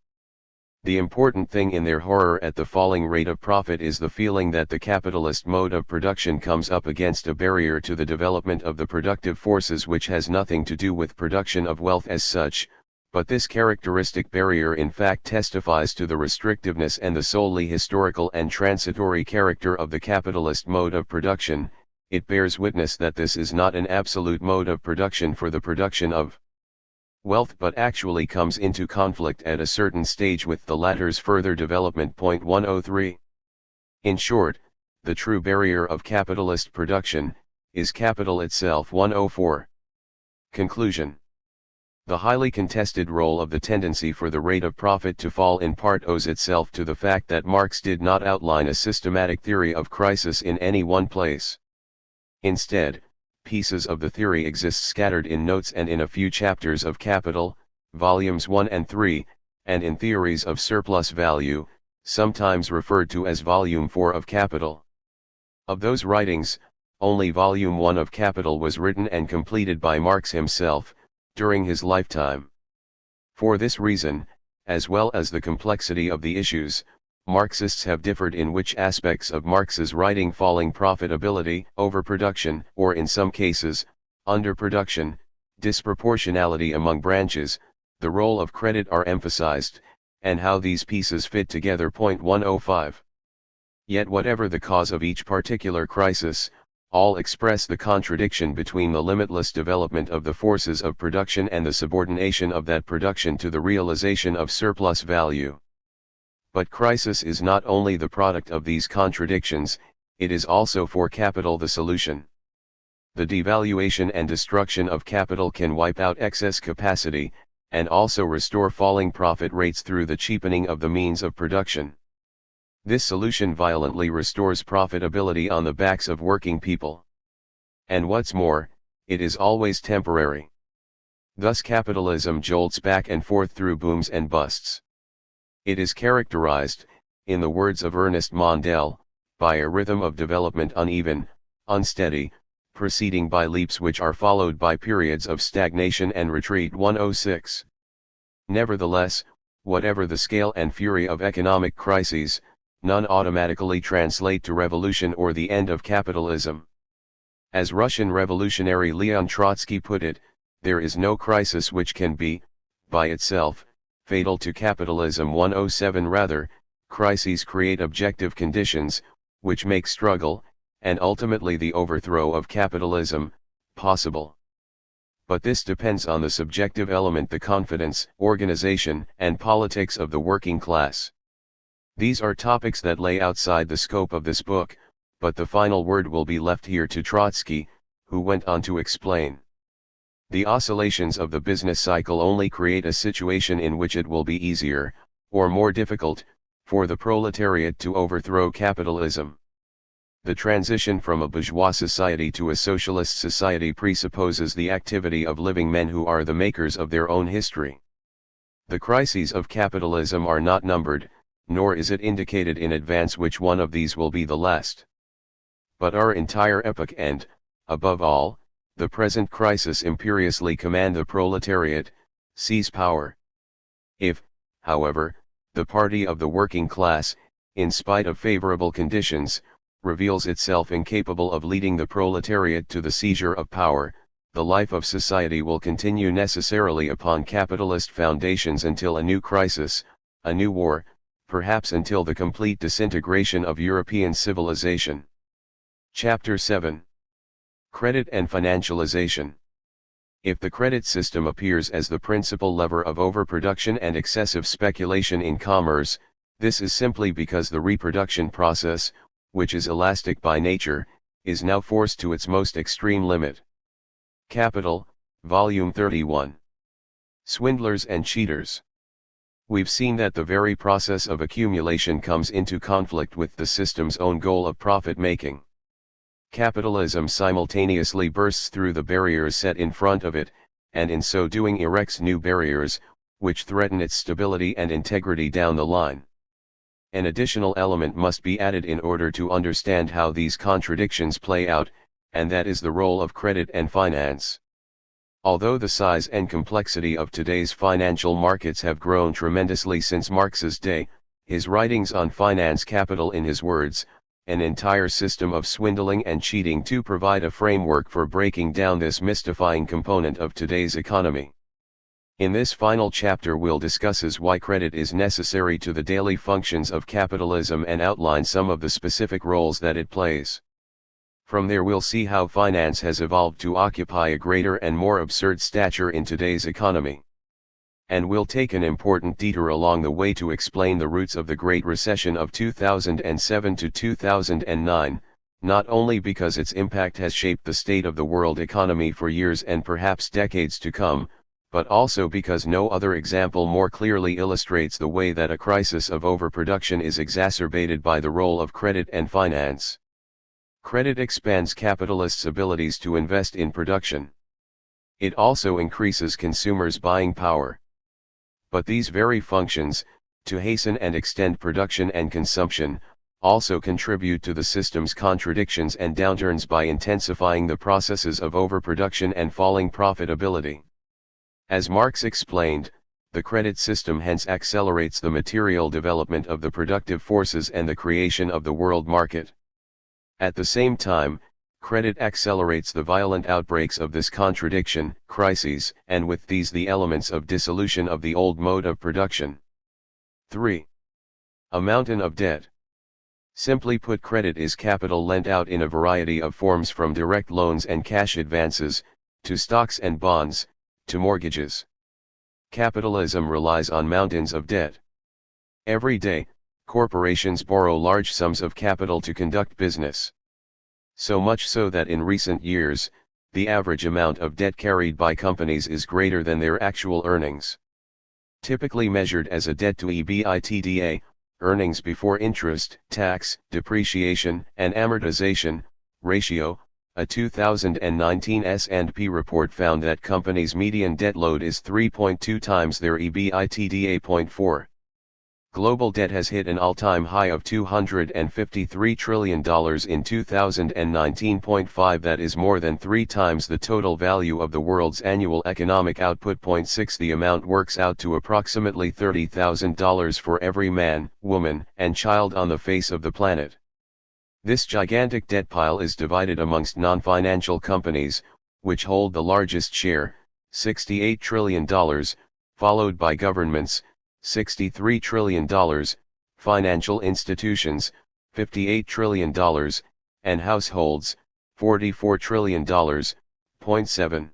The important thing in their horror at the falling rate of profit is the feeling that the capitalist mode of production comes up against a barrier to the development of the productive forces which has nothing to do with production of wealth as such, but this characteristic barrier in fact testifies to the restrictiveness and the solely historical and transitory character of the capitalist mode of production. It bears witness that this is not an absolute mode of production for the production of wealth but actually comes into conflict at a certain stage with the latter's further development. 103. In short, the true barrier of capitalist production is capital itself. 104. Conclusion. The highly contested role of the tendency for the rate of profit to fall in part owes itself to the fact that Marx did not outline a systematic theory of crisis in any one place. Instead, pieces of the theory exist scattered in notes and in a few chapters of Capital, volumes 1 and 3, and in Theories of Surplus Value, sometimes referred to as volume 4 of Capital. Of those writings, only volume 1 of Capital was written and completed by Marx himself, during his lifetime. For this reason, as well as the complexity of the issues, Marxists have differed in which aspects of Marx's writing falling profitability, overproduction, or in some cases, underproduction, disproportionality among branches, the role of credit are emphasized, and how these pieces fit together. 105. Yet whatever the cause of each particular crisis, all express the contradiction between the limitless development of the forces of production and the subordination of that production to the realization of surplus value. But crisis is not only the product of these contradictions, it is also for capital the solution. The devaluation and destruction of capital can wipe out excess capacity, and also restore falling profit rates through the cheapening of the means of production. This solution violently restores profitability on the backs of working people. And what's more, it is always temporary. Thus capitalism jolts back and forth through booms and busts. It is characterized, in the words of Ernest Mondale, by a rhythm of development uneven, unsteady, proceeding by leaps which are followed by periods of stagnation and retreat. 106. Nevertheless, whatever the scale and fury of economic crises, none automatically translate to revolution or the end of capitalism. As Russian revolutionary Leon Trotsky put it, there is no crisis which can be, by itself, fatal to capitalism. 107. Rather, crises create objective conditions, which make struggle, and ultimately the overthrow of capitalism, possible. But this depends on the subjective element, the confidence, organization, and politics of the working class. These are topics that lay outside the scope of this book, but the final word will be left here to Trotsky, who went on to explain. The oscillations of the business cycle only create a situation in which it will be easier, or more difficult, for the proletariat to overthrow capitalism. The transition from a bourgeois society to a socialist society presupposes the activity of living men who are the makers of their own history. The crises of capitalism are not numbered, nor is it indicated in advance which one of these will be the last. But our entire epoch and, above all, the present crisis imperiously command the proletariat, seize power. If, however, the party of the working class, in spite of favorable conditions, reveals itself incapable of leading the proletariat to the seizure of power, the life of society will continue necessarily upon capitalist foundations until a new crisis, a new war, perhaps until the complete disintegration of European civilization. Chapter 7. Credit and Financialization. If the credit system appears as the principal lever of overproduction and excessive speculation in commerce, this is simply because the reproduction process, which is elastic by nature, is now forced to its most extreme limit. Capital, Volume 31. Swindlers and Cheaters. We've seen that the very process of accumulation comes into conflict with the system's own goal of profit-making. Capitalism simultaneously bursts through the barriers set in front of it, and in so doing erects new barriers, which threaten its stability and integrity down the line. An additional element must be added in order to understand how these contradictions play out, and that is the role of credit and finance. Although the size and complexity of today's financial markets have grown tremendously since Marx's day, his writings on finance capital, in his words, an entire system of swindling and cheating, to provide a framework for breaking down this mystifying component of today's economy. In this final chapter we'll discuss why credit is necessary to the daily functions of capitalism and outline some of the specific roles that it plays. From there we'll see how finance has evolved to occupy a greater and more absurd stature in today's economy. And we'll take an important detour along the way to explain the roots of the Great Recession of 2007 to 2009, not only because its impact has shaped the state of the world economy for years and perhaps decades to come, but also because no other example more clearly illustrates the way that a crisis of overproduction is exacerbated by the role of credit and finance. Credit expands capitalists' abilities to invest in production. It also increases consumers' buying power. But these very functions, to hasten and extend production and consumption, also contribute to the system's contradictions and downturns by intensifying the processes of overproduction and falling profitability. As Marx explained, the credit system hence accelerates the material development of the productive forces and the creation of the world market. At the same time, credit accelerates the violent outbreaks of this contradiction, crises, and with these the elements of dissolution of the old mode of production. 3. A mountain of debt. Simply put, credit is capital lent out in a variety of forms, from direct loans and cash advances, to stocks and bonds, to mortgages. Capitalism relies on mountains of debt. Every day, corporations borrow large sums of capital to conduct business. So much so that in recent years, the average amount of debt carried by companies is greater than their actual earnings. Typically measured as a debt to EBITDA, earnings before interest, tax, depreciation, and amortization, ratio, a 2019 S&P report found that companies' median debt load is 3.2 times their EBITDA. 0.4. Global debt has hit an all-time high of $253 trillion in 2019.5. That is more than 3 times the total value of the world's annual economic output. 6. The amount works out to approximately $30,000 for every man, woman, and child on the face of the planet. This gigantic debt pile is divided amongst non-financial companies, which hold the largest share, $68 trillion, followed by governments, $63 trillion, financial institutions, $58 trillion, and households, $44 trillion. 7.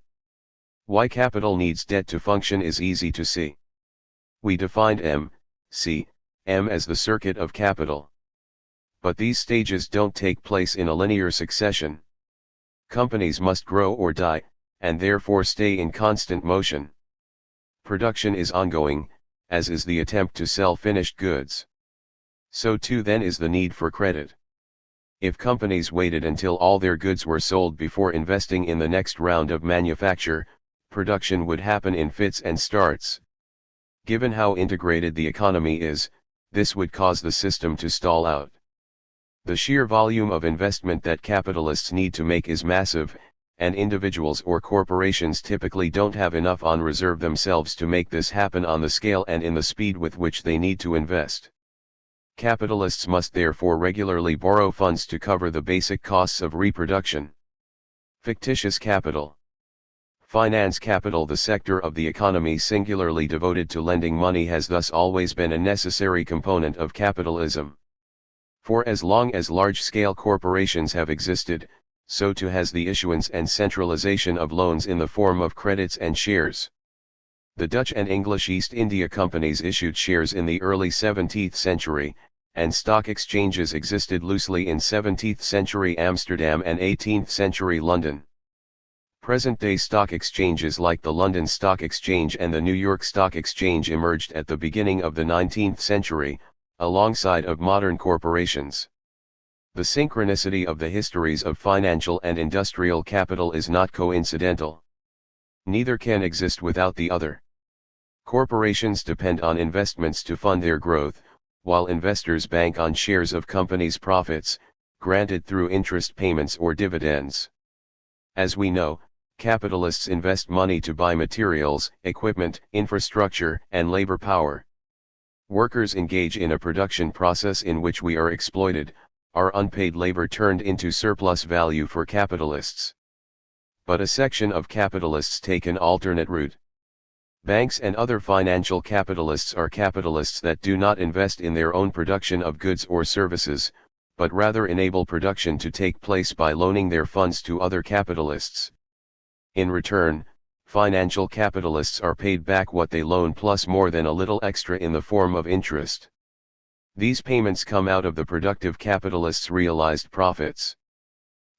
Why capital needs debt to function is easy to see. We defined M as the circuit of capital. But these stages don't take place in a linear succession. Companies must grow or die, and therefore stay in constant motion. Production is ongoing, as is the attempt to sell finished goods. So too then is the need for credit. If companies waited until all their goods were sold before investing in the next round of manufacture, production would happen in fits and starts. Given how integrated the economy is, this would cause the system to stall out. The sheer volume of investment that capitalists need to make is massive, and individuals or corporations typically don't have enough on reserve themselves to make this happen on the scale and in the speed with which they need to invest. Capitalists must therefore regularly borrow funds to cover the basic costs of reproduction. Fictitious capital. Finance capital, the sector of the economy singularly devoted to lending money, has thus always been a necessary component of capitalism. For as long as large-scale corporations have existed, so too has the issuance and centralization of loans in the form of credits and shares. The Dutch and English East India Companies issued shares in the early 17th century, and stock exchanges existed loosely in 17th century Amsterdam and 18th century London. Present-day stock exchanges like the London Stock Exchange and the New York Stock Exchange emerged at the beginning of the 19th century, alongside of modern corporations. The synchronicity of the histories of financial and industrial capital is not coincidental. Neither can exist without the other. Corporations depend on investments to fund their growth, while investors bank on shares of companies' profits, granted through interest payments or dividends. As we know, capitalists invest money to buy materials, equipment, infrastructure, and labor power. Workers engage in a production process in which we are exploited, our unpaid labor turned into surplus value for capitalists. But a section of capitalists take an alternate route. Banks and other financial capitalists are capitalists that do not invest in their own production of goods or services, but rather enable production to take place by loaning their funds to other capitalists. In return, financial capitalists are paid back what they loan plus more than a little extra in the form of interest. These payments come out of the productive capitalists' realized profits.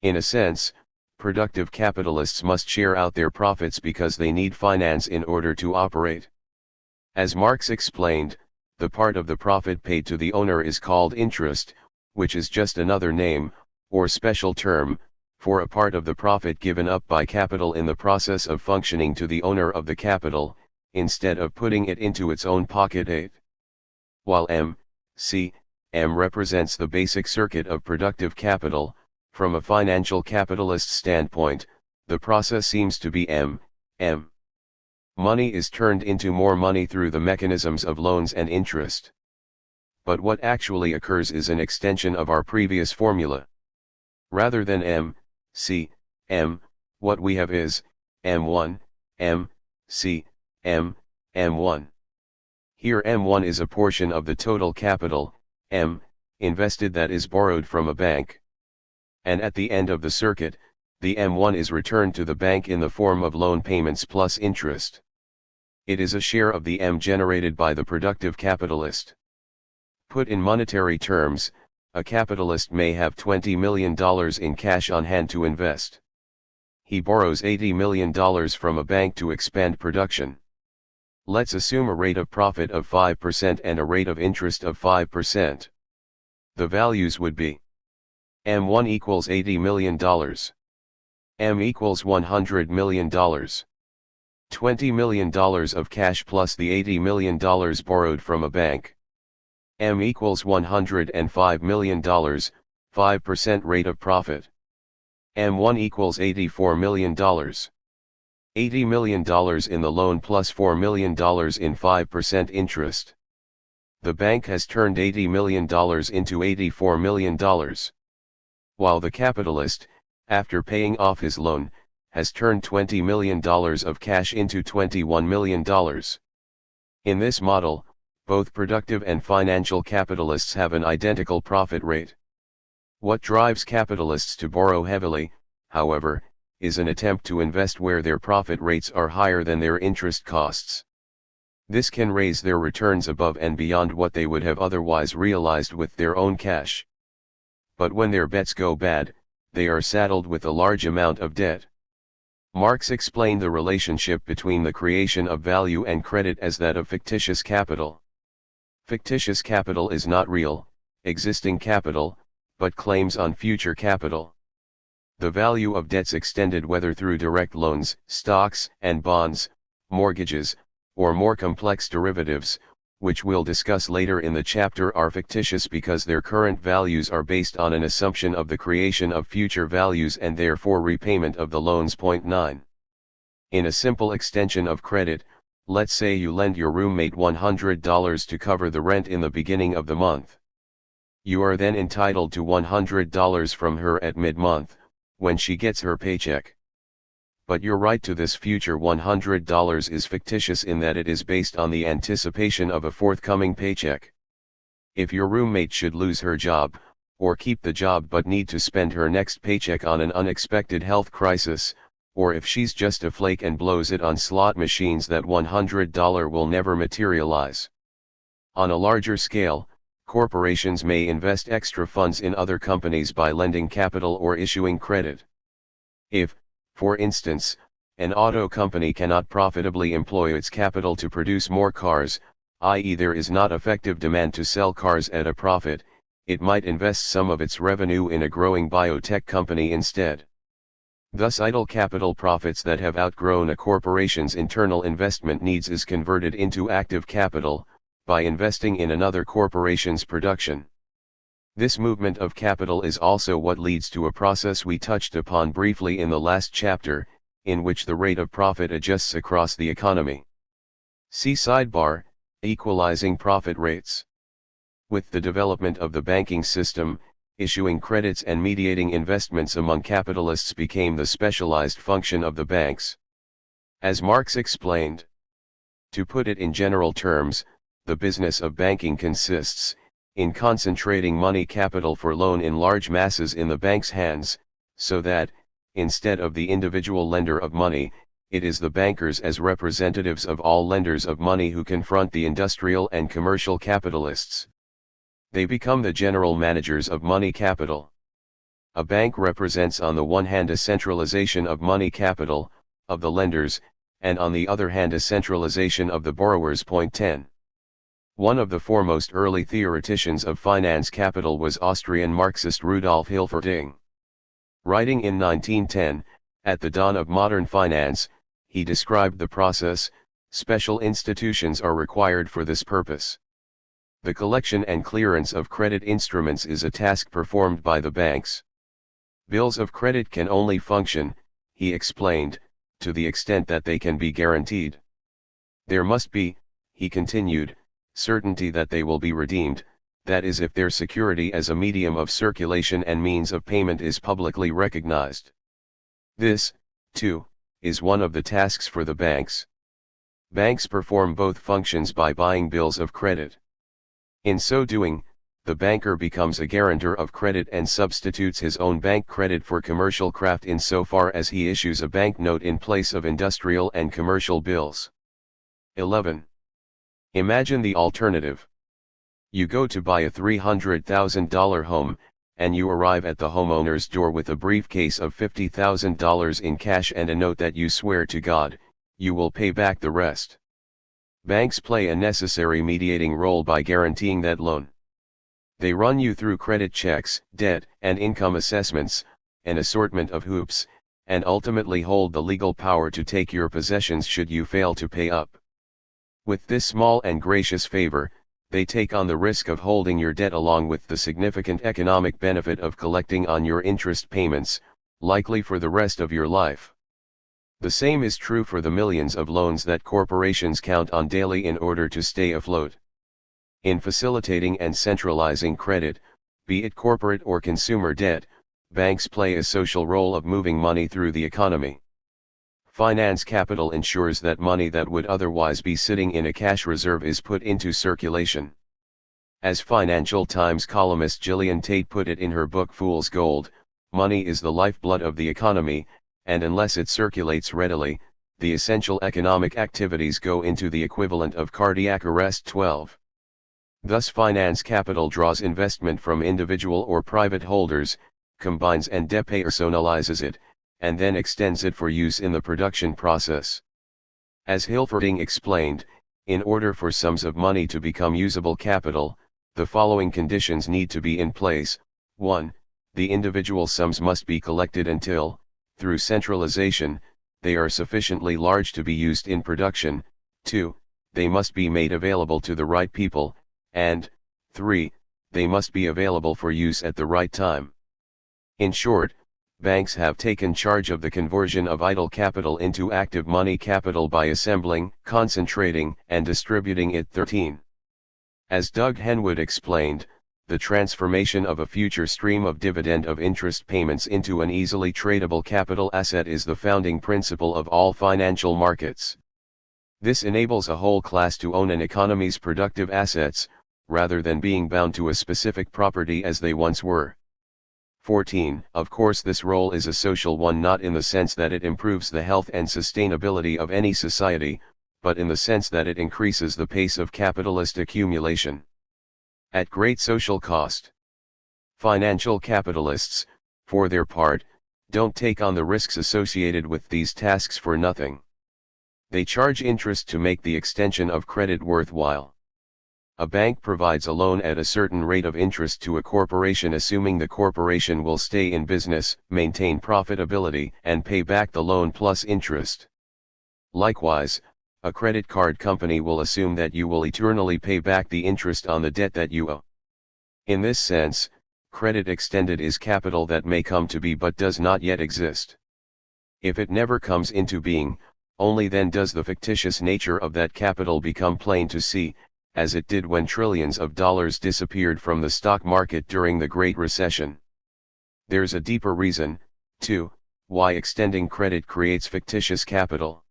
In a sense, productive capitalists must share out their profits because they need finance in order to operate. As Marx explained, the part of the profit paid to the owner is called interest, which is just another name, or special term, for a part of the profit given up by capital in the process of functioning to the owner of the capital, instead of putting it into its own pocket. 8. While M represents the basic circuit of productive capital, from a financial capitalist standpoint, the process seems to be M. Money is turned into more money through the mechanisms of loans and interest. But what actually occurs is an extension of our previous formula. Rather than M, what we have is M1, M1. Here M1 is a portion of the total capital, M, invested that is borrowed from a bank. And at the end of the circuit, the M1 is returned to the bank in the form of loan payments plus interest. It is a share of the M generated by the productive capitalist. Put in monetary terms, a capitalist may have $20 million in cash on hand to invest. He borrows $80 million from a bank to expand production. Let's assume a rate of profit of 5% and a rate of interest of 5%. The values would be M1 equals $80 million. M equals $100 million. $20 million of cash plus the $80 million borrowed from a bank. M equals $105 million, 5% rate of profit. M1 equals $84 million. $80 million in the loan plus $4 million in 5% interest. The bank has turned $80 million into $84 million. While the capitalist, after paying off his loan, has turned $20 million of cash into $21 million. In this model, both productive and financial capitalists have an identical profit rate. What drives capitalists to borrow heavily, however, is an attempt to invest where their profit rates are higher than their interest costs. This can raise their returns above and beyond what they would have otherwise realized with their own cash. But when their bets go bad, they are saddled with a large amount of debt. Marx explained the relationship between the creation of value and credit as that of fictitious capital. Fictitious capital is not real, existing capital, but claims on future capital. The value of debts extended whether through direct loans, stocks and bonds, mortgages, or more complex derivatives, which we'll discuss later in the chapter, are fictitious because their current values are based on an assumption of the creation of future values and therefore repayment of the loans. 9. In a simple extension of credit, let's say you lend your roommate $100 to cover the rent in the beginning of the month. You are then entitled to $100 from her at mid-month, when she gets her paycheck. But your right to this future $100 is fictitious in that it is based on the anticipation of a forthcoming paycheck. If your roommate should lose her job, or keep the job but need to spend her next paycheck on an unexpected health crisis, or if she's just a flake and blows it on slot machines, that $100 will never materialize. On a larger scale, corporations may invest extra funds in other companies by lending capital or issuing credit. If, for instance, an auto company cannot profitably employ its capital to produce more cars, i.e. there is not effective demand to sell cars at a profit, it might invest some of its revenue in a growing biotech company instead. Thus idle capital profits that have outgrown a corporation's internal investment needs is converted into active capital, by investing in another corporation's production. This movement of capital is also what leads to a process we touched upon briefly in the last chapter, in which the rate of profit adjusts across the economy. See sidebar, equalizing profit rates. With the development of the banking system, issuing credits and mediating investments among capitalists became the specialized function of the banks. As Marx explained, to put it in general terms, the business of banking consists in concentrating money capital for loan in large masses in the bank's hands, so that, instead of the individual lender of money, it is the bankers as representatives of all lenders of money who confront the industrial and commercial capitalists. They become the general managers of money capital. A bank represents on the one hand a centralization of money capital, of the lenders, and on the other hand a centralization of the borrowers. Point 10. One of the foremost early theoreticians of finance capital was Austrian Marxist Rudolf Hilferding. Writing in 1910, at the dawn of modern finance, he described the process. Special institutions are required for this purpose. The collection and clearance of credit instruments is a task performed by the banks. Bills of credit can only function, he explained, to the extent that they can be guaranteed. There must be, he continued, certainty that they will be redeemed, that is if their security as a medium of circulation and means of payment is publicly recognized. This, too, is one of the tasks for the banks. Banks perform both functions by buying bills of credit. In so doing, the banker becomes a guarantor of credit and substitutes his own bank credit for commercial craft insofar as he issues a banknote in place of industrial and commercial bills. 11. Imagine the alternative. You go to buy a $300,000 home, and you arrive at the homeowner's door with a briefcase of $50,000 in cash and a note that you swear to God, you will pay back the rest. Banks play a necessary mediating role by guaranteeing that loan. They run you through credit checks, debt and income assessments, an assortment of hoops, and ultimately hold the legal power to take your possessions should you fail to pay up. With this small and gracious favor, they take on the risk of holding your debt along with the significant economic benefit of collecting on your interest payments, likely for the rest of your life. The same is true for the millions of loans that corporations count on daily in order to stay afloat. In facilitating and centralizing credit, be it corporate or consumer debt, banks play a social role of moving money through the economy. Finance capital ensures that money that would otherwise be sitting in a cash reserve is put into circulation. As Financial Times columnist Gillian Tate put it in her book Fool's Gold, money is the lifeblood of the economy, and unless it circulates readily, the essential economic activities go into the equivalent of cardiac arrest. 12. Thus finance capital draws investment from individual or private holders, combines and depersonalizes it, and then extends it for use in the production process. As Hilferding explained, in order for sums of money to become usable capital, the following conditions need to be in place. 1. The individual sums must be collected until, through centralization, they are sufficiently large to be used in production. 2. They must be made available to the right people, and 3. They must be available for use at the right time. In short, banks have taken charge of the conversion of idle capital into active money capital by assembling, concentrating, and distributing it. 13. As Doug Henwood explained, the transformation of a future stream of dividend of interest payments into an easily tradable capital asset is the founding principle of all financial markets. This enables a whole class to own an economy's productive assets, rather than being bound to a specific property as they once were. 14. Of course this role is a social one, not in the sense that it improves the health and sustainability of any society, but in the sense that it increases the pace of capitalist accumulation. At great social cost. Financial capitalists, for their part, don't take on the risks associated with these tasks for nothing. They charge interest to make the extension of credit worthwhile. A bank provides a loan at a certain rate of interest to a corporation, assuming the corporation will stay in business, maintain profitability, and pay back the loan plus interest. Likewise, a credit card company will assume that you will eternally pay back the interest on the debt that you owe. In this sense, credit extended is capital that may come to be but does not yet exist. If it never comes into being, only then does the fictitious nature of that capital become plain to see, as it did when trillions of dollars disappeared from the stock market during the Great Recession. There's a deeper reason, too, why extending credit creates fictitious capital.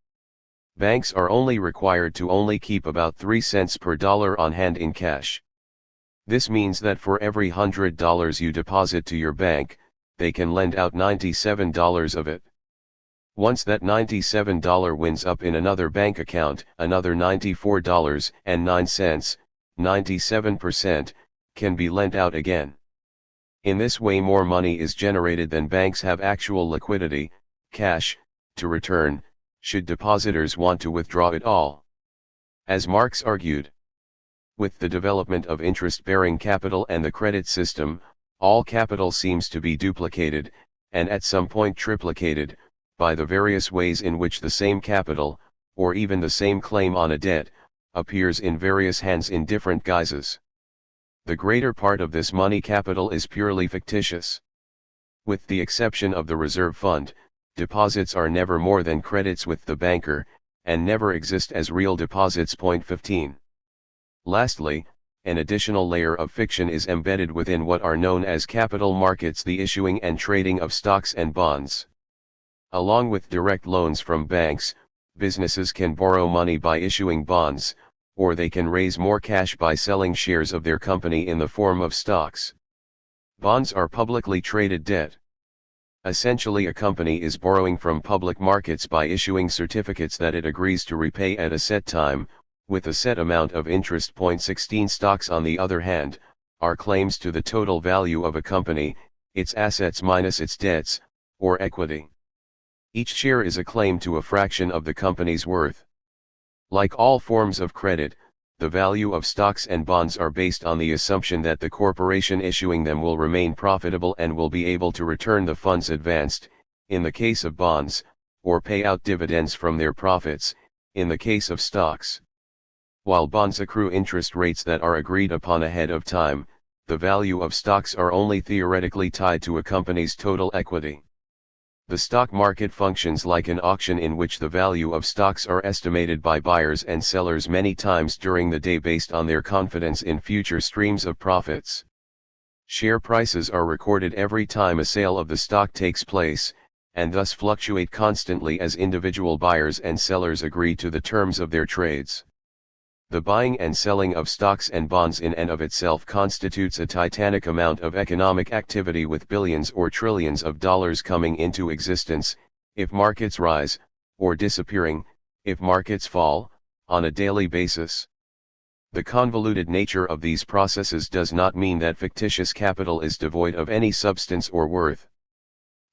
Banks are only required to only keep about 3 cents per dollar on hand in cash. This means that for every $100 you deposit to your bank, they can lend out $97 of it. Once that $97 winds up in another bank account, another $94.09, 97%, can be lent out again. In this way more money is generated than banks have actual liquidity, cash, to return, should depositors want to withdraw it all. As Marx argued, with the development of interest-bearing capital and the credit system, all capital seems to be duplicated, and at some point triplicated, by the various ways in which the same capital, or even the same claim on a debt, appears in various hands in different guises. The greater part of this money capital is purely fictitious. With the exception of the reserve fund, deposits are never more than credits with the banker, and never exist as real deposits. 15. Lastly, an additional layer of fiction is embedded within what are known as capital markets, the issuing and trading of stocks and bonds. Along with direct loans from banks, businesses can borrow money by issuing bonds, or they can raise more cash by selling shares of their company in the form of stocks. Bonds are publicly traded debt. Essentially, a company is borrowing from public markets by issuing certificates that it agrees to repay at a set time, with a set amount of interest. 16 Stocks, on the other hand, are claims to the total value of a company, its assets minus its debts, or equity. Each share is a claim to a fraction of the company's worth. Like all forms of credit, the value of stocks and bonds are based on the assumption that the corporation issuing them will remain profitable and will be able to return the funds advanced, in the case of bonds, or pay out dividends from their profits, in the case of stocks. While bonds accrue interest rates that are agreed upon ahead of time, the value of stocks are only theoretically tied to a company's total equity. The stock market functions like an auction in which the value of stocks are estimated by buyers and sellers many times during the day based on their confidence in future streams of profits. Share prices are recorded every time a sale of the stock takes place, and thus fluctuate constantly as individual buyers and sellers agree to the terms of their trades. The buying and selling of stocks and bonds in and of itself constitutes a titanic amount of economic activity, with billions or trillions of dollars coming into existence, if markets rise, or disappearing, if markets fall, on a daily basis. The convoluted nature of these processes does not mean that fictitious capital is devoid of any substance or worth.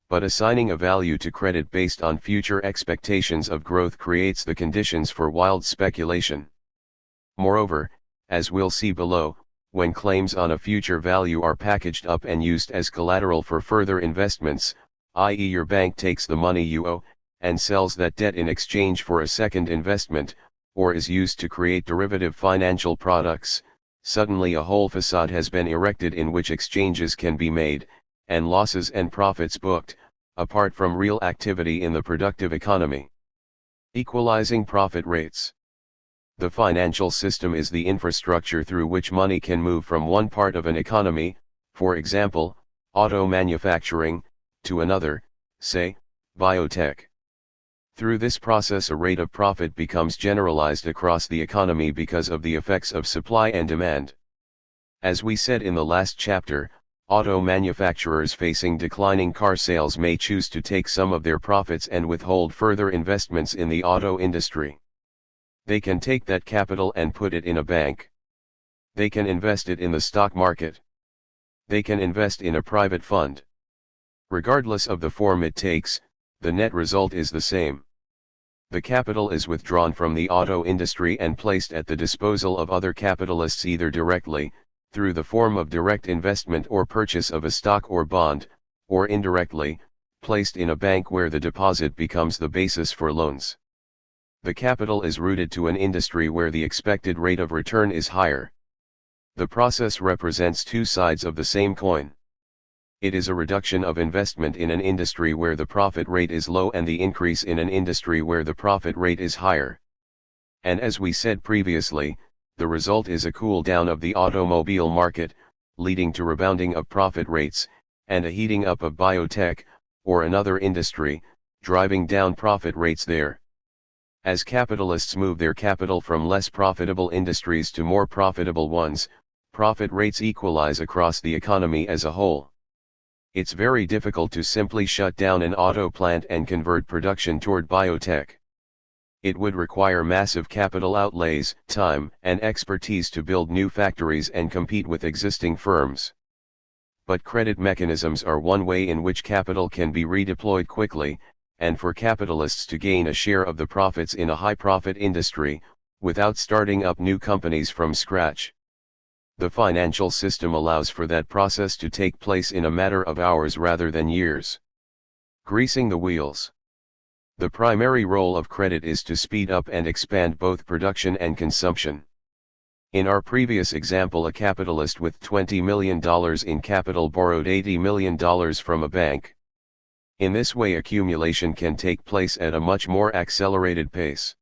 But assigning a value to credit based on future expectations of growth creates the conditions for wild speculation. Moreover, as we'll see below, when claims on a future value are packaged up and used as collateral for further investments, i.e. your bank takes the money you owe, and sells that debt in exchange for a second investment, or is used to create derivative financial products, suddenly a whole facade has been erected in which exchanges can be made, and losses and profits booked, apart from real activity in the productive economy. Equalizing profit rates. The financial system is the infrastructure through which money can move from one part of an economy, for example, auto manufacturing, to another, say, biotech. Through this process a rate of profit becomes generalized across the economy because of the effects of supply and demand. As we said in the last chapter, auto manufacturers facing declining car sales may choose to take some of their profits and withhold further investments in the auto industry. They can take that capital and put it in a bank. They can invest it in the stock market. They can invest in a private fund. Regardless of the form it takes, the net result is the same. The capital is withdrawn from the auto industry and placed at the disposal of other capitalists, either directly, through the form of direct investment or purchase of a stock or bond, or indirectly, placed in a bank where the deposit becomes the basis for loans. The capital is rooted to an industry where the expected rate of return is higher. The process represents two sides of the same coin. It is a reduction of investment in an industry where the profit rate is low and the increase in an industry where the profit rate is higher. And as we said previously, the result is a cool down of the automobile market, leading to rebounding of profit rates, and a heating up of biotech, or another industry, driving down profit rates there. As capitalists move their capital from less profitable industries to more profitable ones, profit rates equalize across the economy as a whole. It's very difficult to simply shut down an auto plant and convert production toward biotech. It would require massive capital outlays, time, and expertise to build new factories and compete with existing firms. but credit mechanisms are one way in which capital can be redeployed quickly, and for capitalists to gain a share of the profits in a high-profit industry, without starting up new companies from scratch. The financial system allows for that process to take place in a matter of hours rather than years. Greasing the wheels. The primary role of credit is to speed up and expand both production and consumption. In our previous example, a capitalist with $20 million in capital borrowed $80 million from a bank. In this way, accumulation can take place at a much more accelerated pace.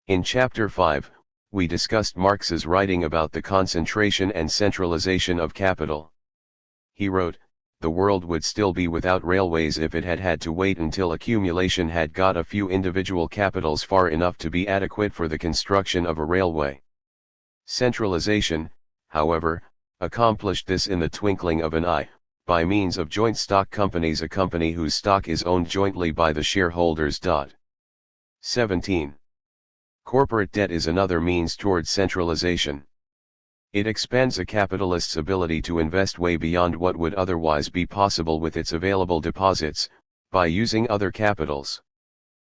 In Chapter 5, we discussed Marx's writing about the concentration and centralization of capital. He wrote, "The world would still be without railways if it had had to wait until accumulation had got a few individual capitals far enough to be adequate for the construction of a railway." Centralization, however, accomplished this in the twinkling of an eye, by means of joint stock companies, a company whose stock is owned jointly by the shareholders. 17. Corporate debt is another means towards centralization. It expands a capitalist's ability to invest way beyond what would otherwise be possible with its available deposits, by using other capitals.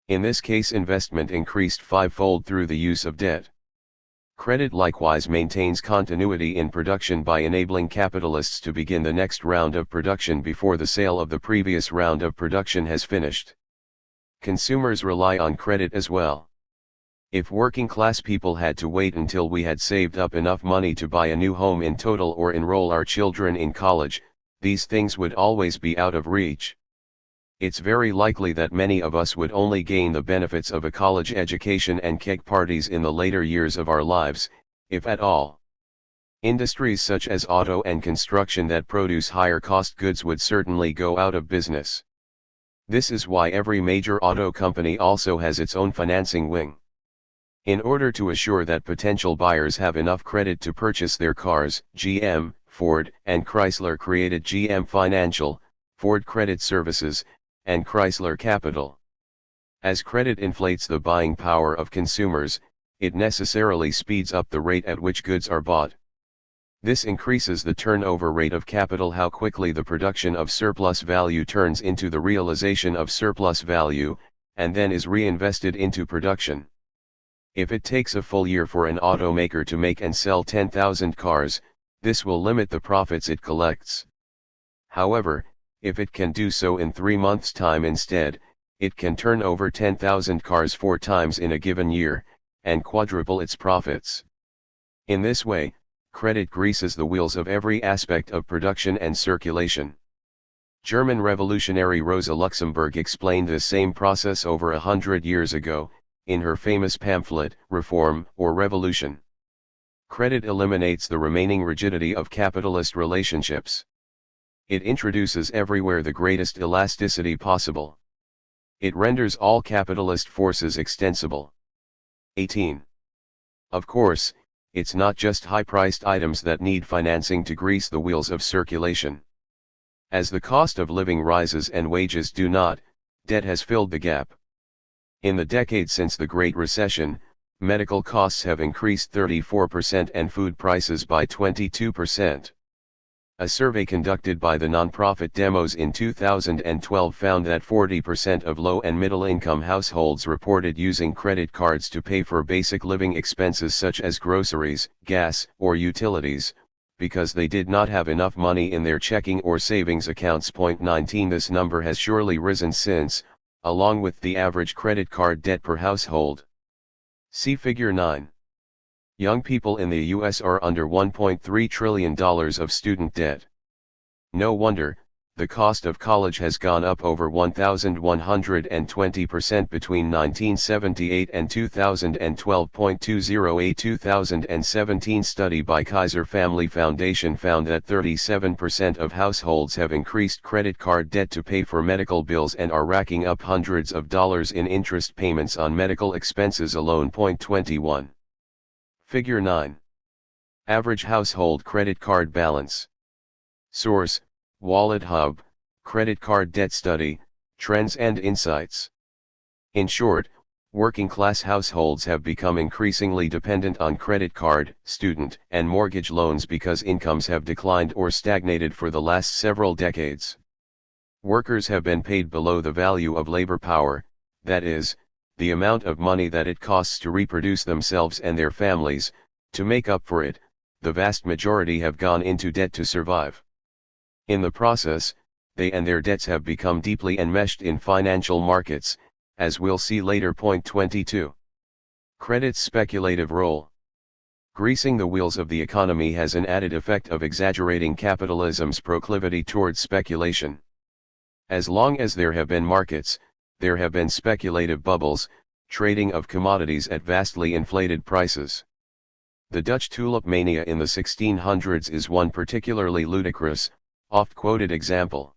In this case, investment increased fivefold through the use of debt. Credit likewise maintains continuity in production by enabling capitalists to begin the next round of production before the sale of the previous round of production has finished. Consumers rely on credit as well. If working class people had to wait until we had saved up enough money to buy a new home in total or enroll our children in college, these things would always be out of reach. It's very likely that many of us would only gain the benefits of a college education and cake parties in the later years of our lives, if at all. Industries such as auto and construction that produce higher cost goods would certainly go out of business. This is why every major auto company also has its own financing wing. In order to assure that potential buyers have enough credit to purchase their cars, GM, Ford, and Chrysler created GM Financial, Ford Credit Services, and Chrysler Capital. As credit inflates the buying power of consumers, it necessarily speeds up the rate at which goods are bought. This increases the turnover rate of capital, how quickly the production of surplus value turns into the realization of surplus value, and then is reinvested into production. If it takes a full year for an automaker to make and sell 10,000 cars, this will limit the profits it collects. However, if it can do so in 3 months' time instead, it can turn over 10,000 cars 4 times in a given year, and quadruple its profits. In this way, credit greases the wheels of every aspect of production and circulation. German revolutionary Rosa Luxemburg explained this same process over 100 years ago, in her famous pamphlet, Reform or Revolution. Credit eliminates the remaining rigidity of capitalist relationships. It introduces everywhere the greatest elasticity possible. It renders all capitalist forces extensible. 18. Of course, it's not just high-priced items that need financing to grease the wheels of circulation. As the cost of living rises and wages do not, debt has filled the gap. In the decade since the Great Recession, medical costs have increased 34% and food prices by 22%. A survey conducted by the nonprofit Demos in 2012 found that 40% of low and middle-income households reported using credit cards to pay for basic living expenses such as groceries, gas, or utilities, because they did not have enough money in their checking or savings accounts. 19. This number has surely risen since, along with the average credit card debt per household. See Figure 9. Young people in the U.S. are under $1.3 trillion of student debt. No wonder, the cost of college has gone up over 1,120% between 1978 and 2012. 20. A 2017 study by Kaiser Family Foundation found that 37% of households have increased credit card debt to pay for medical bills and are racking up hundreds of dollars in interest payments on medical expenses alone. 21. Figure 9. Average household credit card balance. Source: Wallet Hub, Credit Card Debt Study, Trends and Insights. In short, Working-class households have become increasingly dependent on credit card, student, and mortgage loans because incomes have declined or stagnated for the last several decades. Workers have been paid below the value of labor power, that is, the amount of money that it costs to reproduce themselves and their families. To make up for it, the vast majority have gone into debt to survive. In the process, they and their debts have become deeply enmeshed in financial markets, as we'll see later. Point 22. Credit's speculative role. Greasing the wheels of the economy has an added effect of exaggerating capitalism's proclivity towards speculation. As long as there have been markets, there have been speculative bubbles, trading of commodities at vastly inflated prices. The Dutch tulip mania in the 1600s is one particularly ludicrous, oft-quoted example.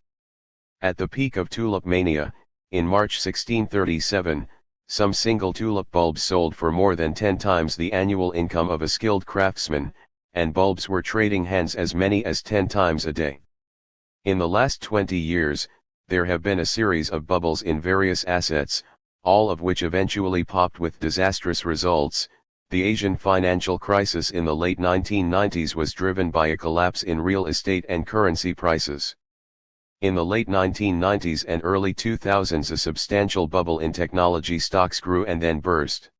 At the peak of tulip mania, in March 1637, some single tulip bulbs sold for more than 10 times the annual income of a skilled craftsman, and bulbs were trading hands as many as 10 times a day. In the last 20 years, there have been a series of bubbles in various assets, all of which eventually popped with disastrous results. The Asian financial crisis in the late 1990s was driven by a collapse in real estate and currency prices. In the late 1990s and early 2000s, a substantial bubble in technology stocks grew and then burst.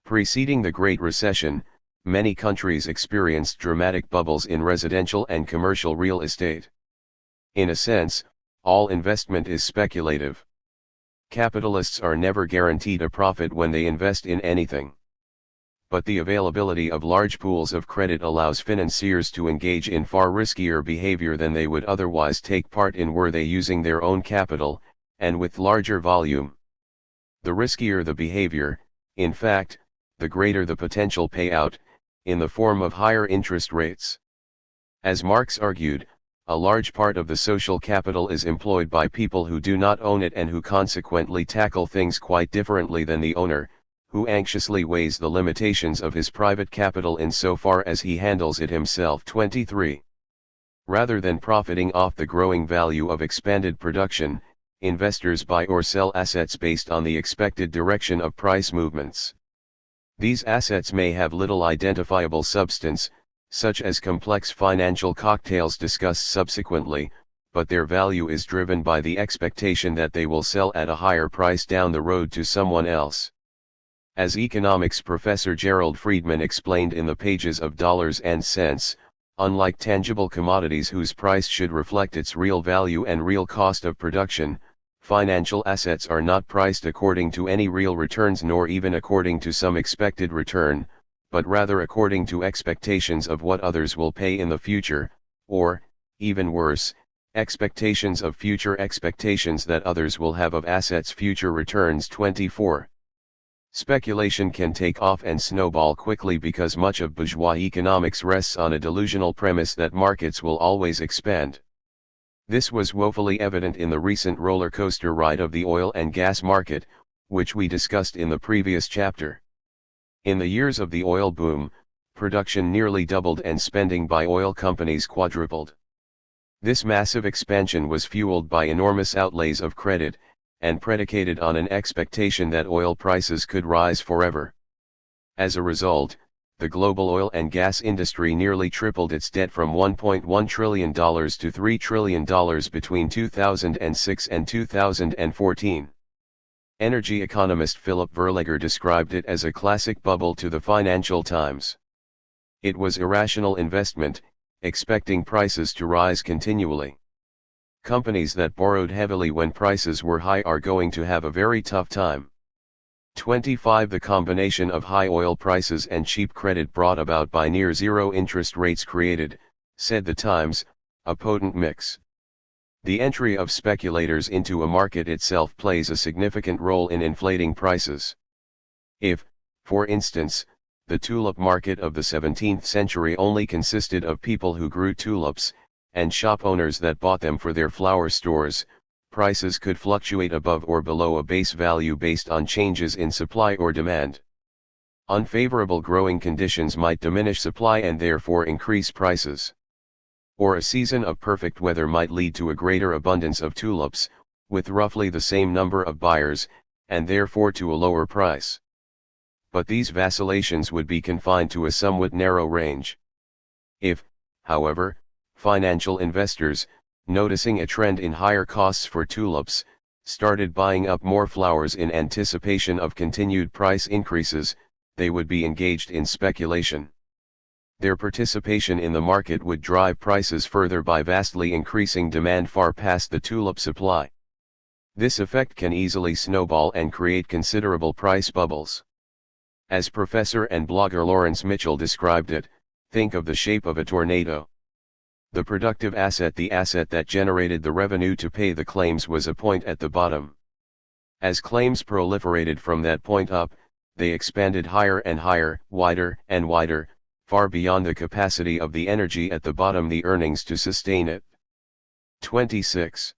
Preceding the Great Recession, many countries experienced dramatic bubbles in residential and commercial real estate. In a sense, all investment is speculative. Capitalists are never guaranteed a profit when they invest in anything. But the availability of large pools of credit allows financiers to engage in far riskier behavior than they would otherwise take part in were they using their own capital, and with larger volume. The riskier the behavior, in fact, the greater the potential payout, in the form of higher interest rates. As Marx argued, a large part of the social capital is employed by people who do not own it and who consequently tackle things quite differently than the owner, who anxiously weighs the limitations of his private capital insofar as he handles it himself. 23. Rather than profiting off the growing value of expanded production, investors buy or sell assets based on the expected direction of price movements. These assets may have little identifiable substance, such as complex financial cocktails discussed subsequently, but their value is driven by the expectation that they will sell at a higher price down the road to someone else. As economics professor Gerald Friedman explained in the pages of Dollars and Cents, unlike tangible commodities whose price should reflect its real value and real cost of production, financial assets are not priced according to any real returns nor even according to some expected return, but rather according to expectations of what others will pay in the future, or, even worse, expectations of future expectations that others will have of assets' future returns. 24. Speculation can take off and snowball quickly because much of bourgeois economics rests on a delusional premise that markets will always expand. This was woefully evident in the recent roller coaster ride of the oil and gas market, which we discussed in the previous chapter. In the years of the oil boom, production nearly doubled and spending by oil companies quadrupled. This massive expansion was fueled by enormous outlays of credit, and predicated on an expectation that oil prices could rise forever. As a result, the global oil and gas industry nearly tripled its debt from $1.1 trillion to $3 trillion between 2006 and 2014. Energy economist Philip Verlager described it as a classic bubble to the Financial Times. It was irrational investment, expecting prices to rise continually. Companies that borrowed heavily when prices were high are going to have a very tough time. 25. The combination of high oil prices and cheap credit brought about by near zero interest rates created, said the Times, a potent mix. The entry of speculators into a market itself plays a significant role in inflating prices. If, for instance, the tulip market of the 17th century only consisted of people who grew tulips, and shop owners that bought them for their flower stores, prices could fluctuate above or below a base value based on changes in supply or demand. Unfavorable growing conditions might diminish supply and therefore increase prices. Or a season of perfect weather might lead to a greater abundance of tulips, with roughly the same number of buyers, and therefore to a lower price. But these vacillations would be confined to a somewhat narrow range. If, however, financial investors, noticing a trend in higher costs for tulips, started buying up more flowers in anticipation of continued price increases, they would be engaged in speculation. Their participation in the market would drive prices further by vastly increasing demand far past the tulip supply. This effect can easily snowball and create considerable price bubbles. As professor and blogger Lawrence Mitchell described it, think of the shape of a tornado. The productive asset, the asset that generated the revenue to pay the claims, was a point at the bottom. As claims proliferated from that point up, they expanded higher and higher, wider and wider, far beyond the capacity of the energy at the bottom, the earnings to sustain it. 26.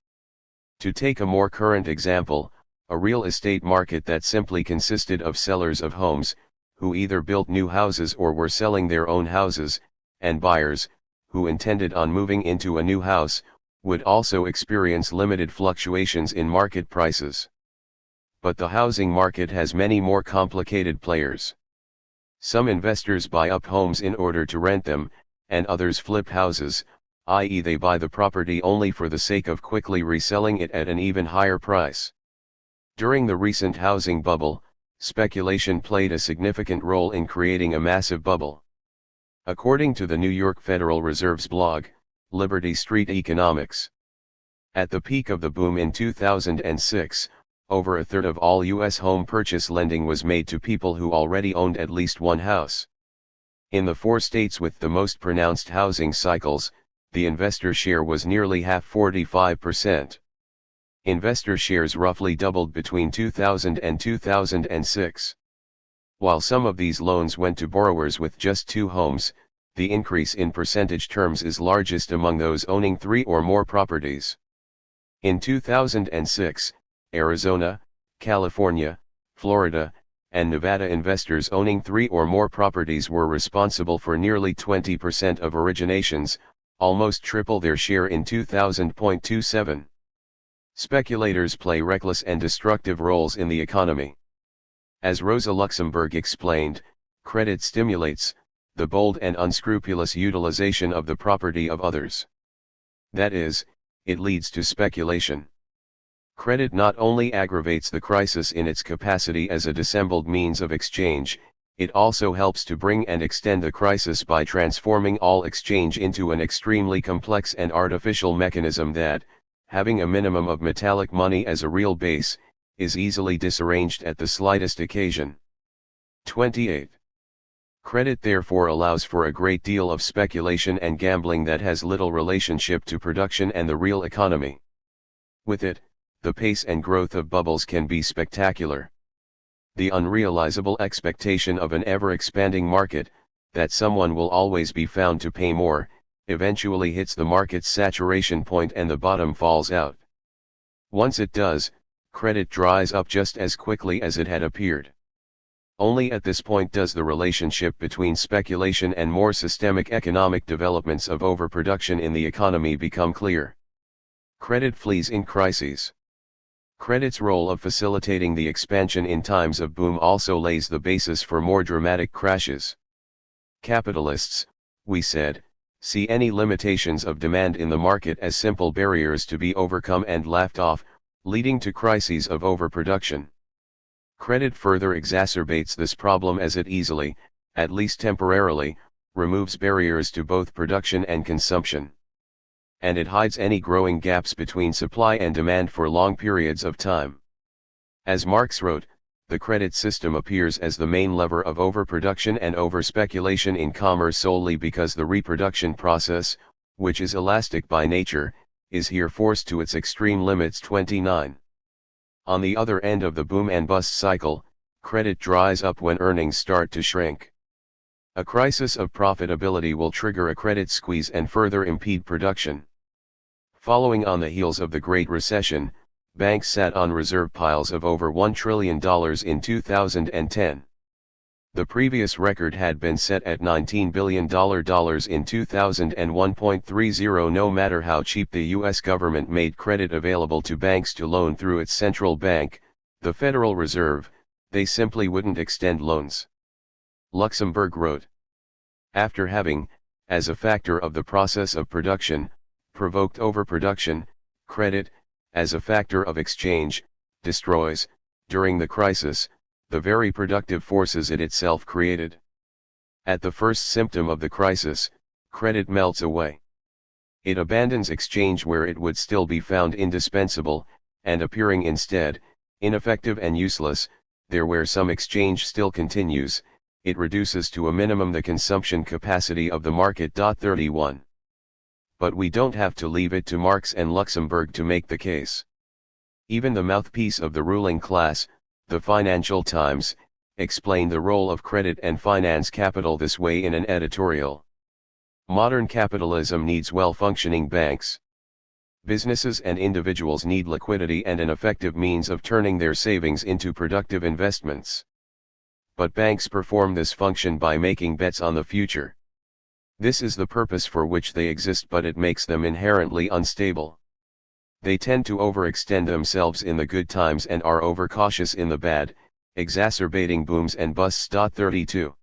To take a more current example, a real estate market that simply consisted of sellers of homes, who either built new houses or were selling their own houses, and buyers, who intended on moving into a new house, would also experience limited fluctuations in market prices. But the housing market has many more complicated players. Some investors buy up homes in order to rent them, and others flip houses, i.e. they buy the property only for the sake of quickly reselling it at an even higher price. During the recent housing bubble, speculation played a significant role in creating a massive bubble. According to the New York Federal Reserve's blog, Liberty Street Economics, at the peak of the boom in 2006, over a third of all U.S. home purchase lending was made to people who already owned at least one house. In the 4 states with the most pronounced housing cycles, the investor share was nearly half, 45%. Investor shares roughly doubled between 2000 and 2006. While some of these loans went to borrowers with just 2 homes, the increase in percentage terms is largest among those owning 3 or more properties. In 2006, Arizona, California, Florida, and Nevada investors owning 3 or more properties were responsible for nearly 20% of originations, almost triple their share in 2000.27. Speculators play reckless and destructive roles in the economy. As Rosa Luxemburg explained, credit stimulates the bold and unscrupulous utilization of the property of others. That is, it leads to speculation. Credit not only aggravates the crisis in its capacity as a dissembled means of exchange, it also helps to bring and extend the crisis by transforming all exchange into an extremely complex and artificial mechanism that, having a minimum of metallic money as a real base, is easily disarranged at the slightest occasion. 28. Credit therefore allows for a great deal of speculation and gambling that has little relationship to production and the real economy. With it, the pace and growth of bubbles can be spectacular. The unrealizable expectation of an ever-expanding market, that someone will always be found to pay more, eventually hits the market's saturation point and the bottom falls out. Once it does, credit dries up just as quickly as it had appeared. Only at this point does the relationship between speculation and more systemic economic developments of overproduction in the economy become clear. Credit flees in crises. Credit's role of facilitating the expansion in times of boom also lays the basis for more dramatic crashes. Capitalists, we said, see any limitations of demand in the market as simple barriers to be overcome and laughed off, leading to crises of overproduction. Credit further exacerbates this problem as it easily, at least temporarily, removes barriers to both production and consumption. And it hides any growing gaps between supply and demand for long periods of time. As Marx wrote, the credit system appears as the main lever of overproduction and overspeculation in commerce solely because the reproduction process, which is elastic by nature, is here forced to its extreme limits. 29. On the other end of the boom and bust cycle, credit dries up when earnings start to shrink. A crisis of profitability will trigger a credit squeeze and further impede production. Following on the heels of the Great Recession, banks sat on reserve piles of over $1 trillion in 2010. The previous record had been set at $19 billion in 2001.30. No matter how cheap the U.S. government made credit available to banks to loan through its central bank, The Federal Reserve, they simply wouldn't extend loans. Luxemburg wrote. After having, as a factor of the process of production, provoked overproduction, credit, as a factor of exchange, destroys, during the crisis, the very productive forces it itself created. At the first symptom of the crisis, credit melts away. It abandons exchange where it would still be found indispensable, and appearing instead, ineffective and useless, there where some exchange still continues, it reduces to a minimum the consumption capacity of the market. 31. But we don't have to leave it to Marx and Luxemburg to make the case. Even the mouthpiece of the ruling class, the Financial Times, explained the role of credit and finance capital this way in an editorial. Modern capitalism needs well-functioning banks. Businesses and individuals need liquidity and an effective means of turning their savings into productive investments. But banks perform this function by making bets on the future. This is the purpose for which they exist, but it makes them inherently unstable. They tend to overextend themselves in the good times and are overcautious in the bad, exacerbating booms and busts. 32.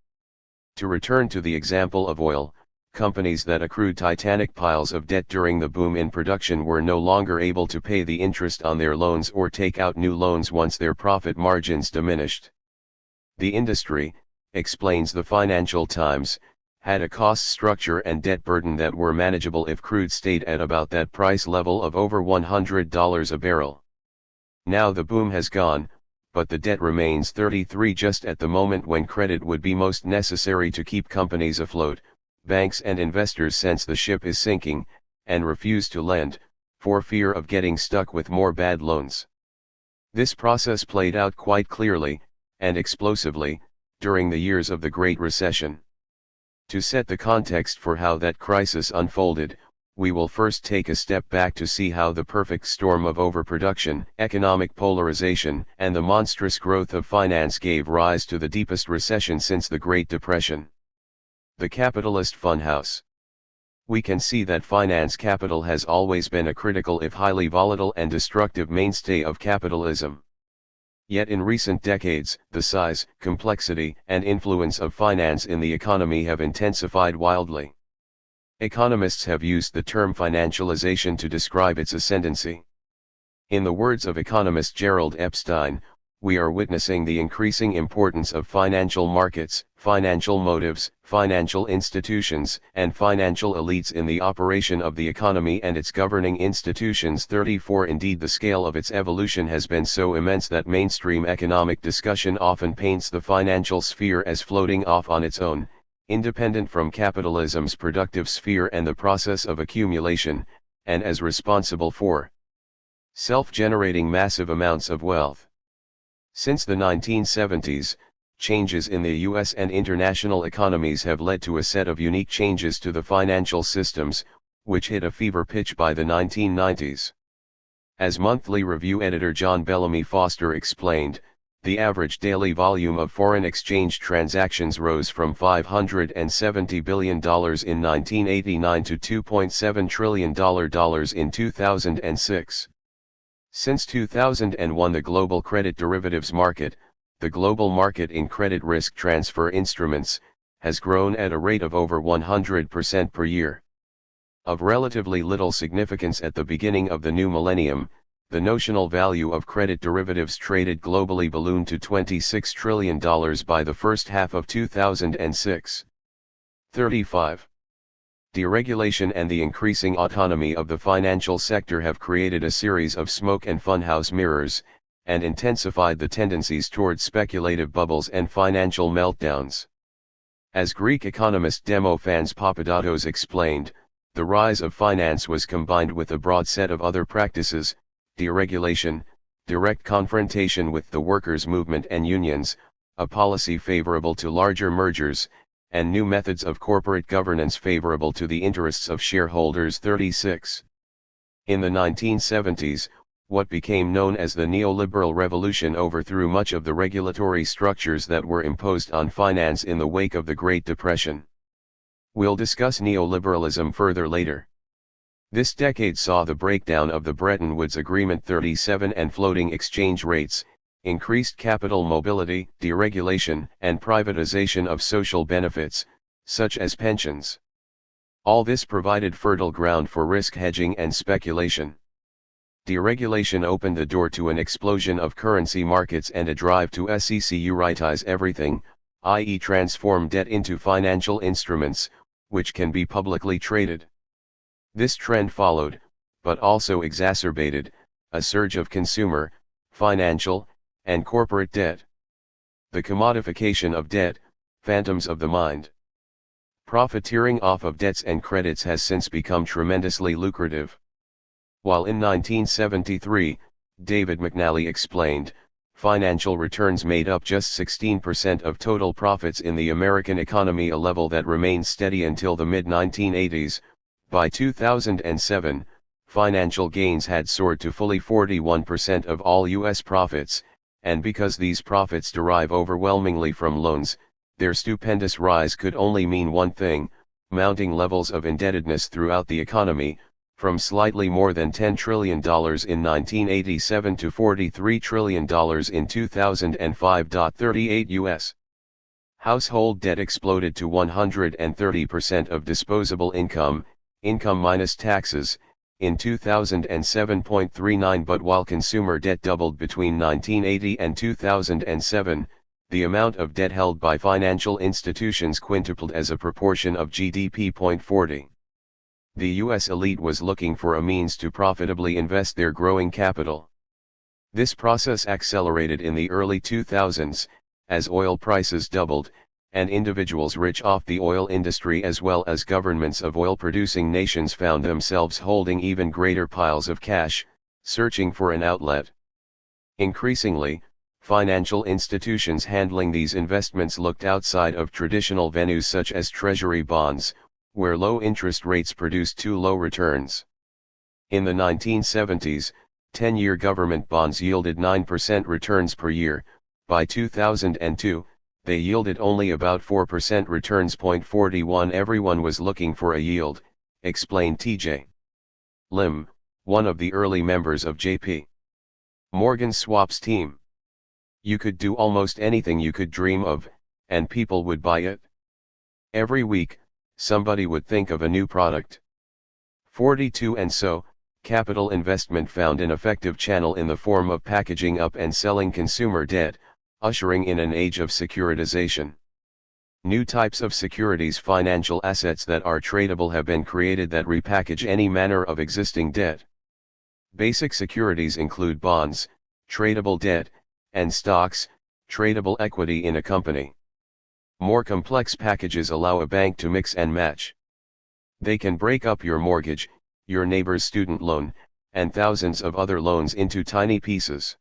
To return to the example of oil, companies that accrued titanic piles of debt during the boom in production were no longer able to pay the interest on their loans or take out new loans once their profit margins diminished. The industry, explains the Financial Times, had a cost structure and debt burden that were manageable if crude stayed at about that price level of over $100 a barrel. Now the boom has gone, but the debt remains. 33. Just at the moment when credit would be most necessary to keep companies afloat, banks and investors sense the ship is sinking, and refuse to lend, for fear of getting stuck with more bad loans. This process played out quite clearly, and explosively, during the years of the Great Recession. To set the context for how that crisis unfolded, we will first take a step back to see how the perfect storm of overproduction, economic polarization, and the monstrous growth of finance gave rise to the deepest recession since the Great Depression. The capitalist funhouse. We can see that finance capital has always been a critical if highly volatile and destructive mainstay of capitalism. Yet in recent decades, the size, complexity, and influence of finance in the economy have intensified wildly. Economists have used the term financialization to describe its ascendancy. In the words of economist Gerald Epstein, we are witnessing the increasing importance of financial markets, financial motives, financial institutions, and financial elites in the operation of the economy and its governing institutions. 34. Indeed, the scale of its evolution has been so immense that mainstream economic discussion often paints the financial sphere as floating off on its own, independent from capitalism's productive sphere and the process of accumulation, and as responsible for self-generating massive amounts of wealth. Since the 1970s, changes in the US and international economies have led to a set of unique changes to the financial systems, which hit a fever pitch by the 1990s. As Monthly Review editor John Bellamy Foster explained, the average daily volume of foreign exchange transactions rose from $570 billion in 1989 to $2.7 trillion in 2006. Since 2001, the global credit derivatives market, the global market in credit risk transfer instruments, has grown at a rate of over 100% per year. Of relatively little significance at the beginning of the new millennium, the notional value of credit derivatives traded globally ballooned to $26 trillion by the first half of 2006. 35. Deregulation and the increasing autonomy of the financial sector have created a series of smoke and funhouse mirrors, and intensified the tendencies toward speculative bubbles and financial meltdowns. As Greek economist Demophanes Papadopoulos explained, the rise of finance was combined with a broad set of other practices: deregulation, direct confrontation with the workers' movement and unions, a policy favorable to larger mergers, and new methods of corporate governance favorable to the interests of shareholders. 36. In the 1970s, what became known as the neoliberal revolution overthrew much of the regulatory structures that were imposed on finance in the wake of the Great Depression. We'll discuss neoliberalism further later. This decade saw the breakdown of the Bretton Woods Agreement. 37 and floating exchange rates, increased capital mobility, deregulation, and privatization of social benefits, such as pensions. All this provided fertile ground for risk hedging and speculation. Deregulation opened the door to an explosion of currency markets and a drive to securitize everything, i.e. transform debt into financial instruments, which can be publicly traded. This trend followed, but also exacerbated, a surge of consumer, financial, and corporate debt. The commodification of debt, phantoms of the mind. Profiteering off of debts and credits has since become tremendously lucrative. While in 1973, David McNally explained, financial returns made up just 16% of total profits in the American economy, a level that remained steady until the mid-1980s. By 2007, financial gains had soared to fully 41% of all U.S. profits, and because these profits derive overwhelmingly from loans, their stupendous rise could only mean one thing: mounting levels of indebtedness throughout the economy, from slightly more than $10 trillion in 1987 to $43 trillion in 2005. 38 U.S. household debt exploded to 130% of disposable income, income minus taxes, in 2007.39. But while consumer debt doubled between 1980 and 2007, the amount of debt held by financial institutions quintupled as a proportion of GDP. 40. The U.S. elite was looking for a means to profitably invest their growing capital. This process accelerated in the early 2000s, as oil prices doubled, and individuals rich off the oil industry as well as governments of oil-producing nations found themselves holding even greater piles of cash, searching for an outlet. Increasingly, financial institutions handling these investments looked outside of traditional venues such as treasury bonds, where low interest rates produced too low returns. In the 1970s, 10-year government bonds yielded 9% returns per year. By 2002, they yielded only about 4% returns. 41 Everyone was looking for a yield, explained T.J. Lim, one of the early members of J.P. Morgan's swaps team. You could do almost anything you could dream of, and people would buy it. Every week, somebody would think of a new product. 42 And so, capital investment found an effective channel in the form of packaging up and selling consumer debt, ushering in an age of securitization. New types of securities, financial assets that are tradable, have been created that repackage any manner of existing debt. Basic securities include bonds, tradable debt, and stocks, tradable equity in a company. More complex packages allow a bank to mix and match. They can break up your mortgage, your neighbor's student loan, and thousands of other loans into tiny pieces.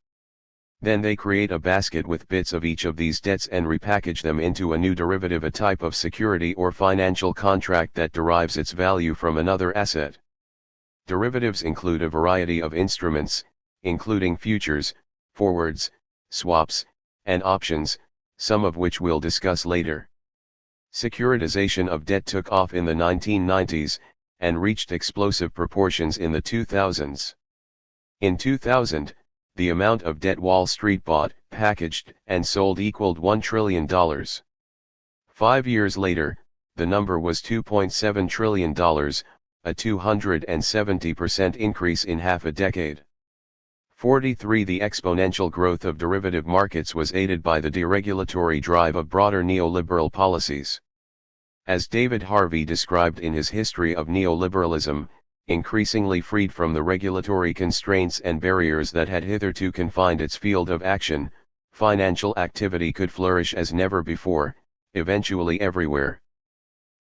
Then they create a basket with bits of each of these debts and repackage them into a new derivative, a type of security or financial contract that derives its value from another asset. Derivatives include a variety of instruments, including futures, forwards, swaps, and options, some of which we'll discuss later. Securitization of debt took off in the 1990s, and reached explosive proportions in the 2000s. In 2000, the amount of debt Wall Street bought, packaged, and sold equaled $1 trillion. 5 years later, the number was $2.7 trillion, a 270% increase in half a decade. 43 The exponential growth of derivative markets was aided by the deregulatory drive of broader neoliberal policies. As David Harvey described in his History of Neoliberalism, increasingly freed from the regulatory constraints and barriers that had hitherto confined its field of action, financial activity could flourish as never before, eventually everywhere.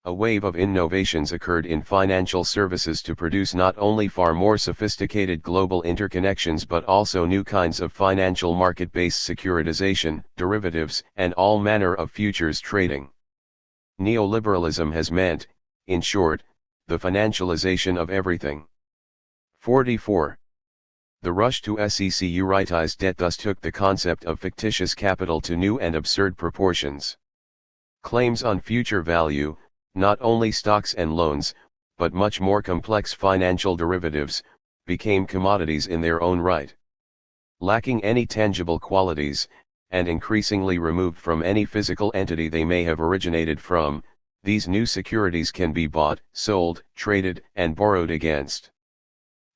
A wave of innovations occurred in financial services to produce not only far more sophisticated global interconnections but also new kinds of financial market-based securitization, derivatives, and all manner of futures trading. Neoliberalism has meant, in short, the financialization of everything. 44. The rush to securitize debt thus took the concept of fictitious capital to new and absurd proportions. Claims on future value, not only stocks and loans, but much more complex financial derivatives, became commodities in their own right. Lacking any tangible qualities, and increasingly removed from any physical entity they may have originated from, these new securities can be bought, sold, traded, and borrowed against.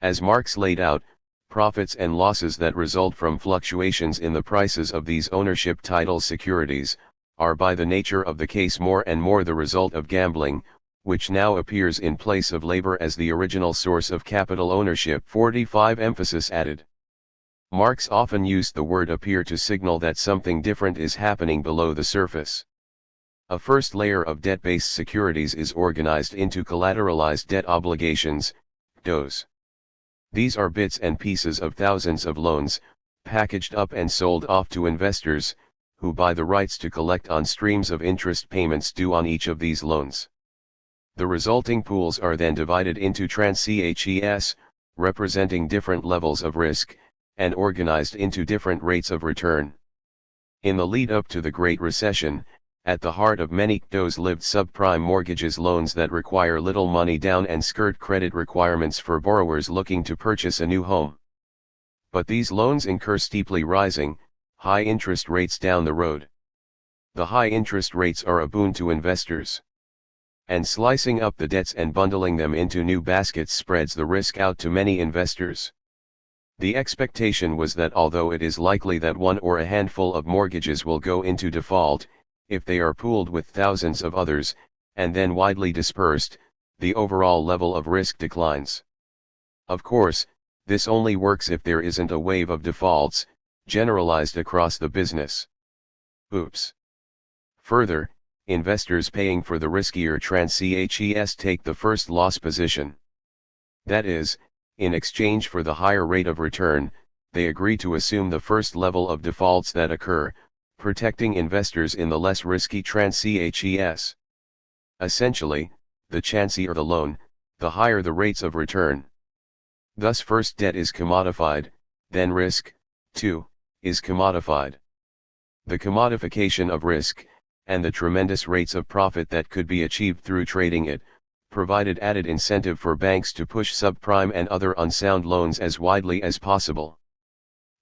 As Marx laid out, profits and losses that result from fluctuations in the prices of these ownership title securities, are by the nature of the case more and more the result of gambling, which now appears in place of labor as the original source of capital ownership. 45 Emphasis added. Marx often used the word appear to signal that something different is happening below the surface. A first layer of debt-based securities is organized into collateralized debt obligations, CDOs. These are bits and pieces of thousands of loans, packaged up and sold off to investors, who buy the rights to collect on streams of interest payments due on each of these loans. The resulting pools are then divided into tranches, representing different levels of risk, and organized into different rates of return. In the lead-up to the Great Recession, at the heart of many CDOs lived subprime mortgages, loans that require little money down and skirt credit requirements for borrowers looking to purchase a new home. But these loans incur steeply rising, high interest rates down the road. The high interest rates are a boon to investors. And slicing up the debts and bundling them into new baskets spreads the risk out to many investors. The expectation was that although it is likely that one or a handful of mortgages will go into default, if they are pooled with thousands of others, and then widely dispersed, the overall level of risk declines. Of course, this only works if there isn't a wave of defaults, generalized across the business. Oops. Further, investors paying for the riskier tranches take the first loss position. That is, in exchange for the higher rate of return, they agree to assume the first level of defaults that occur, protecting investors in the less risky tranches. Essentially, the chancier the loan, the higher the rates of return. Thus first debt is commodified, then risk, too, is commodified. The commodification of risk, and the tremendous rates of profit that could be achieved through trading it, provided added incentive for banks to push subprime and other unsound loans as widely as possible.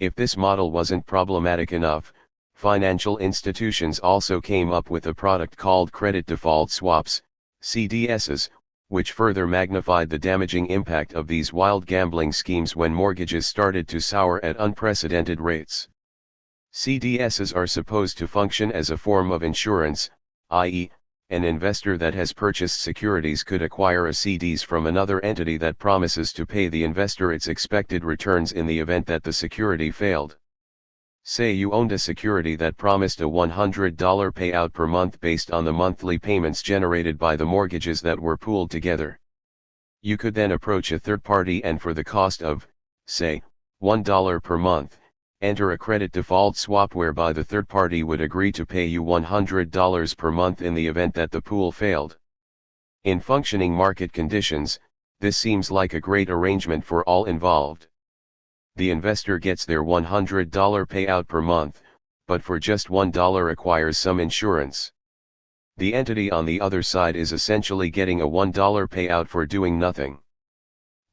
If this model wasn't problematic enough, financial institutions also came up with a product called credit default swaps, CDSs, which further magnified the damaging impact of these wild gambling schemes when mortgages started to sour at unprecedented rates. CDSs are supposed to function as a form of insurance, i.e., an investor that has purchased securities could acquire a CDs from another entity that promises to pay the investor its expected returns in the event that the security failed. Say you owned a security that promised a $100 payout per month based on the monthly payments generated by the mortgages that were pooled together. You could then approach a third party and for the cost of, say, $1 per month, enter a credit default swap whereby the third party would agree to pay you $100 per month in the event that the pool failed. In functioning market conditions, this seems like a great arrangement for all involved. The investor gets their $100 payout per month, but for just $1 acquires some insurance. The entity on the other side is essentially getting a $1 payout for doing nothing.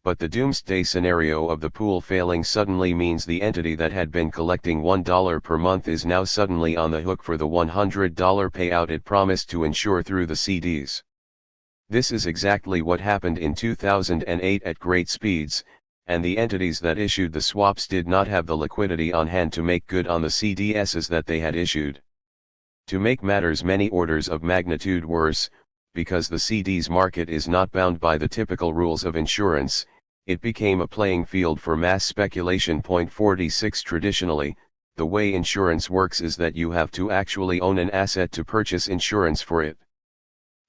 But the doomsday scenario of the pool failing suddenly means the entity that had been collecting $1 per month is now suddenly on the hook for the $100 payout it promised to insure through the CDs. This is exactly what happened in 2008 at great speeds, and the entities that issued the swaps did not have the liquidity on hand to make good on the CDSs that they had issued. To make matters many orders of magnitude worse, because the CDs market is not bound by the typical rules of insurance, it became a playing field for mass speculation. 46 Traditionally, the way insurance works is that you have to actually own an asset to purchase insurance for it.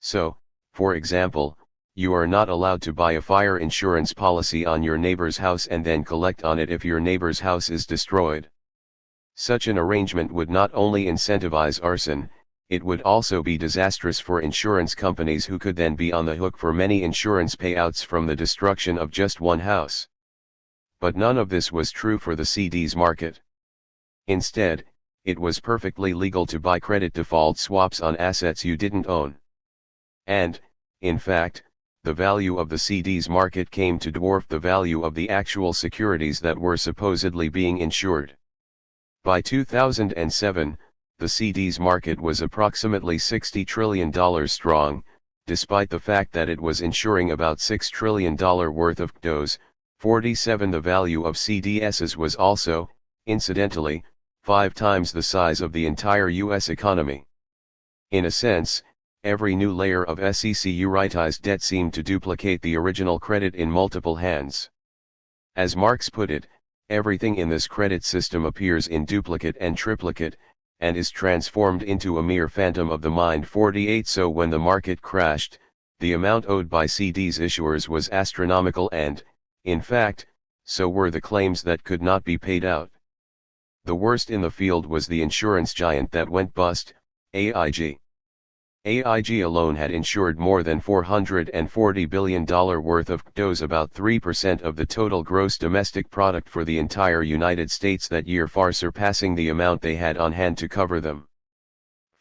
So, for example, you are not allowed to buy a fire insurance policy on your neighbor's house and then collect on it if your neighbor's house is destroyed. Such an arrangement would not only incentivize arson, it would also be disastrous for insurance companies who could then be on the hook for many insurance payouts from the destruction of just one house. But none of this was true for the CDs market. Instead, it was perfectly legal to buy credit default swaps on assets you didn't own. And, in fact, the value of the CDs market came to dwarf the value of the actual securities that were supposedly being insured. By 2007, the CDs market was approximately $60 trillion strong, despite the fact that it was insuring about $6 trillion worth of CDOs. 47 The value of CDSs was also, incidentally, 5 times the size of the entire US economy. In a sense, every new layer of securitized debt seemed to duplicate the original credit in multiple hands. As Marx put it, everything in this credit system appears in duplicate and triplicate, and is transformed into a mere phantom of the mind. 48 So when the market crashed, the amount owed by CDs issuers was astronomical and, in fact, so were the claims that could not be paid out. The worst in the field was the insurance giant that went bust, AIG. AIG alone had insured more than $440 billion worth of CDOs, about 3% of the total gross domestic product for the entire United States that year, far surpassing the amount they had on hand to cover them.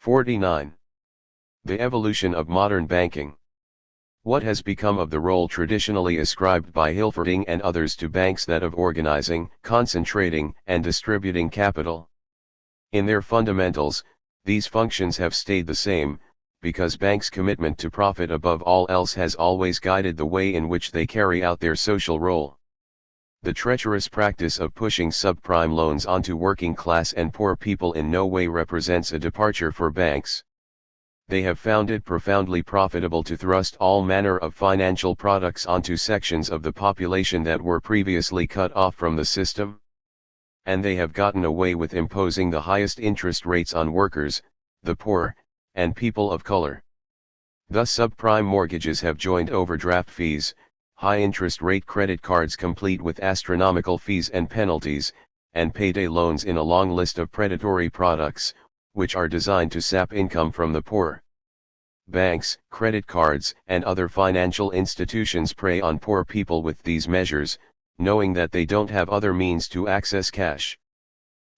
49. The evolution of modern banking. What has become of the role traditionally ascribed by Hilferding and others to banks, that of organizing, concentrating, and distributing capital? In their fundamentals, these functions have stayed the same, because banks' commitment to profit above all else has always guided the way in which they carry out their social role. The treacherous practice of pushing subprime loans onto working class and poor people in no way represents a departure for banks. They have found it profoundly profitable to thrust all manner of financial products onto sections of the population that were previously cut off from the system. And they have gotten away with imposing the highest interest rates on workers, the poor, and people of color. Thus subprime mortgages have joined overdraft fees, high interest rate credit cards complete with astronomical fees and penalties, and payday loans in a long list of predatory products, which are designed to sap income from the poor. Banks, credit cards, and other financial institutions prey on poor people with these measures, knowing that they don't have other means to access cash.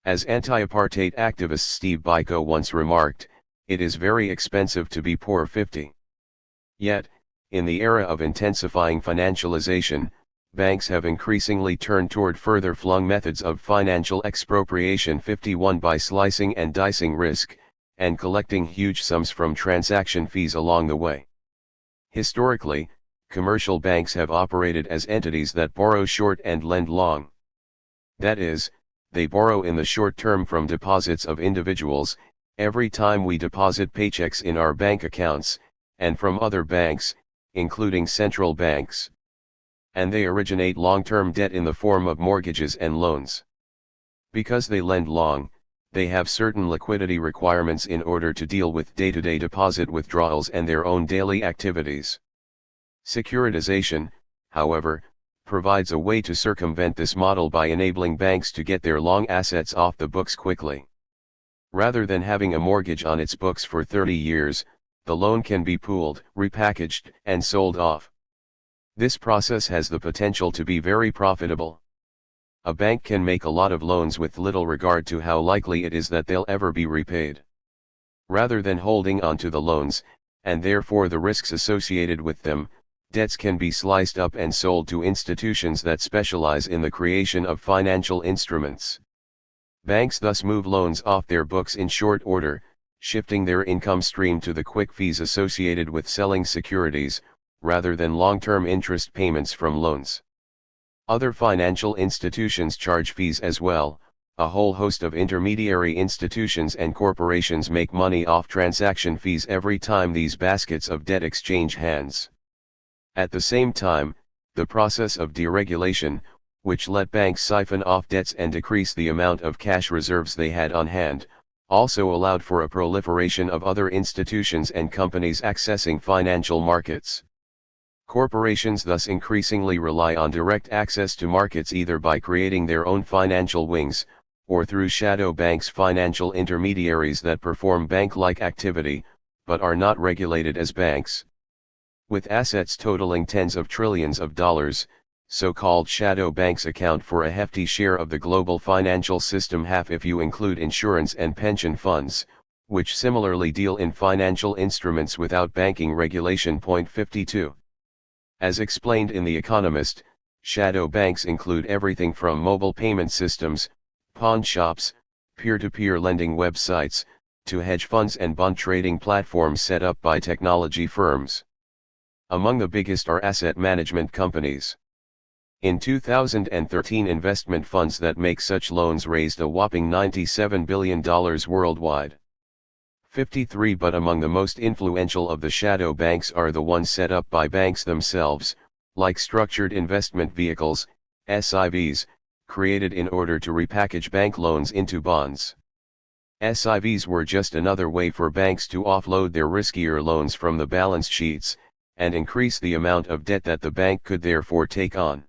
As anti-apartheid activist Steve Biko once remarked, "It is very expensive to be poor." 50. Yet, in the era of intensifying financialization, banks have increasingly turned toward further flung methods of financial expropriation. 51 By slicing and dicing risk, and collecting huge sums from transaction fees along the way. Historically, commercial banks have operated as entities that borrow short and lend long. That is, they borrow in the short term from deposits of individuals, every time we deposit paychecks in our bank accounts, and from other banks, including central banks. And they originate long-term debt in the form of mortgages and loans. Because they lend long, they have certain liquidity requirements in order to deal with day-to-day deposit withdrawals and their own daily activities. Securitization, however, provides a way to circumvent this model by enabling banks to get their long assets off the books quickly. Rather than having a mortgage on its books for 30 years, the loan can be pooled, repackaged, and sold off. This process has the potential to be very profitable. A bank can make a lot of loans with little regard to how likely it is that they'll ever be repaid. Rather than holding on to the loans, and therefore the risks associated with them, debts can be sliced up and sold to institutions that specialize in the creation of financial instruments. Banks thus move loans off their books in short order, shifting their income stream to the quick fees associated with selling securities, rather than long-term interest payments from loans. Other financial institutions charge fees as well. A whole host of intermediary institutions and corporations make money off transaction fees every time these baskets of debt exchange hands. At the same time, the process of deregulation, which let banks siphon off debts and decrease the amount of cash reserves they had on hand, also allowed for a proliferation of other institutions and companies accessing financial markets. Corporations thus increasingly rely on direct access to markets either by creating their own financial wings, or through shadow banks, financial intermediaries that perform bank-like activity, but are not regulated as banks. With assets totaling tens of trillions of dollars, so-called shadow banks account for a hefty share of the global financial system, half if you include insurance and pension funds, which similarly deal in financial instruments without banking regulation. 52. As explained in The Economist, shadow banks include everything from mobile payment systems, pawn shops, peer-to-peer lending websites, to hedge funds and bond trading platforms set up by technology firms. Among the biggest are asset management companies. In 2013, investment funds that make such loans raised a whopping $97 billion worldwide. 53 But among the most influential of the shadow banks are the ones set up by banks themselves, like structured investment vehicles, SIVs, created in order to repackage bank loans into bonds. SIVs were just another way for banks to offload their riskier loans from the balance sheets, and increase the amount of debt that the bank could therefore take on.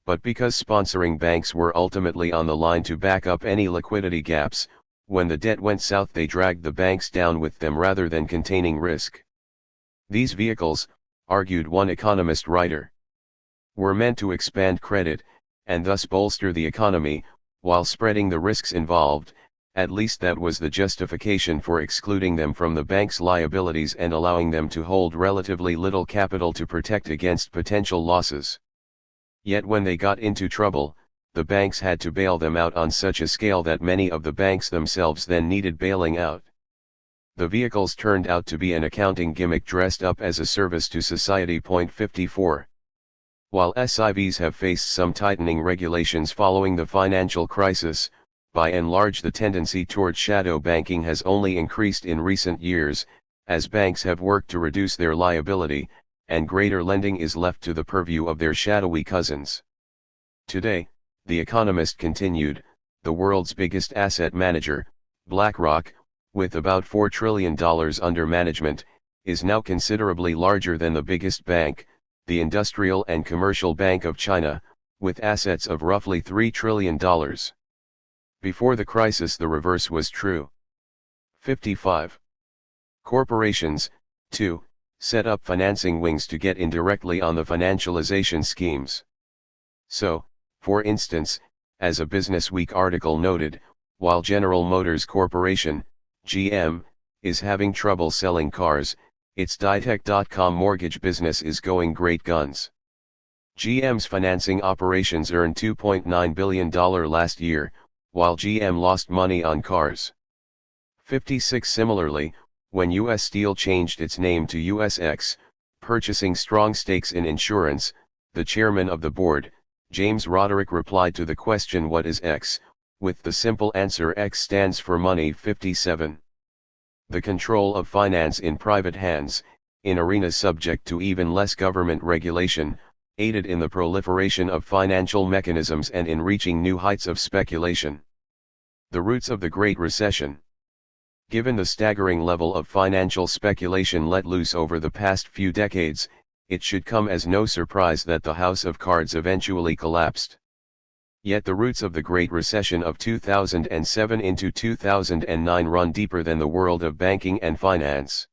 But because sponsoring banks were ultimately on the line to back up any liquidity gaps, when the debt went south they dragged the banks down with them rather than containing risk. These vehicles, argued one economist writer, were meant to expand credit, and thus bolster the economy, while spreading the risks involved. At least that was the justification for excluding them from the bank's liabilities and allowing them to hold relatively little capital to protect against potential losses. Yet when they got into trouble, the banks had to bail them out on such a scale that many of the banks themselves then needed bailing out. The vehicles turned out to be an accounting gimmick dressed up as a service to society. 54. While SIVs have faced some tightening regulations following the financial crisis, by and large the tendency toward shadow banking has only increased in recent years, as banks have worked to reduce their liability, and greater lending is left to the purview of their shadowy cousins. Today, The Economist continued, the world's biggest asset manager, BlackRock, with about $4 trillion under management, is now considerably larger than the biggest bank, the Industrial and Commercial Bank of China, with assets of roughly $3 trillion. Before the crisis the reverse was true. 55. Corporations, too, set up financing wings to get in directly on the financialization schemes. So, for instance, as a Business Week article noted, while General Motors Corporation, GM, is having trouble selling cars, its Ditech.com mortgage business is going great guns. GM's financing operations earned $2.9 billion last year, while GM lost money on cars. 56. Similarly, when US Steel changed its name to USX, purchasing strong stakes in insurance, the chairman of the board, James Roderick, replied to the question "What is X?" with the simple answer "X stands for money." 57. The control of finance in private hands, in arenas subject to even less government regulation, aided in the proliferation of financial mechanisms and in reaching new heights of speculation. The roots of the Great Recession. Given the staggering level of financial speculation let loose over the past few decades, it should come as no surprise that the house of cards eventually collapsed. Yet the roots of the Great Recession of 2007 into 2009 run deeper than the world of banking and finance.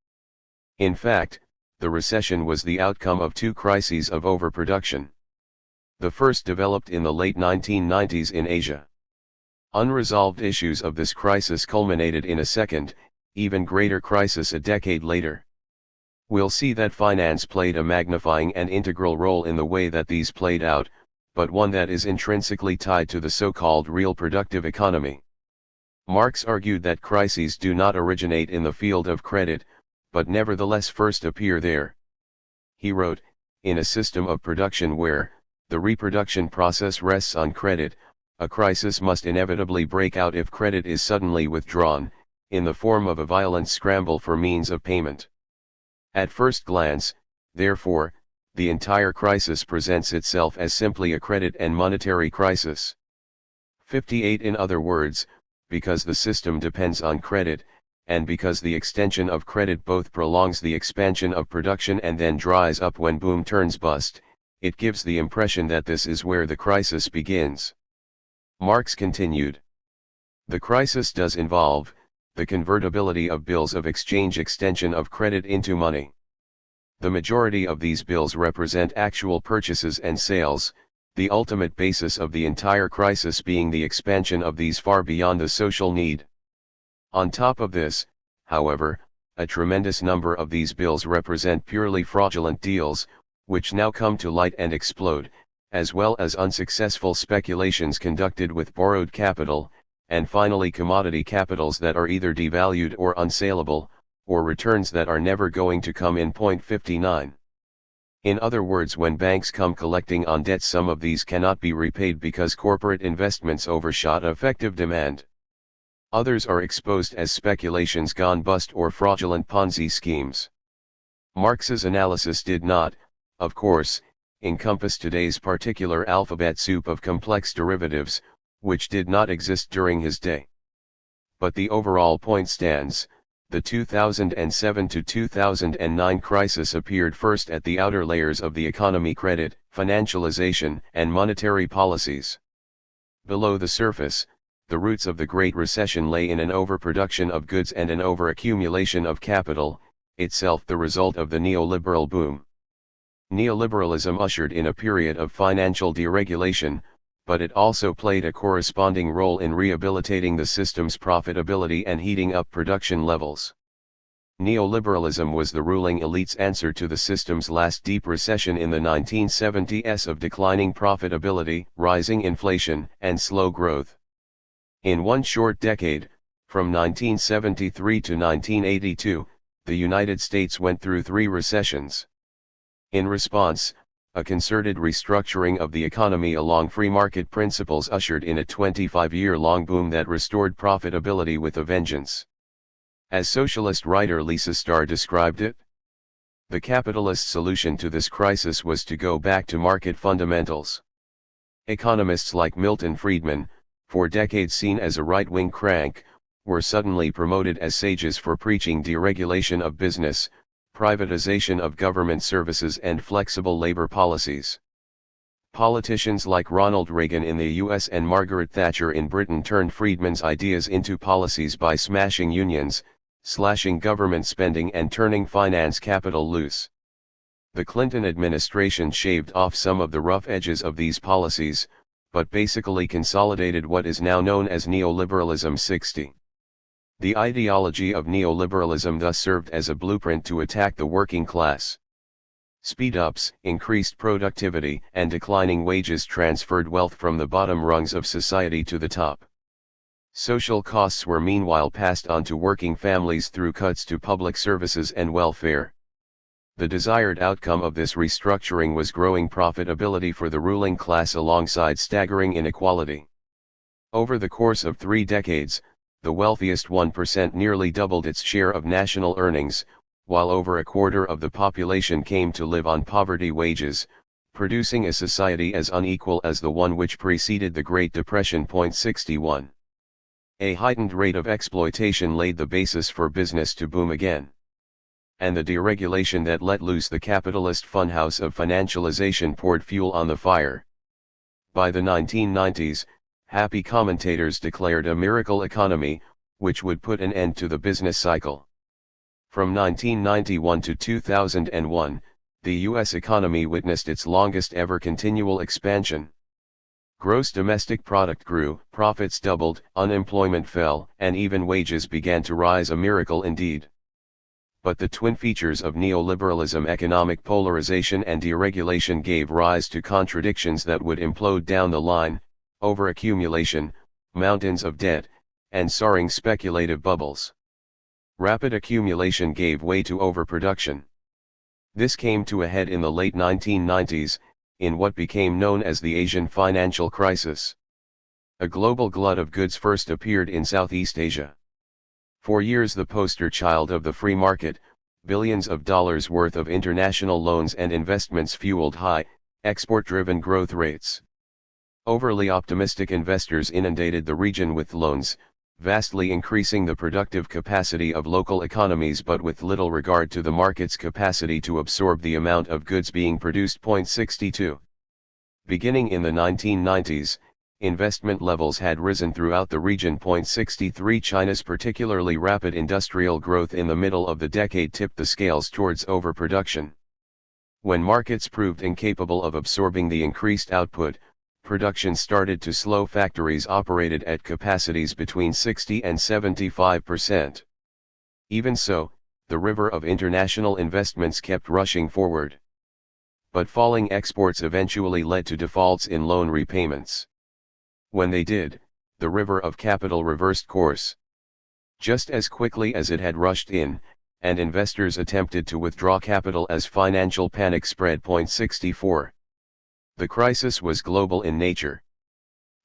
In fact, the recession was the outcome of two crises of overproduction. The first developed in the late 1990s in Asia. Unresolved issues of this crisis culminated in a second, even greater crisis a decade later. We'll see that finance played a magnifying and integral role in the way that these played out, but one that is intrinsically tied to the so-called real productive economy. Marx argued that crises do not originate in the field of credit, but nevertheless first appear there. He wrote, in a system of production where the reproduction process rests on credit, a crisis must inevitably break out if credit is suddenly withdrawn, in the form of a violent scramble for means of payment. At first glance, therefore, the entire crisis presents itself as simply a credit and monetary crisis. 58. In other words, because the system depends on credit, and because the extension of credit both prolongs the expansion of production and then dries up when boom turns bust, it gives the impression that this is where the crisis begins. Marx continued. The crisis does involve the convertibility of bills of exchange, extension of credit into money. The majority of these bills represent actual purchases and sales, the ultimate basis of the entire crisis being the expansion of these far beyond the social need. On top of this, however, a tremendous number of these bills represent purely fraudulent deals, which now come to light and explode, as well as unsuccessful speculations conducted with borrowed capital, and finally commodity capitals that are either devalued or unsaleable, or returns that are never going to come in. 59. In other words, when banks come collecting on debt, some of these cannot be repaid because corporate investments overshot effective demand. Others are exposed as speculations gone bust or fraudulent Ponzi schemes. Marx's analysis did not, of course, encompass today's particular alphabet soup of complex derivatives, which did not exist during his day. But the overall point stands. The 2007 to 2009 crisis appeared first at the outer layers of the economy: credit, financialization, and monetary policies. Below the surface, the roots of the Great Recession lay in an overproduction of goods and an overaccumulation of capital, itself the result of the neoliberal boom. Neoliberalism ushered in a period of financial deregulation, but it also played a corresponding role in rehabilitating the system's profitability and heating up production levels. Neoliberalism was the ruling elite's answer to the system's last deep recession in the 1970s of declining profitability, rising inflation, and slow growth. In one short decade, from 1973 to 1982, the United States went through 3 recessions. In response, a concerted restructuring of the economy along free market principles ushered in a 25-year-long boom that restored profitability with a vengeance. As socialist writer Lisa Starr described it, the capitalist solution to this crisis was to go back to market fundamentals. Economists like Milton Friedman, for decades seen as a right-wing crank, were suddenly promoted as sages for preaching deregulation of business, privatization of government services, and flexible labor policies. Politicians like Ronald Reagan in the US and Margaret Thatcher in Britain turned Friedman's ideas into policies by smashing unions, slashing government spending, and turning finance capital loose. The Clinton administration shaved off some of the rough edges of these policies, but basically consolidated what is now known as neoliberalism. 60. The ideology of neoliberalism thus served as a blueprint to attack the working class. Speed-ups, increased productivity, and declining wages transferred wealth from the bottom rungs of society to the top. Social costs were meanwhile passed on to working families through cuts to public services and welfare. The desired outcome of this restructuring was growing profitability for the ruling class alongside staggering inequality. Over the course of 3 decades, the wealthiest 1% nearly doubled its share of national earnings, while over a quarter of the population came to live on poverty wages, producing a society as unequal as the one which preceded the Great Depression. 61. A heightened rate of exploitation laid the basis for business to boom again. And the deregulation that let loose the capitalist funhouse of financialization poured fuel on the fire. By the 1990s, happy commentators declared a miracle economy, which would put an end to the business cycle. From 1991 to 2001, the U.S. economy witnessed its longest ever continual expansion. Gross domestic product grew, profits doubled, unemployment fell, and even wages began to rise, a miracle indeed. But the twin features of neoliberalism, economic polarization and deregulation, gave rise to contradictions that would implode down the line: overaccumulation, mountains of debt, and soaring speculative bubbles. Rapid accumulation gave way to overproduction. This came to a head in the late 1990s, in what became known as the Asian financial crisis. A global glut of goods first appeared in Southeast Asia. For years the poster child of the free market, billions of dollars worth of international loans and investments fueled high, export-driven growth rates. Overly optimistic investors inundated the region with loans, vastly increasing the productive capacity of local economies, but with little regard to the market's capacity to absorb the amount of goods being produced. 62. Beginning in the 1990s, investment levels had risen throughout the region. 63. China's particularly rapid industrial growth in the middle of the decade tipped the scales towards overproduction. When markets proved incapable of absorbing the increased output, production started to slow. Factories operated at capacities between 60 and 75%. Even so, the river of international investments kept rushing forward. but falling exports eventually led to defaults in loan repayments. When they did, the river of capital reversed course. Just as quickly as it had rushed in, and investors attempted to withdraw capital as financial panic spread. 64. The crisis was global in nature.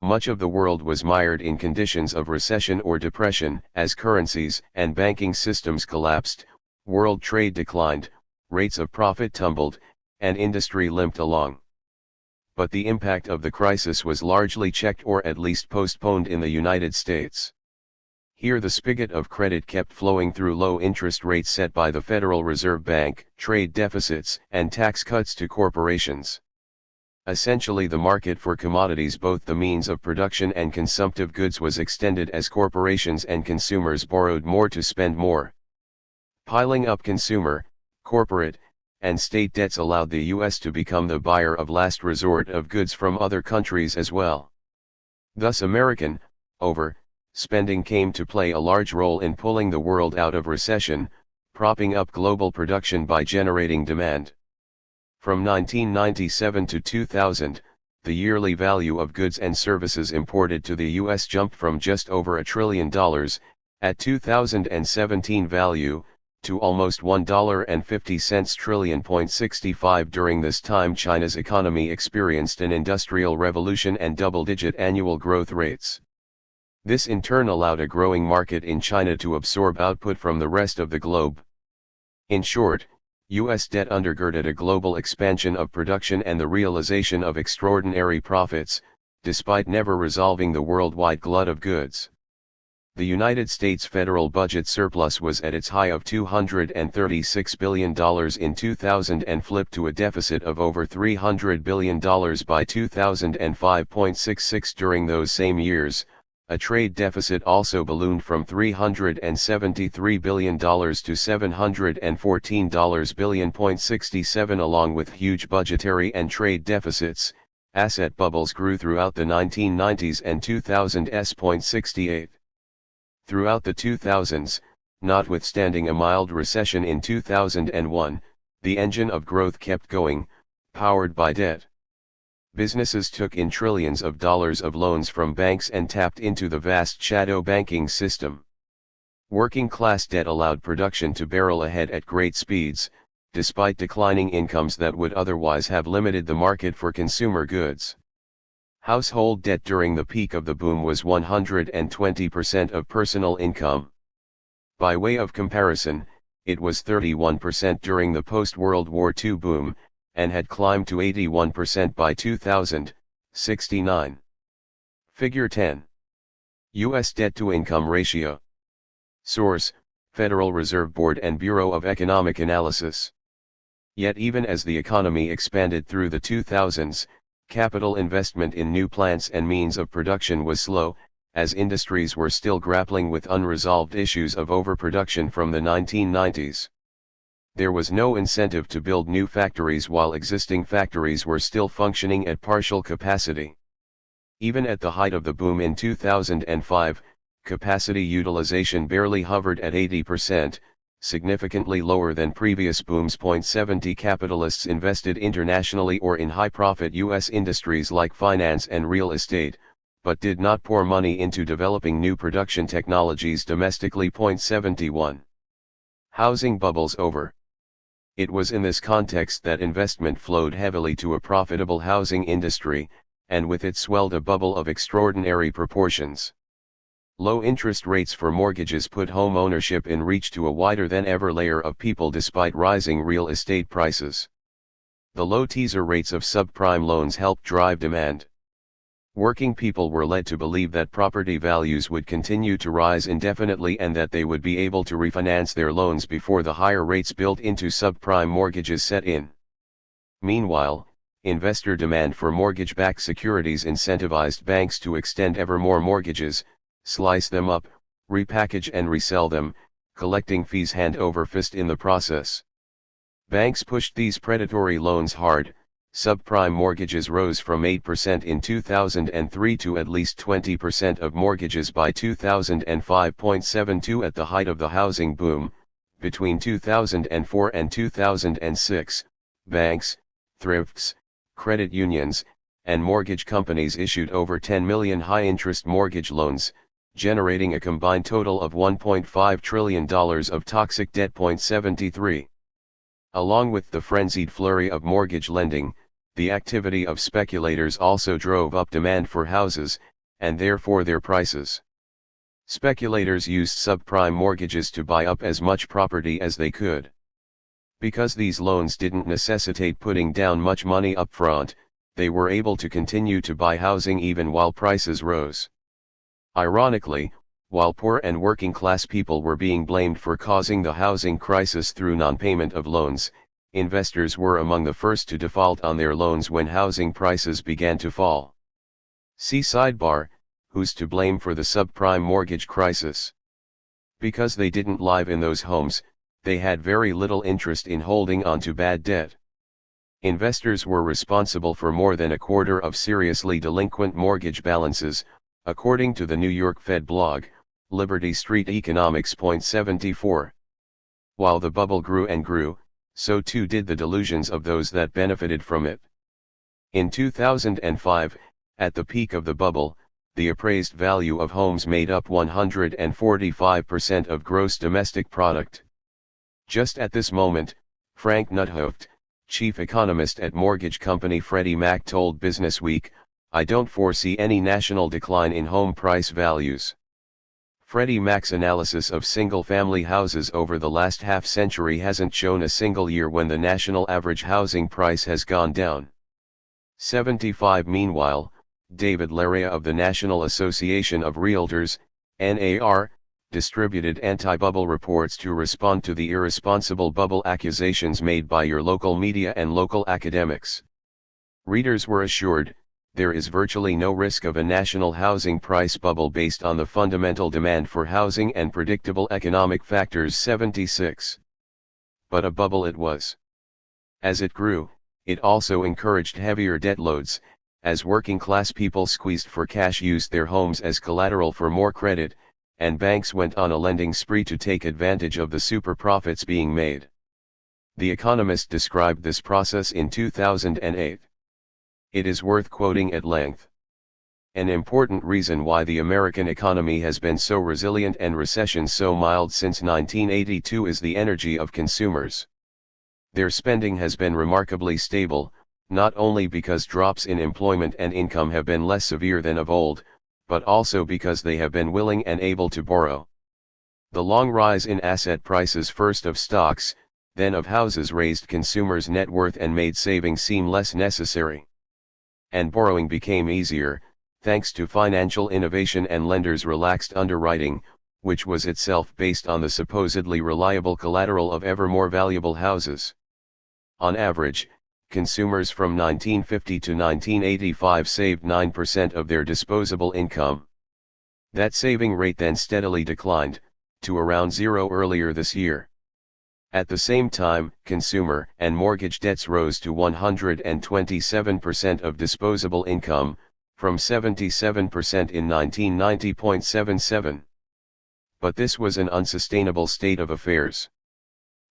Much of the world was mired in conditions of recession or depression as currencies and banking systems collapsed, world trade declined, rates of profit tumbled, and industry limped along. But the impact of the crisis was largely checked or at least postponed in the United States. Here the spigot of credit kept flowing through low interest rates set by the Federal Reserve Bank, trade deficits, and tax cuts to corporations. Essentially the market for commodities, both the means of production and consumptive goods, was extended as corporations and consumers borrowed more to spend more. Piling up consumer, corporate, and state debts allowed the U.S. to become the buyer of last resort of goods from other countries as well. Thus American, spending came to play a large role in pulling the world out of recession, propping up global production by generating demand. From 1997 to 2000, the yearly value of goods and services imported to the U.S. jumped from just over $1 trillion, at 2017 value, to almost $1.50 trillion. 65 During this time China's economy experienced an industrial revolution and double-digit annual growth rates. This in turn allowed a growing market in China to absorb output from the rest of the globe. In short, U.S. debt undergirded a global expansion of production and the realization of extraordinary profits, despite never resolving the worldwide glut of goods. The United States federal budget surplus was at its high of $236 billion in 2000 and flipped to a deficit of over $300 billion by 2005. 66 During those same years, a trade deficit also ballooned from $373 billion to $714 billion. 67 Along with huge budgetary and trade deficits, asset bubbles grew throughout the 1990s and 2000s. 68 Throughout the 2000s, notwithstanding a mild recession in 2001, the engine of growth kept going, powered by debt. Businesses took in trillions of dollars of loans from banks and tapped into the vast shadow banking system. Working class debt allowed production to barrel ahead at great speeds, despite declining incomes that would otherwise have limited the market for consumer goods. Household debt during the peak of the boom was 120% of personal income. By way of comparison, it was 31% during the post-World War II boom, and had climbed to 81% by 2000, 69. Figure 10. U.S. debt-to-income ratio. Source: Federal Reserve Board and Bureau of Economic Analysis. Yet even as the economy expanded through the 2000s, capital investment in new plants and means of production was slow, as industries were still grappling with unresolved issues of overproduction from the 1990s. There was no incentive to build new factories while existing factories were still functioning at partial capacity. Even at the height of the boom in 2005, capacity utilization barely hovered at 80%, significantly lower than previous booms. 70 Capitalists invested internationally or in high-profit U.S. industries like finance and real estate, but did not pour money into developing new production technologies domestically. 71 Housing bubbles over. It was in this context that investment flowed heavily to a profitable housing industry, and with it swelled a bubble of extraordinary proportions. Low interest rates for mortgages put home ownership in reach to a wider than ever layer of people despite rising real estate prices. The low teaser rates of subprime loans helped drive demand. Working people were led to believe that property values would continue to rise indefinitely and that they would be able to refinance their loans before the higher rates built into subprime mortgages set in. Meanwhile, investor demand for mortgage-backed securities incentivized banks to extend ever more mortgages, slice them up, repackage and resell them, collecting fees hand over fist in the process. Banks pushed these predatory loans hard. Subprime mortgages rose from 8% in 2003 to at least 20% of mortgages by 2005. 72 At the height of the housing boom, between 2004 and 2006, banks, thrifts, credit unions, and mortgage companies issued over 10 million high-interest mortgage loans, generating a combined total of $1.5 trillion of toxic debt. 73. Along with the frenzied flurry of mortgage lending, the activity of speculators also drove up demand for houses, and therefore their prices. Speculators used subprime mortgages to buy up as much property as they could. Because these loans didn't necessitate putting down much money up front, they were able to continue to buy housing even while prices rose. Ironically, while poor and working class people were being blamed for causing the housing crisis through non-payment of loans, investors were among the first to default on their loans when housing prices began to fall. See sidebar, who's to blame for the subprime mortgage crisis? Because they didn't live in those homes, they had very little interest in holding on to bad debt. Investors were responsible for more than a quarter of seriously delinquent mortgage balances, according to the New York Fed blog, Liberty Street Economics. 74. While the bubble grew and grew, so too did the delusions of those that benefited from it. In 2005, at the peak of the bubble, the appraised value of homes made up 145% of gross domestic product. Just at this moment, Frank Nuthoft, chief economist at mortgage company Freddie Mac, told Businessweek, "I don't foresee any national decline in home price values." Freddie Mac's analysis of single-family houses over the last half-century hasn't shown a single year when the national average housing price has gone down. 75. Meanwhile, David Laria of the National Association of Realtors, NAR, distributed anti-bubble reports to respond to the irresponsible bubble accusations made by your local media and local academics. Readers were assured, there is virtually no risk of a national housing price bubble based on the fundamental demand for housing and predictable economic factors. 76. But a bubble it was. As it grew, it also encouraged heavier debt loads, as working class people squeezed for cash used their homes as collateral for more credit, and banks went on a lending spree to take advantage of the super profits being made. The Economist described this process in 2008. It is worth quoting at length. An important reason why the American economy has been so resilient and recessions so mild since 1982 is the energy of consumers. Their spending has been remarkably stable, not only because drops in employment and income have been less severe than of old, but also because they have been willing and able to borrow. The long rise in asset prices, first of stocks, then of houses, raised consumers' net worth and made saving seem less necessary. And borrowing became easier, thanks to financial innovation and lenders' relaxed underwriting, which was itself based on the supposedly reliable collateral of ever more valuable houses. On average, consumers from 1950 to 1985 saved 9% of their disposable income. That saving rate then steadily declined, to around zero earlier this year. At the same time, consumer and mortgage debts rose to 127% of disposable income, from 77% in 1990.77. But this was an unsustainable state of affairs.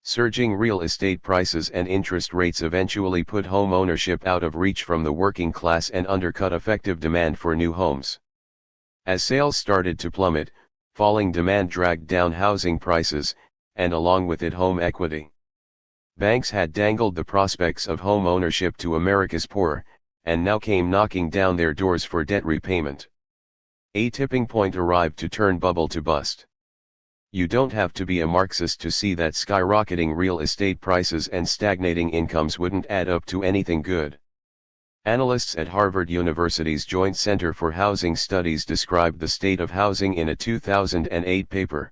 Surging real estate prices and interest rates eventually put home ownership out of reach from the working class and undercut effective demand for new homes. As sales started to plummet, falling demand dragged down housing prices, and along with it home equity. Banks had dangled the prospects of home ownership to America's poor, and now came knocking down their doors for debt repayment. A tipping point arrived to turn bubble to bust. You don't have to be a Marxist to see that skyrocketing real estate prices and stagnating incomes wouldn't add up to anything good. Analysts at Harvard University's Joint Center for Housing Studies described the state of housing in a 2008 paper.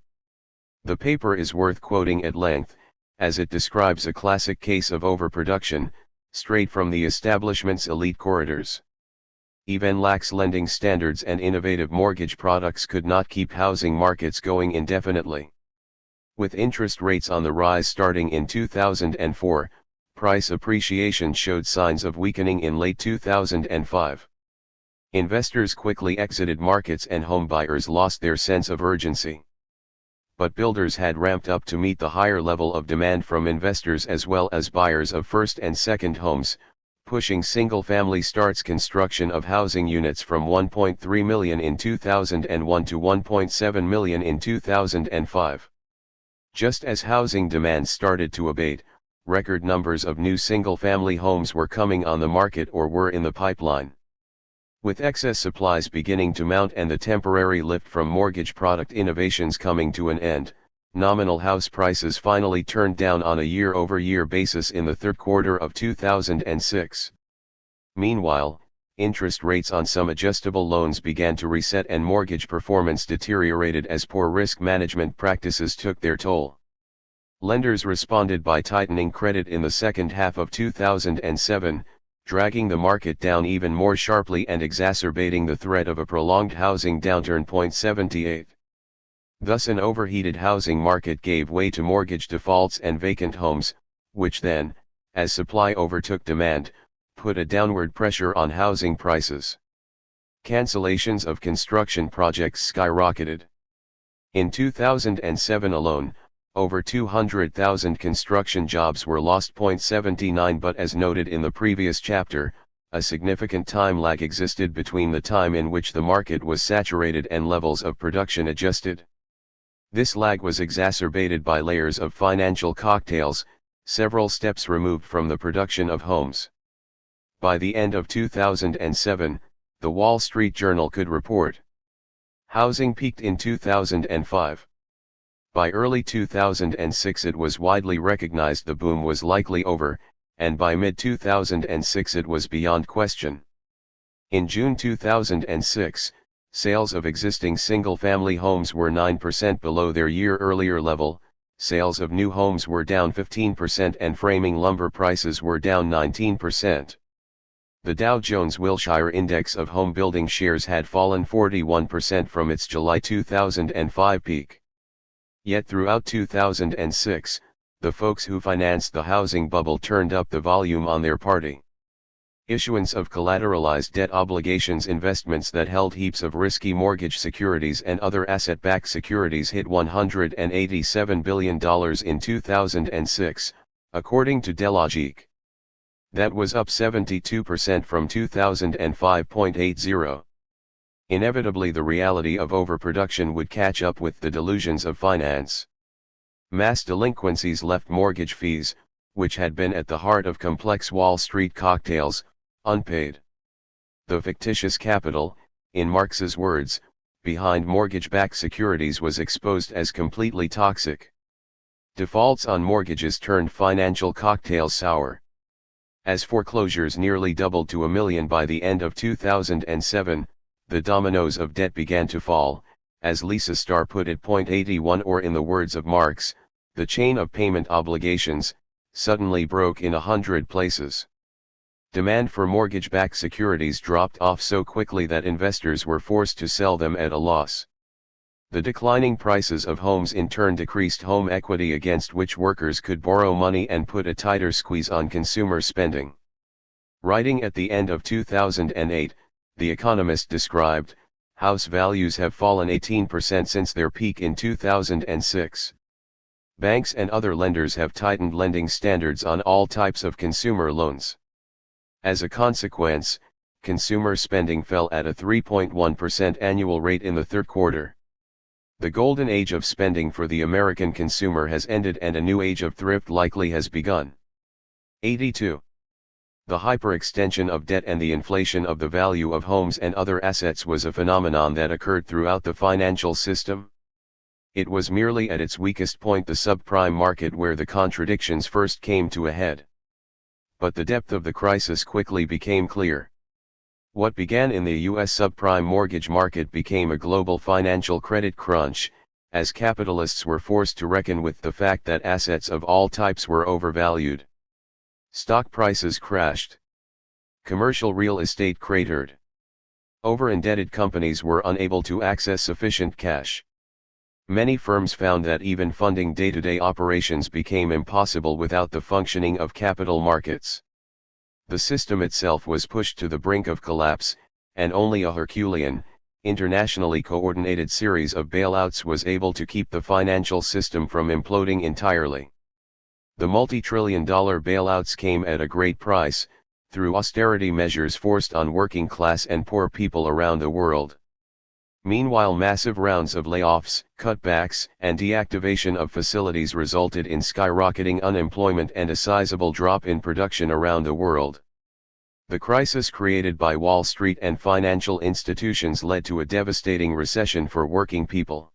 The paper is worth quoting at length, as it describes a classic case of overproduction, straight from the establishment's elite corridors. Even lax lending standards and innovative mortgage products could not keep housing markets going indefinitely. With interest rates on the rise starting in 2004, price appreciation showed signs of weakening in late 2005. Investors quickly exited markets and homebuyers lost their sense of urgency. But builders had ramped up to meet the higher level of demand from investors as well as buyers of first and second homes, pushing single-family starts construction of housing units from 1.3 million in 2001 to 1.7 million in 2005. Just as housing demand started to abate, record numbers of new single-family homes were coming on the market or were in the pipeline. With excess supplies beginning to mount and the temporary lift from mortgage product innovations coming to an end, nominal house prices finally turned down on a year-over-year basis in the third quarter of 2006. Meanwhile, interest rates on some adjustable loans began to reset and mortgage performance deteriorated as poor risk management practices took their toll. Lenders responded by tightening credit in the second half of 2007, dragging the market down even more sharply and exacerbating the threat of a prolonged housing downturn. 78. Thus an overheated housing market gave way to mortgage defaults and vacant homes, which then, as supply overtook demand, put a downward pressure on housing prices. Cancellations of construction projects skyrocketed. In 2007 alone, over 200,000 construction jobs were lost. 79. But as noted in the previous chapter, a significant time lag existed between the time in which the market was saturated and levels of production adjusted. This lag was exacerbated by layers of financial cocktails, several steps removed from the production of homes. By the end of 2007, the Wall Street Journal could report, housing peaked in 2005. By early 2006 it was widely recognized the boom was likely over, and by mid-2006 it was beyond question. In June 2006, sales of existing single-family homes were 9% below their year-earlier level, sales of new homes were down 15% and framing lumber prices were down 19%. The Dow Jones Wilshire Index of home building shares had fallen 41% from its July 2005 peak. Yet throughout 2006, the folks who financed the housing bubble turned up the volume on their party. Issuance of collateralized debt obligations investments that held heaps of risky mortgage securities and other asset-backed securities hit $187 billion in 2006, according to Delogic. That was up 72% from 2005.80. Inevitably the reality of overproduction would catch up with the delusions of finance. Mass delinquencies left mortgage fees, which had been at the heart of complex Wall Street cocktails, unpaid. The fictitious capital, in Marx's words, behind mortgage-backed securities was exposed as completely toxic. Defaults on mortgages turned financial cocktails sour. As foreclosures nearly doubled to 1 million by the end of 2007, the dominoes of debt began to fall, as Lisa Starr put it. 81. Or in the words of Marx, the chain of payment obligations suddenly broke in 100 places. Demand for mortgage-backed securities dropped off so quickly that investors were forced to sell them at a loss. The declining prices of homes in turn decreased home equity against which workers could borrow money and put a tighter squeeze on consumer spending. Writing at the end of 2008, The Economist described, house values have fallen 18% since their peak in 2006. Banks and other lenders have tightened lending standards on all types of consumer loans. As a consequence, consumer spending fell at a 3.1% annual rate in the third quarter. The golden age of spending for the American consumer has ended and a new age of thrift likely has begun. 82. The hyperextension of debt and the inflation of the value of homes and other assets was a phenomenon that occurred throughout the financial system. It was merely at its weakest point, the subprime market, where the contradictions first came to a head. But the depth of the crisis quickly became clear. What began in the U.S. subprime mortgage market became a global financial credit crunch, as capitalists were forced to reckon with the fact that assets of all types were overvalued. Stock prices crashed. Commercial real estate cratered. Over-indebted companies were unable to access sufficient cash. Many firms found that even funding day-to-day operations became impossible without the functioning of capital markets. The system itself was pushed to the brink of collapse, and only a Herculean, internationally coordinated series of bailouts was able to keep the financial system from imploding entirely. The multi-trillion-dollar bailouts came at a great price, through austerity measures forced on working class and poor people around the world. Meanwhile, massive rounds of layoffs, cutbacks, and deactivation of facilities resulted in skyrocketing unemployment and a sizable drop in production around the world. The crisis created by Wall Street and financial institutions led to a devastating recession for working people.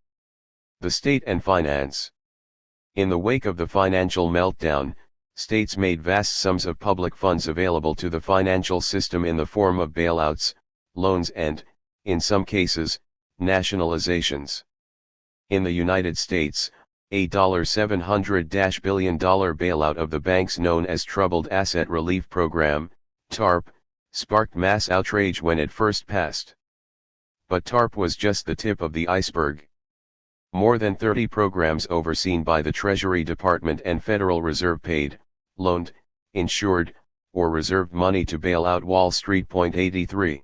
The state and finance. In the wake of the financial meltdown, states made vast sums of public funds available to the financial system in the form of bailouts, loans and, in some cases, nationalizations. In the United States, a $700 billion bailout of the banks known as Troubled Asset Relief Program, TARP, sparked mass outrage when it first passed. But TARP was just the tip of the iceberg. More than 30 programs overseen by the Treasury Department and Federal Reserve paid, loaned, insured, or reserved money to bail out Wall Street. 83.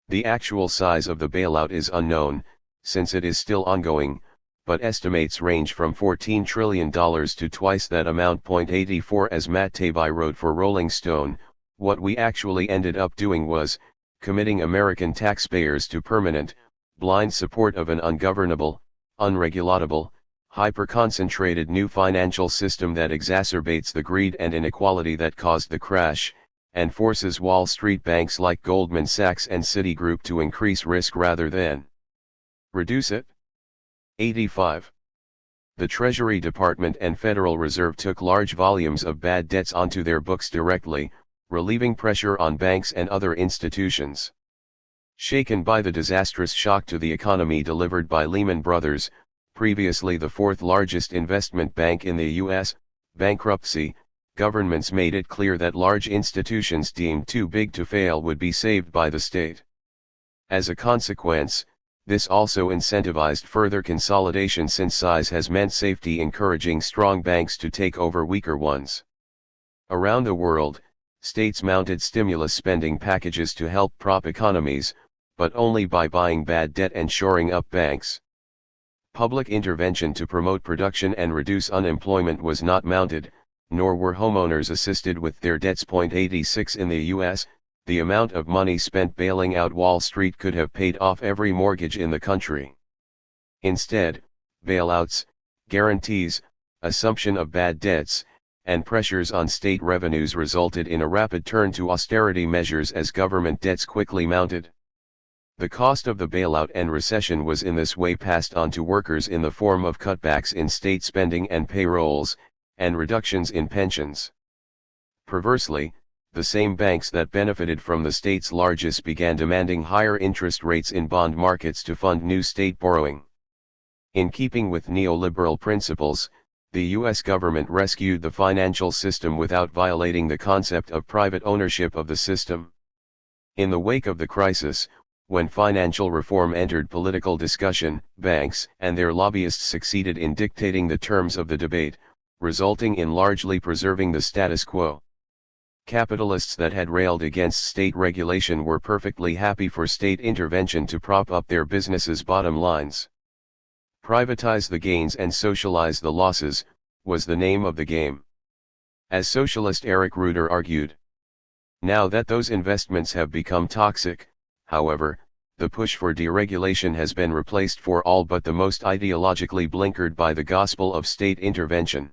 The actual size of the bailout is unknown, since it is still ongoing, but estimates range from $14 trillion to twice that amount. 84. As Matt Taibbi wrote for Rolling Stone, what we actually ended up doing was, committing American taxpayers to permanent, blind support of an ungovernable, unregulatable, hyper-concentrated new financial system that exacerbates the greed and inequality that caused the crash, and forces Wall Street banks like Goldman Sachs and Citigroup to increase risk rather than reduce it. 85. The Treasury Department and Federal Reserve took large volumes of bad debts onto their books directly, relieving pressure on banks and other institutions. Shaken by the disastrous shock to the economy delivered by Lehman Brothers, previously the fourth largest investment bank in the U.S., bankruptcy, governments made it clear that large institutions deemed too big to fail would be saved by the state. As a consequence, this also incentivized further consolidation since size has meant safety, encouraging strong banks to take over weaker ones. Around the world, states mounted stimulus spending packages to help prop economies, but only by buying bad debt and shoring up banks. Public intervention to promote production and reduce unemployment was not mounted, nor were homeowners assisted with their debts. 86. In the U.S., the amount of money spent bailing out Wall Street could have paid off every mortgage in the country. Instead, bailouts, guarantees, assumption of bad debts, and pressures on state revenues resulted in a rapid turn to austerity measures as government debts quickly mounted. The cost of the bailout and recession was in this way passed on to workers in the form of cutbacks in state spending and payrolls, and reductions in pensions. Perversely, the same banks that benefited from the state's largesse began demanding higher interest rates in bond markets to fund new state borrowing. In keeping with neoliberal principles, the U.S. government rescued the financial system without violating the concept of private ownership of the system. In the wake of the crisis, when financial reform entered political discussion, banks and their lobbyists succeeded in dictating the terms of the debate, resulting in largely preserving the status quo. Capitalists that had railed against state regulation were perfectly happy for state intervention to prop up their businesses' bottom lines. Privatize the gains and socialize the losses, was the name of the game. As socialist Eric Reuter argued. Now that those investments have become toxic, however, the push for deregulation has been replaced for all but the most ideologically blinkered by the gospel of state intervention.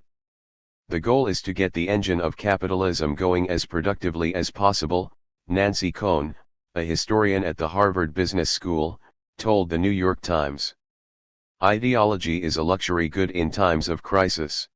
The goal is to get the engine of capitalism going as productively as possible, Nancy Cohn, a historian at the Harvard Business School, told the New York Times. Ideology is a luxury good in times of crisis.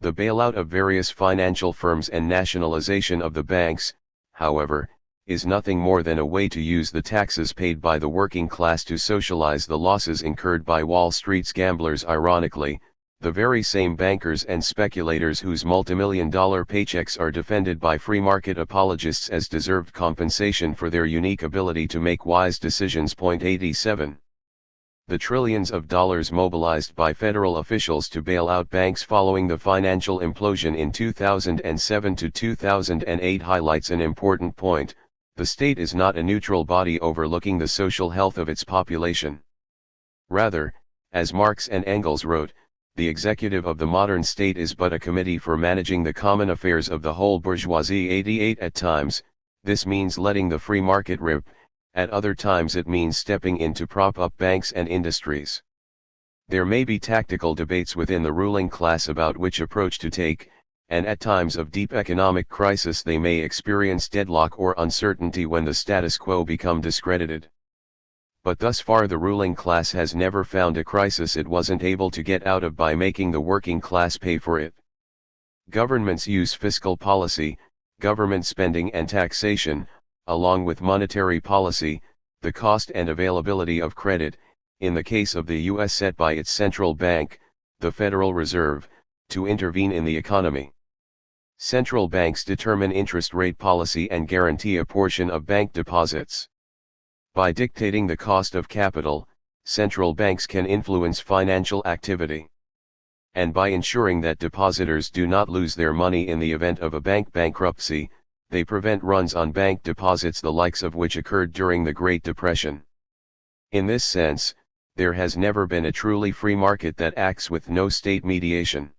The bailout of various financial firms and nationalization of the banks, however, is nothing more than a way to use the taxes paid by the working class to socialize the losses incurred by Wall Street's gamblers. Ironically, the very same bankers and speculators whose multimillion-dollar paychecks are defended by free market apologists as deserved compensation for their unique ability to make wise decisions. 87. The trillions of dollars mobilized by federal officials to bail out banks following the financial implosion in 2007 to 2008 highlights an important point: the state is not a neutral body overlooking the social health of its population. Rather, as Marx and Engels wrote, the executive of the modern state is but a committee for managing the common affairs of the whole bourgeoisie. 88 At times, this means letting the free market rip, at other times it means stepping in to prop up banks and industries. There may be tactical debates within the ruling class about which approach to take, and at times of deep economic crisis they may experience deadlock or uncertainty when the status quo become discredited. But thus far the ruling class has never found a crisis it wasn't able to get out of by making the working class pay for it. Governments use fiscal policy, government spending and taxation, along with monetary policy, the cost and availability of credit, in the case of the U.S. set by its central bank, the Federal Reserve, to intervene in the economy. Central banks determine interest rate policy and guarantee a portion of bank deposits. By dictating the cost of capital, central banks can influence financial activity. And by ensuring that depositors do not lose their money in the event of a bank bankruptcy, they prevent runs on bank deposits the likes of which occurred during the Great Depression. In this sense, there has never been a truly free market that acts with no state mediation.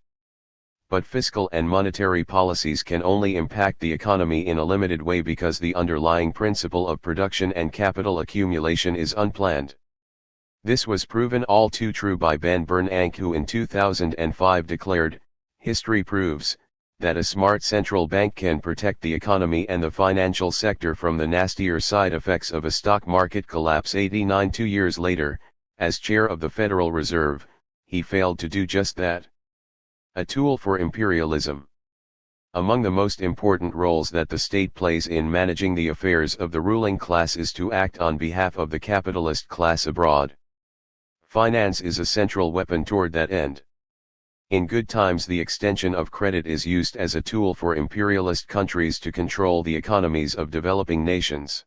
But fiscal and monetary policies can only impact the economy in a limited way because the underlying principle of production and capital accumulation is unplanned. This was proven all too true by Ben Bernanke, who in 2005 declared, "History proves that a smart central bank can protect the economy and the financial sector from the nastier side effects of a stock market collapse." 89 2 years later, as chair of the Federal Reserve, he failed to do just that. A tool for imperialism. Among the most important roles that the state plays in managing the affairs of the ruling class is to act on behalf of the capitalist class abroad. Finance is a central weapon toward that end. In good times, the extension of credit is used as a tool for imperialist countries to control the economies of developing nations.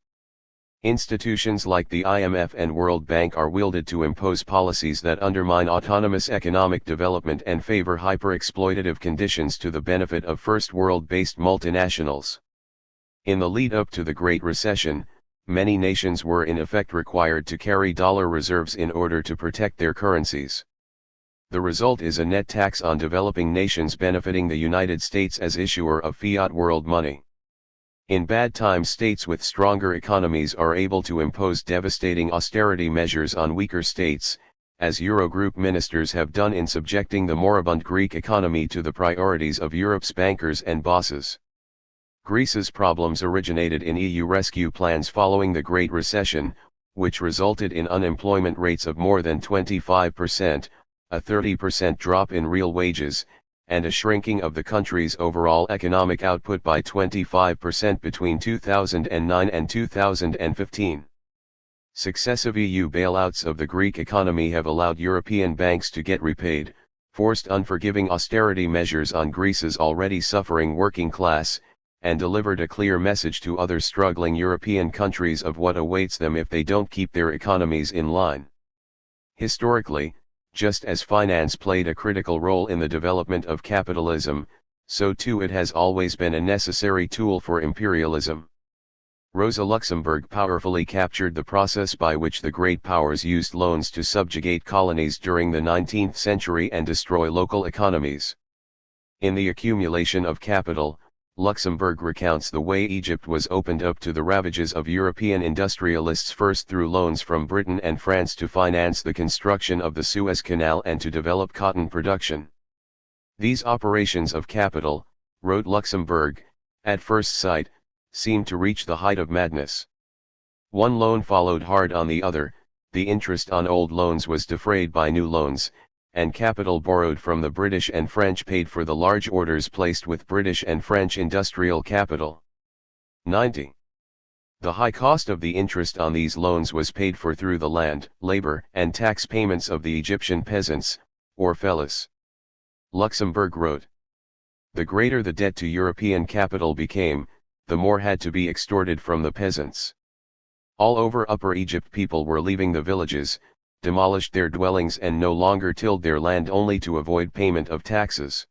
Institutions like the IMF and World Bank are wielded to impose policies that undermine autonomous economic development and favor hyper-exploitative conditions to the benefit of first world-based multinationals. In the lead-up to the Great Recession, many nations were in effect required to carry dollar reserves in order to protect their currencies. The result is a net tax on developing nations benefiting the United States as issuer of fiat world money. In bad times, states with stronger economies are able to impose devastating austerity measures on weaker states, as Eurogroup ministers have done in subjecting the moribund Greek economy to the priorities of Europe's bankers and bosses. Greece's problems originated in EU rescue plans following the Great Recession, which resulted in unemployment rates of more than 25%, a 30% drop in real wages, and a shrinking of the country's overall economic output by 25% between 2009 and 2015. Successive EU bailouts of the Greek economy have allowed European banks to get repaid, forced unforgiving austerity measures on Greece's already suffering working class, and delivered a clear message to other struggling European countries of what awaits them if they don't keep their economies in line. Historically, just as finance played a critical role in the development of capitalism, so too it has always been a necessary tool for imperialism. Rosa Luxemburg powerfully captured the process by which the great powers used loans to subjugate colonies during the 19th century and destroy local economies. In The Accumulation of Capital, Luxemburg recounts the way Egypt was opened up to the ravages of European industrialists, first through loans from Britain and France to finance the construction of the Suez Canal and to develop cotton production. These operations of capital, wrote Luxemburg, at first sight, seemed to reach the height of madness. One loan followed hard on the other, the interest on old loans was defrayed by new loans, and capital borrowed from the British and French paid for the large orders placed with British and French industrial capital. 90. The high cost of the interest on these loans was paid for through the land, labor, and tax payments of the Egyptian peasants, or fellahs. Luxemburg wrote, "The greater the debt to European capital became, the more had to be extorted from the peasants. All over Upper Egypt people were leaving the villages, demolished their dwellings and no longer tilled their land only to avoid payment of taxes.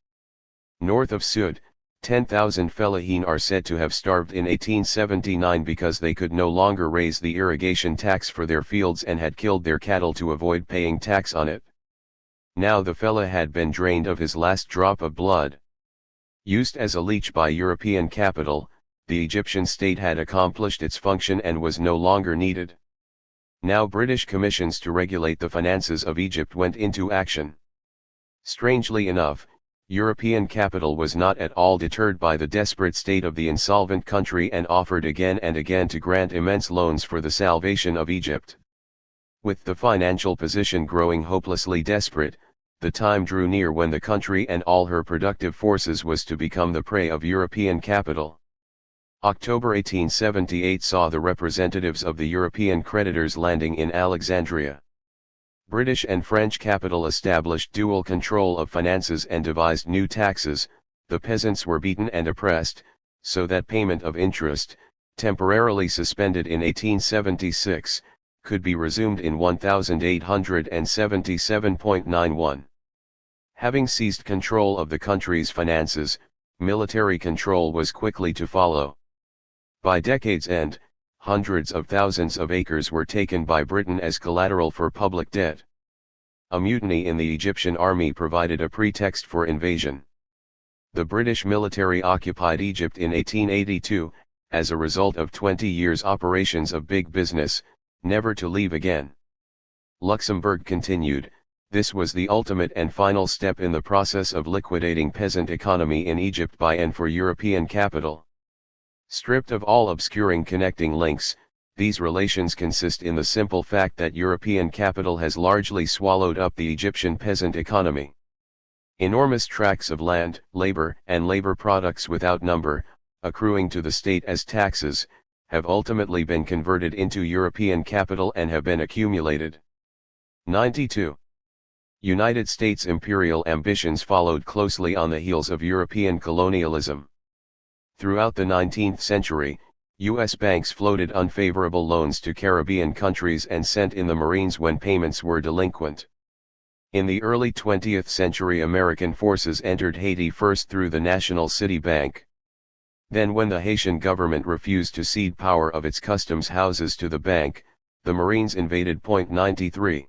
North of Sud, 10,000 fellahin are said to have starved in 1879 because they could no longer raise the irrigation tax for their fields and had killed their cattle to avoid paying tax on it. Now the fella had been drained of his last drop of blood. Used as a leech by European capital, the Egyptian state had accomplished its function and was no longer needed. Now British commissions to regulate the finances of Egypt went into action. Strangely enough, European capital was not at all deterred by the desperate state of the insolvent country and offered again and again to grant immense loans for the salvation of Egypt. With the financial position growing hopelessly desperate, the time drew near when the country and all her productive forces was to become the prey of European capital. October 1878 saw the representatives of the European creditors landing in Alexandria. British and French capital established dual control of finances and devised new taxes. The peasants were beaten and oppressed, so that payment of interest, temporarily suspended in 1876, could be resumed in 1877.91. Having seized control of the country's finances, military control was quickly to follow. By decade's end, hundreds of thousands of acres were taken by Britain as collateral for public debt. A mutiny in the Egyptian army provided a pretext for invasion. The British military occupied Egypt in 1882, as a result of 20 years' operations of big business, never to leave again. Luxembourg continued, this was the ultimate and final step in the process of liquidating peasant economy in Egypt by and for European capital. Stripped of all obscuring connecting links, these relations consist in the simple fact that European capital has largely swallowed up the Egyptian peasant economy. Enormous tracts of land, labor, and labor products without number, accruing to the state as taxes, have ultimately been converted into European capital and have been accumulated. 92. United States imperial ambitions followed closely on the heels of European colonialism. Throughout the 19th century, U.S. banks floated unfavorable loans to Caribbean countries and sent in the Marines when payments were delinquent. In the early 20th century, American forces entered Haiti first through the National City Bank. Then, when the Haitian government refused to cede power of its customs houses to the bank, the Marines invaded Point 93.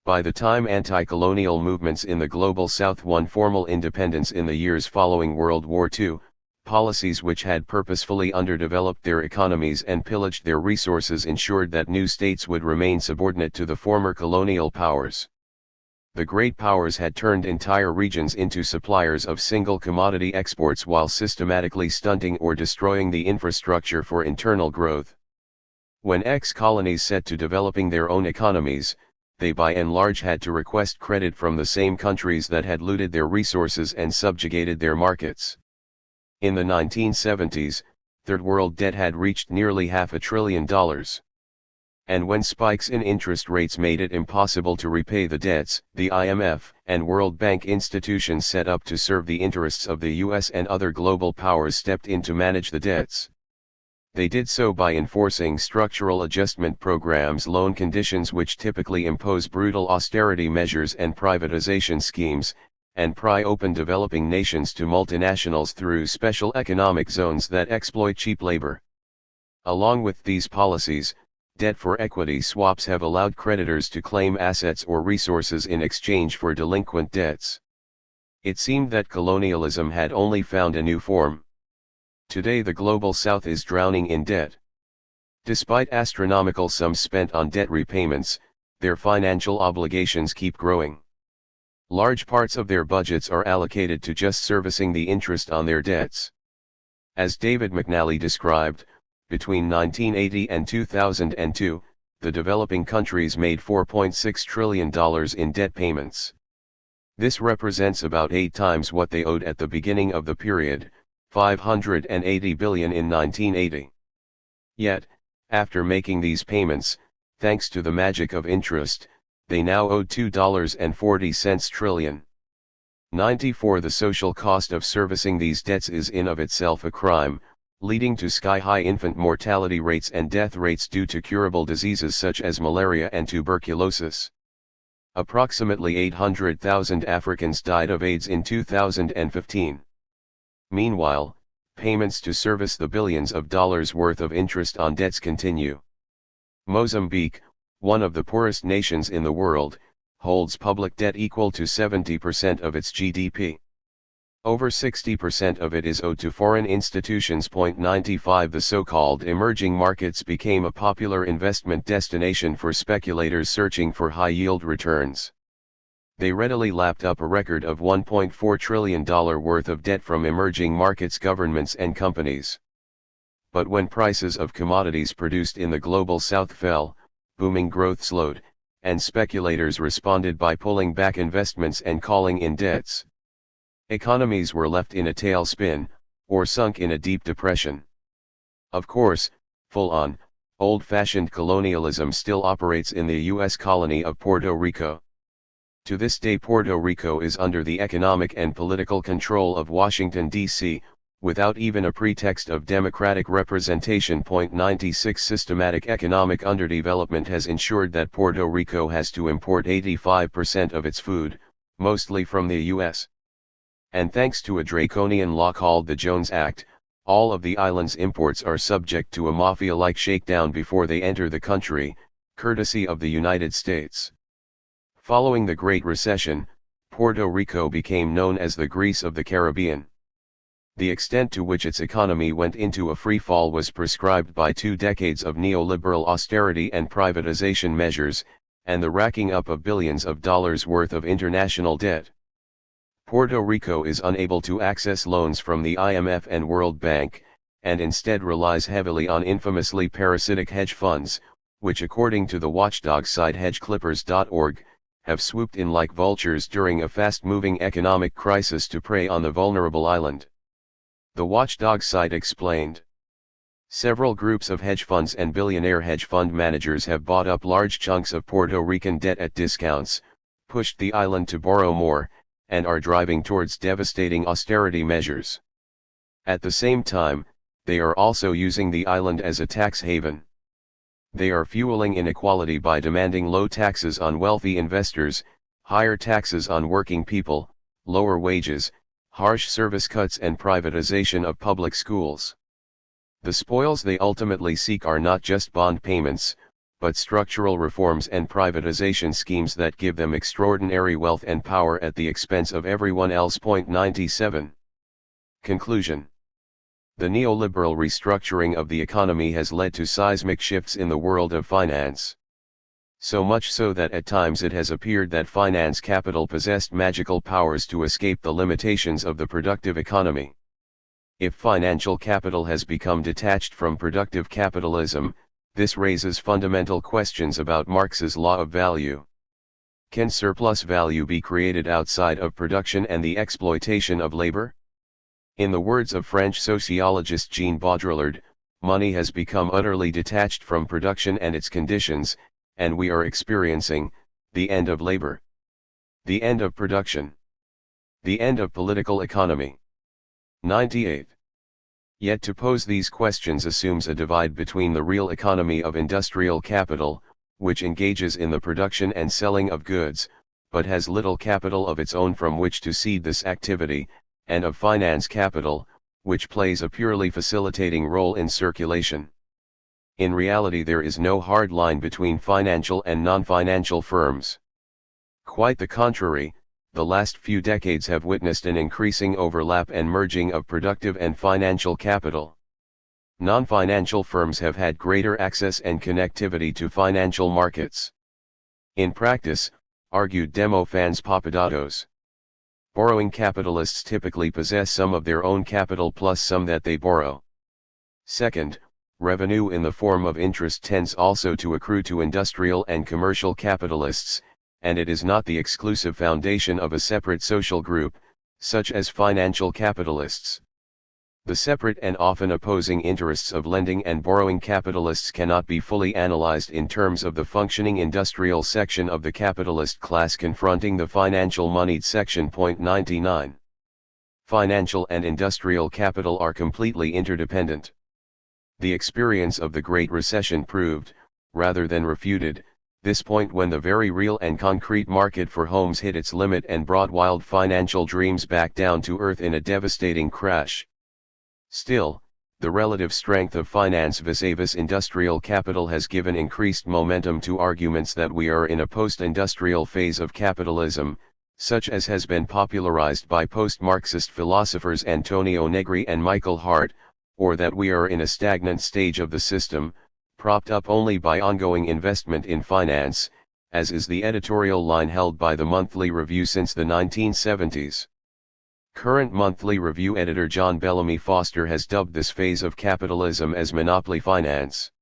By the time anti-colonial movements in the Global South won formal independence in the years following World War II, policies which had purposefully underdeveloped their economies and pillaged their resources ensured that new states would remain subordinate to the former colonial powers. The great powers had turned entire regions into suppliers of single commodity exports while systematically stunting or destroying the infrastructure for internal growth. When ex-colonies set to developing their own economies, they by and large had to request credit from the same countries that had looted their resources and subjugated their markets. In the 1970s, Third World debt had reached nearly $500 billion. And when spikes in interest rates made it impossible to repay the debts, the IMF and World Bank institutions set up to serve the interests of the US and other global powers stepped in to manage the debts. They did so by enforcing structural adjustment programs, loan conditions which typically impose brutal austerity measures and privatization schemes, and pry open developing nations to multinationals through special economic zones that exploit cheap labor. Along with these policies, debt for equity swaps have allowed creditors to claim assets or resources in exchange for delinquent debts. It seemed that colonialism had only found a new form. Today the Global South is drowning in debt. Despite astronomical sums spent on debt repayments, their financial obligations keep growing. Large parts of their budgets are allocated to just servicing the interest on their debts. As David McNally described, between 1980 and 2002, the developing countries made $4.6 trillion in debt payments. This represents about 8 times what they owed at the beginning of the period, $580 billion in 1980. Yet, after making these payments, thanks to the magic of interest, they now owe $2.40 trillion. 94. The social cost of servicing these debts is in of itself a crime, leading to sky-high infant mortality rates and death rates due to curable diseases such as malaria and tuberculosis. Approximately 800,000 Africans died of AIDS in 2015. Meanwhile, payments to service the billions of dollars worth of interest on debts continue. Mozambique, one of the poorest nations in the world, holds public debt equal to 70% of its GDP. Over 60% of it is owed to foreign institutions. 95 The so-called emerging markets became a popular investment destination for speculators searching for high-yield returns. They readily lapped up a record of $1.4 trillion worth of debt from emerging markets governments and companies. But when prices of commodities produced in the global south fell, booming growth slowed, and speculators responded by pulling back investments and calling in debts. Economies were left in a tailspin, or sunk in a deep depression. Of course, full-on, old-fashioned colonialism still operates in the U.S. colony of Puerto Rico. To this day Puerto Rico is under the economic and political control of Washington, D.C., without even a pretext of democratic representation. 96 Systematic economic underdevelopment has ensured that Puerto Rico has to import 85% of its food, mostly from the U.S. And thanks to a draconian law called the Jones Act, all of the island's imports are subject to a mafia-like shakedown before they enter the country, courtesy of the United States. Following the Great Recession, Puerto Rico became known as the Greece of the Caribbean. The extent to which its economy went into a free fall was prescribed by 2 decades of neoliberal austerity and privatization measures, and the racking up of billions of dollars worth of international debt. Puerto Rico is unable to access loans from the IMF and World Bank, and instead relies heavily on infamously parasitic hedge funds, which according to the watchdog site hedgeclippers.org, have swooped in like vultures during a fast-moving economic crisis to prey on the vulnerable island. The watchdog site explained. Several groups of hedge funds and billionaire hedge fund managers have bought up large chunks of Puerto Rican debt at discounts, pushed the island to borrow more, and are driving towards devastating austerity measures. At the same time, they are also using the island as a tax haven. They are fueling inequality by demanding low taxes on wealthy investors, higher taxes on working people, lower wages, harsh service cuts and privatization of public schools. The spoils they ultimately seek are not just bond payments, but structural reforms and privatization schemes that give them extraordinary wealth and power at the expense of everyone else. 97. Conclusion. The neoliberal restructuring of the economy has led to seismic shifts in the world of finance. So much so that at times it has appeared that finance capital possessed magical powers to escape the limitations of the productive economy. If financial capital has become detached from productive capitalism, this raises fundamental questions about Marx's law of value. Can surplus value be created outside of production and the exploitation of labor? In the words of French sociologist Jean Baudrillard, money has become utterly detached from production and its conditions, and we are experiencing the end of labor, the end of production, the end of political economy. 98. Yet to pose these questions assumes a divide between the real economy of industrial capital, which engages in the production and selling of goods, but has little capital of its own from which to seed this activity, and of finance capital, which plays a purely facilitating role in circulation. In reality there is no hard line between financial and non-financial firms. Quite the contrary, the last few decades have witnessed an increasing overlap and merging of productive and financial capital. Non-financial firms have had greater access and connectivity to financial markets. In practice, argued Demophanes Papadopoulos, borrowing capitalists typically possess some of their own capital plus some that they borrow. Second, revenue in the form of interest tends also to accrue to industrial and commercial capitalists, and it is not the exclusive foundation of a separate social group, such as financial capitalists. The separate and often opposing interests of lending and borrowing capitalists cannot be fully analyzed in terms of the functioning industrial section of the capitalist class confronting the financial moneyed section. 99. Financial and industrial capital are completely interdependent. The experience of the Great Recession proved, rather than refuted, this point when the very real and concrete market for homes hit its limit and brought wild financial dreams back down to earth in a devastating crash. Still, the relative strength of finance vis-a-vis industrial capital has given increased momentum to arguments that we are in a post-industrial phase of capitalism, such as has been popularized by post-Marxist philosophers Antonio Negri and Michael Hart, or that we are in a stagnant stage of the system, propped up only by ongoing investment in finance, as is the editorial line held by the Monthly Review since the 1970s. Current Monthly Review editor John Bellamy Foster has dubbed this phase of capitalism as monopoly finance.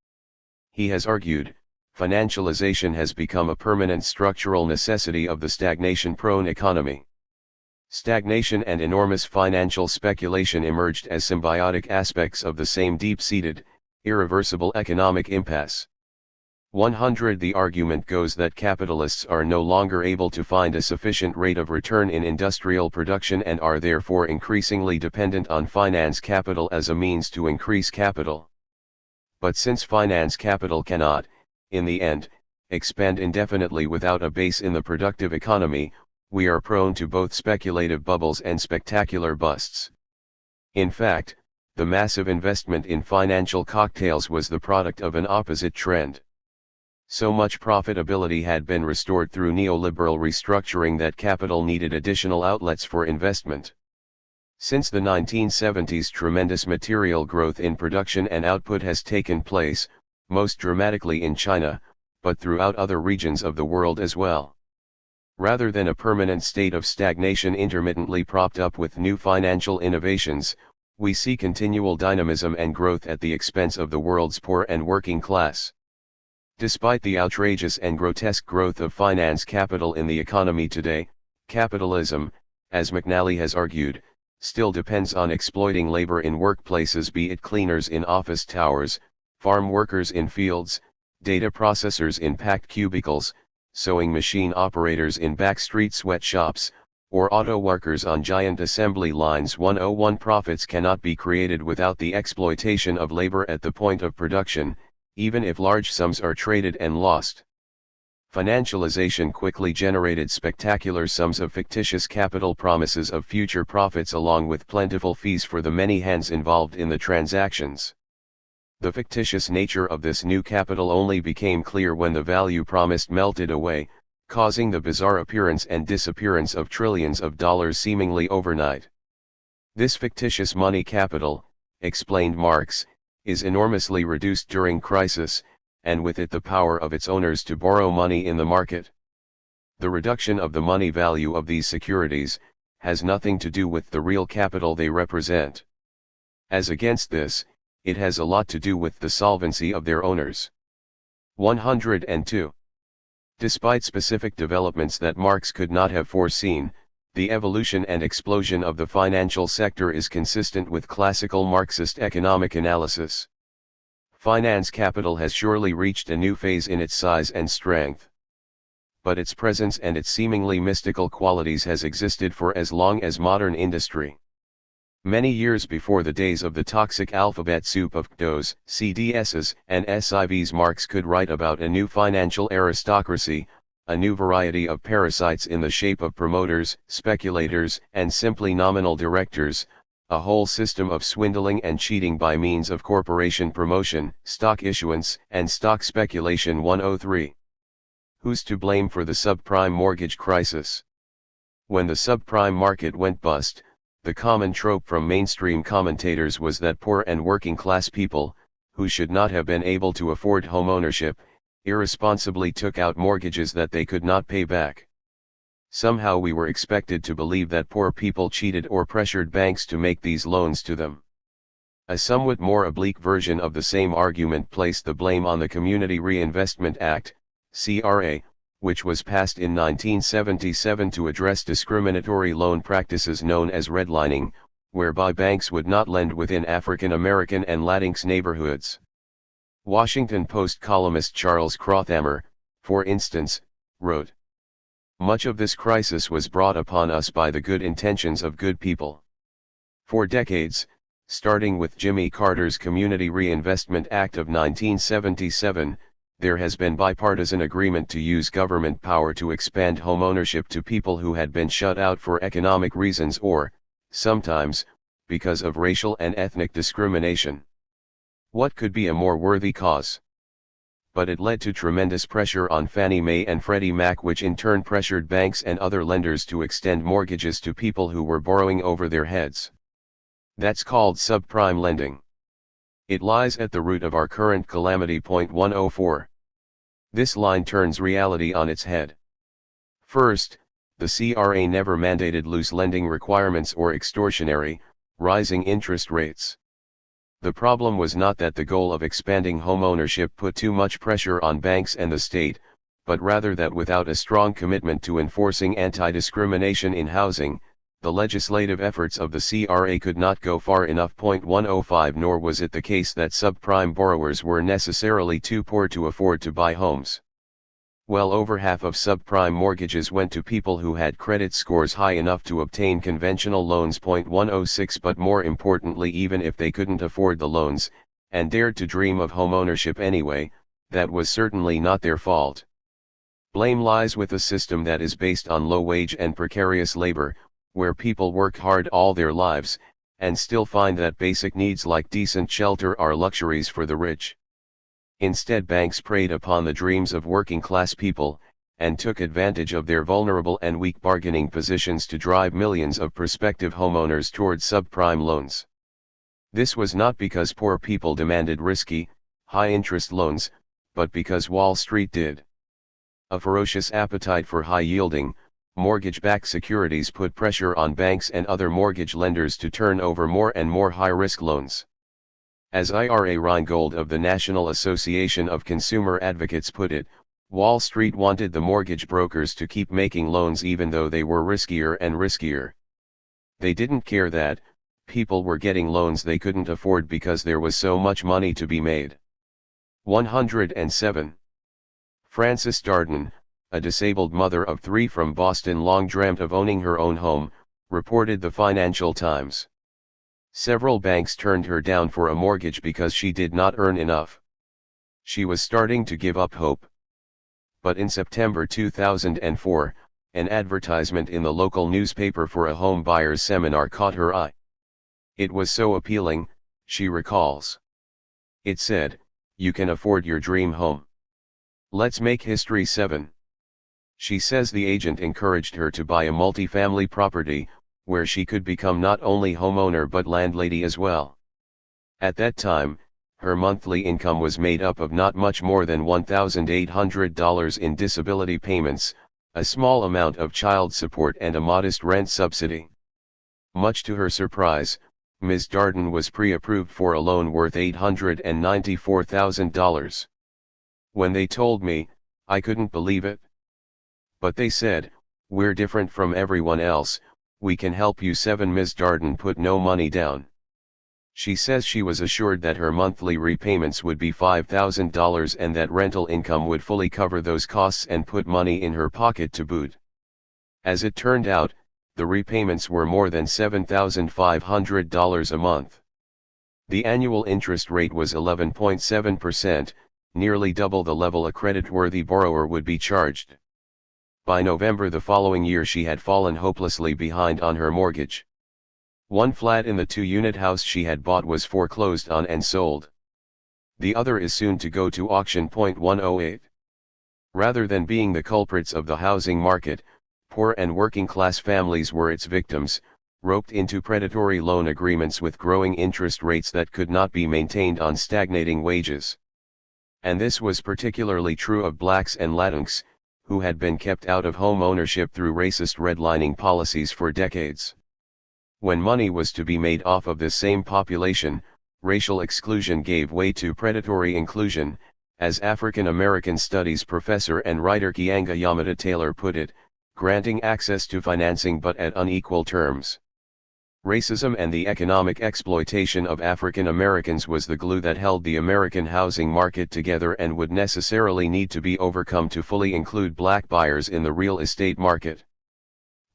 He has argued, financialization has become a permanent structural necessity of the stagnation-prone economy. Stagnation and enormous financial speculation emerged as symbiotic aspects of the same deep-seated, irreversible economic impasse. 100 The argument goes that capitalists are no longer able to find a sufficient rate of return in industrial production and are therefore increasingly dependent on finance capital as a means to increase capital. But since finance capital cannot, in the end, expand indefinitely without a base in the productive economy, we are prone to both speculative bubbles and spectacular busts. In fact, the massive investment in financial cocktails was the product of an opposite trend. So much profitability had been restored through neoliberal restructuring that capital needed additional outlets for investment. Since the 1970s, tremendous material growth in production and output has taken place, most dramatically in China, but throughout other regions of the world as well. Rather than a permanent state of stagnation intermittently propped up with new financial innovations, we see continual dynamism and growth at the expense of the world's poor and working class. Despite the outrageous and grotesque growth of finance capital in the economy today, capitalism, as McNally has argued, still depends on exploiting labor in workplaces, be it cleaners in office towers, farm workers in fields, data processors in packed cubicles, sewing machine operators in backstreet sweatshops, or auto workers on giant assembly lines. 101 Profits cannot be created without the exploitation of labor at the point of production, even if large sums are traded and lost. Financialization quickly generated spectacular sums of fictitious capital, promises of future profits along with plentiful fees for the many hands involved in the transactions. The fictitious nature of this new capital only became clear when the value promised melted away, causing the bizarre appearance and disappearance of trillions of dollars seemingly overnight. This fictitious money capital, explained Marx, is enormously reduced during crisis, and with it the power of its owners to borrow money in the market. The reduction of the money value of these securities has nothing to do with the real capital they represent. As against this, it has a lot to do with the solvency of their owners. 102. Despite specific developments that Marx could not have foreseen, the evolution and explosion of the financial sector is consistent with classical Marxist economic analysis. Finance capital has surely reached a new phase in its size and strength. But its presence and its seemingly mystical qualities has existed for as long as modern industry. Many years before the days of the toxic alphabet soup of CDOs, CDSs, and SIVs, Marx could write about a new financial aristocracy, a new variety of parasites in the shape of promoters, speculators, and simply nominal directors, a whole system of swindling and cheating by means of corporation promotion, stock issuance, and stock speculation. 103. Who's to blame for the subprime mortgage crisis? When the subprime market went bust, the common trope from mainstream commentators was that poor and working class people, who should not have been able to afford homeownership, irresponsibly took out mortgages that they could not pay back. Somehow we were expected to believe that poor people cheated or pressured banks to make these loans to them. A somewhat more oblique version of the same argument placed the blame on the Community Reinvestment Act, CRA, which was passed in 1977 to address discriminatory loan practices known as redlining, whereby banks would not lend within African American and Latinx neighborhoods. Washington Post columnist Charles Crothammer, for instance, wrote, "Much of this crisis was brought upon us by the good intentions of good people. For decades, starting with Jimmy Carter's Community Reinvestment Act of 1977, there has been bipartisan agreement to use government power to expand homeownership to people who had been shut out for economic reasons or, sometimes, because of racial and ethnic discrimination. What could be a more worthy cause? But it led to tremendous pressure on Fannie Mae and Freddie Mac, which in turn pressured banks and other lenders to extend mortgages to people who were borrowing over their heads. That's called subprime lending. It lies at the root of our current calamity. Point 104. This line turns reality on its head. First, the CRA never mandated loose lending requirements or extortionary, rising interest rates. The problem was not that the goal of expanding homeownership put too much pressure on banks and the state, but rather that without a strong commitment to enforcing anti-discrimination in housing, the legislative efforts of the CRA could not go far enough. Point 105. Nor was it the case that subprime borrowers were necessarily too poor to afford to buy homes. Well over half of subprime mortgages went to people who had credit scores high enough to obtain conventional loans. Point 106. But more importantly, even if they couldn't afford the loans, and dared to dream of homeownership anyway, that was certainly not their fault. Blame lies with a system that is based on low wage and precarious labor, where people work hard all their lives, and still find that basic needs like decent shelter are luxuries for the rich. Instead, banks preyed upon the dreams of working-class people, and took advantage of their vulnerable and weak bargaining positions to drive millions of prospective homeowners towards subprime loans. This was not because poor people demanded risky, high-interest loans, but because Wall Street did. A ferocious appetite for high-yielding, mortgage-backed securities put pressure on banks and other mortgage lenders to turn over more and more high-risk loans. As Ira Reingold of the National Association of Consumer Advocates put it, Wall Street wanted the mortgage brokers to keep making loans even though they were riskier and riskier. They didn't care that people were getting loans they couldn't afford because there was so much money to be made. 107. Frances Darden, a disabled mother of 3 from Boston, long dreamt of owning her own home, reported the Financial Times. Several banks turned her down for a mortgage because she did not earn enough. She was starting to give up hope. But in September 2004, an advertisement in the local newspaper for a home buyer's seminar caught her eye. It was so appealing, she recalls. It said, "You can afford your dream home. Let's make history." 7. She says the agent encouraged her to buy a multifamily property, where she could become not only homeowner but landlady as well. At that time, her monthly income was made up of not much more than $1,800 in disability payments, a small amount of child support and a modest rent subsidy. Much to her surprise, Ms. Darden was pre-approved for a loan worth $894,000. When they told me, I couldn't believe it. But they said, "We're different from everyone else, we can help you." 7. Ms. Darden put no money down. She says she was assured that her monthly repayments would be $5,000 and that rental income would fully cover those costs and put money in her pocket to boot. As it turned out, the repayments were more than $7,500 a month. The annual interest rate was 11.7%, nearly double the level a credit-worthy borrower would be charged. By November the following year she had fallen hopelessly behind on her mortgage. One flat in the 2-unit house she had bought was foreclosed on and sold. The other is soon to go to auction. 108. Rather than being the culprits of the housing market, poor and working-class families were its victims, roped into predatory loan agreements with growing interest rates that could not be maintained on stagnating wages. And this was particularly true of blacks and Latinx, who had been kept out of home ownership through racist redlining policies for decades. When money was to be made off of this same population, racial exclusion gave way to predatory inclusion, as African American Studies professor and writer Keeanga Yamada Taylor put it, granting access to financing but at unequal terms. Racism and the economic exploitation of African Americans was the glue that held the American housing market together and would necessarily need to be overcome to fully include black buyers in the real estate market.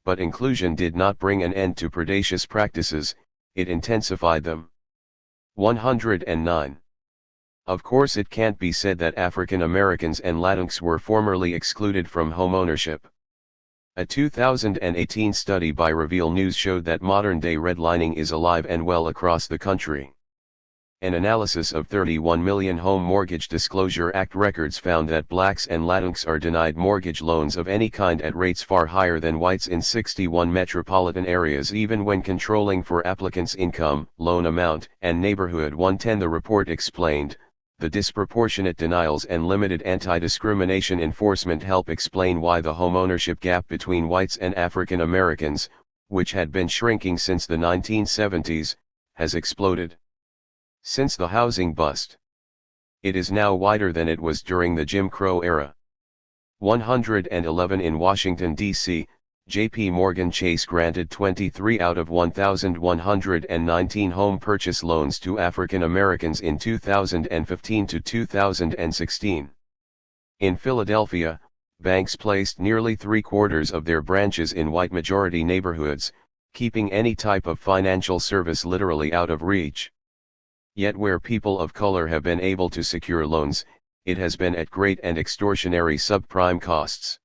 But inclusion did not bring an end to predacious practices, it intensified them. 109. Of course, it can't be said that African Americans and Latinx were formerly excluded from homeownership. A 2018 study by Reveal News showed that modern-day redlining is alive and well across the country. An analysis of 31 million Home Mortgage Disclosure Act records found that blacks and Latinx are denied mortgage loans of any kind at rates far higher than whites in 61 metropolitan areas, even when controlling for applicants' income, loan amount, and neighborhood. 110 The report explained, the disproportionate denials and limited anti-discrimination enforcement help explain why the homeownership gap between whites and African Americans, which had been shrinking since the 1970s, has exploded. Since the housing bust, it is now wider than it was during the Jim Crow era. 111 In Washington, D.C., J.P. Morgan Chase granted 23 out of 1,119 home purchase loans to African Americans in 2015 to 2016. In Philadelphia, banks placed nearly three-quarters of their branches in white-majority neighborhoods, keeping any type of financial service literally out of reach. Yet where people of color have been able to secure loans, it has been at great and extortionary subprime costs.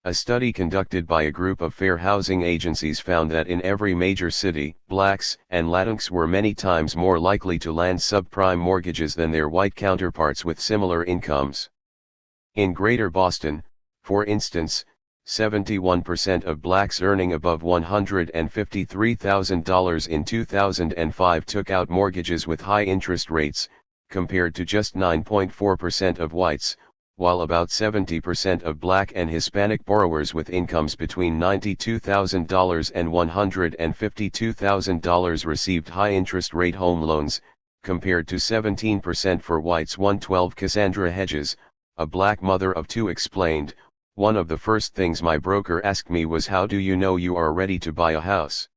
A study conducted by a group of fair housing agencies found that in every major city, blacks and Latinx were many times more likely to land subprime mortgages than their white counterparts with similar incomes. In Greater Boston, for instance, 71% of blacks earning above $153,000 in 2005 took out mortgages with high interest rates, compared to just 9.4% of whites, while about 70% of black and Hispanic borrowers with incomes between $92,000 and $152,000 received high interest rate home loans, compared to 17% for whites. 112 Cassandra Hedges, a black mother of two, explained, "One of the first things my broker asked me was, how do you know you are ready to buy a house?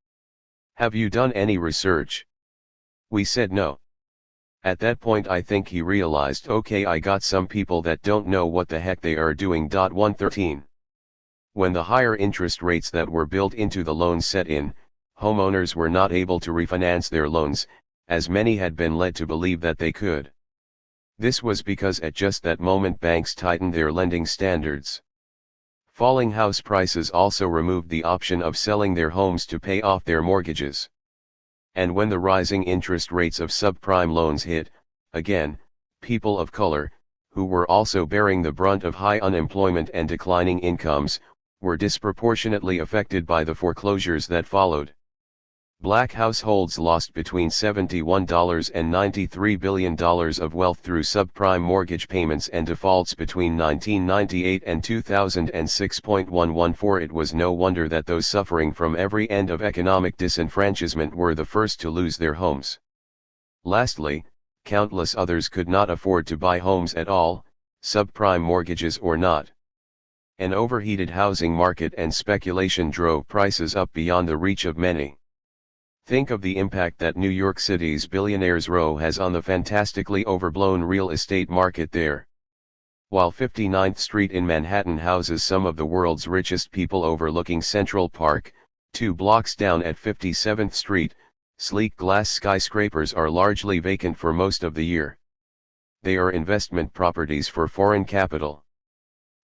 Have you done any research?" We said no. At that point I think he realized, okay, I got some people that don't know what the heck they are doing. 113. When the higher interest rates that were built into the loans set in, homeowners were not able to refinance their loans, as many had been led to believe that they could. This was because at just that moment banks tightened their lending standards. Falling house prices also removed the option of selling their homes to pay off their mortgages. And when the rising interest rates of subprime loans hit, again, people of color, who were also bearing the brunt of high unemployment and declining incomes, were disproportionately affected by the foreclosures that followed. Black households lost between $71 and $93 billion of wealth through subprime mortgage payments and defaults between 1998 and 2006.114. It was no wonder that those suffering from every end of economic disenfranchisement were the first to lose their homes. Lastly, countless others could not afford to buy homes at all, subprime mortgages or not. An overheated housing market and speculation drove prices up beyond the reach of many. Think of the impact that New York City's Billionaires Row has on the fantastically overblown real estate market there. While 59th Street in Manhattan houses some of the world's richest people overlooking Central Park, 2 blocks down at 57th Street, sleek glass skyscrapers are largely vacant for most of the year. They are investment properties for foreign capital.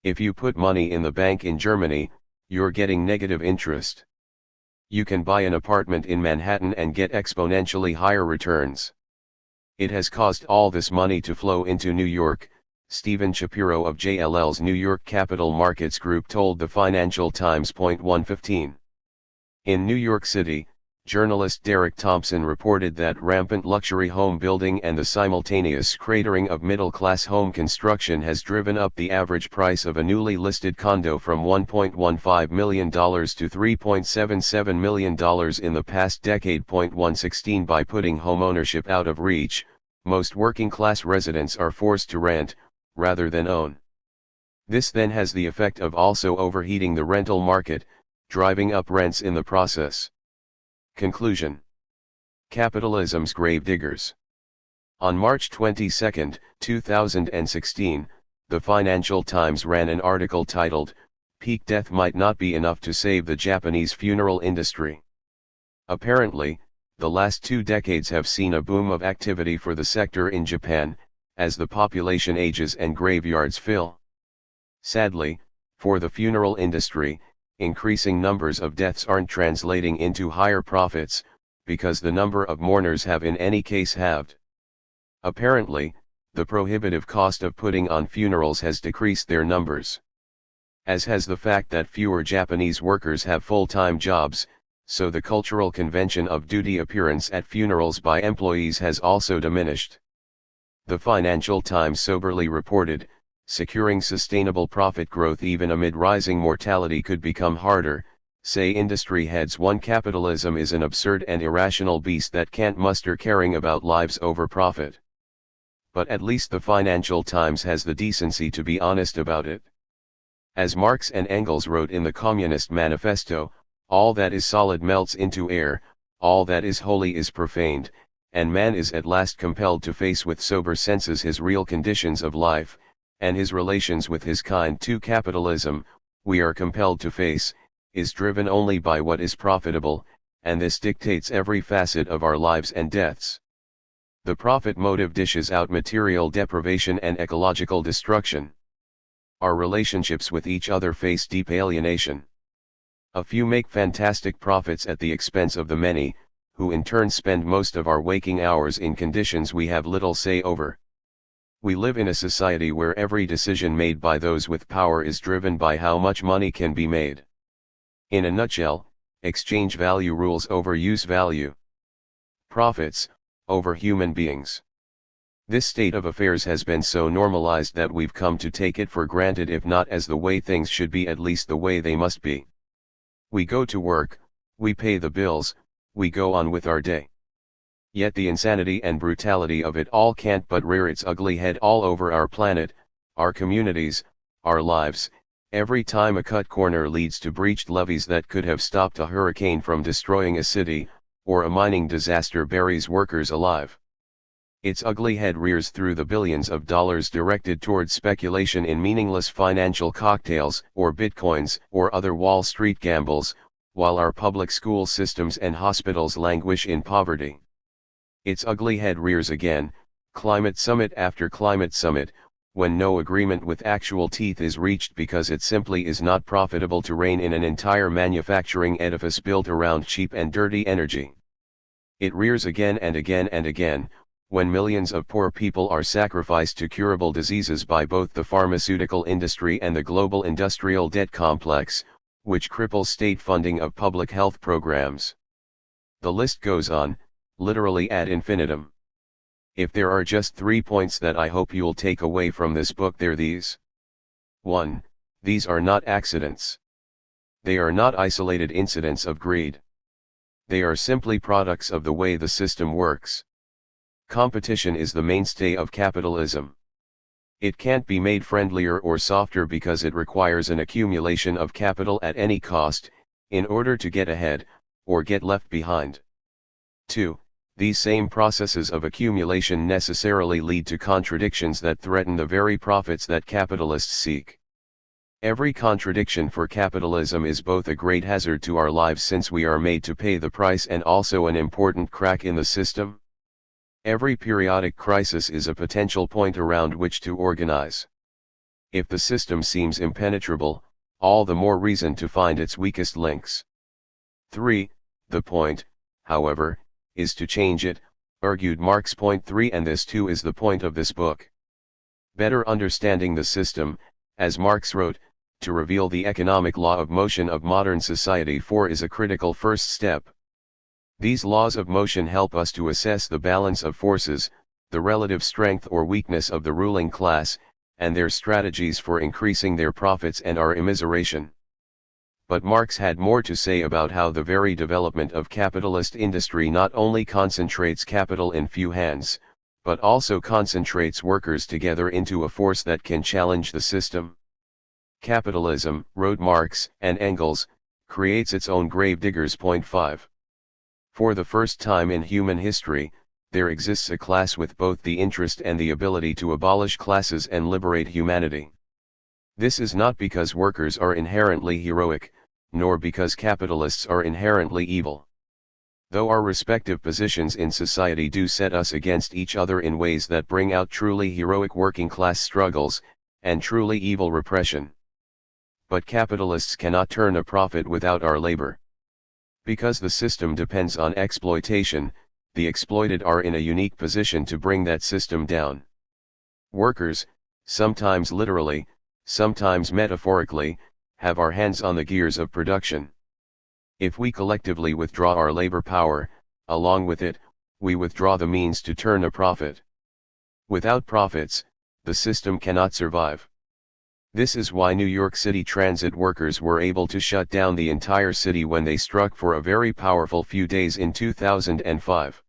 If you put money in the bank in Germany, you're getting negative interest. You can buy an apartment in Manhattan and get exponentially higher returns. It has caused all this money to flow into New York, Stephen Shapiro of JLL's New York Capital Markets Group told the Financial Times. 115. In New York City, journalist Derek Thompson reported that rampant luxury home building and the simultaneous cratering of middle-class home construction has driven up the average price of a newly listed condo from $1.15 million to $3.77 million in the past decade. 116. By putting homeownership out of reach, most working-class residents are forced to rent, rather than own. This then has the effect of also overheating the rental market, driving up rents in the process. Conclusion. Capitalism's Gravediggers. On March 22, 2016, the Financial Times ran an article titled, "Peak Death Might Not Be Enough to Save the Japanese Funeral Industry." Apparently, the last 2 decades have seen a boom of activity for the sector in Japan, as the population ages and graveyards fill. Sadly, for the funeral industry, increasing numbers of deaths aren't translating into higher profits, because the number of mourners have in any case halved. Apparently, the prohibitive cost of putting on funerals has decreased their numbers. As has the fact that fewer Japanese workers have full-time jobs, so the cultural convention of duty appearance at funerals by employees has also diminished. The Financial Times soberly reported, securing sustainable profit growth even amid rising mortality could become harder, say industry heads. One, capitalism is an absurd and irrational beast that can't muster caring about lives over profit. But at least the Financial Times has the decency to be honest about it. As Marx and Engels wrote in the Communist Manifesto, all that is solid melts into air, all that is holy is profaned, and man is at last compelled to face with sober senses his real conditions of life, and his relations with his kind. To capitalism, we are compelled to face, is driven only by what is profitable, and this dictates every facet of our lives and deaths. The profit motive dishes out material deprivation and ecological destruction. Our relationships with each other face deep alienation. A few make fantastic profits at the expense of the many, who in turn spend most of our waking hours in conditions we have little say over. We live in a society where every decision made by those with power is driven by how much money can be made. In a nutshell, exchange value rules over use value. Profits, over human beings. This state of affairs has been so normalized that we've come to take it for granted, if not as the way things should be, at least the way they must be. We go to work, we pay the bills, we go on with our day. Yet the insanity and brutality of it all can't but rear its ugly head all over our planet, our communities, our lives, every time a cut corner leads to breached levees that could have stopped a hurricane from destroying a city, or a mining disaster buries workers alive. Its ugly head rears through the billions of dollars directed towards speculation in meaningless financial cocktails, or bitcoins, or other Wall Street gambles, while our public school systems and hospitals languish in poverty. Its ugly head rears again, climate summit after climate summit, when no agreement with actual teeth is reached because it simply is not profitable to rein in an entire manufacturing edifice built around cheap and dirty energy. It rears again and again and again, when millions of poor people are sacrificed to curable diseases by both the pharmaceutical industry and the global industrial debt complex, which cripples state funding of public health programs. The list goes on, literally ad infinitum. If there are just 3 points that I hope you'll take away from this book, they're these. 1. These are not accidents. They are not isolated incidents of greed. They are simply products of the way the system works. Competition is the mainstay of capitalism. It can't be made friendlier or softer because it requires an accumulation of capital at any cost, in order to get ahead, or get left behind. 2. These same processes of accumulation necessarily lead to contradictions that threaten the very profits that capitalists seek. Every contradiction for capitalism is both a great hazard to our lives, since we are made to pay the price, and also an important crack in the system. Every periodic crisis is a potential point around which to organize. If the system seems impenetrable, all the more reason to find its weakest links. 3. The point, however, is to change it, argued Marx. Point 3, and this too is the point of this book. Better understanding the system, as Marx wrote, to reveal the economic law of motion of modern society 4 is a critical first step. These laws of motion help us to assess the balance of forces, the relative strength or weakness of the ruling class, and their strategies for increasing their profits and our immiseration. But Marx had more to say about how the very development of capitalist industry not only concentrates capital in few hands, but also concentrates workers together into a force that can challenge the system. Capitalism, wrote Marx and Engels, creates its own grave diggers. Point 5. For the first time in human history, there exists a class with both the interest and the ability to abolish classes and liberate humanity. This is not because workers are inherently heroic, nor because capitalists are inherently evil. Though our respective positions in society do set us against each other in ways that bring out truly heroic working class struggles, and truly evil repression. But capitalists cannot turn a profit without our labor. Because the system depends on exploitation, the exploited are in a unique position to bring that system down. Workers, sometimes literally, sometimes metaphorically, have our hands on the gears of production. If we collectively withdraw our labor power, along with it, we withdraw the means to turn a profit. Without profits, the system cannot survive. This is why New York City transit workers were able to shut down the entire city when they struck for a very powerful few days in 2005.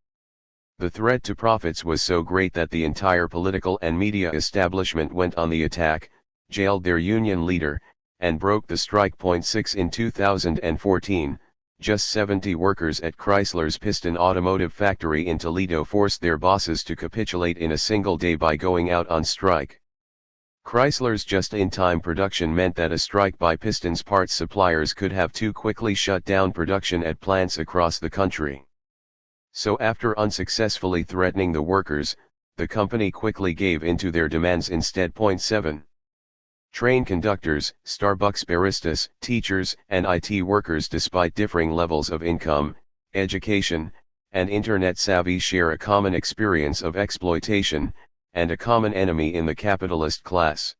The threat to profits was so great that the entire political and media establishment went on the attack, jailed their union leader, and broke the strike. 6 In 2014, just 70 workers at Chrysler's Piston Automotive factory in Toledo forced their bosses to capitulate in a single day by going out on strike. Chrysler's just-in-time production meant that a strike by Piston's parts suppliers could have too quickly shut down production at plants across the country. So after unsuccessfully threatening the workers, the company quickly gave in to their demands instead. 7. Train conductors, Starbucks baristas, teachers, and IT workers, despite differing levels of income, education, and internet savvy, share a common experience of exploitation, and a common enemy in the capitalist class.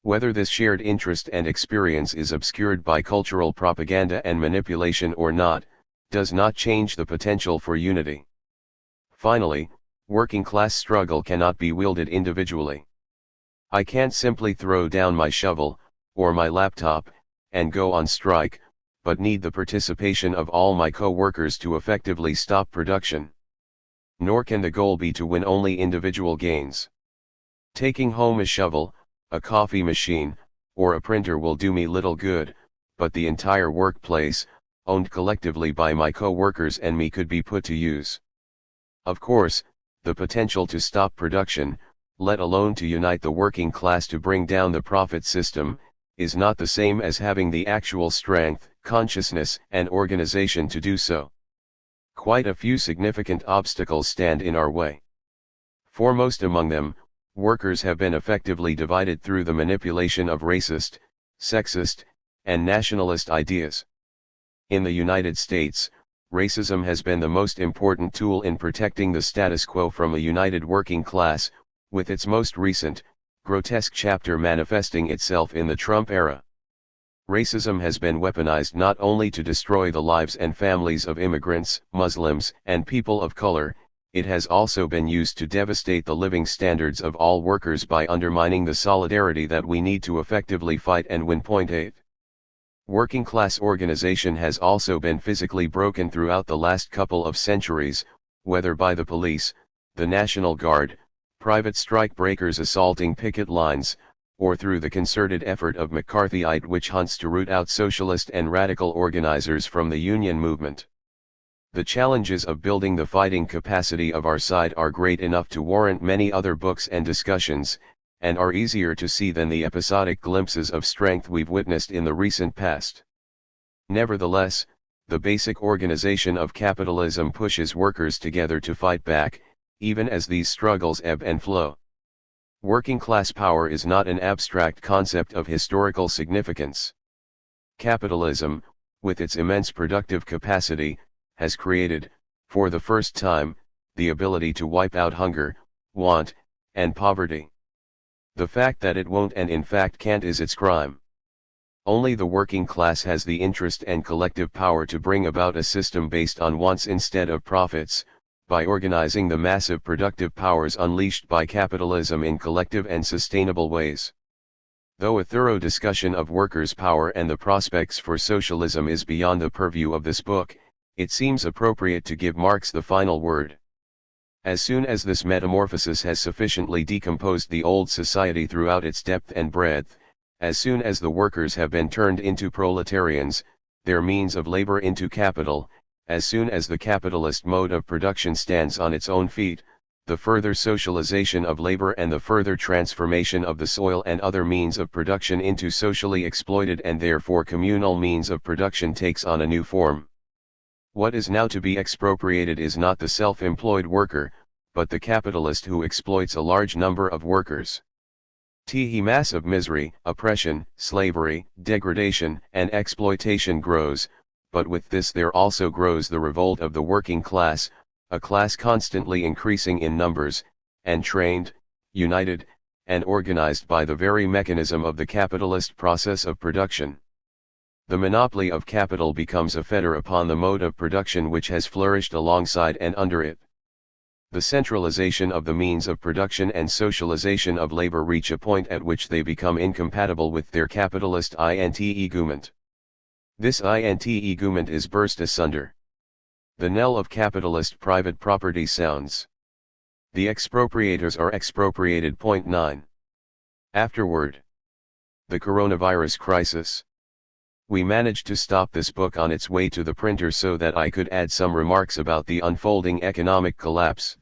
Whether this shared interest and experience is obscured by cultural propaganda and manipulation or not, does not change the potential for unity. Finally, working class struggle cannot be wielded individually. I can't simply throw down my shovel, or my laptop, and go on strike, but need the participation of all my co-workers to effectively stop production. Nor can the goal be to win only individual gains. Taking home a shovel, a coffee machine, or a printer will do me little good, but the entire workplace, owned collectively by my co-workers and me, could be put to use. Of course, the potential to stop production, let alone to unite the working class to bring down the profit system, is not the same as having the actual strength, consciousness, and organization to do so. Quite a few significant obstacles stand in our way. Foremost among them, workers have been effectively divided through the manipulation of racist, sexist, and nationalist ideas. In the United States, racism has been the most important tool in protecting the status quo from a united working class, with its most recent, grotesque chapter manifesting itself in the Trump era. Racism has been weaponized not only to destroy the lives and families of immigrants, Muslims, and people of color, it has also been used to devastate the living standards of all workers by undermining the solidarity that we need to effectively fight and win. 8. Working class organization has also been physically broken throughout the last couple of centuries, whether by the police, the National Guard, private strike breakers assaulting picket lines, or through the concerted effort of McCarthyite witch hunts to root out socialist and radical organizers from the union movement. The challenges of building the fighting capacity of our side are great enough to warrant many other books and discussions, and are easier to see than the episodic glimpses of strength we've witnessed in the recent past. Nevertheless, the basic organization of capitalism pushes workers together to fight back, even as these struggles ebb and flow. Working class power is not an abstract concept of historical significance. Capitalism, with its immense productive capacity, has created, for the first time, the ability to wipe out hunger, want, and poverty. The fact that it won't and in fact can't is its crime. Only the working class has the interest and collective power to bring about a system based on wants instead of profits, by organizing the massive productive powers unleashed by capitalism in collective and sustainable ways. Though a thorough discussion of workers' power and the prospects for socialism is beyond the purview of this book, it seems appropriate to give Marx the final word. As soon as this metamorphosis has sufficiently decomposed the old society throughout its depth and breadth, as soon as the workers have been turned into proletarians, their means of labor into capital, as soon as the capitalist mode of production stands on its own feet, the further socialization of labor and the further transformation of the soil and other means of production into socially exploited and therefore communal means of production takes on a new form. What is now to be expropriated is not the self-employed worker, but the capitalist who exploits a large number of workers. The mass of misery, oppression, slavery, degradation, and exploitation grows, but with this there also grows the revolt of the working class, a class constantly increasing in numbers, and trained, united, and organized by the very mechanism of the capitalist process of production. The monopoly of capital becomes a fetter upon the mode of production which has flourished alongside and under it. The centralization of the means of production and socialization of labor reach a point at which they become incompatible with their capitalist int-egument. This int-egument is burst asunder. The knell of capitalist private property sounds. The expropriators are expropriated. 9. Afterward. The coronavirus crisis. We managed to stop this book on its way to the printer so that I could add some remarks about the unfolding economic collapse.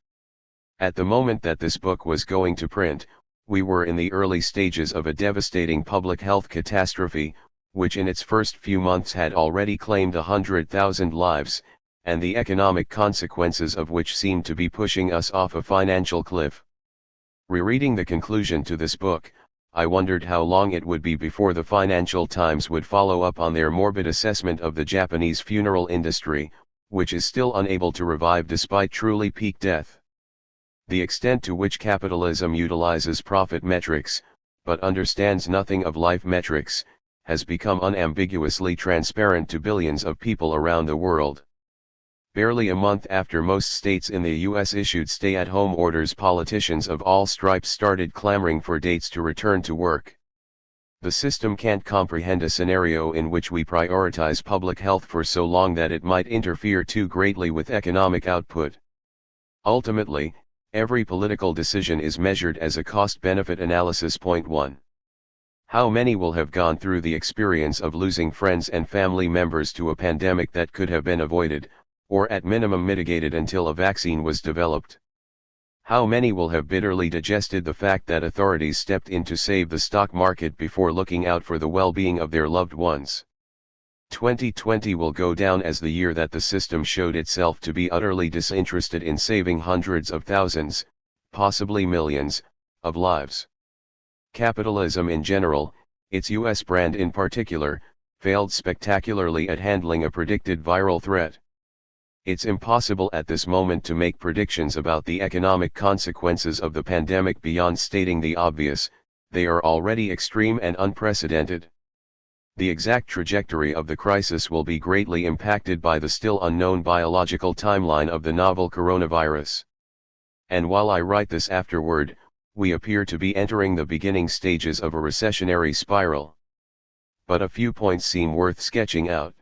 At the moment that this book was going to print, we were in the early stages of a devastating public health catastrophe, which in its first few months had already claimed 100,000 lives, and the economic consequences of which seemed to be pushing us off a financial cliff. Rereading the conclusion to this book, I wondered how long it would be before the Financial Times would follow up on their morbid assessment of the Japanese funeral industry, which is still unable to revive despite truly peak death. The extent to which capitalism utilizes profit metrics, but understands nothing of life metrics, has become unambiguously transparent to billions of people around the world. Barely a month after most states in the U.S. issued stay-at-home orders, politicians of all stripes started clamoring for dates to return to work. The system can't comprehend a scenario in which we prioritize public health for so long that it might interfere too greatly with economic output. Ultimately, every political decision is measured as a cost-benefit analysis. 1. How many will have gone through the experience of losing friends and family members to a pandemic that could have been avoided, or at minimum mitigated until a vaccine was developed? How many will have bitterly digested the fact that authorities stepped in to save the stock market before looking out for the well-being of their loved ones? 2020 will go down as the year that the system showed itself to be utterly disinterested in saving hundreds of thousands, possibly millions, of lives. Capitalism in general, its US brand in particular, failed spectacularly at handling a predicted viral threat. It's impossible at this moment to make predictions about the economic consequences of the pandemic beyond stating the obvious. They are already extreme and unprecedented. The exact trajectory of the crisis will be greatly impacted by the still unknown biological timeline of the novel coronavirus. And while I write this afterward, we appear to be entering the beginning stages of a recessionary spiral. But a few points seem worth sketching out.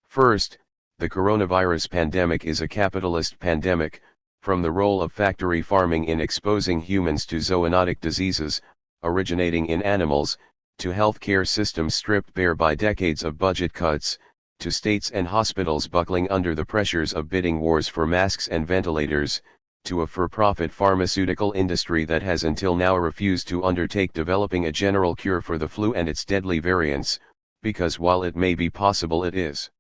First, the coronavirus pandemic is a capitalist pandemic, from the role of factory farming in exposing humans to zoonotic diseases, originating in animals, to healthcare systems stripped bare by decades of budget cuts, to states and hospitals buckling under the pressures of bidding wars for masks and ventilators, to a for-profit pharmaceutical industry that has until now refused to undertake developing a general cure for the flu and its deadly variants, because while it may be possible, it is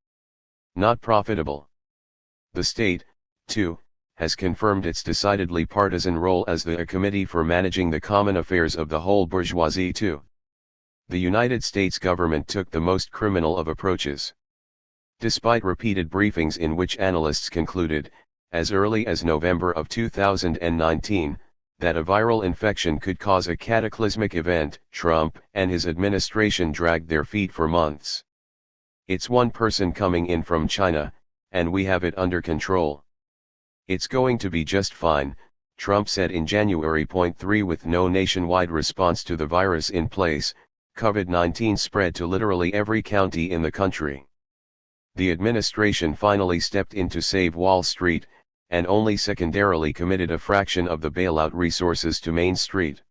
not profitable. The state, too, has confirmed its decidedly partisan role as the committee for managing the common affairs of the whole bourgeoisie. 2. The United States government took the most criminal of approaches. Despite repeated briefings in which analysts concluded, as early as November of 2019, that a viral infection could cause a cataclysmic event, Trump and his administration dragged their feet for months. It's one person coming in from China, and we have it under control. It's going to be just fine, Trump said in January. 3. With no nationwide response to the virus in place, COVID-19 spread to literally every county in the country. The administration finally stepped in to save Wall Street, and only secondarily committed a fraction of the bailout resources to Main Street.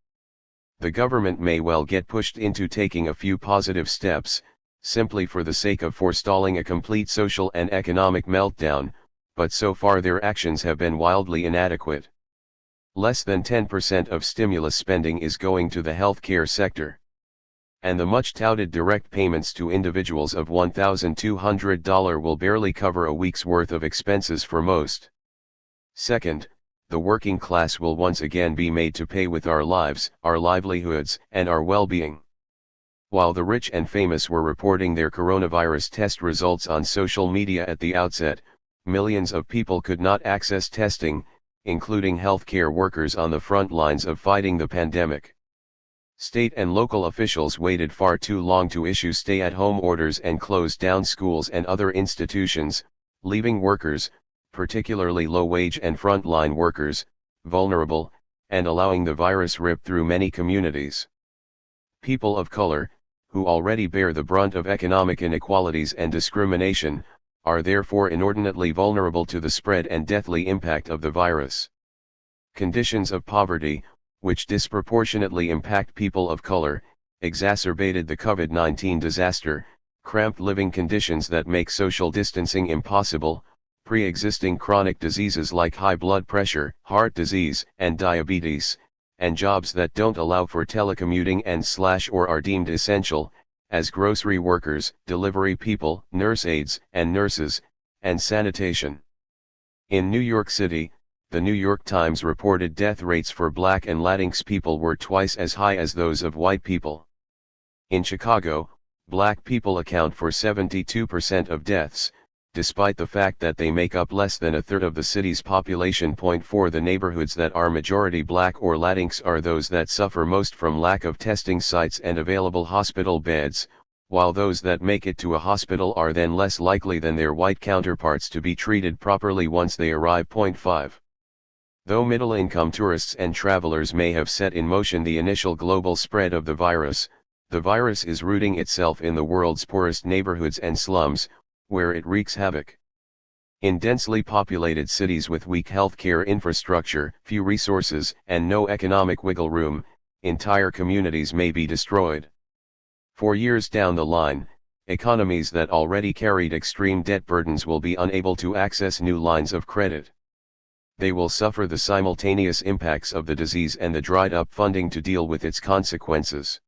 The government may well get pushed into taking a few positive steps, simply for the sake of forestalling a complete social and economic meltdown, but so far their actions have been wildly inadequate. Less than 10% of stimulus spending is going to the healthcare sector. And the much-touted direct payments to individuals of $1,200 will barely cover a week's worth of expenses for most. Second, the working class will once again be made to pay with our lives, our livelihoods, and our well-being. While the rich and famous were reporting their coronavirus test results on social media at the outset, millions of people could not access testing, including healthcare workers on the front lines of fighting the pandemic. State and local officials waited far too long to issue stay-at-home orders and closed down schools and other institutions, leaving workers, particularly low-wage and front-line workers, vulnerable, and allowing the virus rip through many communities. People of color, who already bear the brunt of economic inequalities and discrimination, are therefore inordinately vulnerable to the spread and deathly impact of the virus. Conditions of poverty, which disproportionately impact people of color, exacerbated the COVID-19 disaster, cramped living conditions that make social distancing impossible, pre-existing chronic diseases like high blood pressure, heart disease, and diabetes, and jobs that don't allow for telecommuting and/or are deemed essential, as grocery workers, delivery people, nurse aides and nurses, and sanitation. In New York City, the New York Times reported death rates for Black and Latinx people were twice as high as those of white people. In Chicago, Black people account for 72% of deaths, despite the fact that they make up less than a third of the city's population. For the neighborhoods that are majority Black or Latinx are those that suffer most from lack of testing sites and available hospital beds, while those that make it to a hospital are then less likely than their white counterparts to be treated properly once they arrive. 5. Though middle-income tourists and travelers may have set in motion the initial global spread of the virus is rooting itself in the world's poorest neighborhoods and slums, where it wreaks havoc. In densely populated cities with weak healthcare infrastructure, few resources, and no economic wiggle room, entire communities may be destroyed. For years down the line, economies that already carried extreme debt burdens will be unable to access new lines of credit. They will suffer the simultaneous impacts of the disease and the dried-up funding to deal with its consequences.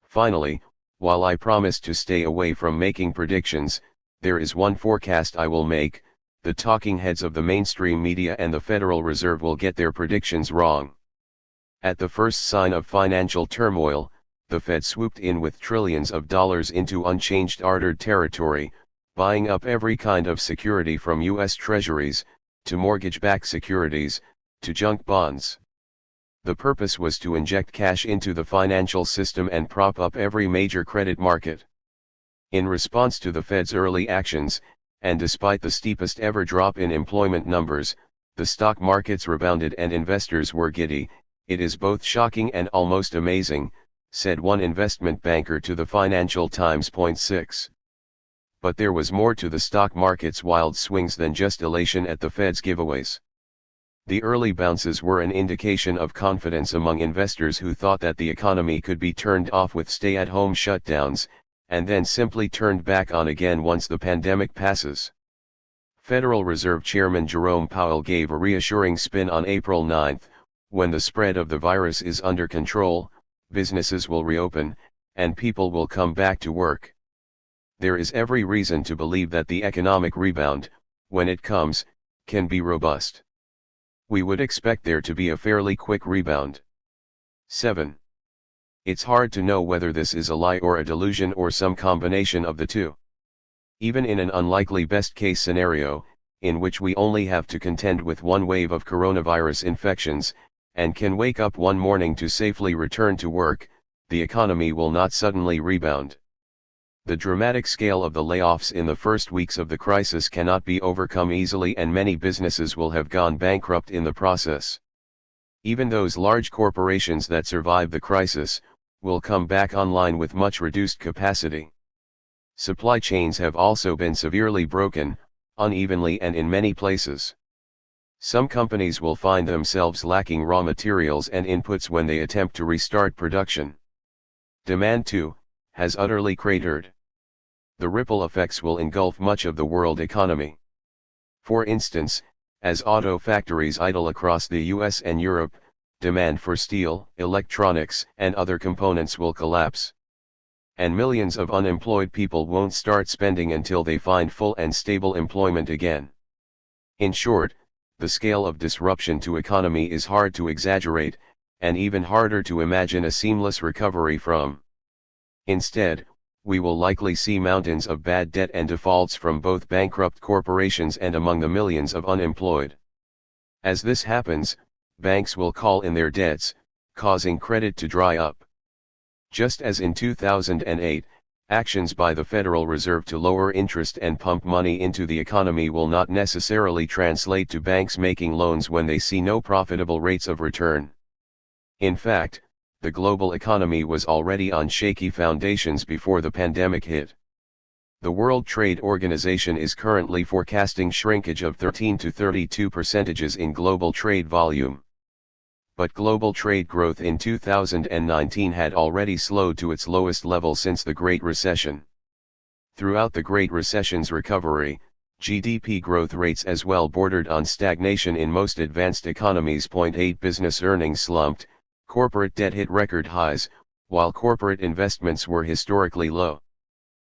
Finally, while I promise to stay away from making predictions, there is one forecast I will make: the talking heads of the mainstream media and the Federal Reserve will get their predictions wrong. At the first sign of financial turmoil, the Fed swooped in with trillions of dollars into unchanged ordered territory, buying up every kind of security from U.S. Treasuries, to mortgage-backed securities, to junk bonds. The purpose was to inject cash into the financial system and prop up every major credit market. In response to the Fed's early actions, and despite the steepest ever drop in employment numbers, the stock markets rebounded and investors were giddy. "It is both shocking and almost amazing," said one investment banker to the Financial Times. 6. But there was more to the stock market's wild swings than just elation at the Fed's giveaways. The early bounces were an indication of confidence among investors who thought that the economy could be turned off with stay-at-home shutdowns, and then simply turned back on again once the pandemic passes. Federal Reserve Chairman Jerome Powell gave a reassuring spin on April 9, "When the spread of the virus is under control, businesses will reopen, and people will come back to work. There is every reason to believe that the economic rebound, when it comes, can be robust. We would expect there to be a fairly quick rebound." 7. It's hard to know whether this is a lie or a delusion or some combination of the two. Even in an unlikely best-case scenario, in which we only have to contend with one wave of coronavirus infections, and can wake up one morning to safely return to work, the economy will not suddenly rebound. The dramatic scale of the layoffs in the first weeks of the crisis cannot be overcome easily, and many businesses will have gone bankrupt in the process. Even those large corporations that survive the crisis will come back online with much reduced capacity. Supply chains have also been severely broken, unevenly and in many places. Some companies will find themselves lacking raw materials and inputs when they attempt to restart production. Demand, too, has utterly cratered. The ripple effects will engulf much of the world economy. For instance, as auto factories idle across the US and Europe, demand for steel, electronics, and other components will collapse. And millions of unemployed people won't start spending until they find full and stable employment again. In short, the scale of disruption to economy is hard to exaggerate, and even harder to imagine a seamless recovery from. Instead, we will likely see mountains of bad debt and defaults from both bankrupt corporations and among the millions of unemployed. As this happens, banks will call in their debts, causing credit to dry up. Just as in 2008, actions by the Federal Reserve to lower interest and pump money into the economy will not necessarily translate to banks making loans when they see no profitable rates of return. In fact, the global economy was already on shaky foundations before the pandemic hit. The World Trade Organization is currently forecasting shrinkage of 13 to 32% in global trade volume. But global trade growth in 2019 had already slowed to its lowest level since the Great Recession. Throughout the Great Recession's recovery, GDP growth rates as well bordered on stagnation in most advanced economies. 8 Business earnings slumped, corporate debt hit record highs, while corporate investments were historically low.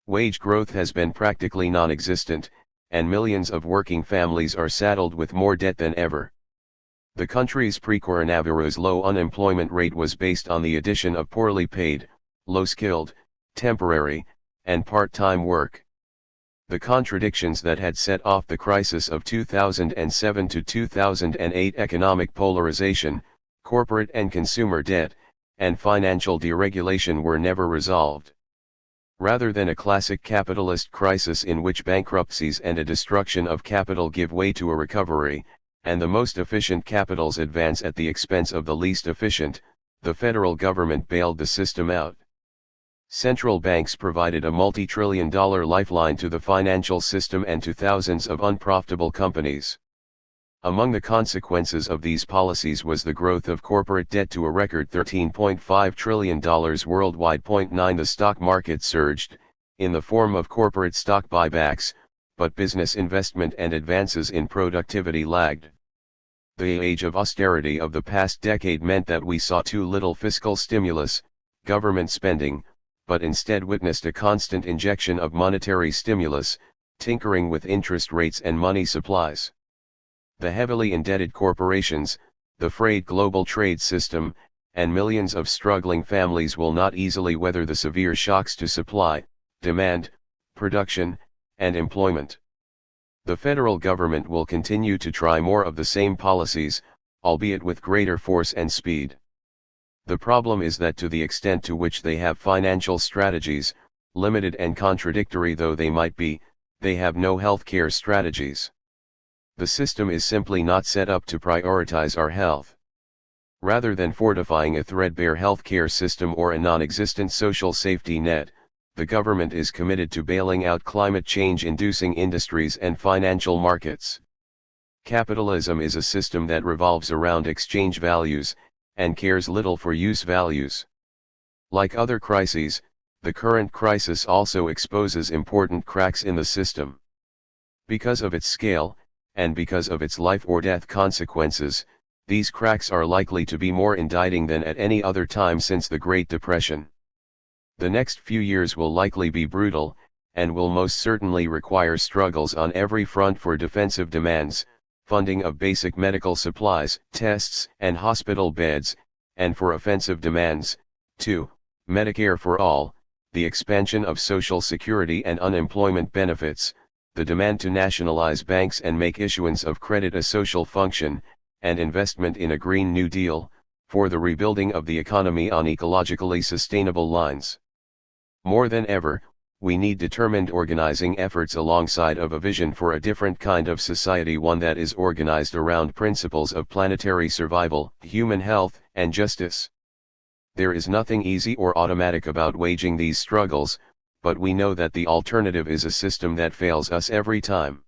Wage growth has been practically non-existent, and millions of working families are saddled with more debt than ever. The country's pre-coronavirus low unemployment rate was based on the addition of poorly paid, low-skilled, temporary, and part-time work. The contradictions that had set off the crisis of 2007 to 2008 economic polarization, corporate and consumer debt, and financial deregulation were never resolved. Rather than a classic capitalist crisis in which bankruptcies and a destruction of capital give way to a recovery, and the most efficient capitals advance at the expense of the least efficient, the federal government bailed the system out. Central banks provided a multi-trillion-dollar lifeline to the financial system and to thousands of unprofitable companies. Among the consequences of these policies was the growth of corporate debt to a record $13.5 trillion worldwide. 9 The stock market surged, in the form of corporate stock buybacks, but business investment and advances in productivity lagged. The age of austerity of the past decade meant that we saw too little fiscal stimulus, government spending, but instead witnessed a constant injection of monetary stimulus, tinkering with interest rates and money supplies. The heavily indebted corporations, the frayed global trade system, and millions of struggling families will not easily weather the severe shocks to supply, demand, production, and employment. The federal government will continue to try more of the same policies, albeit with greater force and speed. The problem is that to the extent to which they have financial strategies, limited and contradictory though they might be, they have no healthcare strategies. The system is simply not set up to prioritize our health. Rather than fortifying a threadbare healthcare system or a non-existent social safety net, the government is committed to bailing out climate change-inducing industries and financial markets. Capitalism is a system that revolves around exchange values, and cares little for use values. Like other crises, the current crisis also exposes important cracks in the system. Because of its scale, and because of its life or death consequences, these cracks are likely to be more indicting than at any other time since the Great Depression. The next few years will likely be brutal, and will most certainly require struggles on every front for defensive demands, funding of basic medical supplies, tests, and hospital beds, and for offensive demands, too, Medicare for all, the expansion of Social Security and unemployment benefits, the demand to nationalize banks and make issuance of credit a social function, and investment in a Green New Deal, for the rebuilding of the economy on ecologically sustainable lines. More than ever, we need determined organizing efforts alongside of a vision for a different kind of society, one that is organized around principles of planetary survival, human health, and justice. There is nothing easy or automatic about waging these struggles, but we know that the alternative is a system that fails us every time.